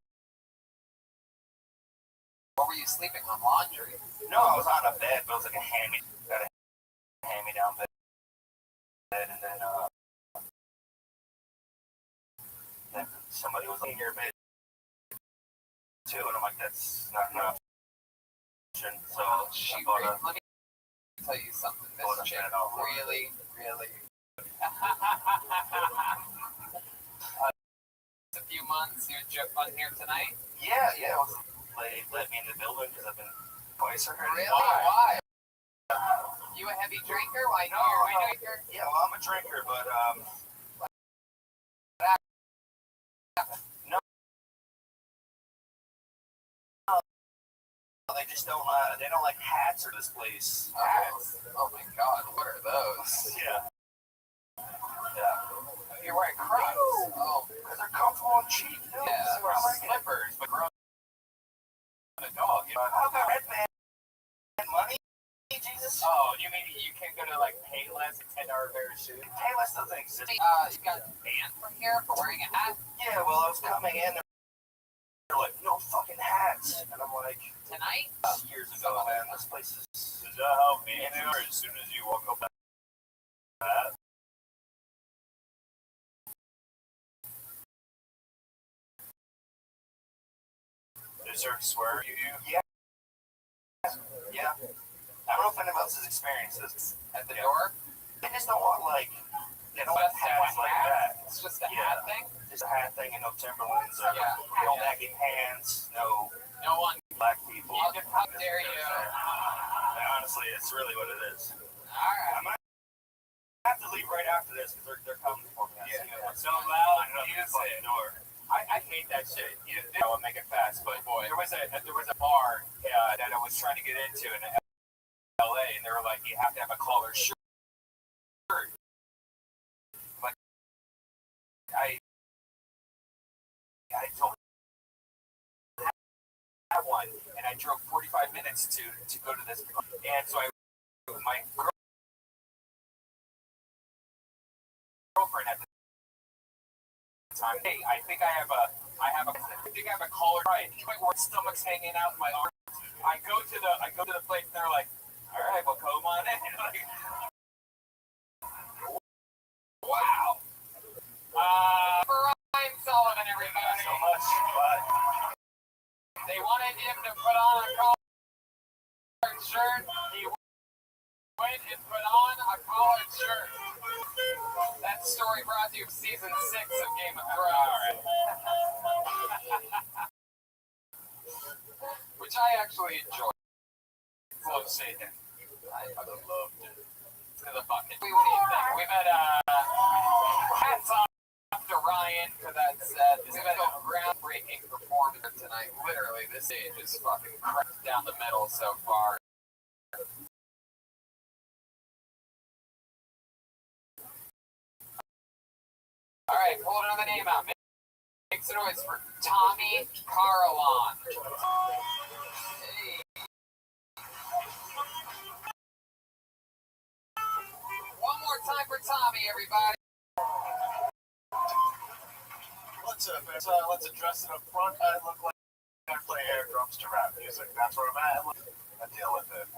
Speaker 4: Or were you sleeping on laundry?
Speaker 11: No, I was on a bed, but it was like a hand-me-down bed. And then somebody was in your bed too, and I'm like, that's not an option. So
Speaker 4: let me tell you something. This chick really a few months. You and Jeff on here tonight?
Speaker 11: Yeah. They let me in the building because I've been twice already.
Speaker 4: Really? Why? You a heavy drinker? Like
Speaker 11: no,
Speaker 4: you're a drinker?
Speaker 11: Yeah, well, I'm a drinker, but no. They just don't. They don't like hats or this place.
Speaker 4: Oh my God! What are those?
Speaker 11: Yeah.
Speaker 4: You're wearing Crocs. Oh,
Speaker 11: because they're comfortable and cheap. Dude.
Speaker 4: Yeah, or slippers, but grown a dog.
Speaker 11: I've got red man money. Jesus
Speaker 2: Payless?
Speaker 4: Oh, you mean you can't go to like Payless and $10 pair of shoes?
Speaker 2: Payless doesn't exist.
Speaker 4: You got banned from here for wearing a hat
Speaker 2: Yeah, well, I was coming in. They're like, no fucking hats. And I'm like,
Speaker 4: tonight?
Speaker 2: years ago, man, this place is.
Speaker 11: Is that how me and you are? As soon as you walk up that, is there a swear you?
Speaker 2: Yeah. Yeah. I don't know if anyone else has experienced this.
Speaker 4: At the door?
Speaker 2: They just don't want, like, they don't have hats like that.
Speaker 4: It's just a hat thing?
Speaker 2: Just a hat thing and no Timberlands or
Speaker 4: Yeah.
Speaker 2: no baggy pants, no
Speaker 4: No one.
Speaker 2: black people.
Speaker 4: How dare you?
Speaker 11: And honestly, it's really what it is.
Speaker 4: Alright.
Speaker 11: I might have to leave right after this because they're coming for me.
Speaker 2: Yeah.
Speaker 11: It's so loud music. Door.
Speaker 4: I hate that shit. I would make it fast, but boy, there was a bar that I was trying to get into in LA, and they were like, you have to have a collared shirt. Like, I told that one, and I drove 45 minutes to go to this, and so my girlfriend at the time. Hey, I think I have a collar right. My stomach's hanging out in my arm. I go to the place and they're like, all right, well, come on in. Like, wow. Brian Sullivan, everybody.
Speaker 11: So much, but
Speaker 4: They wanted him to put on a collared shirt. He went and put on a collared shirt. That story brought to you season 6 of Game of Thrones. Which I actually enjoyed. Love Satan. I fucking loved it. To the bucket. What do you think? We've had hats off to Ryan for that set. We've had a groundbreaking performance tonight. Literally, this stage is fucking cracked down the middle so far. All right, pull another name out. Make some noise for Tommy Carlon. Hey. One more time for Tommy, everybody.
Speaker 3: Let's address it up front. I look like I play air drums to rap music. That's where I'm at. I deal with it.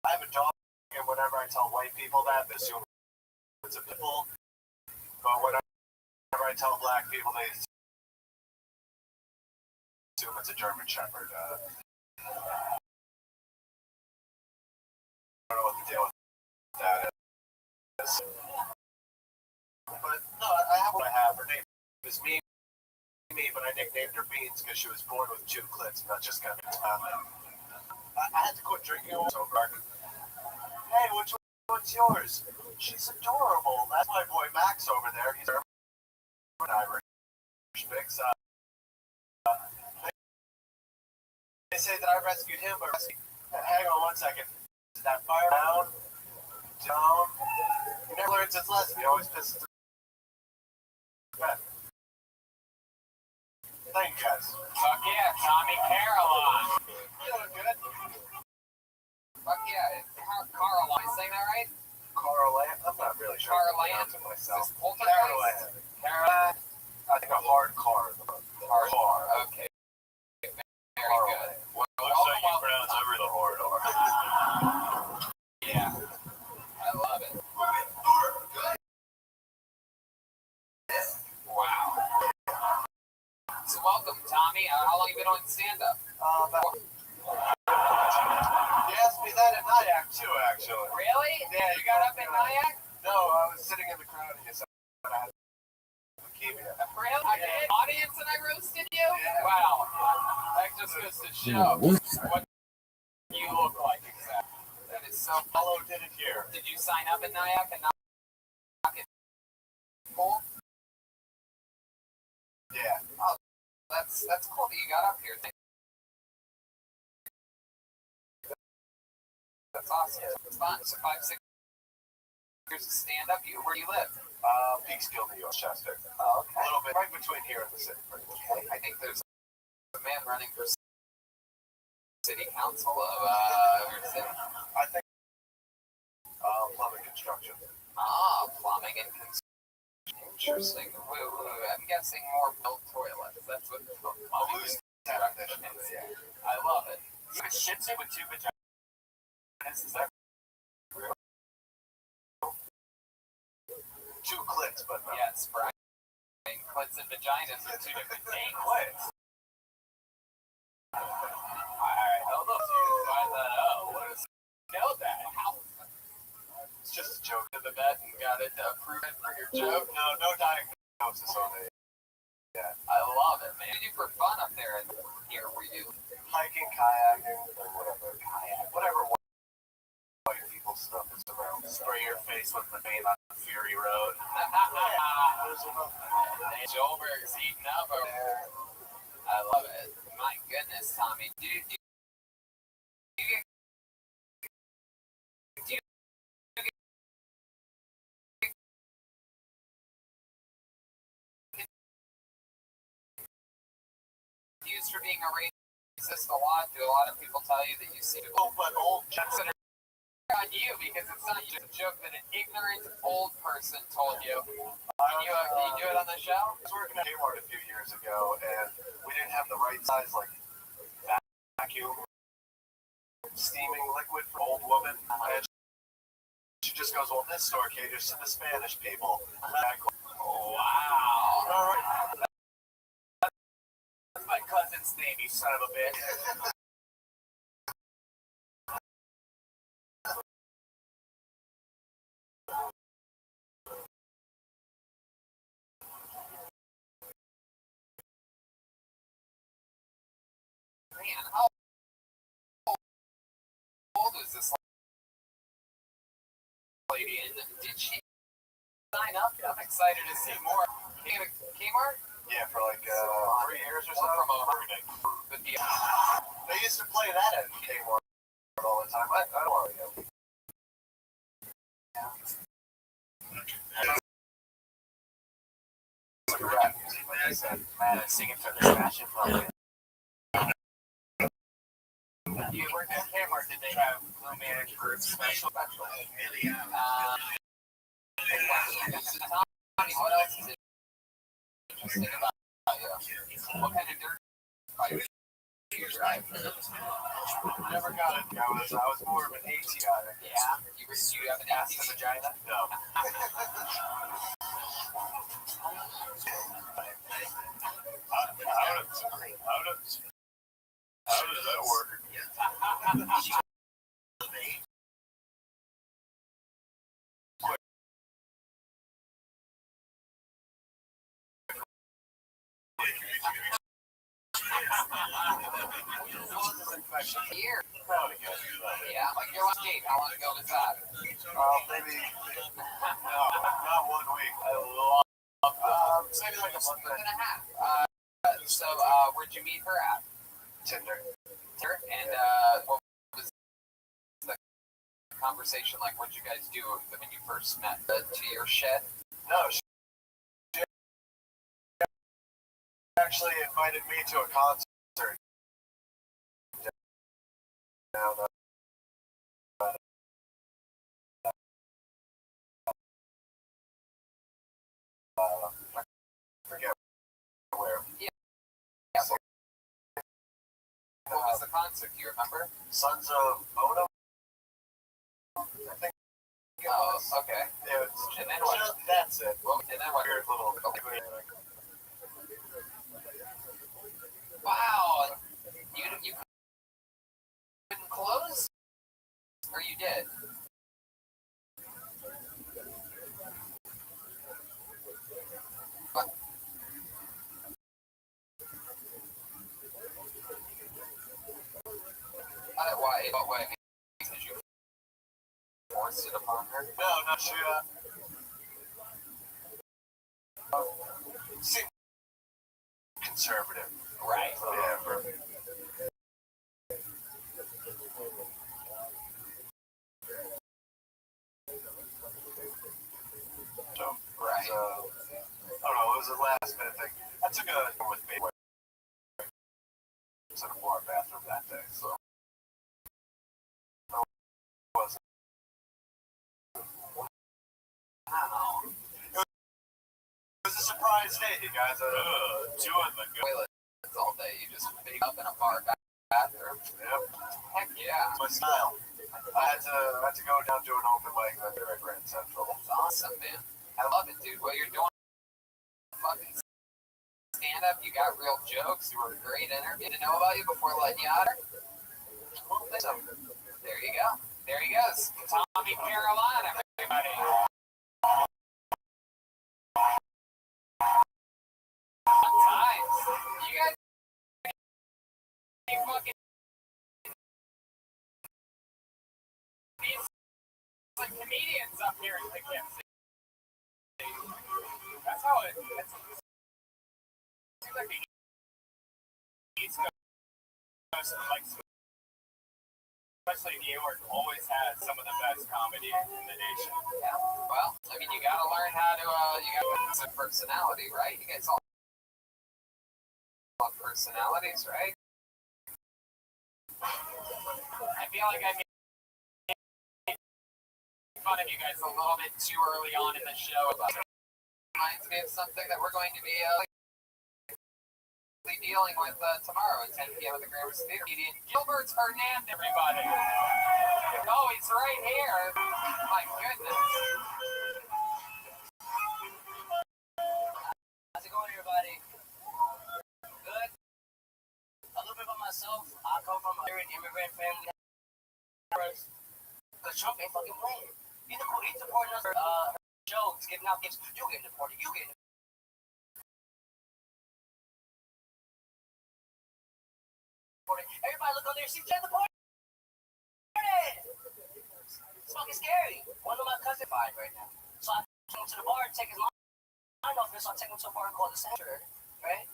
Speaker 3: I have a dog, and whenever I tell white people that, they assume it's a pitbull. But whenever I tell black people, they assume it's a German Shepherd. I don't know what the deal with that is. But no, I have what I have. Her name is me, but I nicknamed her Beans because she was born with 2 clits, and that just kind of I had to quit drinking over. Hey, which one's yours? She's adorable. That's my boy Max over there. He's an Irish mix. They say that I rescued him, but hang on one second. Is that fire down? Down? He never learns his lesson. He always pisses his bed. Thank you guys.
Speaker 4: Fuck yeah, Tommy Carolon.
Speaker 3: Doing good.
Speaker 4: Fuck yeah, Carl, am I saying that right?
Speaker 3: Caroline? I'm not really sure.
Speaker 4: Caroline?
Speaker 3: It myself.
Speaker 4: Is this Poltergeist?
Speaker 3: Caroline. I think a hard car.
Speaker 4: Hard car. Okay. Very good. Well,
Speaker 11: looks like you pronounce every the hard R.
Speaker 4: Yeah. I love it. Wow. So welcome, Tommy. How long have you been on stand-up?
Speaker 3: You asked me that at Nyack too, actually.
Speaker 4: Really?
Speaker 3: Yeah.
Speaker 4: You got up in Nyack?
Speaker 3: No, I was sitting in the crowd and you said I had leukemia.
Speaker 4: Really? I did? Audience and I roasted you? Yeah. Wow. That just goes to show what you look like exactly. That is so
Speaker 3: Hello, did it here.
Speaker 4: Did you sign up in Nyack and not get full?
Speaker 3: Yeah.
Speaker 4: Oh, that's cool that you got up here. That's awesome. It's fun. So 5-6 years of stand up. Where do you live?
Speaker 3: Peekskill, New York, Chester.
Speaker 4: Oh, okay.
Speaker 3: A little bit right between here and the city.
Speaker 4: I think there's a man running for city council of your city?
Speaker 2: I think plumbing construction.
Speaker 4: Plumbing and construction. Interesting. I'm guessing more built toilets. That's what plumbing is. I love it.
Speaker 6: You have a Shih Tzu with 2 vaginas. Is that real?
Speaker 2: 2 clits, but no.
Speaker 4: Yes, Brian. Clits and vaginas are 2 different things.
Speaker 6: Clits.
Speaker 4: Alright, hold up. Find that out. What is know that? How?
Speaker 2: It's just a joke.
Speaker 4: To the vet and got it approved for your joke.
Speaker 2: No diagnosis on it. Yeah.
Speaker 4: I love it, man. What do you do for fun up there and here where you
Speaker 2: Hiking, kayaking, or whatever. Whatever white people stuff is around.
Speaker 6: Spray your face with the name on Fury Road.
Speaker 4: Joelberg's eating up over there. I love it. My goodness, Tommy. Do you get confused for being a racist a lot? Do a lot of people tell you that you see
Speaker 2: old
Speaker 4: Jackson on you because it's not just a joke that an ignorant old person told you? Can you do it on the show?
Speaker 2: I was working at Kmart a few years ago, and we didn't have the right size, like, vacuum steaming liquid for old women. And she just goes, well, this store caters to the Spanish people.
Speaker 4: Wow.
Speaker 2: All right.
Speaker 6: That's my cousin's name, you son of a bitch.
Speaker 4: Man, how old is this lady? And did she sign up? I'm excited to see more. Kmart?
Speaker 2: Yeah, for like 3 years or so.
Speaker 4: From a
Speaker 2: They used to play that at Kmart all the time. I don't want to go. It's like rap music, like I said.
Speaker 6: Man, singing for the Fashion Club.
Speaker 4: You worked at Kmart, did they have Blue Man Group special? Tommy, what else is interesting about you? What kind of dirt bikes do you drive?
Speaker 2: Never got it. I was more of an AT guy.
Speaker 4: Yeah, you have an ass and vagina?
Speaker 2: No. How does that work?
Speaker 4: Here. Yeah, like your last date, how long ago was that?
Speaker 2: Maybe, no, not 1 week. Maybe like a month
Speaker 4: and a half. So, where'd you meet her at?
Speaker 2: Tinder.
Speaker 4: And what was the conversation like? What'd you guys do when you first met? To your shed?
Speaker 2: No, she actually invited me to a concert. Down, I forget where.
Speaker 4: Yeah. What was the concert? Do you remember?
Speaker 2: Sons of Odom. I think.
Speaker 4: Oh, okay.
Speaker 2: Yeah,
Speaker 4: and then what?
Speaker 2: That's it.
Speaker 4: Well, and then what?
Speaker 2: Weird little.
Speaker 4: Wow. You couldn't close? Or you did? What? Why? What way? Because you forced it upon her?
Speaker 2: No, not she. Seemed conservative.
Speaker 4: Right.
Speaker 2: Yeah, perfect. So,
Speaker 4: right.
Speaker 2: I don't know, it was a last minute thing. I took a with me to the bar bathroom that day, so.
Speaker 3: nice day, you guys. Doing the good.
Speaker 4: Toilets all day. You just big up in a bar bathroom.
Speaker 3: Yep.
Speaker 4: Heck yeah.
Speaker 3: My style. I had to go down to an open mic there at Grand Central.
Speaker 4: That's awesome, man. I love it, dude. What you're doing, fucking stand up. You got real jokes. You were a great interview. To know about you before letting you out. So, there you go. There he goes. Tommy Carolina, everybody. Times. You guys fucking these like comedians up here in the Kansas. That's how it seems like the East Coast, like especially New York, always has some of the best comedy in the nation. Yeah. Well, I mean, you gotta learn how to you got some personality, right? You guys all have personalities, right? I feel like I made fun of you guys a little bit too early on in the show, but it reminds me of something that we're going to be dealing with tomorrow at 10 p.m. at the Gramercy Theater. Gilbert Hernandez, everybody. Oh, he's right here. My goodness.
Speaker 10: How's it going, everybody? Good. A little bit about myself. I come from a very immigrant family. Because Trump ain't fucking playing. He's supporting us for jokes, giving out gifts. You getting deported. You getting deported. Everybody look on there. See Jet deported. It's fucking scary. One of my cousins fired right now. So I took him to the bar to take his mind off. So I take him to a bar called the Center, right?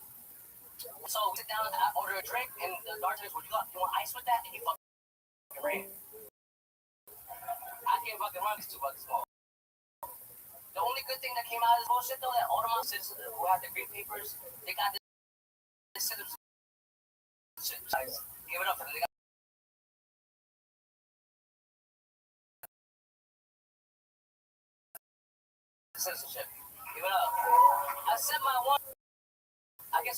Speaker 10: So we sit down, I order a drink, and the bartender's, what you got? You want ice with that? And he fucking ran. I can't fucking run, it's $2 small. The only good thing that came out of this bullshit, though, that all the monsters who have the green papers, they got this citizenship. Give it up for them. They got citizenship. Give it up. I said my one. I guess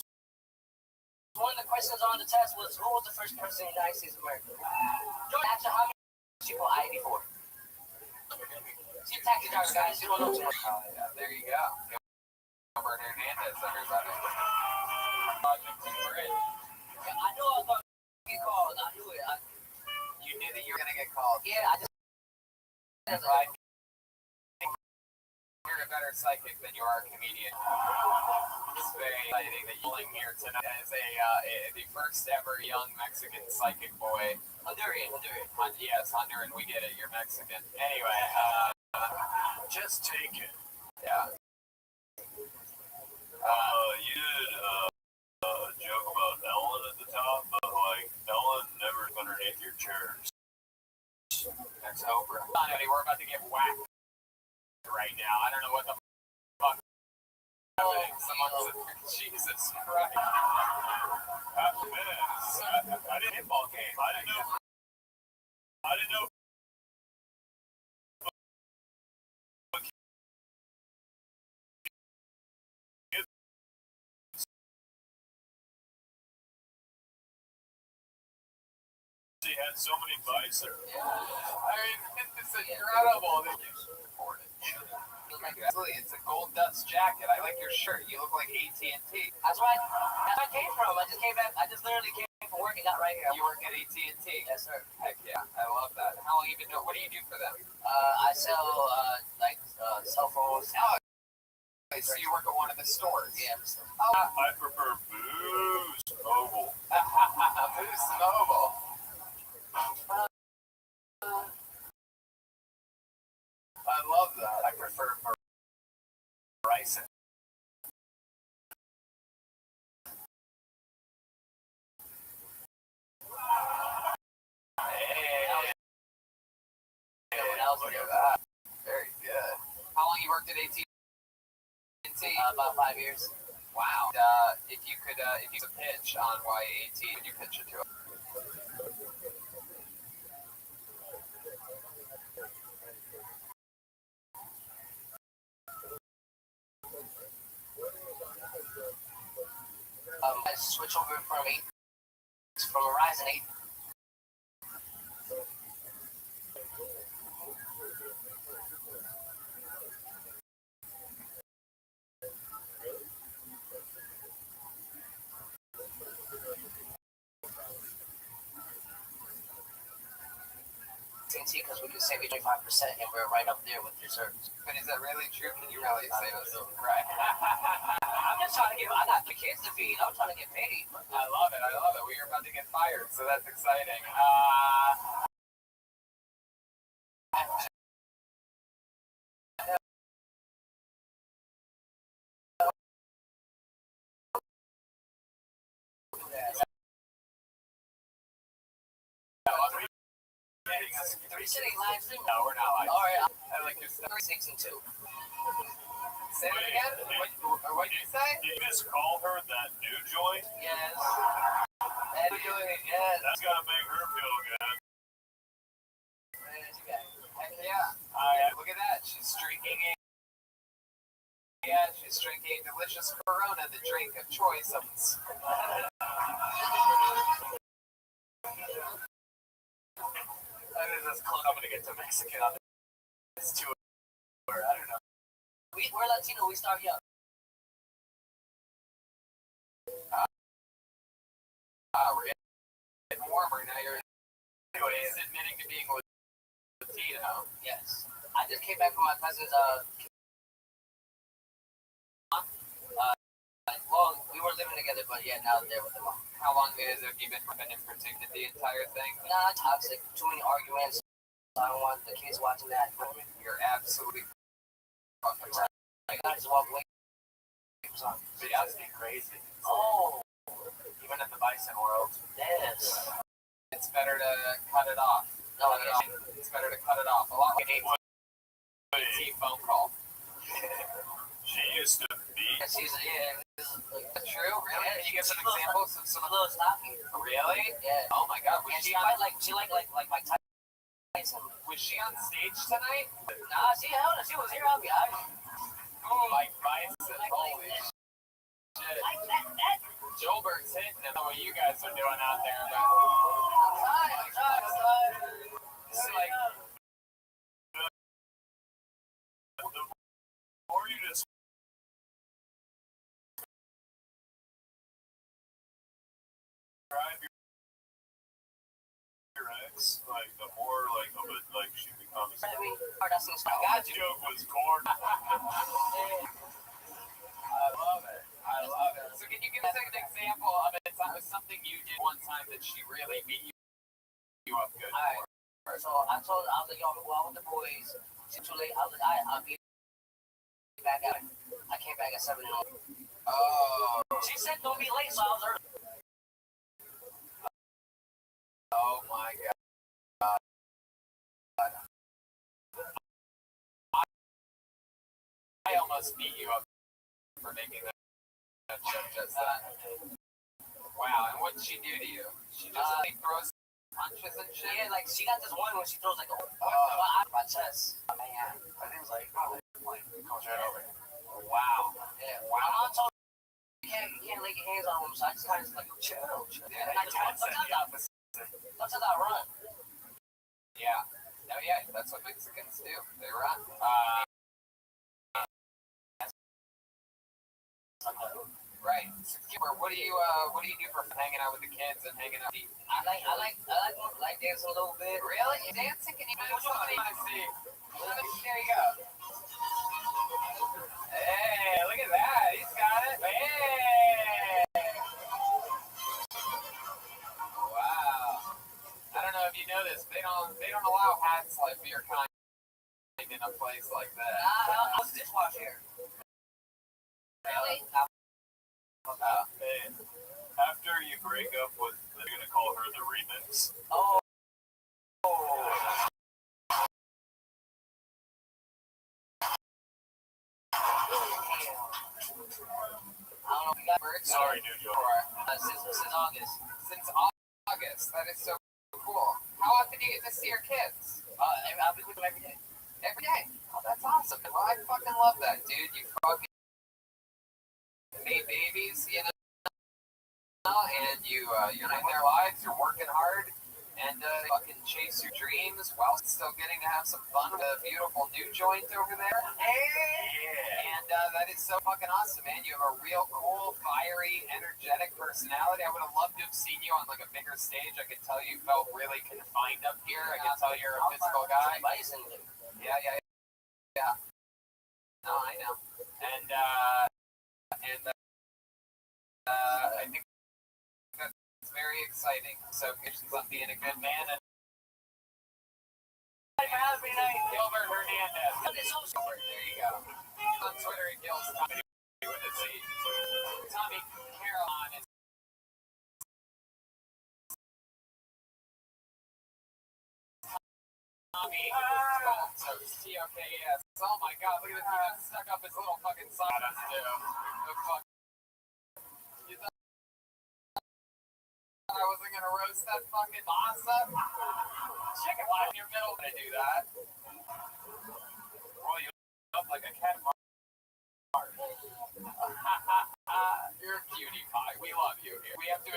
Speaker 10: one of the questions on the test was, who was the first person in the United States of America? George, actually, how many people ID for? See a taxi driver, guys. You don't know too much.
Speaker 4: Yeah, there you go. Gilbert Hernandez, everybody.
Speaker 10: Yeah, I knew I was going to get called. I knew it.
Speaker 4: You knew that you were going to get called.
Speaker 10: Yeah, I just.
Speaker 4: Right. You're a better psychic than you are a comedian. It's very exciting that you're here tonight as the first ever young Mexican psychic boy.
Speaker 10: Honduran.
Speaker 4: Yes, Honduran, we get it. You're Mexican. Anyway,
Speaker 3: Just take it.
Speaker 4: yeah.
Speaker 11: You did a joke about Ellen at the top, but like Ellen never underneath your chairs.
Speaker 4: That's Oprah. We're about to get whacked right now. I don't know what the fuck happening. Someone said, Jesus Christ.
Speaker 11: I didn't hit-ball game. I didn't know. He had so many bison.
Speaker 4: Yeah. I mean, it's incredible that you support it. Absolutely, it's a gold dust jacket. I like your shirt. You look like AT&T.
Speaker 10: That's where I came from. I just came back. I just literally came from work and got right here.
Speaker 4: You work at AT&T?
Speaker 10: Yes, sir.
Speaker 4: Heck yeah, I love that. How long have you been doing? What do you do for them?
Speaker 10: I sell cell phones.
Speaker 4: Oh, so you work at one of the stores?
Speaker 10: Yeah.
Speaker 4: Oh,
Speaker 11: I prefer Boost Mobile.
Speaker 4: Boost Mobile. I love that. I prefer Verizon. Hey. Look at that. Very good. How long you worked at AT&T?
Speaker 10: About 5 years.
Speaker 4: Wow. If you could pitch on why AT, would you pitch it to?
Speaker 10: I switch over from Verizon 8. Because we can save you 25% and we're right up there with your service.
Speaker 4: But is that really true? Can you really say this? Right.
Speaker 10: I'm just trying to get, I got the kids to feed. I'm trying to get paid.
Speaker 4: I love it. Well, you're about to get fired, so that's exciting.
Speaker 10: Three sitting live stream.
Speaker 4: No, we're not live.
Speaker 10: All right.
Speaker 4: I like your stuff.
Speaker 10: 6 and 2.
Speaker 4: Say it again. What did you say?
Speaker 11: Did you just call her that new joint?
Speaker 10: Yes.
Speaker 4: Yes.
Speaker 11: That's gotta make her feel good.
Speaker 4: Yeah. Look at that. She's drinking a. Yeah, she's drinking delicious Corona, the drink of choice. I'm gonna get to Mexican on this tour. I don't know.
Speaker 10: We're Latino. We start young.
Speaker 4: We're getting warmer now. You're admitting to being Latino.
Speaker 10: Yes. I just came back from my cousin's. Well, we were living together, but yeah, now they're with the mom.
Speaker 4: How long have you been protected the entire thing?
Speaker 10: Nah, toxic. Too many arguments. I don't want the kids watching that.
Speaker 4: You're absolutely fucking right.
Speaker 10: I gotta just walk away.
Speaker 4: But yeah, it's crazy.
Speaker 10: Oh.
Speaker 4: Even in the bison world.
Speaker 10: Yes.
Speaker 4: It's better to cut it off.
Speaker 10: No,
Speaker 4: It's better to cut it off. A lot like a phone call.
Speaker 11: She used to be.
Speaker 10: She's
Speaker 4: True? Really? Can you give some examples of some
Speaker 10: a little stocky.
Speaker 4: Really?
Speaker 10: Yeah.
Speaker 4: Oh my god. Was she
Speaker 10: like Mike Tyson.
Speaker 4: Was she on stage tonight?
Speaker 10: Nah, she was here. I'll be honest.
Speaker 4: Oh, Mike Bison. Holy shit. Joburg's hitting it. What you guys are doing out there, but
Speaker 10: I'm trying.
Speaker 4: it's like
Speaker 11: Or you just drive your ex, like the more like of it, like she becomes.
Speaker 10: I got you.
Speaker 11: Joke was corn.
Speaker 4: I love it. So can you give us an example of it? Something you did one time that she really beat you up good for?
Speaker 10: So I was like, yo, I'm gonna go out with the boys. It's too late. I'll be back out. I came back at 7 a.m.
Speaker 4: Oh.
Speaker 10: She said don't be late, so I was early.
Speaker 4: Oh my god. I almost beat you up for making that joke just then. Wow, and what did she do to you? She just like throws punches and shit?
Speaker 10: Yeah, like she got this one when she throws like my chest. Man, I think it was like comes right over.
Speaker 4: Wow.
Speaker 10: Yeah. Wow. My mom told me you can't lay your hands on them, so I just kind of like chill.
Speaker 4: Yeah,
Speaker 10: And I sometimes I run.
Speaker 4: Yeah. No, yeah, that's what Mexicans do. They run. Right. What do you do for hanging out with the kids and hanging out?
Speaker 10: I like dancing a little bit.
Speaker 4: Really? You dancing? Can you do something? I see. There you go. Hey, look at that. He's got it. Hey. Wow. I don't know if you know this. They don't allow hats like your kind in a place like that.
Speaker 10: I was a dishwasher here. Really?
Speaker 11: Hey, after you break up with, they're gonna call her the remix.
Speaker 10: Oh. I don't know if we got birds.
Speaker 11: Sorry, New York.
Speaker 10: Since August.
Speaker 4: Since August. That is so cool. How often do you get to see your kids?
Speaker 10: I'll be with them every day.
Speaker 4: Every day. Oh, that's awesome. Well, I fucking love that, dude. You fucking made babies, you know. and you live their lives. You're working hard and fucking chase your dreams while still getting to have some fun with a beautiful new joint over there. And that is so fucking awesome, man. You have a real cool, fiery, energetic personality. I would have loved to have seen you on like a bigger stage. I could tell you felt really confined up here. I could tell you're a physical guy. Yeah. No, I know. And I think that's very exciting. So congratulations on being a good man. And happy night, Gilbert Hernandez. There you go. On Twitter, he kills Tommy with a Z. Tommy Caroline is Tommy TOKS. Oh my god, look at this. He got stuck up his little fucking sawdust, too. The fuck. You thought I wasn't gonna roast that fucking pasta? Chicken line in your middle gonna do that. Roll you up like a cat. You're a cutie pie. We love you here. We have to.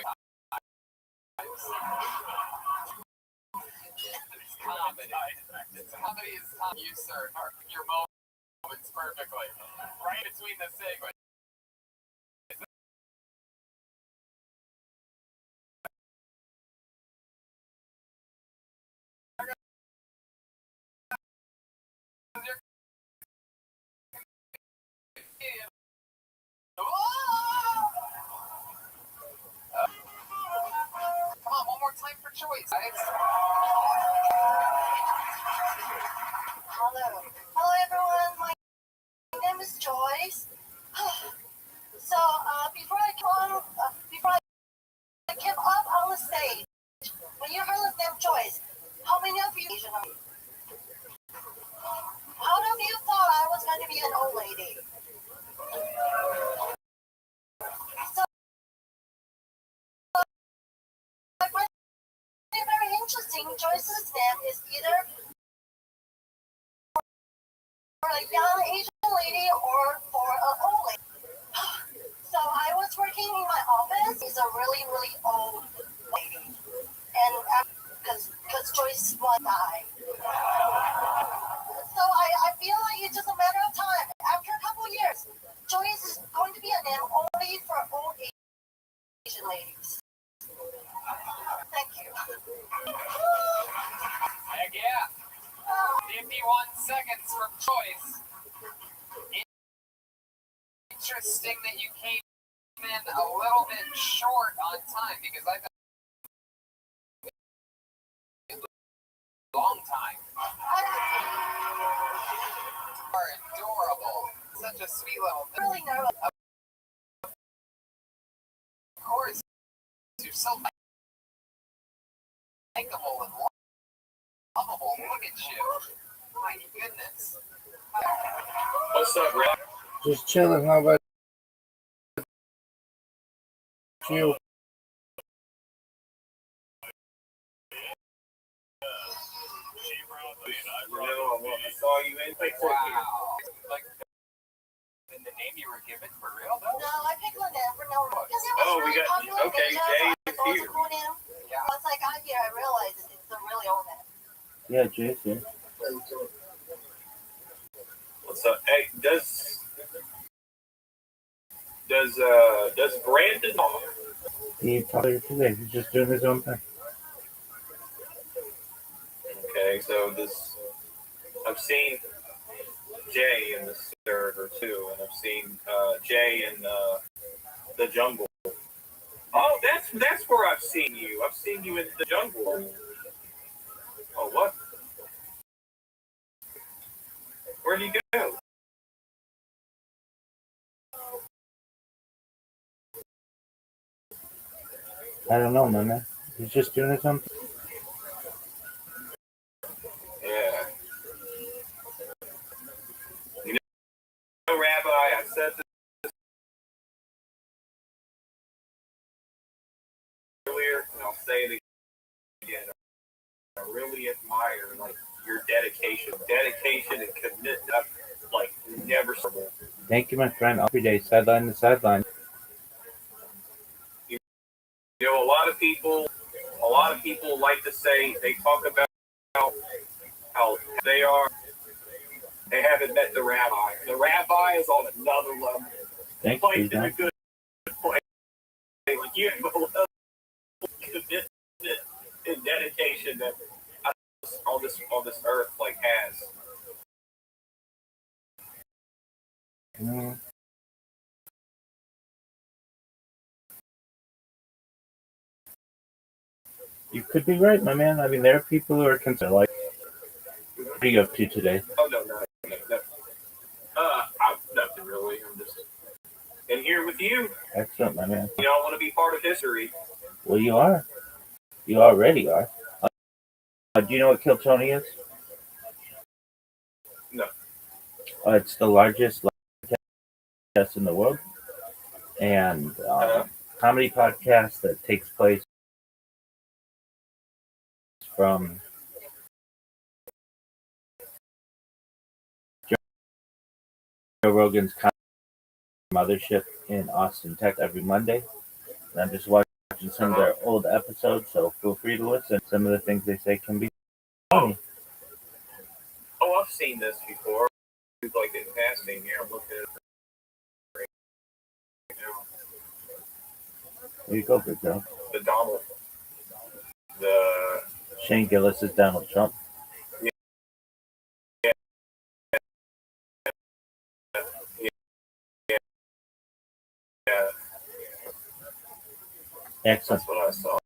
Speaker 4: It's comedy. Comedy is time. You, sir, your moments perfectly. Right between the segments. Come on, one more time for choice, guys.
Speaker 8: Hello everyone. My name is Joyce. So before I came up on the stage, when you heard the name Joyce, how many of you? How many of you thought I was going to be an old lady? So I find it very interesting. Joyce's name is either for a young Asian lady or for an old lady. So I was working in my office. She's a really, really old lady, and because Joyce was dying. So I feel like it's just a matter of time. After a couple years, Joyce is going to be a name only for old Asian ladies. Thank you.
Speaker 4: Heck yeah. 51 seconds from choice. Interesting that you came in a little bit short on time because I thought it was a long time. You are adorable. Such a sweet little thing.
Speaker 8: Really nervous.
Speaker 4: Of course, you're so likable and lovable. Look at you. My goodness.
Speaker 11: What's up, Rick?
Speaker 12: Just chilling. How about you?
Speaker 11: I saw you in.
Speaker 4: Wow. Like, in the name you were given for real, though?
Speaker 8: No, I picked Lynette for no reason. Because it was
Speaker 11: Oh, we
Speaker 8: really
Speaker 11: got-
Speaker 8: popular.
Speaker 11: okay,
Speaker 8: in
Speaker 11: Jay
Speaker 8: Asia,
Speaker 11: is
Speaker 8: so it's
Speaker 11: here.
Speaker 8: a cool name.
Speaker 4: Yeah.
Speaker 8: Once I got here, I realized it's a really old name.
Speaker 5: Yeah, Jason.
Speaker 11: What's up? Hey, does Brandon?
Speaker 5: He probably today. He's just doing his own thing.
Speaker 11: Okay, so I've seen Jay in the server too, and I've seen Jay in the jungle. Oh, that's where I've seen you. I've seen you in the jungle. Oh, what? Where'd you go?
Speaker 5: I don't know, man. He's just doing his own thing.
Speaker 11: Yeah. You know, Rabbi, I said this earlier, and I'll say it again. I really admire your dedication and commitment. Never.
Speaker 5: Thank you, my friend. Every day, sideline to sideline.
Speaker 11: say they talk about how they are. They haven't met the rabbi. The rabbi is on another level.
Speaker 5: Thanks,
Speaker 11: Place in a
Speaker 5: Susan.
Speaker 11: good place. Like you have a level of commitment and dedication that all this earth like has.
Speaker 5: Mm. You could be right, my man. I mean, there are people who are concerned. Like, what are you up to today?
Speaker 11: Oh no. I'm nothing really. I'm just in here with you.
Speaker 5: Excellent, my man.
Speaker 11: You all want to be part of history.
Speaker 5: Well, you are. You already are. Do you know what Kill Tony is?
Speaker 11: No.
Speaker 5: It's the largest podcast in the world, and comedy podcast that takes place from Joe Rogan's Mothership in Austin, Texas, every Monday. And I'm just watching some of their old episodes, so feel free to listen. Some of the things they say can be funny.
Speaker 11: Oh, I've seen this before. Like in passing here, I'm looking at it right now.
Speaker 5: There you go, big girl.
Speaker 11: The Donald.
Speaker 5: Shane Gillis is Donald Trump.
Speaker 11: Yeah.
Speaker 5: Excellent.
Speaker 11: That's what I saw.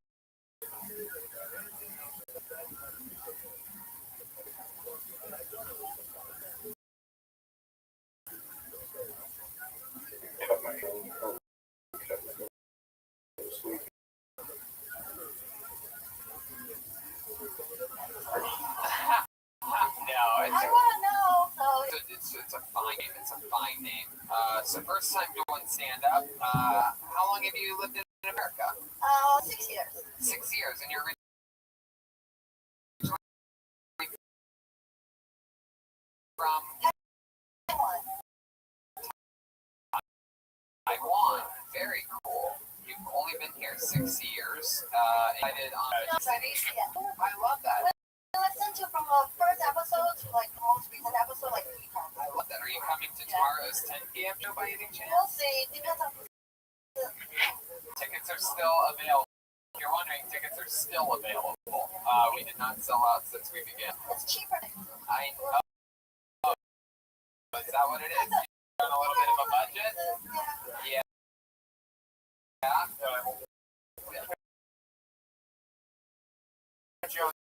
Speaker 4: It's a fine name. It's a fine name. So first time doing stand up. How long have you lived in America?
Speaker 8: 6 years.
Speaker 4: 6 years, and you're from Taiwan. Very cool. You've only been here 6 years. And I did on I love that.
Speaker 8: I listened to from the first episode to like the most recent episode like 3 times.
Speaker 4: I love that. Are you coming to tomorrow's 10 p.m. show by any chance?
Speaker 8: We'll see. Depends on.
Speaker 4: Tickets are still available. If you're wondering, tickets are still available. We did not sell out since we began.
Speaker 8: It's cheaper.
Speaker 4: I know. Is that what it is? You're on a little bit of a budget? Yeah. Put you on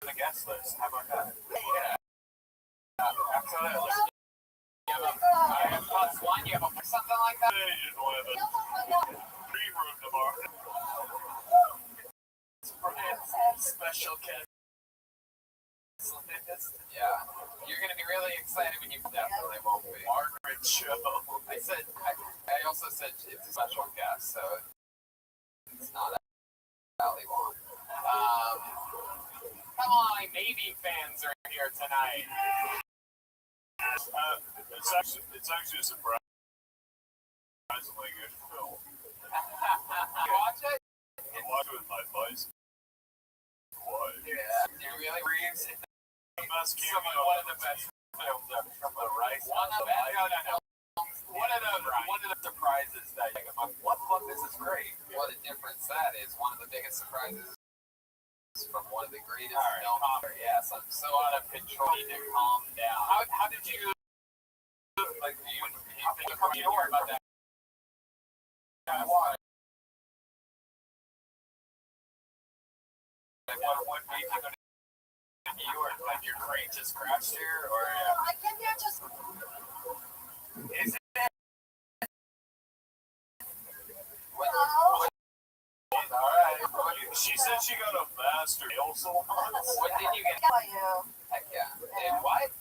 Speaker 4: the guest list. How about that? Yeah. Absolutely. You have a +1, you have something like that? Free room tomorrow. Special guest. Yeah. You're going to be really excited when you definitely won't be. Margaret show. I also said it's a special guest, so it's not Ali Wong. Come on, maybe fans are here tonight.
Speaker 6: It's actually a surprisingly good film.
Speaker 4: You watch it?
Speaker 6: I watched it with my vice.
Speaker 4: Yeah. Do you really Reeves?
Speaker 6: The best
Speaker 4: One of the best films ever from the right. One of the surprises that what this is great. What a difference that is. One of the biggest surprises from one of the greatest films. Yes, I'm so out of control. You need to calm down. How did you like? Do you think about that? Why? What made you go to you, or like your crate just crashed here, or?
Speaker 8: I came here just.
Speaker 4: Is it? All right.
Speaker 6: She said she got a master nail salon.
Speaker 4: What did you get? Heck yeah. And what?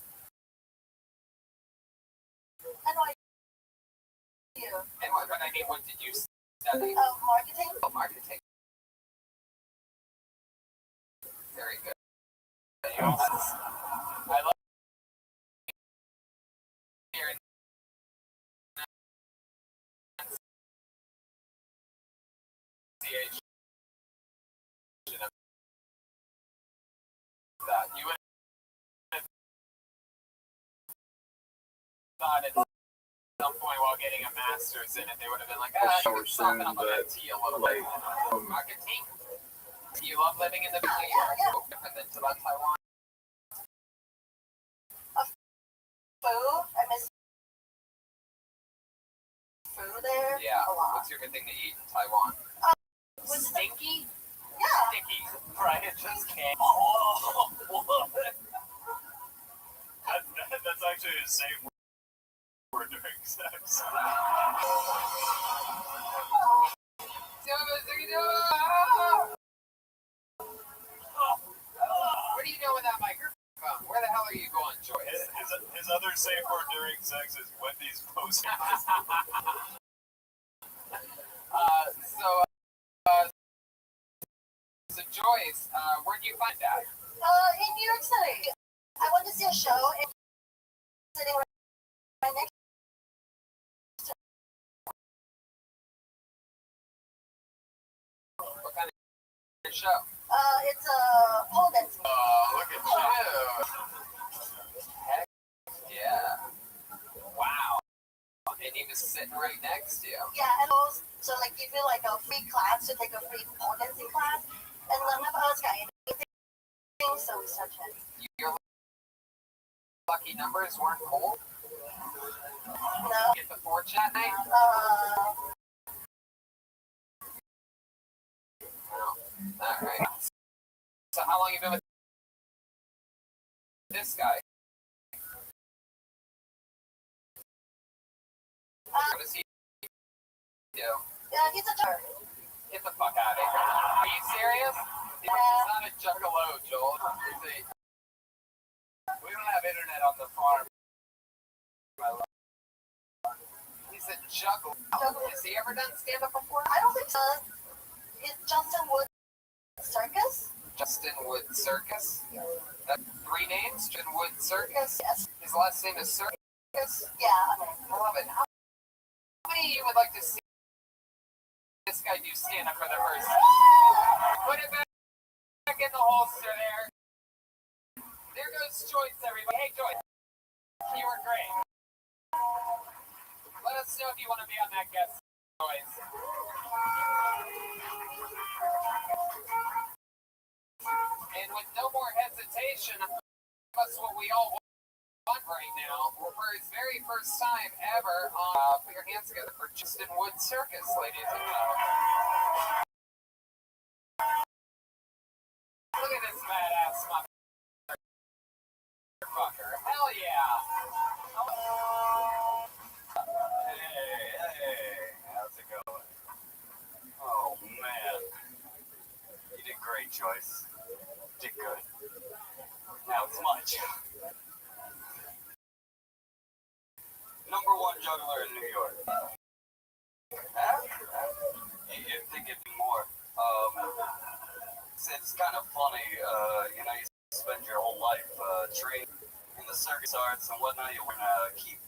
Speaker 4: And what? But I mean, what did you study?
Speaker 8: Marketing.
Speaker 4: Oh, marketing. Very good. I love hearing that. You would have thought at some point while getting a master's in it, they would have been like, you can soften up on that tea a little bit. Marketing. Do you love living in the valley? Or different than Taiwan?
Speaker 8: Food. I miss food there.
Speaker 4: Yeah.
Speaker 8: A lot.
Speaker 4: What's your good thing to eat in Taiwan? Stinky?
Speaker 8: Yeah.
Speaker 4: Sticky. Brian just came. Oh, what?
Speaker 6: That's actually a safe word during sex.
Speaker 4: What are you doing with that microphone? Where the hell are you going, Joyce?
Speaker 6: His other safe word during sex is Wendy's posing.
Speaker 4: So Joyce, where do you find that?
Speaker 8: In New York City. I went to see a show and sitting right next to
Speaker 4: What kind of show?
Speaker 8: it's a pole dancing.
Speaker 4: Oh, look at you. Heck yeah. Wow. And he was sitting right next to you.
Speaker 8: Yeah, and also, so like give you like a free class to take a free pole dancing class, and none of us got anything, so we started chatting.
Speaker 4: Your lucky numbers weren't cold?
Speaker 8: No.
Speaker 4: Get the fortune at night? No. Alright. So how long have you been with this guy? What does he do?
Speaker 8: Yeah, he's a turd.
Speaker 4: Get the fuck out of here. Are you serious? He's not a juggalo, Joel. We don't have internet on the farm. He's a juggalo. Has he ever done stand-up before?
Speaker 8: I don't think so. It's Justin Wood Circus?
Speaker 4: Justin Wood Circus? That's 3 names? Justin Wood Circus?
Speaker 8: Yes.
Speaker 4: His last name is Circus?
Speaker 8: Yeah.
Speaker 4: I love it. How many of you would like to see this guy do stand-up for the first time? Put it back in the holster there. There goes Joyce, everybody. Hey, Joyce. You were great. Let us know if you want to be on that guest, Joyce. And with no more hesitation, that's what we all want right now. For his very first time ever, put your hands together for Justin Wood Circus, ladies and gentlemen. Look at this badass motherfucker. Hell yeah.
Speaker 6: Hey, how's it going? Oh man, you did great, Joyce. You did good. Now it's my job. #1 juggler in New York. You'd think it'd be more. It's kind of funny, you spend your whole life training in the circus arts and whatnot. You want to keep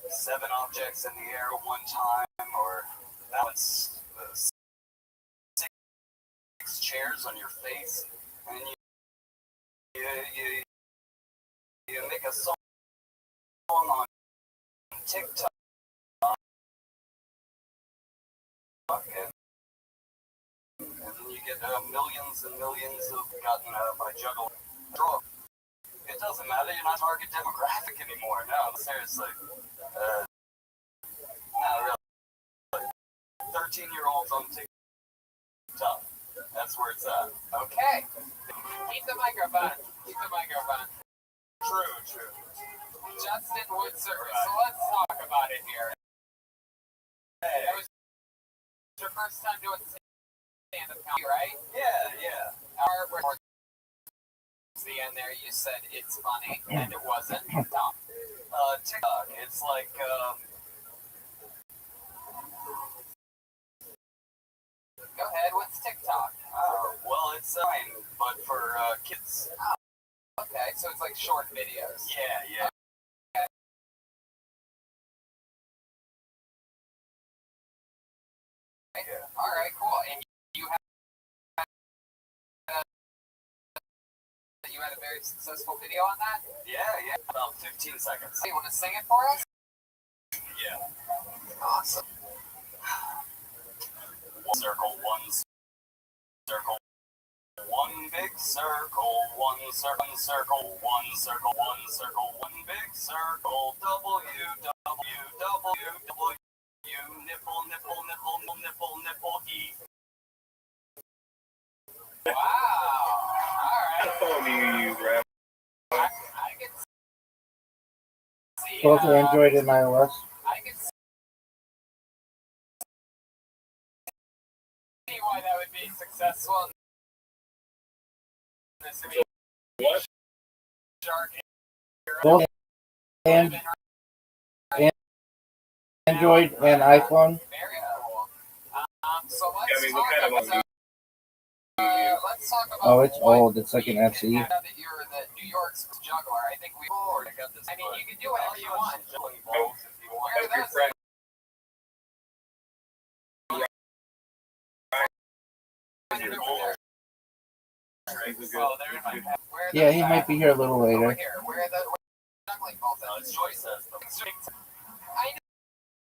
Speaker 6: 7 objects in the air at one time, or balance 6 chairs on your face, and you make a song on TikTok, and then you get millions and millions of gotten by juggling. It doesn't matter, you're not target demographic anymore. No, seriously. No, really. 13-year-olds on TikTok. That's where it's at.
Speaker 4: Okay. Keep the microphone. Keep the microphone.
Speaker 6: True.
Speaker 4: Justin Wood Circus. So let's talk about it here.
Speaker 6: Hey.
Speaker 4: It was your first time doing stand-up comedy, right?
Speaker 6: Yeah.
Speaker 4: Towards the end there, you said it's funny, and it wasn't. No.
Speaker 6: TikTok. It's like,
Speaker 4: Go ahead, what's TikTok?
Speaker 6: well, it's fine, but for kids.
Speaker 4: Okay, so it's like short videos.
Speaker 6: Yeah.
Speaker 4: Okay. All right, cool. And you had a very very successful video on that?
Speaker 6: Yeah, about 15 seconds.
Speaker 4: Hey, you want to sing it for us?
Speaker 6: Yeah.
Speaker 4: Awesome.
Speaker 6: One circle, one circle. One big circle, one circle, one circle, one circle, one big circle. W, W, W, W. Nipple, nipple, nipple, nipple, nipple, E.
Speaker 4: Wow. All right.
Speaker 11: What phone do you use, Rap?
Speaker 4: I can see.
Speaker 12: Both Android and iOS.
Speaker 4: I can see why that would be successful. In this week.
Speaker 11: What?
Speaker 4: Shark.
Speaker 12: Both Android and iPhone.
Speaker 4: Very cool. So let's
Speaker 11: Yeah, I mean, what
Speaker 4: talk
Speaker 11: kind of
Speaker 4: about.
Speaker 11: one do you use?
Speaker 4: Let's talk about.
Speaker 12: Oh, it's
Speaker 4: what
Speaker 12: old. It's like an
Speaker 4: we can
Speaker 12: FCE.
Speaker 4: have. Now that you're the New York's juggler, I think we. I mean, you can do whatever you want.
Speaker 11: Oh,
Speaker 4: Where are
Speaker 11: your
Speaker 4: those?
Speaker 11: friend.
Speaker 4: Oh, they're in my bag. Where are
Speaker 12: Yeah,
Speaker 4: those
Speaker 12: he
Speaker 4: at?
Speaker 12: might be here a little
Speaker 4: Over
Speaker 12: later.
Speaker 4: here. Where are the juggling balls at?
Speaker 6: It's Joyce says them.
Speaker 4: I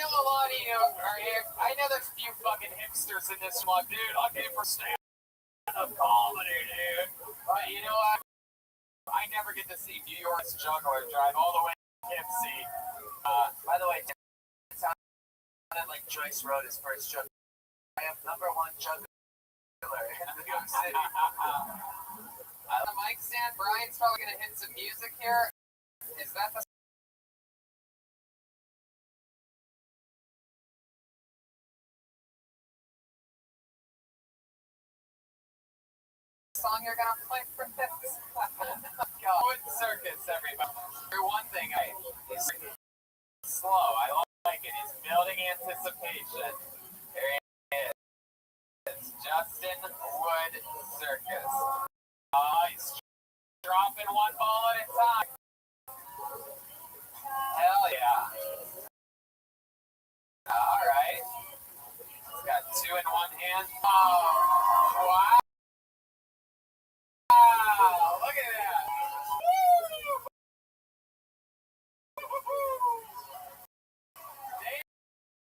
Speaker 4: know a lot of you are here. I know there's a few fucking hipsters in this one, dude. I came for stand-up comedy, dude. But you know what? I never get to see New York's juggler drive all the way to Poughkeepsie. By the way, it sounded like Joyce wrote his first joke. I am #1 juggler in New York City. On the mic stand, Brian's probably gonna hit some music here. Is that the song you're gonna play for this? Wood Circus, everybody. One thing is slow. I like it. He's building anticipation. There he is. It's Justin Wood Circus. He's dropping one ball at a time. Hell yeah. All right. He's got two in one hand. Oh, wow. Wow, look at that.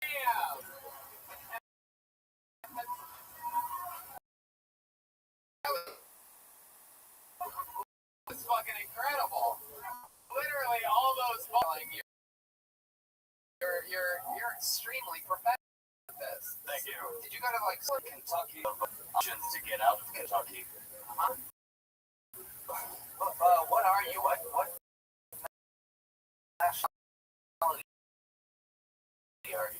Speaker 4: Damn. That was fucking incredible. Literally all those balling. You're extremely professional at this.
Speaker 6: Thank you.
Speaker 4: Did you go to like
Speaker 6: Kentucky options to get out of Kentucky.
Speaker 4: huh? What are you? What nationality are you?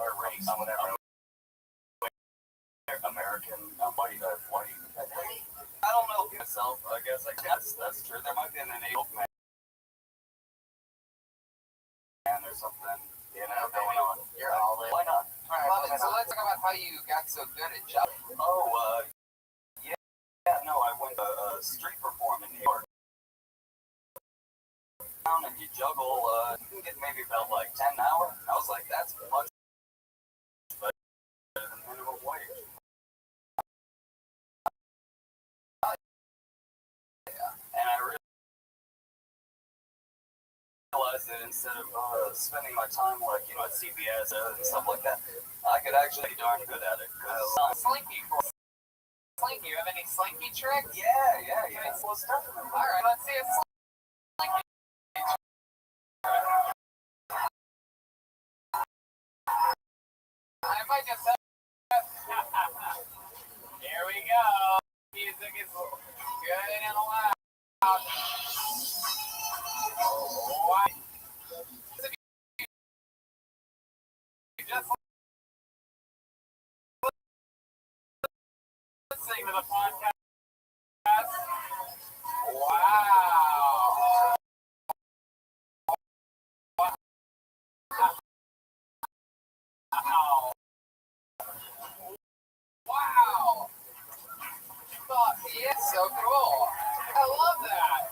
Speaker 6: Or race, whatever. American, white. I don't know myself. I guess that's true. There might be an innate man or something, you know, going on.
Speaker 4: You're all in.
Speaker 6: Why not?
Speaker 4: Love it. So let's talk about how you got so good at juggling.
Speaker 6: Oh, yeah, no, I went to street perform in New York. And you juggle, you can get maybe about like 10 an hour. I was like, that's much better than minimum wage. And I realized that instead of spending my time like, you know, at CBS and stuff like that, I could actually be darn good at it.
Speaker 4: Slinky. Slinky, you have any slinky tricks?
Speaker 6: Yeah. Well, stuff.
Speaker 4: All right, let's see a slinky. I might just have... Here we go. Music is good and loud. Wow. Just listening to the podcast. Wow. Wow. Fuck, yeah, so cool. I love that.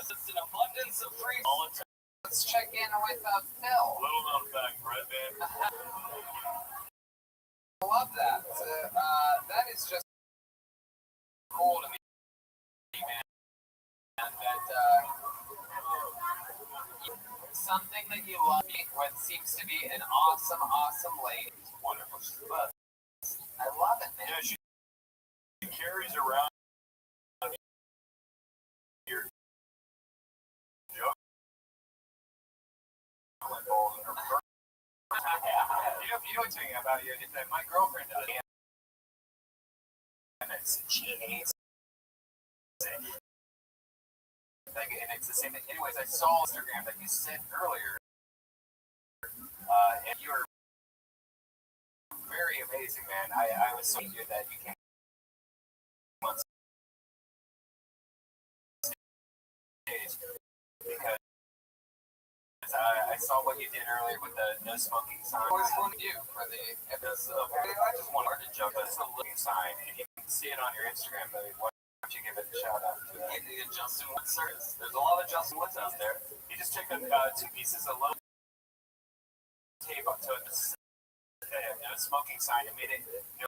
Speaker 6: Just an abundance of free volunteers.
Speaker 4: Let's check in with Phil.
Speaker 6: Little known fact, Red Band.
Speaker 4: What love that. That is just cool to me, man. And that something that you love, what seems to be an awesome, awesome lady. Wonderful. I love it, man.
Speaker 6: Yeah, she carries around your juggling balls in her purse. You know what's thing about you is that my girlfriend does. And she hates it. Like, and it's the same thing. Anyways, I saw on Instagram that you said earlier, and you were very amazing, man. I was so good that you came on stage because I saw what you did earlier with the no smoking sign. What was going to do for the episode? I just wanted to joke, but it's a looking sign, and you can see it on your Instagram. But why don't you give it a shout out to Justin Wood service? There's a lot of Justin Woods out there. He just took two pieces of low tape up to a no smoking sign and made it no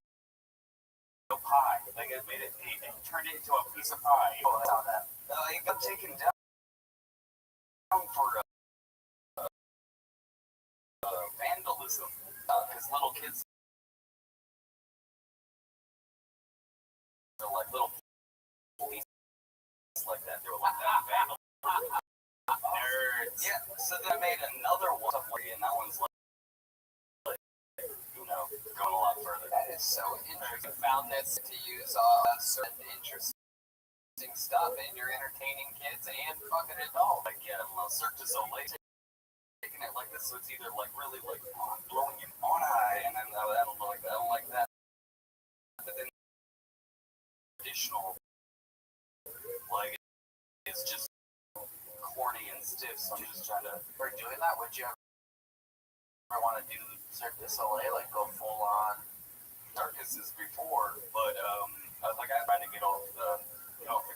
Speaker 6: pie. Like it made it, he turned it into a piece of pie. You saw that? It got taken down for vandalism because little kids are like little police like that. They were like that. Nerds. Yeah. So they made another one for you, and that one's like going a lot further. That is so interesting. I found this to use certain interesting stuff, and you're entertaining kids and fucking adults. Like Cirque du Soleil taking it like this, so it's either like really like blowing you on high, and then I don't like that. But then additional like it's just corny and stiff. So I'm just trying to. For doing that, would you ever want to do Cirque du Soleil, like go full on circuses before? But I'm trying to get off the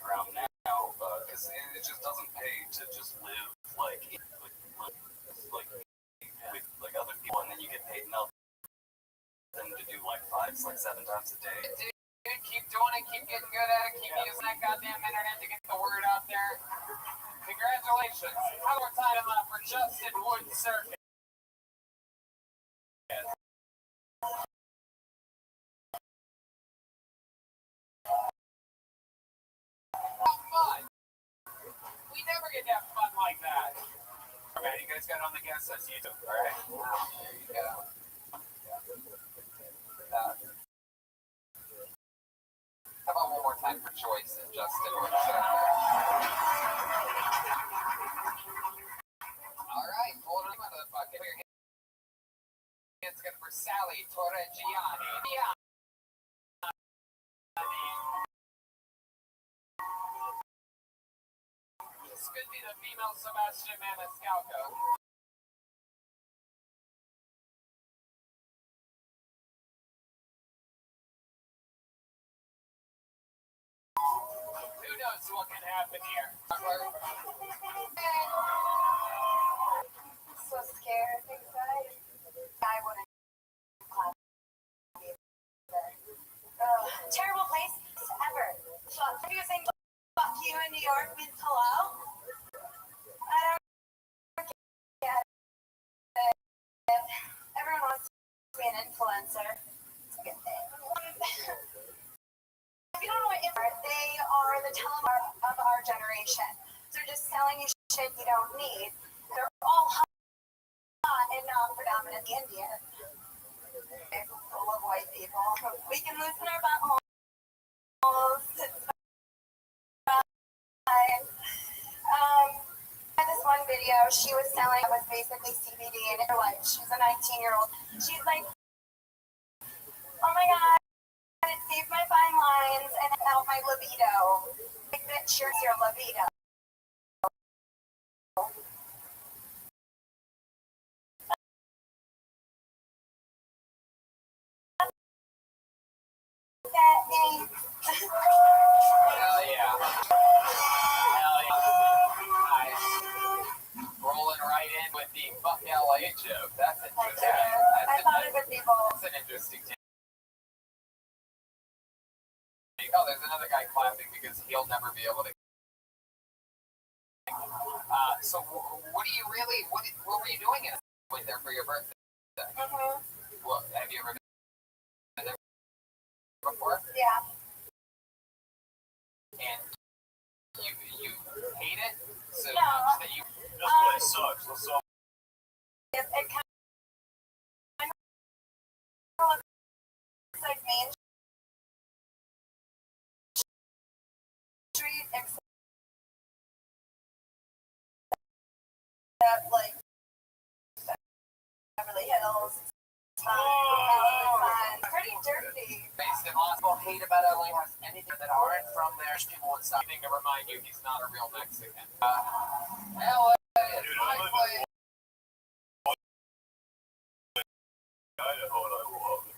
Speaker 6: ground now because it just doesn't pay to just live like with other people, and then you get paid nothing to do like 7 times a day. Dude, keep doing it, keep getting good at it, keep using that goddamn internet to get the word out there. Congratulations. One more time for Justin Wood Circus. Fun. We never get to have fun like that. Okay, you guys got on the guest list, you too, alright? There you go. How about one more time for Joyce and Justin? Alright, hold on, motherfucker. Put your hands together for Sally Torreggiani. This could be the female Sebastian Maniscalco. Who knows what can happen here?
Speaker 8: So scared, excited. I wouldn't clap either. Terrible place ever. If you're saying fuck you in New York means hello, I don't get it. Everyone wants to be an influencer. It's a good thing. If you don't know what influencers are, they are the telemark of our generation. They're just selling you shit you don't need. They're all hot and not predominantly Indian. Full of white people. We can loosen our buttholes. It's fine. This one video she was selling was basically CBD and her life. She's a 19-year-old. She's like, oh my god, it saved my fine lines and it helped my libido. Like that shirts your libido.
Speaker 4: Hell yeah. Hell yeah. Nice. Rolling right in with the fuck LA joke. That's interesting.
Speaker 8: I thought it would be bold.
Speaker 4: That's an interesting take. Oh, there's another guy clapping because he'll never be able to. So what do you really? What were you doing with there for your birthday? Well, have you ever been there before?
Speaker 8: Yeah.
Speaker 4: And you hate it so
Speaker 8: No.
Speaker 4: much that you.
Speaker 6: This place sucks. Let's all.
Speaker 8: It kind of looks like Main Street, except like Beverly Hills. Pretty dirty.
Speaker 4: Based in People hate about LA has anything that aren't from there. People would stop to remind you he's not a real Mexican. LA is my place.
Speaker 6: Idaho, and I love it.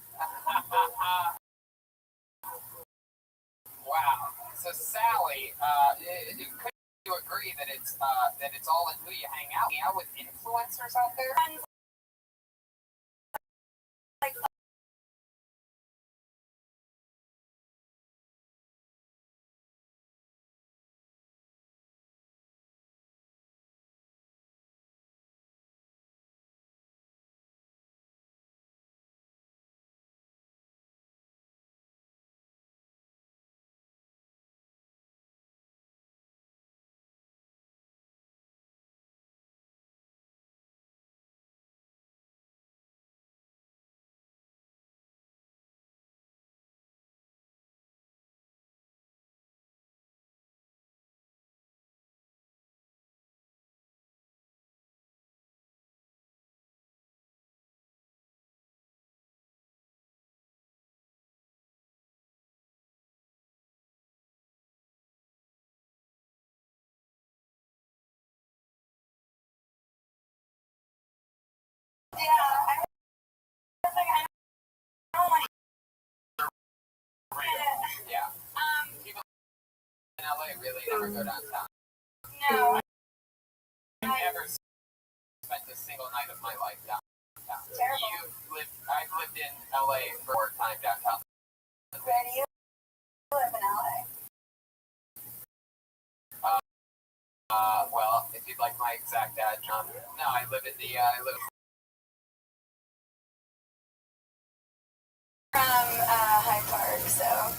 Speaker 4: Wow. So Sally, could you agree that it's all in who you hang out? Hang out with influencers out there?
Speaker 8: Like, yeah, I don't like
Speaker 4: Yeah. People in LA really never go downtown.
Speaker 8: no.
Speaker 4: I've never spent a single night of my life downtown.
Speaker 8: Terrible.
Speaker 4: I've lived in LA for more time downtown.
Speaker 8: Where do you live in LA?
Speaker 4: Well, if you'd like my exact address, no, I live in the
Speaker 8: From Hyde Park, so.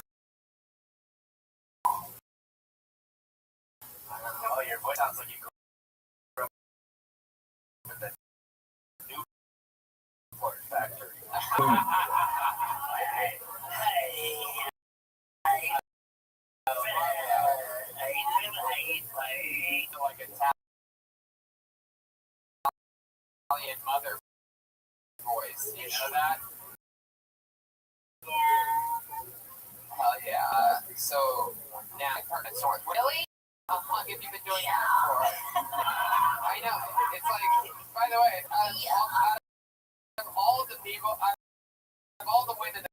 Speaker 13: Oh, your voice sounds like you grew up with the Newport factory.
Speaker 4: like Italian mother voice. You know that? Hell yeah. So now permanent source. Really? How long have you been doing that for? I know. It's like, by the way, out of all the people, out of all the women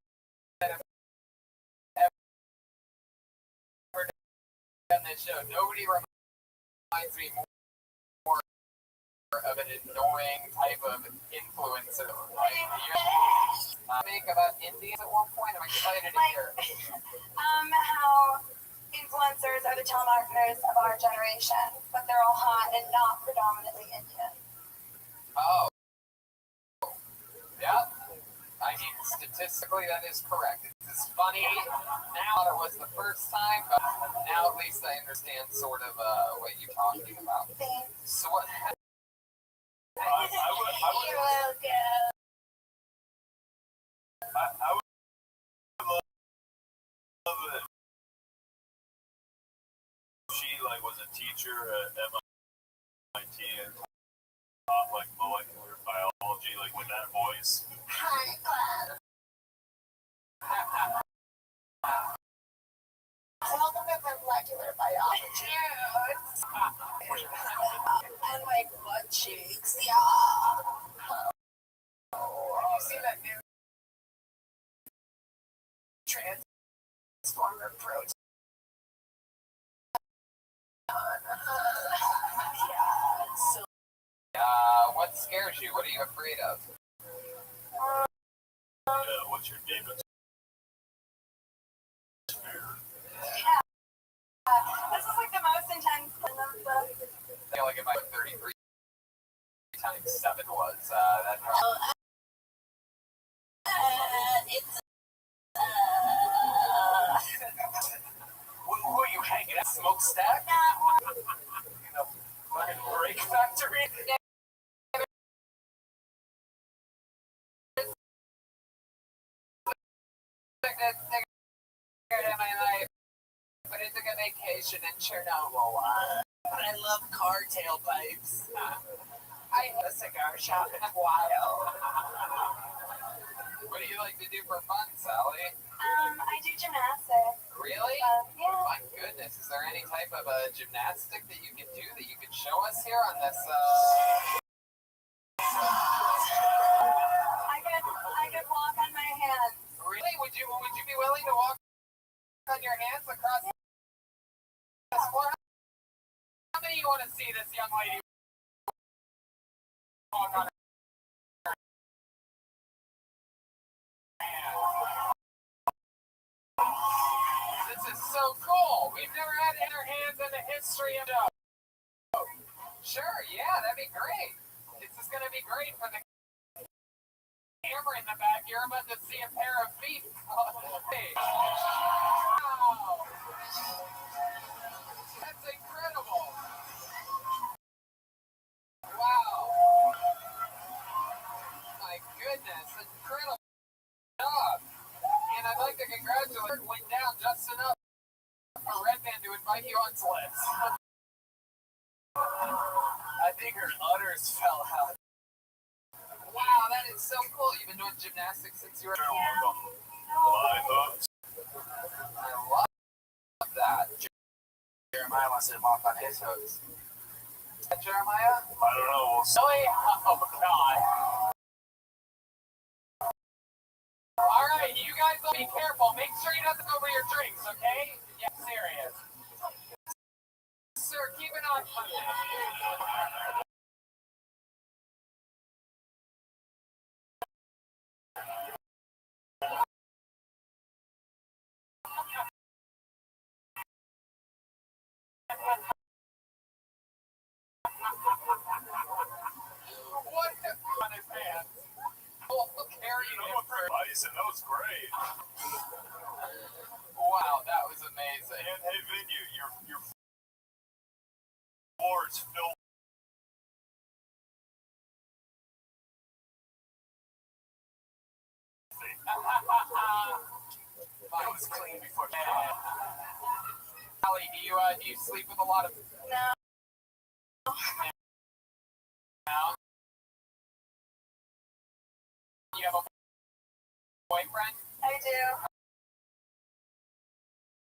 Speaker 4: that have ever done this show, nobody reminds me more of an annoying type of influencer. Like, you make about Indians at one point. I'm excited to hear.
Speaker 8: How influencers are the telemarketers of our generation, but they're all hot and not predominantly Indian.
Speaker 4: Oh. Yeah. I mean, statistically, that is correct. It's funny now that it was the first time, but now at least I understand sort of what you're talking about. So what?
Speaker 8: You're welcome.
Speaker 6: I would love it if she was a teacher at MIT and taught molecular biology with that voice.
Speaker 8: Hi, tell them about molecular biology. And my butt cheeks, yeah.
Speaker 4: You see that new Transformer protein? What scares you? What are you afraid of?
Speaker 6: What's your deepest fear?
Speaker 4: times 7 was. That
Speaker 7: It's
Speaker 4: who are you hanging at? Smokestack? You know, fucking brake factory? But I took a vacation in Chernobyl. But I love car tailpipes. I hit a cigar shop in a while. What do you like to do for fun, Sally?
Speaker 8: I do gymnastics.
Speaker 4: Really?
Speaker 8: Yeah.
Speaker 4: My goodness, is there any type of gymnastic that you can do that you can show us here on this?
Speaker 8: I could walk on my hands.
Speaker 4: Really? Would you be willing to walk on your hands across this floor? How many of you want to see this young lady walk on her hands? This is so cool. We've never had it in our hands in the history of the. Sure, yeah, that'd be great. This is going to be great for the camera in the back. You're about to see a pair of feet. Wow. That's incredible. Wow. My goodness, incredible job. And I'd like to congratulate went down just enough for Redman to invite you on sleds. I think her udders fell out. Wow, that is so cool. You've been doing gymnastics since you were.
Speaker 3: My hooks.
Speaker 4: I love that.
Speaker 10: Jeremiah wants to walk on his hooks.
Speaker 4: Jeremiah?
Speaker 3: I don't know.
Speaker 4: Silly? Oh, God. All right, you guys be careful. Make sure you don't over your drinks, okay? Yeah, serious. Sir, keep an eye on this. What the on his hands? Oh, carrying him for
Speaker 3: Bison, that was great.
Speaker 4: wow, that was amazing.
Speaker 3: And hey, Venue, your floor is filled.
Speaker 4: Mine was clean before bed. Allie, do you sleep with a lot of
Speaker 8: No.
Speaker 4: now? You have a boyfriend?
Speaker 8: I do.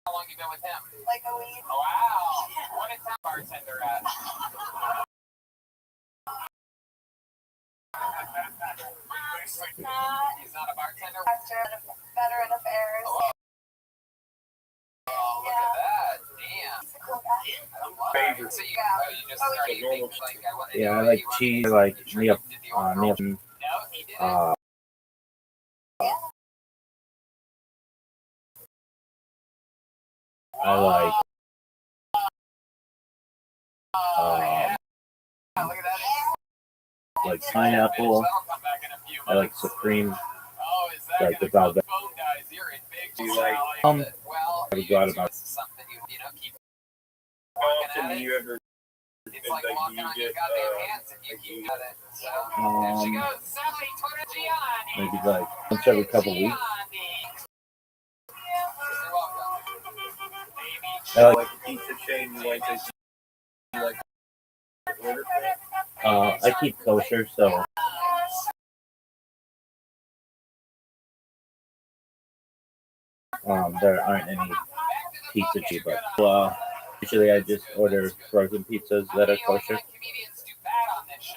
Speaker 4: How long you been with him?
Speaker 8: Like a week.
Speaker 4: Oh, wow. What is that bartender at? He's not a bartender?
Speaker 8: Veteran affairs.
Speaker 4: Oh, look at that. Damn.
Speaker 8: He's a cool guy.
Speaker 5: Favorite.
Speaker 4: So you just started thinking, like, I want to
Speaker 5: Yeah, I
Speaker 4: know
Speaker 5: like
Speaker 4: you
Speaker 5: cheese. I
Speaker 4: want
Speaker 5: like
Speaker 4: to drink
Speaker 5: Neil.
Speaker 4: into the overall-
Speaker 5: Neil.
Speaker 4: No, he didn't.
Speaker 5: I like.
Speaker 4: Yeah, look at that.
Speaker 5: Like pineapple.
Speaker 4: That'll come back in a few
Speaker 5: I like
Speaker 4: months.
Speaker 5: Supreme.
Speaker 4: Oh, is that
Speaker 5: Like
Speaker 4: gonna
Speaker 5: without
Speaker 4: cause phone guys? You're in big
Speaker 11: Do you
Speaker 4: trouble.
Speaker 11: like-
Speaker 4: Well,
Speaker 5: I
Speaker 4: you
Speaker 5: forgot
Speaker 4: do
Speaker 5: about-
Speaker 4: this is something you know, keep
Speaker 11: How
Speaker 4: working
Speaker 11: often
Speaker 4: at
Speaker 11: do
Speaker 4: it.
Speaker 11: you ever?
Speaker 4: It's like
Speaker 11: do
Speaker 4: walking
Speaker 11: you
Speaker 4: on your
Speaker 11: get,
Speaker 4: goddamn hands if you
Speaker 11: like,
Speaker 4: keep
Speaker 11: you-
Speaker 4: at it. So there she goes, Sally Torrigiani.
Speaker 5: Maybe like once every couple weeks.
Speaker 4: You're welcome. Baby.
Speaker 5: I like.
Speaker 11: Like pizza chain, you like this? You like order thing?
Speaker 5: I keep kosher, so there aren't any pizza cheap. But usually I just order frozen pizzas that are kosher.
Speaker 4: Comedians do bad on this show.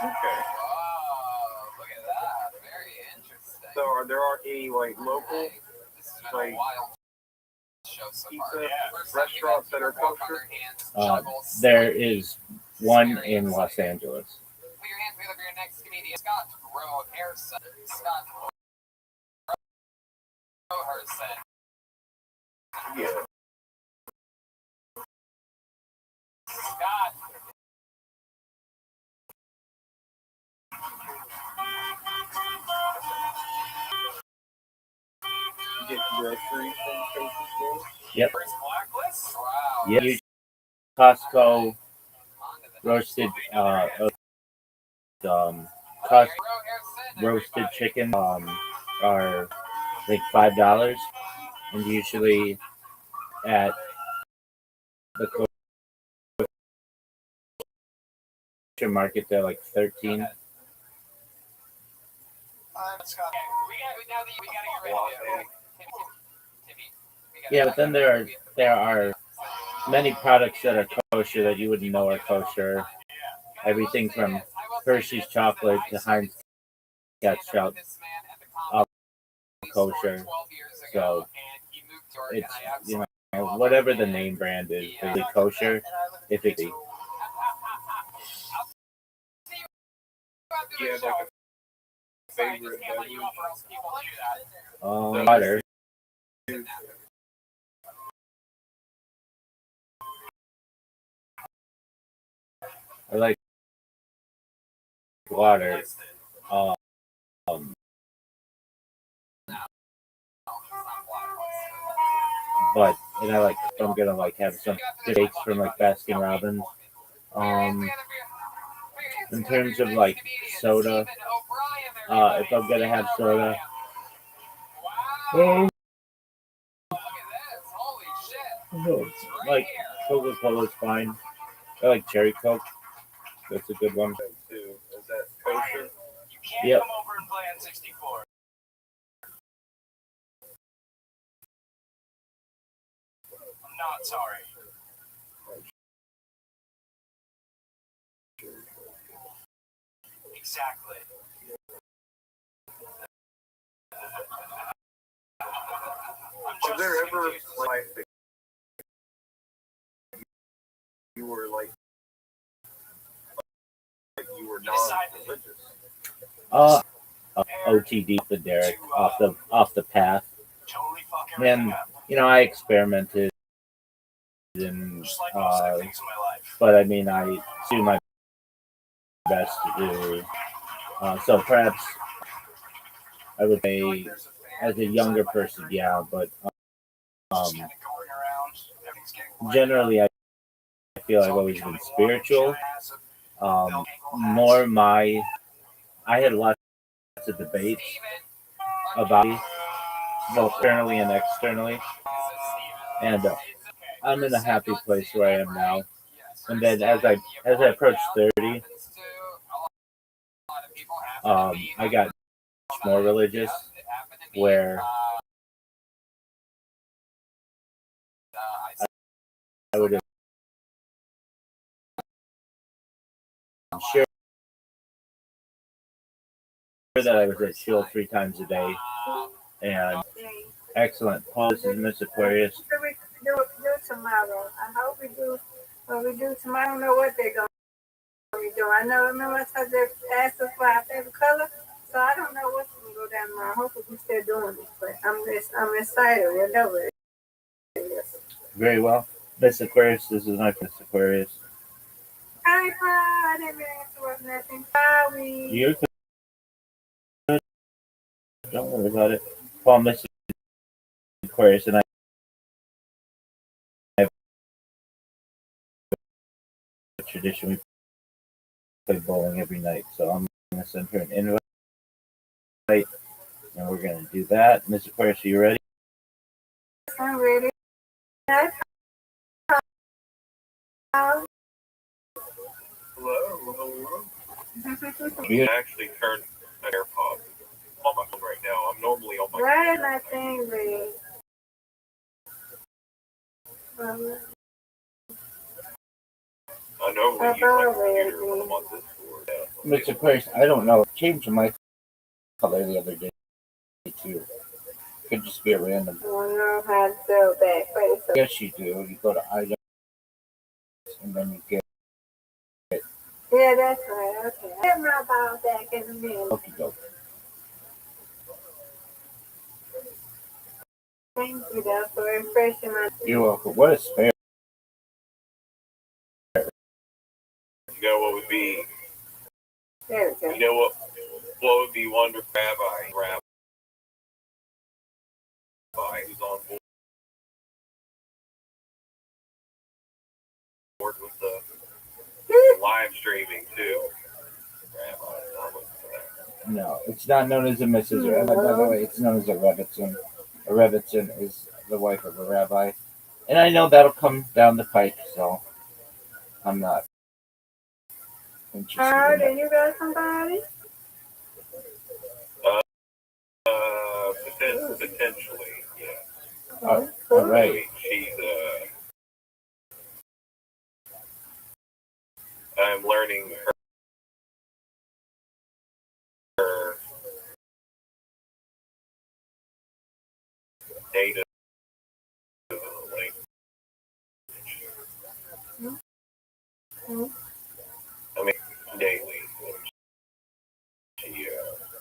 Speaker 11: Okay.
Speaker 4: Whoa, look at that. Very interesting.
Speaker 11: So there aren't any like local
Speaker 4: This has been
Speaker 11: like,
Speaker 4: a wild show so far.
Speaker 11: pizza
Speaker 4: First time you
Speaker 11: restaurants
Speaker 4: got
Speaker 11: that are
Speaker 4: people walk on
Speaker 11: kosher?
Speaker 4: their hands, juggle,
Speaker 5: There
Speaker 4: slide.
Speaker 5: is one in Los Angeles.
Speaker 4: Put your hands together for your next comedian, Scott Roherson. Scott Roherson.
Speaker 11: Yeah.
Speaker 4: Scott.
Speaker 11: groceries from kosher stores?
Speaker 5: Yep.
Speaker 4: Wow.
Speaker 5: Yeah. Costco roasted Costco roasted chicken are like $5, and usually at the kosher market they're like 13. Yeah, but then there are many products that are kosher that you wouldn't know are kosher. Everything from Hershey's chocolate to Heinz ketchup, all kosher. So it's, you know, whatever the name brand is, basically kosher. If it's
Speaker 11: Yeah, like a favorite beverage.
Speaker 5: water. I like water. But and I like I'm gonna like have some steaks from like Baskin Robbins. In terms of like soda, if I'm gonna have soda, like Coca-Cola is fine. I like cherry Coke. That's a good one.
Speaker 11: Too. Is that kosher?
Speaker 5: Yep.
Speaker 13: Come over and play on 64. I'm not sorry. Exactly.
Speaker 11: Was there ever like you were like you were non-religious?
Speaker 5: OTD the Derek off the path, and you know I experimented and but I mean I do my best to do. So perhaps I would say as a younger person, yeah, but generally I feel I've always been spiritual. More I had lots of debates about both internally and externally, and I'm in a happy place where I am now. And then as I approached 30, I got much more religious, where I would share that I was at Shield 3 times a day, and excellent. Paul, this is Miss Aquarius.
Speaker 14: Do tomorrow. I hope we do. When we do tomorrow, I don't know what they're going to be doing. I know, remember I told they asked us for our favorite color, so I don't know what's going to go down tomorrow. Hopefully we still doing it, but I'm excited, whatever it is.
Speaker 5: Very well. Miss Aquarius, this is my Miss Aquarius.
Speaker 14: Hi, Pa. I didn't mean to interrupt nothing. Sorry.
Speaker 5: You're good. Don't worry about it. Paul, Miss Aquarius, and I have a tradition. We play bowling every night, so I'm going to send her an invite, and we're going to do that. Miss Aquarius, are you ready?
Speaker 14: I'm ready. Hi, Pa.
Speaker 11: Hello. I actually turned my AirPod on my phone right now. I'm normally on my
Speaker 14: Why is my thing red?
Speaker 11: I normally use my computer when I'm on Discord.
Speaker 12: Mr. Aquarius, I don't know. It changed my color the other day too. Could just be a random.
Speaker 14: I don't know how to do that.
Speaker 12: Yes, you do. You go to items and then you get.
Speaker 14: Yeah, that's right. Okay. Get my ball back in a minute.
Speaker 12: Okay, go.
Speaker 14: Thank you, though, for refreshing my.
Speaker 12: You're welcome. What a spare.
Speaker 11: You know what would be?
Speaker 14: There we go.
Speaker 11: You know what would be wonderful? Rabbi live streaming too.
Speaker 5: No, it's not known as a Mrs. Rabbi. By the way, it's known as a Rebbitzin. A Rebbitzin is the wife of a rabbi. And I know that'll come down the pike, so I'm not interested in
Speaker 14: Then you got somebody?
Speaker 11: Potentially, yeah.
Speaker 5: All right.
Speaker 11: She's I'm learning her native language. I mean, daily.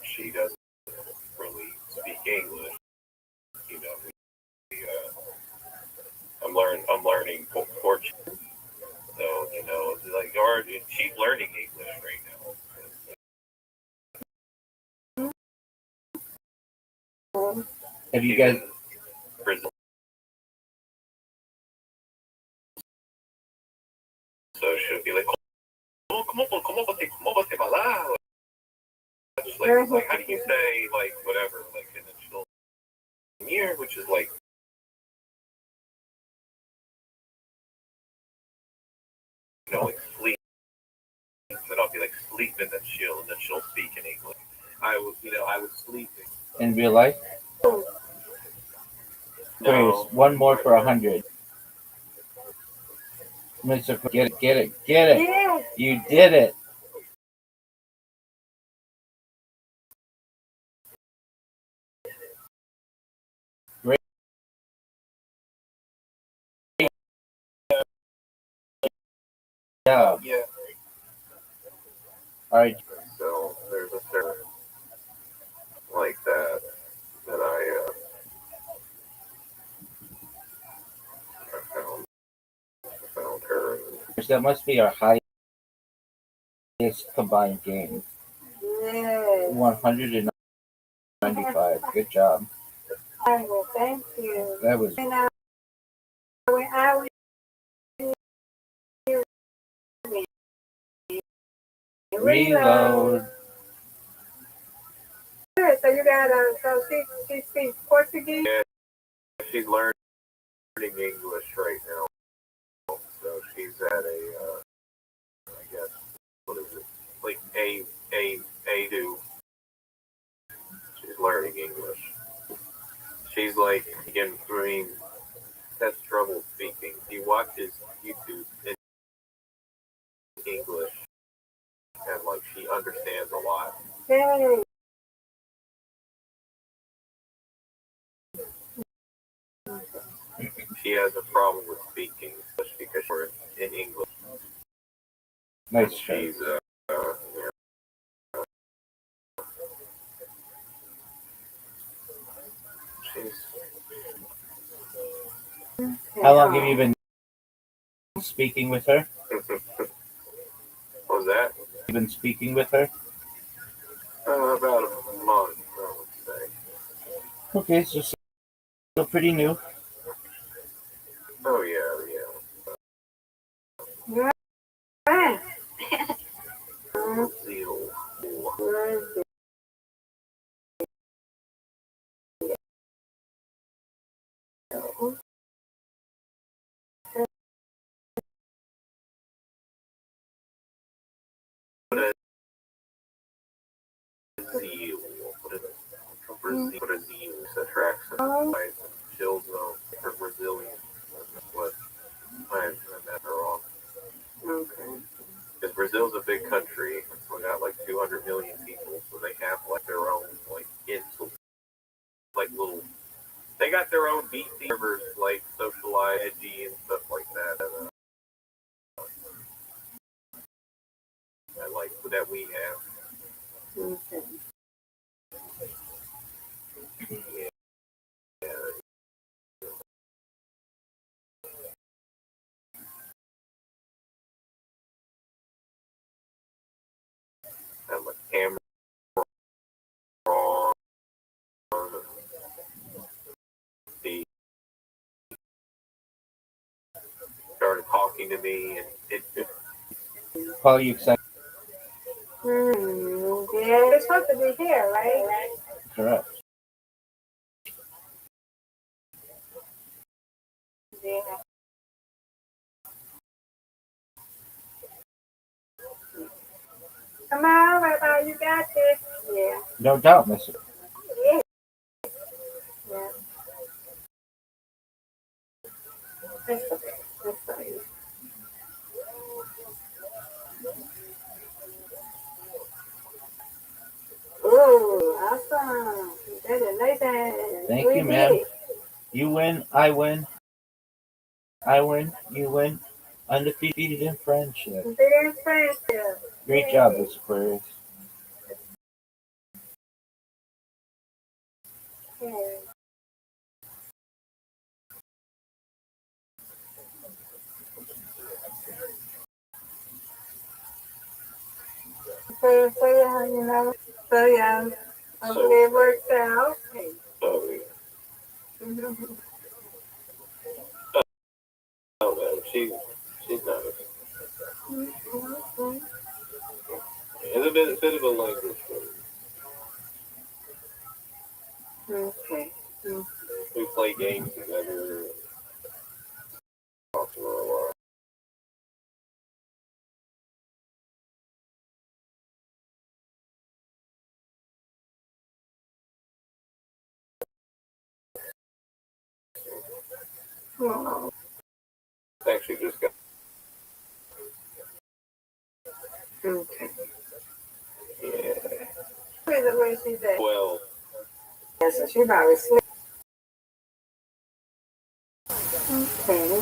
Speaker 11: She doesn't really speak English. You know, I'm learning Portuguese. So, you know, like, or she's learning English right now.
Speaker 5: Have you guys?
Speaker 11: Brazil. So she'll be like, como você fala? Just like, how do you say, like, whatever, like, and then she'll year, which is like, you know, like sleep. And I'll be like sleep, and then she'll speak in English. I was sleeping.
Speaker 5: In real life?
Speaker 11: No.
Speaker 5: One more for 100. Mr. Get it.
Speaker 14: Yeah.
Speaker 5: You did it. Great job.
Speaker 11: Yeah.
Speaker 5: All right.
Speaker 11: So there's a server like that I found her.
Speaker 5: That must be our highest combined game.
Speaker 14: Yeah.
Speaker 5: 195. Good job.
Speaker 14: Well, thank you.
Speaker 5: That was.
Speaker 14: And I will
Speaker 5: Reload.
Speaker 14: So you got so she speaks Portuguese?
Speaker 11: Yeah, she's learning English right now. So she's at a, I guess, what is it? Like A2. She's learning English. She's like, again, I mean, has trouble speaking. He watches YouTube in English, and like she understands a lot.
Speaker 14: Hey.
Speaker 11: She has a problem with speaking, just because we're in English.
Speaker 5: Nice.
Speaker 11: She's
Speaker 5: How long have you been speaking with her?
Speaker 11: What was that?
Speaker 5: You've been speaking with her?
Speaker 11: About a month, I would say.
Speaker 5: Okay, so still pretty new.
Speaker 11: Oh yeah.
Speaker 14: Right.
Speaker 11: Brazil attracts and chill zone for Brazilians. That's what I met her on.
Speaker 14: Okay.
Speaker 11: Because Brazil's a big country. We got like 200 million people, so they have like their own like like little. They got their own beat servers, like Socialize, Edgy, and stuff like that. And like that we have.
Speaker 14: Okay.
Speaker 11: Yeah. And like camera. Started talking to me, and it
Speaker 12: Paul, you excited?
Speaker 14: Yeah, it's supposed to be here, right?
Speaker 12: Correct.
Speaker 14: Yeah. Come on, Rabbi, you got this. Yeah.
Speaker 12: No doubt, mister.
Speaker 14: Yeah. Yeah. That's okay. That's fine. Ooh, awesome. Congratulations.
Speaker 12: Thank
Speaker 14: We
Speaker 12: you,
Speaker 14: did
Speaker 12: ma'am.
Speaker 14: it.
Speaker 12: You win, I win. I win, you win. Undefeated in friendship.
Speaker 14: Very friendship.
Speaker 12: Great job, Miss Aquarius.
Speaker 14: Okay. So yeah, you know, so yeah, hopefully it works out.
Speaker 11: Oh man, she's nice. It's a bit of a language barrier.
Speaker 14: Okay.
Speaker 11: We play games together. Talk to her a lot.
Speaker 14: Oh.
Speaker 11: Actually, just got.
Speaker 14: Okay.
Speaker 11: Yeah.
Speaker 14: Where she's at?
Speaker 11: Well.
Speaker 14: Yeah, so she probably sleep. Okay.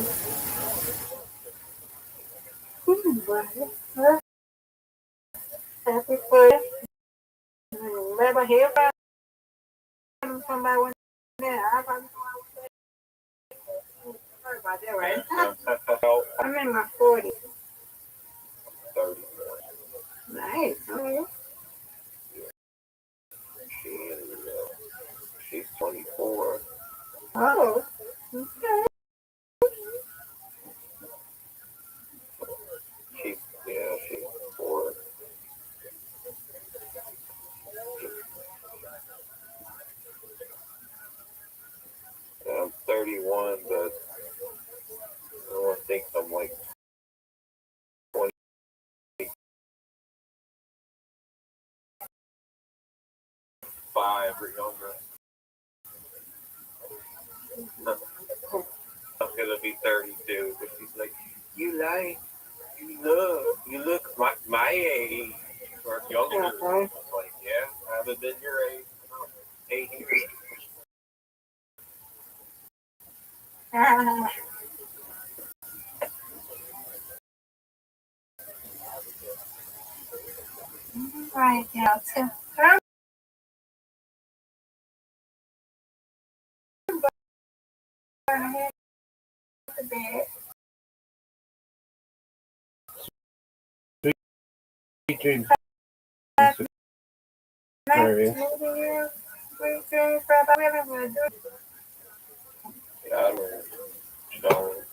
Speaker 14: Well, happy for you. Never hear from somebody when there. I probably sorry about that, right? I'm in my 40s.
Speaker 11: 30.
Speaker 14: Nice. Okay.
Speaker 11: She's 24.
Speaker 14: Oh. Okay.
Speaker 11: She's 4. I'm 31, but I think I'm like 25 or younger. I'm gonna be 32, but she's like, you look my age or younger. I was like, yeah, I haven't been your age in 8 years.
Speaker 14: Right now, too.
Speaker 12: Sweet dreams,
Speaker 14: Nice
Speaker 12: Miss Aquarius.
Speaker 14: meeting you. Sweet dreams, Rabbi.
Speaker 11: Yeah, I don't.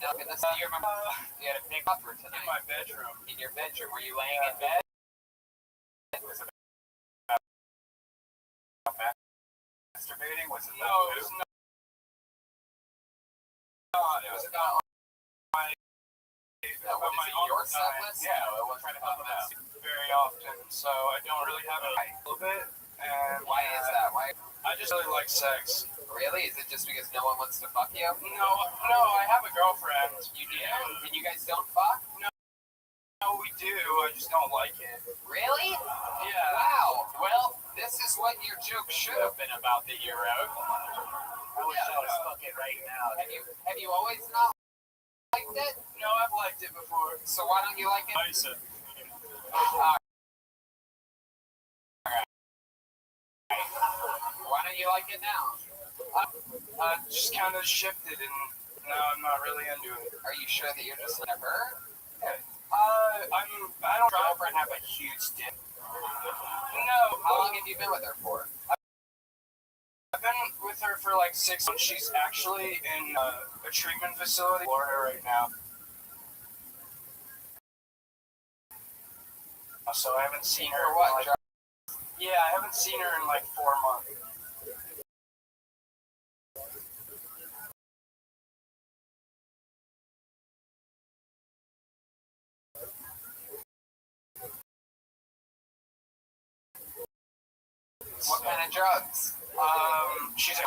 Speaker 4: look at this. Do you remember you had a big upper tonight?
Speaker 13: In my bedroom.
Speaker 4: In your bedroom. Were you laying in bed? Was it masturbating? Was it
Speaker 13: No, it was not. It was about my
Speaker 4: your set list?
Speaker 13: Yeah, I was trying to help them out very often, so I don't really have a little bit. And
Speaker 4: why is that? Why?
Speaker 13: I just really like sex.
Speaker 4: Really? Is it just because no one wants to fuck you?
Speaker 13: No, I have a girlfriend.
Speaker 4: You do? And you guys don't fuck?
Speaker 13: No, we do. I just don't like it.
Speaker 4: Really?
Speaker 13: Yeah.
Speaker 4: Wow. Well, this is what your joke should have been about that you wrote.
Speaker 10: I wish I was fucking right now.
Speaker 4: Have you always not liked it?
Speaker 13: No, I've liked it before.
Speaker 4: So why don't you like it?
Speaker 13: Nice.
Speaker 4: Why don't you like it now?
Speaker 13: I just kind of shifted, and now I'm not really into it.
Speaker 4: Are you sure that you're just into her?
Speaker 13: I don't drive and have a huge dick. No.
Speaker 4: How long have you been with her for?
Speaker 13: I've been with her for like 6 months. She's actually in a treatment facility in Florida right now. So I haven't seen her.
Speaker 4: For what?
Speaker 13: Yeah, I haven't seen her in like 4 months.
Speaker 4: What kind of drugs?
Speaker 13: She's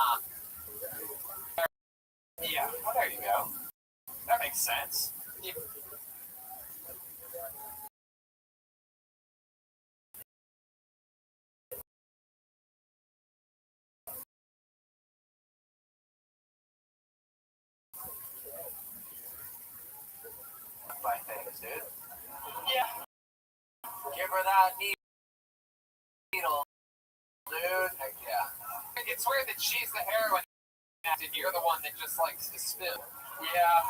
Speaker 4: yeah, well, there you go. That makes sense. Buy things, dude.
Speaker 13: Yeah.
Speaker 4: Give her that needle, dude. Heck yeah. It's weird that she's the heroin addict and you're the one that just likes to spin.
Speaker 13: Yeah.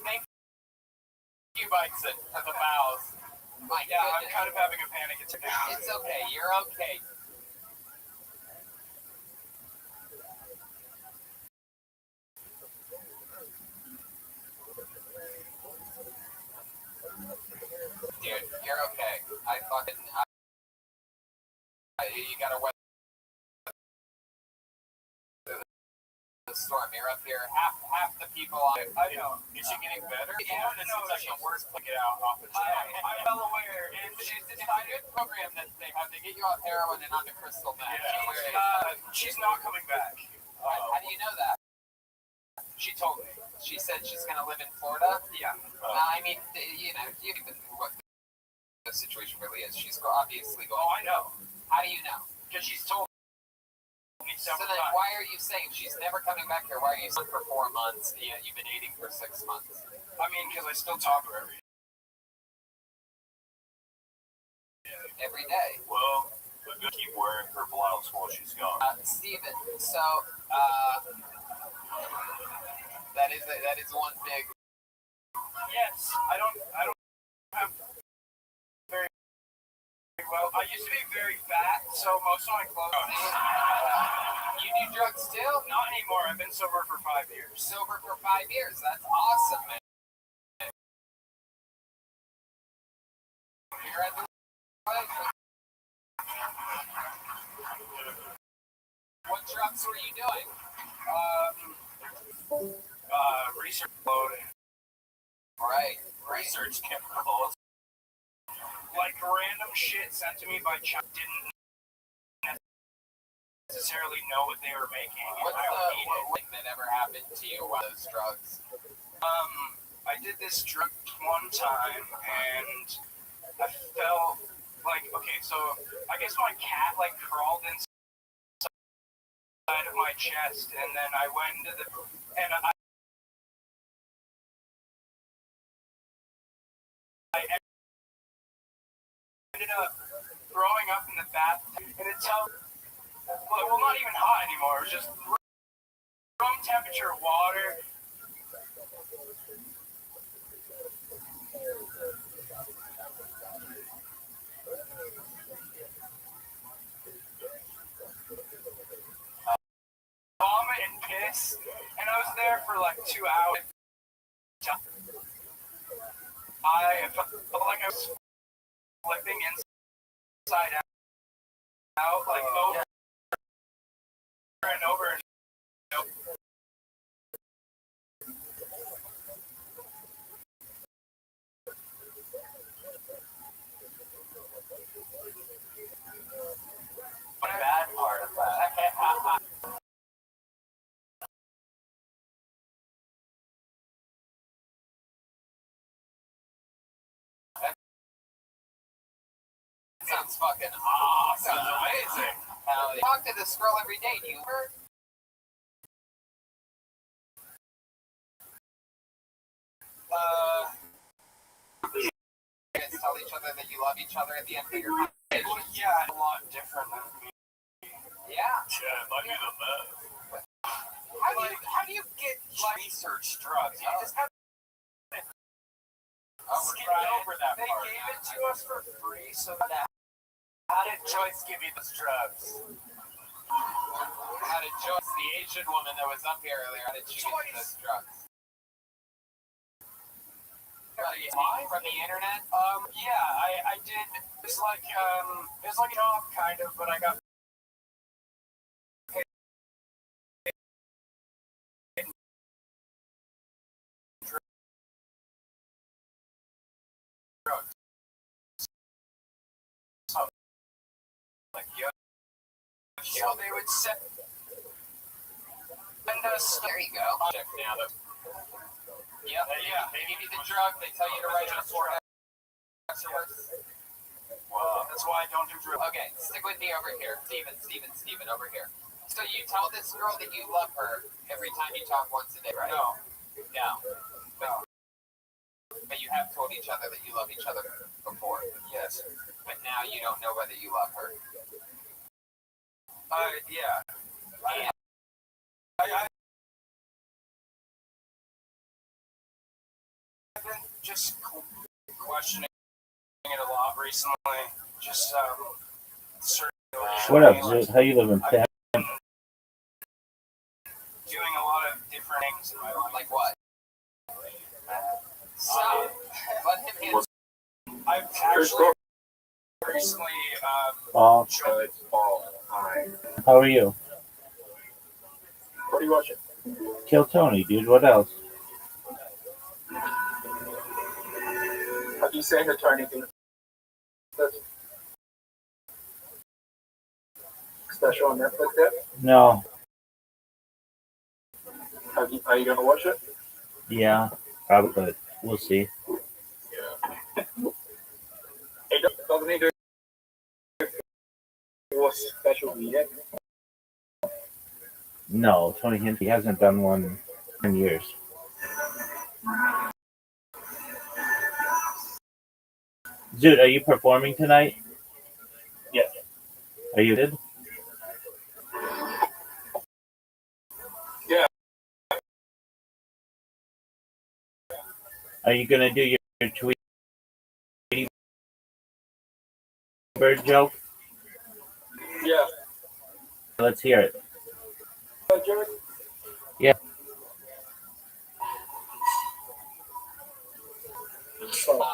Speaker 4: Thank you, Bison, for the bows. My
Speaker 13: Yeah,
Speaker 4: goodness.
Speaker 13: I'm kind of having a panic attack now.
Speaker 4: It's okay. You're okay. Dude, you're okay. You gotta weather the storm. You're up here. Half the people.
Speaker 13: I know.
Speaker 4: Is she getting better?
Speaker 13: Yeah,
Speaker 4: This
Speaker 13: no,
Speaker 4: is like the worst to get out off the
Speaker 13: I'm well aware, and
Speaker 4: It's a good program that they have. They get you off heroin and onto crystal meth.
Speaker 13: she's not coming back.
Speaker 4: How do you know that? She told me. She said she's going to live in Florida.
Speaker 13: Yeah.
Speaker 4: I mean, you know what the situation really is. She's obviously going.
Speaker 13: Oh, I know.
Speaker 4: How do you know?
Speaker 13: Because she's told me
Speaker 4: So
Speaker 13: several
Speaker 4: then
Speaker 13: times.
Speaker 4: why are you saying she's never coming back here? Why are you saying for 4 months? Yeah, you've been dating for 6 months.
Speaker 13: I mean, because I still talk to her every day.
Speaker 4: Every day.
Speaker 6: Well, we're gonna keep wearing her blouse while she's gone.
Speaker 4: Steven, so that is one big.
Speaker 13: Yes, I don't have very well. I used to be very fat, so most of my clothes.
Speaker 4: You do drugs still?
Speaker 13: Not anymore. I've been sober for 5 years.
Speaker 4: Sober for 5 years. That's awesome, man. What drugs were you doing?
Speaker 13: Research loading.
Speaker 4: Right.
Speaker 6: Research chemicals.
Speaker 13: Like random shit sent to me by China. Didn't necessarily know what they were making.
Speaker 4: What's
Speaker 13: I don't need
Speaker 4: what thing that ever happened to you with those drugs?
Speaker 13: I did this drug one time and I felt like, okay, so I guess my cat like crawled inside of my chest, and then I went into and I ended up throwing up in the bathtub, and it felt, well, not even hot anymore, it was just room temperature water. Yes. And I was there for like 2 hours. I felt like I was flipping inside out, like over and over and over.
Speaker 4: Bad part of that. Sounds fucking awesome.
Speaker 13: Sounds amazing.
Speaker 4: Hell yeah. Talk to this girl every day. Do you ever? You guys tell each other that you love each other at the end of your conversation?
Speaker 13: Well, yeah, a lot different than me.
Speaker 4: Yeah.
Speaker 13: Yeah, it might be the best.
Speaker 4: How do you get research drugs? You just have
Speaker 13: Skip over that part. They gave it to us for free, so that. How did Joyce give you those drugs?
Speaker 4: How did Joyce, the Asian woman that was up here earlier, how did she get you those drugs? From the internet?
Speaker 13: Yeah, I did. It's like a job kind of, but I got paid. Drugs. So, like, yeah. So they would send us.
Speaker 4: There you go.
Speaker 13: Check now.
Speaker 4: Yep. Yeah. They give you the drug. They tell you to write it for afterwards.
Speaker 13: Well, that's why I don't do drugs.
Speaker 4: Okay, stick with me over here. Steven, over here. So you tell this girl that you love her every time you talk once a day, right?
Speaker 13: No.
Speaker 4: But you have told each other that you love each other before.
Speaker 13: Yes.
Speaker 4: But now you don't know whether you love her.
Speaker 13: Yeah. I've been just questioning it a lot recently. Just certain.
Speaker 12: What up, Zoot? How you living, fam?
Speaker 13: Doing a lot of different things in my life.
Speaker 4: Like what? So, let him handle.
Speaker 13: I've actually recently
Speaker 12: Paul.
Speaker 11: It's Paul. Hi.
Speaker 12: How are you?
Speaker 11: What are you watching?
Speaker 12: Kill Tony, dude. What else?
Speaker 11: Have you seen her anything special on Netflix yet?
Speaker 12: No.
Speaker 11: Are you gonna watch it?
Speaker 12: Yeah, probably. We'll see.
Speaker 11: Yeah. It doesn't need to be special yet.
Speaker 12: No, Tony Hint, he hasn't done one in years. Zoot, are you performing tonight?
Speaker 11: Yes.
Speaker 12: Are you good?
Speaker 11: Yeah.
Speaker 12: Are you gonna do your Tweety Bird joke?
Speaker 11: Yeah.
Speaker 12: Let's hear it.
Speaker 11: Jared?
Speaker 12: Yeah.
Speaker 11: Finally.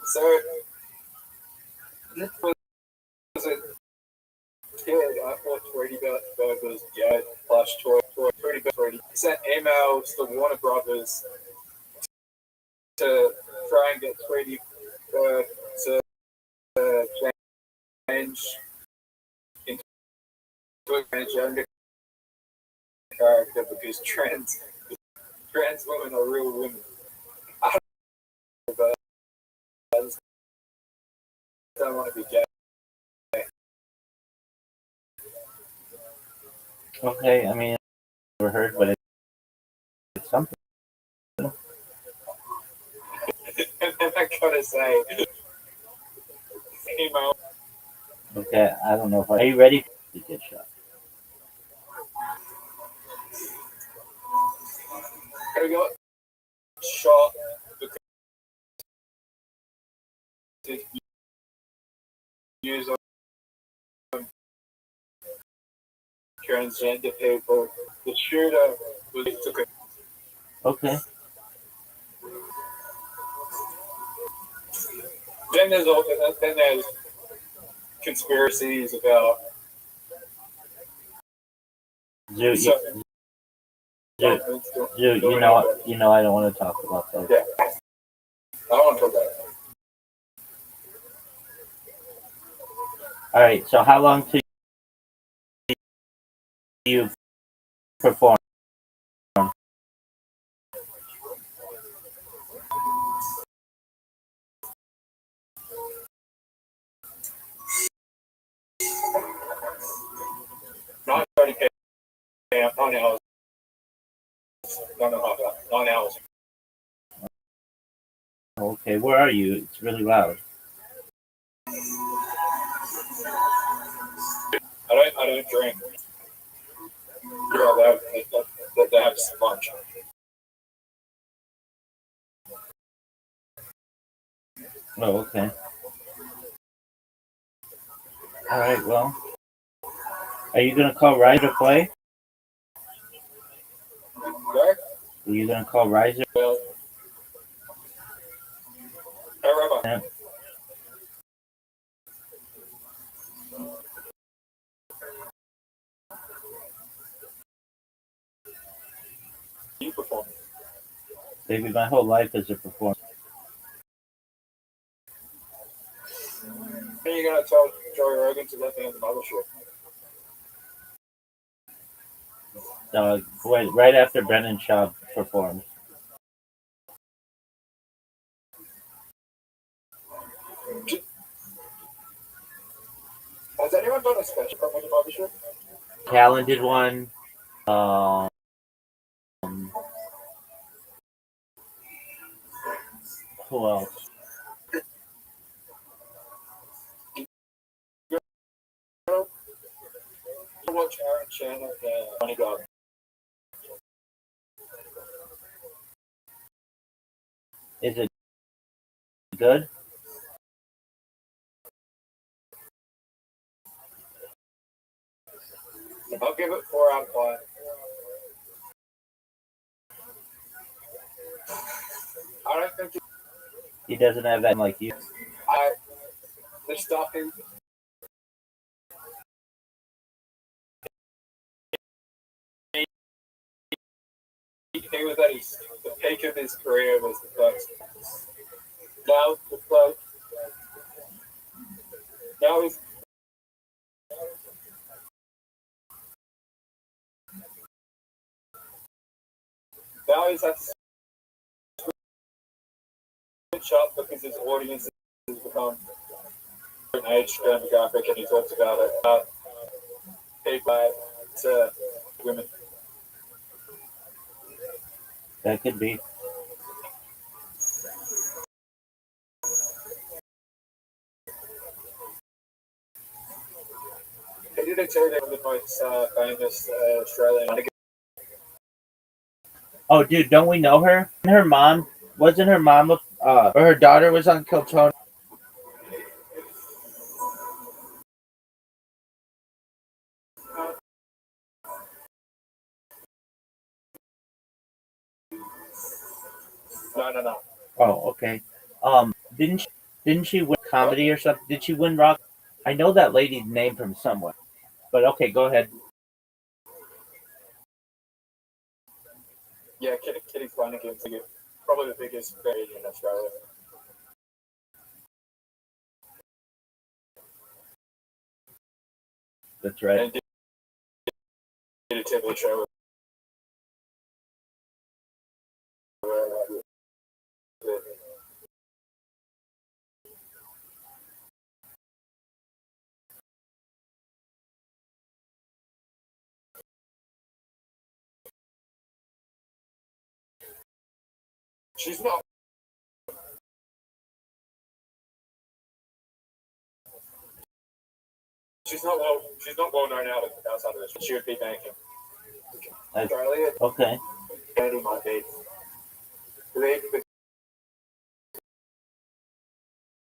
Speaker 11: So this was a kid. I thought Tweety Bird was dead. Plus Tweety Bird sent emails to Warner Brothers to try and get Tweety Bird to change into a transgender character because trans women are real women. I don't know, but I want to be Jay.
Speaker 5: Okay, I mean, I've never heard, but it's something.
Speaker 11: I'm not gonna say. Emo.
Speaker 5: Okay, I don't know if are you ready to get shot?
Speaker 11: I got shot because it used on transgender people. The shooter was took a.
Speaker 5: Okay.
Speaker 11: Then there's conspiracies about.
Speaker 5: Zoo,
Speaker 11: So,
Speaker 5: you know, I don't want to talk about those.
Speaker 11: Yeah. I don't want to talk about it.
Speaker 5: All right. So, how long till you perform?
Speaker 11: Not 30K. 9 hours. 9 hours.
Speaker 5: Okay. Where are you? It's really loud.
Speaker 11: I don't drink. Yeah, that's lunch.
Speaker 5: Oh, okay. All right. Well, are you gonna call Riser to play?
Speaker 11: Where?
Speaker 5: Are you gonna call Riser?
Speaker 11: Well, hey, Rabbi.
Speaker 5: Yeah.
Speaker 11: You perform.
Speaker 5: Baby, my whole life is a performance.
Speaker 11: Then you're gonna tell Joey Rogan to let me on the mothership.
Speaker 5: Right after Brennan Schaub performs.
Speaker 11: Has anyone done a special from the mothership?
Speaker 5: Callan did one. Who else?
Speaker 11: Watch Aaron Chan at Funny God.
Speaker 5: Is it good?
Speaker 11: I'll give it 4 out of 5. I don't think
Speaker 5: He doesn't have that like you.
Speaker 11: the stuff is. He was at the peak of his career was the first. Now he's at switch up because his audience has become an age demographic, and he talks about it. People to women.
Speaker 5: That could be.
Speaker 11: He did a tour there with the most famous Australian.
Speaker 5: Oh, dude, don't we know her? Her mom wasn't her mom or her daughter was on Kill Tony.
Speaker 11: No.
Speaker 5: Oh, okay. Didn't she win comedy or something? Did she win rock? I know that lady's name from somewhere. But okay, go ahead.
Speaker 11: Yeah, Kitty Flanagan, probably the biggest band in Australia.
Speaker 5: That's right.
Speaker 11: And did a TV show. She's not. She's not well. She's not well known outside of this. She would be banking. Australia.
Speaker 5: Okay.
Speaker 11: Candy might be. The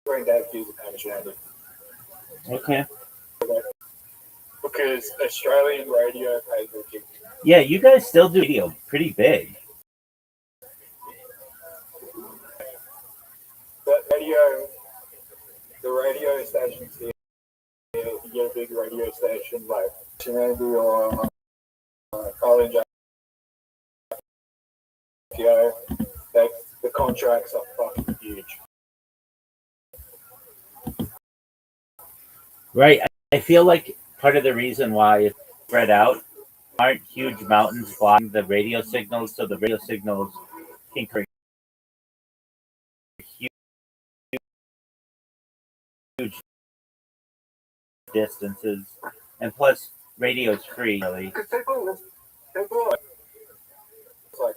Speaker 11: Green Day views of Christianity.
Speaker 5: Okay.
Speaker 11: Because Australian radio pays ridiculous.
Speaker 5: Yeah, you guys still do video pretty big.
Speaker 11: The radio stations here, you get a big radio station like Christianity or Colin Jackie, the contracts are fucking huge.
Speaker 5: Right. I feel like part of the reason why it's spread out aren't huge mountains blocking the radio signals, so the radio signals can create huge distances, and plus radio's free. Really.
Speaker 11: Because people are like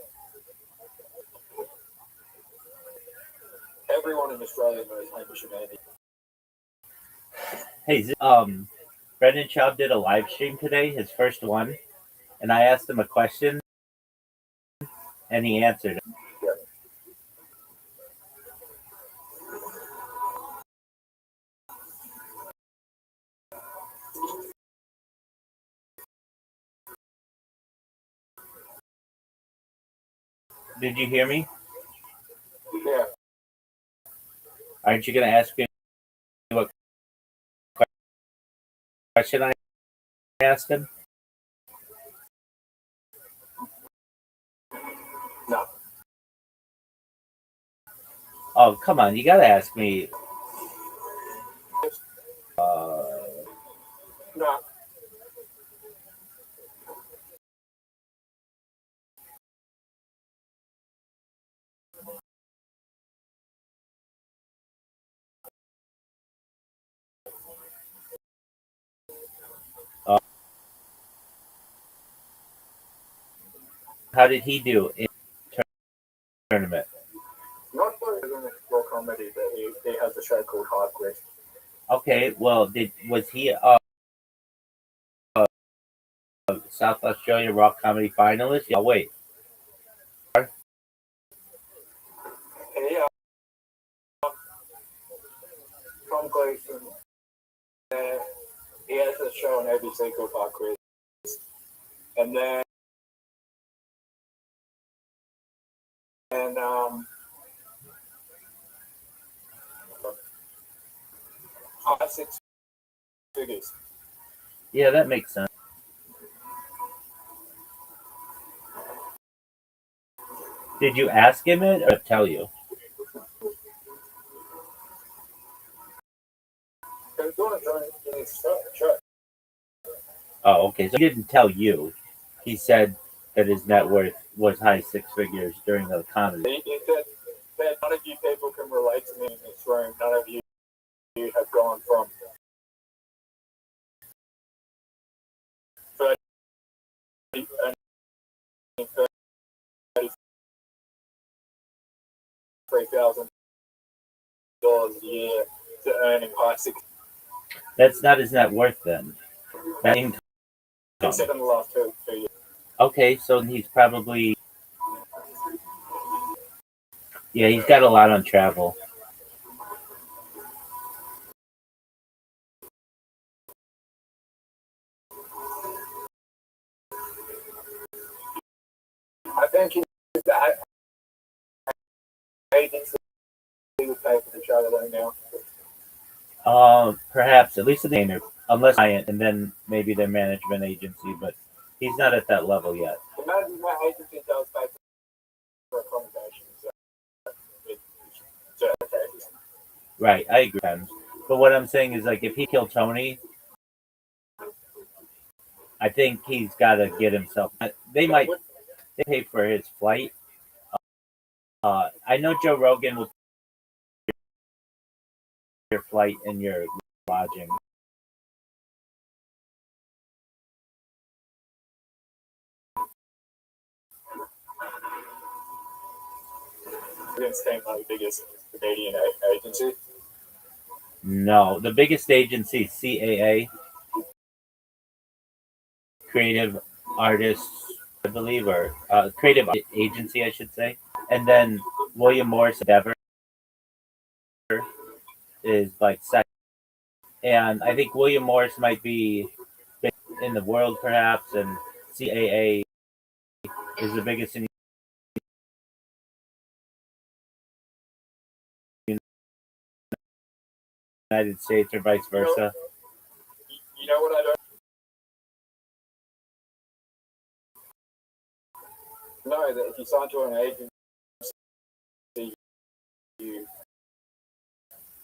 Speaker 11: everyone in Australia knows Hamish and Andy.
Speaker 5: Hey, Brendan Schaub did a live stream today, his first one, and I asked him a question, and he answered it.
Speaker 11: Yeah.
Speaker 5: Did you hear me?
Speaker 11: Yeah.
Speaker 5: Aren't you going to ask me what question I asked him?
Speaker 11: No.
Speaker 5: Oh, come on. You got to ask me.
Speaker 11: No.
Speaker 5: How did he do in tournament?
Speaker 11: Not for for comedy, but he has a show called Hard Quiz.
Speaker 5: Okay, well, was he South Australia Rock Comedy finalist? Yeah, wait.
Speaker 11: He, Tom Gleason, he has a show on ABC called Hard Quiz. And then, 6 figures.
Speaker 5: Yeah, that makes sense. Did you ask him it or tell you? Oh, okay. So he didn't tell you. He said that his net worth was high 6 figures during the comedy.
Speaker 11: He said that none of you people can relate to me in this room. None of you have gone from 33,000 dollars a year to earning high 6.
Speaker 5: That's not his net worth then. That income.
Speaker 11: He said in the last 2 years.
Speaker 5: Okay, so he's probably, yeah, he's got a lot on travel.
Speaker 11: I think he's that agency would pay for the show right now.
Speaker 5: Perhaps, at least in the interview, unless client, and then maybe their management agency, but he's not at that level yet.
Speaker 11: The management agency does pay for accommodation, so it's
Speaker 5: Right, I agree. But what I'm saying is, like, if he killed Tony, I think he's got to get himself. They pay for his flight. I know Joe Rogan will pay your flight and your lodging.
Speaker 11: Same like biggest Canadian agency.
Speaker 5: No, the biggest agency is CAA, Creative Artists, I believe, or Creative Agency, I should say. And then William Morris Endeavor is like second. And I think William Morris might be big in the world, perhaps, and CAA is the biggest in the United States, or vice versa.
Speaker 11: You know what I don't know? That if you sign to an agency,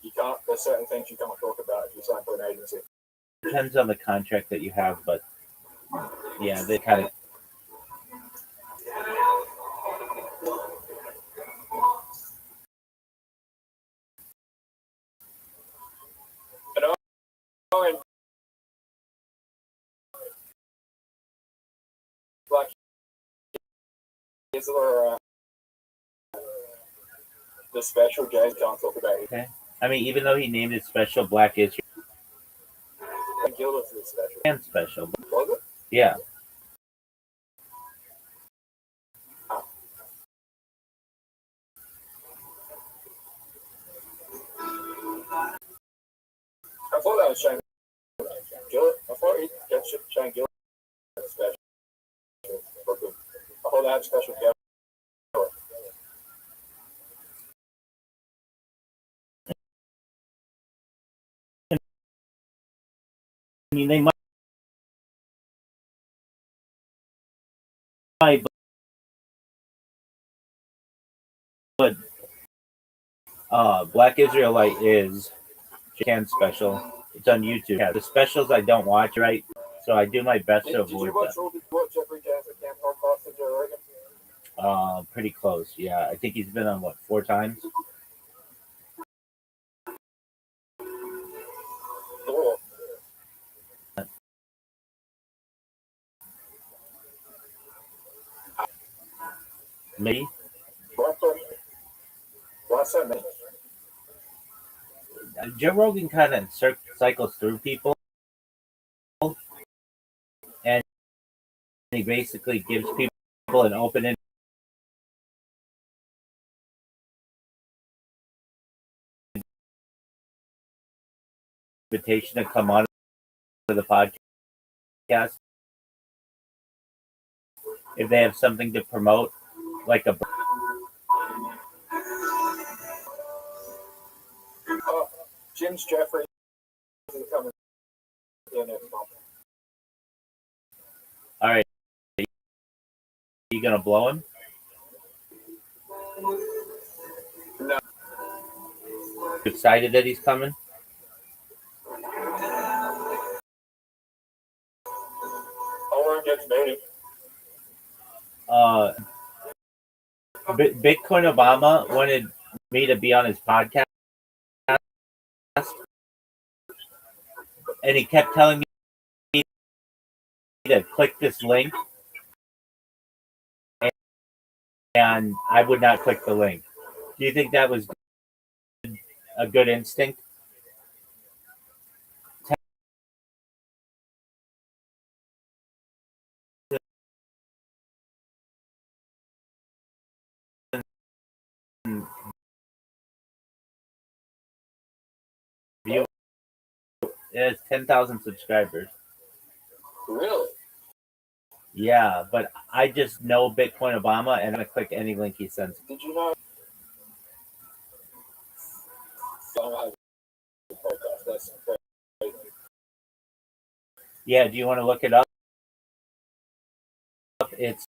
Speaker 11: you can't. There's certain things you can't talk about if you sign to an agency.
Speaker 5: Depends on the contract that you have, but yeah, they kind of.
Speaker 11: Black Israel, the special Jay can't talk about it.
Speaker 5: Okay. I mean, even though he named it Special Black Israel.
Speaker 11: Gilda's is special.
Speaker 5: And special.
Speaker 11: Was it?
Speaker 5: Yeah.
Speaker 11: I thought that was Shane Gillett. I thought he got Shane Gillett special. I thought that had special Gillett.
Speaker 5: I mean, they might, but Black Israelite is Japan special. It's on YouTube. Yeah, the specials I don't watch, right? So I do my best to avoid
Speaker 11: Did you watch Jeffrey Jazz Camp podcast in Joe Rogan?
Speaker 5: Pretty close. Yeah, I think he's been on what, 4 times.
Speaker 11: Cool.
Speaker 5: Me?
Speaker 11: What's that mean?
Speaker 5: Joe Rogan kind of cycles through people, and he basically gives people an open invitation to come on to the podcast if they have something to promote, like a.
Speaker 11: Jim's Jeffrey is coming in next month.
Speaker 5: All right, you gonna blow him?
Speaker 11: No.
Speaker 5: Excited that he's coming?
Speaker 11: I'll get maybe.
Speaker 5: Bitcoin Obama wanted me to be on his podcast, and he kept telling me to click this link, and I would not click the link. Do you think that was a good instinct? It has 10,000 subscribers.
Speaker 11: Really?
Speaker 5: Yeah, but I just know Bitcoin Obama, and I'm gonna click any link he sends.
Speaker 11: Did you know? That's crazy.
Speaker 5: Yeah, do you want to look it up? It's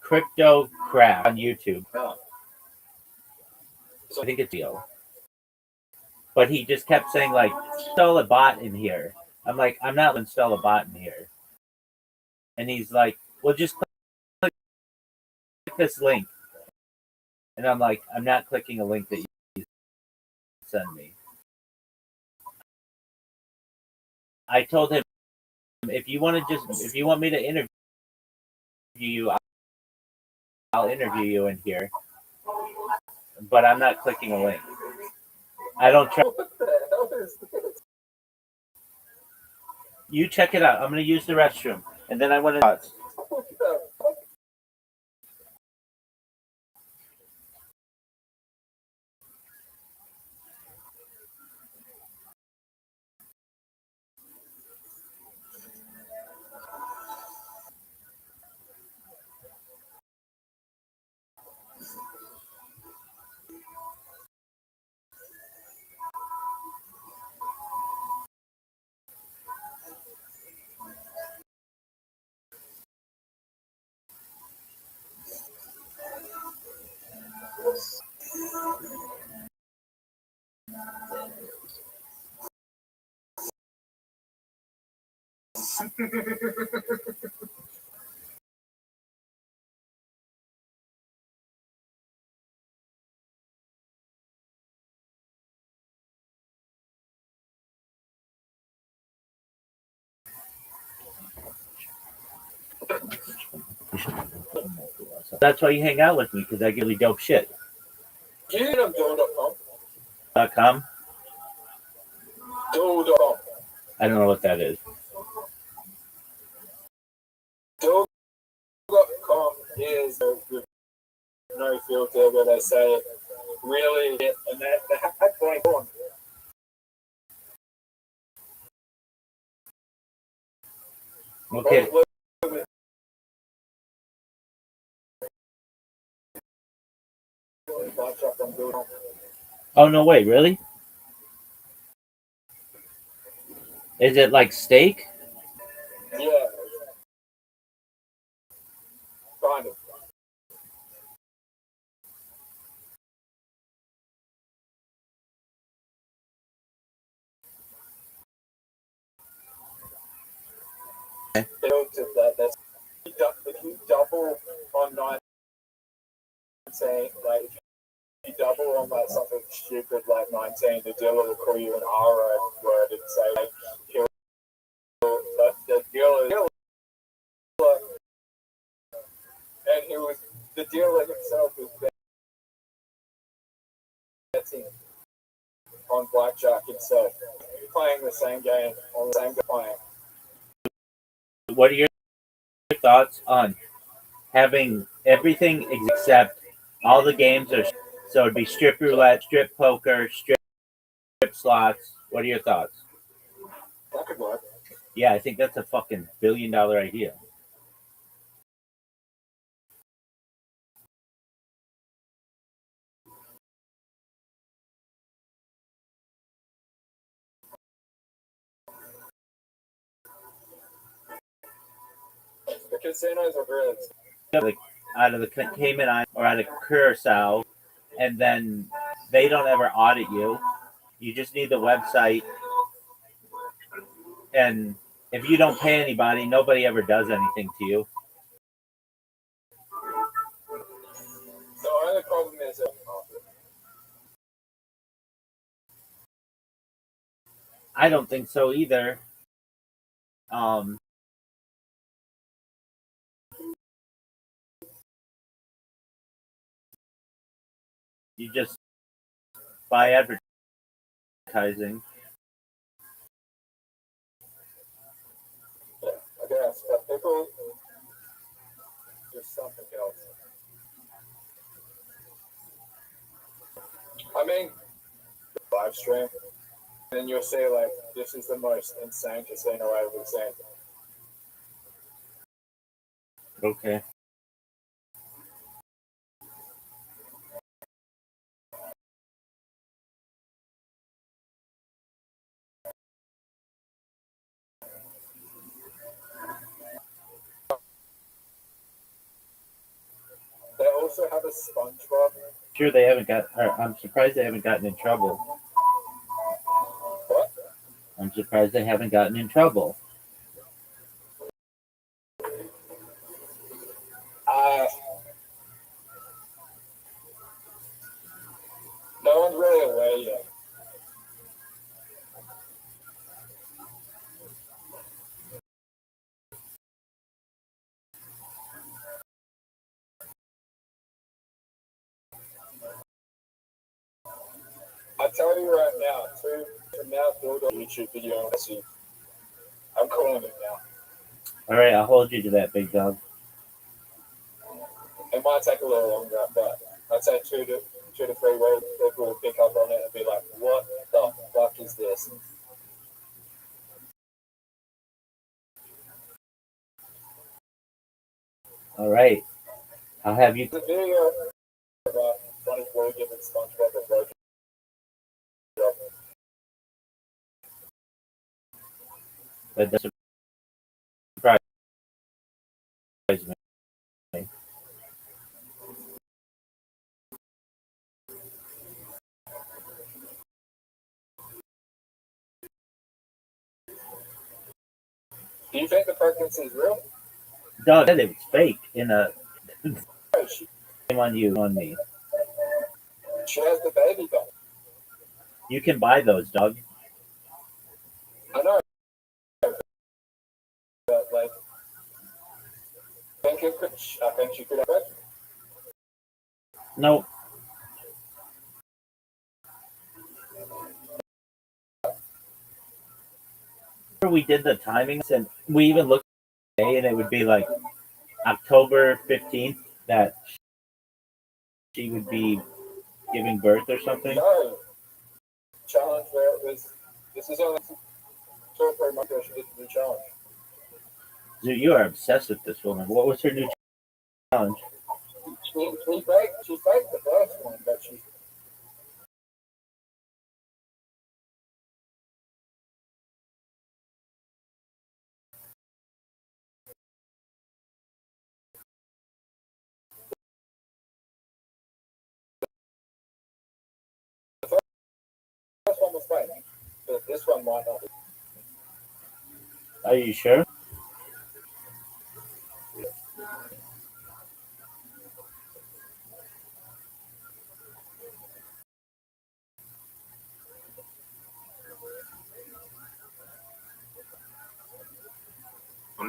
Speaker 5: Crypto Crap on YouTube.
Speaker 11: Oh.
Speaker 5: I think it's real. But he just kept saying, like, install a bot in here. I'm like, I'm not going to install a bot in here. And he's like, well, just click this link. And I'm like, I'm not clicking a link that you send me. I told him, if you want me to interview you, I'll interview you in here, but I'm not clicking a link. I don't try. You check it out. I'm going to use the restroom, and then I want to. That's why you hang out with me, because I give you dope shit. .com? I don't know what that is.
Speaker 15: Doe.com is no filter, but I say it really, and that's going on.
Speaker 5: Okay. Oh, no way, really? Is it like steak?
Speaker 15: Yeah. Kind of. That's if you double on 9 saying like if you double on like something stupid like 19, the dealer will call you an R word and say like the dealer and the dealer himself was betting on blackjack himself, playing the same game on the same playing.
Speaker 5: What are your thoughts on having everything except all the games are so it'd be strip roulette, strip poker, strip slots? What are your thoughts?
Speaker 15: That could work.
Speaker 5: Yeah, I think that's a fucking $1 billion idea.
Speaker 15: The casinos are really
Speaker 5: out of the Cayman Islands or out of Curacao, and then they don't ever audit you. You just need the website, and if you don't pay anybody, nobody ever does anything to you.
Speaker 15: The only problem is
Speaker 5: I don't think so either. You just buy advertising.
Speaker 15: I guess, but people just something else. I mean, live stream, and you'll say like, this is the most insane casino I've ever seen.
Speaker 5: Okay.
Speaker 15: They also have a SpongeBob.
Speaker 5: Sure, they haven't got. I'm surprised they haven't gotten in trouble.
Speaker 15: What?
Speaker 5: I'm surprised they haven't gotten in trouble.
Speaker 15: No one's really aware yet. tell you right now, from now, build a YouTube video and see. I'm calling it now.
Speaker 5: All right, I'll hold you to that, big dog.
Speaker 15: It might take a little longer, but I'd say 2 to 3 weeks. People will pick up on it and be like, "What the fuck is this?"
Speaker 5: All right, I'll have you.
Speaker 15: The video about Johnny Boy giving SpongeBob a blowjob.
Speaker 5: But that's surprise me.
Speaker 15: Do you think the pregnancy is real?
Speaker 5: Dog said it was fake in a. Shame on you, on me.
Speaker 15: She has the baby though.
Speaker 5: You can buy those, dog.
Speaker 15: I know. But like, I think she could have it.
Speaker 5: No. We did the timings and we even looked at the day and it would be like October 15th that she would be giving birth or something.
Speaker 15: No. Challenge where it was, this is only 2 or 3 months ago she did the new challenge.
Speaker 5: Dude, you are obsessed with this woman. What was her new challenge?
Speaker 15: She faked the first one, but she. The first one was fake, but this one might not be.
Speaker 5: Are you sure?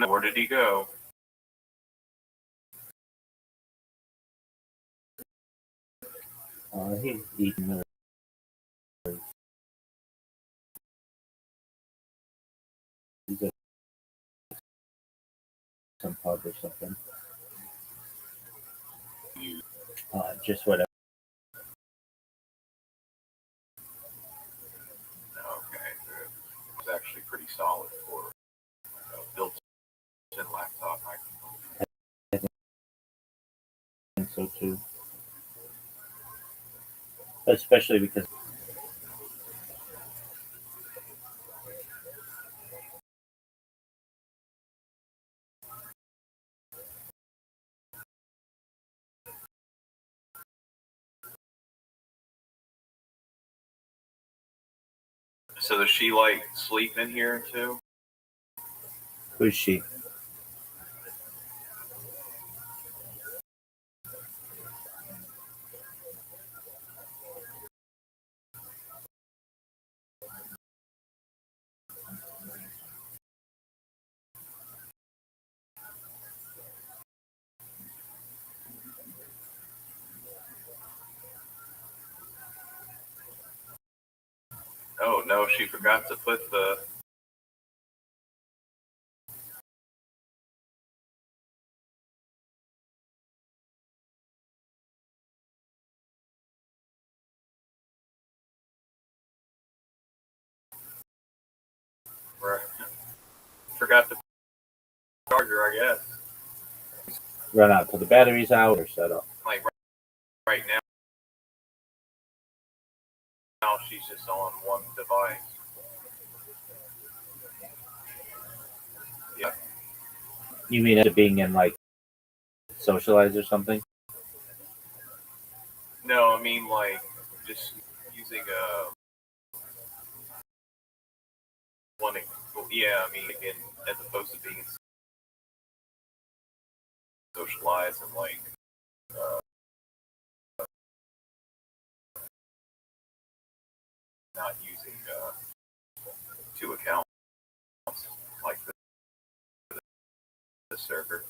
Speaker 11: Where did he go?
Speaker 5: He's eating he's at some pub or something. Just whatever.
Speaker 11: Okay, it's actually pretty solid for built-in laptop microphone.
Speaker 5: I think so too. Especially because
Speaker 11: So does she like sleep in here too?
Speaker 5: who's she?
Speaker 11: Oh no, she forgot to put the. Right. Forgot the charger, I guess.
Speaker 5: Run out till the battery's out or set up.
Speaker 11: Like right now. Now she's just on one device. Yeah.
Speaker 5: You mean it being in like Socialize or something?
Speaker 11: No, I mean like just using a one. Yeah, I mean again, as opposed to being Socialize and like. Not using 2 accounts like the server.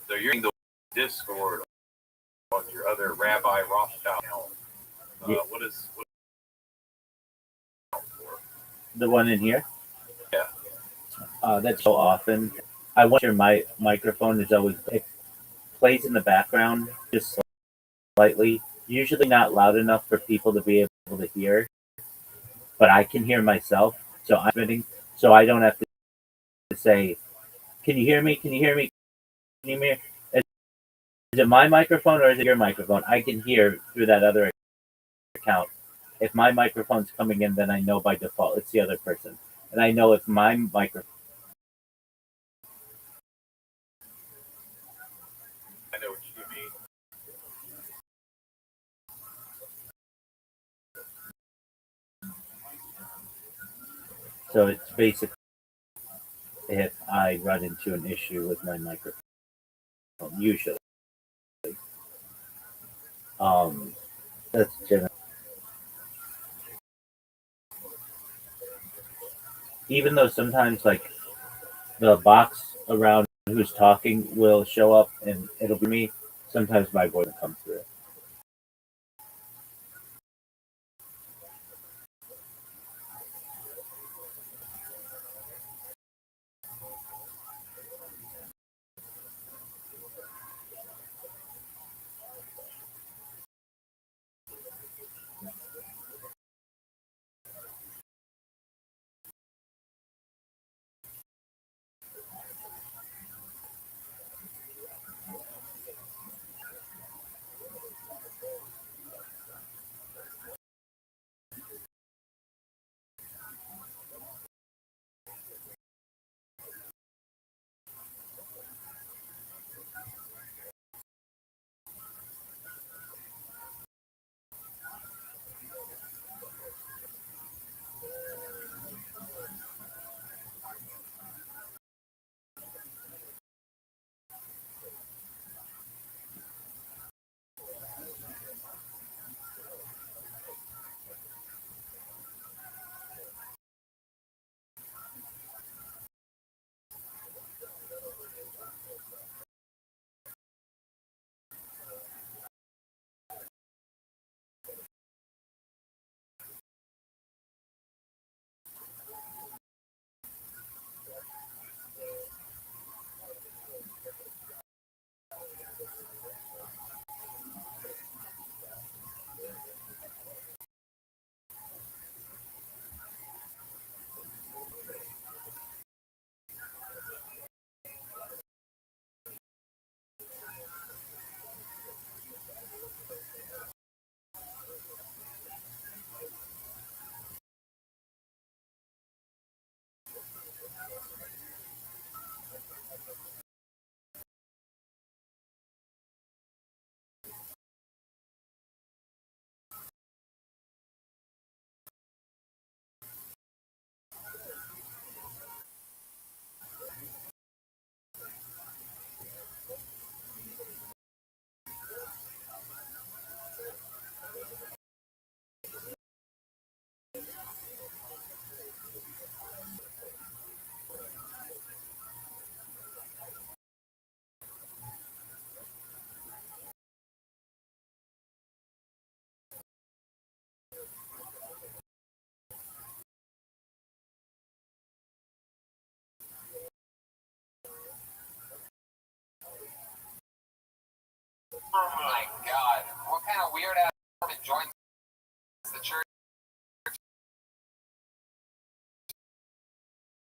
Speaker 11: So you're using the Discord on your other Rabbi Rothschild account.
Speaker 5: Yeah.
Speaker 11: What is
Speaker 5: The one in here?
Speaker 11: Yeah.
Speaker 5: That's so often. I wonder my microphone is always, it plays in the background just slightly, usually not loud enough for people to be able to hear, but I can hear myself. So I'm admitting, so I don't have to say, can you hear me? Can you hear me? Can you hear me? Is it my microphone or is it your microphone? I can hear through that other account. If my microphone's coming in, then I know by default it's the other person. And I know if my microphone.
Speaker 11: I know what you mean.
Speaker 5: So it's basically if I run into an issue with my microphone, usually. That's general. Even though sometimes like the box around who's talking will show up and it'll be me, sometimes my voice will come through.
Speaker 4: Oh my god. What kind of weird ass woman joins the church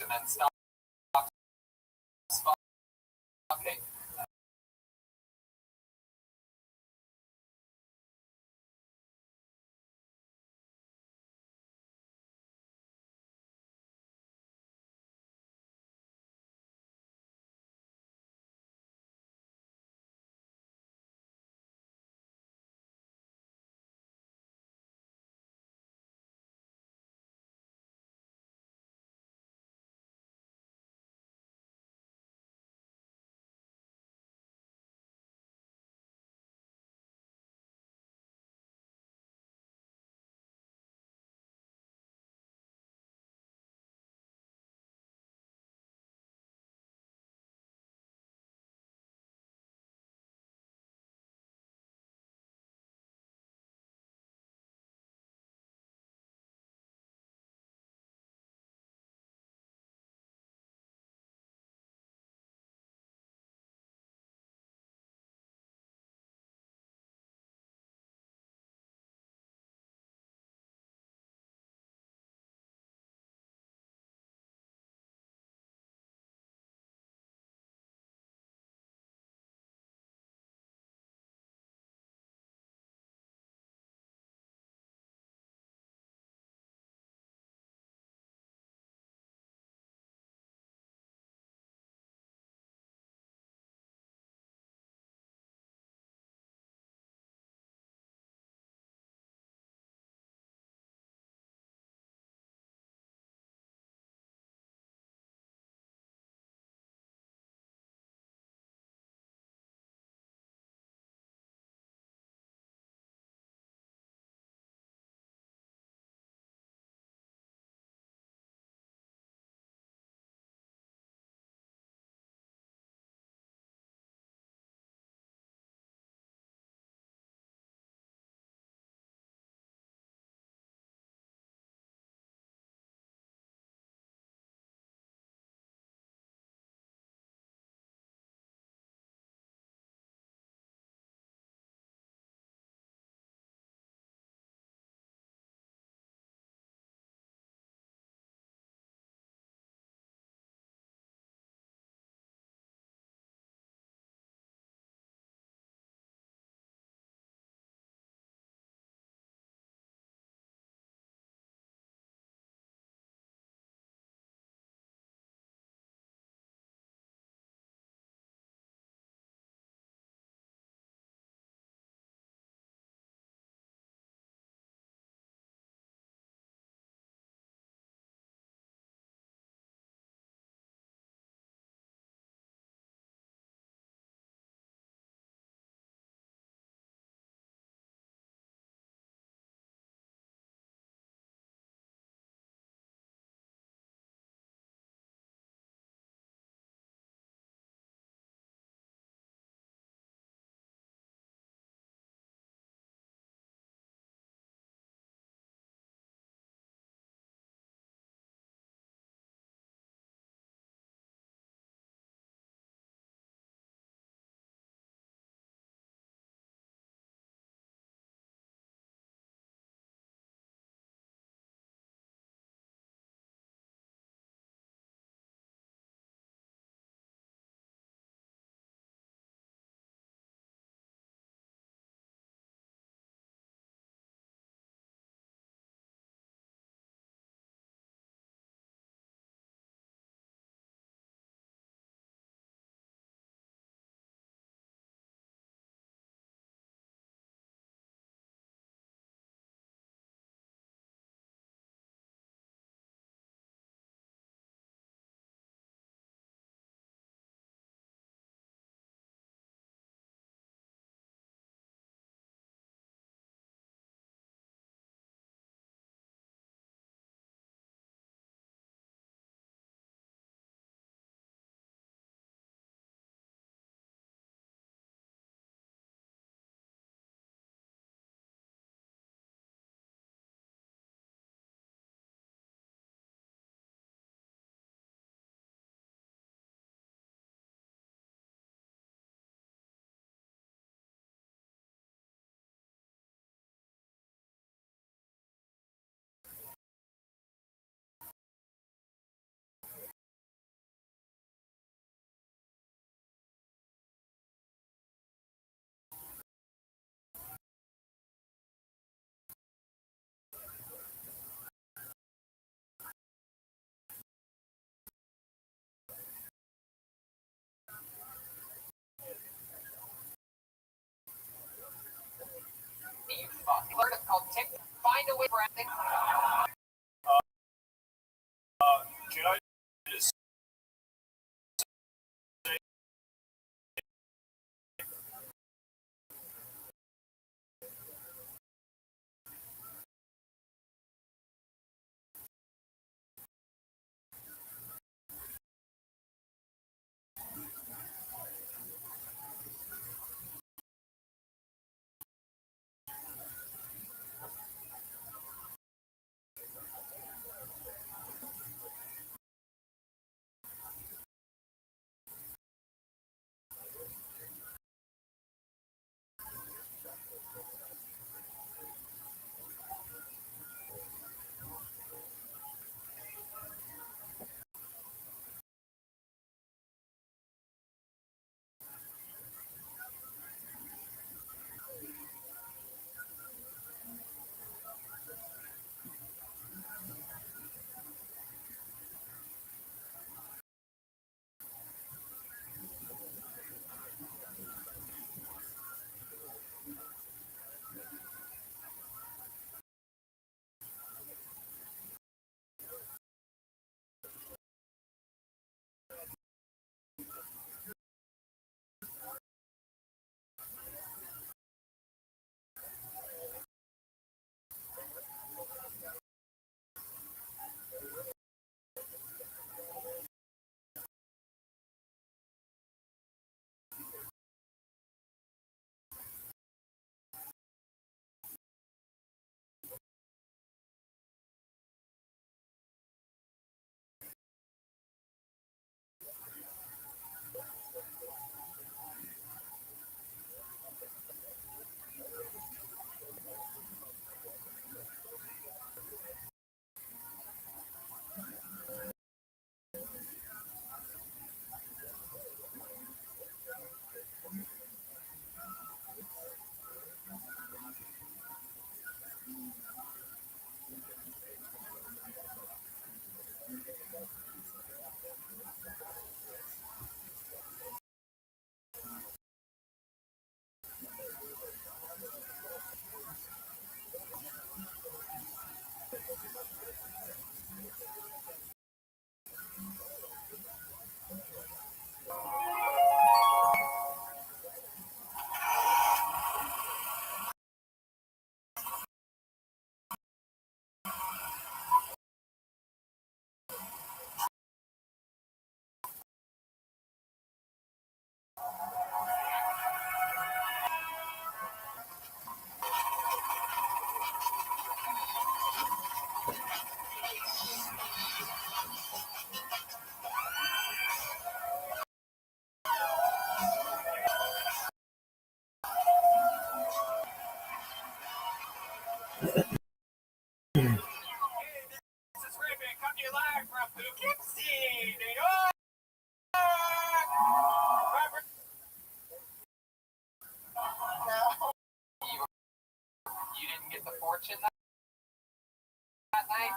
Speaker 4: and then stops fucking? with Brandon.
Speaker 6: Can I just
Speaker 4: You didn't get the fortune that night?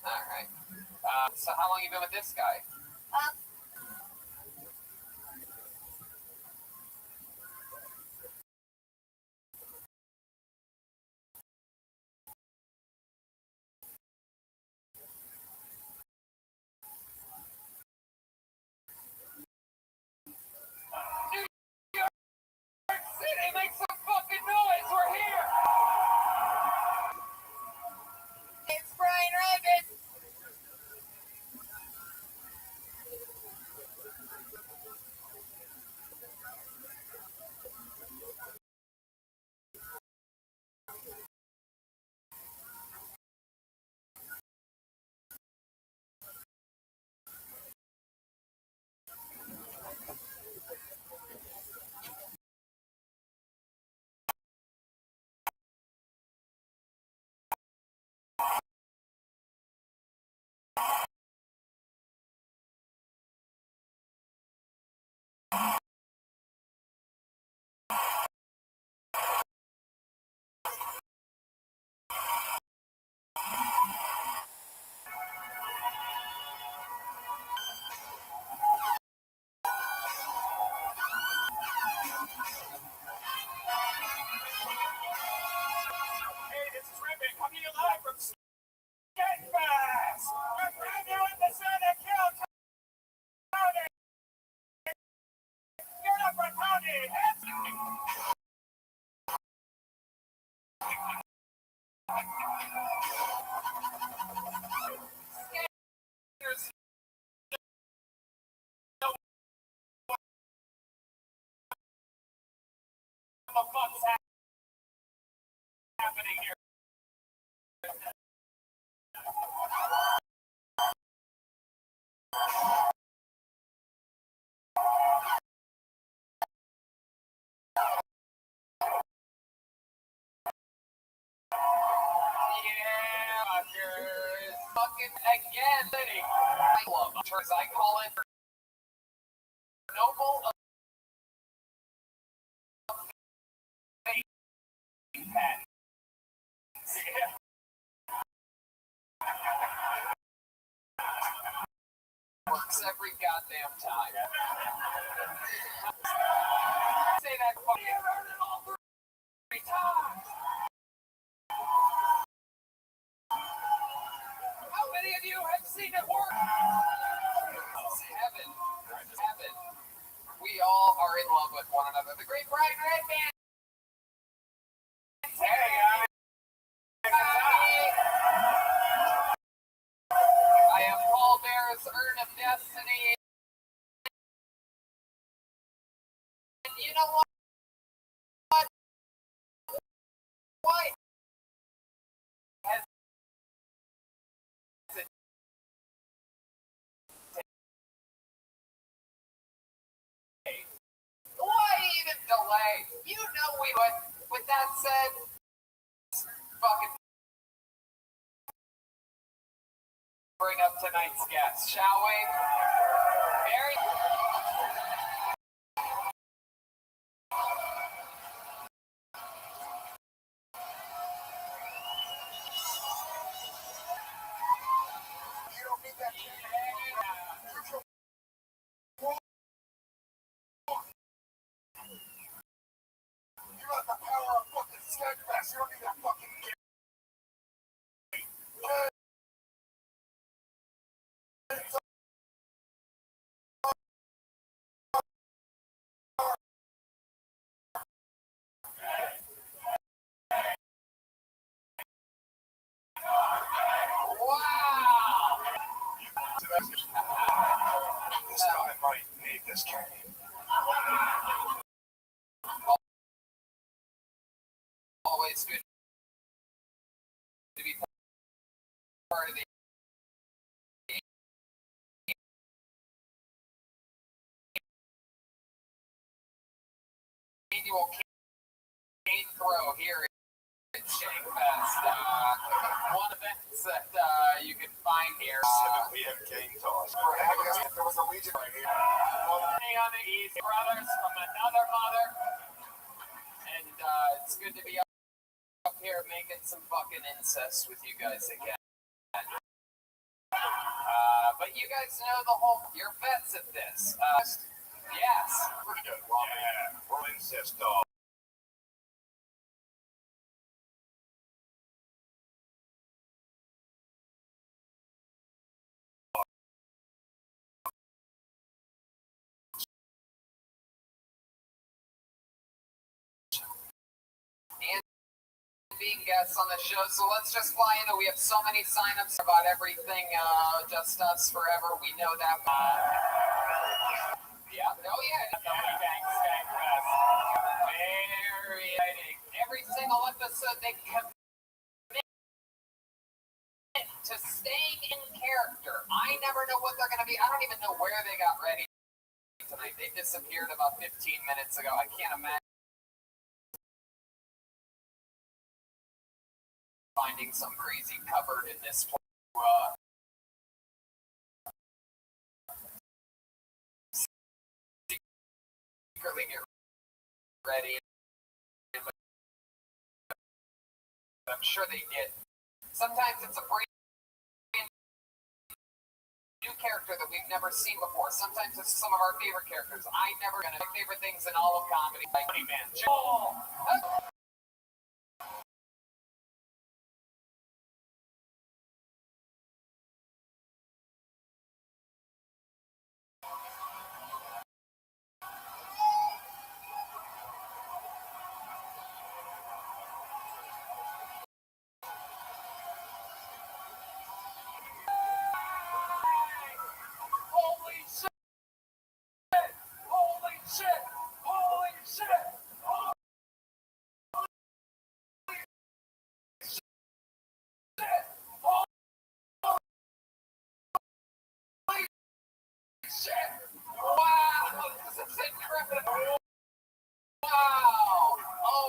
Speaker 4: Alright. So how long you been with this guy? City, make some fucking noise! We're here! It's Brian Reagan!
Speaker 13: What the fuck's happening here? Yeah, fuckers. Fucking again, Liddy. I love it. As I call it, noble of faith. Yeah. Works every goddamn time. Say that fucking. You heard it all 3 times. How many of you have seen it work? It's heaven. It's heaven. We all are in love with one another. The great Brian Redman. Hey, guys. I am Paul Bear's Urn of Destiny. And you know what? Why has it why even delay? You know we would. With that said, fucking bring up tonight's guest, shall we? Mary?
Speaker 1: You don't need that. You got the power of fucking steadfast. You don't need that fucking kid.
Speaker 13: Wow!
Speaker 1: This guy might need this candy.
Speaker 13: Always good to be part of the annual cane throw here at Shankfest. One event that you can find here.
Speaker 1: We have game toss. There was a Legion right here.
Speaker 13: On the East Brothers from another mother. And it's good to be up here making some fucking incest with you guys again. But you guys know the whole, you're vets at this. Yes.
Speaker 1: Pretty good. Well, yeah. We're incest dog.
Speaker 13: Being guests on the show, so let's just fly into. We have so many signups about everything. Just Us Forever. We know that. Yeah. Oh yeah. Very exciting. Every single episode they commit to staying in character. I never know what they're going to be. I don't even know where they got ready tonight. They disappeared about 15 minutes ago. I can't imagine finding some crazy cupboard in this place. Secretly get ready. I'm sure they did. Sometimes it's a brand new character that we've never seen before. Sometimes it's some of our favorite characters. I never gonna my favorite things in all of comedy, like Money Man.
Speaker 4: shit! Wow, this is incredible! Wow! Oh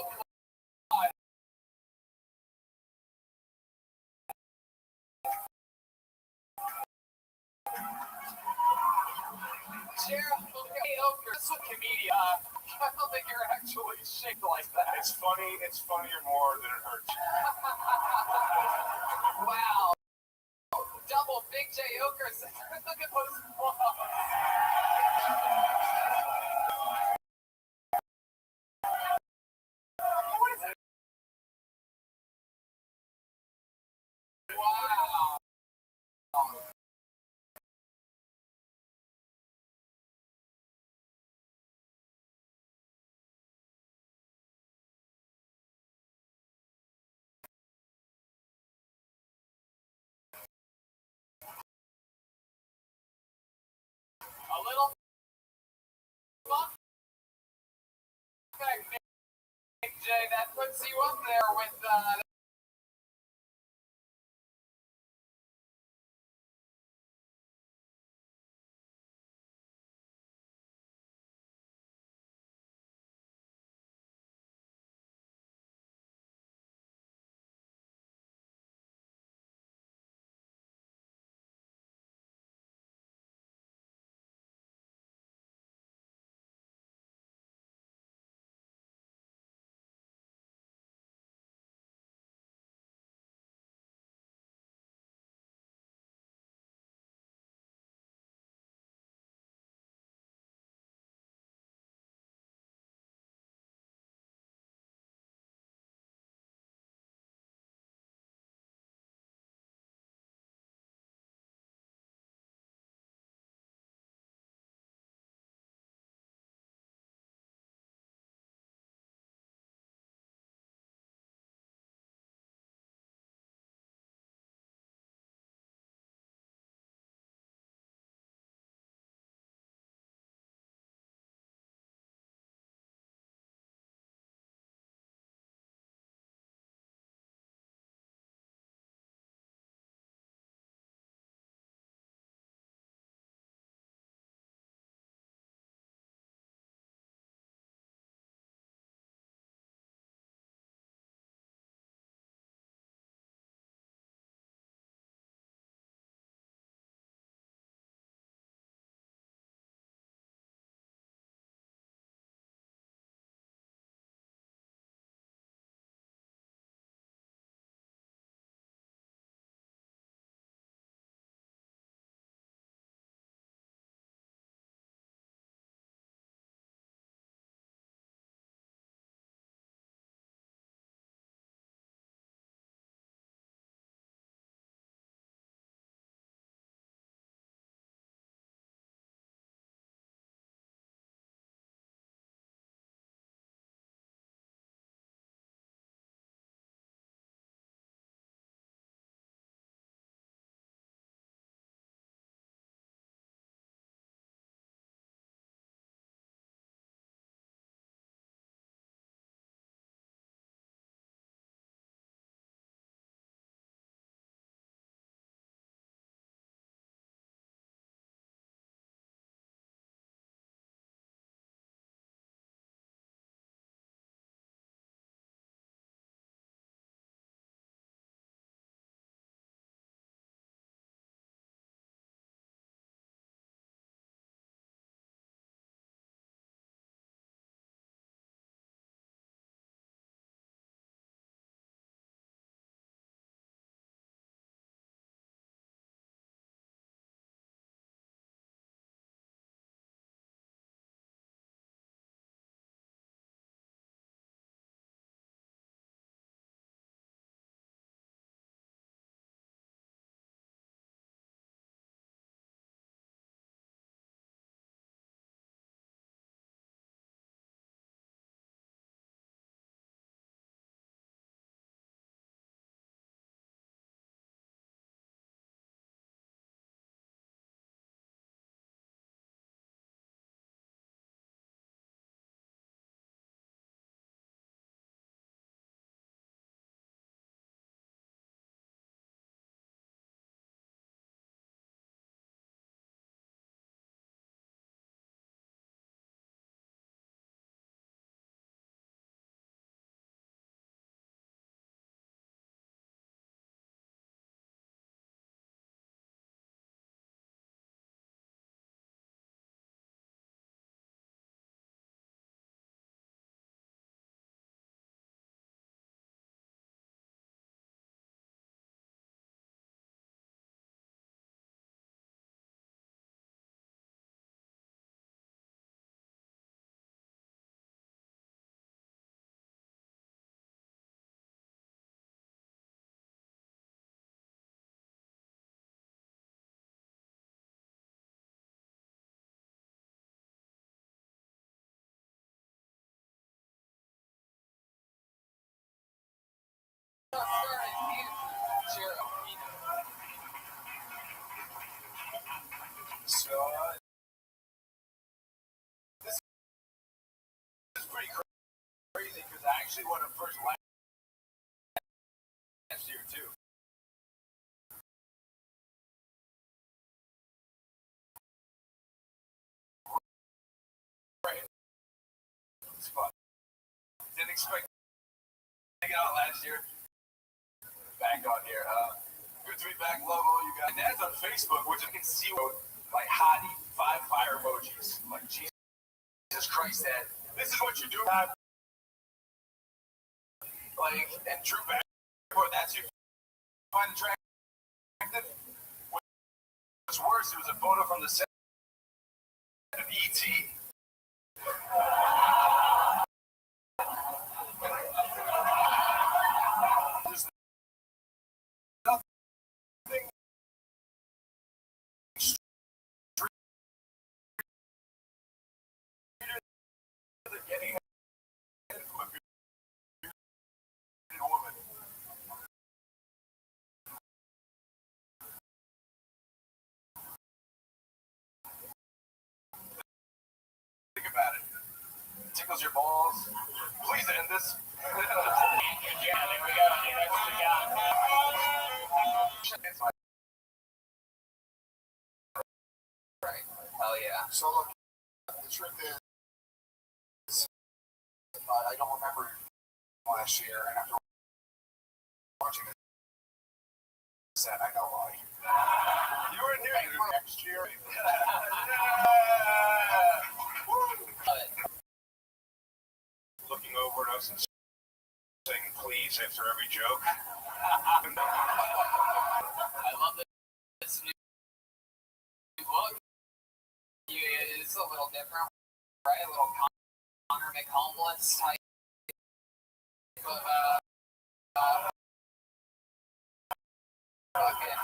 Speaker 4: God! Gerald, okay, Oker, this is a comedian. I don't think you're actually shaped like that.
Speaker 1: It's funny. It's funnier more than it hurts.
Speaker 4: Wow! Double Big J Okers. Look at those balls. What is it? Wow. A little fun fact, Big J, that puts you up there with
Speaker 1: So, this is pretty crazy because I actually won a first last year too. Right. It's fun. Didn't expect to get out last year. Back on here. Good to be back. Love all you guys. And that's on Facebook, which I can see like hottie 5 fire emojis. Like Jesus Christ, Dad. This is what you do. Like, and Drew Barrymore, that's you find attractive. What's worse, it was a photo from the set of E.T. There's nothing than getting from a beautiful woman. Think about it. It tickles your balls. Please end this. Yeah, there we go.
Speaker 4: Right. Hell yeah.
Speaker 3: So look, the truth is, I don't remember last year, and after watching this set, I know why.
Speaker 1: You were in here
Speaker 3: Next year.
Speaker 1: Looking over at us and saying please after every joke.
Speaker 4: I love this new look. It's a little different, right? A little Connor McHomeless type of fucking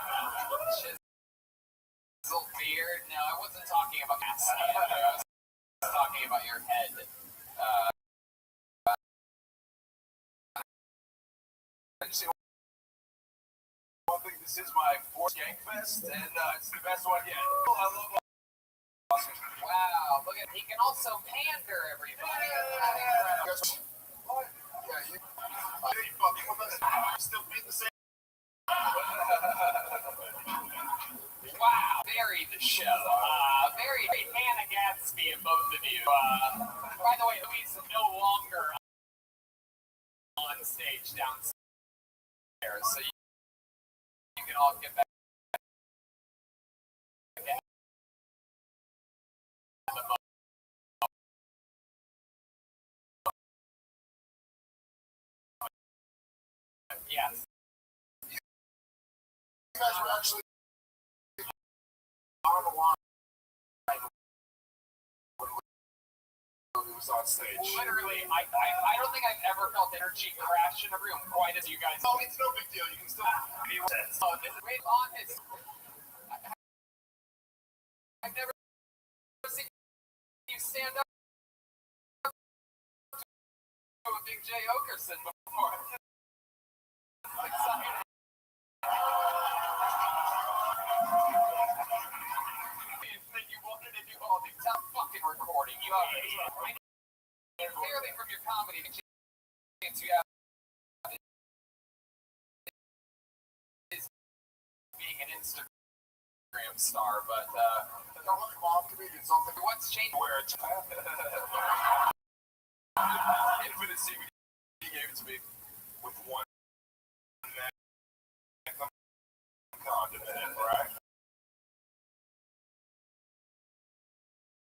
Speaker 4: chiseled beard. No, I wasn't talking about ass. I was talking about your head.
Speaker 1: I just say one thing, this is my 4th Skank Fest, and it's the best one yet. I love awesome.
Speaker 4: Wow, look at he can also pander, everybody.
Speaker 3: What? Yeah, you fucking with us. Still beat the same.
Speaker 4: Wow, very the show. Very Hannah Gadsby in both of you. By the way, Louise is no longer on stage downstairs, so you can all get back. Yes.
Speaker 3: You guys were actually on the line when Louis was on stage.
Speaker 4: Literally, I don't think I've ever felt energy crash in a room quite as you guys.
Speaker 3: Oh, it's no big deal. You can still be with us.
Speaker 4: Oh, this is wait on this. I've never seen you stand up to a Big J Okerson before. Like something. That you wanted to do all these. Stop fucking recording. You have clearly from your comedy the chance you have is being an Instagram star, but
Speaker 3: don't look off comedians. Something.
Speaker 4: What's changed?
Speaker 1: Where it's Infinite CBD gave it to me with one condiment, right?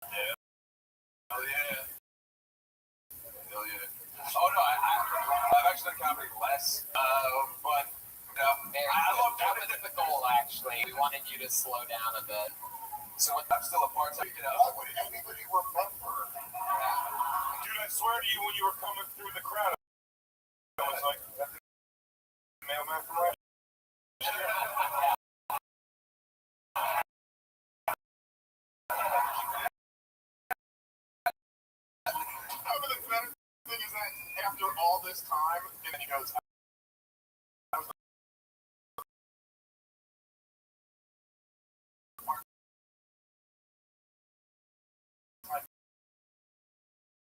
Speaker 1: Yeah. Hell yeah. Hell yeah. Oh no, I've actually done comedy less, but I love
Speaker 4: that was the goal actually. We wanted you to slow down a bit.
Speaker 1: So I'm still a part-time.
Speaker 3: Why would anybody remember?
Speaker 1: Dude, I swear to you, when you were coming through the crowd, I was like, that's the mailman from right.
Speaker 3: The better thing is that after all this time, and then he goes,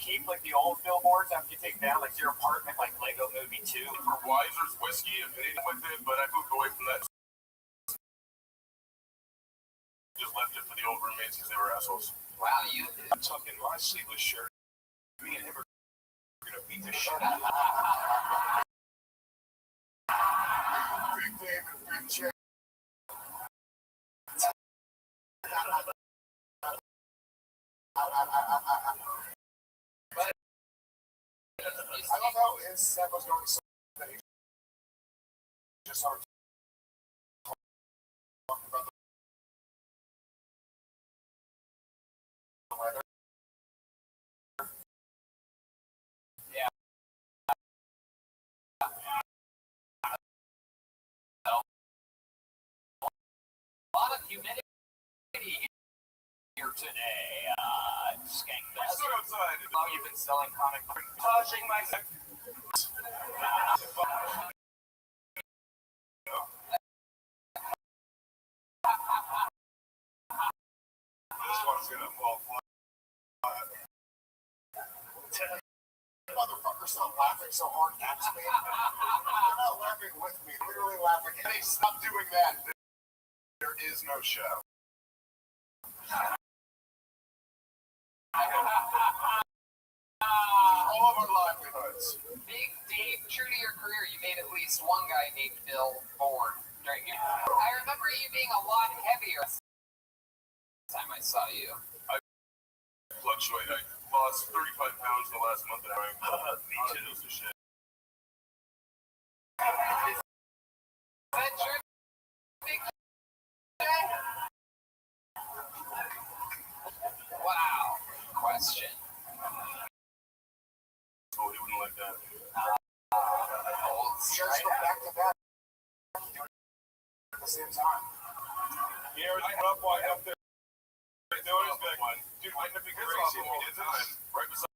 Speaker 2: keep like the old billboards after you take down like your apartment, like Lego Movie 2?
Speaker 1: For Weiser's whiskey and Canadian with it, but I moved away from that. Just left it for the old roommates because they were assholes.
Speaker 4: Wow, you
Speaker 1: Tuck in my sleeveless shirt. Me and him are gonna beat the shit out of Big Dave and Big Jay. I love how his set was going so that he just started talking about the weather.
Speaker 4: Yeah. A lot of humidity here today. Skank
Speaker 1: I stood outside.
Speaker 2: Oh, you've been selling comic books.
Speaker 1: Touching my sex. This one's gonna fall flat. Motherfucker, stop laughing so hard at me. They're not laughing with me, literally laughing. Hey, stop doing that. There is no show. All of our livelihoods.
Speaker 4: Big Dave, true to your career, you made at least one guy named Bill bored during your. I remember you being a lot heavier last time I saw you.
Speaker 1: I fluctuate. I lost 35 pounds in the last month and I'm me too. Of shit.
Speaker 4: Is that true, Big Dave? Wow. Question.
Speaker 1: Oh, he wouldn't like that.
Speaker 4: Old
Speaker 1: You guys go back to back. At the same time. Yeah, I up wide up there. Doing his big one. Dude, wouldn't it be crazy if we did this right beside?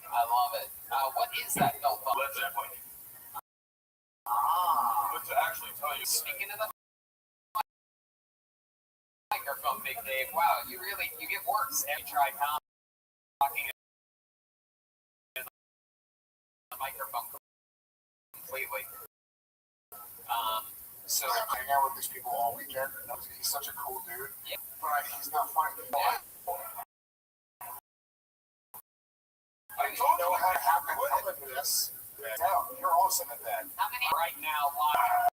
Speaker 4: I love it. What is that belt buckle?
Speaker 1: Led Zeppelin. But to actually tell you.
Speaker 4: Speaking of the microphone, Big Dave, wow, you get worse every try talking in the microphone completely. So
Speaker 1: I hang out with these people all weekend. He's such a cool dude.
Speaker 4: Yeah.
Speaker 1: But he's not funny. I don't know how to happen to this. No, you're awesome at that.
Speaker 4: how many right now live?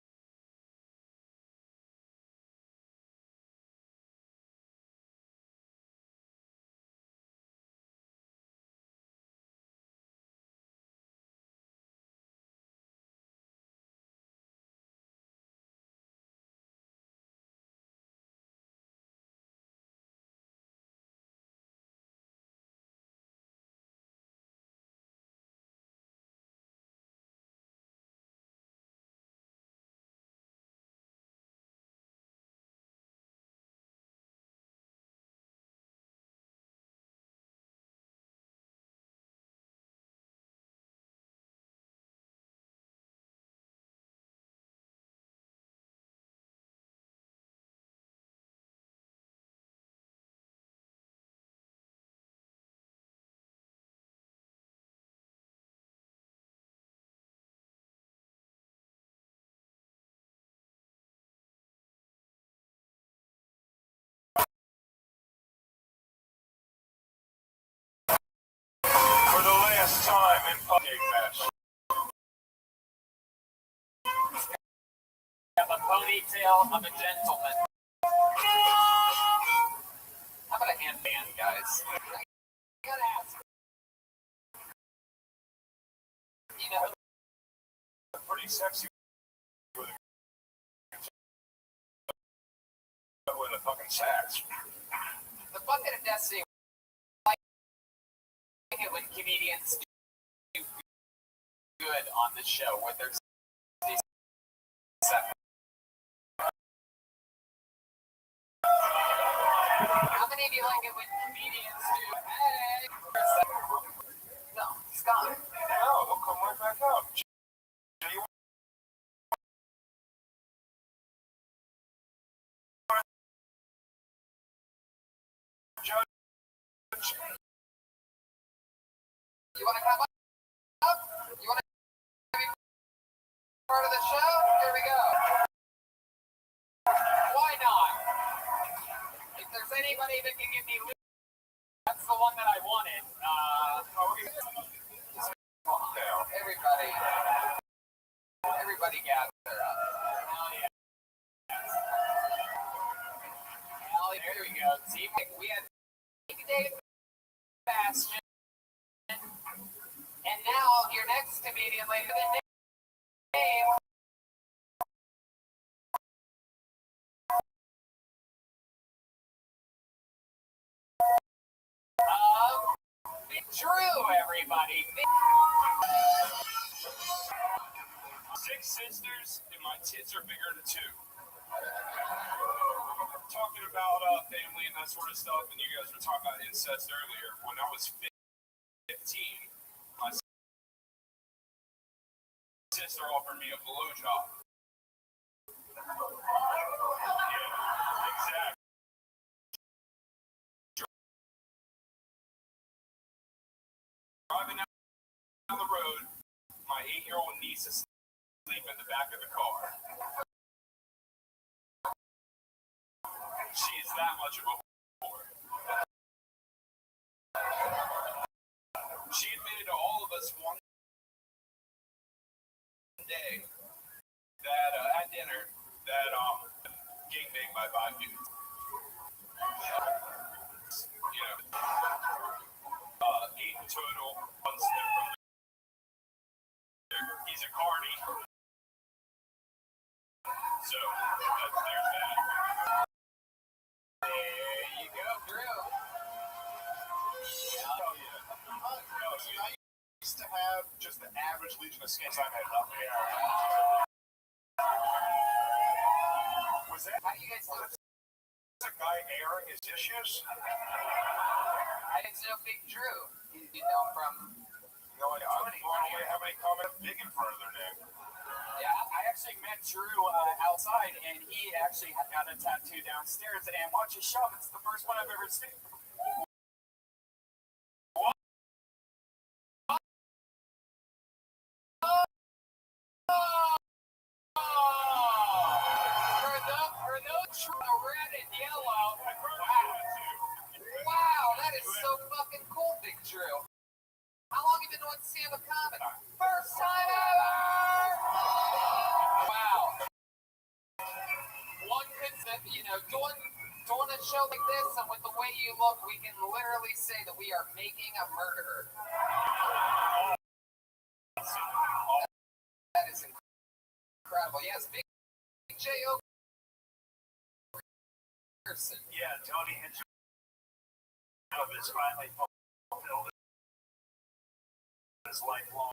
Speaker 1: For the last time in fucking match.
Speaker 4: Have a ponytail of a gentleman. How about a handband, guys? I gotta ask. You know,
Speaker 1: Pretty sexy with a fucking sax.
Speaker 4: the bucket of destiny. I like it when comedians do good on the show, where there's these. How many of you like it when comedians do? Hey, no, it's gone.
Speaker 1: No, he'll come right back up. Jay, you
Speaker 4: You want to come up? You want to be part of the show? Here we go. Why not? If there's anybody that can give me loot, that's the one that I wanted. Everybody gather up. Hell yeah. Hell yeah. There we go. See, we had Dave Bastion. And now your next comedian, later than name. Big Drew, everybody.
Speaker 6: Six sisters, and my tits are bigger than two. Talking about family and that sort of stuff, and you guys were talking about incest earlier. When I was 15, my sister offered me a blowjob. Yeah, exactly. Driving down the road, my 8-year-old niece is asleep in the back of the car. She is that much of a whore. She admitted to all of us one day that at dinner that gangbang by five dudes. You know, 8 in total. One step from there. He's a carny. So there's that.
Speaker 4: There you go, Drew.
Speaker 6: Hell yeah. No, see, I used to have just the average Legion of Skins I had up there. Was that?
Speaker 4: How do you guys do it?
Speaker 6: A guy airing his issues?
Speaker 4: I didn't know Big Drew. You know from.
Speaker 6: No, I'm blown away how many comments big in front of their name.
Speaker 10: Yeah, I actually met Drew outside, and he actually got a tattoo downstairs. And watch his shove. It's the first one I've ever seen. What? For those red and yellow.
Speaker 4: Wow, that is so fucking cool, Big Drew. How long have you been doing stand-up comedy? First time ever! Wow. One could, doing a show like this, and with the way you look, we can literally say that we are making a murderer. That is incredible. Yes, Big J.O.
Speaker 6: Yeah, Tony and Joe is finally fulfilled his lifelong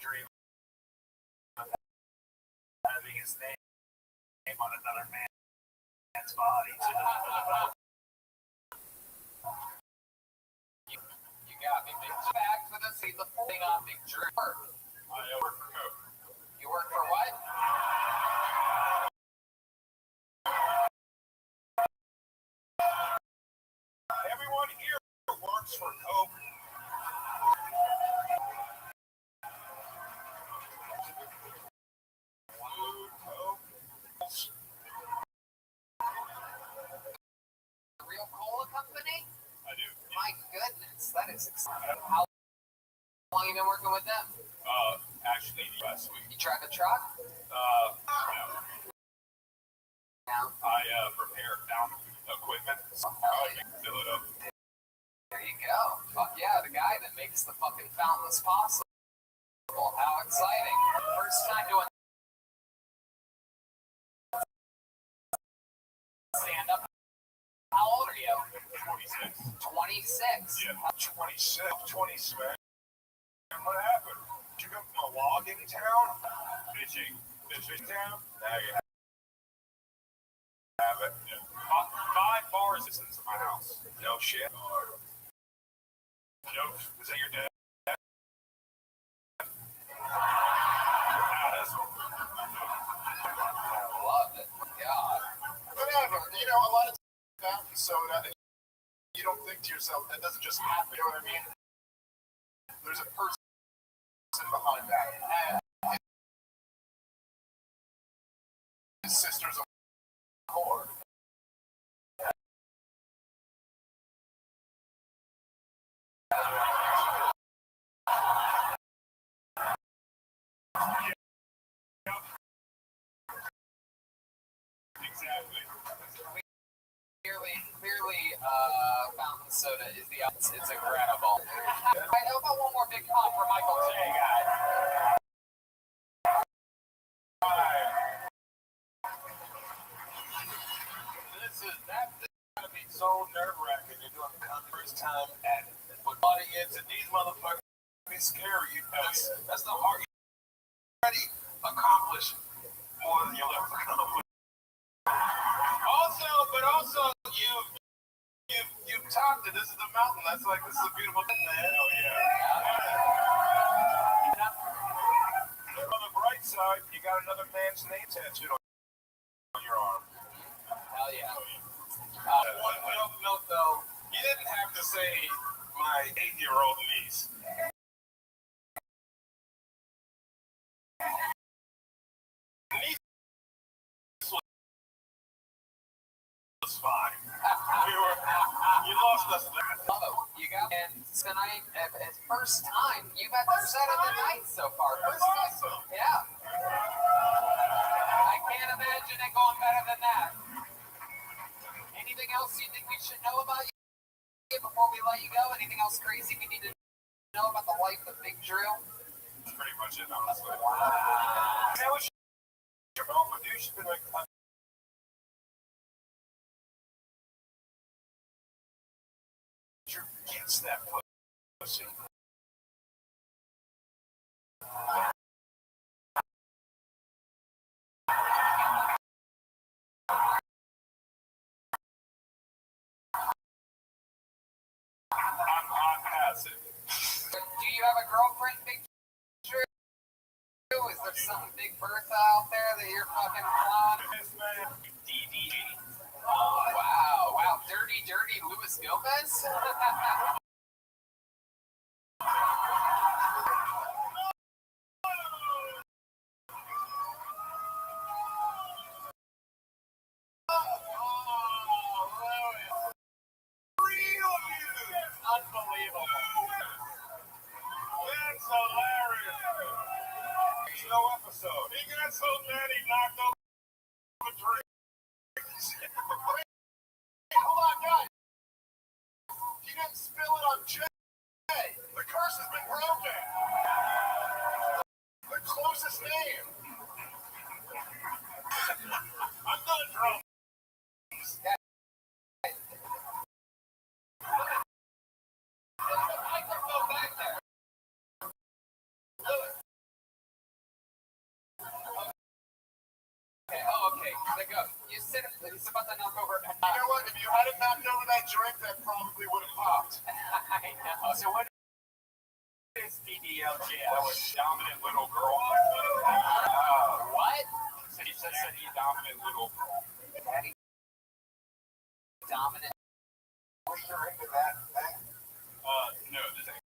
Speaker 6: dream of having his name on another man's body.
Speaker 4: You got me, Big Drew. Back for the thing on Big Drew.
Speaker 6: I work for Coke.
Speaker 4: You work for what?
Speaker 6: Everyone here works for Coke.
Speaker 4: The real cola company?
Speaker 6: I do.
Speaker 4: My goodness, that is exciting. How long have you been working with them?
Speaker 6: Actually, last week.
Speaker 4: You tried the truck?
Speaker 6: No.
Speaker 4: No.
Speaker 6: I repair fountain equipment. So I can fill it up.
Speaker 4: There you go. Fuck yeah, the guy that makes the fucking fountains possible. How exciting. First time doing stand up. How old are you?
Speaker 6: 26.
Speaker 4: 26.
Speaker 6: Yeah, 26. What happened? Did you go from a logging town? Fishing town? Now you have it. Yeah. 5 bars distance of my house. No shit. No, is that your dad?
Speaker 4: I love it. God.
Speaker 3: Whatever. You know, a lot of fountain soda, you you don't think to yourself, that doesn't just happen. You know what I mean? There's a person behind that. And his sister's a whore. Exactly.
Speaker 4: Clearly, fountain soda is it's incredible. Right, how about one more big pop for Michael J. Guy?
Speaker 1: This gotta be so nerve-wracking. You're doing the first time at with audience, and these motherfuckers be scary. That's the hard. You already accomplished more than you'll ever accomplish. Also, you've topped it. This is the mountain. This is a beautiful thing, man. Oh yeah. On the bright side, you got another man's name tattooed on your arm.
Speaker 4: Hell yeah.
Speaker 1: One note though, you didn't have to say my 8-year-old niece. Was fine. You lost us there.
Speaker 4: You got and tonight, it's first time you've had the set of the night so far. First time. Yeah. I can't imagine it going better than that. Anything else you think we should know about you before we let you go? Anything else crazy we need to know about the life of Big Drew?
Speaker 1: That's pretty much it, honestly. Wow. Hey, what's your phone, dude? She's been like. Gets that pussy. I'm passive.
Speaker 4: Do you have a girlfriend, Big Drew? Is there some big Bertha out there that you're fucking flying?
Speaker 1: Yes, man. DDG.
Speaker 4: Wow. Dirty Luis Gomez?
Speaker 1: Unbelievable. That's hilarious. There's no episode. He got so mad he knocked over the drink.
Speaker 3: Hold on, guys. You didn't spill it on Jay. The curse has been broken. The closest name.
Speaker 1: I'm not drunk.
Speaker 4: Okay. You said it's about to knock over.
Speaker 3: You know what? If you hadn't knocked over that drink, that probably would have popped.
Speaker 4: I know.
Speaker 1: So what is DDLG? That was dominant little girl.
Speaker 4: What?
Speaker 1: He said he dominant little girl.
Speaker 4: Daddy. Dominant.
Speaker 1: Was there into that thing? No, this ain't.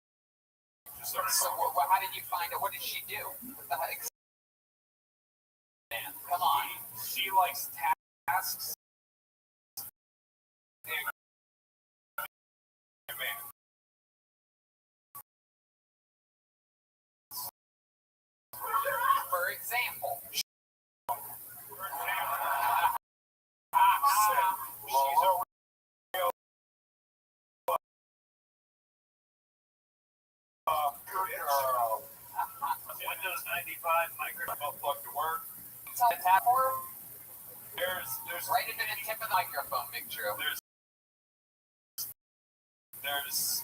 Speaker 4: So how did you find out? What did she do? What the heck? Man, come on.
Speaker 1: She likes tasks.
Speaker 4: For example.
Speaker 1: She's a real good girl. Windows 95 microphone plug to work.
Speaker 4: Tell the tap for her.
Speaker 1: There's
Speaker 4: right into the tip of the microphone, Big Drew.
Speaker 1: There's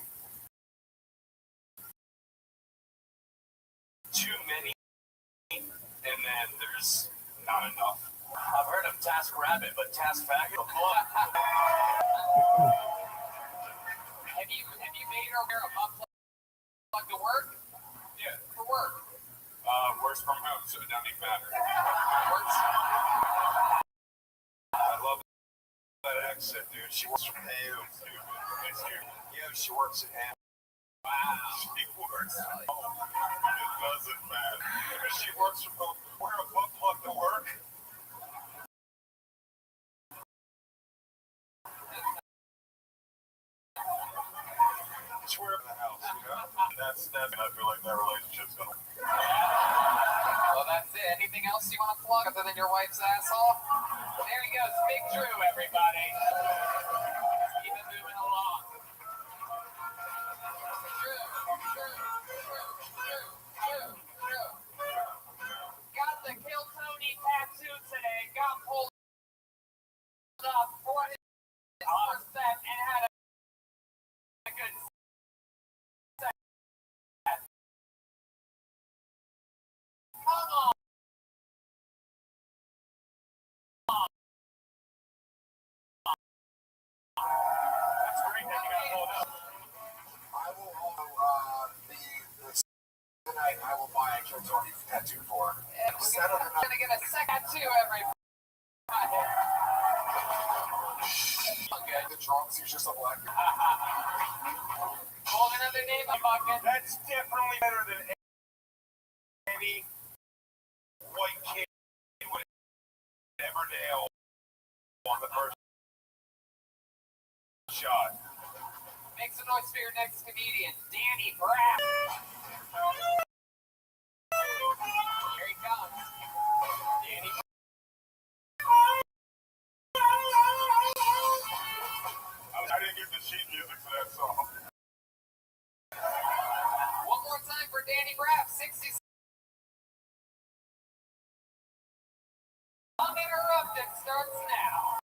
Speaker 1: too many, and then there's not enough. I've heard of Task Rabbit, but Task Faggot.
Speaker 4: Have you made her wear a butt plug to work?
Speaker 1: Yeah.
Speaker 4: For work.
Speaker 1: Works from home, so it doesn't even matter.
Speaker 4: Works.
Speaker 1: I love that shit, dude. She works from Ham. Yeah, she works at Ham. Wow. She works at home. It doesn't matter. If she works from home, wear a butt plug to work. Swear in the house, you know? That's I feel like that relationship's gonna.
Speaker 4: Well, that's it. Anything else you want to plug other than your wife's asshole? There he goes, Big Drew, everybody. Keep it moving along. Drew. Got the Kill Tony tattoo today. Got pulled up for his first set and had a good set. Come on.
Speaker 1: That's great that you got pulled up. I will also tonight I will buy a Kill Tony tattoo for her.
Speaker 4: And we're gonna get a second tattoo, everybody.
Speaker 1: The drums, he's just a black guy.
Speaker 4: Hold another name, bucket.
Speaker 1: That's definitely better than any white kid would ever nail on the first shot.
Speaker 4: Make some noise for your next comedian, Danny Braff. Here he comes. Danny Braff.
Speaker 1: I didn't get the sheet music for that song.
Speaker 4: One more time for Danny Braff, 60 Uninterrupted starts now.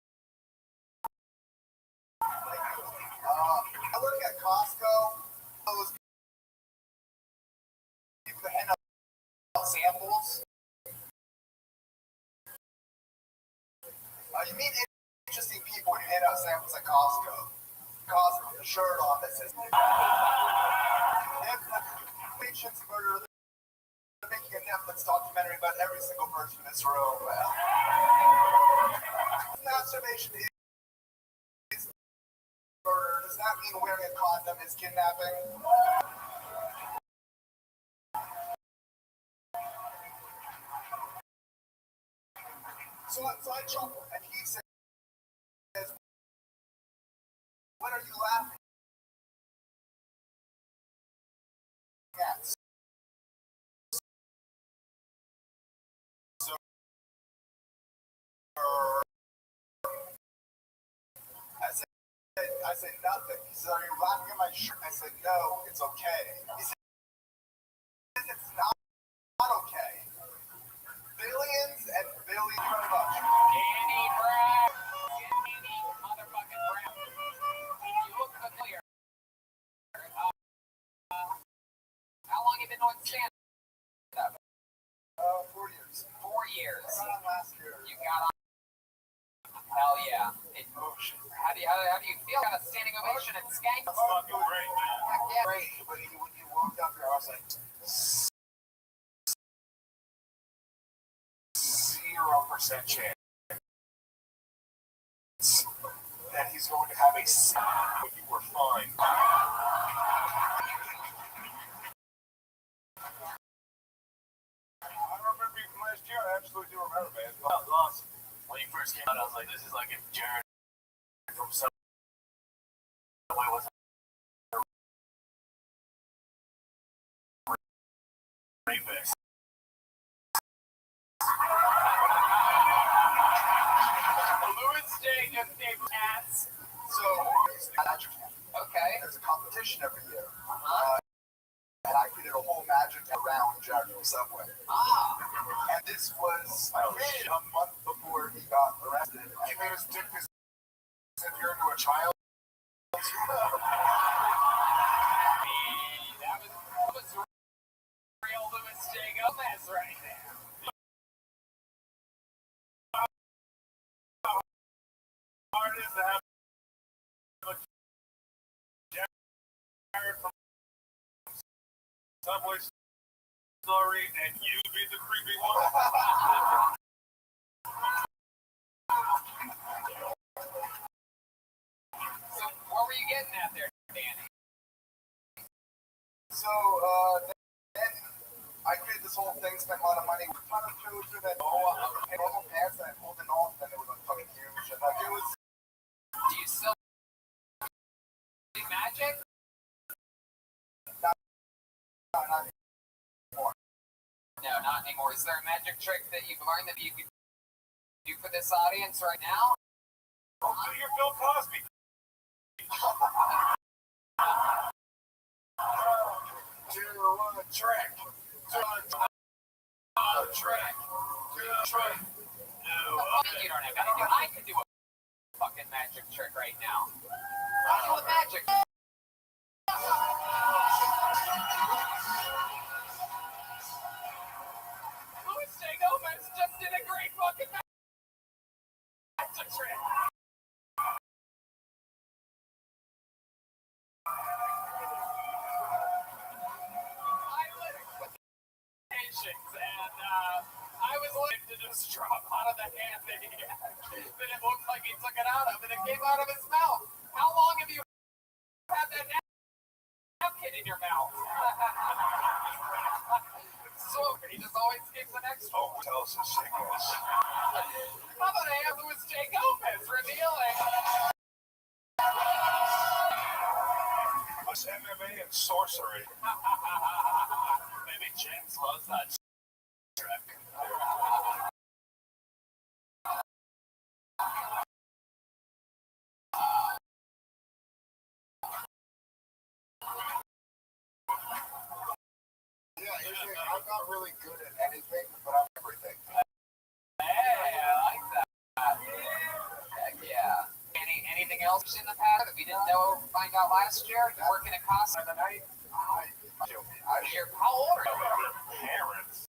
Speaker 1: I look at Costco, those people that hand out samples. You meet interesting people when you hand out samples at Costco. Costco with a shirt on that says Patience Murder. They're making a Netflix documentary about every single person in this room. Masturbation is murder. Does that mean wearing a condom is kidnapping? So I chuckle, and he says, "What are you laughing at?" So, I said nothing. He said, "Are you laughing at my shirt?" I said, "No, it's okay." He said, "It's not okay." Billions and billions very much.
Speaker 4: Danny Braff. Danny motherfucking Braff. You look familiar. How long have you been doing stand-up?
Speaker 1: 4 years.
Speaker 4: 4 years.
Speaker 1: I got on last year.
Speaker 4: You got on. Hell yeah. How do you feel? Got a standing ovation at Skank?
Speaker 1: It's fucking great, man.
Speaker 4: Heck yeah.
Speaker 1: Great. When you walked up here, I was like, 0% chance that he's going to have a but you were fine. I remember you from last year. I absolutely do remember, man. That was awesome. When you first came out, I was like, this is like if Jared from Subway was rapist.
Speaker 4: Louis Day just named cats.
Speaker 1: So,
Speaker 4: Okay.
Speaker 1: there's a competition every year. And I created a whole magic around Jared from Subway. And this was created a month before he got arrested. He made his dick as if you're into a child.
Speaker 4: That was real Louis J. Gomez right there.
Speaker 1: Hard it is to have a Jared from Subway story and you be the creepy one. So, then I created this whole thing, spent a lot of money, a ton of children, and normal pants, and I pulled it off, and it was fucking huge. And like, it was.
Speaker 4: Do you still do magic?
Speaker 1: Not anymore.
Speaker 4: No, not anymore. Is there a magic trick that you've learned that you could do for this audience right now?
Speaker 1: Don't do your Bill Cosby. Do a trick. Do a trick. Do a trick.
Speaker 4: You don't have to do. I can do a fucking magic trick right now. I'll do a magic. Louis J. Gomez just did a great fucking magic trick. And I was looking to just drop out of the hand that he had. But it looked like he took it out of, and it came out of his mouth. How long have you had that napkin in your mouth? So he just always gives an extra.
Speaker 1: Oh, tell us his sickness.
Speaker 4: How about I have Louis J. Gomez revealing?
Speaker 1: Us MMA and sorcery.
Speaker 6: Maybe James loves that trick.
Speaker 1: Yeah, I'm not really good at anything, but I'm everything.
Speaker 4: Hey, I like that. Heck yeah. Anything else in the past that we didn't know? Find out last year. You working at Casa the night? How old are you?
Speaker 1: Parents.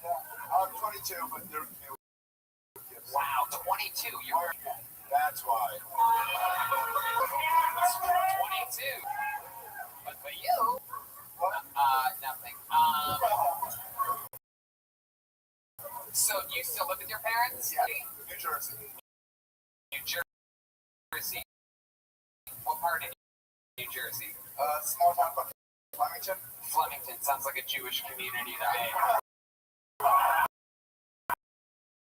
Speaker 1: I'm 22, but they're new.
Speaker 4: Wow, 22. You're.
Speaker 1: That's why.
Speaker 4: 22. But for you, nothing. So do you still live with your parents?
Speaker 1: Yeah, New Jersey.
Speaker 4: New Jersey. What part of New Jersey?
Speaker 1: Small town called Flemington.
Speaker 4: Flemington sounds like a Jewish community to me.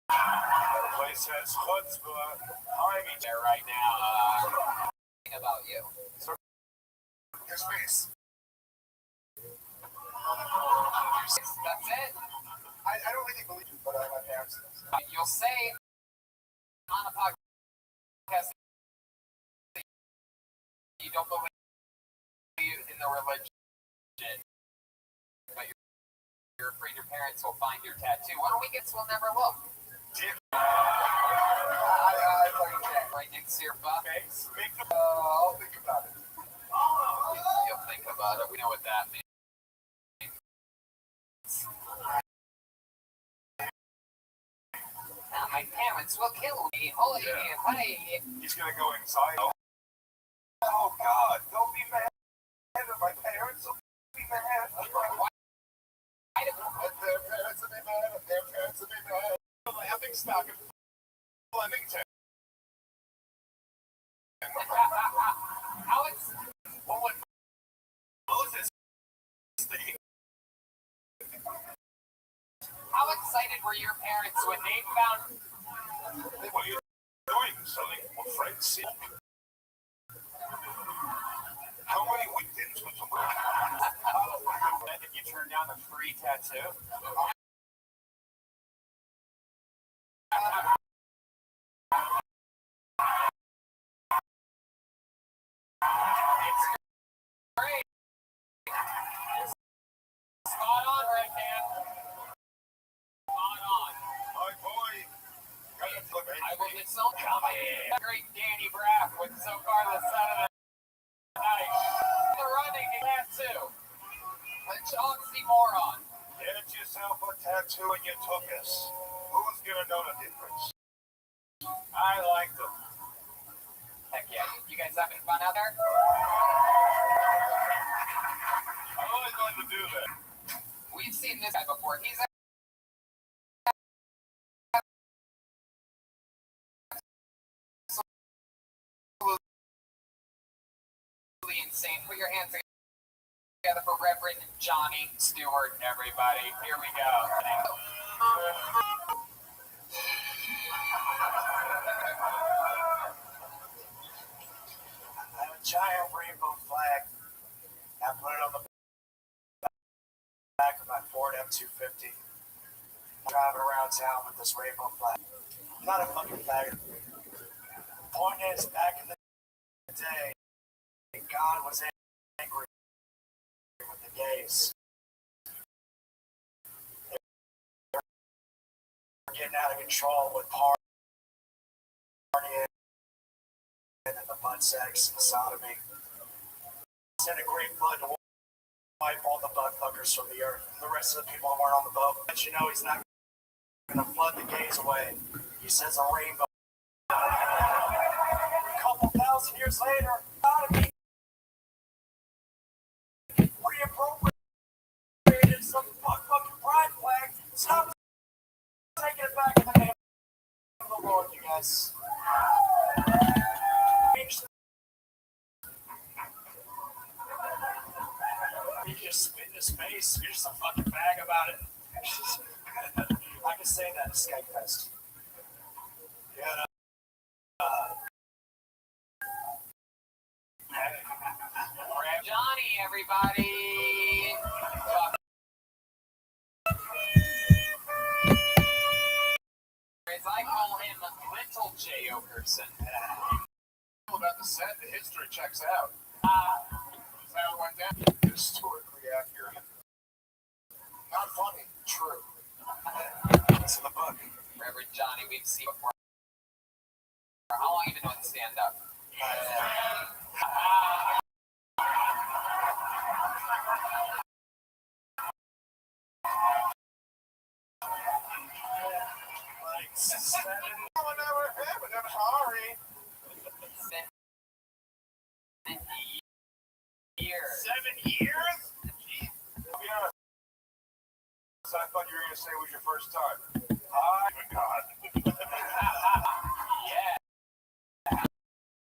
Speaker 1: The place has chutzpah.
Speaker 4: I'm there right now. About you.
Speaker 1: Your space.
Speaker 4: That's it?
Speaker 1: I don't really believe you, but my parents do.
Speaker 4: You'll say on a podcast that you don't believe in the religion, but you're afraid your parents will find your tattoo. What do we get? We'll never look.
Speaker 1: I fucking can't.
Speaker 4: Right next to your butt.
Speaker 1: I'll think about it.
Speaker 4: You'll think about it. We know what that means. My parents will kill me. Holy, hey.
Speaker 1: He's gonna go inside. Oh God! Don't be mad at my parents. Don't be mad. Their parents will be mad. Their parents will be mad. Laughing stock in Flemington.
Speaker 4: Alex,
Speaker 1: What would Moses think?
Speaker 4: how excited were your parents when they found?
Speaker 1: What are you doing? Selling French silk? How many weekends with them?
Speaker 4: Did you turn down a free tattoo? It's great. Spot on, right, man. Spot on.
Speaker 1: My boy.
Speaker 4: I will get so coming. Great Danny Braff with So Far the Son of the Night. The running tattoo. A Chauncey moron.
Speaker 1: Get yourself a tattoo and you took us. Who's gonna know the difference? I like them.
Speaker 4: Heck yeah. You guys having fun out there?
Speaker 1: I'm only going to do that.
Speaker 4: We've seen this guy before. He's insane. Put your hands together for Reverend Johnny Stewart, everybody. Here we go.
Speaker 2: I have a giant rainbow flag. I put it on the back of my Ford F-250. Driving around town with this rainbow flag. I'm not a fucking faggot. Point is, back in the day, God was angry with the gays. They were getting out of control with partying and the butt sex and sodomy. Sent a great flood to wipe all the butt fuckers from the earth. And the rest of the people who weren't on the boat. But you know he's not going to flood the gays away. He says a rainbow. A couple thousand years later, sodomy reappropriated some fucking pride flag. Stop taking it back in the name of the Lord, you guys. You just spit in his face. You're just a fucking bag about it. I can say that to Skype Fest. Yeah.
Speaker 4: Johnny, everybody. As I call him, Little J. Okerson.
Speaker 3: About the set, the history checks out. Is that what went down? Historically accurate. Not funny.
Speaker 2: True. It's in the book.
Speaker 4: Reverend Johnny, we've seen before. How long have you been doing stand up?
Speaker 2: Like 7 I'm sorry.
Speaker 4: 7 years.
Speaker 2: 7 years? Jeez. I'll be honest. I thought you were going to say it was your first time. Oh my God.